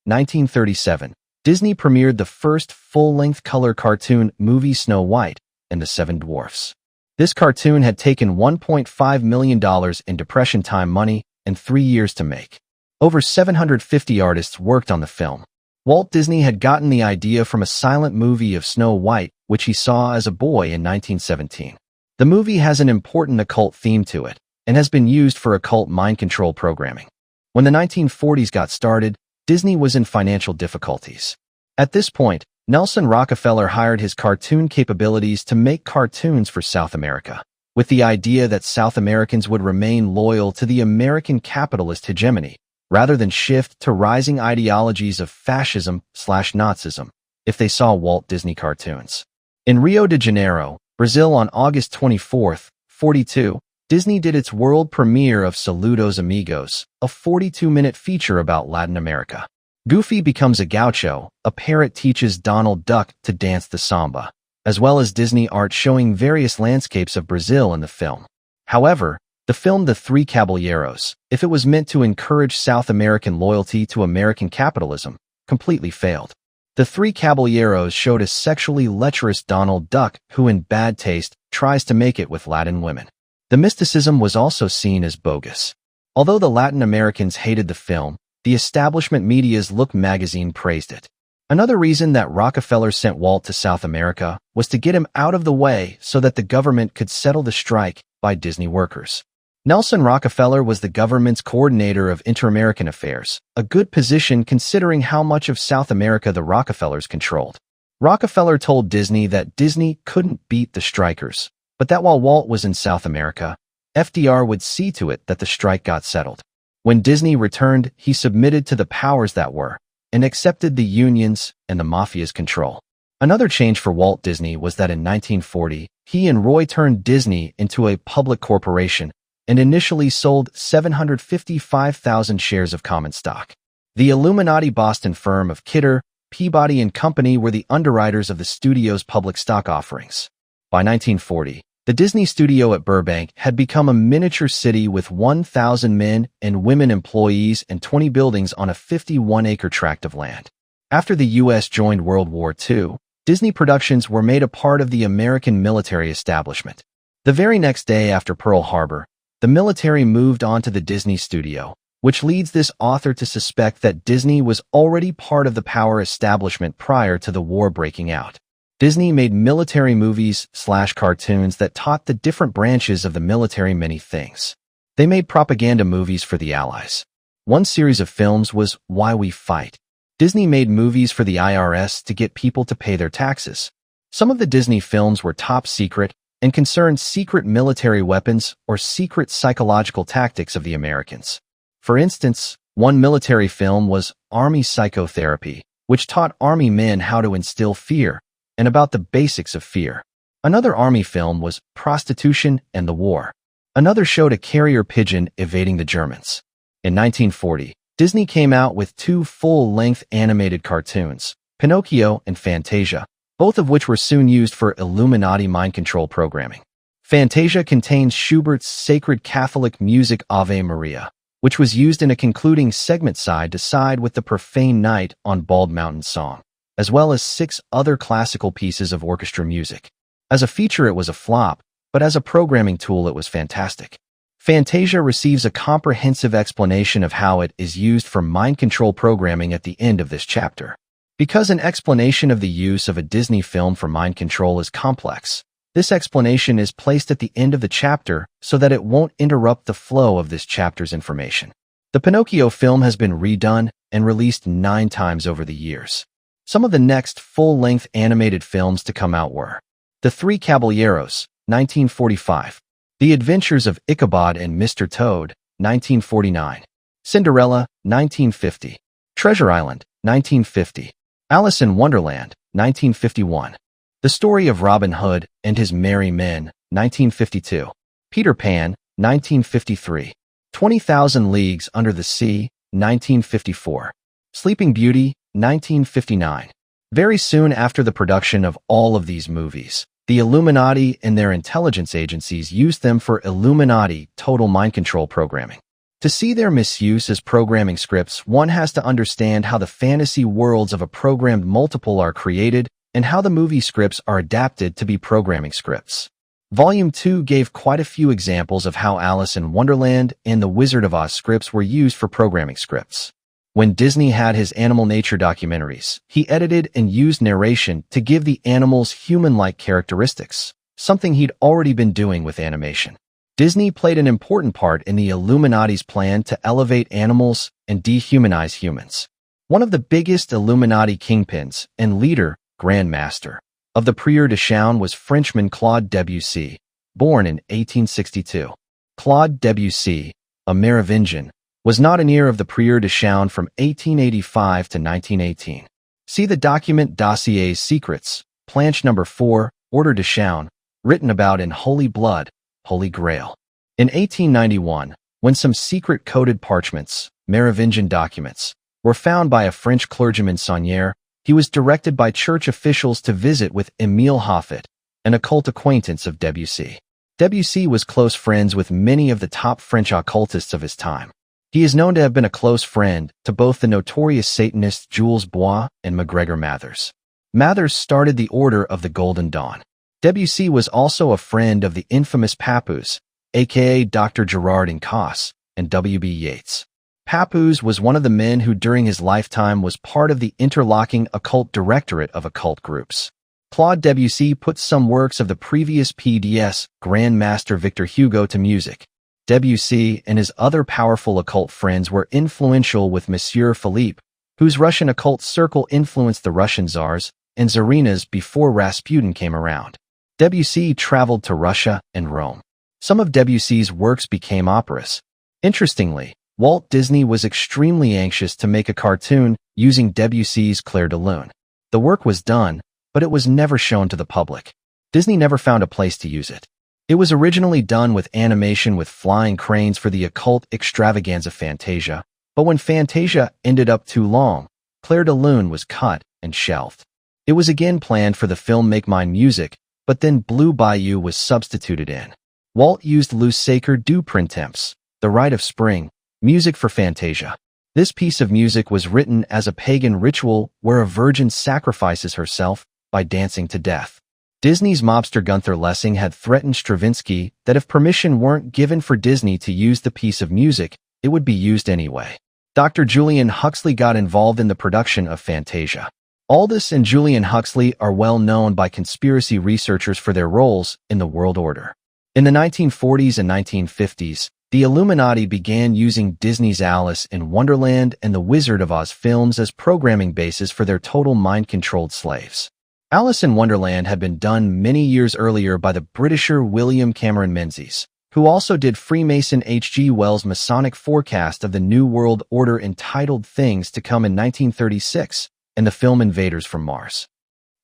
1937, Disney premiered the first full-length color cartoon movie Snow White and the Seven Dwarfs. This cartoon had taken $1.5 million in Depression-time money and 3 years to make. Over 750 artists worked on the film. Walt Disney had gotten the idea from a silent movie of Snow White, which he saw as a boy in 1917. The movie has an important occult theme to it and has been used for occult mind control programming. When the 1940s got started, Disney was in financial difficulties. At this point, Nelson Rockefeller hired his cartoon capabilities to make cartoons for South America, with the idea that South Americans would remain loyal to the American capitalist hegemony, rather than shift to rising ideologies of fascism/Nazism if they saw Walt Disney cartoons. In Rio de Janeiro, Brazil on August 24, 42, Disney did its world premiere of Saludos Amigos, a 42-minute feature about Latin America. Goofy becomes a gaucho, a parrot teaches Donald Duck to dance the samba, as well as Disney art showing various landscapes of Brazil in the film. However, the film The Three Caballeros, if it was meant to encourage South American loyalty to American capitalism, completely failed. The Three Caballeros showed a sexually lecherous Donald Duck who in bad taste tries to make it with Latin women. The mysticism was also seen as bogus. Although the Latin Americans hated the film, the establishment media's Look magazine praised it. Another reason that Rockefeller sent Walt to South America was to get him out of the way so that the government could settle the strike by Disney workers. Nelson Rockefeller was the government's coordinator of inter-American affairs, a good position considering how much of South America the Rockefellers controlled. Rockefeller told Disney that Disney couldn't beat the strikers, but that while Walt was in South America, FDR would see to it that the strike got settled. When Disney returned, he submitted to the powers that were and accepted the unions and the mafia's control. Another change for Walt Disney was that in 1940, he and Roy turned Disney into a public corporation and initially sold 755,000 shares of common stock. The Illuminati Boston firm of Kidder, Peabody and Company were the underwriters of the studio's public stock offerings. By 1940, the Disney studio at Burbank had become a miniature city with 1,000 men and women employees and 20 buildings on a 51-acre tract of land. After the U.S. joined World War II, Disney productions were made a part of the American military establishment. The very next day after Pearl Harbor, the military moved on to the Disney studio, which leads this author to suspect that Disney was already part of the power establishment prior to the war breaking out. Disney made military movies/cartoons that taught the different branches of the military many things. They made propaganda movies for the Allies. One series of films was Why We Fight. Disney made movies for the IRS to get people to pay their taxes. Some of the Disney films were top secret and concerned secret military weapons or secret psychological tactics of the Americans. For instance, one military film was Army Psychotherapy, which taught Army men how to instill fear and about the basics of fear. Another Army film was Prostitution and the War. Another showed a carrier pigeon evading the Germans. In 1940, Disney came out with two full-length animated cartoons, Pinocchio and Fantasia, both of which were soon used for Illuminati mind control programming. Fantasia contains Schubert's sacred Catholic music Ave Maria, which was used in a concluding segment side to side with the profane night on Bald Mountain song, as well as 6 other classical pieces of orchestra music. As a feature, it was a flop, but as a programming tool, it was fantastic. Fantasia receives a comprehensive explanation of how it is used for mind control programming at the end of this chapter. Because an explanation of the use of a Disney film for mind control is complex, this explanation is placed at the end of the chapter so that it won't interrupt the flow of this chapter's information. The Pinocchio film has been redone and released 9 times over the years. Some of the next full-length animated films to come out were The Three Caballeros, 1945, The Adventures of Ichabod and Mr. Toad, 1949, Cinderella, 1950, Treasure Island, 1950, Alice in Wonderland, 1951, The Story of Robin Hood and His Merry Men, 1952, Peter Pan, 1953, 20,000 Leagues Under the Sea, 1954, Sleeping Beauty, 1959. Very soon after the production of all of these movies, the Illuminati and their intelligence agencies used them for Illuminati total mind control programming. To see their misuse as programming scripts, one has to understand how the fantasy worlds of a programmed multiple are created and how the movie scripts are adapted to be programming scripts. Volume 2 gave quite a few examples of how Alice in Wonderland and The Wizard of Oz scripts were used for programming scripts. When Disney had his animal nature documentaries, he edited and used narration to give the animals human-like characteristics, something he'd already been doing with animation. Disney played an important part in the Illuminati's plan to elevate animals and dehumanize humans. One of the biggest Illuminati kingpins and leader, Grand Master, of the Prieur de Chauny was Frenchman Claude Debussy, born in 1862. Claude Debussy, a Merovingian, was not an heir of the Prieur de Chauny from 1885 to 1918. See the document Dossiers Secrets, Planche No. 4, Order de Chauny, written about in Holy Blood, Holy Grail. In 1891, when some secret coded parchments, Merovingian documents, were found by a French clergyman Saunier, he was directed by church officials to visit with Émile Hoffet, an occult acquaintance of Debussy. Debussy was close friends with many of the top French occultists of his time. He is known to have been a close friend to both the notorious Satanists Jules Bois and MacGregor Mathers. Mathers started the Order of the Golden Dawn. Debussy was also a friend of the infamous Papoose, aka Dr. Gerard Incasse, and W.B. Yeats. Papoose was one of the men who during his lifetime was part of the interlocking occult directorate of occult groups. Claude Debussy put some works of the previous PDS Grand Master Victor Hugo to music. Debussy and his other powerful occult friends were influential with Monsieur Philippe, whose Russian occult circle influenced the Russian czars and tsarinas before Rasputin came around. Debussy traveled to Russia and Rome. Some of Debussy's works became operas. Interestingly, Walt Disney was extremely anxious to make a cartoon using Debussy's Clair de Lune. The work was done, but it was never shown to the public. Disney never found a place to use it. It was originally done with animation with flying cranes for the occult extravaganza Fantasia, but when Fantasia ended up too long, Clair de Lune was cut and shelved. It was again planned for the film Make Mine Music, but then Blue Bayou was substituted in. Walt used Le Sacre du Printemps, The Rite of Spring, music for Fantasia. This piece of music was written as a pagan ritual where a virgin sacrifices herself by dancing to death. Disney's mobster Gunther Lessing had threatened Stravinsky that if permission weren't given for Disney to use the piece of music, it would be used anyway. Dr. Julian Huxley got involved in the production of Fantasia. Aldous and Julian Huxley are well known by conspiracy researchers for their roles in the world order. In the 1940s and 1950s, the Illuminati began using Disney's Alice in Wonderland and The Wizard of Oz films as programming bases for their total mind-controlled slaves. Alice in Wonderland had been done many years earlier by the Britisher William Cameron Menzies, who also did Freemason H.G. Wells' Masonic forecast of the New World Order entitled Things to Come in 1936, and the film Invaders from Mars.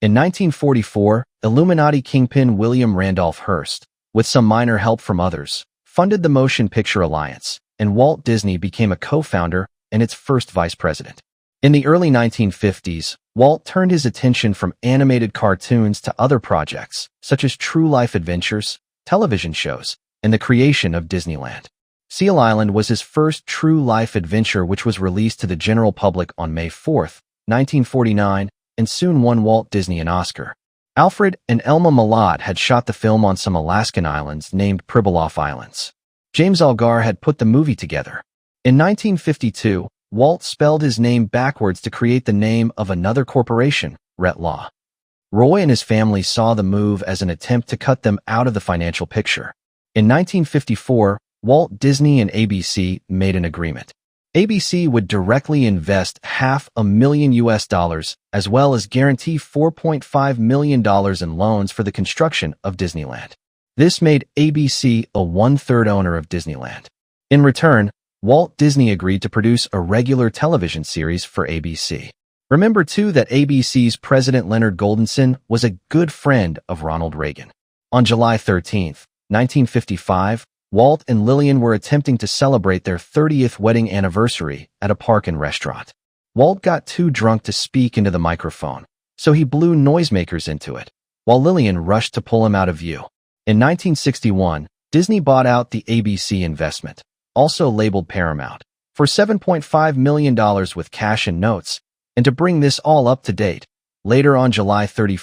In 1944, Illuminati kingpin William Randolph Hearst, with some minor help from others, funded the Motion Picture Alliance, and Walt Disney became a co-founder and its first vice president. In the early 1950s, Walt turned his attention from animated cartoons to other projects, such as true life adventures, television shows, and the creation of Disneyland. Seal Island was his first true life adventure, which was released to the general public on May 4, 1949, and soon won Walt Disney an Oscar. Alfred and Elma Malott had shot the film on some Alaskan islands named Pribilof Islands. James Algar had put the movie together. In 1952, Walt spelled his name backwards to create the name of another corporation, Retlaw. Roy and his family saw the move as an attempt to cut them out of the financial picture. In 1954, Walt Disney and ABC made an agreement. ABC would directly invest $500,000 as well as guarantee $4.5 million in loans for the construction of Disneyland. This made ABC a one-third owner of Disneyland. In return, Walt Disney agreed to produce a regular television series for ABC. Remember, too, that ABC's President Leonard Goldenson was a good friend of Ronald Reagan. On July 13, 1955, Walt and Lillian were attempting to celebrate their 30th wedding anniversary at a park and restaurant. Walt got too drunk to speak into the microphone, so he blew noisemakers into it, while Lillian rushed to pull him out of view. In 1961, Disney bought out the ABC investment, also labeled Paramount, for $7.5 million with cash and notes, and to bring this all up to date, later on July 31,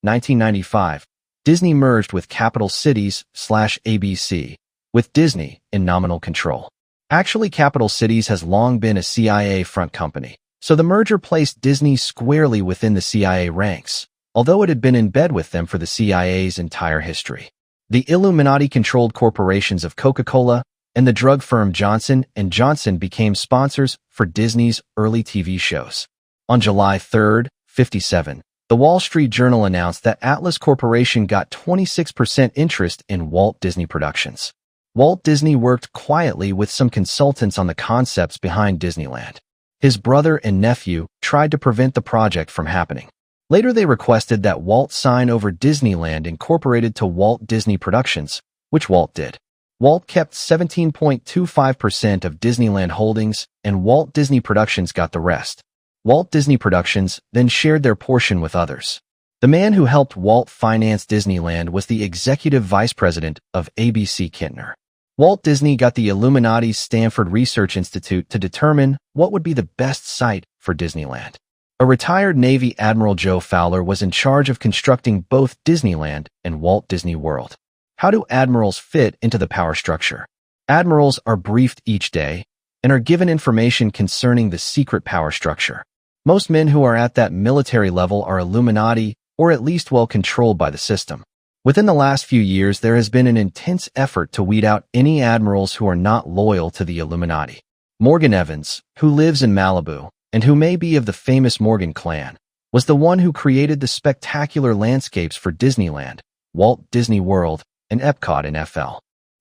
1995, Disney merged with Capital Cities/ABC, with Disney in nominal control. Actually, Capital Cities has long been a CIA front company, so the merger placed Disney squarely within the CIA ranks, although it had been in bed with them for the CIA's entire history. The Illuminati-controlled corporations of Coca-Cola and the drug firm Johnson & Johnson became sponsors for Disney's early TV shows. On July 3, 1957, the Wall Street Journal announced that Atlas Corporation got 26% interest in Walt Disney Productions. Walt Disney worked quietly with some consultants on the concepts behind Disneyland. His brother and nephew tried to prevent the project from happening. Later, they requested that Walt sign over Disneyland Incorporated to Walt Disney Productions, which Walt did. Walt kept 17.25% of Disneyland Holdings, and Walt Disney Productions got the rest. Walt Disney Productions then shared their portion with others. The man who helped Walt finance Disneyland was the executive vice president of ABC Kintner. Walt Disney got the Illuminati's Stanford Research Institute to determine what would be the best site for Disneyland. A retired Navy Admiral Joe Fowler was in charge of constructing both Disneyland and Walt Disney World. How do admirals fit into the power structure? Admirals are briefed each day and are given information concerning the secret power structure. Most men who are at that military level are Illuminati or at least well controlled by the system. Within the last few years, there has been an intense effort to weed out any admirals who are not loyal to the Illuminati. Morgan Evans, who lives in Malibu, and who may be of the famous Morgan clan, was the one who created the spectacular landscapes for Disneyland, Walt Disney World, and Epcot in FL.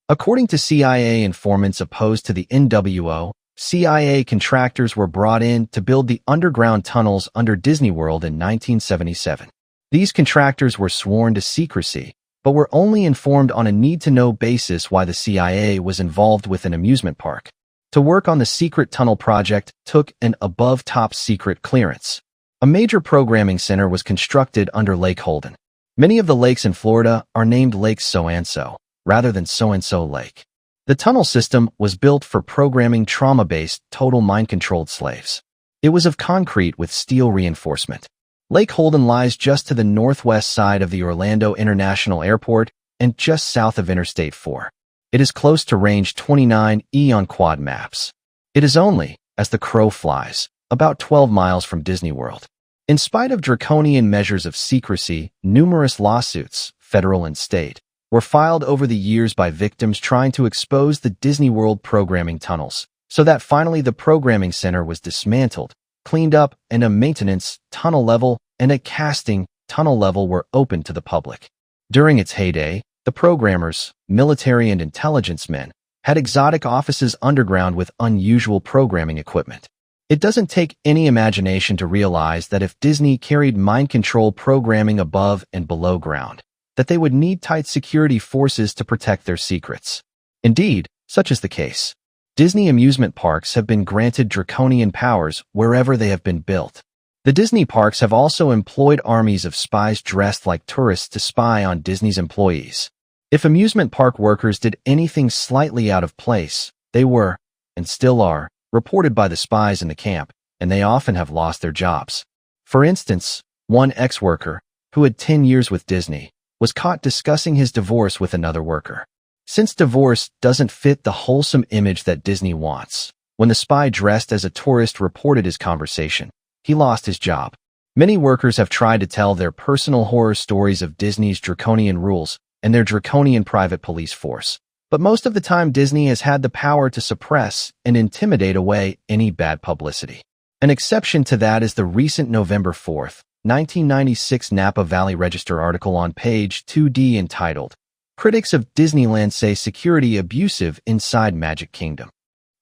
According to CIA informants opposed to the NWO, CIA contractors were brought in to build the underground tunnels under Disney World in 1977. These contractors were sworn to secrecy, but were only informed on a need-to-know basis why the CIA was involved with an amusement park. To work on the secret tunnel project took an above-top-secret clearance. A major programming center was constructed under Lake Holden. Many of the lakes in Florida are named Lakes so-and-so, rather than so-and-so lake. The tunnel system was built for programming trauma-based, total mind-controlled slaves. It was of concrete with steel reinforcement. Lake Holden lies just to the northwest side of the Orlando International Airport and just south of Interstate 4. It is close to Range 29E on quad maps. It is only, as the crow flies, about 12 miles from Disney World. In spite of draconian measures of secrecy, numerous lawsuits, federal and state, were filed over the years by victims trying to expose the Disney World programming tunnels, so that finally the programming center was dismantled, cleaned up, and a maintenance tunnel level and a casting tunnel level were opened to the public. During its heyday, the programmers, military and intelligence men, had exotic offices underground with unusual programming equipment. It doesn't take any imagination to realize that if Disney carried mind control programming above and below ground, that they would need tight security forces to protect their secrets. Indeed, such is the case. Disney amusement parks have been granted draconian powers wherever they have been built. The Disney parks have also employed armies of spies dressed like tourists to spy on Disney's employees. If amusement park workers did anything slightly out of place, they were, and still are, reported by the spies in the camp, and they often have lost their jobs. For instance, one ex-worker, who had 10 years with Disney, was caught discussing his divorce with another worker. Since divorce doesn't fit the wholesome image that Disney wants, when the spy dressed as a tourist reported his conversation, he lost his job. Many workers have tried to tell their personal horror stories of Disney's draconian rules and their draconian private police force. But most of the time Disney has had the power to suppress and intimidate away any bad publicity. An exception to that is the recent November 4, 1996 Napa Valley Register article on page 2D entitled, "Critics of Disneyland Say Security Abusive Inside Magic Kingdom."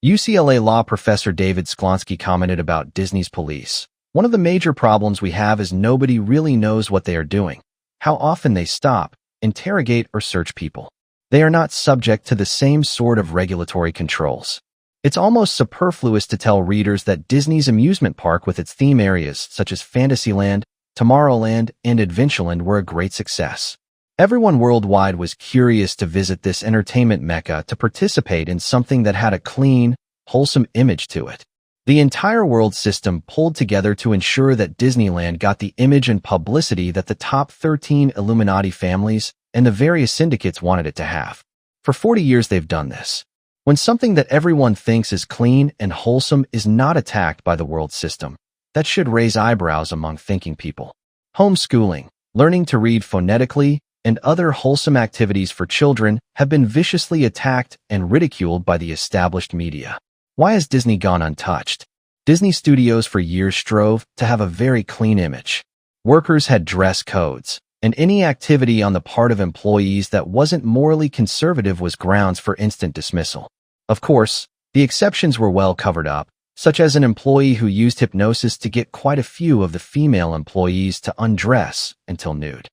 UCLA law professor David Sklonsky commented about Disney's police. "One of the major problems we have is nobody really knows what they are doing, how often they stop, interrogate, or search people. They are not subject to the same sort of regulatory controls. It's almost superfluous to tell readers that Disney's amusement park with its theme areas such as Fantasyland, Tomorrowland, and Adventureland were a great success. Everyone worldwide was curious to visit this entertainment mecca to participate in something that had a clean, wholesome image to it. The entire world system pulled together to ensure that Disneyland got the image and publicity that the top 13 Illuminati families and the various syndicates wanted it to have. For 40 years they've done this. When something that everyone thinks is clean and wholesome is not attacked by the world system, that should raise eyebrows among thinking people. Homeschooling, learning to read phonetically, and other wholesome activities for children have been viciously attacked and ridiculed by the established media. Why has Disney gone untouched? Disney Studios for years strove to have a very clean image. Workers had dress codes, and any activity on the part of employees that wasn't morally conservative was grounds for instant dismissal. Of course, the exceptions were well covered up, such as an employee who used hypnosis to get quite a few of the female employees to undress until nude.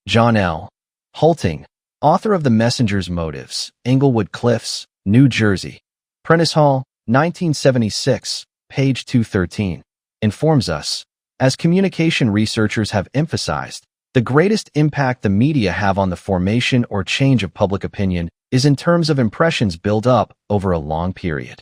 John L. Hulting, author of The Messenger's Motives, Englewood Cliffs, New Jersey, Prentice Hall, 1976, page 213, informs us, as communication researchers have emphasized, the greatest impact the media have on the formation or change of public opinion is in terms of impressions built up over a long period.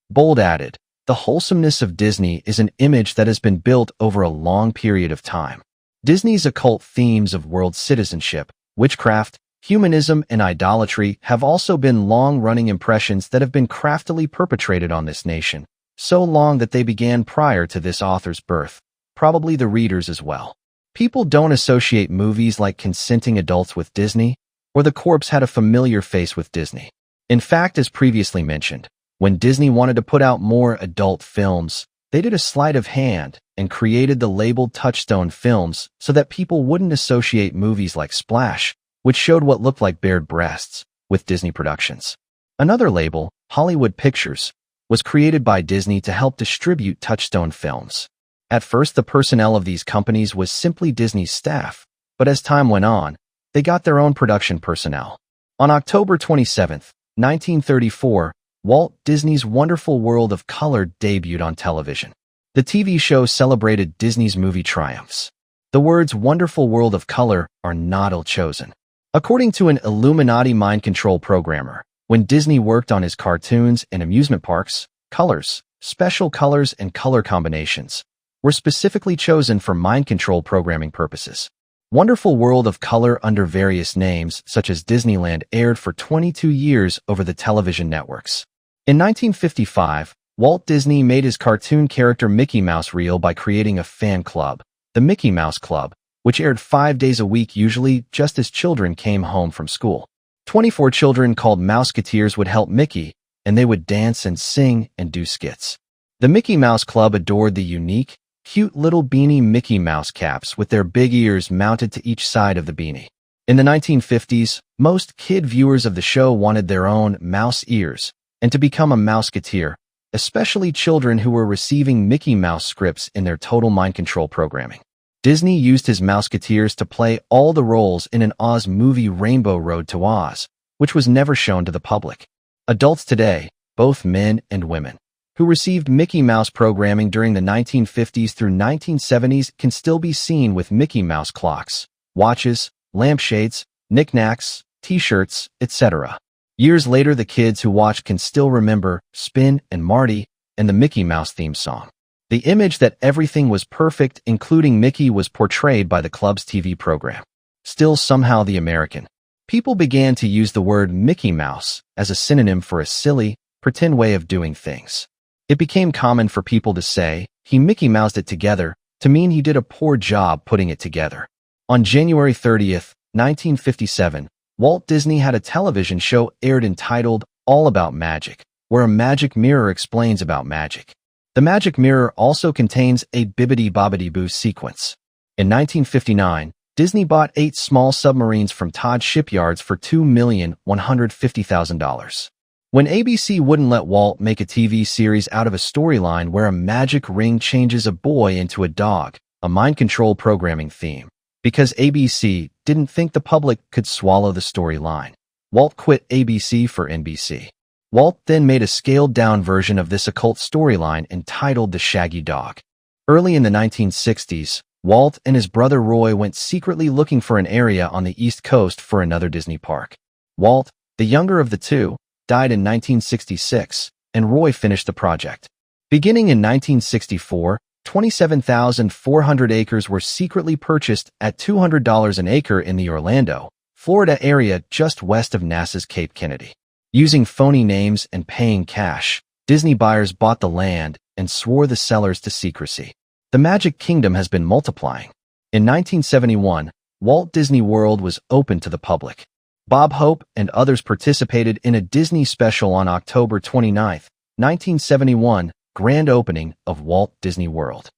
Bold added, the wholesomeness of Disney is an image that has been built over a long period of time. Disney's occult themes of world citizenship, witchcraft, humanism, and idolatry have also been long-running impressions that have been craftily perpetrated on this nation, so long that they began prior to this author's birth, probably the readers as well. People don't associate movies like Consenting Adults with Disney, or The Corpse Had a Familiar Face with Disney. In fact, as previously mentioned, when Disney wanted to put out more adult films, they did a sleight of hand and created the label Touchstone Films so that people wouldn't associate movies like Splash, which showed what looked like bared breasts, with Disney productions. Another label, Hollywood Pictures, was created by Disney to help distribute Touchstone Films. At first, the personnel of these companies was simply Disney's staff, but as time went on, they got their own production personnel. On October 27, 1934, Walt Disney's Wonderful World of Color debuted on television. The TV show celebrated Disney's movie triumphs. The words Wonderful World of Color are not ill-chosen. According to an Illuminati mind control programmer, when Disney worked on his cartoons and amusement parks, colors, special colors and color combinations, were specifically chosen for mind control programming purposes. Wonderful World of Color under various names, such as Disneyland, aired for 22 years over the television networks. In 1955, Walt Disney made his cartoon character Mickey Mouse real by creating a fan club, the Mickey Mouse Club, which aired 5 days a week, usually just as children came home from school. 24 children called Mouseketeers would help Mickey, and they would dance and sing and do skits. The Mickey Mouse Club adored the unique, cute little beanie Mickey Mouse caps with their big ears mounted to each side of the beanie. In the 1950s, most kid viewers of the show wanted their own mouse ears and to become a Mouseketeer, especially children who were receiving Mickey Mouse scripts in their total mind control programming. Disney used his Mouseketeers to play all the roles in an Oz movie, Rainbow Road to Oz, which was never shown to the public. Adults today, both men and women, who received Mickey Mouse programming during the 1950s through 1970s can still be seen with Mickey Mouse clocks, watches, lampshades, knickknacks, t-shirts, etc. Years later, the kids who watch can still remember Spin and Marty and the Mickey Mouse theme song. The image that everything was perfect, including Mickey, was portrayed by the club's TV program. Still, somehow the American people began to use the word Mickey Mouse as a synonym for a silly, pretend way of doing things. It became common for people to say, "He Mickey Moused it together," to mean he did a poor job putting it together. On January 30th, 1957, Walt Disney had a television show aired entitled All About Magic, where a magic mirror explains about magic. The magic mirror also contains a bibbidi-bobbidi-boo sequence. In 1959, Disney bought 8 small submarines from Todd Shipyards for $2,150,000. When ABC wouldn't let Walt make a TV series out of a storyline where a magic ring changes a boy into a dog, a mind control programming theme, because ABC didn't think the public could swallow the storyline, Walt quit ABC for NBC. Walt then made a scaled-down version of this occult storyline entitled The Shaggy Dog. Early in the 1960s, Walt and his brother Roy went secretly looking for an area on the East Coast for another Disney park. Walt, the younger of the two, died in 1966, and Roy finished the project. Beginning in 1964, 27,400 acres were secretly purchased at $200 an acre in the Orlando, Florida area just west of NASA's Cape Kennedy. Using phony names and paying cash, Disney buyers bought the land and swore the sellers to secrecy. The Magic Kingdom has been multiplying. In 1971, Walt Disney World was open to the public. Bob Hope and others participated in a Disney special on October 29, 1971, grand opening of Walt Disney World.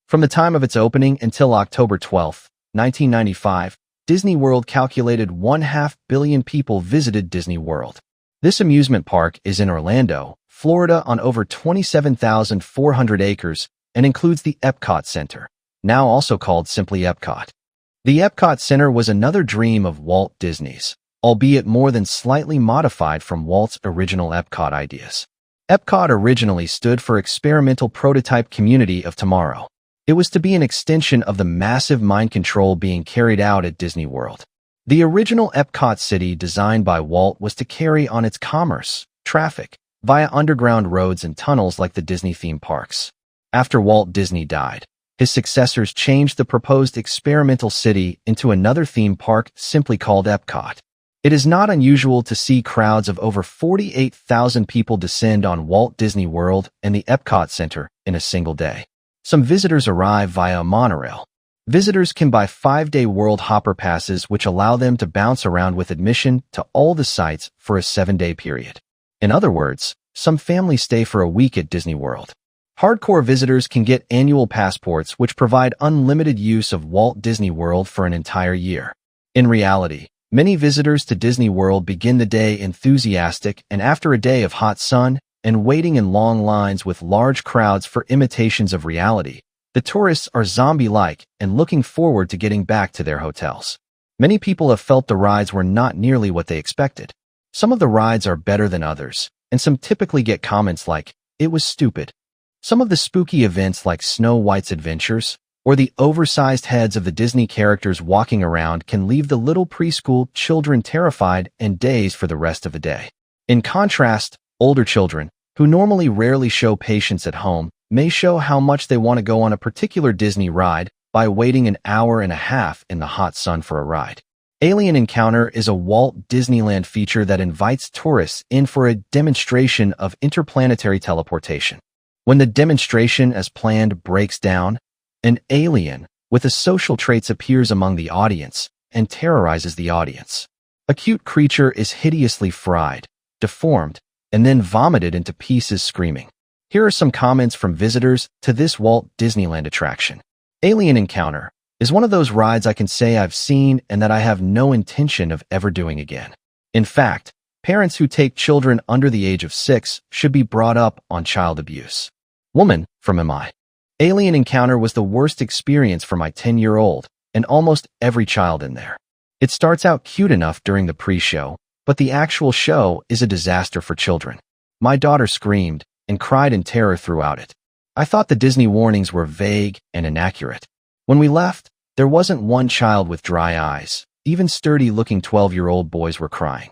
From the time of its opening until October 12, 1995, Disney World calculated 1/2 billion people visited Disney World. This amusement park is in Orlando, Florida on over 27,400 acres and includes the Epcot Center, now also called simply Epcot. The Epcot Center was another dream of Walt Disney's, albeit more than slightly modified from Walt's original Epcot ideas. Epcot originally stood for Experimental Prototype Community of Tomorrow. It was to be an extension of the massive mind control being carried out at Disney World. The original Epcot City designed by Walt was to carry on its commerce, traffic, via underground roads and tunnels like the Disney theme parks. After Walt Disney died, his successors changed the proposed experimental city into another theme park simply called Epcot. It is not unusual to see crowds of over 48,000 people descend on Walt Disney World and the Epcot Center in a single day. Some visitors arrive via a monorail. Visitors can buy 5-day World Hopper passes which allow them to bounce around with admission to all the sites for a 7-day period. In other words, some families stay for a week at Disney World. Hardcore visitors can get annual passports which provide unlimited use of Walt Disney World for an entire year. In reality, many visitors to Disney World begin the day enthusiastic, and after a day of hot sun and waiting in long lines with large crowds for imitations of reality, the tourists are zombie-like and looking forward to getting back to their hotels. Many people have felt the rides were not nearly what they expected. Some of the rides are better than others, and some typically get comments like, "It was stupid." Some of the spooky events like Snow White's Adventures, or the oversized heads of the Disney characters walking around can leave the little preschool children terrified and dazed for the rest of the day. In contrast, older children, who normally rarely show patience at home, may show how much they want to go on a particular Disney ride by waiting an hour and a half in the hot sun for a ride. Alien Encounter is a Walt Disneyland feature that invites tourists in for a demonstration of interplanetary teleportation. When the demonstration as planned breaks down, an alien with the social traits appears among the audience and terrorizes the audience. A cute creature is hideously fried, deformed, and then vomited into pieces screaming. Here are some comments from visitors to this Walt Disneyland attraction. Alien Encounter is one of those rides I can say I've seen and that I have no intention of ever doing again. In fact, parents who take children under the age of 6 should be brought up on child abuse. Woman from MI. Alien Encounter was the worst experience for my 10-year-old and almost every child in there. It starts out cute enough during the pre-show, but the actual show is a disaster for children. My daughter screamed and cried in terror throughout it. I thought the Disney warnings were vague and inaccurate. When we left, there wasn't one child with dry eyes. Even sturdy-looking 12-year-old boys were crying.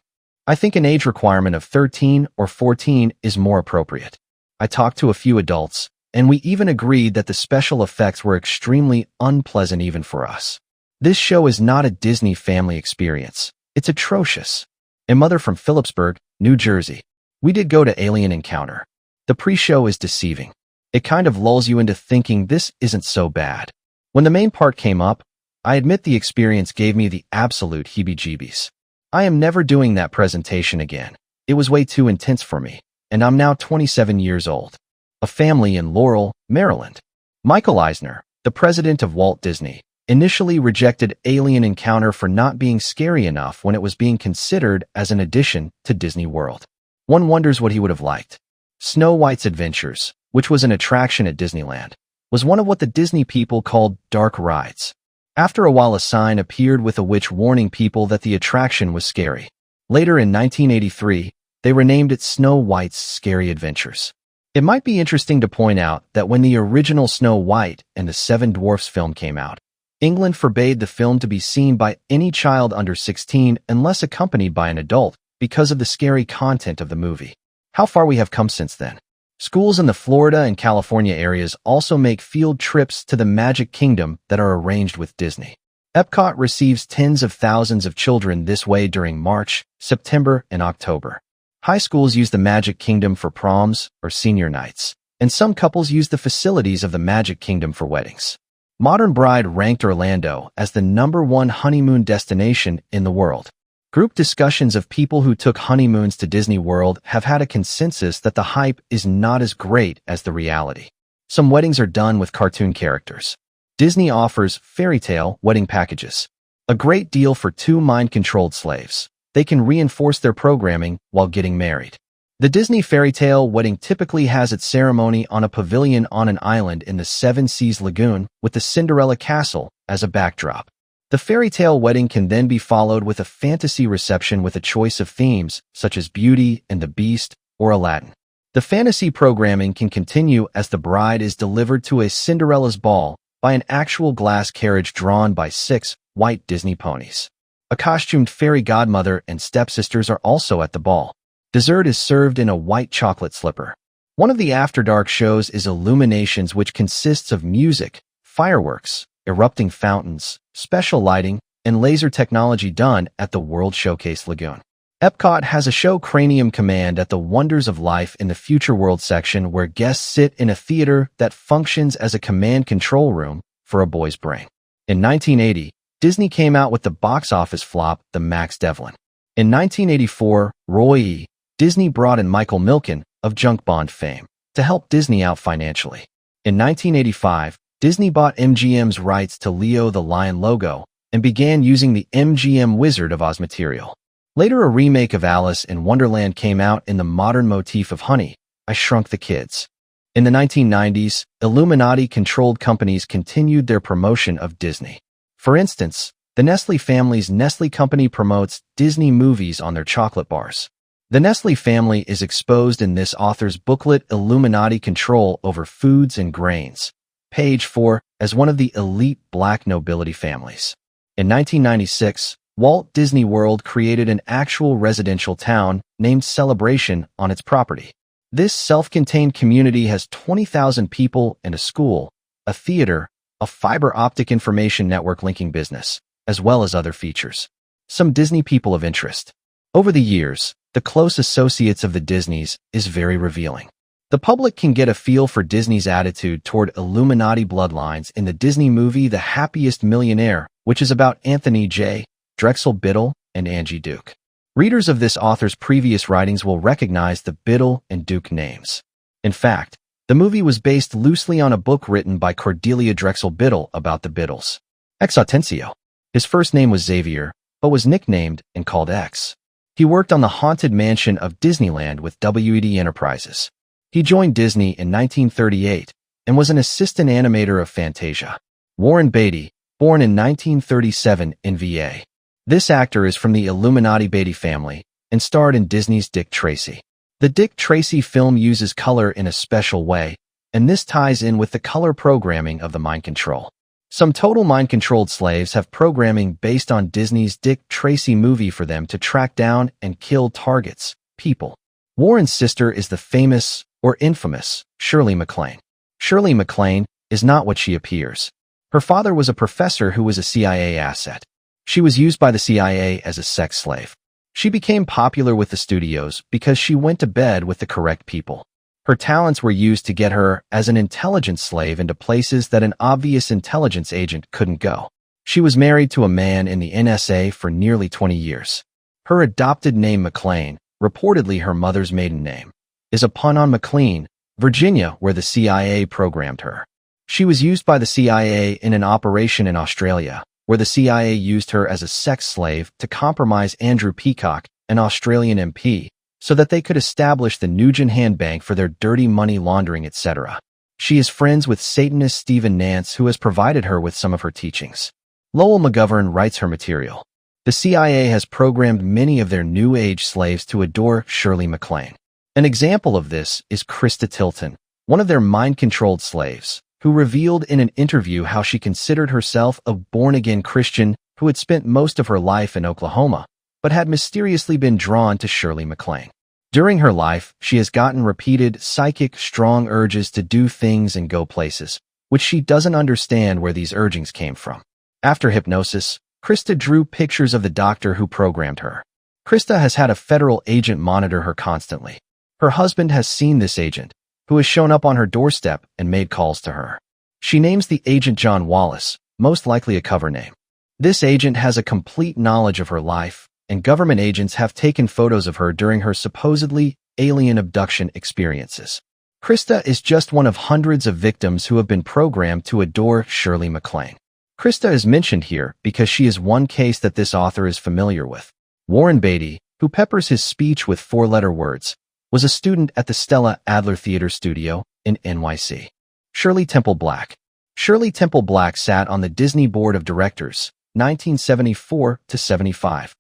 I think an age requirement of 13 or 14 is more appropriate. I talked to a few adults, and we even agreed that the special effects were extremely unpleasant even for us. This show is not a Disney family experience. It's atrocious. A mother from Phillipsburg, New Jersey. We did go to Alien Encounter. The pre-show is deceiving. It kind of lulls you into thinking this isn't so bad. When the main part came up, I admit the experience gave me the absolute heebie-jeebies. I am never doing that presentation again. It was way too intense for me, and I'm now 27 years old. A family in Laurel, Maryland. Michael Eisner, the president of Walt Disney, initially rejected Alien Encounter for not being scary enough when it was being considered as an addition to Disney World. One wonders what he would have liked. Snow White's Adventures, which was an attraction at Disneyland, was one of what the Disney people called dark rides. After a while, a sign appeared with a witch warning people that the attraction was scary. Later in 1983, they renamed it Snow White's Scary Adventures. It might be interesting to point out that when the original Snow White and the Seven Dwarfs film came out, England forbade the film to be seen by any child under 16 unless accompanied by an adult because of the scary content of the movie. How far we have come since then. Schools in the Florida and California areas also make field trips to the Magic Kingdom that are arranged with Disney. Epcot receives tens of thousands of children this way during March, September, and October. High schools use the Magic Kingdom for proms or senior nights, and some couples use the facilities of the Magic Kingdom for weddings. Modern Bride ranked Orlando as the #1 honeymoon destination in the world. Group discussions of people who took honeymoons to Disney World have had a consensus that the hype is not as great as the reality. Some weddings are done with cartoon characters. Disney offers fairy tale wedding packages. A great deal for 2 mind-controlled slaves. They can reinforce their programming while getting married. The Disney fairy tale wedding typically has its ceremony on a pavilion on an island in the Seven Seas Lagoon with the Cinderella Castle as a backdrop. The fairy tale wedding can then be followed with a fantasy reception with a choice of themes, such as Beauty and the Beast or Aladdin. The fantasy programming can continue as the bride is delivered to a Cinderella's ball by an actual glass carriage drawn by 6 white Disney ponies. A costumed fairy godmother and stepsisters are also at the ball. Dessert is served in a white chocolate slipper. One of the After Dark shows is Illuminations, which consists of music, fireworks, erupting fountains, special lighting, and laser technology done at the World Showcase Lagoon. Epcot has a show Cranium Command at the Wonders of Life in the Future World section where guests sit in a theater that functions as a command control room for a boy's brain. In 1980, Disney came out with the box office flop, The Max Devlin. In 1984, Roy E. Disney brought in Michael Milken of Junk Bond fame to help Disney out financially. In 1985, Disney bought MGM's rights to Leo the Lion logo and began using the MGM Wizard of Oz material. Later, a remake of Alice in Wonderland came out in the modern motif of Honey, I Shrunk the Kids. In the 1990s, Illuminati-controlled companies continued their promotion of Disney. For instance, the Nestle family's Nestle company promotes Disney movies on their chocolate bars. The Nestle family is exposed in this author's booklet Illuminati Control Over Foods and Grains, page 4, as one of the elite black nobility families. In 1996, Walt Disney World created an actual residential town named Celebration on its property. This self-contained community has 20,000 people and a school, a theater, a fiber optic information network linking business, as well as other features. Some Disney people of interest. Over the years, the close associates of the Disneys is very revealing. The public can get a feel for Disney's attitude toward Illuminati bloodlines in the Disney movie The Happiest Millionaire, which is about Anthony J. Drexel Biddle and Angie Duke. Readers of this author's previous writings will recognize the Biddle and Duke names. In fact, the movie was based loosely on a book written by Cordelia Drexel Biddle about the Biddles. Ex Atencio. His first name was Xavier, but was nicknamed and called X. He worked on the Haunted Mansion of Disneyland with WED Enterprises. He joined Disney in 1938 and was an assistant animator of Fantasia. Warren Beatty, born in 1937 in VA. This actor is from the Illuminati Beatty family and starred in Disney's Dick Tracy. The Dick Tracy film uses color in a special way, and this ties in with the color programming of the mind control. Some total mind-controlled slaves have programming based on Disney's Dick Tracy movie for them to track down and kill targets, people. Warren's sister is the famous, or infamous, Shirley MacLaine. Shirley MacLaine is not what she appears. Her father was a professor who was a CIA asset. She was used by the CIA as a sex slave. She became popular with the studios because she went to bed with the correct people. Her talents were used to get her as an intelligence slave into places that an obvious intelligence agent couldn't go. She was married to a man in the NSA for nearly 20 years. Her adopted name MacLaine, reportedly her mother's maiden name, is a pun on McLean, Virginia, where the CIA programmed her. She was used by the CIA in an operation in Australia, where the CIA used her as a sex slave to compromise Andrew Peacock, an Australian MP, so that they could establish the Nugent Hand Bank for their dirty money laundering, etc. She is friends with Satanist Stephen Nance, who has provided her with some of her teachings. Lowell McGovern writes her material. The CIA has programmed many of their New Age slaves to adore Shirley MacLaine. An example of this is Krista Tilton, one of their mind-controlled slaves, who revealed in an interview how she considered herself a born-again Christian who had spent most of her life in Oklahoma, but had mysteriously been drawn to Shirley MacLaine. During her life, she has gotten repeated psychic strong urges to do things and go places, which she doesn't understand where these urgings came from. After hypnosis, Krista drew pictures of the doctor who programmed her. Krista has had a federal agent monitor her constantly. Her husband has seen this agent, who has shown up on her doorstep and made calls to her. She names the agent John Wallace, most likely a cover name. This agent has a complete knowledge of her life, and government agents have taken photos of her during her supposedly alien abduction experiences. Krista is just one of hundreds of victims who have been programmed to adore Shirley MacLaine. Krista is mentioned here because she is one case that this author is familiar with. Warren Beatty, who peppers his speech with four-letter words, was a student at the Stella Adler Theater Studio in NYC. Shirley Temple Black. Shirley Temple Black sat on the Disney Board of Directors, 1974 to 75.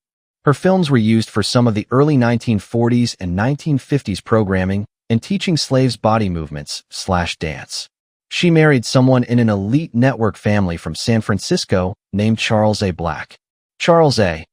Her films were used for some of the early 1940s and 1950s programming and teaching slaves body movements/dance. She married someone in an elite network family from San Francisco named Charles A. Black. Charles A.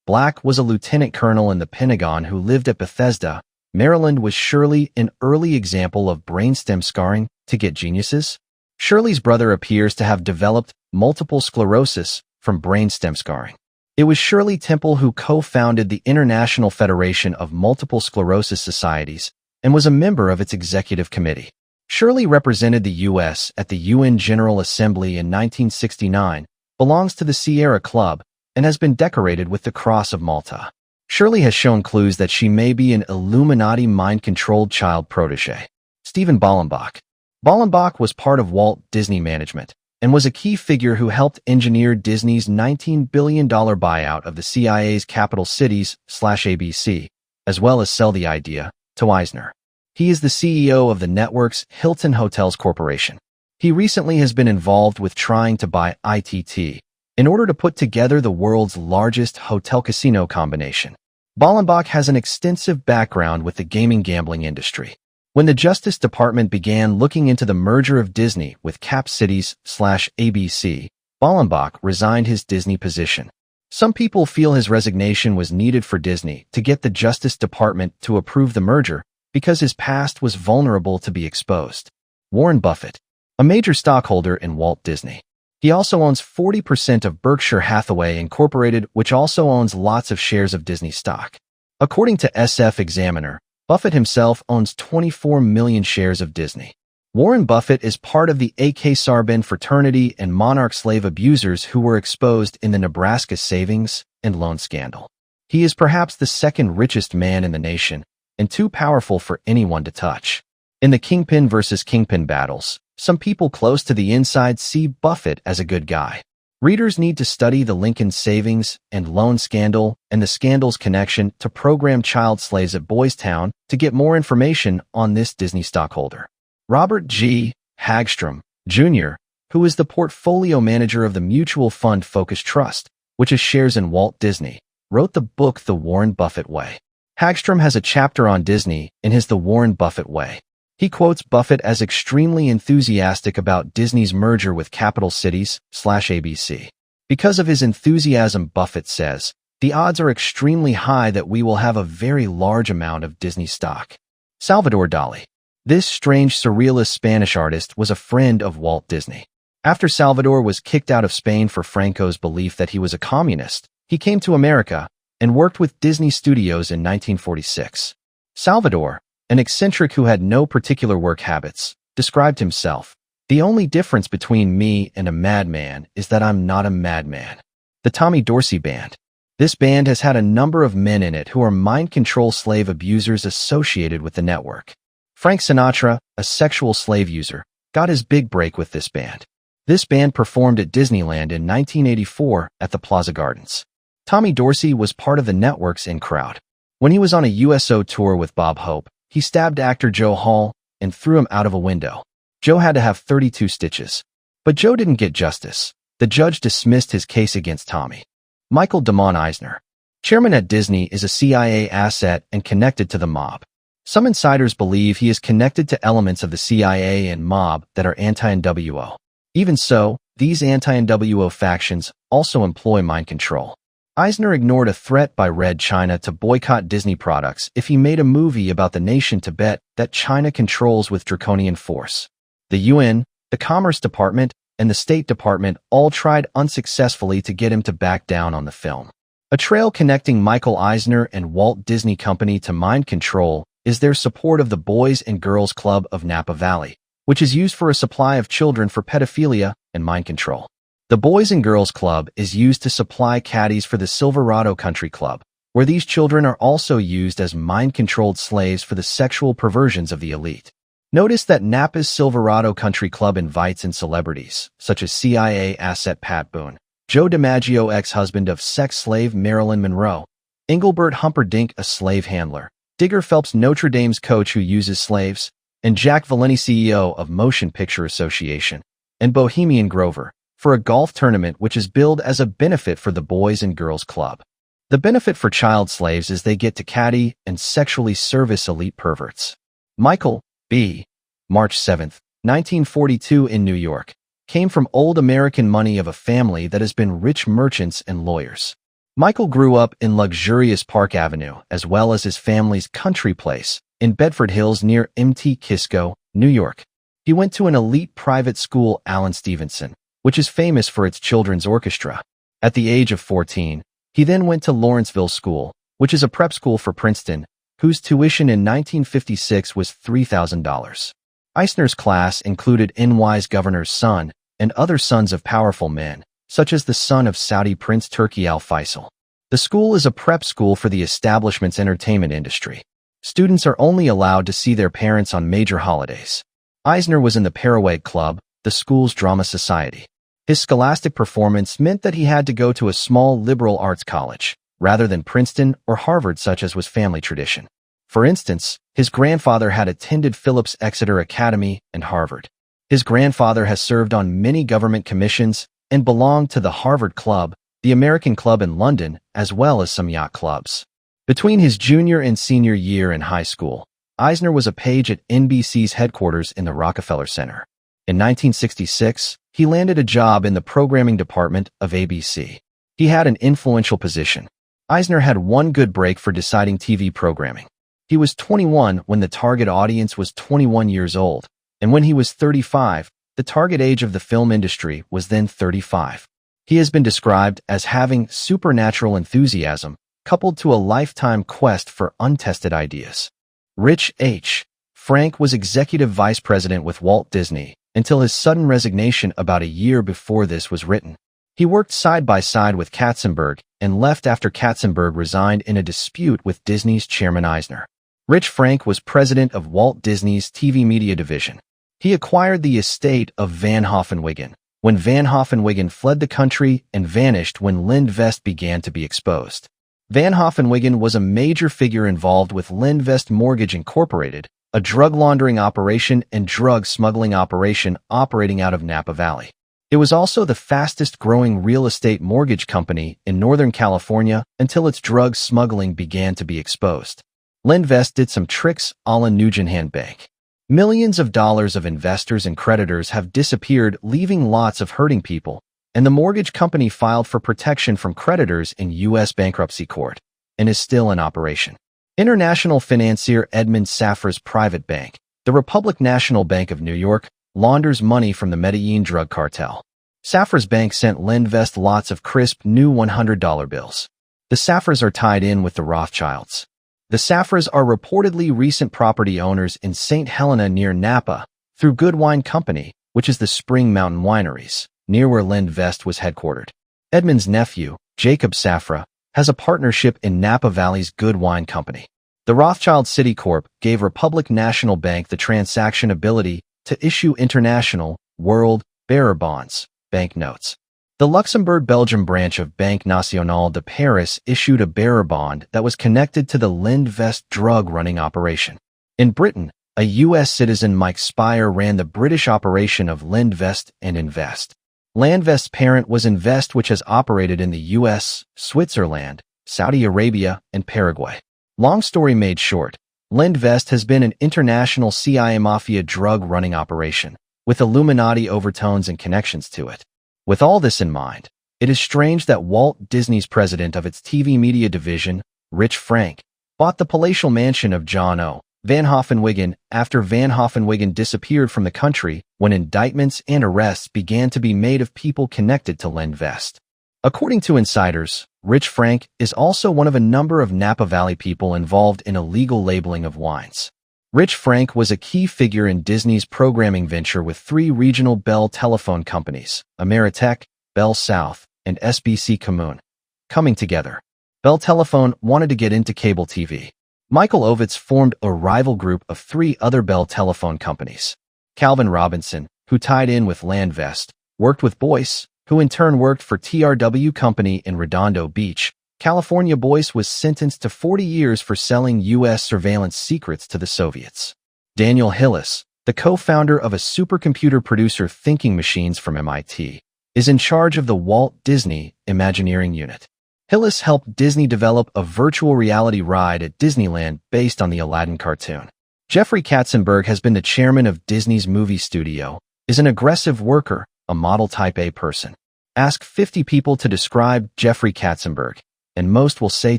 Black was a lieutenant colonel in the Pentagon who lived at Bethesda, Maryland. Was Shirley an early example of brainstem scarring to get geniuses? Shirley's brother appears to have developed multiple sclerosis from brainstem scarring. It was Shirley Temple who co-founded the International Federation of Multiple Sclerosis Societies and was a member of its executive committee. Shirley represented the U.S. at the UN General Assembly in 1969, belongs to the Sierra Club, and has been decorated with the Cross of Malta. Shirley has shown clues that she may be an Illuminati mind-controlled child protege. Stephen Bollenbach. Bollenbach was part of Walt Disney management and was a key figure who helped engineer Disney's $19 billion buyout of the CIA's Capital Cities/ABC, as well as sell the idea to Eisner. He is the CEO of the network's Hilton Hotels Corporation. He recently has been involved with trying to buy ITT in order to put together the world's largest hotel-casino combination. Bollenbach has an extensive background with the gaming-gambling industry. When the Justice Department began looking into the merger of Disney with Cap Cities/ABC, Bollenbach resigned his Disney position. Some people feel his resignation was needed for Disney to get the Justice Department to approve the merger, because his past was vulnerable to be exposed. Warren Buffett, a major stockholder in Walt Disney. He also owns 40% of Berkshire Hathaway Incorporated, which also owns lots of shares of Disney stock. According to SF Examiner, Buffett himself owns 24 million shares of Disney. Warren Buffett is part of the A.K. Sarben fraternity and Monarch slave abusers who were exposed in the Nebraska savings and loan scandal. He is perhaps the second richest man in the nation and too powerful for anyone to touch. In the Kingpin versus Kingpin battles, some people close to the inside see Buffett as a good guy. Readers need to study the Lincoln savings and loan scandal and the scandal's connection to program child slaves at Boys Town to get more information on this Disney stockholder. Robert G. Hagstrom, Jr., who is the portfolio manager of the mutual fund Focus Trust, which has shares in Walt Disney, wrote the book The Warren Buffett Way. Hagstrom has a chapter on Disney in his The Warren Buffett Way. He quotes Buffett as extremely enthusiastic about Disney's merger with Capital Cities/ABC. Because of his enthusiasm, Buffett says, the odds are extremely high that we will have a very large amount of Disney stock. Salvador Dali. This strange surrealist Spanish artist was a friend of Walt Disney. After Salvador was kicked out of Spain for Franco's belief that he was a communist, he came to America and worked with Disney Studios in 1946. Salvador, an eccentric who had no particular work habits, described himself, "The only difference between me and a madman is that I'm not a madman." The Tommy Dorsey Band. This band has had a number of men in it who are mind control slave abusers associated with the network. Frank Sinatra, a sexual slave user, got his big break with this band. This band performed at Disneyland in 1984 at the Plaza Gardens. Tommy Dorsey was part of the network's in crowd. When he was on a USO tour with Bob Hope, he stabbed actor Joe Hall and threw him out of a window. Joe had to have 32 stitches. But Joe didn't get justice. The judge dismissed his case against Tommy. Michael Damon Eisner, chairman at Disney, is a CIA asset and connected to the mob. Some insiders believe he is connected to elements of the CIA and mob that are anti-NWO. Even so, these anti-NWO factions also employ mind control. Eisner ignored a threat by Red China to boycott Disney products if he made a movie about the nation Tibet that China controls with draconian force. The UN, the Commerce Department, and the State Department all tried unsuccessfully to get him to back down on the film. A trail connecting Michael Eisner and Walt Disney Company to mind control is their support of the Boys and Girls Club of Napa Valley, which is used for a supply of children for pedophilia and mind control. The Boys and Girls Club is used to supply caddies for the Silverado Country Club, where these children are also used as mind-controlled slaves for the sexual perversions of the elite. Notice that Napa's Silverado Country Club invites in celebrities, such as CIA asset Pat Boone, Joe DiMaggio, ex-husband of sex slave Marilyn Monroe, Engelbert Humperdinck, a slave handler, Digger Phelps, Notre Dame's coach who uses slaves, and Jack Valenti, CEO of Motion Picture Association, and Bohemian Grover, for a golf tournament which is billed as a benefit for the Boys and Girls Club. The benefit for child slaves is they get to caddy and sexually service elite perverts. Michael B., March 7, 1942 in New York, came from old American money of a family that has been rich merchants and lawyers. Michael grew up in luxurious Park Avenue as well as his family's country place in Bedford Hills near Mt. Kisco, New York. He went to an elite private school, Allen Stevenson, which is famous for its children's orchestra. At the age of 14, he then went to Lawrenceville School, which is a prep school for Princeton, whose tuition in 1956 was $3,000. Eisner's class included NY's governor's son and other sons of powerful men, such as the son of Saudi Prince Turki Al Faisal. The school is a prep school for the establishment's entertainment industry. Students are only allowed to see their parents on major holidays. Eisner was in the Parawag Club, the school's drama society. His scholastic performance meant that he had to go to a small liberal arts college, rather than Princeton or Harvard such as was family tradition. For instance, his grandfather had attended Phillips Exeter Academy and Harvard. His grandfather has served on many government commissions and belonged to the Harvard Club, the American Club in London, as well as some yacht clubs. Between his junior and senior year in high school, Eisner was a page at NBC's headquarters in the Rockefeller Center. In 1966, he landed a job in the programming department of ABC. He had an influential position. Eisner had one good break for deciding TV programming. He was 21 when the target audience was 21 years old, and when he was 35, the target age of the film industry was then 35. He has been described as having supernatural enthusiasm coupled to a lifetime quest for untested ideas. Rich H. Frank was executive vice president with Walt Disney until his sudden resignation about a year before this was written. He worked side by side with Katzenberg and left after Katzenberg resigned in a dispute with Disney's chairman Eisner. Rich Frank was president of Walt Disney's TV media division. He acquired the estate of Van Hoffenwiggen when Van Hoffenwiggen fled the country and vanished when Lindvest began to be exposed. Van Hoffenwiggen was a major figure involved with Lindvest Mortgage Incorporated, a drug laundering operation and drug smuggling operation operating out of Napa Valley. It was also the fastest-growing real estate mortgage company in Northern California until its drug smuggling began to be exposed. Lindvest did some tricks a la Nugent Bank. Millions of dollars of investors and creditors have disappeared, leaving lots of hurting people, and the mortgage company filed for protection from creditors in U.S. bankruptcy court and is still in operation. International financier Edmund Safra's private bank, the Republic National Bank of New York, launders money from the Medellin drug cartel. Safra's bank sent Lindvest lots of crisp new $100 bills. The Safras are tied in with the Rothschilds. The Safras are reportedly recent property owners in St. Helena near Napa through Good Wine Company, which is the Spring Mountain Wineries, near where Lindvest was headquartered. Edmund's nephew, Jacob Safra, has a partnership in Napa Valley's Good Wine Company. The Rothschild Citicorp gave Republic National Bank the transaction ability to issue international, world, bearer bonds, bank notes. The Luxembourg-Belgium branch of Banque Nationale de Paris issued a bearer bond that was connected to the Lindvest drug-running operation. In Britain, a U.S. citizen Mike Spire ran the British operation of Lindvest and Invest. Landvest's parent was Invest, which has operated in the U.S., Switzerland, Saudi Arabia, and Paraguay. Long story made short, Lindvest has been an international CIA mafia drug-running operation, with Illuminati overtones and connections to it. With all this in mind, it is strange that Walt Disney's president of its TV media division, Rich Frank, bought the palatial mansion of John O. Van Hoffenwiggen after Van Hoffenwiggen disappeared from the country when indictments and arrests began to be made of people connected to Lindvest. According to insiders, Rich Frank is also one of a number of Napa Valley people involved in illegal labeling of wines. Rich Frank was a key figure in Disney's programming venture with three regional Bell telephone companies, Ameritech, Bell South, and SBC Commun, coming together. Bell Telephone wanted to get into cable TV. Michael Ovitz formed a rival group of three other Bell telephone companies. Calvin Robinson, who tied in with Lindvest, worked with Boyce, who in turn worked for TRW Company in Redondo Beach. California. Boyce was sentenced to 40 years for selling U.S. surveillance secrets to the Soviets. Daniel Hillis, the co-founder of a supercomputer producer Thinking Machines from MIT, is in charge of the Walt Disney Imagineering Unit. Hillis helped Disney develop a virtual reality ride at Disneyland based on the Aladdin cartoon. Jeffrey Katzenberg has been the chairman of Disney's movie studio, is an aggressive worker, a model type A person. Ask 50 people to describe Jeffrey Katzenberg, and most will say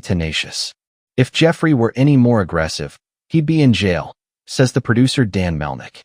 tenacious. If Jeffrey were any more aggressive, he'd be in jail, says the producer Dan Melnick.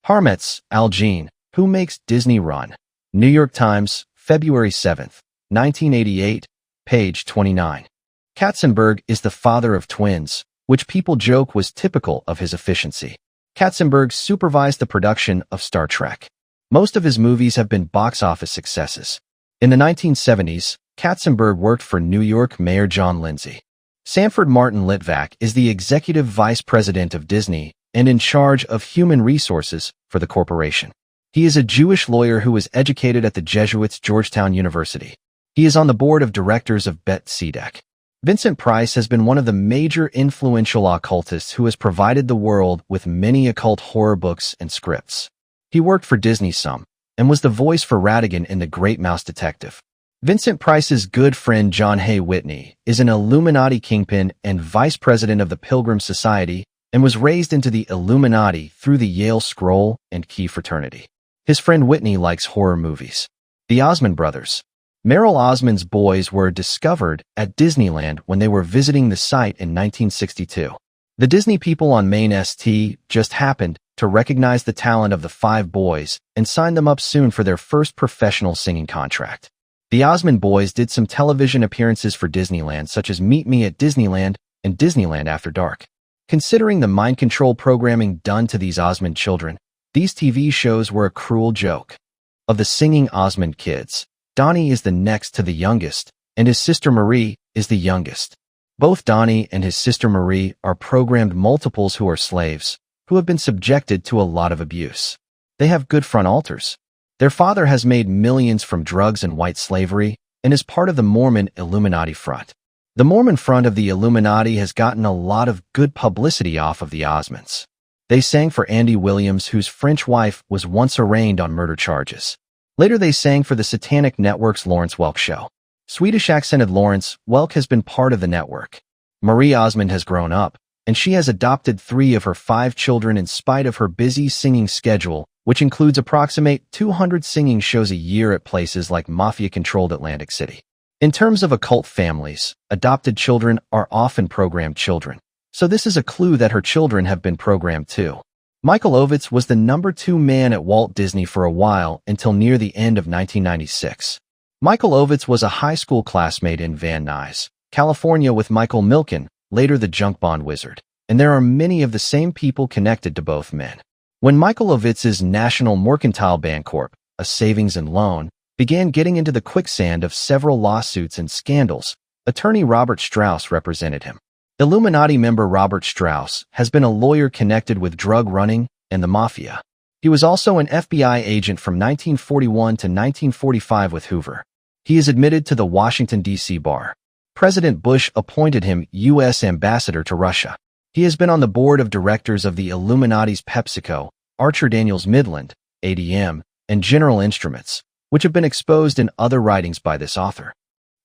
Harmetz, Al Jean, who makes Disney Run. New York Times, February 7, 1988, page 29. Katzenberg is the father of twins, which people joke was typical of his efficiency. Katzenberg supervised the production of Star Trek. Most of his movies have been box office successes. In the 1970s, Katzenberg worked for New York Mayor John Lindsay. Sanford Martin Litvak is the executive vice president of Disney and in charge of human resources for the corporation. He is a Jewish lawyer who was educated at the Jesuits Georgetown University. He is on the board of directors of Bet Tzedek. Vincent Price has been one of the major influential occultists who has provided the world with many occult horror books and scripts. He worked for Disney some, and was the voice for Ratigan in The Great Mouse Detective. Vincent Price's good friend John Hay Whitney is an Illuminati kingpin and vice president of the Pilgrim Society and was raised into the Illuminati through the Yale Scroll and Key fraternity. His friend Whitney likes horror movies. The Osmond brothers. Merrill Osmond's boys were discovered at Disneyland when they were visiting the site in 1962. The Disney people on Main St. just happened to recognize the talent of the 5 boys and signed them up soon for their first professional singing contract. The Osmond boys did some television appearances for Disneyland, such as Meet Me at Disneyland and Disneyland After Dark. Considering the mind control programming done to these Osmond children, these TV shows were a cruel joke. Of the singing Osmond kids, Donnie is the next to the youngest, and his sister Marie is the youngest. Both Donnie and his sister Marie are programmed multiples who are slaves, who have been subjected to a lot of abuse. They have good front altars. Their father has made millions from drugs and white slavery and is part of the Mormon Illuminati front. The Mormon front of the Illuminati has gotten a lot of good publicity off of the Osmonds. They sang for Andy Williams, whose French wife was once arraigned on murder charges. Later they sang for the Satanic Network's Lawrence Welk show. Swedish accented Lawrence Welk has been part of the network. Marie Osmond has grown up, and she has adopted 3 of her 5 children in spite of her busy singing schedule, which includes approximate 200 singing shows a year at places like mafia-controlled Atlantic City. In terms of occult families, adopted children are often programmed children, so this is a clue that her children have been programmed too. Michael Ovitz was the number 2 man at Walt Disney for a while until near the end of 1996. Michael Ovitz was a high school classmate in Van Nuys, California with Michael Milken, later the junk bond wizard, and there are many of the same people connected to both men. When Michael Ovitz's National Mercantile Bancorp, a savings and loan, began getting into the quicksand of several lawsuits and scandals, attorney Robert Strauss represented him. Illuminati member Robert Strauss has been a lawyer connected with drug running and the mafia. He was also an FBI agent from 1941 to 1945 with Hoover. He is admitted to the Washington, D.C. bar. President Bush appointed him U.S. ambassador to Russia. He has been on the board of directors of the Illuminati's PepsiCo, Archer Daniels Midland, ADM, and General Instruments, which have been exposed in other writings by this author.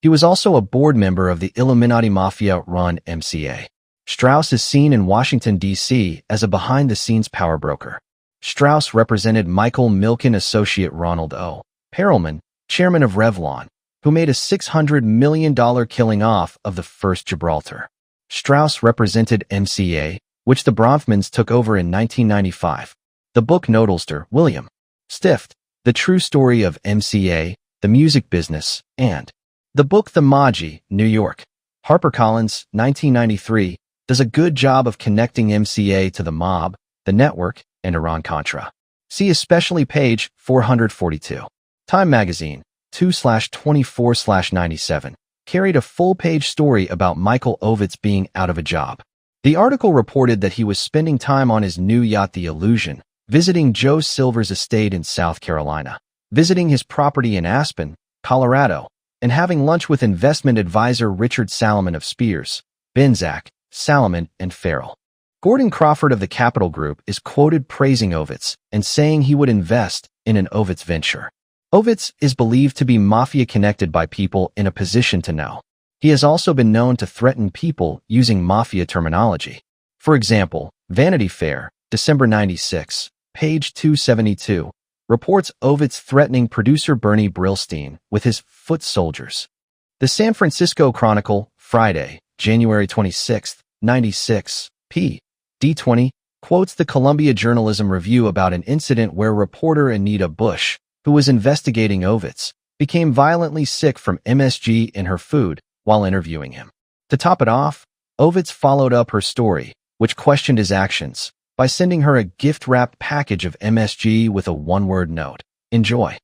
He was also a board member of the Illuminati Mafia-run MCA. Strauss is seen in Washington, D.C. as a behind-the-scenes power broker. Strauss represented Michael Milken associate Ronald O. Perelman, chairman of Revlon, who made a $600 million killing off of the first Gibraltar. Strauss represented MCA, which the Bronfmans took over in 1995. The book Nodalster, William Stift, The True Story of MCA, The Music Business, and the book The Magi, New York, HarperCollins, 1993, does a good job of connecting MCA to the mob, the network, and Iran-Contra. See especially page 442. Time Magazine, 2/24/97, carried a full-page story about Michael Ovitz being out of a job. The article reported that he was spending time on his new yacht The Illusion, visiting Joe Silver's estate in South Carolina, visiting his property in Aspen, Colorado, and having lunch with investment advisor Richard Salomon of Spears, Benzac, Salomon, and Farrell. Gordon Crawford of the Capital Group is quoted praising Ovitz and saying he would invest in an Ovitz venture. Ovitz is believed to be mafia-connected by people in a position to know. He has also been known to threaten people using mafia terminology. For example, Vanity Fair, December 96, page 272, reports Ovitz threatening producer Bernie Brillstein with his foot soldiers. The San Francisco Chronicle, Friday, January 26, 96, p. D20, quotes the Columbia Journalism Review about an incident where reporter Anita Bush, who was investigating Ovitz, became violently sick from MSG in her food while interviewing him. To top it off, Ovitz followed up her story, which questioned his actions, by sending her a gift-wrapped package of MSG with a one-word note: enjoy.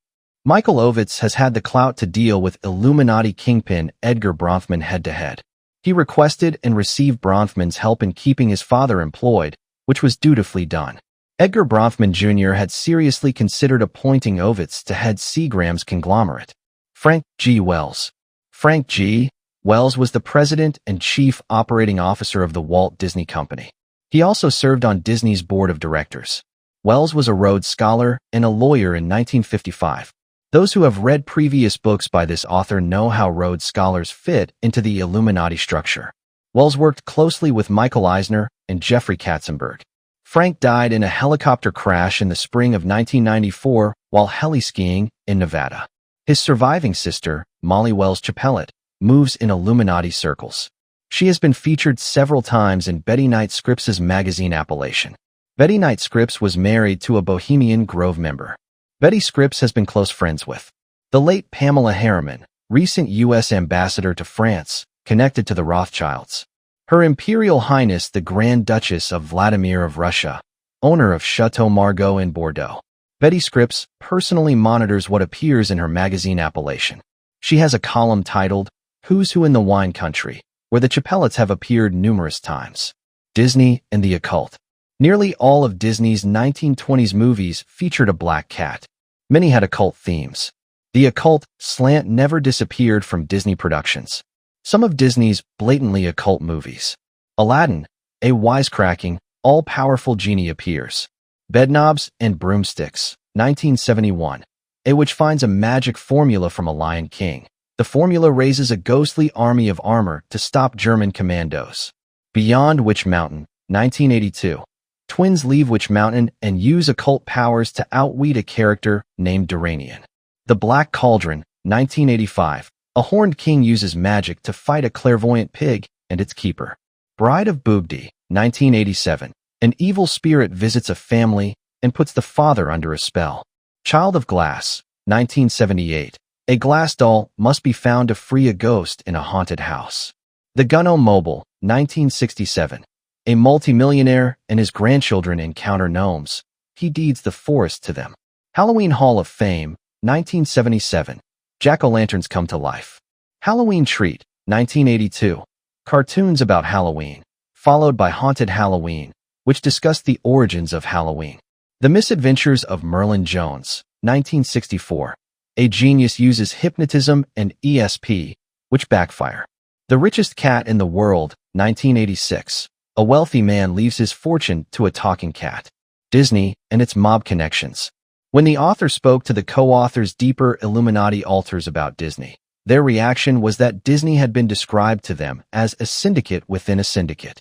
Michael Ovitz has had the clout to deal with Illuminati kingpin Edgar Bronfman head-to-head. He requested and received Bronfman's help in keeping his father employed, which was dutifully done. Edgar Bronfman Jr. had seriously considered appointing Ovitz to head Seagram's conglomerate. Frank G. Wells. Frank G. Wells was the president and chief operating officer of the Walt Disney Company. He also served on Disney's board of directors. Wells was a Rhodes Scholar and a lawyer in 1955. Those who have read previous books by this author know how Rhodes Scholars fit into the Illuminati structure. Wells worked closely with Michael Eisner and Jeffrey Katzenberg. Frank died in a helicopter crash in the spring of 1994 while heli-skiing in Nevada. His surviving sister, Molly Wells Chapelet, moves in Illuminati circles. She has been featured several times in Betty Knight Scripps' magazine Appellation. Betty Knight Scripps was married to a Bohemian Grove member. Betty Scripps has been close friends with the late Pamela Harriman, recent U.S. ambassador to France, connected to the Rothschilds. Her Imperial Highness the Grand Duchess of Vladimir of Russia, owner of Chateau Margaux in Bordeaux. Betty Scripps personally monitors what appears in her magazine Appellation. She has a column titled, Who's Who in the Wine Country, where the Chapelets have appeared numerous times. Disney and the Occult. Nearly all of Disney's 1920s movies featured a black cat. Many had occult themes. The occult slant never disappeared from Disney productions. Some of Disney's blatantly occult movies. Aladdin, a wisecracking, all-powerful genie appears. Bedknobs and Broomsticks, 1971. A witch finds a magic formula from a Lion King. The formula raises a ghostly army of armor to stop German commandos. Beyond Witch Mountain, 1982. Twins leave Witch Mountain and use occult powers to outwit a character named Duranian. The Black Cauldron, 1985. A horned king uses magic to fight a clairvoyant pig and its keeper. Bride of Boobdee, 1987. An evil spirit visits a family and puts the father under a spell. Child of Glass, 1978. A glass doll must be found to free a ghost in a haunted house. The Gunno Mobile, 1967. A multimillionaire and his grandchildren encounter gnomes. He deeds the forest to them. Halloween Hall of Fame, 1977. Jack-o'-lanterns come to life. Halloween Treat, 1982. Cartoons about Halloween, followed by Haunted Halloween, which discussed the origins of Halloween. The Misadventures of Merlin Jones, 1964. A genius uses hypnotism and ESP, which backfire. The Richest Cat in the World, 1986. A wealthy man leaves his fortune to a talking cat. Disney and its mob connections. When the author spoke to the co-authors deeper Illuminati alters about Disney, their reaction was that Disney had been described to them as a syndicate within a syndicate.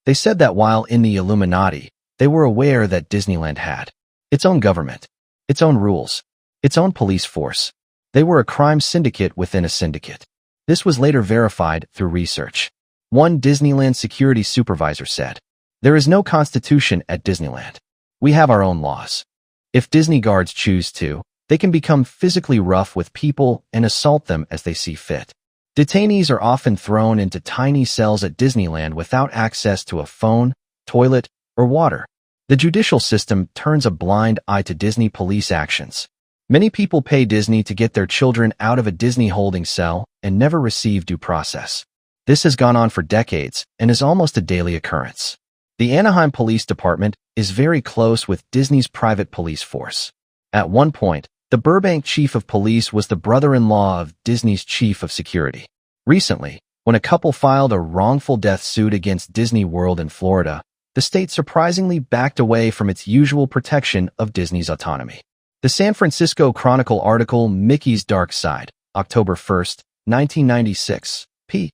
They said that while in the Illuminati, they were aware that Disneyland had its own government, its own rules, its own police force. They were a crime syndicate within a syndicate. This was later verified through research. One Disneyland security supervisor said, "There is no constitution at Disneyland. We have our own laws. If Disney guards choose to, they can become physically rough with people and assault them as they see fit. Detainees are often thrown into tiny cells at Disneyland without access to a phone, toilet, or water. The judicial system turns a blind eye to Disney police actions. Many people pay Disney to get their children out of a Disney holding cell and never receive due process. This has gone on for decades and is almost a daily occurrence. The Anaheim Police Department is very close with Disney's private police force. At one point, the Burbank chief of police was the brother-in-law of Disney's chief of security. Recently, when a couple filed a wrongful death suit against Disney World in Florida, the state surprisingly backed away from its usual protection of Disney's autonomy. The San Francisco Chronicle article Mickey's Dark Side, October 1st, 1996, p.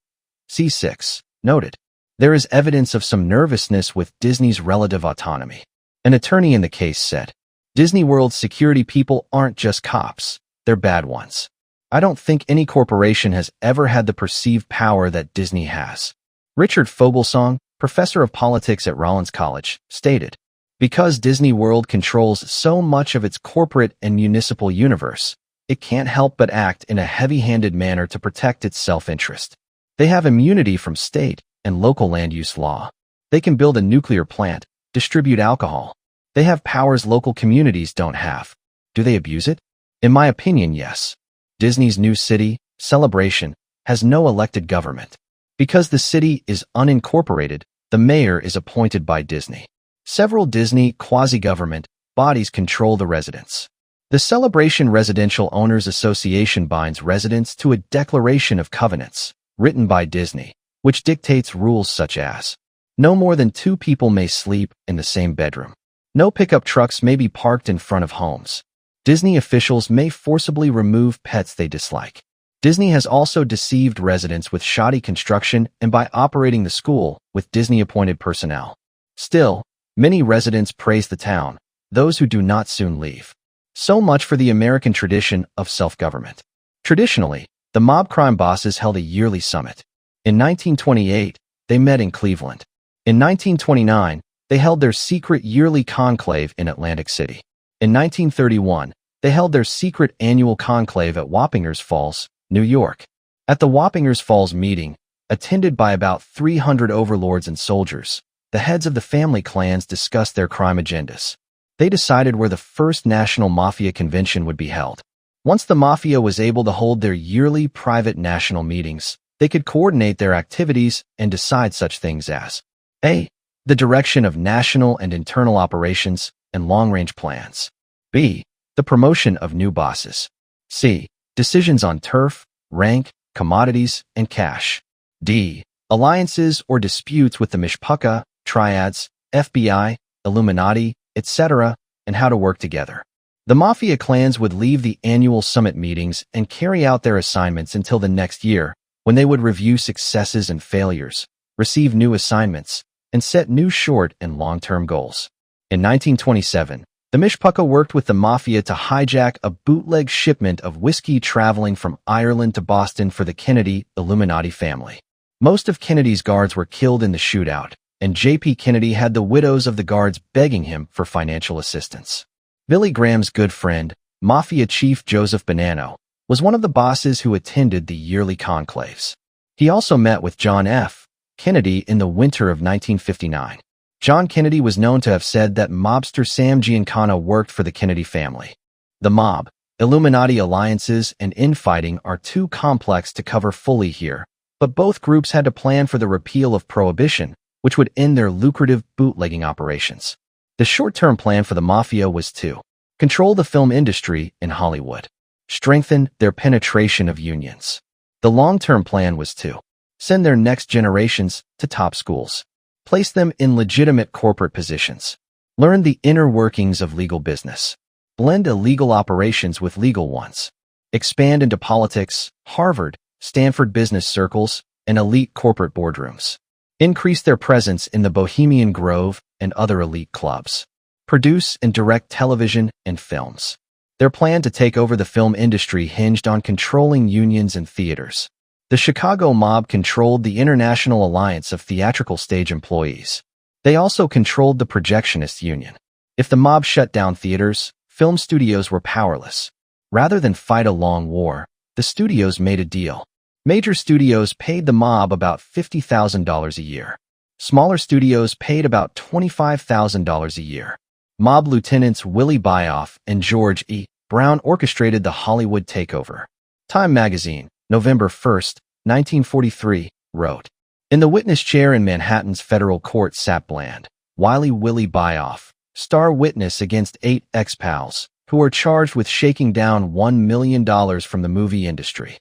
C6, noted, "There is evidence of some nervousness with Disney's relative autonomy." An attorney in the case said, "Disney World's security people aren't just cops, they're bad ones. I don't think any corporation has ever had the perceived power that Disney has." Richard Fogelsong, professor of politics at Rollins College, stated, "Because Disney World controls so much of its corporate and municipal universe, it can't help but act in a heavy-handed manner to protect its self-interest. They have immunity from state and local land use law. They can build a nuclear plant, distribute alcohol. They have powers local communities don't have. Do they abuse it? In my opinion, yes. Disney's new city, Celebration, has no elected government. Because the city is unincorporated, the mayor is appointed by Disney. Several Disney quasi-government bodies control the residents. The Celebration Residential Owners Association binds residents to a Declaration of Covenants, written by Disney, which dictates rules such as no more than 2 people may sleep in the same bedroom. No pickup trucks may be parked in front of homes. Disney officials may forcibly remove pets they dislike. Disney has also deceived residents with shoddy construction and by operating the school with Disney-appointed personnel. Still, many residents praise the town, those who do not soon leave. So much for the American tradition of self-government. Traditionally, the mob crime bosses held a yearly summit. In 1928, they met in Cleveland. In 1929, they held their secret yearly conclave in Atlantic City. In 1931, they held their secret annual conclave at Wappingers Falls, New York. At the Wappingers Falls meeting, attended by about 300 overlords and soldiers, the heads of the family clans discussed their crime agendas. They decided where the first national mafia convention would be held. Once the mafia was able to hold their yearly private national meetings, they could coordinate their activities and decide such things as A. The direction of national and internal operations and long-range plans. B. The promotion of new bosses. C. Decisions on turf, rank, commodities, and cash. D. Alliances or disputes with the Mishpucha, Triads, FBI, Illuminati, etc., and how to work together. The mafia clans would leave the annual summit meetings and carry out their assignments until the next year, when they would review successes and failures, receive new assignments, and set new short and long-term goals. In 1927, the Mishpucha worked with the mafia to hijack a bootleg shipment of whiskey traveling from Ireland to Boston for the Kennedy Illuminati family. Most of Kennedy's guards were killed in the shootout, and J.P. Kennedy had the widows of the guards begging him for financial assistance. Billy Graham's good friend, Mafia Chief Joseph Bonanno, was one of the bosses who attended the yearly conclaves. He also met with John F. Kennedy in the winter of 1959. John Kennedy was known to have said that mobster Sam Giancana worked for the Kennedy family. The mob, Illuminati alliances, and infighting are too complex to cover fully here, but both groups had to plan for the repeal of Prohibition, which would end their lucrative bootlegging operations. The short-term plan for the mafia was to control the film industry in Hollywood, strengthen their penetration of unions. The long-term plan was to send their next generations to top schools, place them in legitimate corporate positions, learn the inner workings of legal business, blend illegal operations with legal ones, expand into politics, Harvard, Stanford business circles, and elite corporate boardrooms, increase their presence in the Bohemian Grove and other elite clubs, produce and direct television and films. Their plan to take over the film industry hinged on controlling unions and theaters. The Chicago mob controlled the International Alliance of Theatrical Stage Employees. They also controlled the Projectionist Union. If the mob shut down theaters, film studios were powerless. Rather than fight a long war, the studios made a deal. Major studios paid the mob about $50,000 a year. Smaller studios paid about $25,000 a year. Mob lieutenants Willie Byoff and George E. Brown orchestrated the Hollywood takeover. Time magazine, November 1, 1943, wrote, "In the witness chair in Manhattan's federal court sat Bland, wily Willie Byoff, star witness against 8 ex-pals, who are charged with shaking down $1 million from the movie industry."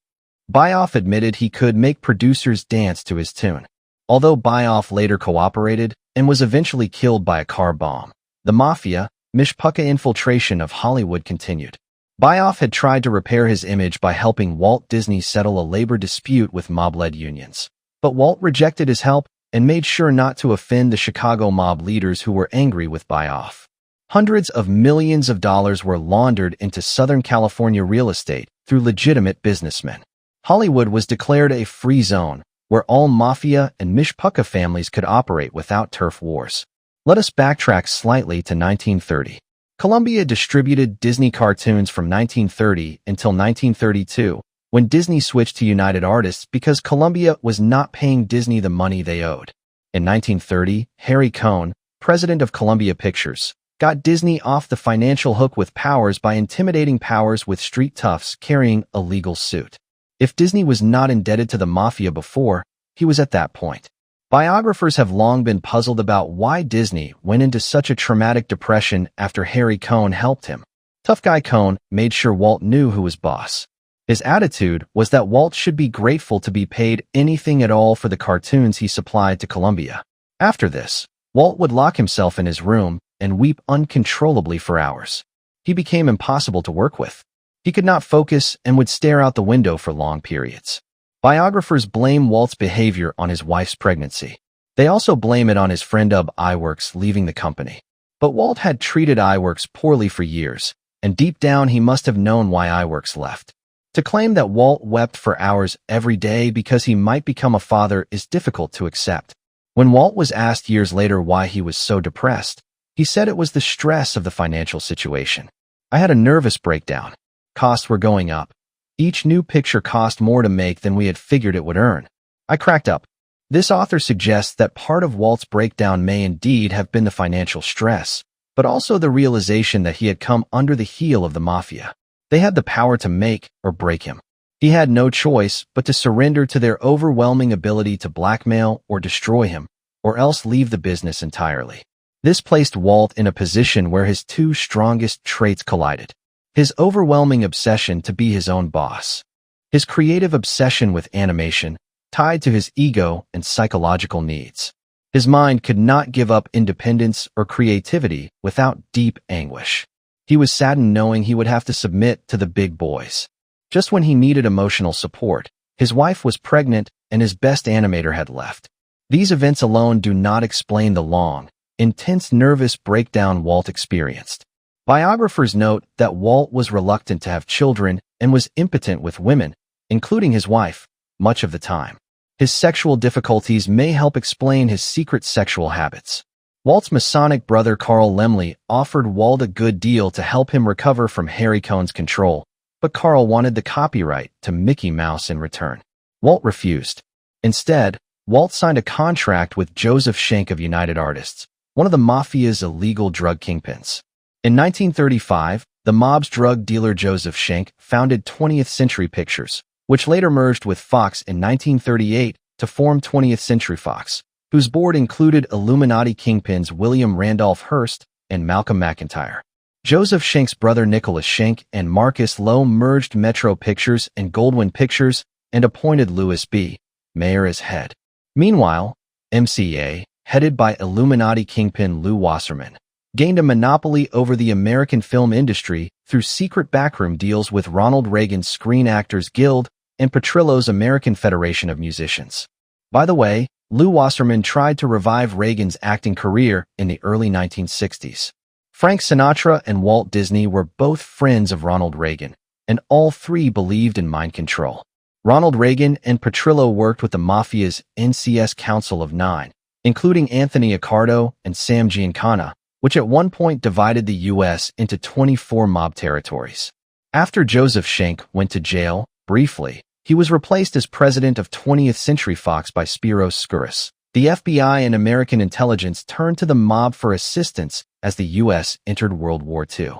Byoff admitted he could make producers dance to his tune. Although Byoff later cooperated and was eventually killed by a car bomb, the mafia, Mishpucha infiltration of Hollywood continued. Byoff had tried to repair his image by helping Walt Disney settle a labor dispute with mob-led unions. But Walt rejected his help and made sure not to offend the Chicago mob leaders who were angry with Byoff. Hundreds of millions of dollars were laundered into Southern California real estate through legitimate businessmen. Hollywood was declared a free zone where all mafia and Mishpucha families could operate without turf wars. Let us backtrack slightly to 1930. Columbia distributed Disney cartoons from 1930 until 1932, when Disney switched to United Artists because Columbia was not paying Disney the money they owed. In 1930, Harry Cohn, president of Columbia Pictures, got Disney off the financial hook with Powers by intimidating Powers with street toughs carrying a legal suit. If Disney was not indebted to the mafia before, he was at that point. Biographers have long been puzzled about why Disney went into such a traumatic depression after Harry Cohn helped him. Tough guy Cohn made sure Walt knew who was boss. His attitude was that Walt should be grateful to be paid anything at all for the cartoons he supplied to Columbia. After this, Walt would lock himself in his room and weep uncontrollably for hours. He became impossible to work with. He could not focus and would stare out the window for long periods. Biographers blame Walt's behavior on his wife's pregnancy. They also blame it on his friend Ub Iwerks leaving the company. But Walt had treated Iwerks poorly for years, and deep down he must have known why Iwerks left. To claim that Walt wept for hours every day because he might become a father is difficult to accept. When Walt was asked years later why he was so depressed, he said it was the stress of the financial situation. I had a nervous breakdown. Costs were going up. Each new picture cost more to make than we had figured it would earn. I cracked up. This author suggests that part of Walt's breakdown may indeed have been the financial stress, but also the realization that he had come under the heel of the mafia. They had the power to make or break him. He had no choice but to surrender to their overwhelming ability to blackmail or destroy him, or else leave the business entirely. This placed Walt in a position where his two strongest traits collided. His overwhelming obsession to be his own boss. His creative obsession with animation, tied to his ego and psychological needs. His mind could not give up independence or creativity without deep anguish. He was saddened knowing he would have to submit to the big boys. Just when he needed emotional support, his wife was pregnant and his best animator had left. These events alone do not explain the long, intense nervous breakdown Walt experienced. Biographers note that Walt was reluctant to have children and was impotent with women, including his wife, much of the time. His sexual difficulties may help explain his secret sexual habits. Walt's Masonic brother Carl Laemmle offered Walt a good deal to help him recover from Harry Cohn's control, but Carl wanted the copyright to Mickey Mouse in return. Walt refused. Instead, Walt signed a contract with Joseph Schenck of United Artists, one of the mafia's illegal drug kingpins. In 1935, the mob's drug dealer Joseph Schenck founded 20th Century Pictures, which later merged with Fox in 1938 to form 20th Century Fox, whose board included Illuminati kingpins William Randolph Hearst and Malcolm McIntyre. Joseph Schenck's brother Nicholas Schenck and Marcus Lowe merged Metro Pictures and Goldwyn Pictures and appointed Louis B. Mayer as head. Meanwhile, MCA, headed by Illuminati kingpin Lew Wasserman, gained a monopoly over the American film industry through secret backroom deals with Ronald Reagan's Screen Actors Guild and Petrillo's American Federation of Musicians. By the way, Lew Wasserman tried to revive Reagan's acting career in the early 1960s. Frank Sinatra and Walt Disney were both friends of Ronald Reagan, and all three believed in mind control. Ronald Reagan and Petrillo worked with the mafia's NCS Council of Nine, including Anthony Accardo and Sam Giancana, which at one point divided the U.S. into 24 mob territories. After Joseph Schenck went to jail, briefly, he was replaced as president of 20th Century Fox by Spiros Skouras. The FBI and American intelligence turned to the mob for assistance as the U.S. entered World War II.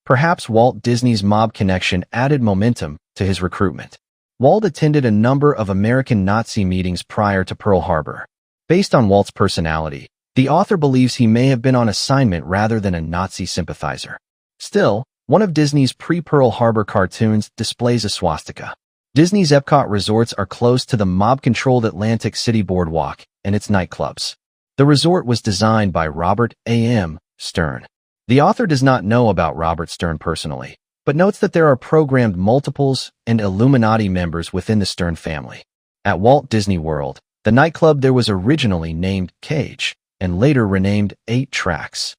Perhaps Walt Disney's mob connection added momentum to his recruitment. Walt attended a number of American Nazi meetings prior to Pearl Harbor. Based on Walt's personality, the author believes he may have been on assignment rather than a Nazi sympathizer. Still, one of Disney's pre-Pearl Harbor cartoons displays a swastika. Disney's Epcot resorts are close to the mob-controlled Atlantic City Boardwalk and its nightclubs. The resort was designed by Robert A.M. Stern. The author does not know about Robert Stern personally, but notes that there are programmed multiples and Illuminati members within the Stern family. At Walt Disney World, the nightclub there was originally named Cage, and later renamed 8 Tracks.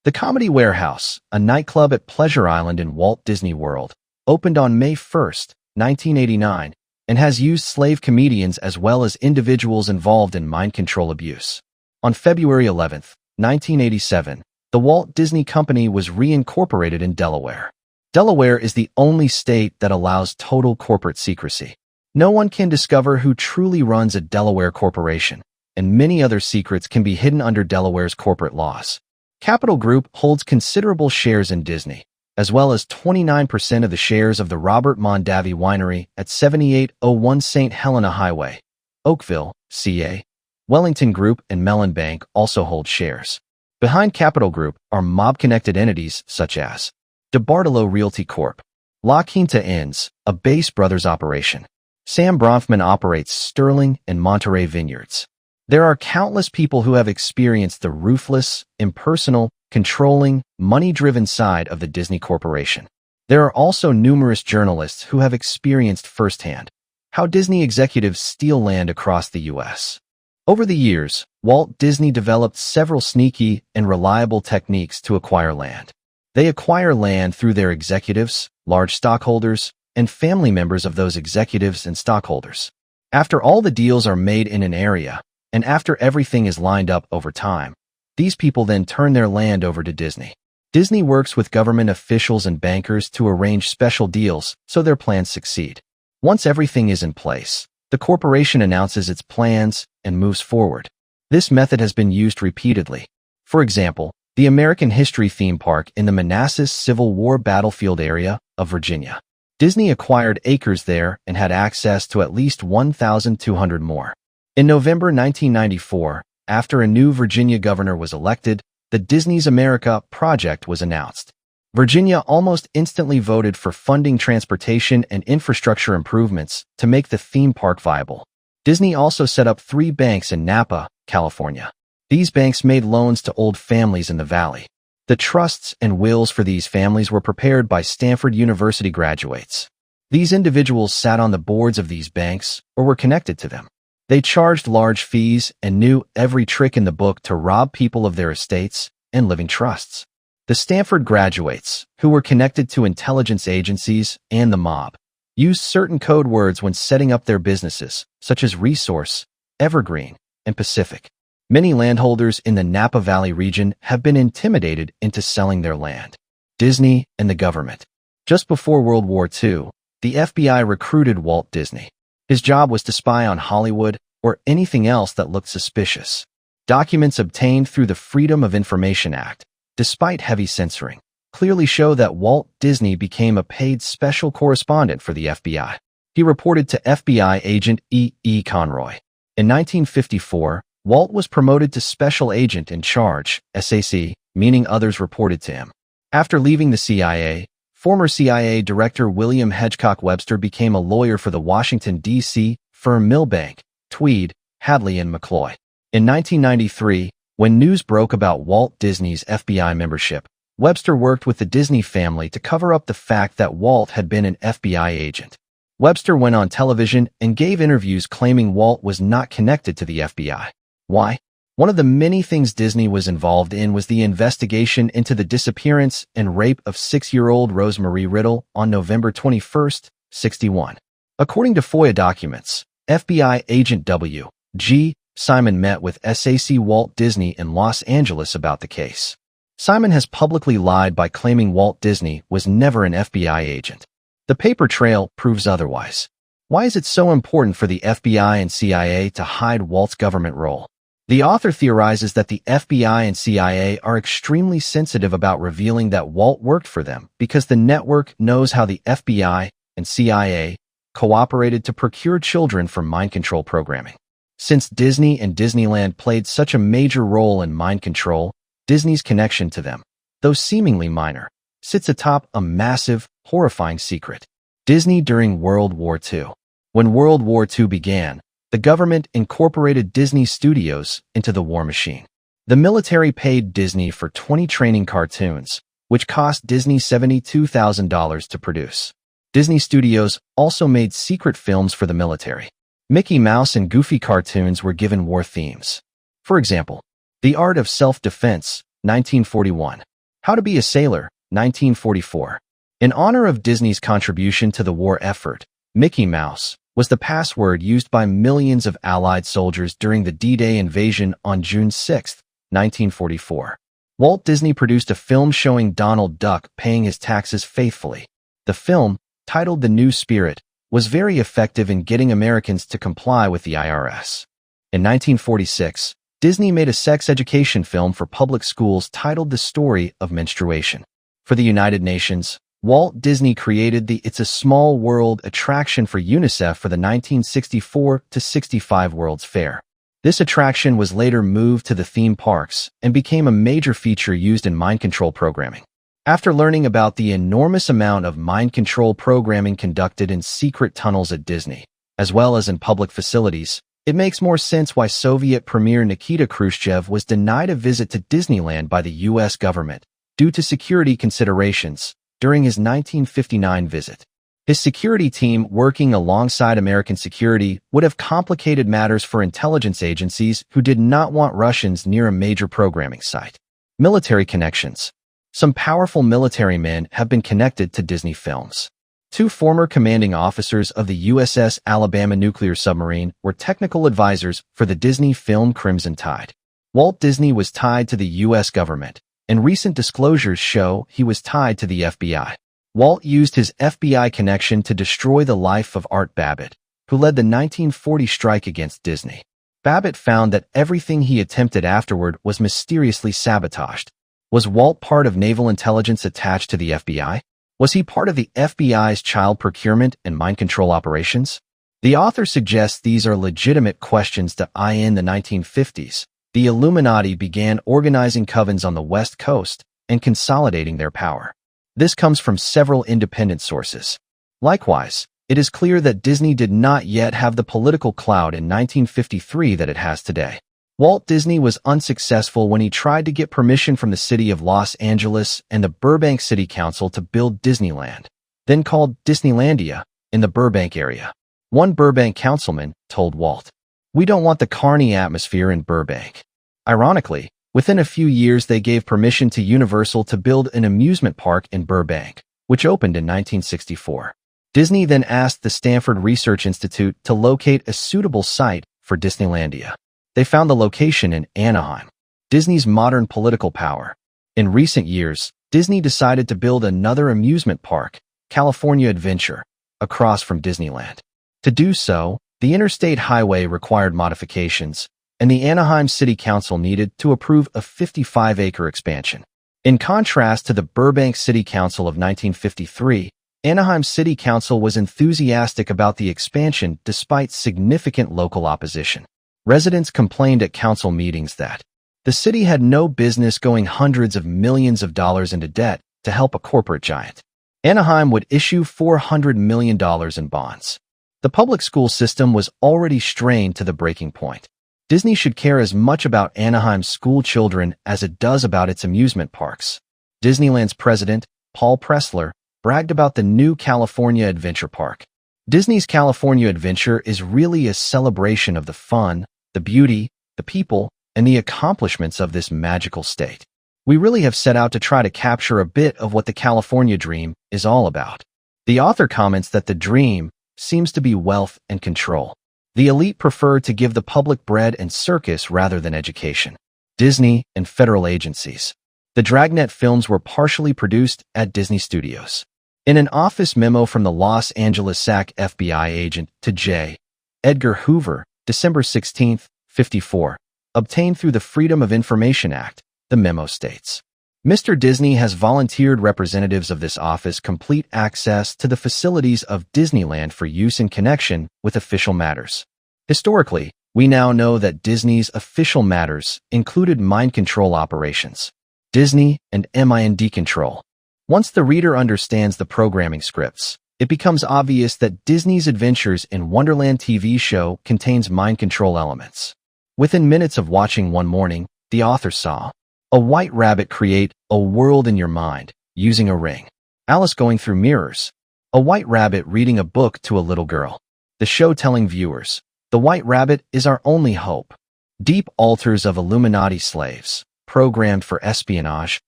The Comedy Warehouse, a nightclub at Pleasure Island in Walt Disney World, opened on May 1st, 1989, and has used slave comedians as well as individuals involved in mind control abuse. On February 11, 1987, the Walt Disney Company was reincorporated in Delaware. Delaware is the only state that allows total corporate secrecy. No one can discover who truly runs a Delaware corporation, and many other secrets can be hidden under Delaware's corporate laws. Capital Group holds considerable shares in Disney, as well as 29% of the shares of the Robert Mondavi Winery at 7801 St. Helena Highway, Oakville, CA. Wellington Group and Mellon Bank also hold shares. Behind Capital Group are mob-connected entities such as DeBartolo Realty Corp., La Quinta Inns, a Bass Brothers operation. Sam Bronfman operates Sterling and Monterey Vineyards. There are countless people who have experienced the ruthless, impersonal, controlling, money-driven side of the Disney Corporation. There are also numerous journalists who have experienced firsthand how Disney executives steal land across the U.S. Over the years, Walt Disney developed several sneaky and reliable techniques to acquire land. They acquire land through their executives, large stockholders, and family members of those executives and stockholders. After all the deals are made in an area, and after everything is lined up over time, these people then turn their land over to Disney. Disney works with government officials and bankers to arrange special deals so their plans succeed. Once everything is in place, the corporation announces its plans and moves forward. This method has been used repeatedly. For example, the American History theme park in the Onassis Civil War battlefield area of Virginia. Disney acquired acres there and had access to at least 1,200 more. In November 1994, after a new Virginia governor was elected, the Disney's America project was announced. Virginia almost instantly voted for funding transportation and infrastructure improvements to make the theme park viable. Disney also set up 3 banks in Napa, California. These banks made loans to old families in the valley. The trusts and wills for these families were prepared by Stanford University graduates. These individuals sat on the boards of these banks or were connected to them. They charged large fees and knew every trick in the book to rob people of their estates and living trusts. The Stanford graduates, who were connected to intelligence agencies and the mob, used certain code words when setting up their businesses, such as Resource, Evergreen, and Pacific. Many landholders in the Napa Valley region have been intimidated into selling their land. Disney and the government. Just before World War II, the FBI recruited Walt Disney. His job was to spy on Hollywood or anything else that looked suspicious. Documents obtained through the Freedom of Information Act, despite heavy censoring, clearly show that Walt Disney became a paid special correspondent for the FBI. He reported to FBI agent E. E. Conroy. In 1954, Walt was promoted to Special Agent in Charge, SAC, meaning others reported to him. After leaving the CIA, former CIA Director William Hedgecock Webster became a lawyer for the Washington, D.C. firm Milbank, Tweed, Hadley & McCloy. In 1993, when news broke about Walt Disney's FBI membership, Webster worked with the Disney family to cover up the fact that Walt had been an FBI agent. Webster went on television and gave interviews claiming Walt was not connected to the FBI. Why? One of the many things Disney was involved in was the investigation into the disappearance and rape of 6-year-old Rosemarie Riddle on November 21, 61. According to FOIA documents, FBI agent W. G. Simon met with SAC Walt Disney in Los Angeles about the case. Simon has publicly lied by claiming Walt Disney was never an FBI agent. The paper trail proves otherwise. Why is it so important for the FBI and CIA to hide Walt's government role? The author theorizes that the FBI and CIA are extremely sensitive about revealing that Walt worked for them because the network knows how the FBI and CIA cooperated to procure children for mind control programming. Since Disney and Disneyland played such a major role in mind control, Disney's connection to them, though seemingly minor, sits atop a massive, horrifying secret. Disney during World War II. When World War II began, the government incorporated Disney Studios into the war machine. The military paid Disney for 20 training cartoons, which cost Disney $72,000 to produce. Disney Studios also made secret films for the military. Mickey Mouse and Goofy cartoons were given war themes. For example, The Art of Self-Defense, 1941. How to Be a Sailor, 1944. In honor of Disney's contribution to the war effort, Mickey Mouse was the password used by millions of Allied soldiers during the D-Day invasion on June 6, 1944. Walt Disney produced a film showing Donald Duck paying his taxes faithfully. The film, titled The New Spirit, was very effective in getting Americans to comply with the IRS. In 1946, Disney made a sex education film for public schools titled The Story of Menstruation. For the United Nations, Walt Disney created the It's a Small World attraction for UNICEF for the 1964-65 World's Fair. This attraction was later moved to the theme parks and became a major feature used in mind control programming. After learning about the enormous amount of mind control programming conducted in secret tunnels at Disney, as well as in public facilities, it makes more sense why Soviet Premier Nikita Khrushchev was denied a visit to Disneyland by the U.S. government due to security considerations during his 1959 visit. His security team working alongside American security would have complicated matters for intelligence agencies who did not want Russians near a major programming site. Military connections. Some powerful military men have been connected to Disney films. Two former commanding officers of the USS Alabama nuclear submarine were technical advisors for the Disney film Crimson Tide. Walt Disney was tied to the U.S. government, and recent disclosures show he was tied to the FBI. Walt used his FBI connection to destroy the life of Art Babbitt, who led the 1940 strike against Disney. Babbitt found that everything he attempted afterward was mysteriously sabotaged. Was Walt part of naval intelligence attached to the FBI? Was he part of the FBI's child procurement and mind control operations? The author suggests these are legitimate questions to eye in the 1950s. The Illuminati began organizing covens on the West Coast and consolidating their power. This comes from several independent sources. Likewise, it is clear that Disney did not yet have the political clout in 1953 that it has today. Walt Disney was unsuccessful when he tried to get permission from the city of Los Angeles and the Burbank City Council to build Disneyland, then called Disneylandia, in the Burbank area. One Burbank councilman told Walt, "We don't want the carny atmosphere in Burbank." Ironically, within a few years they gave permission to Universal to build an amusement park in Burbank, which opened in 1964. Disney then asked the Stanford Research Institute to locate a suitable site for Disneylandia. They found the location in Anaheim, Disney's modern political power. In recent years, Disney decided to build another amusement park, California Adventure, across from Disneyland. To do so, the interstate highway required modifications, and the Anaheim City Council needed to approve a 55-acre expansion. In contrast to the Burbank City Council of 1953, Anaheim City Council was enthusiastic about the expansion despite significant local opposition. Residents complained at council meetings that the city had no business going hundreds of millions of dollars into debt to help a corporate giant. Anaheim would issue $400 million in bonds. The public school system was already strained to the breaking point. Disney should care as much about Anaheim's school children as it does about its amusement parks. Disneyland's president, Paul Pressler, bragged about the new California Adventure Park. Disney's California Adventure is really a celebration of the fun, the beauty, the people, and the accomplishments of this magical state. We really have set out to try to capture a bit of what the California dream is all about. The author comments that the dream seems to be wealth and control. The elite prefer to give the public bread and circus rather than education. Disney and federal agencies. The Dragnet films were partially produced at Disney Studios. In an office memo from the Los Angeles SAC FBI agent to J. Edgar Hoover, December 16, 54, obtained through the Freedom of Information Act, the memo states, Mr. Disney has volunteered representatives of this office complete access to the facilities of Disneyland for use in connection with official matters. Historically, we now know that Disney's official matters included mind control operations, Disney and Mind Control. Once the reader understands the programming scripts, it becomes obvious that Disney's Adventures in Wonderland TV show contains mind control elements. Within minutes of watching one morning, the author saw a white rabbit create a world in your mind using a ring. Alice going through mirrors. A white rabbit reading a book to a little girl. The show telling viewers, the white rabbit is our only hope. Deep altars of Illuminati slaves, programmed for espionage,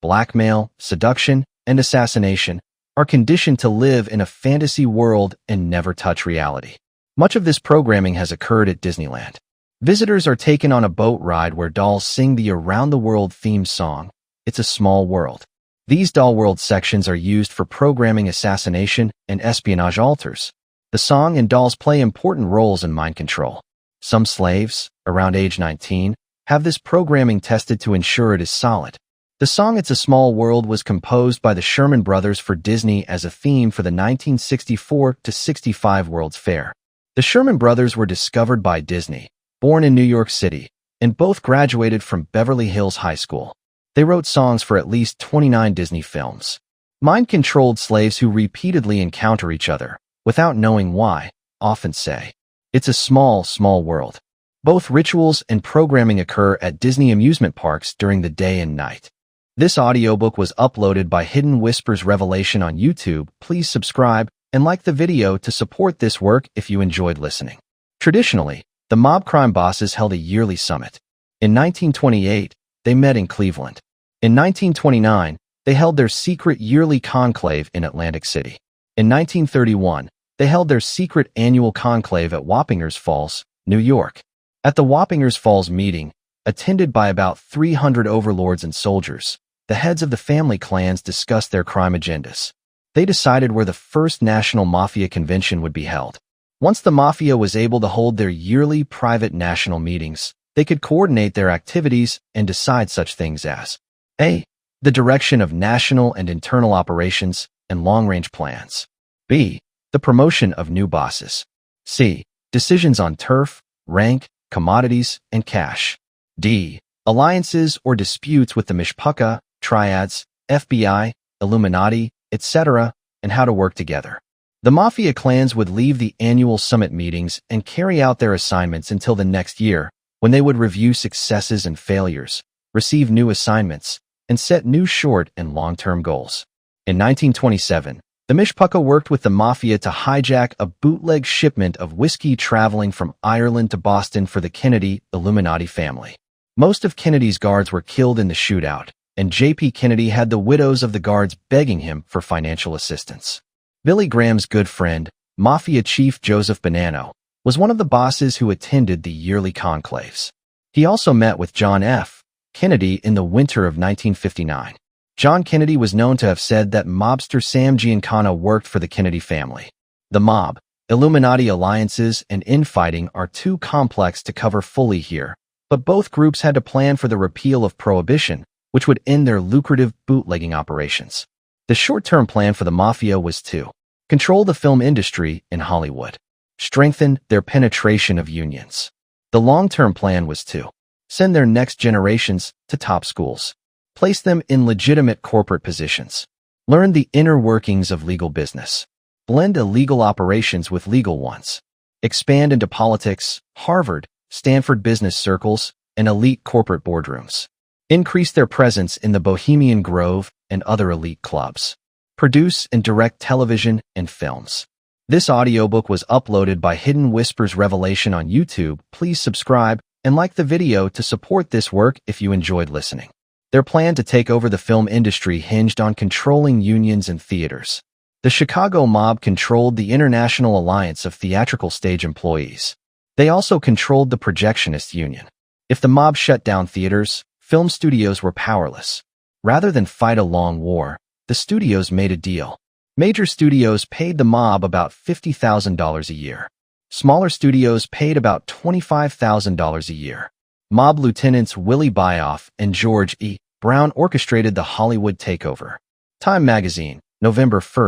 blackmail, seduction, and assassination, are conditioned to live in a fantasy world and never touch reality. Much of this programming has occurred at Disneyland. Visitors are taken on a boat ride where dolls sing the around-the-world theme song, It's a Small World. These doll world sections are used for programming assassination and espionage altars. The song and dolls play important roles in mind control. Some slaves, around age 19, have this programming tested to ensure it is solid. The song It's a Small World was composed by the Sherman Brothers for Disney as a theme for the 1964-65 World's Fair. The Sherman Brothers were discovered by Disney, born in New York City, and both graduated from Beverly Hills High School. They wrote songs for at least 29 Disney films. Mind-controlled slaves who repeatedly encounter each other, without knowing why, often say, "It's a small, small world." Both rituals and programming occur at Disney amusement parks during the day and night. This audiobook was uploaded by Hidden Whispers Revelation on YouTube. Please subscribe and like the video to support this work if you enjoyed listening. Traditionally, the mob crime bosses held a yearly summit. In 1928, they met in Cleveland. In 1929, they held their secret yearly conclave in Atlantic City. In 1931, they held their secret annual conclave at Wappingers Falls, New York. At the Wappingers Falls meeting, attended by about 300 overlords and soldiers, the heads of the family clans discussed their crime agendas. They decided where the first national mafia convention would be held. Once the mafia was able to hold their yearly private national meetings, they could coordinate their activities and decide such things as A. The direction of national and internal operations and long-range plans. B. The promotion of new bosses. C. Decisions on turf, rank, commodities, and cash. D. Alliances or disputes with the Mishpucha, Triads, FBI, Illuminati, etc., and how to work together. The mafia clans would leave the annual summit meetings and carry out their assignments until the next year, when they would review successes and failures, receive new assignments, and set new short and long-term goals. In 1927, the Mishpucha worked with the mafia to hijack a bootleg shipment of whiskey traveling from Ireland to Boston for the Kennedy Illuminati family. Most of Kennedy's guards were killed in the shootout, and J.P. Kennedy had the widows of the guards begging him for financial assistance. Billy Graham's good friend, Mafia Chief Joseph Bonanno, was one of the bosses who attended the yearly conclaves. He also met with John F. Kennedy in the winter of 1959. John Kennedy was known to have said that mobster Sam Giancana worked for the Kennedy family. The mob, Illuminati alliances, and infighting are too complex to cover fully here, but both groups had to plan for the repeal of Prohibition, which would end their lucrative bootlegging operations. The short-term plan for the mafia was to control the film industry in Hollywood, strengthen their penetration of unions. The long-term plan was to send their next generations to top schools, place them in legitimate corporate positions, learn the inner workings of legal business, blend illegal operations with legal ones, expand into politics, Harvard, Stanford business circles, and elite corporate boardrooms, increase their presence in the Bohemian Grove and other elite clubs, produce and direct television and films. This audiobook was uploaded by Hidden Whispers Revelation on YouTube. Please subscribe and like the video to support this work if you enjoyed listening. Their plan to take over the film industry hinged on controlling unions and theaters. The Chicago mob controlled the International Alliance of Theatrical Stage Employees. They also controlled the Projectionist Union. If the mob shut down theaters, film studios were powerless. Rather than fight a long war, the studios made a deal. Major studios paid the mob about $50,000 a year. Smaller studios paid about $25,000 a year. Mob lieutenants Willie Byoff and George E. Brown orchestrated the Hollywood takeover. Time magazine, November 1,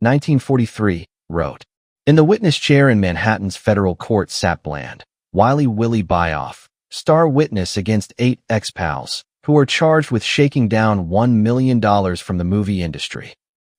1943, wrote, "In the witness chair in Manhattan's federal court sat Bland, wily Willie Byoff, star witness against 8 ex-pals, who were charged with shaking down $1 million from the movie industry."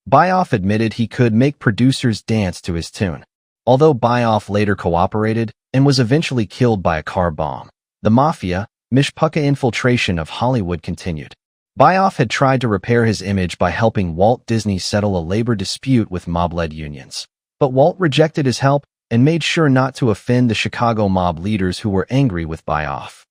Byoff admitted he could make producers dance to his tune. Although Byoff later cooperated and was eventually killed by a car bomb, the mafia, Mishpucha infiltration of Hollywood continued. Byoff had tried to repair his image by helping Walt Disney settle a labor dispute with mob-led unions. But Walt rejected his help and made sure not to offend the Chicago mob leaders who were angry with Byoff.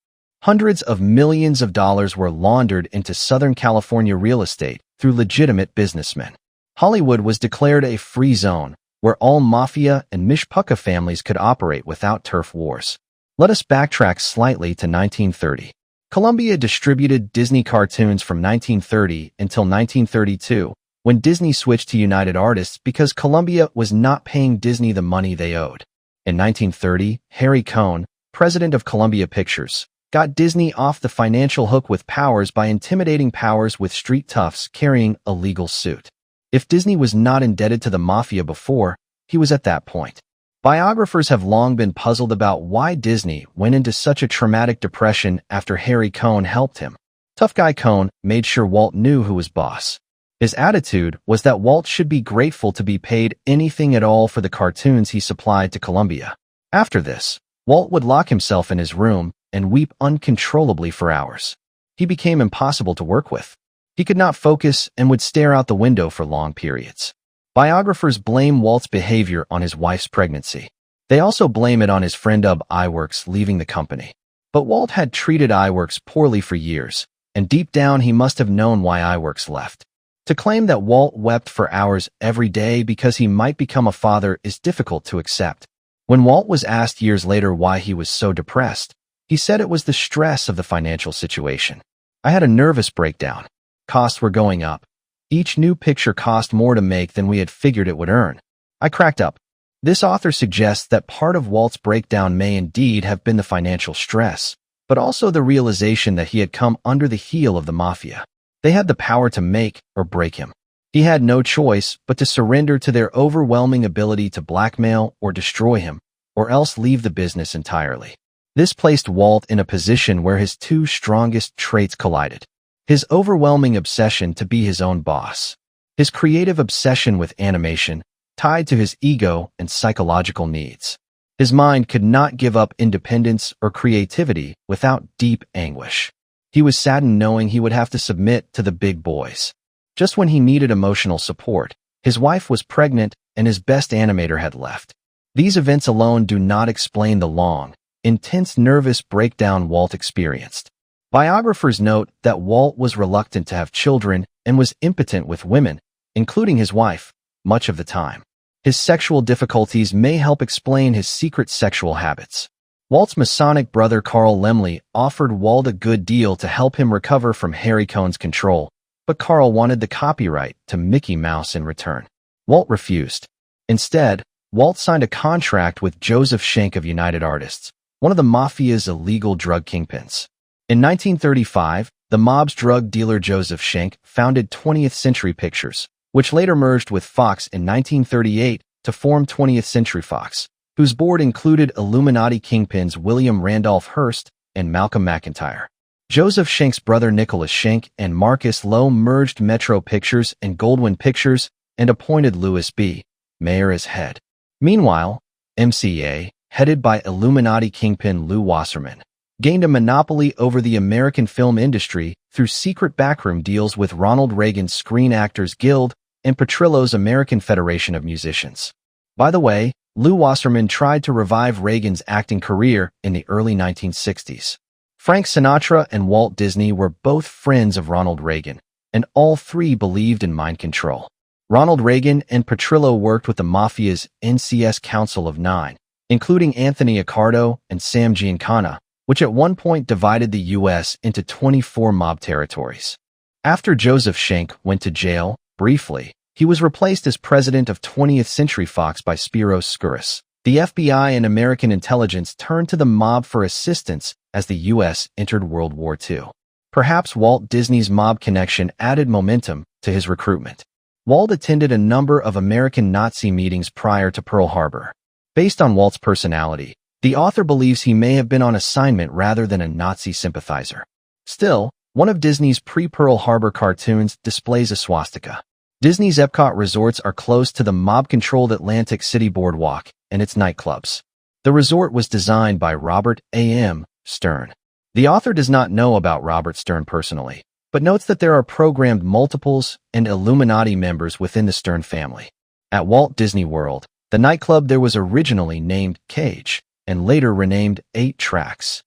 Hundreds of millions of dollars were laundered into Southern California real estate through legitimate businessmen. Hollywood was declared a free zone where all mafia and Mishpucha families could operate without turf wars. Let us backtrack slightly to 1930. Columbia distributed Disney cartoons from 1930 until 1932, when Disney switched to United Artists because Columbia was not paying Disney the money they owed. In 1930, Harry Cohn, president of Columbia Pictures, got Disney off the financial hook with Powers by intimidating Powers with street toughs carrying a legal suit. If Disney was not indebted to the mafia before, he was at that point. Biographers have long been puzzled about why Disney went into such a traumatic depression after Harry Cohn helped him. Tough guy Cohn made sure Walt knew who was boss. His attitude was that Walt should be grateful to be paid anything at all for the cartoons he supplied to Columbia. After this, Walt would lock himself in his room and weep uncontrollably for hours. He became impossible to work with. He could not focus and would stare out the window for long periods. Biographers blame Walt's behavior on his wife's pregnancy. They also blame it on his friend Iwerks leaving the company. But Walt had treated Iwerks poorly for years, and deep down he must have known why Iwerks left. To claim that Walt wept for hours every day because he might become a father is difficult to accept. When Walt was asked years later why he was so depressed, he said it was the stress of the financial situation. I had a nervous breakdown. Costs were going up. Each new picture cost more to make than we had figured it would earn. I cracked up. This author suggests that part of Walt's breakdown may indeed have been the financial stress, but also the realization that he had come under the heel of the mafia. They had the power to make or break him. He had no choice but to surrender to their overwhelming ability to blackmail or destroy him, or else leave the business entirely. This placed Walt in a position where his two strongest traits collided. His overwhelming obsession to be his own boss. His creative obsession with animation, tied to his ego and psychological needs. His mind could not give up independence or creativity without deep anguish. He was saddened knowing he would have to submit to the big boys. Just when he needed emotional support, his wife was pregnant and his best animator had left. These events alone do not explain the long, intense nervous breakdown Walt experienced. Biographers note that Walt was reluctant to have children and was impotent with women, including his wife, much of the time. His sexual difficulties may help explain his secret sexual habits. Walt's Masonic brother Carl Laemmle offered Walt a good deal to help him recover from Harry Cohn's control, but Carl wanted the copyright to Mickey Mouse in return. Walt refused. Instead, Walt signed a contract with Joseph Schenck of United Artists, one of the mafia's illegal drug kingpins. In 1935, the mob's drug dealer Joseph Schenck founded 20th Century Pictures, which later merged with Fox in 1938 to form 20th Century Fox, whose board included Illuminati kingpins William Randolph Hearst and Malcolm McIntyre. Joseph Schenck's brother Nicholas Schenck and Marcus Lowe merged Metro Pictures and Goldwyn Pictures and appointed Louis B. Mayer as head. Meanwhile, MCA, headed by Illuminati kingpin Lew Wasserman, gained a monopoly over the American film industry through secret backroom deals with Ronald Reagan's Screen Actors Guild and Petrillo's American Federation of Musicians. By the way, Lew Wasserman tried to revive Reagan's acting career in the early 1960s. Frank Sinatra and Walt Disney were both friends of Ronald Reagan, and all three believed in mind control. Ronald Reagan and Petrillo worked with the mafia's NCS Council of Nine, including Anthony Accardo and Sam Giancana, which at one point divided the U.S. into 24 mob territories. After Joseph Schenck went to jail, briefly, he was replaced as president of 20th Century Fox by Spiros Skouras. The FBI and American intelligence turned to the mob for assistance as the U.S. entered World War II. Perhaps Walt Disney's mob connection added momentum to his recruitment. Walt attended a number of American Nazi meetings prior to Pearl Harbor. Based on Walt's personality, the author believes he may have been on assignment rather than a Nazi sympathizer. Still, one of Disney's pre-Pearl Harbor cartoons displays a swastika. Disney's Epcot resorts are close to the mob-controlled Atlantic City Boardwalk and its nightclubs. The resort was designed by Robert A.M. Stern. The author does not know about Robert Stern personally, but notes that there are programmed multiples and Illuminati members within the Stern family. At Walt Disney World, the nightclub there was originally named Cage, and later renamed 8 Tracks.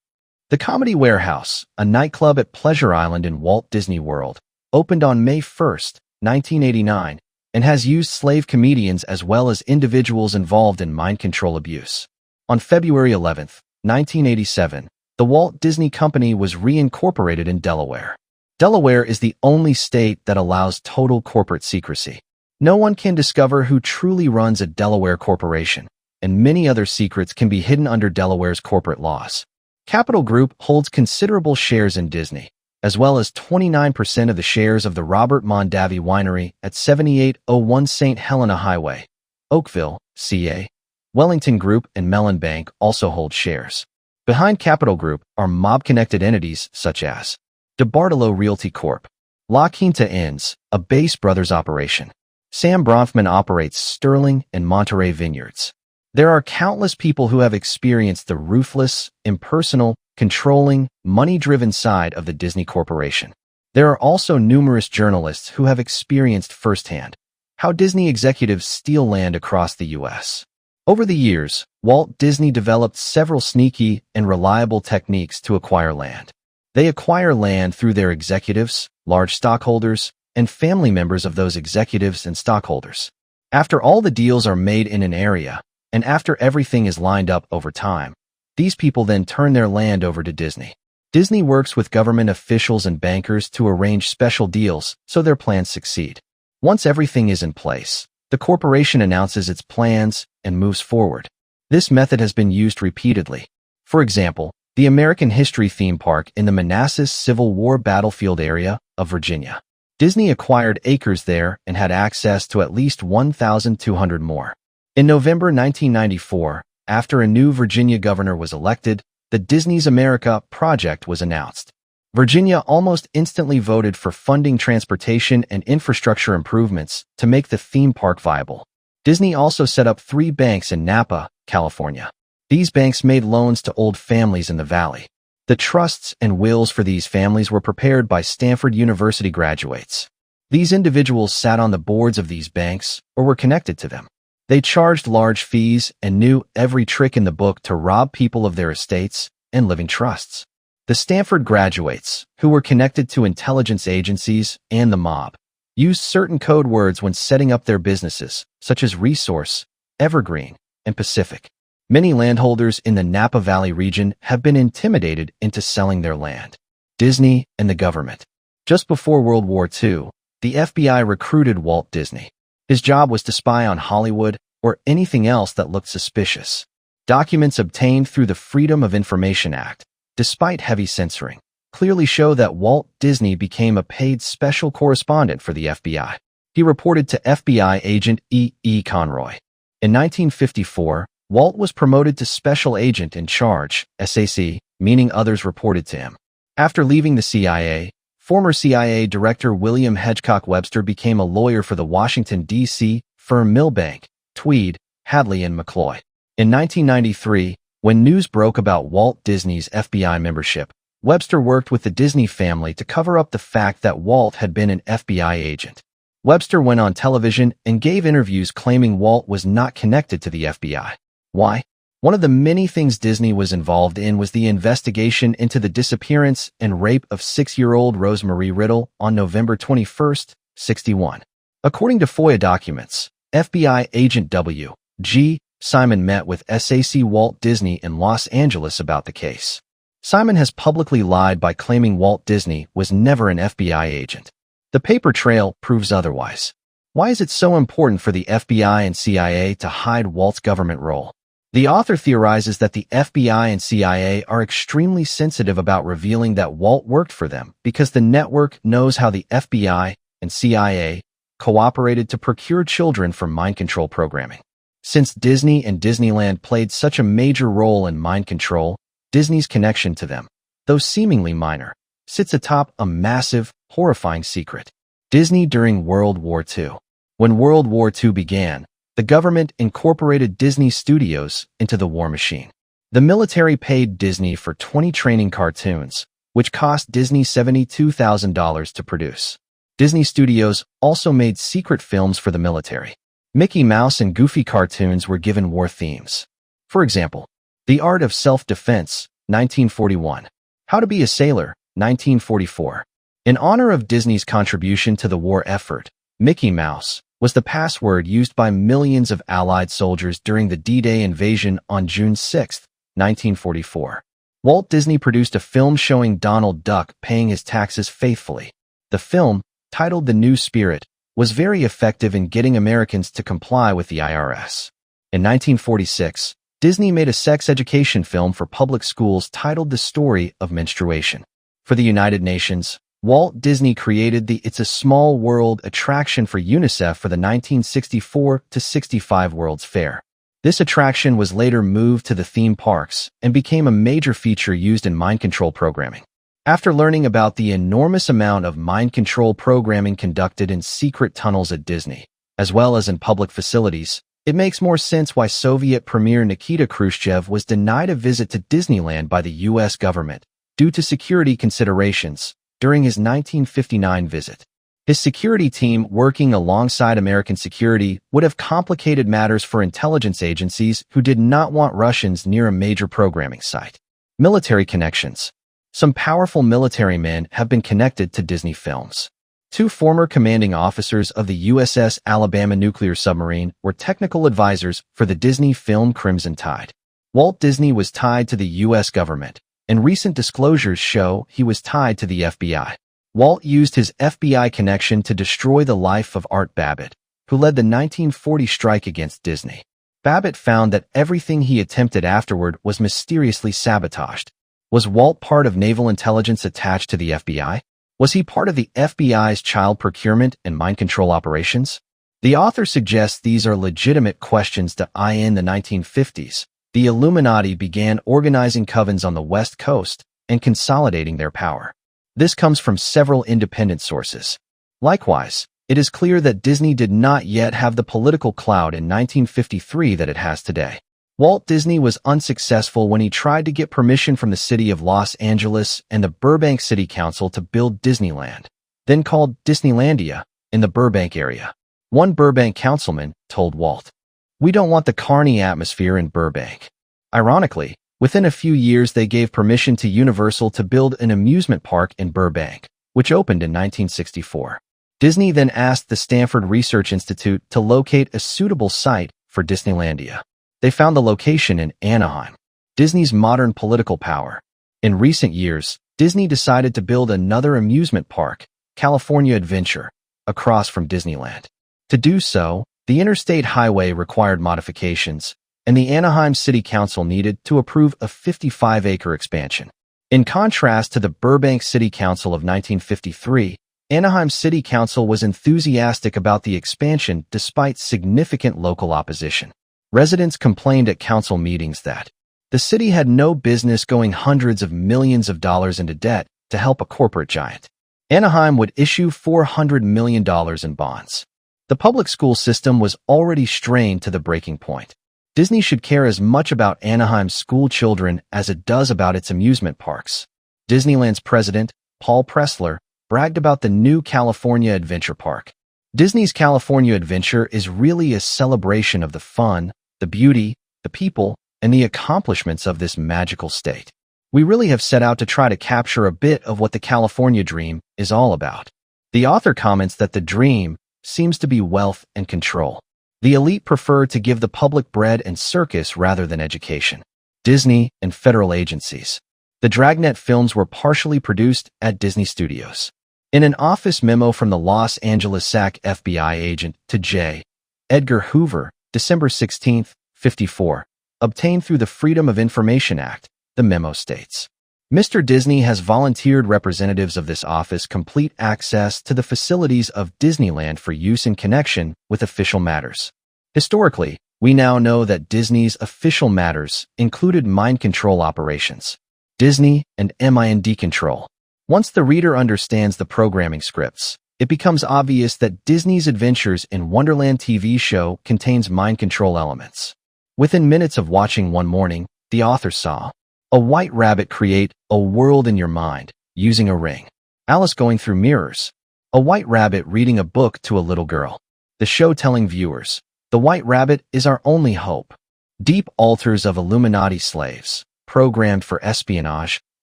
The Comedy Warehouse, a nightclub at Pleasure Island in Walt Disney World, opened on May 1, 1989, and has used slave comedians as well as individuals involved in mind control abuse. On February 11, 1987, the Walt Disney Company was reincorporated in Delaware. Delaware is the only state that allows total corporate secrecy. No one can discover who truly runs a Delaware corporation, and many other secrets can be hidden under Delaware's corporate laws. Capital Group holds considerable shares in Disney, as well as 29% of the shares of the Robert Mondavi Winery at 7801 St. Helena Highway, Oakville, CA. Wellington Group and Mellon Bank also hold shares. Behind Capital Group are mob-connected entities such as DeBartolo Realty Corp., La Quinta Inns, a Bass Brothers operation. Sam Bronfman operates Sterling and Monterey Vineyards. There are countless people who have experienced the ruthless, impersonal, controlling, money-driven side of the Disney Corporation. There are also numerous journalists who have experienced firsthand how Disney executives steal land across the U.S. Over the years, Walt Disney developed several sneaky and reliable techniques to acquire land. They acquire land through their executives, large stockholders, and family members of those executives and stockholders. After all the deals are made in an area, and after everything is lined up over time, these people then turn their land over to Disney. Disney works with government officials and bankers to arrange special deals so their plans succeed. Once everything is in place, the corporation announces its plans and moves forward. This method has been used repeatedly. For example, the American History theme park in the Onassis Civil War battlefield area of Virginia. Disney acquired acres there and had access to at least 1,200 more. In November 1994, after a new Virginia governor was elected, the Disney's America project was announced. Virginia almost instantly voted for funding transportation and infrastructure improvements to make the theme park viable. Disney also set up 3 banks in Napa, California. These banks made loans to old families in the valley. The trusts and wills for these families were prepared by Stanford University graduates. These individuals sat on the boards of these banks or were connected to them. They charged large fees and knew every trick in the book to rob people of their estates and living trusts. The Stanford graduates, who were connected to intelligence agencies and the mob, used certain code words when setting up their businesses, such as Resource, Evergreen, and Pacific. Many landholders in the Napa Valley region have been intimidated into selling their land. Disney and the government. Just before World War II, the FBI recruited Walt Disney. His job was to spy on Hollywood or anything else that looked suspicious. Documents obtained through the Freedom of Information Act, despite heavy censoring, clearly show that Walt Disney became a paid special correspondent for the FBI. He reported to FBI agent E. E. Conroy. In 1954, Walt was promoted to Special Agent in Charge, SAC, meaning others reported to him. After leaving the CIA, former CIA Director William Hedgecock Webster became a lawyer for the Washington, D.C. firm Milbank, Tweed, Hadley and McCloy. In 1993, when news broke about Walt Disney's FBI membership, Webster worked with the Disney family to cover up the fact that Walt had been an FBI agent. Webster went on television and gave interviews claiming Walt was not connected to the FBI. Why? One of the many things Disney was involved in was the investigation into the disappearance and rape of 6-year-old Rosemarie Riddle on November 21, 1961. According to FOIA documents, FBI agent W. G. Simon met with SAC Walt Disney in Los Angeles about the case. Simon has publicly lied by claiming Walt Disney was never an FBI agent. The paper trail proves otherwise. Why is it so important for the FBI and CIA to hide Walt's government role? The author theorizes that the FBI and CIA are extremely sensitive about revealing that Walt worked for them because the network knows how the FBI and CIA cooperated to procure children for mind control programming. Since Disney and Disneyland played such a major role in mind control, Disney's connection to them, though seemingly minor, sits atop a massive, horrifying secret. Disney during World War II. When World War II began, the government incorporated Disney Studios into the war machine. The military paid Disney for 20 training cartoons, which cost Disney $72,000 to produce. Disney Studios also made secret films for the military. Mickey Mouse and Goofy cartoons were given war themes. For example, The Art of Self-Defense, 1941. How to Be a Sailor, 1944. In honor of Disney's contribution to the war effort, Mickey Mouse was the password used by millions of Allied soldiers during the D-Day invasion on June 6, 1944. Walt Disney produced a film showing Donald Duck paying his taxes faithfully. The film, titled The New Spirit, was very effective in getting Americans to comply with the IRS. In 1946, Disney made a sex education film for public schools titled The Story of Menstruation. For the United Nations, Walt Disney created the It's a Small World attraction for UNICEF for the 1964-65 World's Fair. This attraction was later moved to the theme parks and became a major feature used in mind control programming. After learning about the enormous amount of mind control programming conducted in secret tunnels at Disney, as well as in public facilities, it makes more sense why Soviet Premier Nikita Khrushchev was denied a visit to Disneyland by the U.S. government due to security considerations during his 1959 visit. His security team working alongside American security would have complicated matters for intelligence agencies who did not want Russians near a major programming site. Military connections. Some powerful military men have been connected to Disney films. Two former commanding officers of the USS Alabama nuclear submarine were technical advisors for the Disney film Crimson Tide. Walt Disney was tied to the U.S. government, and recent disclosures show he was tied to the FBI. Walt used his FBI connection to destroy the life of Art Babbitt, who led the 1940 strike against Disney. Babbitt found that everything he attempted afterward was mysteriously sabotaged. Was Walt part of naval intelligence attached to the FBI? Was he part of the FBI's child procurement and mind control operations? The author suggests these are legitimate questions to eye in the 1950s. The Illuminati began organizing covens on the West Coast and consolidating their power. This comes from several independent sources. Likewise, it is clear that Disney did not yet have the political clout in 1953 that it has today. Walt Disney was unsuccessful when he tried to get permission from the city of Los Angeles and the Burbank City Council to build Disneyland, then called Disneylandia, in the Burbank area. One Burbank councilman told Walt, "We don't want the carny atmosphere in Burbank." Ironically, within a few years they gave permission to Universal to build an amusement park in Burbank, which opened in 1964. Disney then asked the Stanford Research Institute to locate a suitable site for Disneylandia. They found the location in Anaheim, Disney's modern political power. In recent years, Disney decided to build another amusement park, California Adventure, across from Disneyland. To do so, the interstate highway required modifications, and the Anaheim City Council needed to approve a 55-acre expansion. In contrast to the Burbank City Council of 1953, Anaheim City Council was enthusiastic about the expansion despite significant local opposition. Residents complained at council meetings that the city had no business going hundreds of millions of dollars into debt to help a corporate giant. Anaheim would issue $400 million in bonds. The public school system was already strained to the breaking point. Disney should care as much about Anaheim's school children as it does about its amusement parks. Disneyland's president, Paul Pressler, bragged about the new California Adventure Park. Disney's California Adventure is really a celebration of the fun, the beauty, the people, and the accomplishments of this magical state. We really have set out to try to capture a bit of what the California dream is all about. The author comments that the dream seems to be wealth and control. The elite prefer to give the public bread and circus rather than education. Disney and federal agencies. The Dragnet films were partially produced at Disney Studios. In an office memo from the Los Angeles SAC FBI agent to J. Edgar Hoover, December 16, 54, obtained through the Freedom of Information Act, the memo states, Mr. Disney has volunteered representatives of this office complete access to the facilities of Disneyland for use in connection with official matters. Historically, we now know that Disney's official matters included mind control operations, Disney and Mind Control. Once the reader understands the programming scripts, it becomes obvious that Disney's Adventures in Wonderland TV show contains mind control elements. Within minutes of watching one morning, the author saw a white rabbit create a world in your mind using a ring. Alice going through mirrors. A white rabbit reading a book to a little girl. The show telling viewers, the white rabbit is our only hope. Deep altars of Illuminati slaves, programmed for espionage,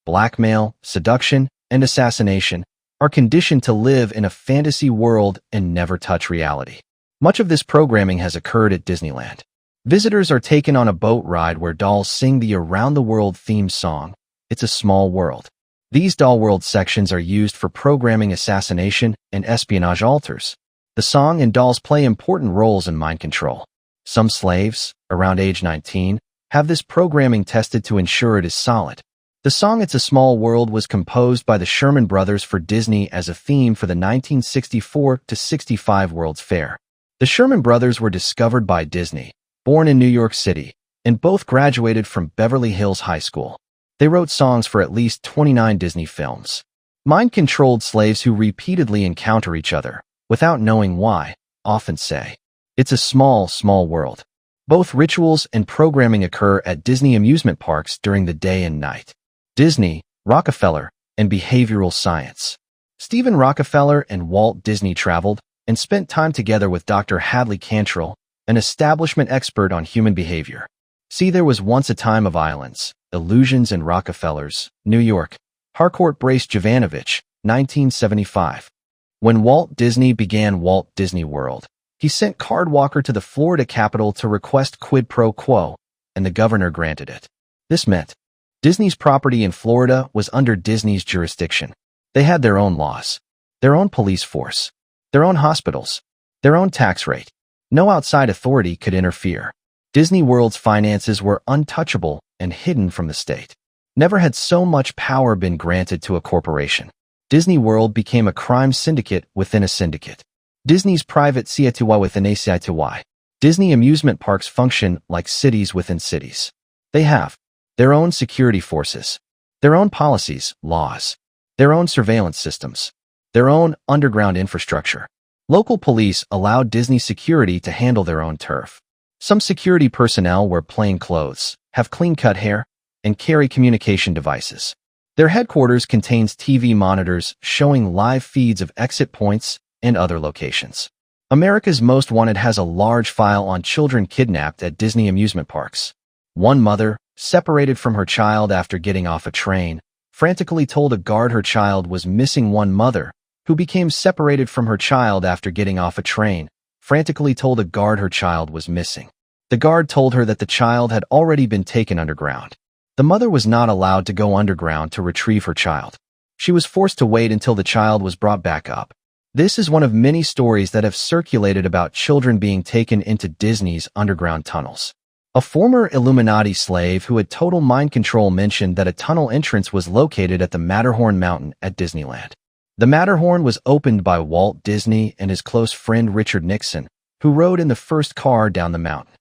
blackmail, seduction, and assassination, are conditioned to live in a fantasy world and never touch reality. Much of this programming has occurred at Disneyland. Visitors are taken on a boat ride where dolls sing the around-the-world theme song, It's a Small World. These doll world sections are used for programming assassination and espionage altars. The song and dolls play important roles in mind control. Some slaves, around age 19, have this programming tested to ensure it is solid. The song It's a Small World was composed by the Sherman Brothers for Disney as a theme for the 1964-65 World's Fair. The Sherman Brothers were discovered by Disney, born in New York City, and both graduated from Beverly Hills High School. They wrote songs for at least 29 Disney films. Mind-controlled slaves who repeatedly encounter each other, without knowing why, often say, "It's a small, small world." Both rituals and programming occur at Disney amusement parks during the day and night. Disney, Rockefeller, and behavioral science. Stephen Rockefeller and Walt Disney traveled and spent time together with Dr. Hadley Cantrell, an establishment expert on human behavior. See There Was Once a Time of Islands, Illusions and Rockefellers, New York, Harcourt Brace Jovanovich, 1975. When Walt Disney began Walt Disney World, he sent Card Walker to the Florida Capitol to request quid pro quo, and the governor granted it. This meant Disney's property in Florida was under Disney's jurisdiction. They had their own laws, their own police force, their own hospitals, their own tax rate. No outside authority could interfere. Disney World's finances were untouchable and hidden from the state. Never had so much power been granted to a corporation. Disney World became a crime syndicate within a syndicate. Disney's private CITY within a CITY. Disney amusement parks function like cities within cities. They have their own security forces, their own policies, laws, their own surveillance systems, their own underground infrastructure. Local police allowed Disney security to handle their own turf. Some security personnel wear plain clothes, have clean-cut hair, and carry communication devices. Their headquarters contains TV monitors showing live feeds of exit points and other locations. America's Most Wanted has a large file on children kidnapped at Disney amusement parks. One mother, separated from her child after getting off a train, frantically told a guard her child was missing. One mother, who became separated from her child after getting off a train, frantically told a guard her child was missing. The guard told her that the child had already been taken underground. The mother was not allowed to go underground to retrieve her child. She was forced to wait until the child was brought back up. This is one of many stories that have circulated about children being taken into Disney's underground tunnels. A former Illuminati slave who had total mind control mentioned that a tunnel entrance was located at the Matterhorn Mountain at Disneyland. The Matterhorn was opened by Walt Disney and his close friend Richard Nixon, who rode in the first car down the mountain.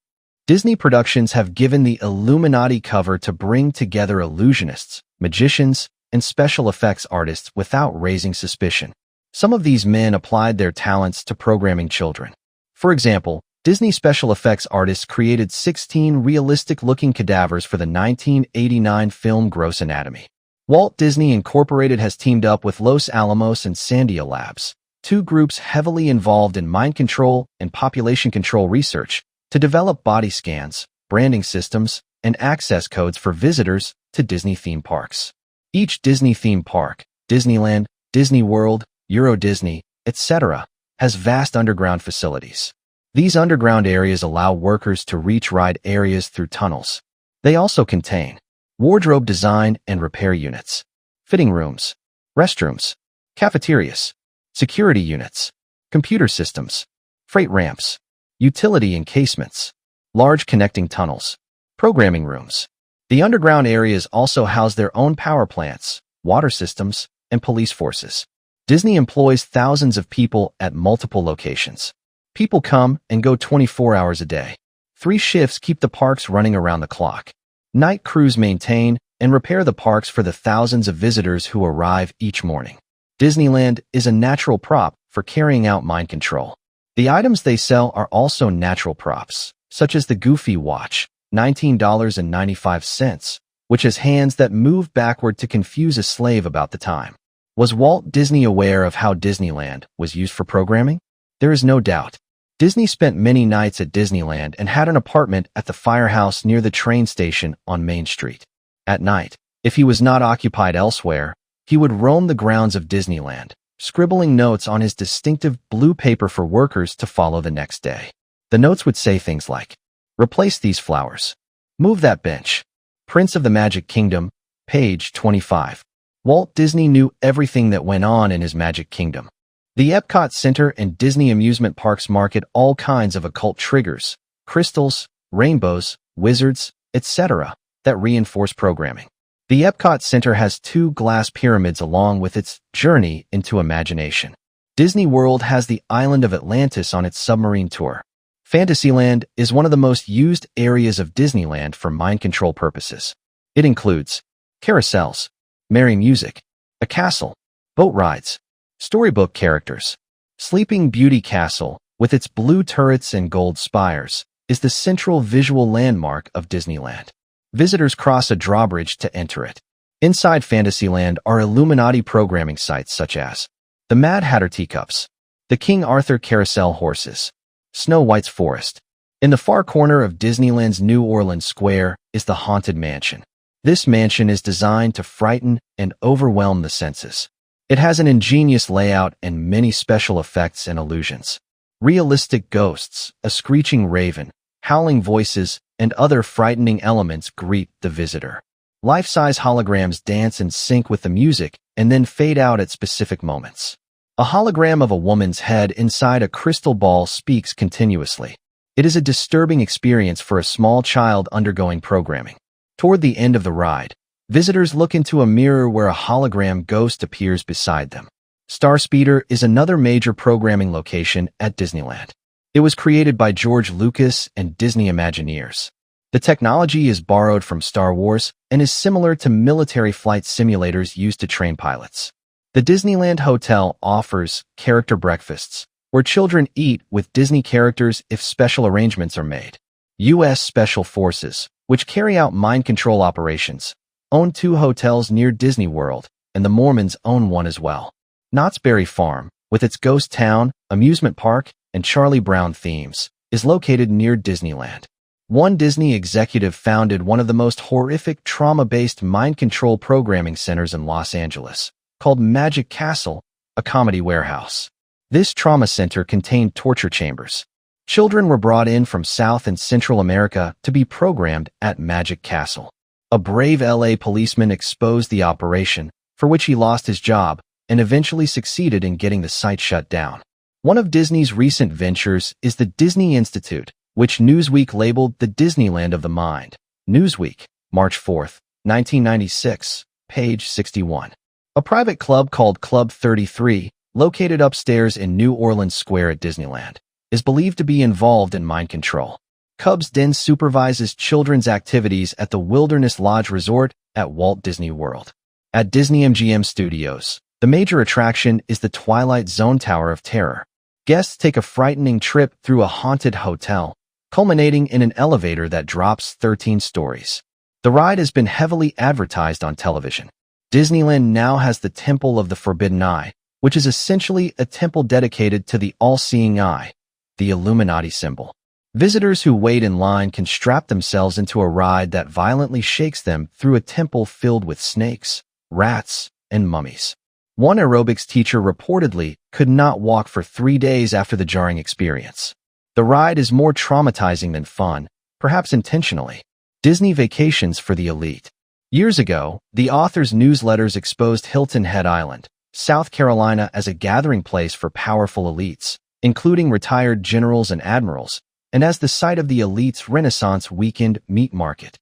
Disney productions have given the Illuminati cover to bring together illusionists, magicians, and special effects artists without raising suspicion. Some of these men applied their talents to programming children. For example, Disney special effects artists created 16 realistic-looking cadavers for the 1989 film Gross Anatomy. Walt Disney Incorporated has teamed up with Los Alamos and Sandia Labs, two groups heavily involved in mind control and population control research, to develop body scans, branding systems, and access codes for visitors to Disney theme parks. Each Disney theme park, Disneyland, Disney World, Euro Disney, etc., has vast underground facilities. These underground areas allow workers to reach ride areas through tunnels. They also contain wardrobe design and repair units, fitting rooms, restrooms, cafeterias, security units, computer systems, freight ramps, utility encasements, large connecting tunnels, programming rooms. The underground areas also house their own power plants, water systems, and police forces. Disney employs thousands of people at multiple locations. People come and go 24 hours a day. 3 shifts keep the parks running around the clock. Night crews maintain and repair the parks for the thousands of visitors who arrive each morning. Disneyland is a natural prop for carrying out mind control. The items they sell are also natural props, such as the Goofy watch, $19.95, which has hands that move backward to confuse a slave about the time. Was Walt Disney aware of how Disneyland was used for programming? There is no doubt. Disney spent many nights at Disneyland and had an apartment at the firehouse near the train station on Main Street. At night, if he was not occupied elsewhere, he would roam the grounds of Disneyland, scribbling notes on his distinctive blue paper for workers to follow the next day. The notes would say things like, "Replace these flowers. Move that bench. Prince of the Magic Kingdom, page 25. Walt Disney knew everything that went on in his Magic Kingdom. The Epcot Center and Disney amusement parks market all kinds of occult triggers, crystals, rainbows, wizards, etc., that reinforce programming. The Epcot Center has 2 glass pyramids along with its Journey into Imagination. Disney World has the island of Atlantis on its submarine tour. Fantasyland is one of the most used areas of Disneyland for mind control purposes. It includes carousels, merry music, a castle, boat rides, storybook characters. Sleeping Beauty Castle, with its blue turrets and gold spires, is the central visual landmark of Disneyland. Visitors cross a drawbridge to enter it. Inside Fantasyland are Illuminati programming sites such as the Mad Hatter Teacups, the King Arthur Carousel Horses, Snow White's Forest. In the far corner of Disneyland's New Orleans Square is the Haunted Mansion. This mansion is designed to frighten and overwhelm the senses. It has an ingenious layout and many special effects and illusions. Realistic ghosts, a screeching raven, howling voices, and other frightening elements greet the visitor. Life-size holograms dance and sync with the music and then fade out at specific moments. A hologram of a woman's head inside a crystal ball speaks continuously. It is a disturbing experience for a small child undergoing programming. Toward the end of the ride, visitors look into a mirror where a hologram ghost appears beside them. Starspeeder is another major programming location at Disneyland. It was created by George Lucas and Disney Imagineers. The technology is borrowed from Star Wars and is similar to military flight simulators used to train pilots. The Disneyland Hotel offers character breakfasts, where children eat with Disney characters if special arrangements are made. U.S. Special Forces, which carry out mind control operations, own 2 hotels near Disney World, and the Mormons own one as well. Knott's Berry Farm, with its ghost town, amusement park, and Charlie Brown themes, is located near Disneyland. One Disney executive founded one of the most horrific trauma-based mind control programming centers in Los Angeles, called Magic Castle, a comedy warehouse. This trauma center contained torture chambers. Children were brought in from South and Central America to be programmed at Magic Castle. A brave LA policeman exposed the operation, for which he lost his job, and eventually succeeded in getting the site shut down. One of Disney's recent ventures is the Disney Institute, which Newsweek labeled the Disneyland of the Mind. Newsweek, March 4, 1996, page 61. A private club called Club 33, located upstairs in New Orleans Square at Disneyland, is believed to be involved in mind control. Cub's Den supervises children's activities at the Wilderness Lodge Resort at Walt Disney World. At Disney MGM Studios, the major attraction is the Twilight Zone Tower of Terror. Guests take a frightening trip through a haunted hotel, culminating in an elevator that drops 13 stories. The ride has been heavily advertised on television. Disneyland now has the Temple of the Forbidden Eye, which is essentially a temple dedicated to the all-seeing eye, the Illuminati symbol. Visitors who wait in line can strap themselves into a ride that violently shakes them through a temple filled with snakes, rats, and mummies. One aerobics teacher reportedly could not walk for 3 days after the jarring experience. The ride is more traumatizing than fun, perhaps intentionally. Disney Vacations for the Elite. Years ago, the author's newsletters exposed Hilton Head Island, South Carolina, as a gathering place for powerful elites, including retired generals and admirals, and as the site of the elite's Renaissance weekend meat market.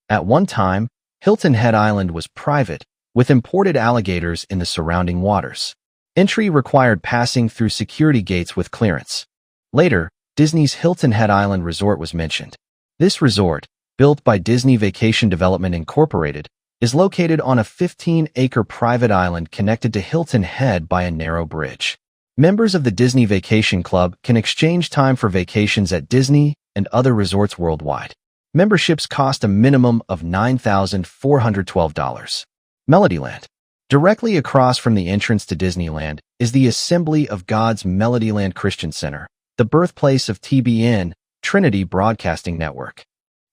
At one time, Hilton Head Island was private, with imported alligators in the surrounding waters. Entry required passing through security gates with clearance. Later, Disney's Hilton Head Island Resort was mentioned. This resort, built by Disney Vacation Development Incorporated, is located on a 15-acre private island connected to Hilton Head by a narrow bridge. Members of the Disney Vacation Club can exchange time for vacations at Disney and other resorts worldwide. Memberships cost a minimum of $9,412. Melodyland. Directly across from the entrance to Disneyland is the Assembly of God's Melodyland Christian Center, the birthplace of TBN, Trinity Broadcasting Network.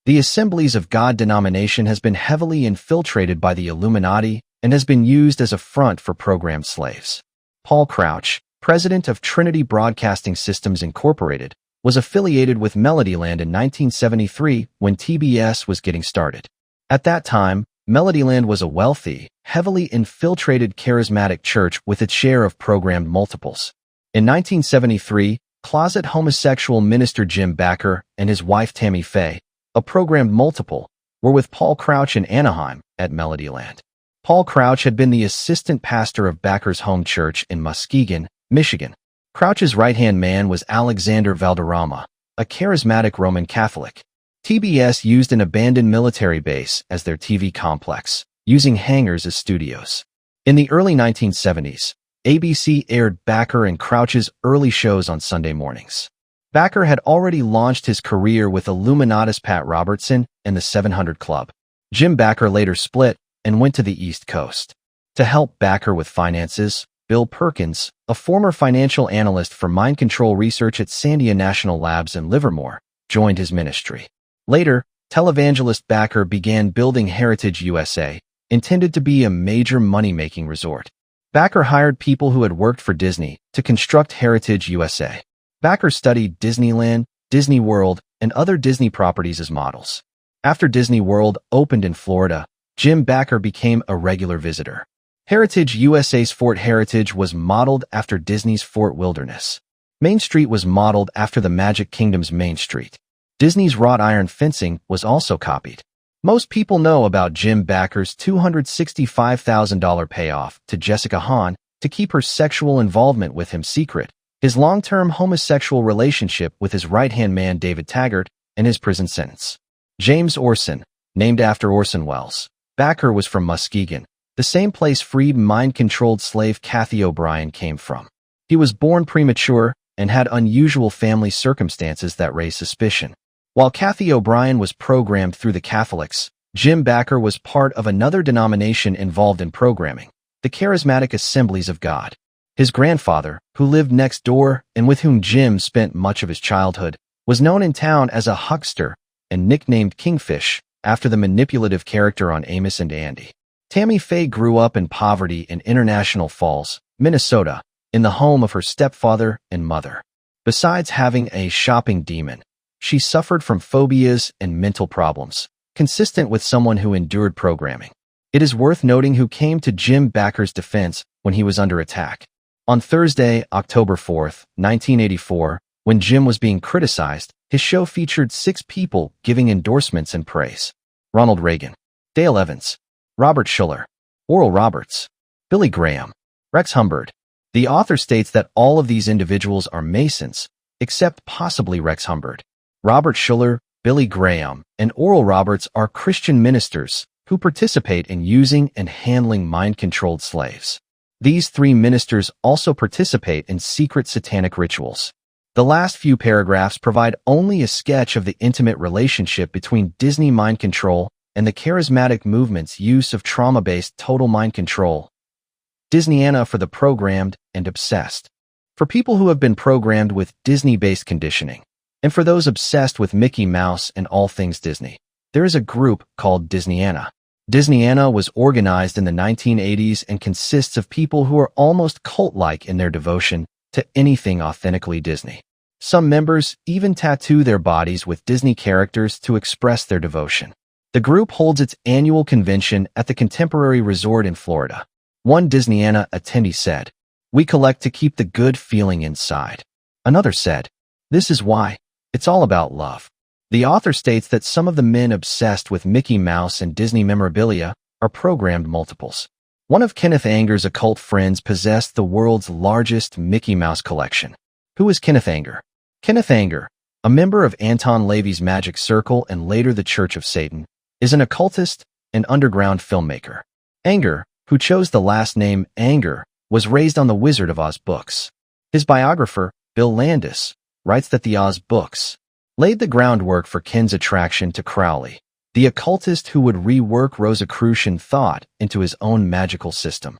The Assemblies of God denomination has been heavily infiltrated by the Illuminati and has been used as a front for programmed slaves. Paul Crouch, president of Trinity Broadcasting Systems Incorporated, was affiliated with Melodyland in 1973 when TBS was getting started. At that time, Melodyland was a wealthy, heavily infiltrated charismatic church with its share of programmed multiples. In 1973, closet homosexual minister Jim Bakker and his wife Tammy Faye, a programmed multiple, were with Paul Crouch in Anaheim at Melodyland. Paul Crouch had been the assistant pastor of Bakker's home church in Muskegon, Michigan. Crouch's right-hand man was Alexander Valderrama, a charismatic Roman Catholic. TBS used an abandoned military base as their TV complex, using hangars as studios. In the early 1970s, ABC aired Bakker and Crouch's early shows on Sunday mornings. Bakker had already launched his career with Illuminatus Pat Robertson and the 700 Club. Jim Bakker later split and went to the East Coast. To help Bakker with finances, Bill Perkins, a former financial analyst for mind control research at Sandia National Labs in Livermore, joined his ministry. Later, televangelist Bakker began building Heritage USA, intended to be a major money-making resort. Backer hired people who had worked for Disney to construct Heritage USA. Backer studied Disneyland, Disney World, and other Disney properties as models. After Disney World opened in Florida, Jim Backer became a regular visitor. Heritage USA's Fort Heritage was modeled after Disney's Fort Wilderness. Main Street was modeled after the Magic Kingdom's Main Street. Disney's wrought iron fencing was also copied. Most people know about Jim Backer's $265,000 payoff to Jessica Hahn to keep her sexual involvement with him secret, his long-term homosexual relationship with his right-hand man David Taggart, and his prison sentence. James Orson, named after Orson Welles. Backer was from Muskegon, the same place freed mind-controlled slave Cathy O'Brien came from. He was born premature and had unusual family circumstances that raised suspicion. While Cathy O'Brien was programmed through the Catholics, Jim Backer was part of another denomination involved in programming, the Charismatic Assemblies of God. His grandfather, who lived next door and with whom Jim spent much of his childhood, was known in town as a huckster and nicknamed Kingfish, after the manipulative character on Amos and Andy. Tammy Faye grew up in poverty in International Falls, Minnesota, in the home of her stepfather and mother. Besides having a shopping demon, she suffered from phobias and mental problems, consistent with someone who endured programming. It is worth noting who came to Jim Backer's defense when he was under attack. On Thursday, October 4, 1984, when Jim was being criticized, his show featured 6 people giving endorsements and praise. Ronald Reagan, Dale Evans, Robert Schuller, Oral Roberts, Billy Graham, Rex Humbard. The author states that all of these individuals are Masons, except possibly Rex Humbard. Robert Schuller, Billy Graham, and Oral Roberts are Christian ministers who participate in using and handling mind-controlled slaves. These 3 ministers also participate in secret satanic rituals. The last few paragraphs provide only a sketch of the intimate relationship between Disney mind control and the charismatic movement's use of trauma-based total mind control. Disneyana for the programmed and obsessed. For people who have been programmed with Disney-based conditioning, and for those obsessed with Mickey Mouse and all things Disney, there is a group called Disneyana. Disneyana was organized in the 1980s and consists of people who are almost cult-like in their devotion to anything authentically Disney. Some members even tattoo their bodies with Disney characters to express their devotion. The group holds its annual convention at the Contemporary Resort in Florida. One Disneyana attendee said, "We collect to keep the good feeling inside." Another said, "This is why. It's all about love." The author states that some of the men obsessed with Mickey Mouse and Disney memorabilia are programmed multiples. One of Kenneth Anger's occult friends possessed the world's largest Mickey Mouse collection. Who is Kenneth Anger? Kenneth Anger, a member of Anton LaVey's Magic Circle and later the Church of Satan, is an occultist and underground filmmaker. Anger, who chose the last name Anger, was raised on the Wizard of Oz books. His biographer, Bill Landis, writes that the Oz books laid the groundwork for Ken's attraction to Crowley, the occultist who would rework Rosicrucian thought into his own magical system.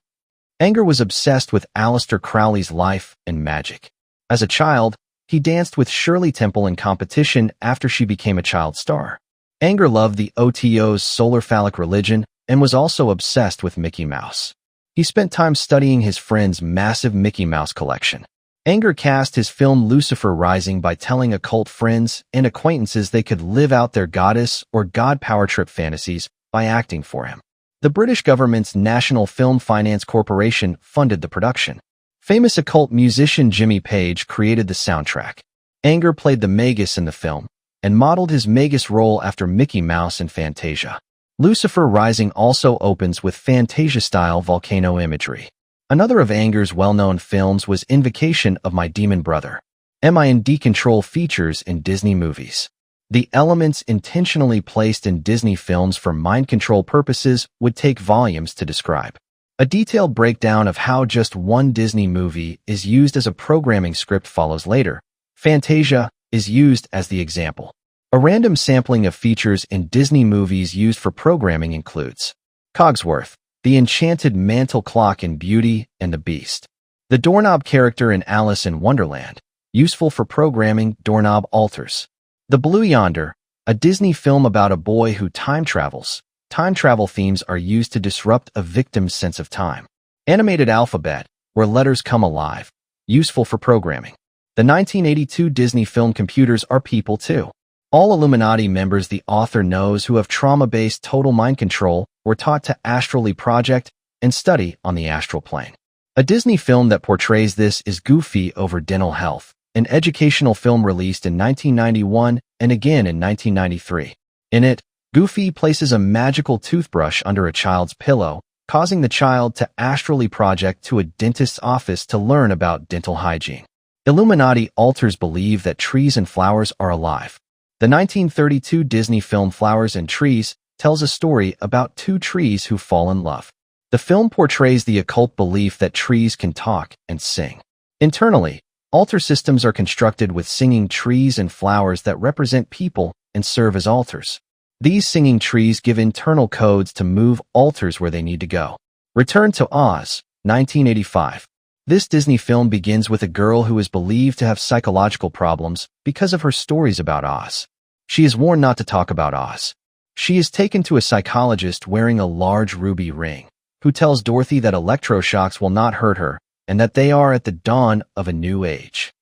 Anger was obsessed with Aleister Crowley's life and magic. As a child, he danced with Shirley Temple in competition after she became a child star. Anger loved the OTO's solar phallic religion and was also obsessed with Mickey Mouse. He spent time studying his friend's massive Mickey Mouse collection. Anger cast his film Lucifer Rising by telling occult friends and acquaintances they could live out their goddess or god power trip fantasies by acting for him. The British government's National Film Finance Corporation funded the production. Famous occult musician Jimmy Page created the soundtrack. Anger played the Magus in the film and modeled his Magus role after Mickey Mouse in Fantasia. Lucifer Rising also opens with Fantasia-style volcano imagery. Another of Anger's well-known films was Invocation of My Demon Brother. Mind control features in Disney movies. The elements intentionally placed in Disney films for mind control purposes would take volumes to describe. A detailed breakdown of how just one Disney movie is used as a programming script follows later. Fantasia is used as the example. A random sampling of features in Disney movies used for programming includes Cogsworth, the enchanted mantle clock in Beauty and the Beast. The doorknob character in Alice in Wonderland, useful for programming doorknob altars. The Blue Yonder, a Disney film about a boy who time travels. Time travel themes are used to disrupt a victim's sense of time. Animated alphabet, where letters come alive. Useful for programming. The 1982 Disney film Computers Are People Too. All Illuminati members the author knows who have trauma-based total mind control were taught to astrally project and study on the astral plane. A Disney film that portrays this is Goofy Over Dental Health, an educational film released in 1991 and again in 1993. In it, Goofy places a magical toothbrush under a child's pillow, causing the child to astrally project to a dentist's office to learn about dental hygiene. Illuminati alters believe that trees and flowers are alive. The 1932 Disney film Flowers and Trees tells a story about two trees who fall in love. The film portrays the occult belief that trees can talk and sing. Internally, altar systems are constructed with singing trees and flowers that represent people and serve as altars. These singing trees give internal codes to move altars where they need to go. Return to Oz, 1985. This Disney film begins with a girl who is believed to have psychological problems because of her stories about Oz. She is warned not to talk about Oz. She is taken to a psychologist wearing a large ruby ring, who tells Dorothy that electroshocks will not hurt her and that they are at the dawn of a new age.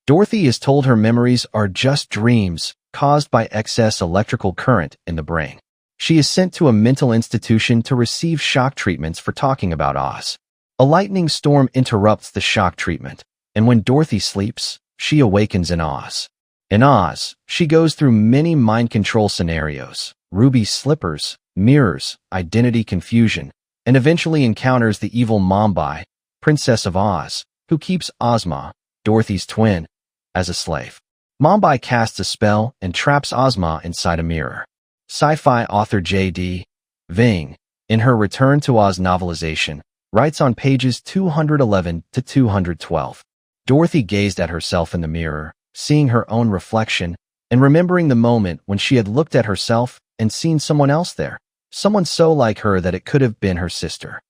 Dorothy is told her memories are just dreams caused by excess electrical current in the brain. She is sent to a mental institution to receive shock treatments for talking about Oz. A lightning storm interrupts the shock treatment, and when Dorothy sleeps, she awakens in Oz. In Oz, she goes through many mind control scenarios, ruby slippers, mirrors, identity confusion, and eventually encounters the evil Mombi, Princess of Oz, who keeps Ozma, Dorothy's twin, as a slave. Mombi casts a spell and traps Ozma inside a mirror. Sci-fi author J.D. Ving, in her Return to Oz novelization, writes on pages 211 to 212. Dorothy gazed at herself in the mirror, seeing her own reflection, and remembering the moment when she had looked at herself and seen someone else there, someone so like her that it could have been her sister.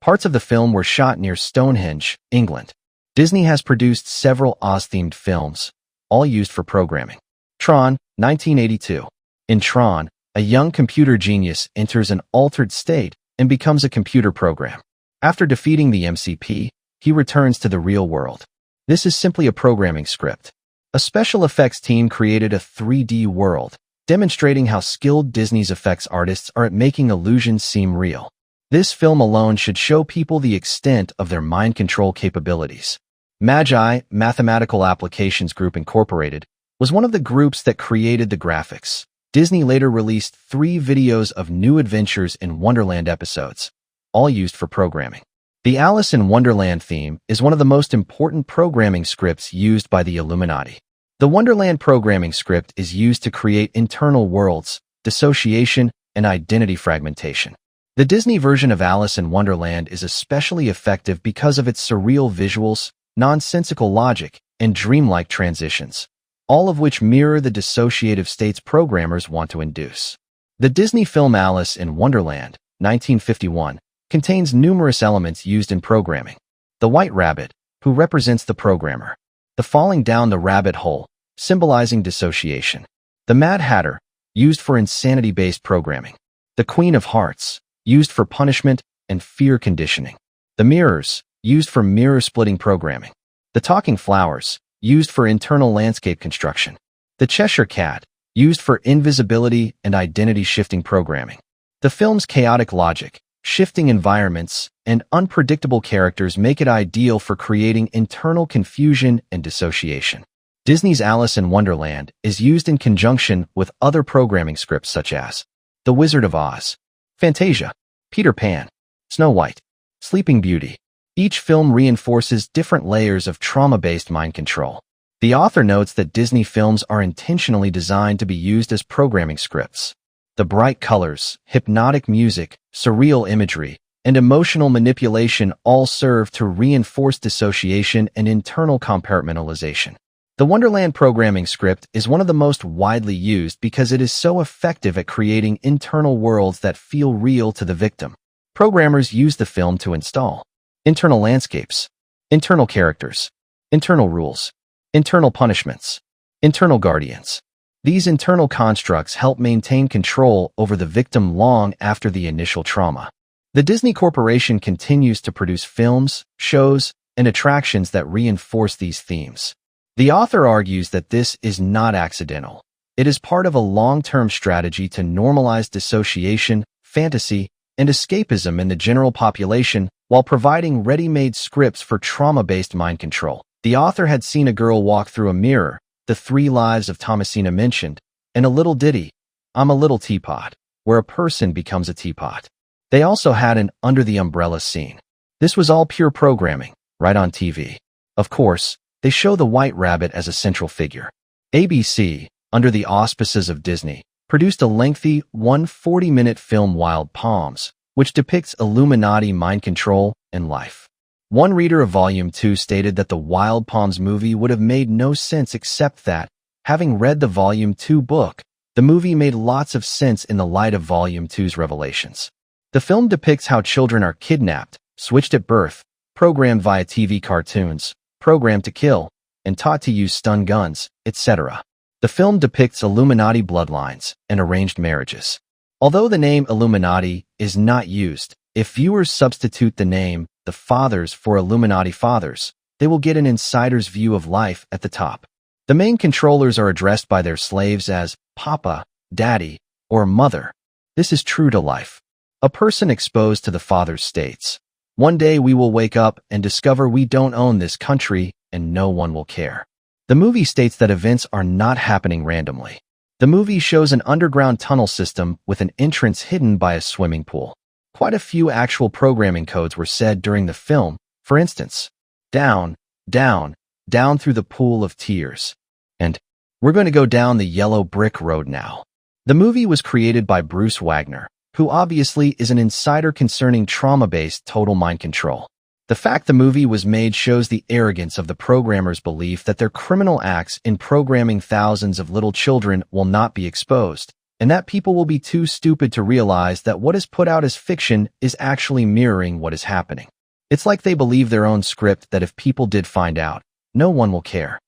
Parts of the film were shot near Stonehenge, England. Disney has produced several Oz-themed films, all used for programming. Tron, 1982. In Tron, a young computer genius enters an altered state and becomes a computer program. After defeating the MCP, he returns to the real world. This is simply a programming script. A special effects team created a 3D world, demonstrating how skilled Disney's effects artists are at making illusions seem real. This film alone should show people the extent of their mind control capabilities. Magi, Mathematical Applications Group Incorporated, was one of the groups that created the graphics. Disney later released 3 videos of New Adventures in Wonderland episodes, all used for programming. The Alice in Wonderland theme is one of the most important programming scripts used by the Illuminati. The Wonderland programming script is used to create internal worlds, dissociation, and identity fragmentation. The Disney version of Alice in Wonderland is especially effective because of its surreal visuals, nonsensical logic, and dreamlike transitions, all of which mirror the dissociative states programmers want to induce. The Disney film Alice in Wonderland, 1951, contains numerous elements used in programming. The White Rabbit, who represents the programmer. The falling down the rabbit hole, symbolizing dissociation. The Mad Hatter, used for insanity-based programming. The Queen of Hearts, used for punishment and fear conditioning. The Mirrors, used for mirror-splitting programming. The Talking Flowers, used for internal landscape construction. The Cheshire Cat, used for invisibility and identity-shifting programming. The film's chaotic logic, shifting environments, and unpredictable characters make it ideal for creating internal confusion and dissociation. Disney's Alice in Wonderland is used in conjunction with other programming scripts such as The Wizard of Oz, Fantasia, Peter Pan, Snow White, Sleeping Beauty. Each film reinforces different layers of trauma-based mind control. The author notes that Disney films are intentionally designed to be used as programming scripts. The bright colors, hypnotic music, surreal imagery, and emotional manipulation all serve to reinforce dissociation and internal compartmentalization. The Wonderland programming script is one of the most widely used because it is so effective at creating internal worlds that feel real to the victim. Programmers use the film to install internal landscapes, internal characters, internal rules, internal punishments, internal guardians. These internal constructs help maintain control over the victim long after the initial trauma. The Disney Corporation continues to produce films, shows, and attractions that reinforce these themes. The author argues that this is not accidental. It is part of a long-term strategy to normalize dissociation, fantasy, and escapism in the general population while providing ready-made scripts for trauma-based mind control. The author had seen a girl walk through a mirror, the 3 lives of Thomasina mentioned, and a little ditty, I'm a little teapot, where a person becomes a teapot. They also had an under the umbrella scene. This was all pure programming, right on TV. Of course, they show the White Rabbit as a central figure. ABC, under the auspices of Disney, produced a lengthy 140-minute film Wild Palms, which depicts Illuminati mind control and life. One reader of Volume 2 stated that the Wild Palms movie would have made no sense except that, having read the Volume 2 book, the movie made lots of sense in the light of Volume 2's revelations. The film depicts how children are kidnapped, switched at birth, programmed via TV cartoons, programmed to kill, and taught to use stun guns, etc. The film depicts Illuminati bloodlines and arranged marriages. Although the name Illuminati is not used, if viewers substitute the name The Fathers for Illuminati Fathers, they will get an insider's view of life at the top. The main controllers are addressed by their slaves as Papa, Daddy, or Mother. This is true to life. A person exposed to the Father's states, "One day we will wake up and discover we don't own this country and no one will care." The movie states that events are not happening randomly. The movie shows an underground tunnel system with an entrance hidden by a swimming pool. Quite a few actual programming codes were said during the film, for instance, down, down, down through the pool of tears, and we're going to go down the yellow brick road now. The movie was created by Bruce Wagner, who obviously is an insider concerning trauma-based total mind control. The fact the movie was made shows the arrogance of the programmers' belief that their criminal acts in programming thousands of little children will not be exposed, and that people will be too stupid to realize that what is put out as fiction is actually mirroring what is happening. It's like they believe their own script that if people did find out, no one will care.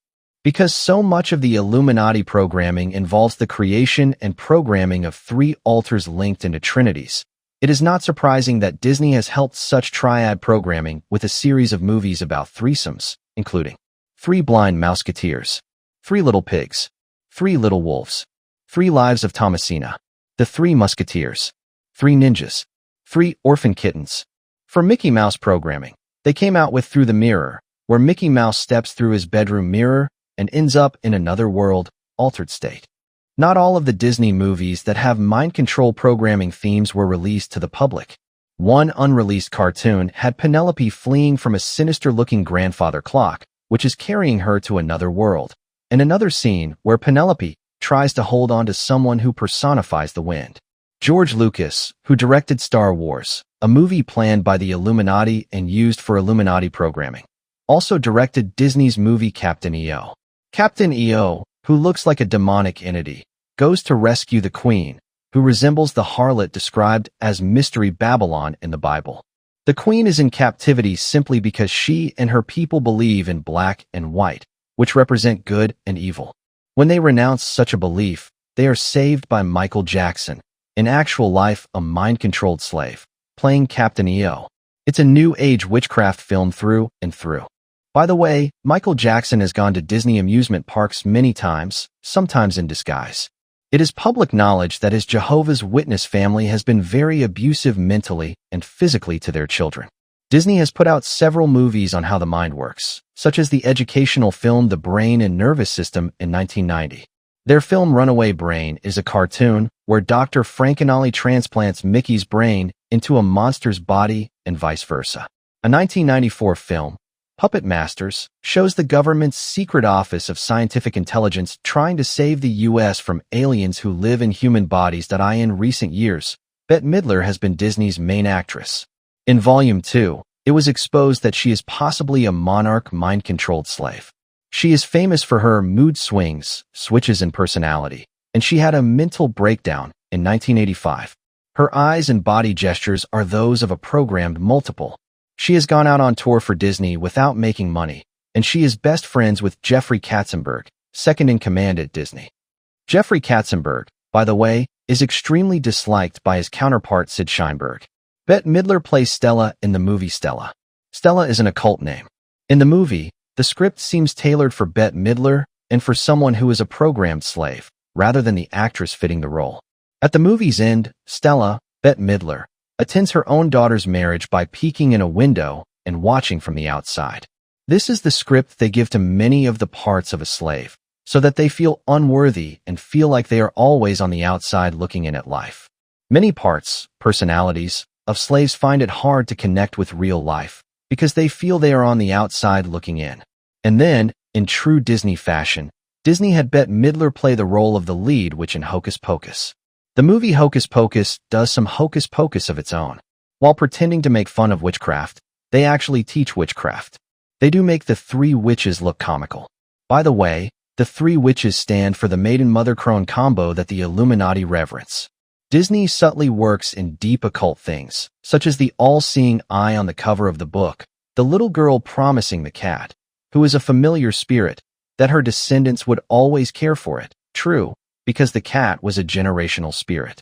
Because so much of the Illuminati programming involves the creation and programming of 3 altars linked into trinities, it is not surprising that Disney has helped such triad programming with a series of movies about threesomes, including 3 Blind Mouseketeers, 3 Little Pigs, 3 Little Wolves, 3 Lives of Thomasina, The 3 Musketeers, 3 Ninjas, 3 Orphan Kittens. For Mickey Mouse programming, they came out with Through the Mirror, where Mickey Mouse steps through his bedroom mirror and ends up in another world, altered state. Not all of the Disney movies that have mind control programming themes were released to the public. One unreleased cartoon had Penelope fleeing from a sinister-looking grandfather clock, which is carrying her to another world, and another scene where Penelope tries to hold on to someone who personifies the wind. George Lucas, who directed Star Wars, a movie planned by the Illuminati and used for Illuminati programming, also directed Disney's movie Captain EO. Captain EO, who looks like a demonic entity, goes to rescue the Queen, who resembles the harlot described as Mystery Babylon in the Bible. The Queen is in captivity simply because she and her people believe in black and white, which represent good and evil. When they renounce such a belief, they are saved by Michael Jackson, in actual life a mind-controlled slave, playing Captain EO. It's a new age witchcraft film through and through. By the way, Michael Jackson has gone to Disney amusement parks many times, sometimes in disguise. It is public knowledge that his Jehovah's Witness family has been very abusive mentally and physically to their children. Disney has put out several movies on how the mind works, such as the educational film The Brain and Nervous System in 1990. Their film Runaway Brain is a cartoon where Dr. Frankenolly transplants Mickey's brain into a monster's body and vice versa. A 1994 film, Puppet Masters, shows the government's secret office of scientific intelligence trying to save the U.S. from aliens who live in human bodies. In recent years, Bette Midler has been Disney's main actress. In Volume 2, it was exposed that she is possibly a Monarch mind-controlled slave. She is famous for her mood swings, switches in personality, and she had a mental breakdown in 1985. Her eyes and body gestures are those of a programmed multiple. She has gone out on tour for Disney without making money, and she is best friends with Jeffrey Katzenberg, second in command at Disney. Jeffrey Katzenberg, by the way, is extremely disliked by his counterpart Sid Sheinberg. Bette Midler plays Stella in the movie Stella. Stella is an occult name. In the movie, the script seems tailored for Bette Midler and for someone who is a programmed slave, rather than the actress fitting the role. At the movie's end, Stella, Bette Midler, attends her own daughter's marriage by peeking in a window and watching from the outside. This is the script they give to many of the parts of a slave, so that they feel unworthy and feel like they are always on the outside looking in at life. Many parts, personalities, of slaves find it hard to connect with real life because they feel they are on the outside looking in. And then, in true Disney fashion, Disney had Bette Midler play the role of the lead witch in Hocus Pocus. The movie Hocus Pocus does some hocus pocus of its own. While pretending to make fun of witchcraft, they actually teach witchcraft. They do make the three witches look comical. By the way, the three witches stand for the maiden-mother crone combo that the Illuminati reverence. Disney subtly works in deep occult things, such as the all-seeing eye on the cover of the book, the little girl promising the cat, who is a familiar spirit, that her descendants would always care for it. True, because the cat was a generational spirit.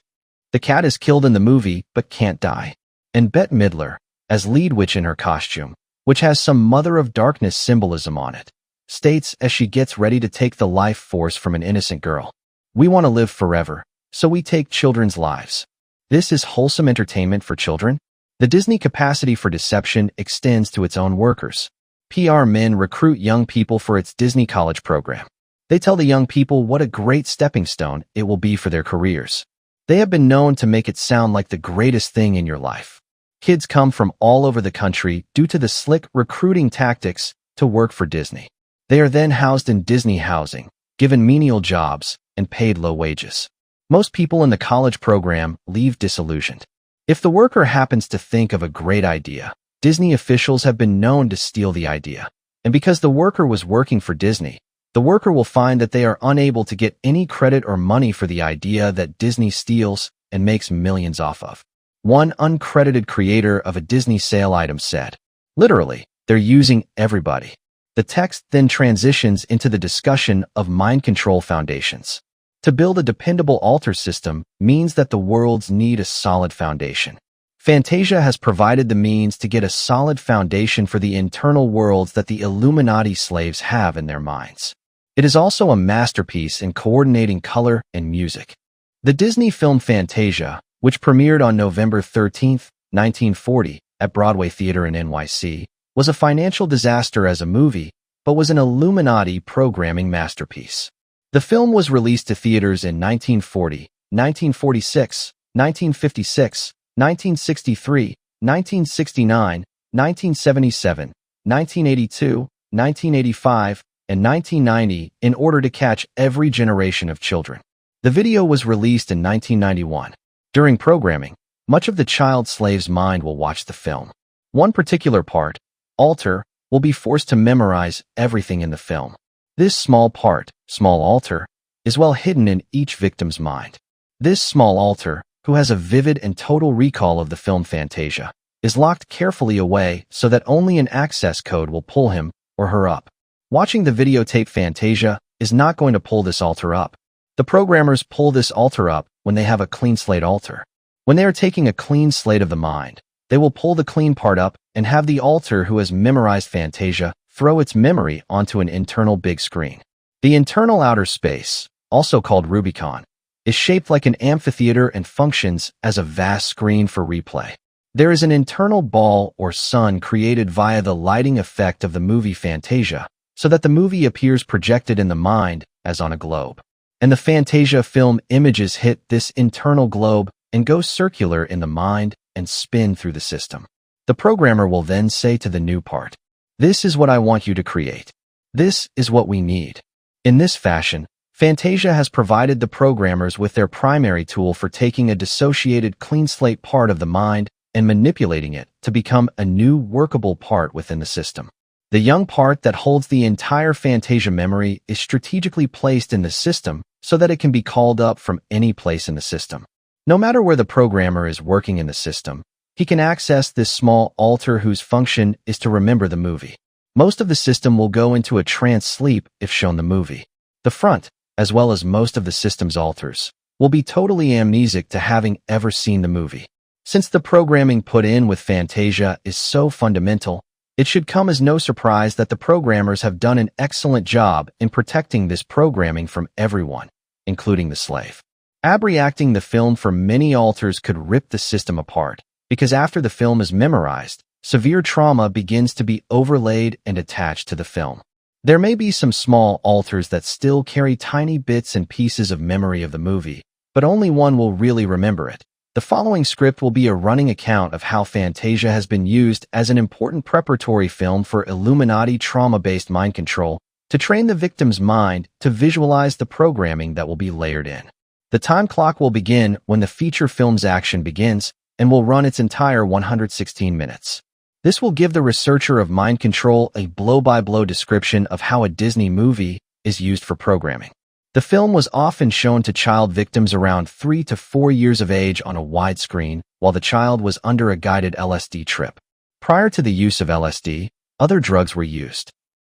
The cat is killed in the movie but can't die. And Bette Midler, as lead witch in her costume, which has some Mother of Darkness symbolism on it, states as she gets ready to take the life force from an innocent girl. We want to live forever, so we take children's lives. This is wholesome entertainment for children? The Disney capacity for deception extends to its own workers. PR men recruit young people for its Disney College program. They tell the young people what a great stepping stone it will be for their careers. They have been known to make it sound like the greatest thing in your life. Kids come from all over the country due to the slick recruiting tactics to work for Disney. They are then housed in Disney housing, given menial jobs, and paid low wages. Most people in the college program leave disillusioned. If the worker happens to think of a great idea, Disney officials have been known to steal the idea. And because the worker was working for Disney, the worker will find that they are unable to get any credit or money for the idea that Disney steals and makes millions off of. One uncredited creator of a Disney sale item said, "Literally, they're using everybody." The text then transitions into the discussion of mind control foundations. To build a dependable altar system means that the worlds need a solid foundation. Fantasia has provided the means to get a solid foundation for the internal worlds that the Illuminati slaves have in their minds. It is also a masterpiece in coordinating color and music. The Disney film Fantasia, which premiered on November 13, 1940, at Broadway Theater in NYC, was a financial disaster as a movie, but was an Illuminati programming masterpiece. The film was released to theaters in 1940, 1946, 1956, 1963, 1969, 1977, 1982, 1985, and 1990 in order to catch every generation of children. The video was released in 1991. During programming, much of the child slave's mind will watch the film. One particular part, altar, will be forced to memorize everything in the film. This small part, small altar, is well hidden in each victim's mind. This small altar, who has a vivid and total recall of the film Fantasia, is locked carefully away so that only an access code will pull him or her up. Watching the videotape Fantasia is not going to pull this altar up. The programmers pull this altar up when they have a clean slate altar. When they are taking a clean slate of the mind, they will pull the clean part up and have the altar who has memorized Fantasia throw its memory onto an internal big screen. The internal outer space, also called Rubicon, is shaped like an amphitheater and functions as a vast screen for replay. There is an internal ball or sun created via the lighting effect of the movie Fantasia, so that the movie appears projected in the mind as on a globe. And the Fantasia film images hit this internal globe and go circular in the mind and spin through the system. The programmer will then say to the new part, "This is what I want you to create. This is what we need." In this fashion, Fantasia has provided the programmers with their primary tool for taking a dissociated clean slate part of the mind and manipulating it to become a new workable part within the system. The young part that holds the entire Fantasia memory is strategically placed in the system so that it can be called up from any place in the system. No matter where the programmer is working in the system, he can access this small altar whose function is to remember the movie. Most of the system will go into a trance sleep if shown the movie. The front, as well as most of the system's altars, will be totally amnesic to having ever seen the movie. Since the programming put in with Fantasia is so fundamental, it should come as no surprise that the programmers have done an excellent job in protecting this programming from everyone, including the slave. Abreacting the film for many alters could rip the system apart, because after the film is memorized, severe trauma begins to be overlaid and attached to the film. There may be some small alters that still carry tiny bits and pieces of memory of the movie, but only one will really remember it. The following script will be a running account of how Fantasia has been used as an important preparatory film for Illuminati trauma-based mind control to train the victim's mind to visualize the programming that will be layered in. The time clock will begin when the feature film's action begins and will run its entire 116 minutes. This will give the researcher of mind control a blow-by-blow description of how a Disney movie is used for programming. The film was often shown to child victims around 3 to 4 years of age on a widescreen while the child was under a guided LSD trip. Prior to the use of LSD, other drugs were used.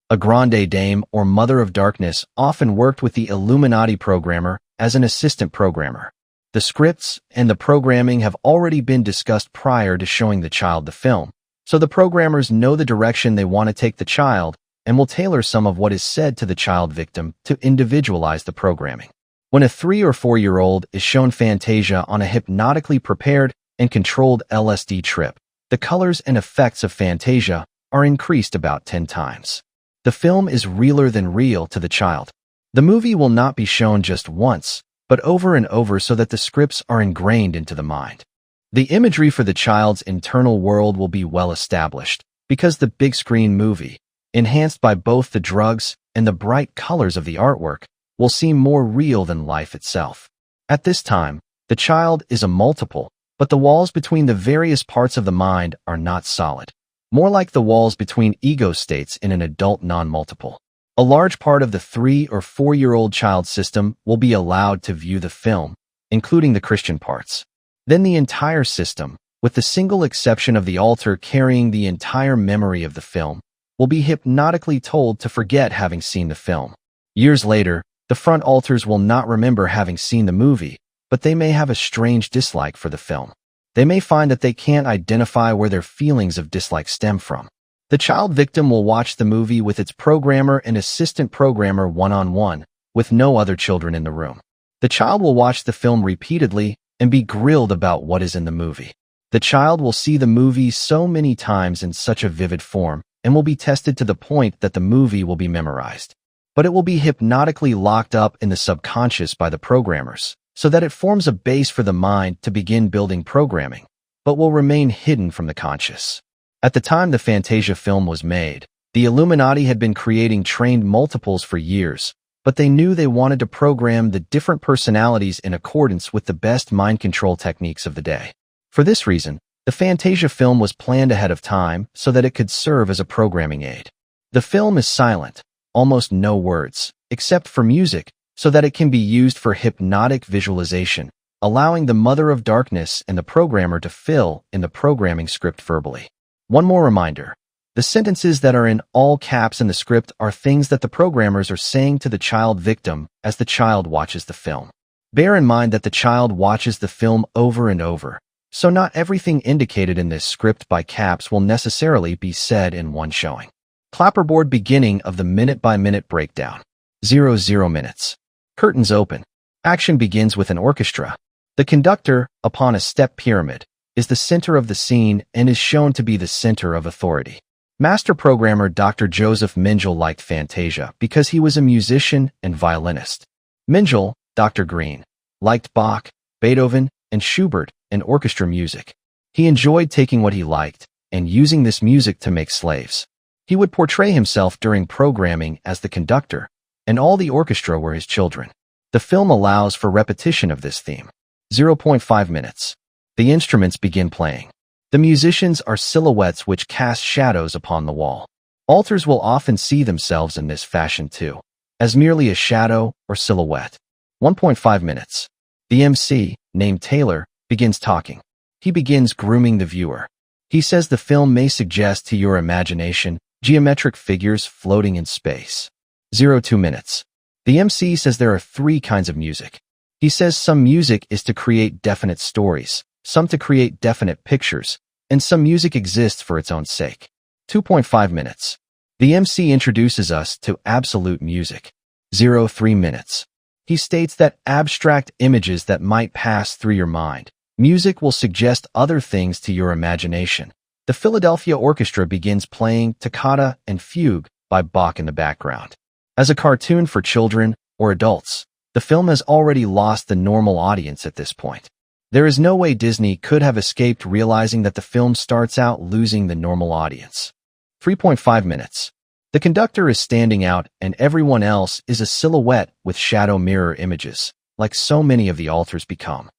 A Grande Dame or Mother of Darkness often worked with the Illuminati programmer as an assistant programmer. The scripts and the programming have already been discussed prior to showing the child the film, so the programmers know the direction they want to take the child and will tailor some of what is said to the child victim to individualize the programming. When a 3 or 4-year-old is shown Fantasia on a hypnotically prepared and controlled LSD trip, the colors and effects of Fantasia are increased about 10 times. The film is realer than real to the child. The movie will not be shown just once, but over and over so that the scripts are ingrained into the mind. The imagery for the child's internal world will be well established, because the big screen movie, enhanced by both the drugs and the bright colors of the artwork, will seem more real than life itself. At this time, the child is a multiple, but the walls between the various parts of the mind are not solid, more like the walls between ego states in an adult non-multiple. A large part of the 3 or 4-year-old child system will be allowed to view the film, including the Christian parts. Then the entire system, with the single exception of the alter carrying the entire memory of the film, will be hypnotically told to forget having seen the film. Years later, the front alters will not remember having seen the movie, but they may have a strange dislike for the film. They may find that they can't identify where their feelings of dislike stem from. The child victim will watch the movie with its programmer and assistant programmer one-on-one, with no other children in the room. The child will watch the film repeatedly and be grilled about what is in the movie. The child will see the movie so many times in such a vivid form and will be tested to the point that the movie will be memorized. But it will be hypnotically locked up in the subconscious by the programmers, so that it forms a base for the mind to begin building programming, but will remain hidden from the conscious. At the time the Fantasia film was made, the Illuminati had been creating trained multiples for years, but they knew they wanted to program the different personalities in accordance with the best mind control techniques of the day. For this reason, the Fantasia film was planned ahead of time so that it could serve as a programming aid. The film is silent, almost no words, except for music, so that it can be used for hypnotic visualization, allowing the Mother of Darkness and the programmer to fill in the programming script verbally. One more reminder. The sentences that are in all caps in the script are things that the programmers are saying to the child victim as the child watches the film. Bear in mind that the child watches the film over and over, so not everything indicated in this script by caps will necessarily be said in one showing. Clapperboard beginning of the minute-by-minute breakdown. 00 minutes. Curtains open. Action begins with an orchestra. The conductor, upon a step pyramid, is the center of the scene and is shown to be the center of authority. Master programmer Dr. Joseph Mengele liked Fantasia because he was a musician and violinist. Mengele, Dr. Green, liked Bach, Beethoven, and Schubert and orchestra music. He enjoyed taking what he liked and using this music to make slaves. He would portray himself during programming as the conductor, and all the orchestra were his children. The film allows for repetition of this theme. 0.5 minutes. The instruments begin playing. The musicians are silhouettes which cast shadows upon the wall. Alters will often see themselves in this fashion too, as merely a shadow or silhouette. 1.5 minutes. The MC, named Taylor, begins talking. He begins grooming the viewer. He says the film may suggest to your imagination geometric figures floating in space. 02 minutes. The MC says there are 3 kinds of music. He says some music is to create definite stories, some to create definite pictures, and some music exists for its own sake. 2.5 minutes. The MC introduces us to absolute music. 3 minutes. He states that abstract images that might pass through your mind. Music will suggest other things to your imagination. The Philadelphia Orchestra begins playing Toccata and Fugue by Bach in the background. As a cartoon for children or adults, the film has already lost the normal audience at this point. There is no way Disney could have escaped realizing that the film starts out losing the normal audience. 3.5 minutes. The conductor is standing out and everyone else is a silhouette with shadow mirror images, like so many of the altars become.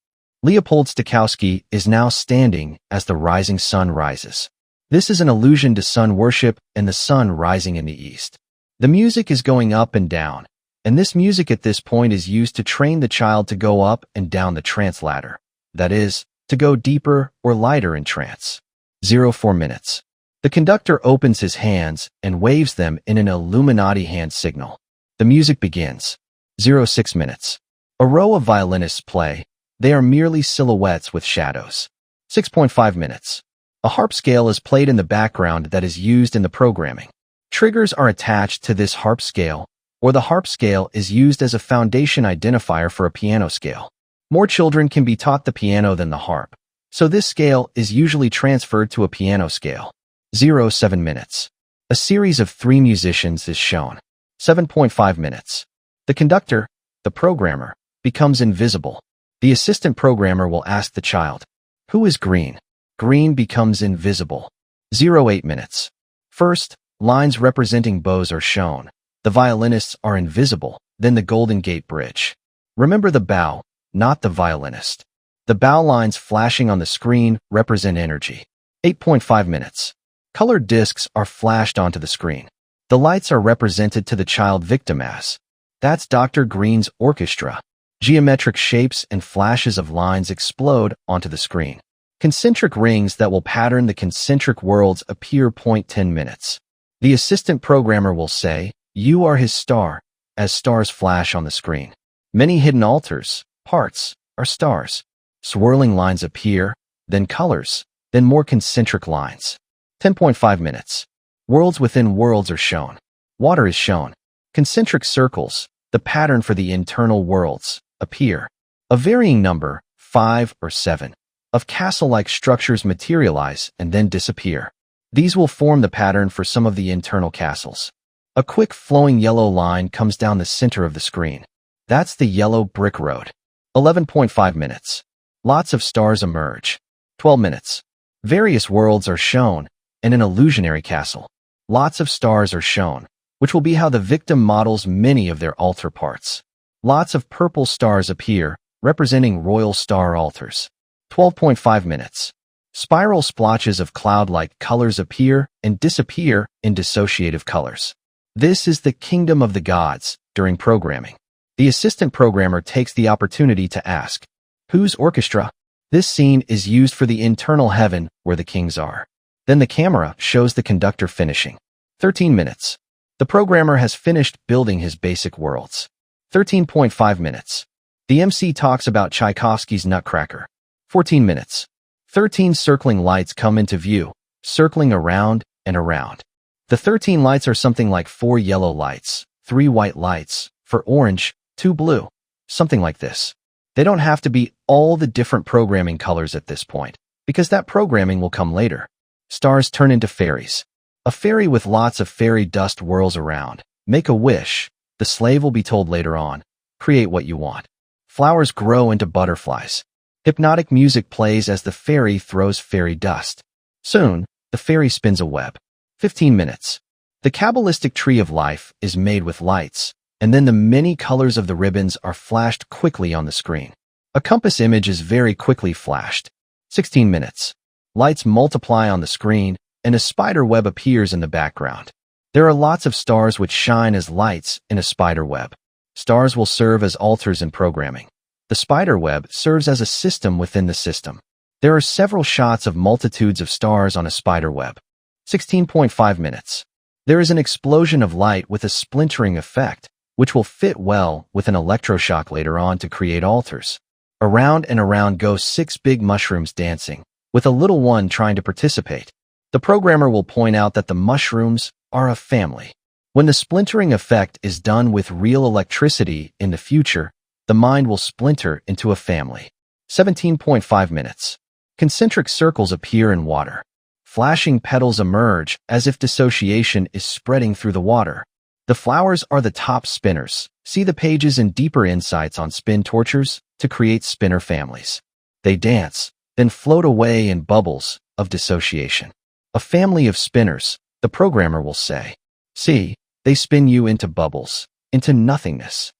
Leopold Stokowski is now standing as the rising sun rises. This is an allusion to sun worship and the sun rising in the east. The music is going up and down, and this music at this point is used to train the child to go up and down the trance ladder. That is, to go deeper or lighter in trance. 4 minutes. The conductor opens his hands and waves them in an Illuminati hand signal. The music begins. 6 minutes. A row of violinists play. They are merely silhouettes with shadows. 6.5 minutes. A harp scale is played in the background that is used in the programming. Triggers are attached to this harp scale, or the harp scale is used as a foundation identifier for a piano scale. More children can be taught the piano than the harp, so this scale is usually transferred to a piano scale. 7 minutes. A series of 3 musicians is shown. 7.5 minutes. The conductor, the programmer, becomes invisible. The assistant programmer will ask the child, "Who is green?" Green becomes invisible. 8 minutes. First, lines representing bows are shown. The violinists are invisible, then the Golden Gate Bridge. Remember the bow, not the violinist. The bow lines flashing on the screen represent energy. 8.5 minutes. Colored discs are flashed onto the screen. The lights are represented to the child victim as. That's Dr. Green's orchestra. Geometric shapes and flashes of lines explode onto the screen. Concentric rings that will pattern the concentric worlds appear. 10 minutes. The assistant programmer will say, "You are his star," as stars flash on the screen. Many hidden altars, parts, are stars. Swirling lines appear, then colors, then more concentric lines. 10.5 minutes. Worlds within worlds are shown. Water is shown. Concentric circles, the pattern for the internal worlds, appear. A varying number, 5 or 7, of castle-like structures materialize and then disappear. These will form the pattern for some of the internal castles. A quick flowing yellow line comes down the center of the screen. That's the yellow brick road. 11.5 minutes. Lots of stars emerge. 12 minutes. Various worlds are shown, and an illusionary castle. Lots of stars are shown, which will be how the victim models many of their altar parts. Lots of purple stars appear, representing royal star altars. 12.5 minutes. Spiral splotches of cloud-like colors appear and disappear in dissociative colors. This is the kingdom of the gods during programming. The assistant programmer takes the opportunity to ask, "Whose orchestra?" This scene is used for the internal heaven where the kings are. Then the camera shows the conductor finishing. 13 minutes. The programmer has finished building his basic worlds. 13.5 minutes. The MC talks about Tchaikovsky's Nutcracker. 14 minutes. 13 circling lights come into view, circling around and around. The 13 lights are something like 4 yellow lights, 3 white lights, 4 orange, 2 blue, something like this. They don't have to be all the different programming colors at this point, because that programming will come later. Stars turn into fairies. A fairy with lots of fairy dust whirls around. Make a wish. The slave will be told later on. Create what you want. Flowers grow into butterflies. Hypnotic music plays as the fairy throws fairy dust. Soon, the fairy spins a web. 15 minutes. The Kabbalistic tree of life is made with lights, and then the many colors of the ribbons are flashed quickly on the screen. A compass image is very quickly flashed. 16 minutes. Lights multiply on the screen, and a spider web appears in the background. There are lots of stars which shine as lights in a spider web. Stars will serve as altars in programming. The spider web serves as a system within the system. There are several shots of multitudes of stars on a spider web. 16.5 minutes. There is an explosion of light with a splintering effect, which will fit well with an electroshock later on to create altars. Around and around go 6 big mushrooms dancing, with a little one trying to participate. The programmer will point out that the mushrooms are a family. When the splintering effect is done with real electricity in the future, the mind will splinter into a family. 17.5 minutes. Concentric circles appear in water. Flashing petals emerge as if dissociation is spreading through the water. The flowers are the top spinners. See the pages and deeper insights on spin tortures to create spinner families. They dance, then float away in bubbles of dissociation. A family of spinners, the programmer will say. See, they spin you into bubbles, into nothingness.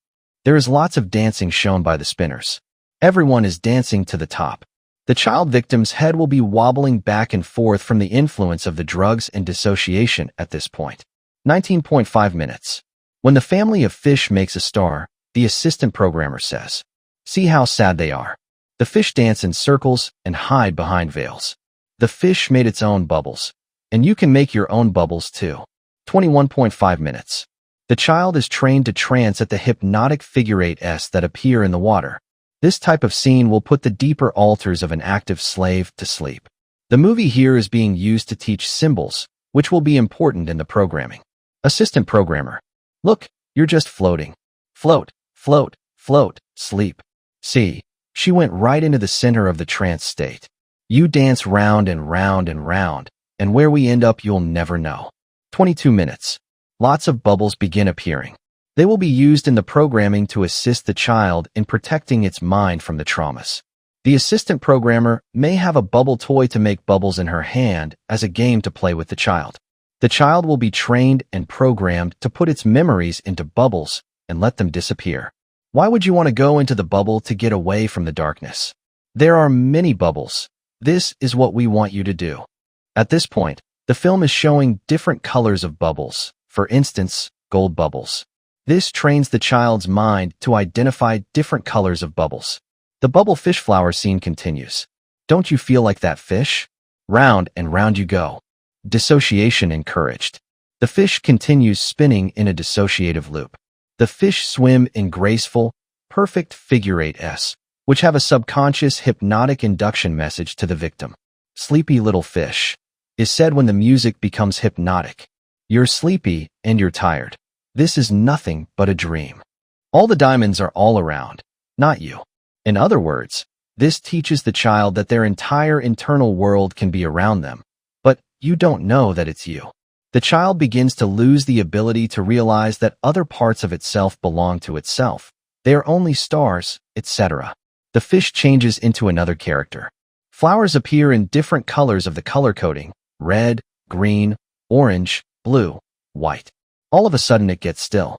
There is lots of dancing shown by the spinners. Everyone is dancing to the top. The child victim's head will be wobbling back and forth from the influence of the drugs and dissociation at this point. 19.5 minutes. When the family of fish makes a star, the assistant programmer says, "See how sad they are." The fish dance in circles and hide behind veils. The fish made its own bubbles, and you can make your own bubbles too. 21.5 minutes. The child is trained to trance at the hypnotic figure 8s that appear in the water. This type of scene will put the deeper alters of an active slave to sleep. The movie here is being used to teach symbols, which will be important in the programming. Assistant programmer. Look, you're just floating. Float, float, float, sleep. See, she went right into the center of the trance state. You dance round and round and round, and where we end up you'll never know. 22 minutes. Lots of bubbles begin appearing. They will be used in the programming to assist the child in protecting its mind from the traumas. The assistant programmer may have a bubble toy to make bubbles in her hand as a game to play with the child. The child will be trained and programmed to put its memories into bubbles and let them disappear. Why would you want to go into the bubble to get away from the darkness? There are many bubbles. This is what we want you to do. At this point, the film is showing different colors of bubbles, for instance, gold bubbles. This trains the child's mind to identify different colors of bubbles. The bubble fish flower scene continues. Don't you feel like that fish? Round and round you go. Dissociation encouraged. The fish continues spinning in a dissociative loop. The fish swim in graceful, perfect figure 8s, which have a subconscious hypnotic induction message to the victim. Sleepy little fish is said when the music becomes hypnotic. You're sleepy and you're tired. This is nothing but a dream. All the diamonds are all around, not you. In other words, this teaches the child that their entire internal world can be around them, but you don't know that it's you. The child begins to lose the ability to realize that other parts of itself belong to itself. They are only stars, etc. The fish changes into another character. Flowers appear in different colors of the color coding: red, green, orange, blue, white. All of a sudden it gets still.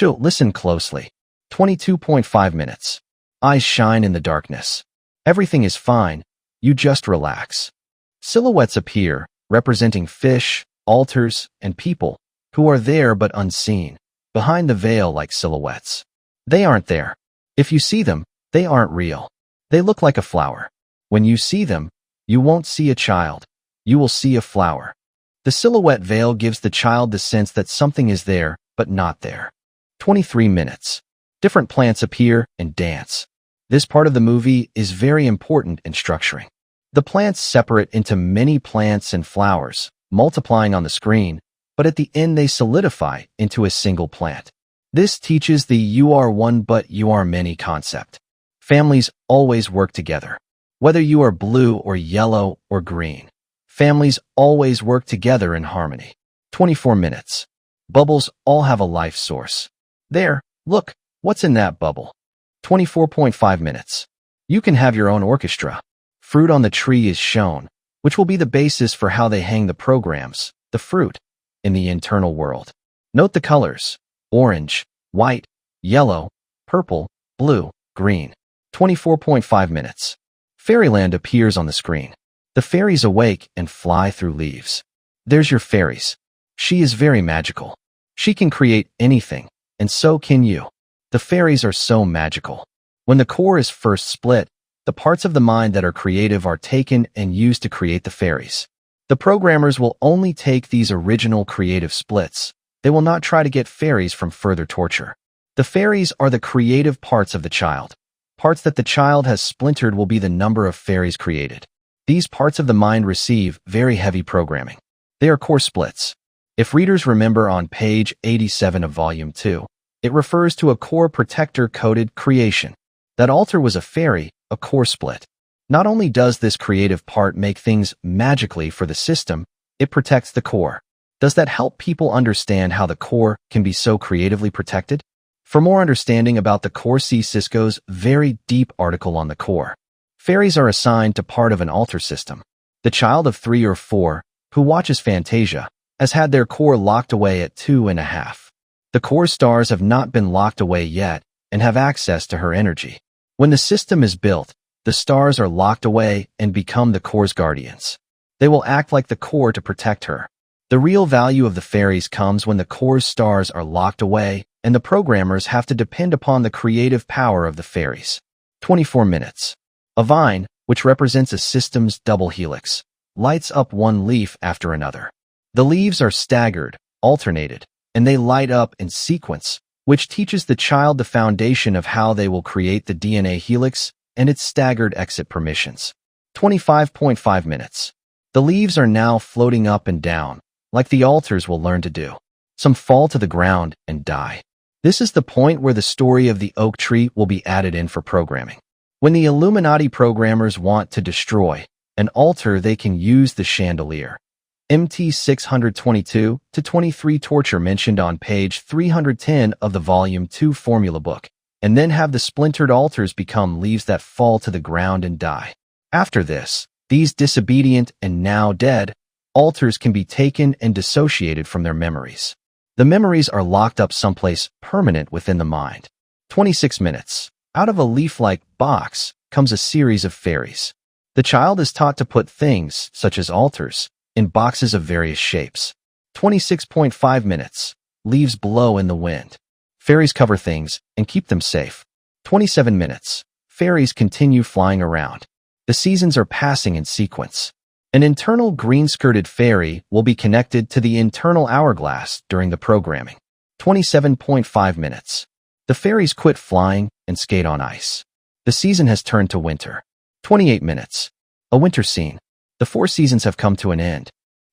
Listen closely. 22.5 minutes. Eyes shine in the darkness. Everything is fine. You just relax. Silhouettes appear, representing fish, altars, and people, who are there but unseen, behind the veil like silhouettes. They aren't there. If you see them, they aren't real. They look like a flower. When you see them, you won't see a child. You will see a flower. The silhouette veil gives the child the sense that something is there, but not there. 23 minutes. Different plants appear and dance. This part of the movie is very important in structuring. The plants separate into many plants and flowers, multiplying on the screen, but at the end they solidify into a single plant. This teaches the "you are one but you are many" concept. Families always work together. Whether you are blue or yellow or green, families always work together in harmony. 24 minutes. Bubbles all have a life source. There, look, what's in that bubble? 24.5 minutes. You can have your own orchestra. Fruit on the tree is shown, which will be the basis for how they hang the programs, the fruit, in the internal world. Note the colors: orange, white, yellow, purple, blue, green. 24.5 minutes. Fairyland appears on the screen. The fairies awake and fly through leaves. There's your fairies. She is very magical. She can create anything, and so can you. The fairies are so magical. When the core is first split, the parts of the mind that are creative are taken and used to create the fairies. The programmers will only take these original creative splits. They will not try to get fairies from further torture. The fairies are the creative parts of the child, Parts that the child has splintered will be the number of fairies created. These parts of the mind receive very heavy programming. They are core splits. If readers remember on page 87 of Volume 2, it refers to a core protector-coded creation. That altar was a fairy, a core split. Not only does this creative part make things magically for the system, it protects the core. Does that help people understand how the core can be so creatively protected? For more understanding about the core, see Cisco's very deep article on the core. Fairies are assigned to part of an altar system. The child of 3 or 4, who watches Fantasia, has had their core locked away at 2.5. The core stars have not been locked away yet and have access to her energy. When the system is built, the stars are locked away and become the core's guardians. They will act like the core to protect her. The real value of the fairies comes when the core's stars are locked away and the programmers have to depend upon the creative power of the fairies. 24 minutes. A vine, which represents a system's double helix, lights up one leaf after another. The leaves are staggered, alternated, and they light up in sequence, which teaches the child the foundation of how they will create the DNA helix and its staggered exit permissions. 25.5 minutes. The leaves are now floating up and down, like the altars will learn to do. Some fall to the ground and die. This is the point where the story of the oak tree will be added in for programming. When the Illuminati programmers want to destroy an altar, they can use the chandelier. MT 622-23 torture mentioned on page 310 of the Volume 2 formula book, and then have the splintered altars become leaves that fall to the ground and die. After this, these disobedient and now dead altars can be taken and dissociated from their memories. The memories are locked up someplace permanent within the mind. 26 minutes. Out of a leaf-like box comes a series of fairies. The child is taught to put things, such as altars, in boxes of various shapes. 26.5 minutes. Leaves blow in the wind. Fairies cover things and keep them safe. 27 minutes. Fairies continue flying around. The seasons are passing in sequence. An internal green-skirted fairy will be connected to the internal hourglass during the programming. 27.5 minutes. The fairies quit flying and skate on ice. The season has turned to winter. 28 minutes. A winter scene. The 4 seasons have come to an end.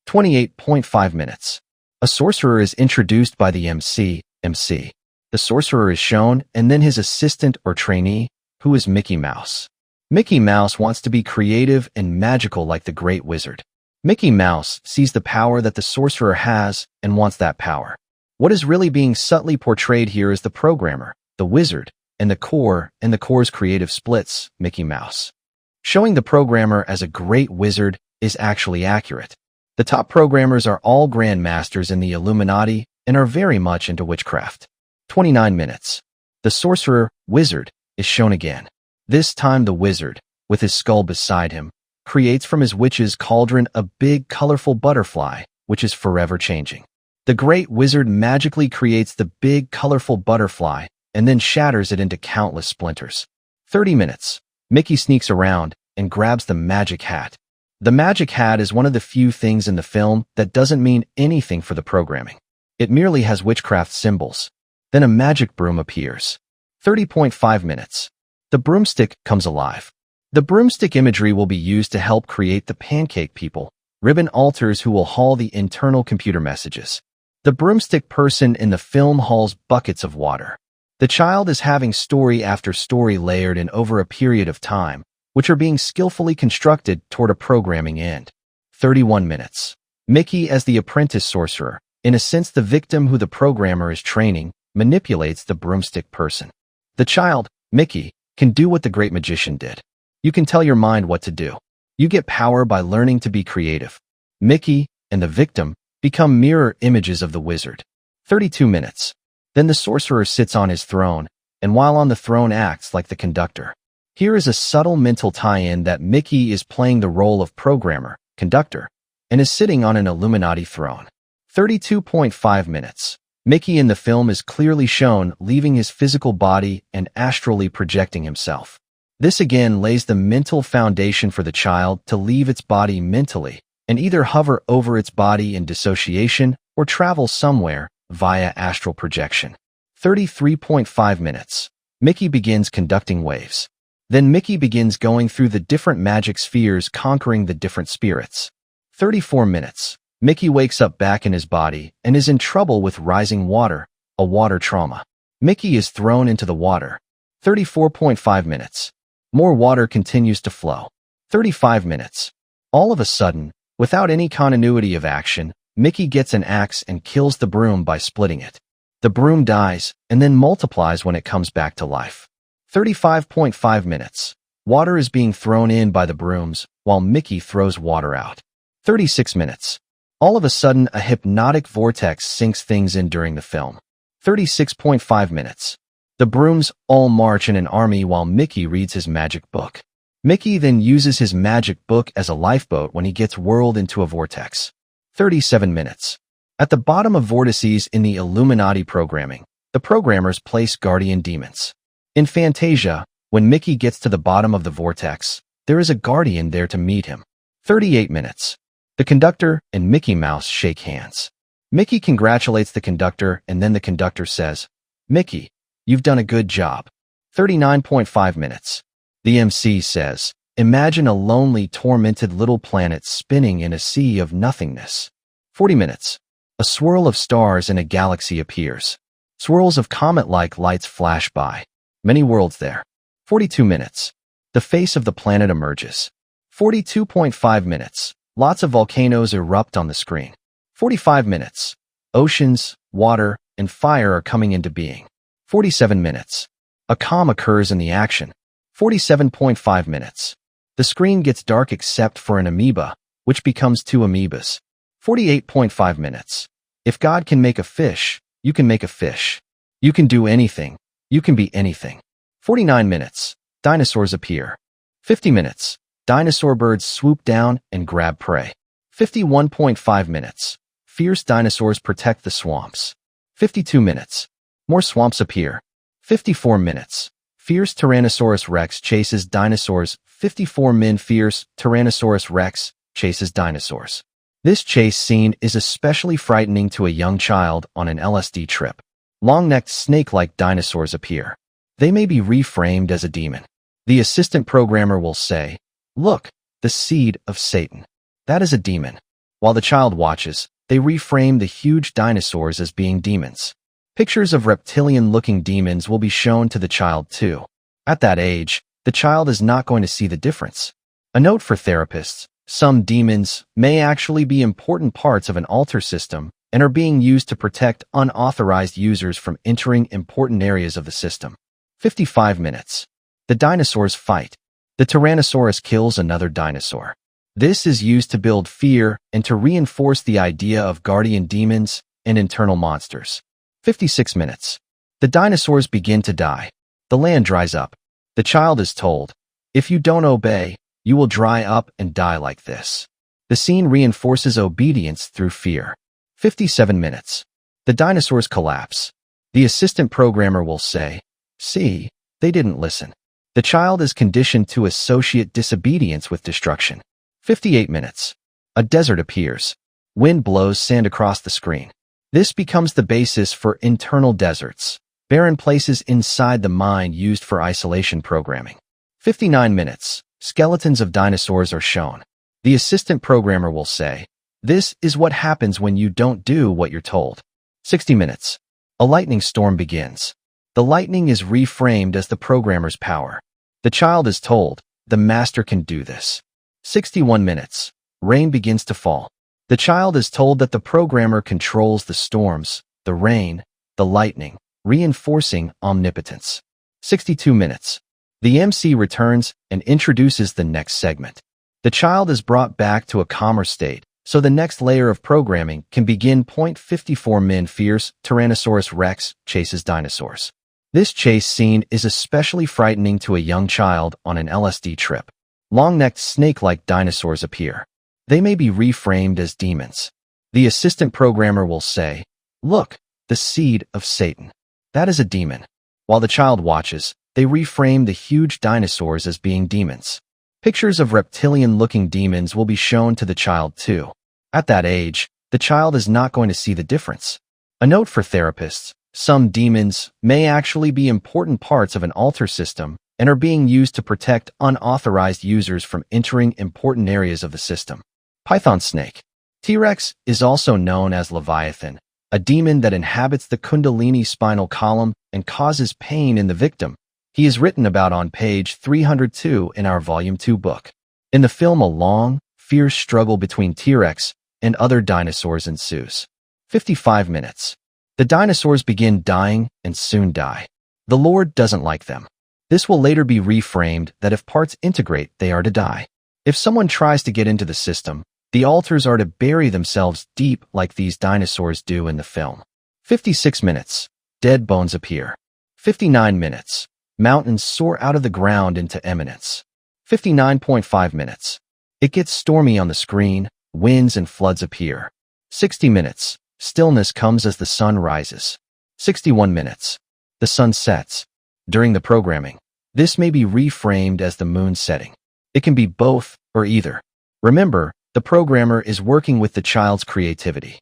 28.5 minutes. A sorcerer is introduced by the MC. The sorcerer is shown and then his assistant or trainee, who is Mickey Mouse. Mickey Mouse wants to be creative and magical like the great wizard. Mickey Mouse sees the power that the sorcerer has and wants that power. What is really being subtly portrayed here is the programmer, the wizard, and the core's creative splits, Mickey Mouse. Showing the programmer as a great wizard is actually accurate. The top programmers are all grandmasters in the Illuminati and are very much into witchcraft. 29 minutes. The sorcerer, wizard, is shown again. This time the wizard, with his skull beside him, creates from his witch's cauldron a big colorful butterfly, which is forever changing. The great wizard magically creates the big colorful butterfly and then shatters it into countless splinters. 30 minutes. Mickey sneaks around and grabs the magic hat. The magic hat is one of the few things in the film that doesn't mean anything for the programming. It merely has witchcraft symbols. Then a magic broom appears. 30.5 minutes. The broomstick comes alive. The broomstick imagery will be used to help create the pancake people, ribbon altars who will haul the internal computer messages. The broomstick person in the film hauls buckets of water. The child is having story after story layered in over a period of time, which are being skillfully constructed toward a programming end. 31 minutes. Mickey as the apprentice sorcerer, in a sense the victim who the programmer is training, manipulates the broomstick person. The child, Mickey, can do what the great magician did. You can tell your mind what to do. You get power by learning to be creative. Mickey and the victim become mirror images of the wizard. 32 minutes. Then the sorcerer sits on his throne, and while on the throne acts like the conductor. Here is a subtle mental tie-in that Mickey is playing the role of programmer, conductor, and is sitting on an Illuminati throne. 32.5 minutes. Mickey in the film is clearly shown leaving his physical body and astrally projecting himself. This again lays the mental foundation for the child to leave its body mentally and either hover over its body in dissociation or travel somewhere via astral projection. 33.5 minutes. Mickey begins conducting waves. Then Mickey begins going through the different magic spheres, conquering the different spirits. 34 minutes. Mickey wakes up back in his body and is in trouble with rising water, a water trauma. Mickey is thrown into the water. 34.5 minutes. More water continues to flow. 35 minutes. All of a sudden, without any continuity of action, Mickey gets an axe and kills the broom by splitting it. The broom dies and then multiplies when it comes back to life. 35.5 minutes. Water is being thrown in by the brooms while Mickey throws water out. 36 minutes. All of a sudden, a hypnotic vortex sinks things in during the film. 36.5 minutes. The brooms all march in an army while Mickey reads his magic book. Mickey then uses his magic book as a lifeboat when he gets whirled into a vortex. 37 minutes. At the bottom of vortices in the Illuminati programming, the programmers place guardian demons. In Fantasia, when Mickey gets to the bottom of the vortex, there is a guardian there to meet him. 38 minutes. The conductor and Mickey Mouse shake hands. Mickey congratulates the conductor and then the conductor says, "Mickey, you've done a good job." 39.5 minutes. The MC says, "Imagine a lonely, tormented little planet spinning in a sea of nothingness." 40 minutes. A swirl of stars in a galaxy appears. Swirls of comet-like lights flash by. Many worlds there. 42 minutes. The face of the planet emerges. 42.5 minutes. Lots of volcanoes erupt on the screen. 45 minutes. Oceans, water, and fire are coming into being. 47 minutes. A calm occurs in the action. 47.5 minutes. The screen gets dark except for an amoeba, which becomes two amoebas. 48.5 minutes. If God can make a fish, you can make a fish. You can do anything. You can be anything. 49 minutes. Dinosaurs appear. 50 minutes. Dinosaur birds swoop down and grab prey. 51.5 minutes. Fierce dinosaurs protect the swamps. 52 minutes. More swamps appear. 54 minutes. Fierce Tyrannosaurus Rex chases dinosaurs. 54 min. Fierce Tyrannosaurus Rex chases dinosaurs. This chase scene is especially frightening to a young child on an LSD trip. Long-necked snake-like dinosaurs appear. They may be reframed as a demon. The assistant programmer will say, "Look, the seed of Satan. That is a demon." While the child watches, they reframe the huge dinosaurs as being demons. Pictures of reptilian-looking demons will be shown to the child too. At that age, the child is not going to see the difference. A note for therapists: some demons may actually be important parts of an altar system and are being used to protect unauthorized users from entering important areas of the system. 55 minutes. The dinosaurs fight. The Tyrannosaurus kills another dinosaur. This is used to build fear and to reinforce the idea of guardian demons and internal monsters. 56 minutes. The dinosaurs begin to die. The land dries up. The child is told, "If you don't obey, you will dry up and die like this." The scene reinforces obedience through fear. 57 minutes. The dinosaurs collapse. The assistant programmer will say, "See, they didn't listen." The child is conditioned to associate disobedience with destruction. 58 minutes. A desert appears. Wind blows sand across the screen. This becomes the basis for internal deserts, barren places inside the mind used for isolation programming. 59 minutes. Skeletons of dinosaurs are shown. The assistant programmer will say, "This is what happens when you don't do what you're told." 60 minutes. A lightning storm begins. The lightning is reframed as the programmer's power. The child is told, "The master can do this." 61 minutes. Rain begins to fall. The child is told that the programmer controls the storms, the rain, the lightning, reinforcing omnipotence. 62 minutes. The MC returns and introduces the next segment. The child is brought back to a calmer state, so the next layer of programming can begin. 54 min. Fierce Tyrannosaurus Rex chases dinosaurs. This chase scene is especially frightening to a young child on an LSD trip. Long-necked snake-like dinosaurs appear. They may be reframed as demons. The assistant programmer will say, "Look, the seed of Satan. That is a demon." While the child watches, they reframe the huge dinosaurs as being demons. Pictures of reptilian-looking demons will be shown to the child too. At that age, the child is not going to see the difference. A note for therapists: some demons may actually be important parts of an altar system and are being used to protect unauthorized users from entering important areas of the system. Python snake. T-Rex is also known as Leviathan, a demon that inhabits the Kundalini spinal column and causes pain in the victim. He is written about on page 302 in our Volume 2 book. In the film, a long, fierce struggle between T-Rex and other dinosaurs ensues. 55 minutes. The dinosaurs begin dying and soon die. The Lord doesn't like them. This will later be reframed that if parts integrate, they are to die. If someone tries to get into the system, the altars are to bury themselves deep like these dinosaurs do in the film. 56 minutes. Dead bones appear. 59 minutes. Mountains soar out of the ground into eminence. 59.5 minutes. It gets stormy on the screen, winds and floods appear. 60 minutes. Stillness comes as the sun rises. 61 minutes. The sun sets. During the programming, this may be reframed as the moon setting. It can be both or either. Remember, the programmer is working with the child's creativity.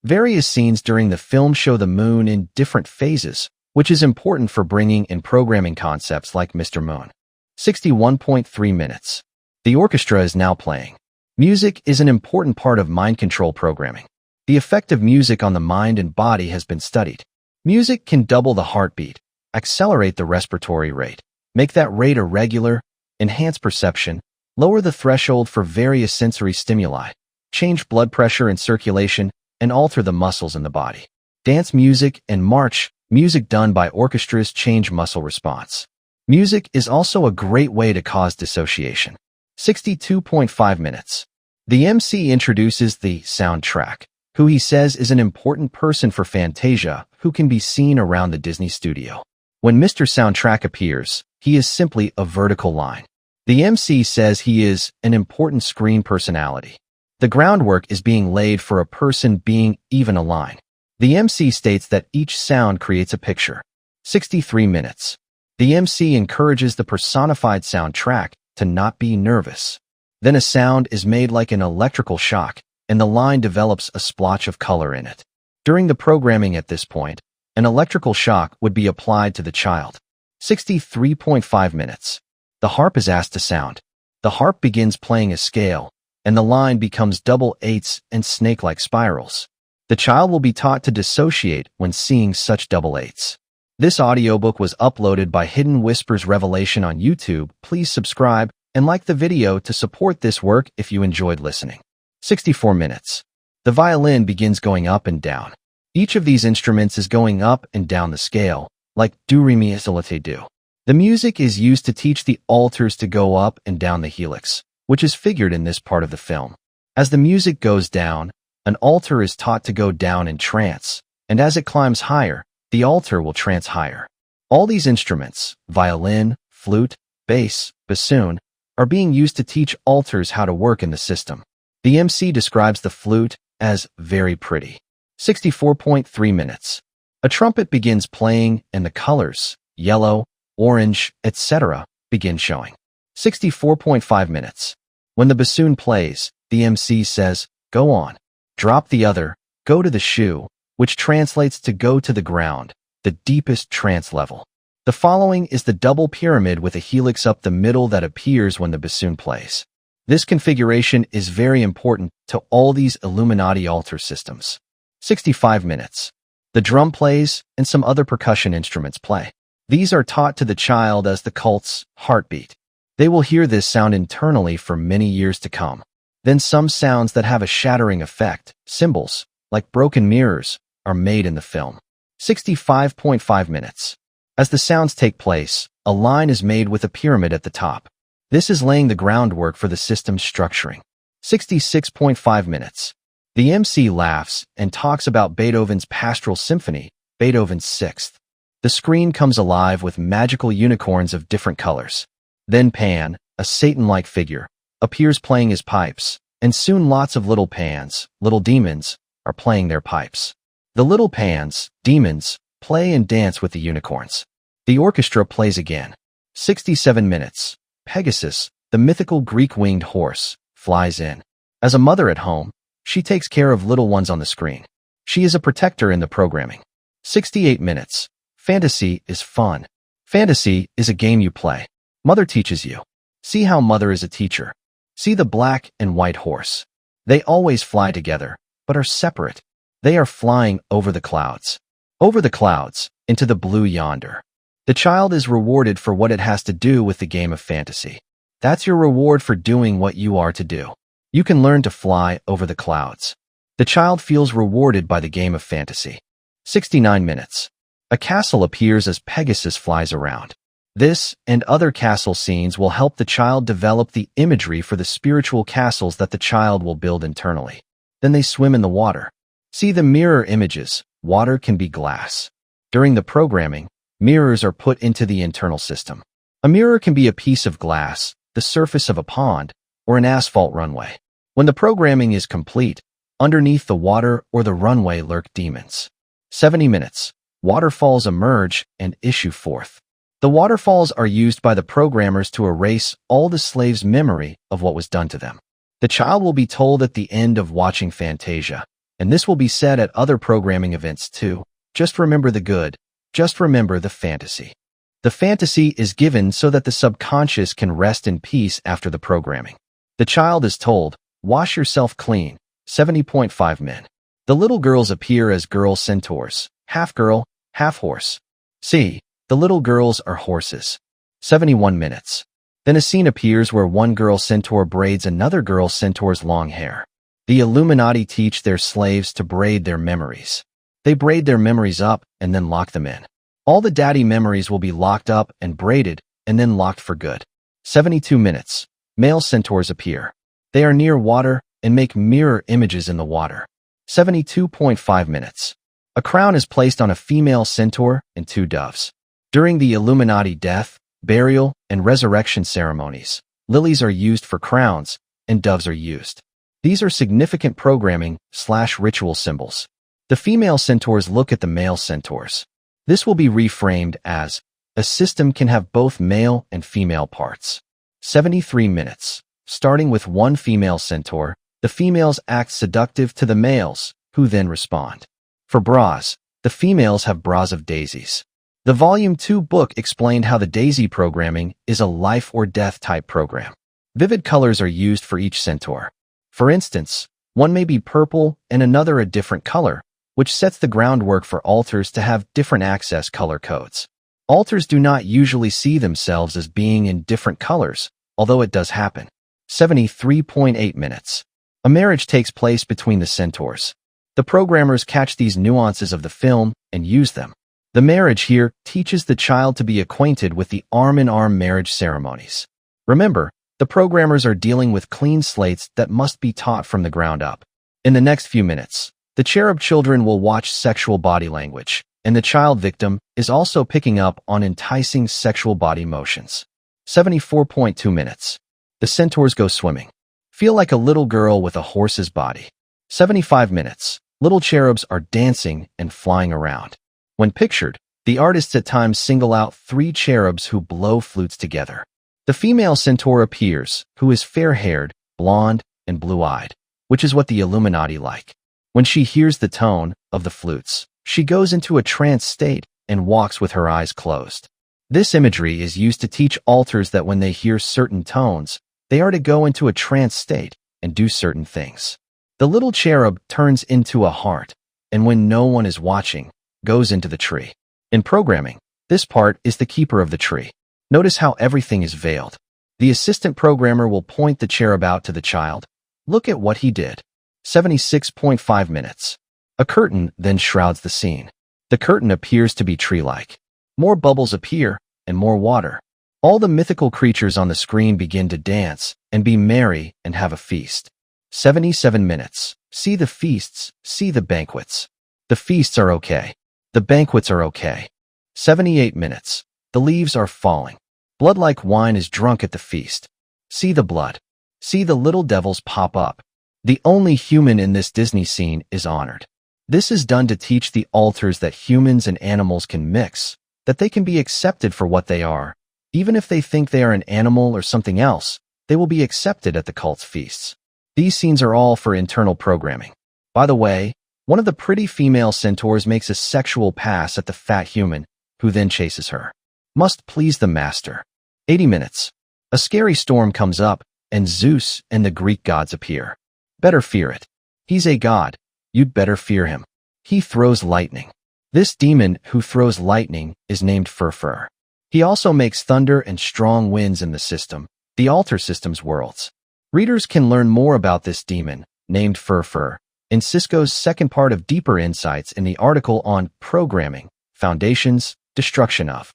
Various scenes during the film show the moon in different phases, which is important for bringing in programming concepts like Mr. Moon. 61.3 minutes. The orchestra is now playing. Music is an important part of mind control programming. The effect of music on the mind and body has been studied. Music can double the heartbeat, accelerate the respiratory rate, make that rate irregular, enhance perception, lower the threshold for various sensory stimuli, change blood pressure and circulation, and alter the muscles in the body. Dance music and march music done by orchestras change muscle response. Music is also a great way to cause dissociation. 62.5 minutes. The MC introduces the soundtrack, who he says is an important person for Fantasia, who can be seen around the Disney studio. When Mr. Soundtrack appears, he is simply a vertical line. The MC says he is an important screen personality. The groundwork is being laid for a person being even a line. The MC states that each sound creates a picture. 63 minutes. The MC encourages the personified soundtrack to not be nervous. Then a sound is made like an electrical shock, and the line develops a splotch of color in it. During the programming at this point, an electrical shock would be applied to the child. 63.5 minutes. The harp is asked to sound. The harp begins playing a scale, and the line becomes double eighths and snake-like spirals. The child will be taught to dissociate when seeing such double eighths. This audiobook was uploaded by Hidden Whispers Revelation on YouTube. Please subscribe and like the video to support this work if you enjoyed listening. 64 minutes. The violin begins going up and down. Each of these instruments is going up and down the scale, like do, re, mi, sol, la, te, do. The music is used to teach the altars to go up and down the helix, which is figured in this part of the film. As the music goes down, an altar is taught to go down in trance, and as it climbs higher, the altar will trance higher. All these instruments, violin, flute, bass, bassoon, are being used to teach altars how to work in the system. The MC describes the flute as very pretty. 64.3 minutes. A trumpet begins playing and the colors, yellow, orange, etc., begin showing. 64.5 minutes. When the bassoon plays, the MC says, "Go on." Drop the other, go to the shoe, which translates to go to the ground, the deepest trance level. The following is the double pyramid with a helix up the middle that appears when the bassoon plays. This configuration is very important to all these Illuminati altar systems. 65 minutes. The drum plays and some other percussion instruments play. These are taught to the child as the cult's heartbeat. They will hear this sound internally for many years to come. Then some sounds that have a shattering effect, symbols, like broken mirrors, are made in the film. 65.5 minutes. As the sounds take place, a line is made with a pyramid at the top. This is laying the groundwork for the system's structuring. 66.5 minutes. The MC laughs and talks about Beethoven's Pastoral Symphony, Beethoven's Sixth. The screen comes alive with magical unicorns of different colors. Then Pan, a Satan-like figure, appears playing his pipes, and soon lots of little pans, little demons, are playing their pipes. The little pans, demons, play and dance with the unicorns. The orchestra plays again. 67 minutes. Pegasus, the mythical Greek winged horse, flies in. As a mother at home, she takes care of little ones on the screen. She is a protector in the programming. 68 minutes. Fantasy is fun. Fantasy is a game you play. Mother teaches you. See how Mother is a teacher. See the black and white horse. They always fly together, but are separate. They are flying over the clouds. Over the clouds, into the blue yonder. The child is rewarded for what it has to do with the game of fantasy. That's your reward for doing what you are to do. You can learn to fly over the clouds. The child feels rewarded by the game of fantasy. 69 minutes. A castle appears as Pegasus flies around. This and other castle scenes will help the child develop the imagery for the spiritual castles that the child will build internally. Then they swim in the water. See the mirror images. Water can be glass. During the programming, mirrors are put into the internal system. A mirror can be a piece of glass, the surface of a pond, or an asphalt runway. When the programming is complete, underneath the water or the runway lurk demons. 70 minutes. Waterfalls emerge and issue forth. The waterfalls are used by the programmers to erase all the slaves' memory of what was done to them. The child will be told at the end of watching Fantasia, and this will be said at other programming events too. Just remember the good. Just remember the fantasy. The fantasy is given so that the subconscious can rest in peace after the programming. The child is told, wash yourself clean. 70.5 men. The little girls appear as girl centaurs, half girl, half horse. See, the little girls are horses. 71 minutes. Then a scene appears where one girl centaur braids another girl centaur's long hair. The Illuminati teach their slaves to braid their memories. They braid their memories up and then lock them in. All the daddy memories will be locked up and braided and then locked for good. 72 minutes. Male centaurs appear. They are near water and make mirror images in the water. 72.5 minutes. A crown is placed on a female centaur and two doves. During the Illuminati death, burial, and resurrection ceremonies, lilies are used for crowns and doves are used. These are significant programming/ritual symbols. The female centaurs look at the male centaurs. This will be reframed as, a system can have both male and female parts. 73 minutes. Starting with one female centaur, the females act seductive to the males, who then respond. For bras, the females have bras of daisies. The Volume 2 book explained how the daisy programming is a life or death type program. Vivid colors are used for each centaur. For instance, one may be purple and another a different color, which sets the groundwork for altars to have different access color codes. Altars do not usually see themselves as being in different colors, although it does happen. 73.8 minutes. A marriage takes place between the centaurs. The programmers catch these nuances of the film and use them. The marriage here teaches the child to be acquainted with the arm-in-arm marriage ceremonies. Remember, the programmers are dealing with clean slates that must be taught from the ground up. In the next few minutes, the cherub children will watch sexual body language, and the child victim is also picking up on enticing sexual body motions. 74.2 minutes. The centaurs go swimming. Feel like a little girl with a horse's body. 75 minutes. Little cherubs are dancing and flying around. When pictured, the artists at times single out 3 cherubs who blow flutes together. The female centaur appears, who is fair-haired, blonde, and blue-eyed, which is what the Illuminati like. When she hears the tone of the flutes, she goes into a trance state and walks with her eyes closed. This imagery is used to teach altars that when they hear certain tones, they are to go into a trance state and do certain things. The little cherub turns into a heart, and when no one is watching, goes into the tree. In programming, this part is the keeper of the tree. Notice how everything is veiled. The assistant programmer will point the cherub out to the child. Look at what he did. 76.5 minutes. A curtain then shrouds the scene. The curtain appears to be tree-like. More bubbles appear, and more water. All the mythical creatures on the screen begin to dance and be merry and have a feast. 77 minutes. See the feasts, see the banquets. The feasts are okay. The banquets are okay. 78 minutes. The leaves are falling. Blood like wine is drunk at the feast. See the blood. See the little devils pop up. The only human in this Disney scene is honored. This is done to teach the altars that humans and animals can mix, that they can be accepted for what they are. Even if they think they are an animal or something else, they will be accepted at the cult's feasts. These scenes are all for internal programming. By the way, one of the pretty female centaurs makes a sexual pass at the fat human, who then chases her. Must please the master. 80 minutes. A scary storm comes up, and Zeus and the Greek gods appear. Better fear it. He's a god. You'd better fear him. He throws lightning. This demon who throws lightning is named Furfur. He also makes thunder and strong winds in the system, the altar system's worlds. Readers can learn more about this demon, named Furfur, in Cisco's second part of Deeper Insights in the article on Programming, Foundations, Destruction of.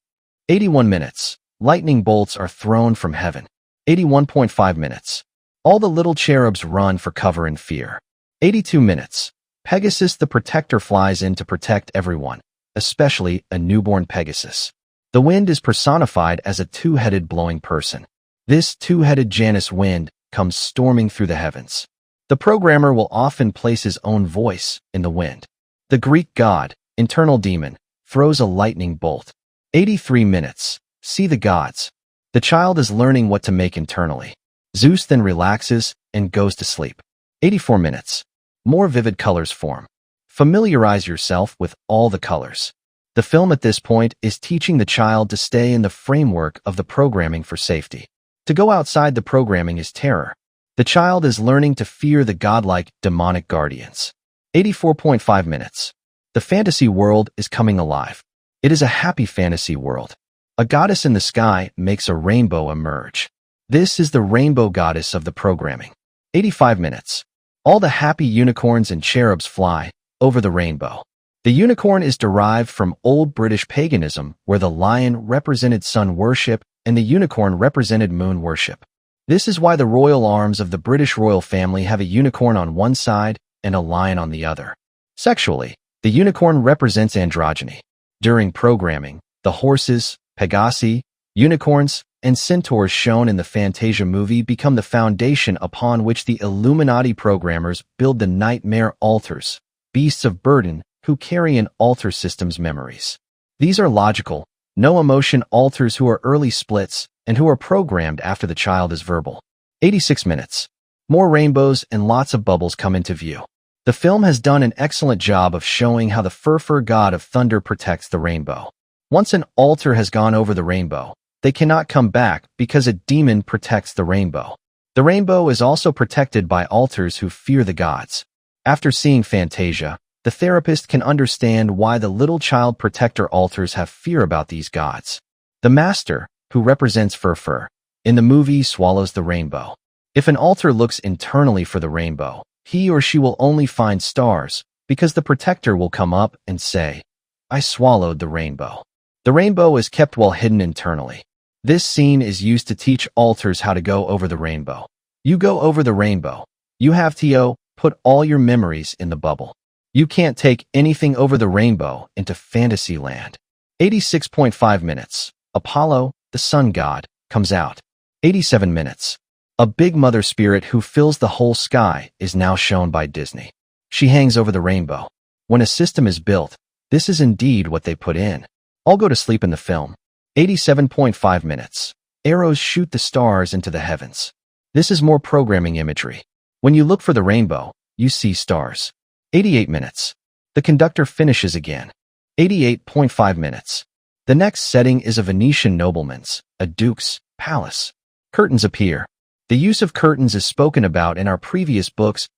81 minutes. Lightning bolts are thrown from heaven. 81.5 minutes. All the little cherubs run for cover in fear. 82 minutes. Pegasus the Protector flies in to protect everyone, especially a newborn Pegasus. The wind is personified as a two-headed blowing person. This two-headed Janus wind comes storming through the heavens. The programmer will often place his own voice in the wind. The Greek god, internal demon, throws a lightning bolt. 83 minutes. See the gods. The child is learning what to make internally. Zeus then relaxes and goes to sleep. 84 minutes. More vivid colors form. Familiarize yourself with all the colors. The film at this point is teaching the child to stay in the framework of the programming for safety. To go outside the programming is terror. The child is learning to fear the godlike demonic guardians. 84.5 minutes. The fantasy world is coming alive. It is a happy fantasy world. A goddess in the sky makes a rainbow emerge. This is the rainbow goddess of the programming. 85 minutes. All the happy unicorns and cherubs fly over the rainbow. The unicorn is derived from Old British paganism, where the lion represented sun worship and the unicorn represented moon worship. This is why the royal arms of the British royal family have a unicorn on one side and a lion on the other. Sexually, the unicorn represents androgyny. During programming, the horses, Pegasi, unicorns, and centaurs shown in the Fantasia movie become the foundation upon which the Illuminati programmers build the nightmare altars, beasts of burden who carry in altar systems memories. These are logical, no-emotion altars who are early splits and who are programmed after the child is verbal. 86 minutes. More rainbows and lots of bubbles come into view. The film has done an excellent job of showing how the Furfur god of thunder protects the rainbow. Once an altar has gone over the rainbow, they cannot come back because a demon protects the rainbow. The rainbow is also protected by altars who fear the gods. After seeing Fantasia, the therapist can understand why the little child protector altars have fear about these gods. The master, who represents Furfur, in the movie swallows the rainbow. If an altar looks internally for the rainbow, he or she will only find stars, because the protector will come up and say, "I swallowed the rainbow." The rainbow is kept well hidden internally. This scene is used to teach altars how to go over the rainbow. You go over the rainbow. You have to put all your memories in the bubble. You can't take anything over the rainbow into fantasy land. 86.5 minutes. Apollo, the sun god, comes out. 87 minutes. A big mother spirit who fills the whole sky is now shown by Disney. She hangs over the rainbow. When a system is built, this is indeed what they put in. I'll go to sleep in the film. 87.5 minutes. Arrows shoot the stars into the heavens. This is more programming imagery. When you look for the rainbow, you see stars. 88 minutes. The conductor finishes again. 88.5 minutes. The next setting is a Venetian nobleman's, a duke's, palace. Curtains appear. The use of curtains is spoken about in our previous books.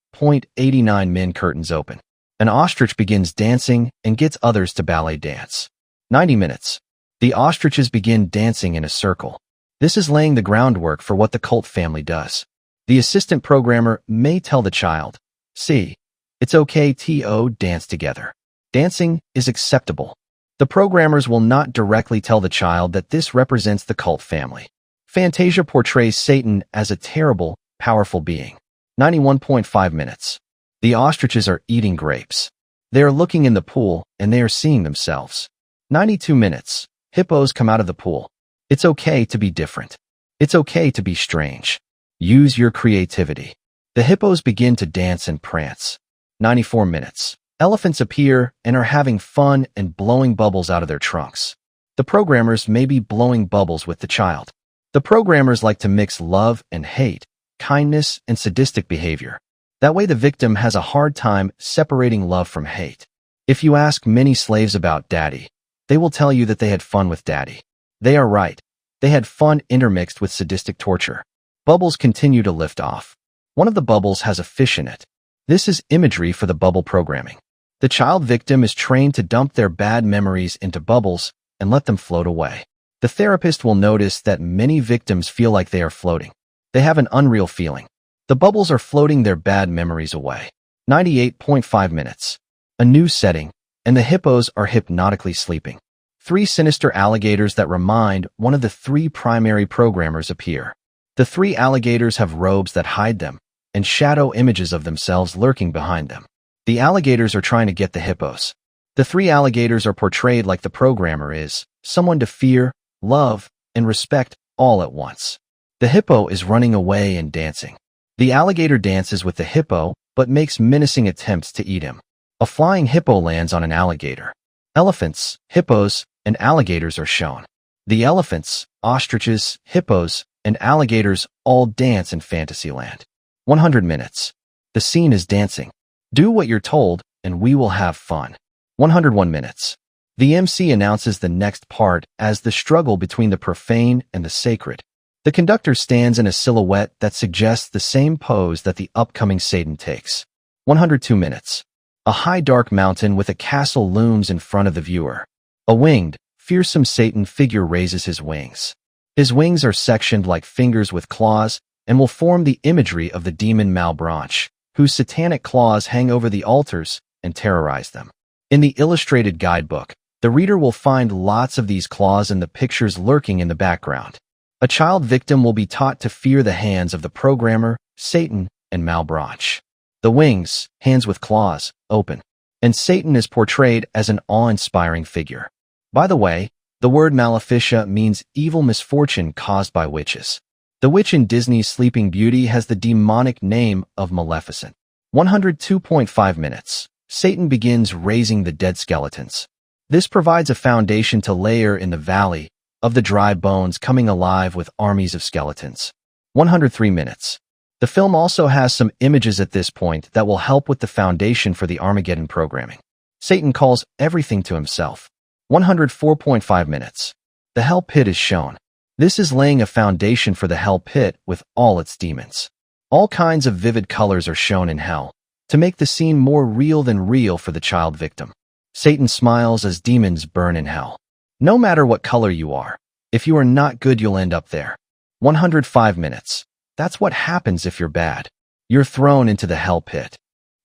89 men curtains open. An ostrich begins dancing and gets others to ballet dance. 90 minutes. The ostriches begin dancing in a circle. This is laying the groundwork for what the cult family does. The assistant programmer may tell the child, "See, it's okay to dance together. Dancing is acceptable." The programmers will not directly tell the child that this represents the cult family. Fantasia portrays Satan as a terrible, powerful being. 91.5 minutes. The ostriches are eating grapes. They are looking in the pool and they are seeing themselves. 92 minutes. Hippos come out of the pool. It's okay to be different. It's okay to be strange. Use your creativity. The hippos begin to dance and prance. 94 minutes. Elephants appear and are having fun and blowing bubbles out of their trunks. The programmers may be blowing bubbles with the child. The programmers like to mix love and hate, kindness and sadistic behavior. That way the victim has a hard time separating love from hate. If you ask many slaves about daddy, they will tell you that they had fun with daddy. They are right. They had fun intermixed with sadistic torture. Bubbles continue to lift off. One of the bubbles has a fish in it. This is imagery for the bubble programming. The child victim is trained to dump their bad memories into bubbles and let them float away. The therapist will notice that many victims feel like they are floating. They have an unreal feeling. The bubbles are floating their bad memories away. 98.5 minutes. A new setting, and the hippos are hypnotically sleeping. 3 sinister alligators that remind one of the 3 primary programmers appear. The 3 alligators have robes that hide them, and shadow images of themselves lurking behind them. The alligators are trying to get the hippos. The 3 alligators are portrayed like the programmer is, someone to fear, love, and respect all at once. The hippo is running away and dancing. The alligator dances with the hippo, but makes menacing attempts to eat him. A flying hippo lands on an alligator. Elephants, hippos, and alligators are shown. The elephants, ostriches, hippos, and alligators all dance in Fantasyland. 100 minutes. The scene is dancing. Do what you're told, and we will have fun. 101 minutes. The MC announces the next part as the struggle between the profane and the sacred. The conductor stands in a silhouette that suggests the same pose that the upcoming Satan takes. 102 minutes. A high dark mountain with a castle looms in front of the viewer. A winged, fearsome Satan figure raises his wings. His wings are sectioned like fingers with claws and will form the imagery of the demon Malebranche, whose satanic claws hang over the altars and terrorize them. In the illustrated guidebook, the reader will find lots of these claws in the pictures lurking in the background. A child victim will be taught to fear the hands of the programmer, Satan, and Malebranche. The wings, hands with claws, open, and Satan is portrayed as an awe-inspiring figure. By the way, the word maleficia means evil misfortune caused by witches. The witch in Disney's Sleeping Beauty has the demonic name of Maleficent. 102.5 minutes. Satan begins raising the dead skeletons. This provides a foundation to layer in the valley of the dry bones coming alive with armies of skeletons. 103 minutes. The film also has some images at this point that will help with the foundation for the Armageddon programming. Satan calls everything to himself. 104.5 minutes. The Hell Pit is shown. This is laying a foundation for the Hell Pit with all its demons. All kinds of vivid colors are shown in hell to make the scene more real than real for the child victim. Satan smiles as demons burn in hell. No matter what color you are, if you are not good, you'll end up there. 105 minutes. That's what happens if you're bad. You're thrown into the Hell Pit.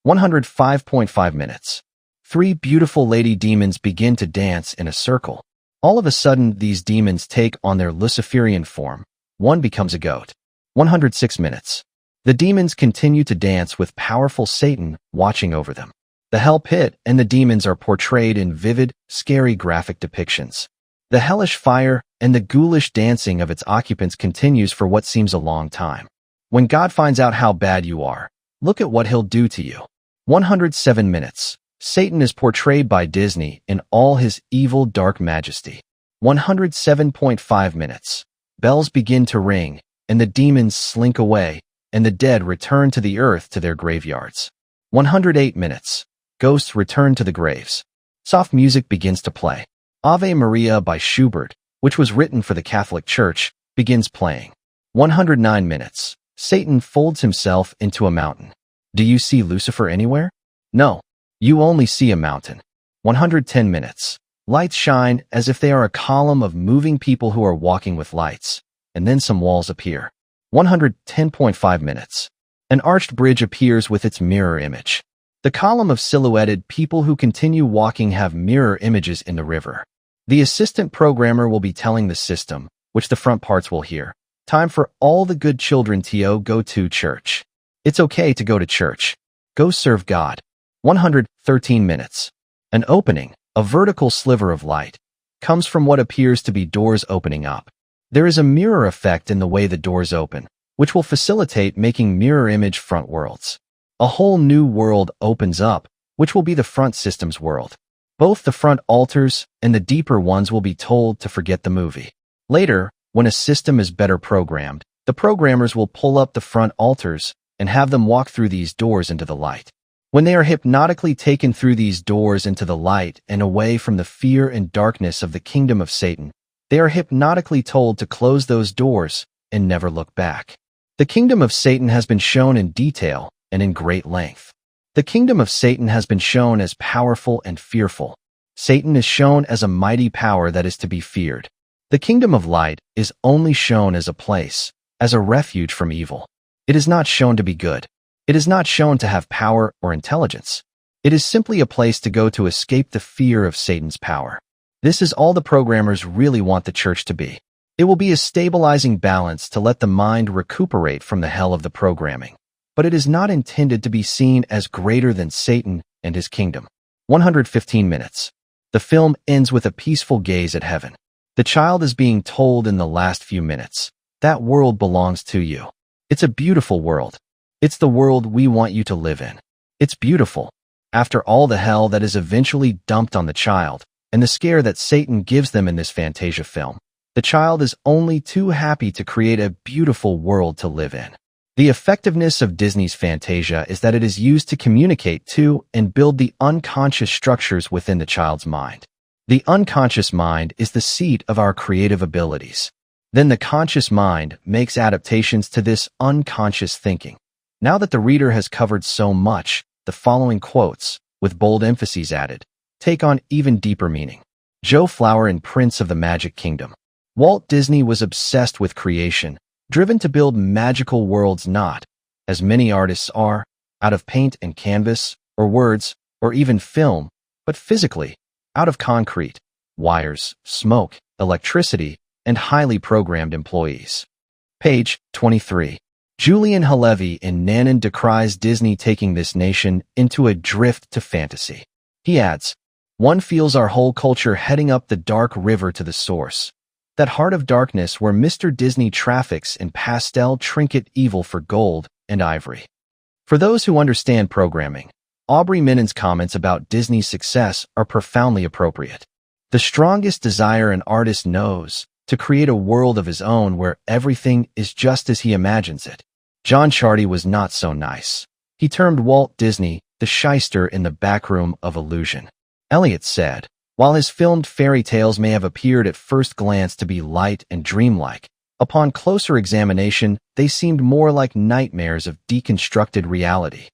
105.5 minutes. 3 beautiful lady demons begin to dance in a circle. All of a sudden, these demons take on their Luciferian form. One becomes a goat. 106 minutes. The demons continue to dance with powerful Satan watching over them. The Hell Pit and the demons are portrayed in vivid, scary graphic depictions. The hellish fire and the ghoulish dancing of its occupants continues for what seems a long time. When God finds out how bad you are, look at what he'll do to you. 107 minutes. Satan is portrayed by Disney in all his evil dark majesty. 107.5 minutes. Bells begin to ring, and the demons slink away, and the dead return to the earth to their graveyards. 108 minutes. Ghosts return to the graves. Soft music begins to play. Ave Maria by Schubert, which was written for the Catholic Church, begins playing. 109 minutes. Satan folds himself into a mountain. Do you see Lucifer anywhere? No. You only see a mountain. 110 minutes. Lights shine as if they are a column of moving people who are walking with lights, and then some walls appear. 110.5 minutes. An arched bridge appears with its mirror image. The column of silhouetted people who continue walking have mirror images in the river. The assistant programmer will be telling the system, which the front parts will hear, time for all the good children to go to church. It's okay to go to church. Go serve God. 113 minutes. An opening, a vertical sliver of light, comes from what appears to be doors opening up. There is a mirror effect in the way the doors open, which will facilitate making mirror image front worlds. A whole new world opens up, which will be the front system's world. Both the front altars and the deeper ones will be told to forget the movie. Later, when a system is better programmed, the programmers will pull up the front altars and have them walk through these doors into the light. When they are hypnotically taken through these doors into the light and away from the fear and darkness of the kingdom of Satan, They are hypnotically told to close those doors and never look back. The kingdom of Satan has been shown in detail and in great length. The kingdom of Satan has been shown as powerful and fearful. Satan is shown as a mighty power that is to be feared. The kingdom of light is only shown as a place, as a refuge from evil. It is not shown to be good. It is not shown to have power or intelligence. It is simply a place to go to escape the fear of Satan's power. This is all the programmers really want the church to be. It will be a stabilizing balance to let the mind recuperate from the hell of the programming. But it is not intended to be seen as greater than Satan and his kingdom. 115 minutes. The film ends with a peaceful gaze at heaven. The child is being told in the last few minutes, that world belongs to you. It's a beautiful world. It's the world we want you to live in. It's beautiful. After all the hell that is eventually dumped on the child, and the scare that Satan gives them in this Fantasia film, the child is only too happy to create a beautiful world to live in. The effectiveness of Disney's Fantasia is that it is used to communicate to and build the unconscious structures within the child's mind. The unconscious mind is the seat of our creative abilities. Then the conscious mind makes adaptations to this unconscious thinking. Now that the reader has covered so much, the following quotes, with bold emphases added, take on even deeper meaning. Joe Flower in Prince of the Magic Kingdom. Walt Disney was obsessed with creation, driven to build magical worlds not, as many artists are, out of paint and canvas, or words, or even film, but physically, out of concrete, wires, smoke, electricity, and highly programmed employees. Page 23. Julian Halevi in Nanan decries Disney taking this nation into a drift to fantasy. He adds, one feels our whole culture heading up the dark river to the source. That heart of darkness where Mr. Disney traffics in pastel trinket evil for gold and ivory. For those who understand programming, Aubrey Minon's comments about Disney's success are profoundly appropriate. The strongest desire an artist knows, to create a world of his own where everything is just as he imagines it. John Chardy was not so nice. He termed Walt Disney the shyster in the backroom of illusion. Eliot said, while his filmed fairy tales may have appeared at first glance to be light and dreamlike, upon closer examination, they seemed more like nightmares of deconstructed reality.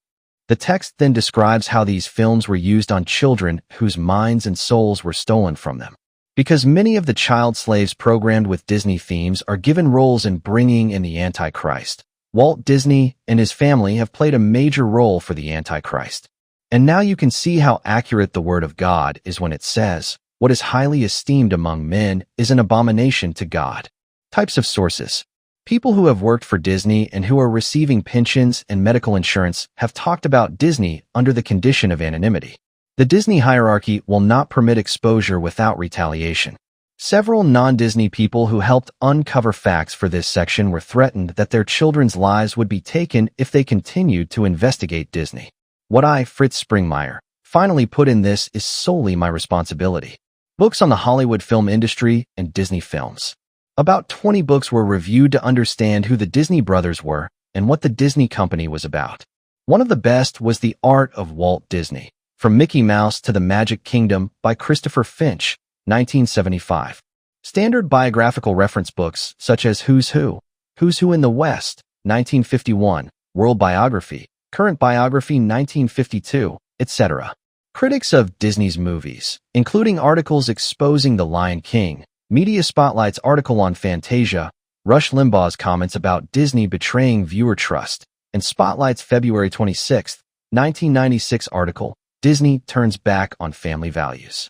The text then describes how these films were used on children whose minds and souls were stolen from them. Because many of the child slaves programmed with Disney themes are given roles in bringing in the Antichrist, Walt Disney and his family have played a major role for the Antichrist. And now you can see how accurate the Word of God is when it says, what is highly esteemed among men is an abomination to God. Types of sources. People who have worked for Disney and who are receiving pensions and medical insurance have talked about Disney under the condition of anonymity. The Disney hierarchy will not permit exposure without retaliation. Several non-Disney people who helped uncover facts for this section were threatened that their children's lives would be taken if they continued to investigate Disney. What I, Fritz Springmeier, finally put in this is solely my responsibility. Books on the Hollywood film industry and Disney films. About 20 books were reviewed to understand who the Disney brothers were and what the Disney company was about. One of the best was The Art of Walt Disney, From Mickey Mouse to the Magic Kingdom by Christopher Finch, 1975. Standard biographical reference books such as Who's Who in the West, 1951, World Biography, Current Biography 1952, etc. Critics of Disney's movies, including articles exposing The Lion King, Media Spotlight's article on Fantasia, Rush Limbaugh's comments about Disney betraying viewer trust, and Spotlight's February 26, 1996 article, Disney Turns Back on Family Values.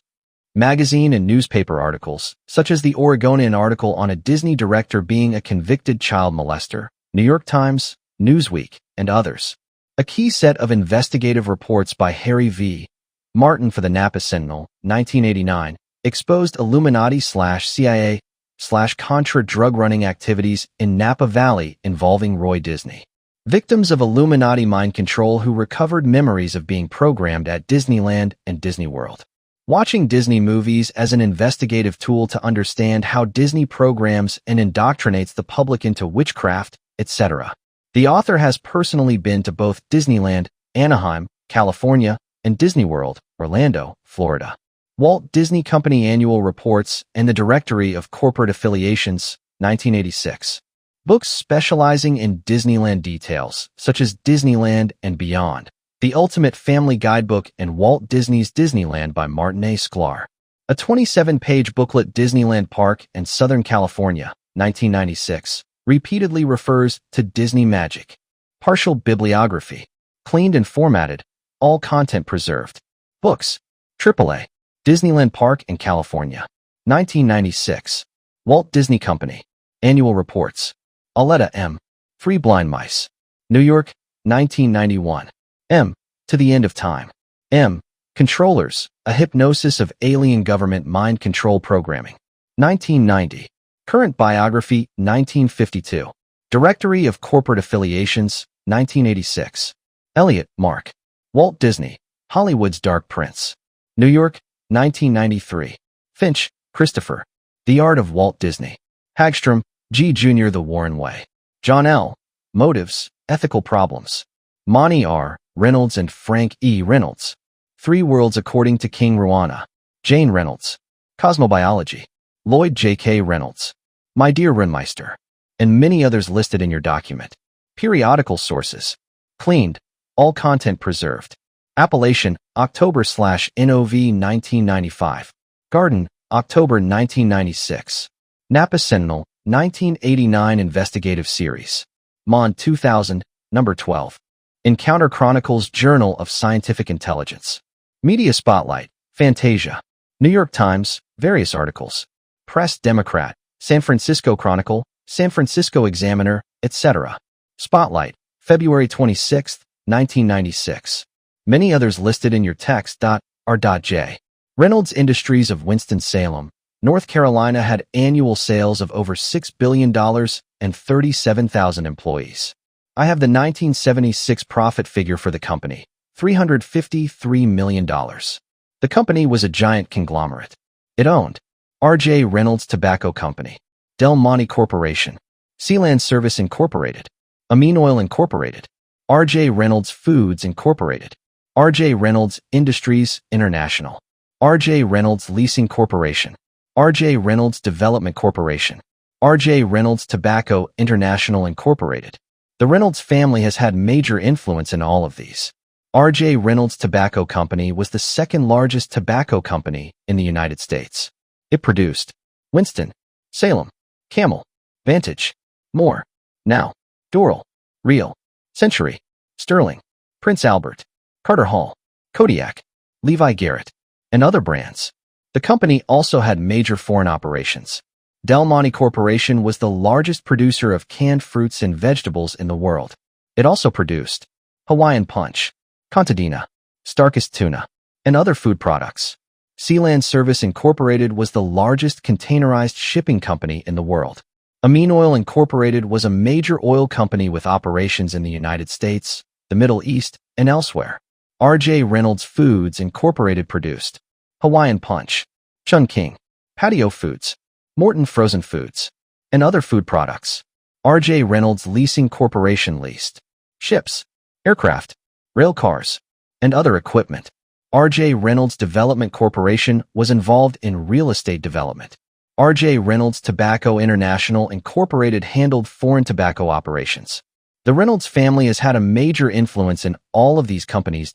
Magazine and newspaper articles, such as the Oregonian article on a Disney director being a convicted child molester, New York Times, Newsweek, and others. A key set of investigative reports by Harry V. Martin for the Napa Sentinel, 1989, exposed Illuminati/CIA/Contra drug-running activities in Napa Valley involving Roy Disney. Victims of Illuminati mind control who recovered memories of being programmed at Disneyland and Disney World. Watching Disney movies as an investigative tool to understand how Disney programs and indoctrinates the public into witchcraft, etc. The author has personally been to both Disneyland, Anaheim, California, and Disney World, Orlando, Florida. Walt Disney Company Annual Reports and the Directory of Corporate Affiliations, 1986. Books specializing in Disneyland details, such as Disneyland and Beyond, The Ultimate Family Guidebook and Walt Disney's Disneyland by Martin A. Sklar. A 27-page booklet Disneyland Park and Southern California, 1996, repeatedly refers to Disney Magic. Partial bibliography. Cleaned and formatted. All content preserved. Books. AAA. Disneyland Park and California. 1996. Walt Disney Company. Annual Reports. Aletta M. Free Blind Mice. New York, 1991. M. To the End of Time. M. Controllers, A Hypnosis of Alien Government Mind Control Programming. 1990. Current Biography, 1952. Directory of Corporate Affiliations, 1986. Elliott, Mark. Walt Disney, Hollywood's Dark Prince. New York, 1993. Finch, Christopher. The Art of Walt Disney. Hagstrom, G. Jr. The Warren Way. John L. Motives, Ethical Problems. Monty R. Reynolds and Frank E. Reynolds. Three Worlds According to King Ruana. Jane Reynolds. Cosmobiology. Lloyd J. K. Reynolds. My Dear Rundmeister. And many others listed in your document. Periodical sources. Cleaned. All content preserved. Appellation, October/NOV 1995. Garden, October 1996. Napa Sentinel, 1989 Investigative Series. Mon 2000, number 12. Encounter Chronicles Journal of Scientific Intelligence. Media Spotlight, Fantasia. New York Times, various articles. Press Democrat, San Francisco Chronicle, San Francisco Examiner, etc. Spotlight, February 26, 1996. Many others listed in your text. R.J. Reynolds Industries of Winston-Salem, North Carolina had annual sales of over $6 billion and 37,000 employees. I have the 1976 profit figure for the company, $353 million. The company was a giant conglomerate. It owned R.J. Reynolds Tobacco Company, Del Monte Corporation, Sealand Service Incorporated, Amine Oil Incorporated, R.J. Reynolds Foods Incorporated, R.J. Reynolds Industries International, R.J. Reynolds Leasing Corporation, R.J. Reynolds Development Corporation, R.J. Reynolds Tobacco International Incorporated. The Reynolds family has had major influence in all of these. R.J. Reynolds Tobacco Company was the second largest tobacco company in the United States. It produced Winston, Salem, Camel, Vantage, Moore, Now, Doral, Real, Century, Sterling, Prince Albert, Carter Hall, Kodiak, Levi Garrett, and other brands. The company also had major foreign operations. Del Monte Corporation was the largest producer of canned fruits and vegetables in the world. It also produced Hawaiian Punch, Contadina, Starkist Tuna, and other food products. Sealand Service Incorporated was the largest containerized shipping company in the world. Amine Oil Incorporated was a major oil company with operations in the United States, the Middle East, and elsewhere. R.J. Reynolds Foods Incorporated produced Hawaiian Punch, Chunking, Patio Foods, Morton Frozen Foods, and other food products. R.J. Reynolds Leasing Corporation leased ships, aircraft, rail cars, and other equipment. R.J. Reynolds Development Corporation was involved in real estate development. R.J. Reynolds Tobacco International Incorporated handled foreign tobacco operations. The Reynolds family has had a major influence in all of these companies.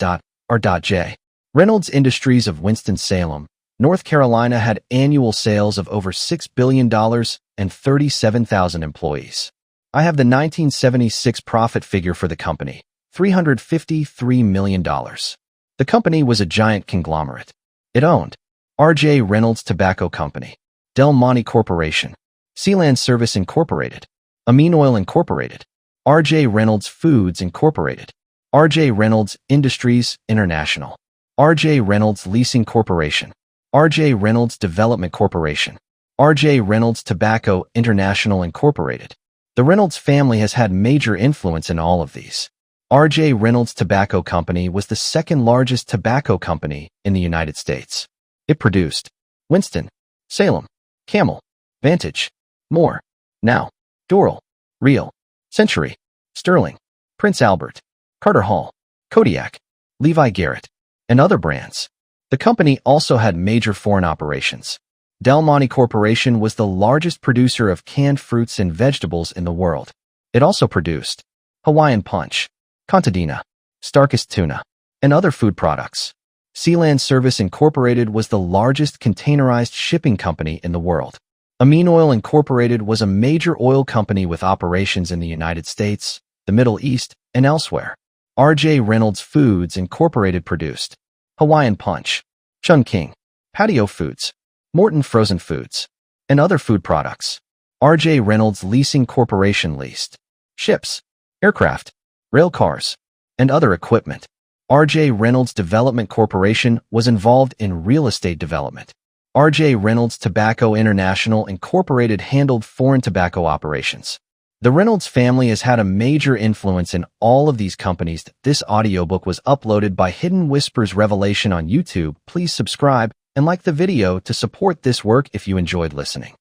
R.J. Reynolds Industries of Winston-Salem, North Carolina had annual sales of over $6 billion and 37,000 employees. I have the 1976 profit figure for the company, $353 million. The company was a giant conglomerate. It owned R.J. Reynolds Tobacco Company, Del Monte Corporation, Sealand Service Incorporated, Amine Oil Incorporated, R.J. Reynolds Foods Incorporated, R.J. Reynolds Industries International, R.J. Reynolds Leasing Corporation, R.J. Reynolds Development Corporation, R.J. Reynolds Tobacco International Incorporated. The Reynolds family has had major influence in all of these. R.J. Reynolds Tobacco Company was the second largest tobacco company in the United States. It produced Winston, Salem, Camel, Vantage, Moore, Now, Doral, Real, Century, Sterling, Prince Albert, Carter Hall, Kodiak, Levi Garrett, and other brands. The company also had major foreign operations. Del Monte Corporation was the largest producer of canned fruits and vegetables in the world. It also produced Hawaiian Punch, Contadina, Starkist Tuna, and other food products. Sealand Service Incorporated was the largest containerized shipping company in the world. Amin Oil Incorporated was a major oil company with operations in the United States, the Middle East, and elsewhere. R.J. Reynolds Foods Incorporated produced Hawaiian Punch, Chunking, Patio Foods, Morton Frozen Foods, and other food products. R.J. Reynolds Leasing Corporation leased ships, aircraft, rail cars, and other equipment. R.J. Reynolds Development Corporation was involved in real estate development. R.J. Reynolds Tobacco International Incorporated handled foreign tobacco operations. The Reynolds family has had a major influence in all of these companies. This audiobook was uploaded by Hidden Whispers Revelation on YouTube. Please subscribe and like the video to support this work if you enjoyed listening.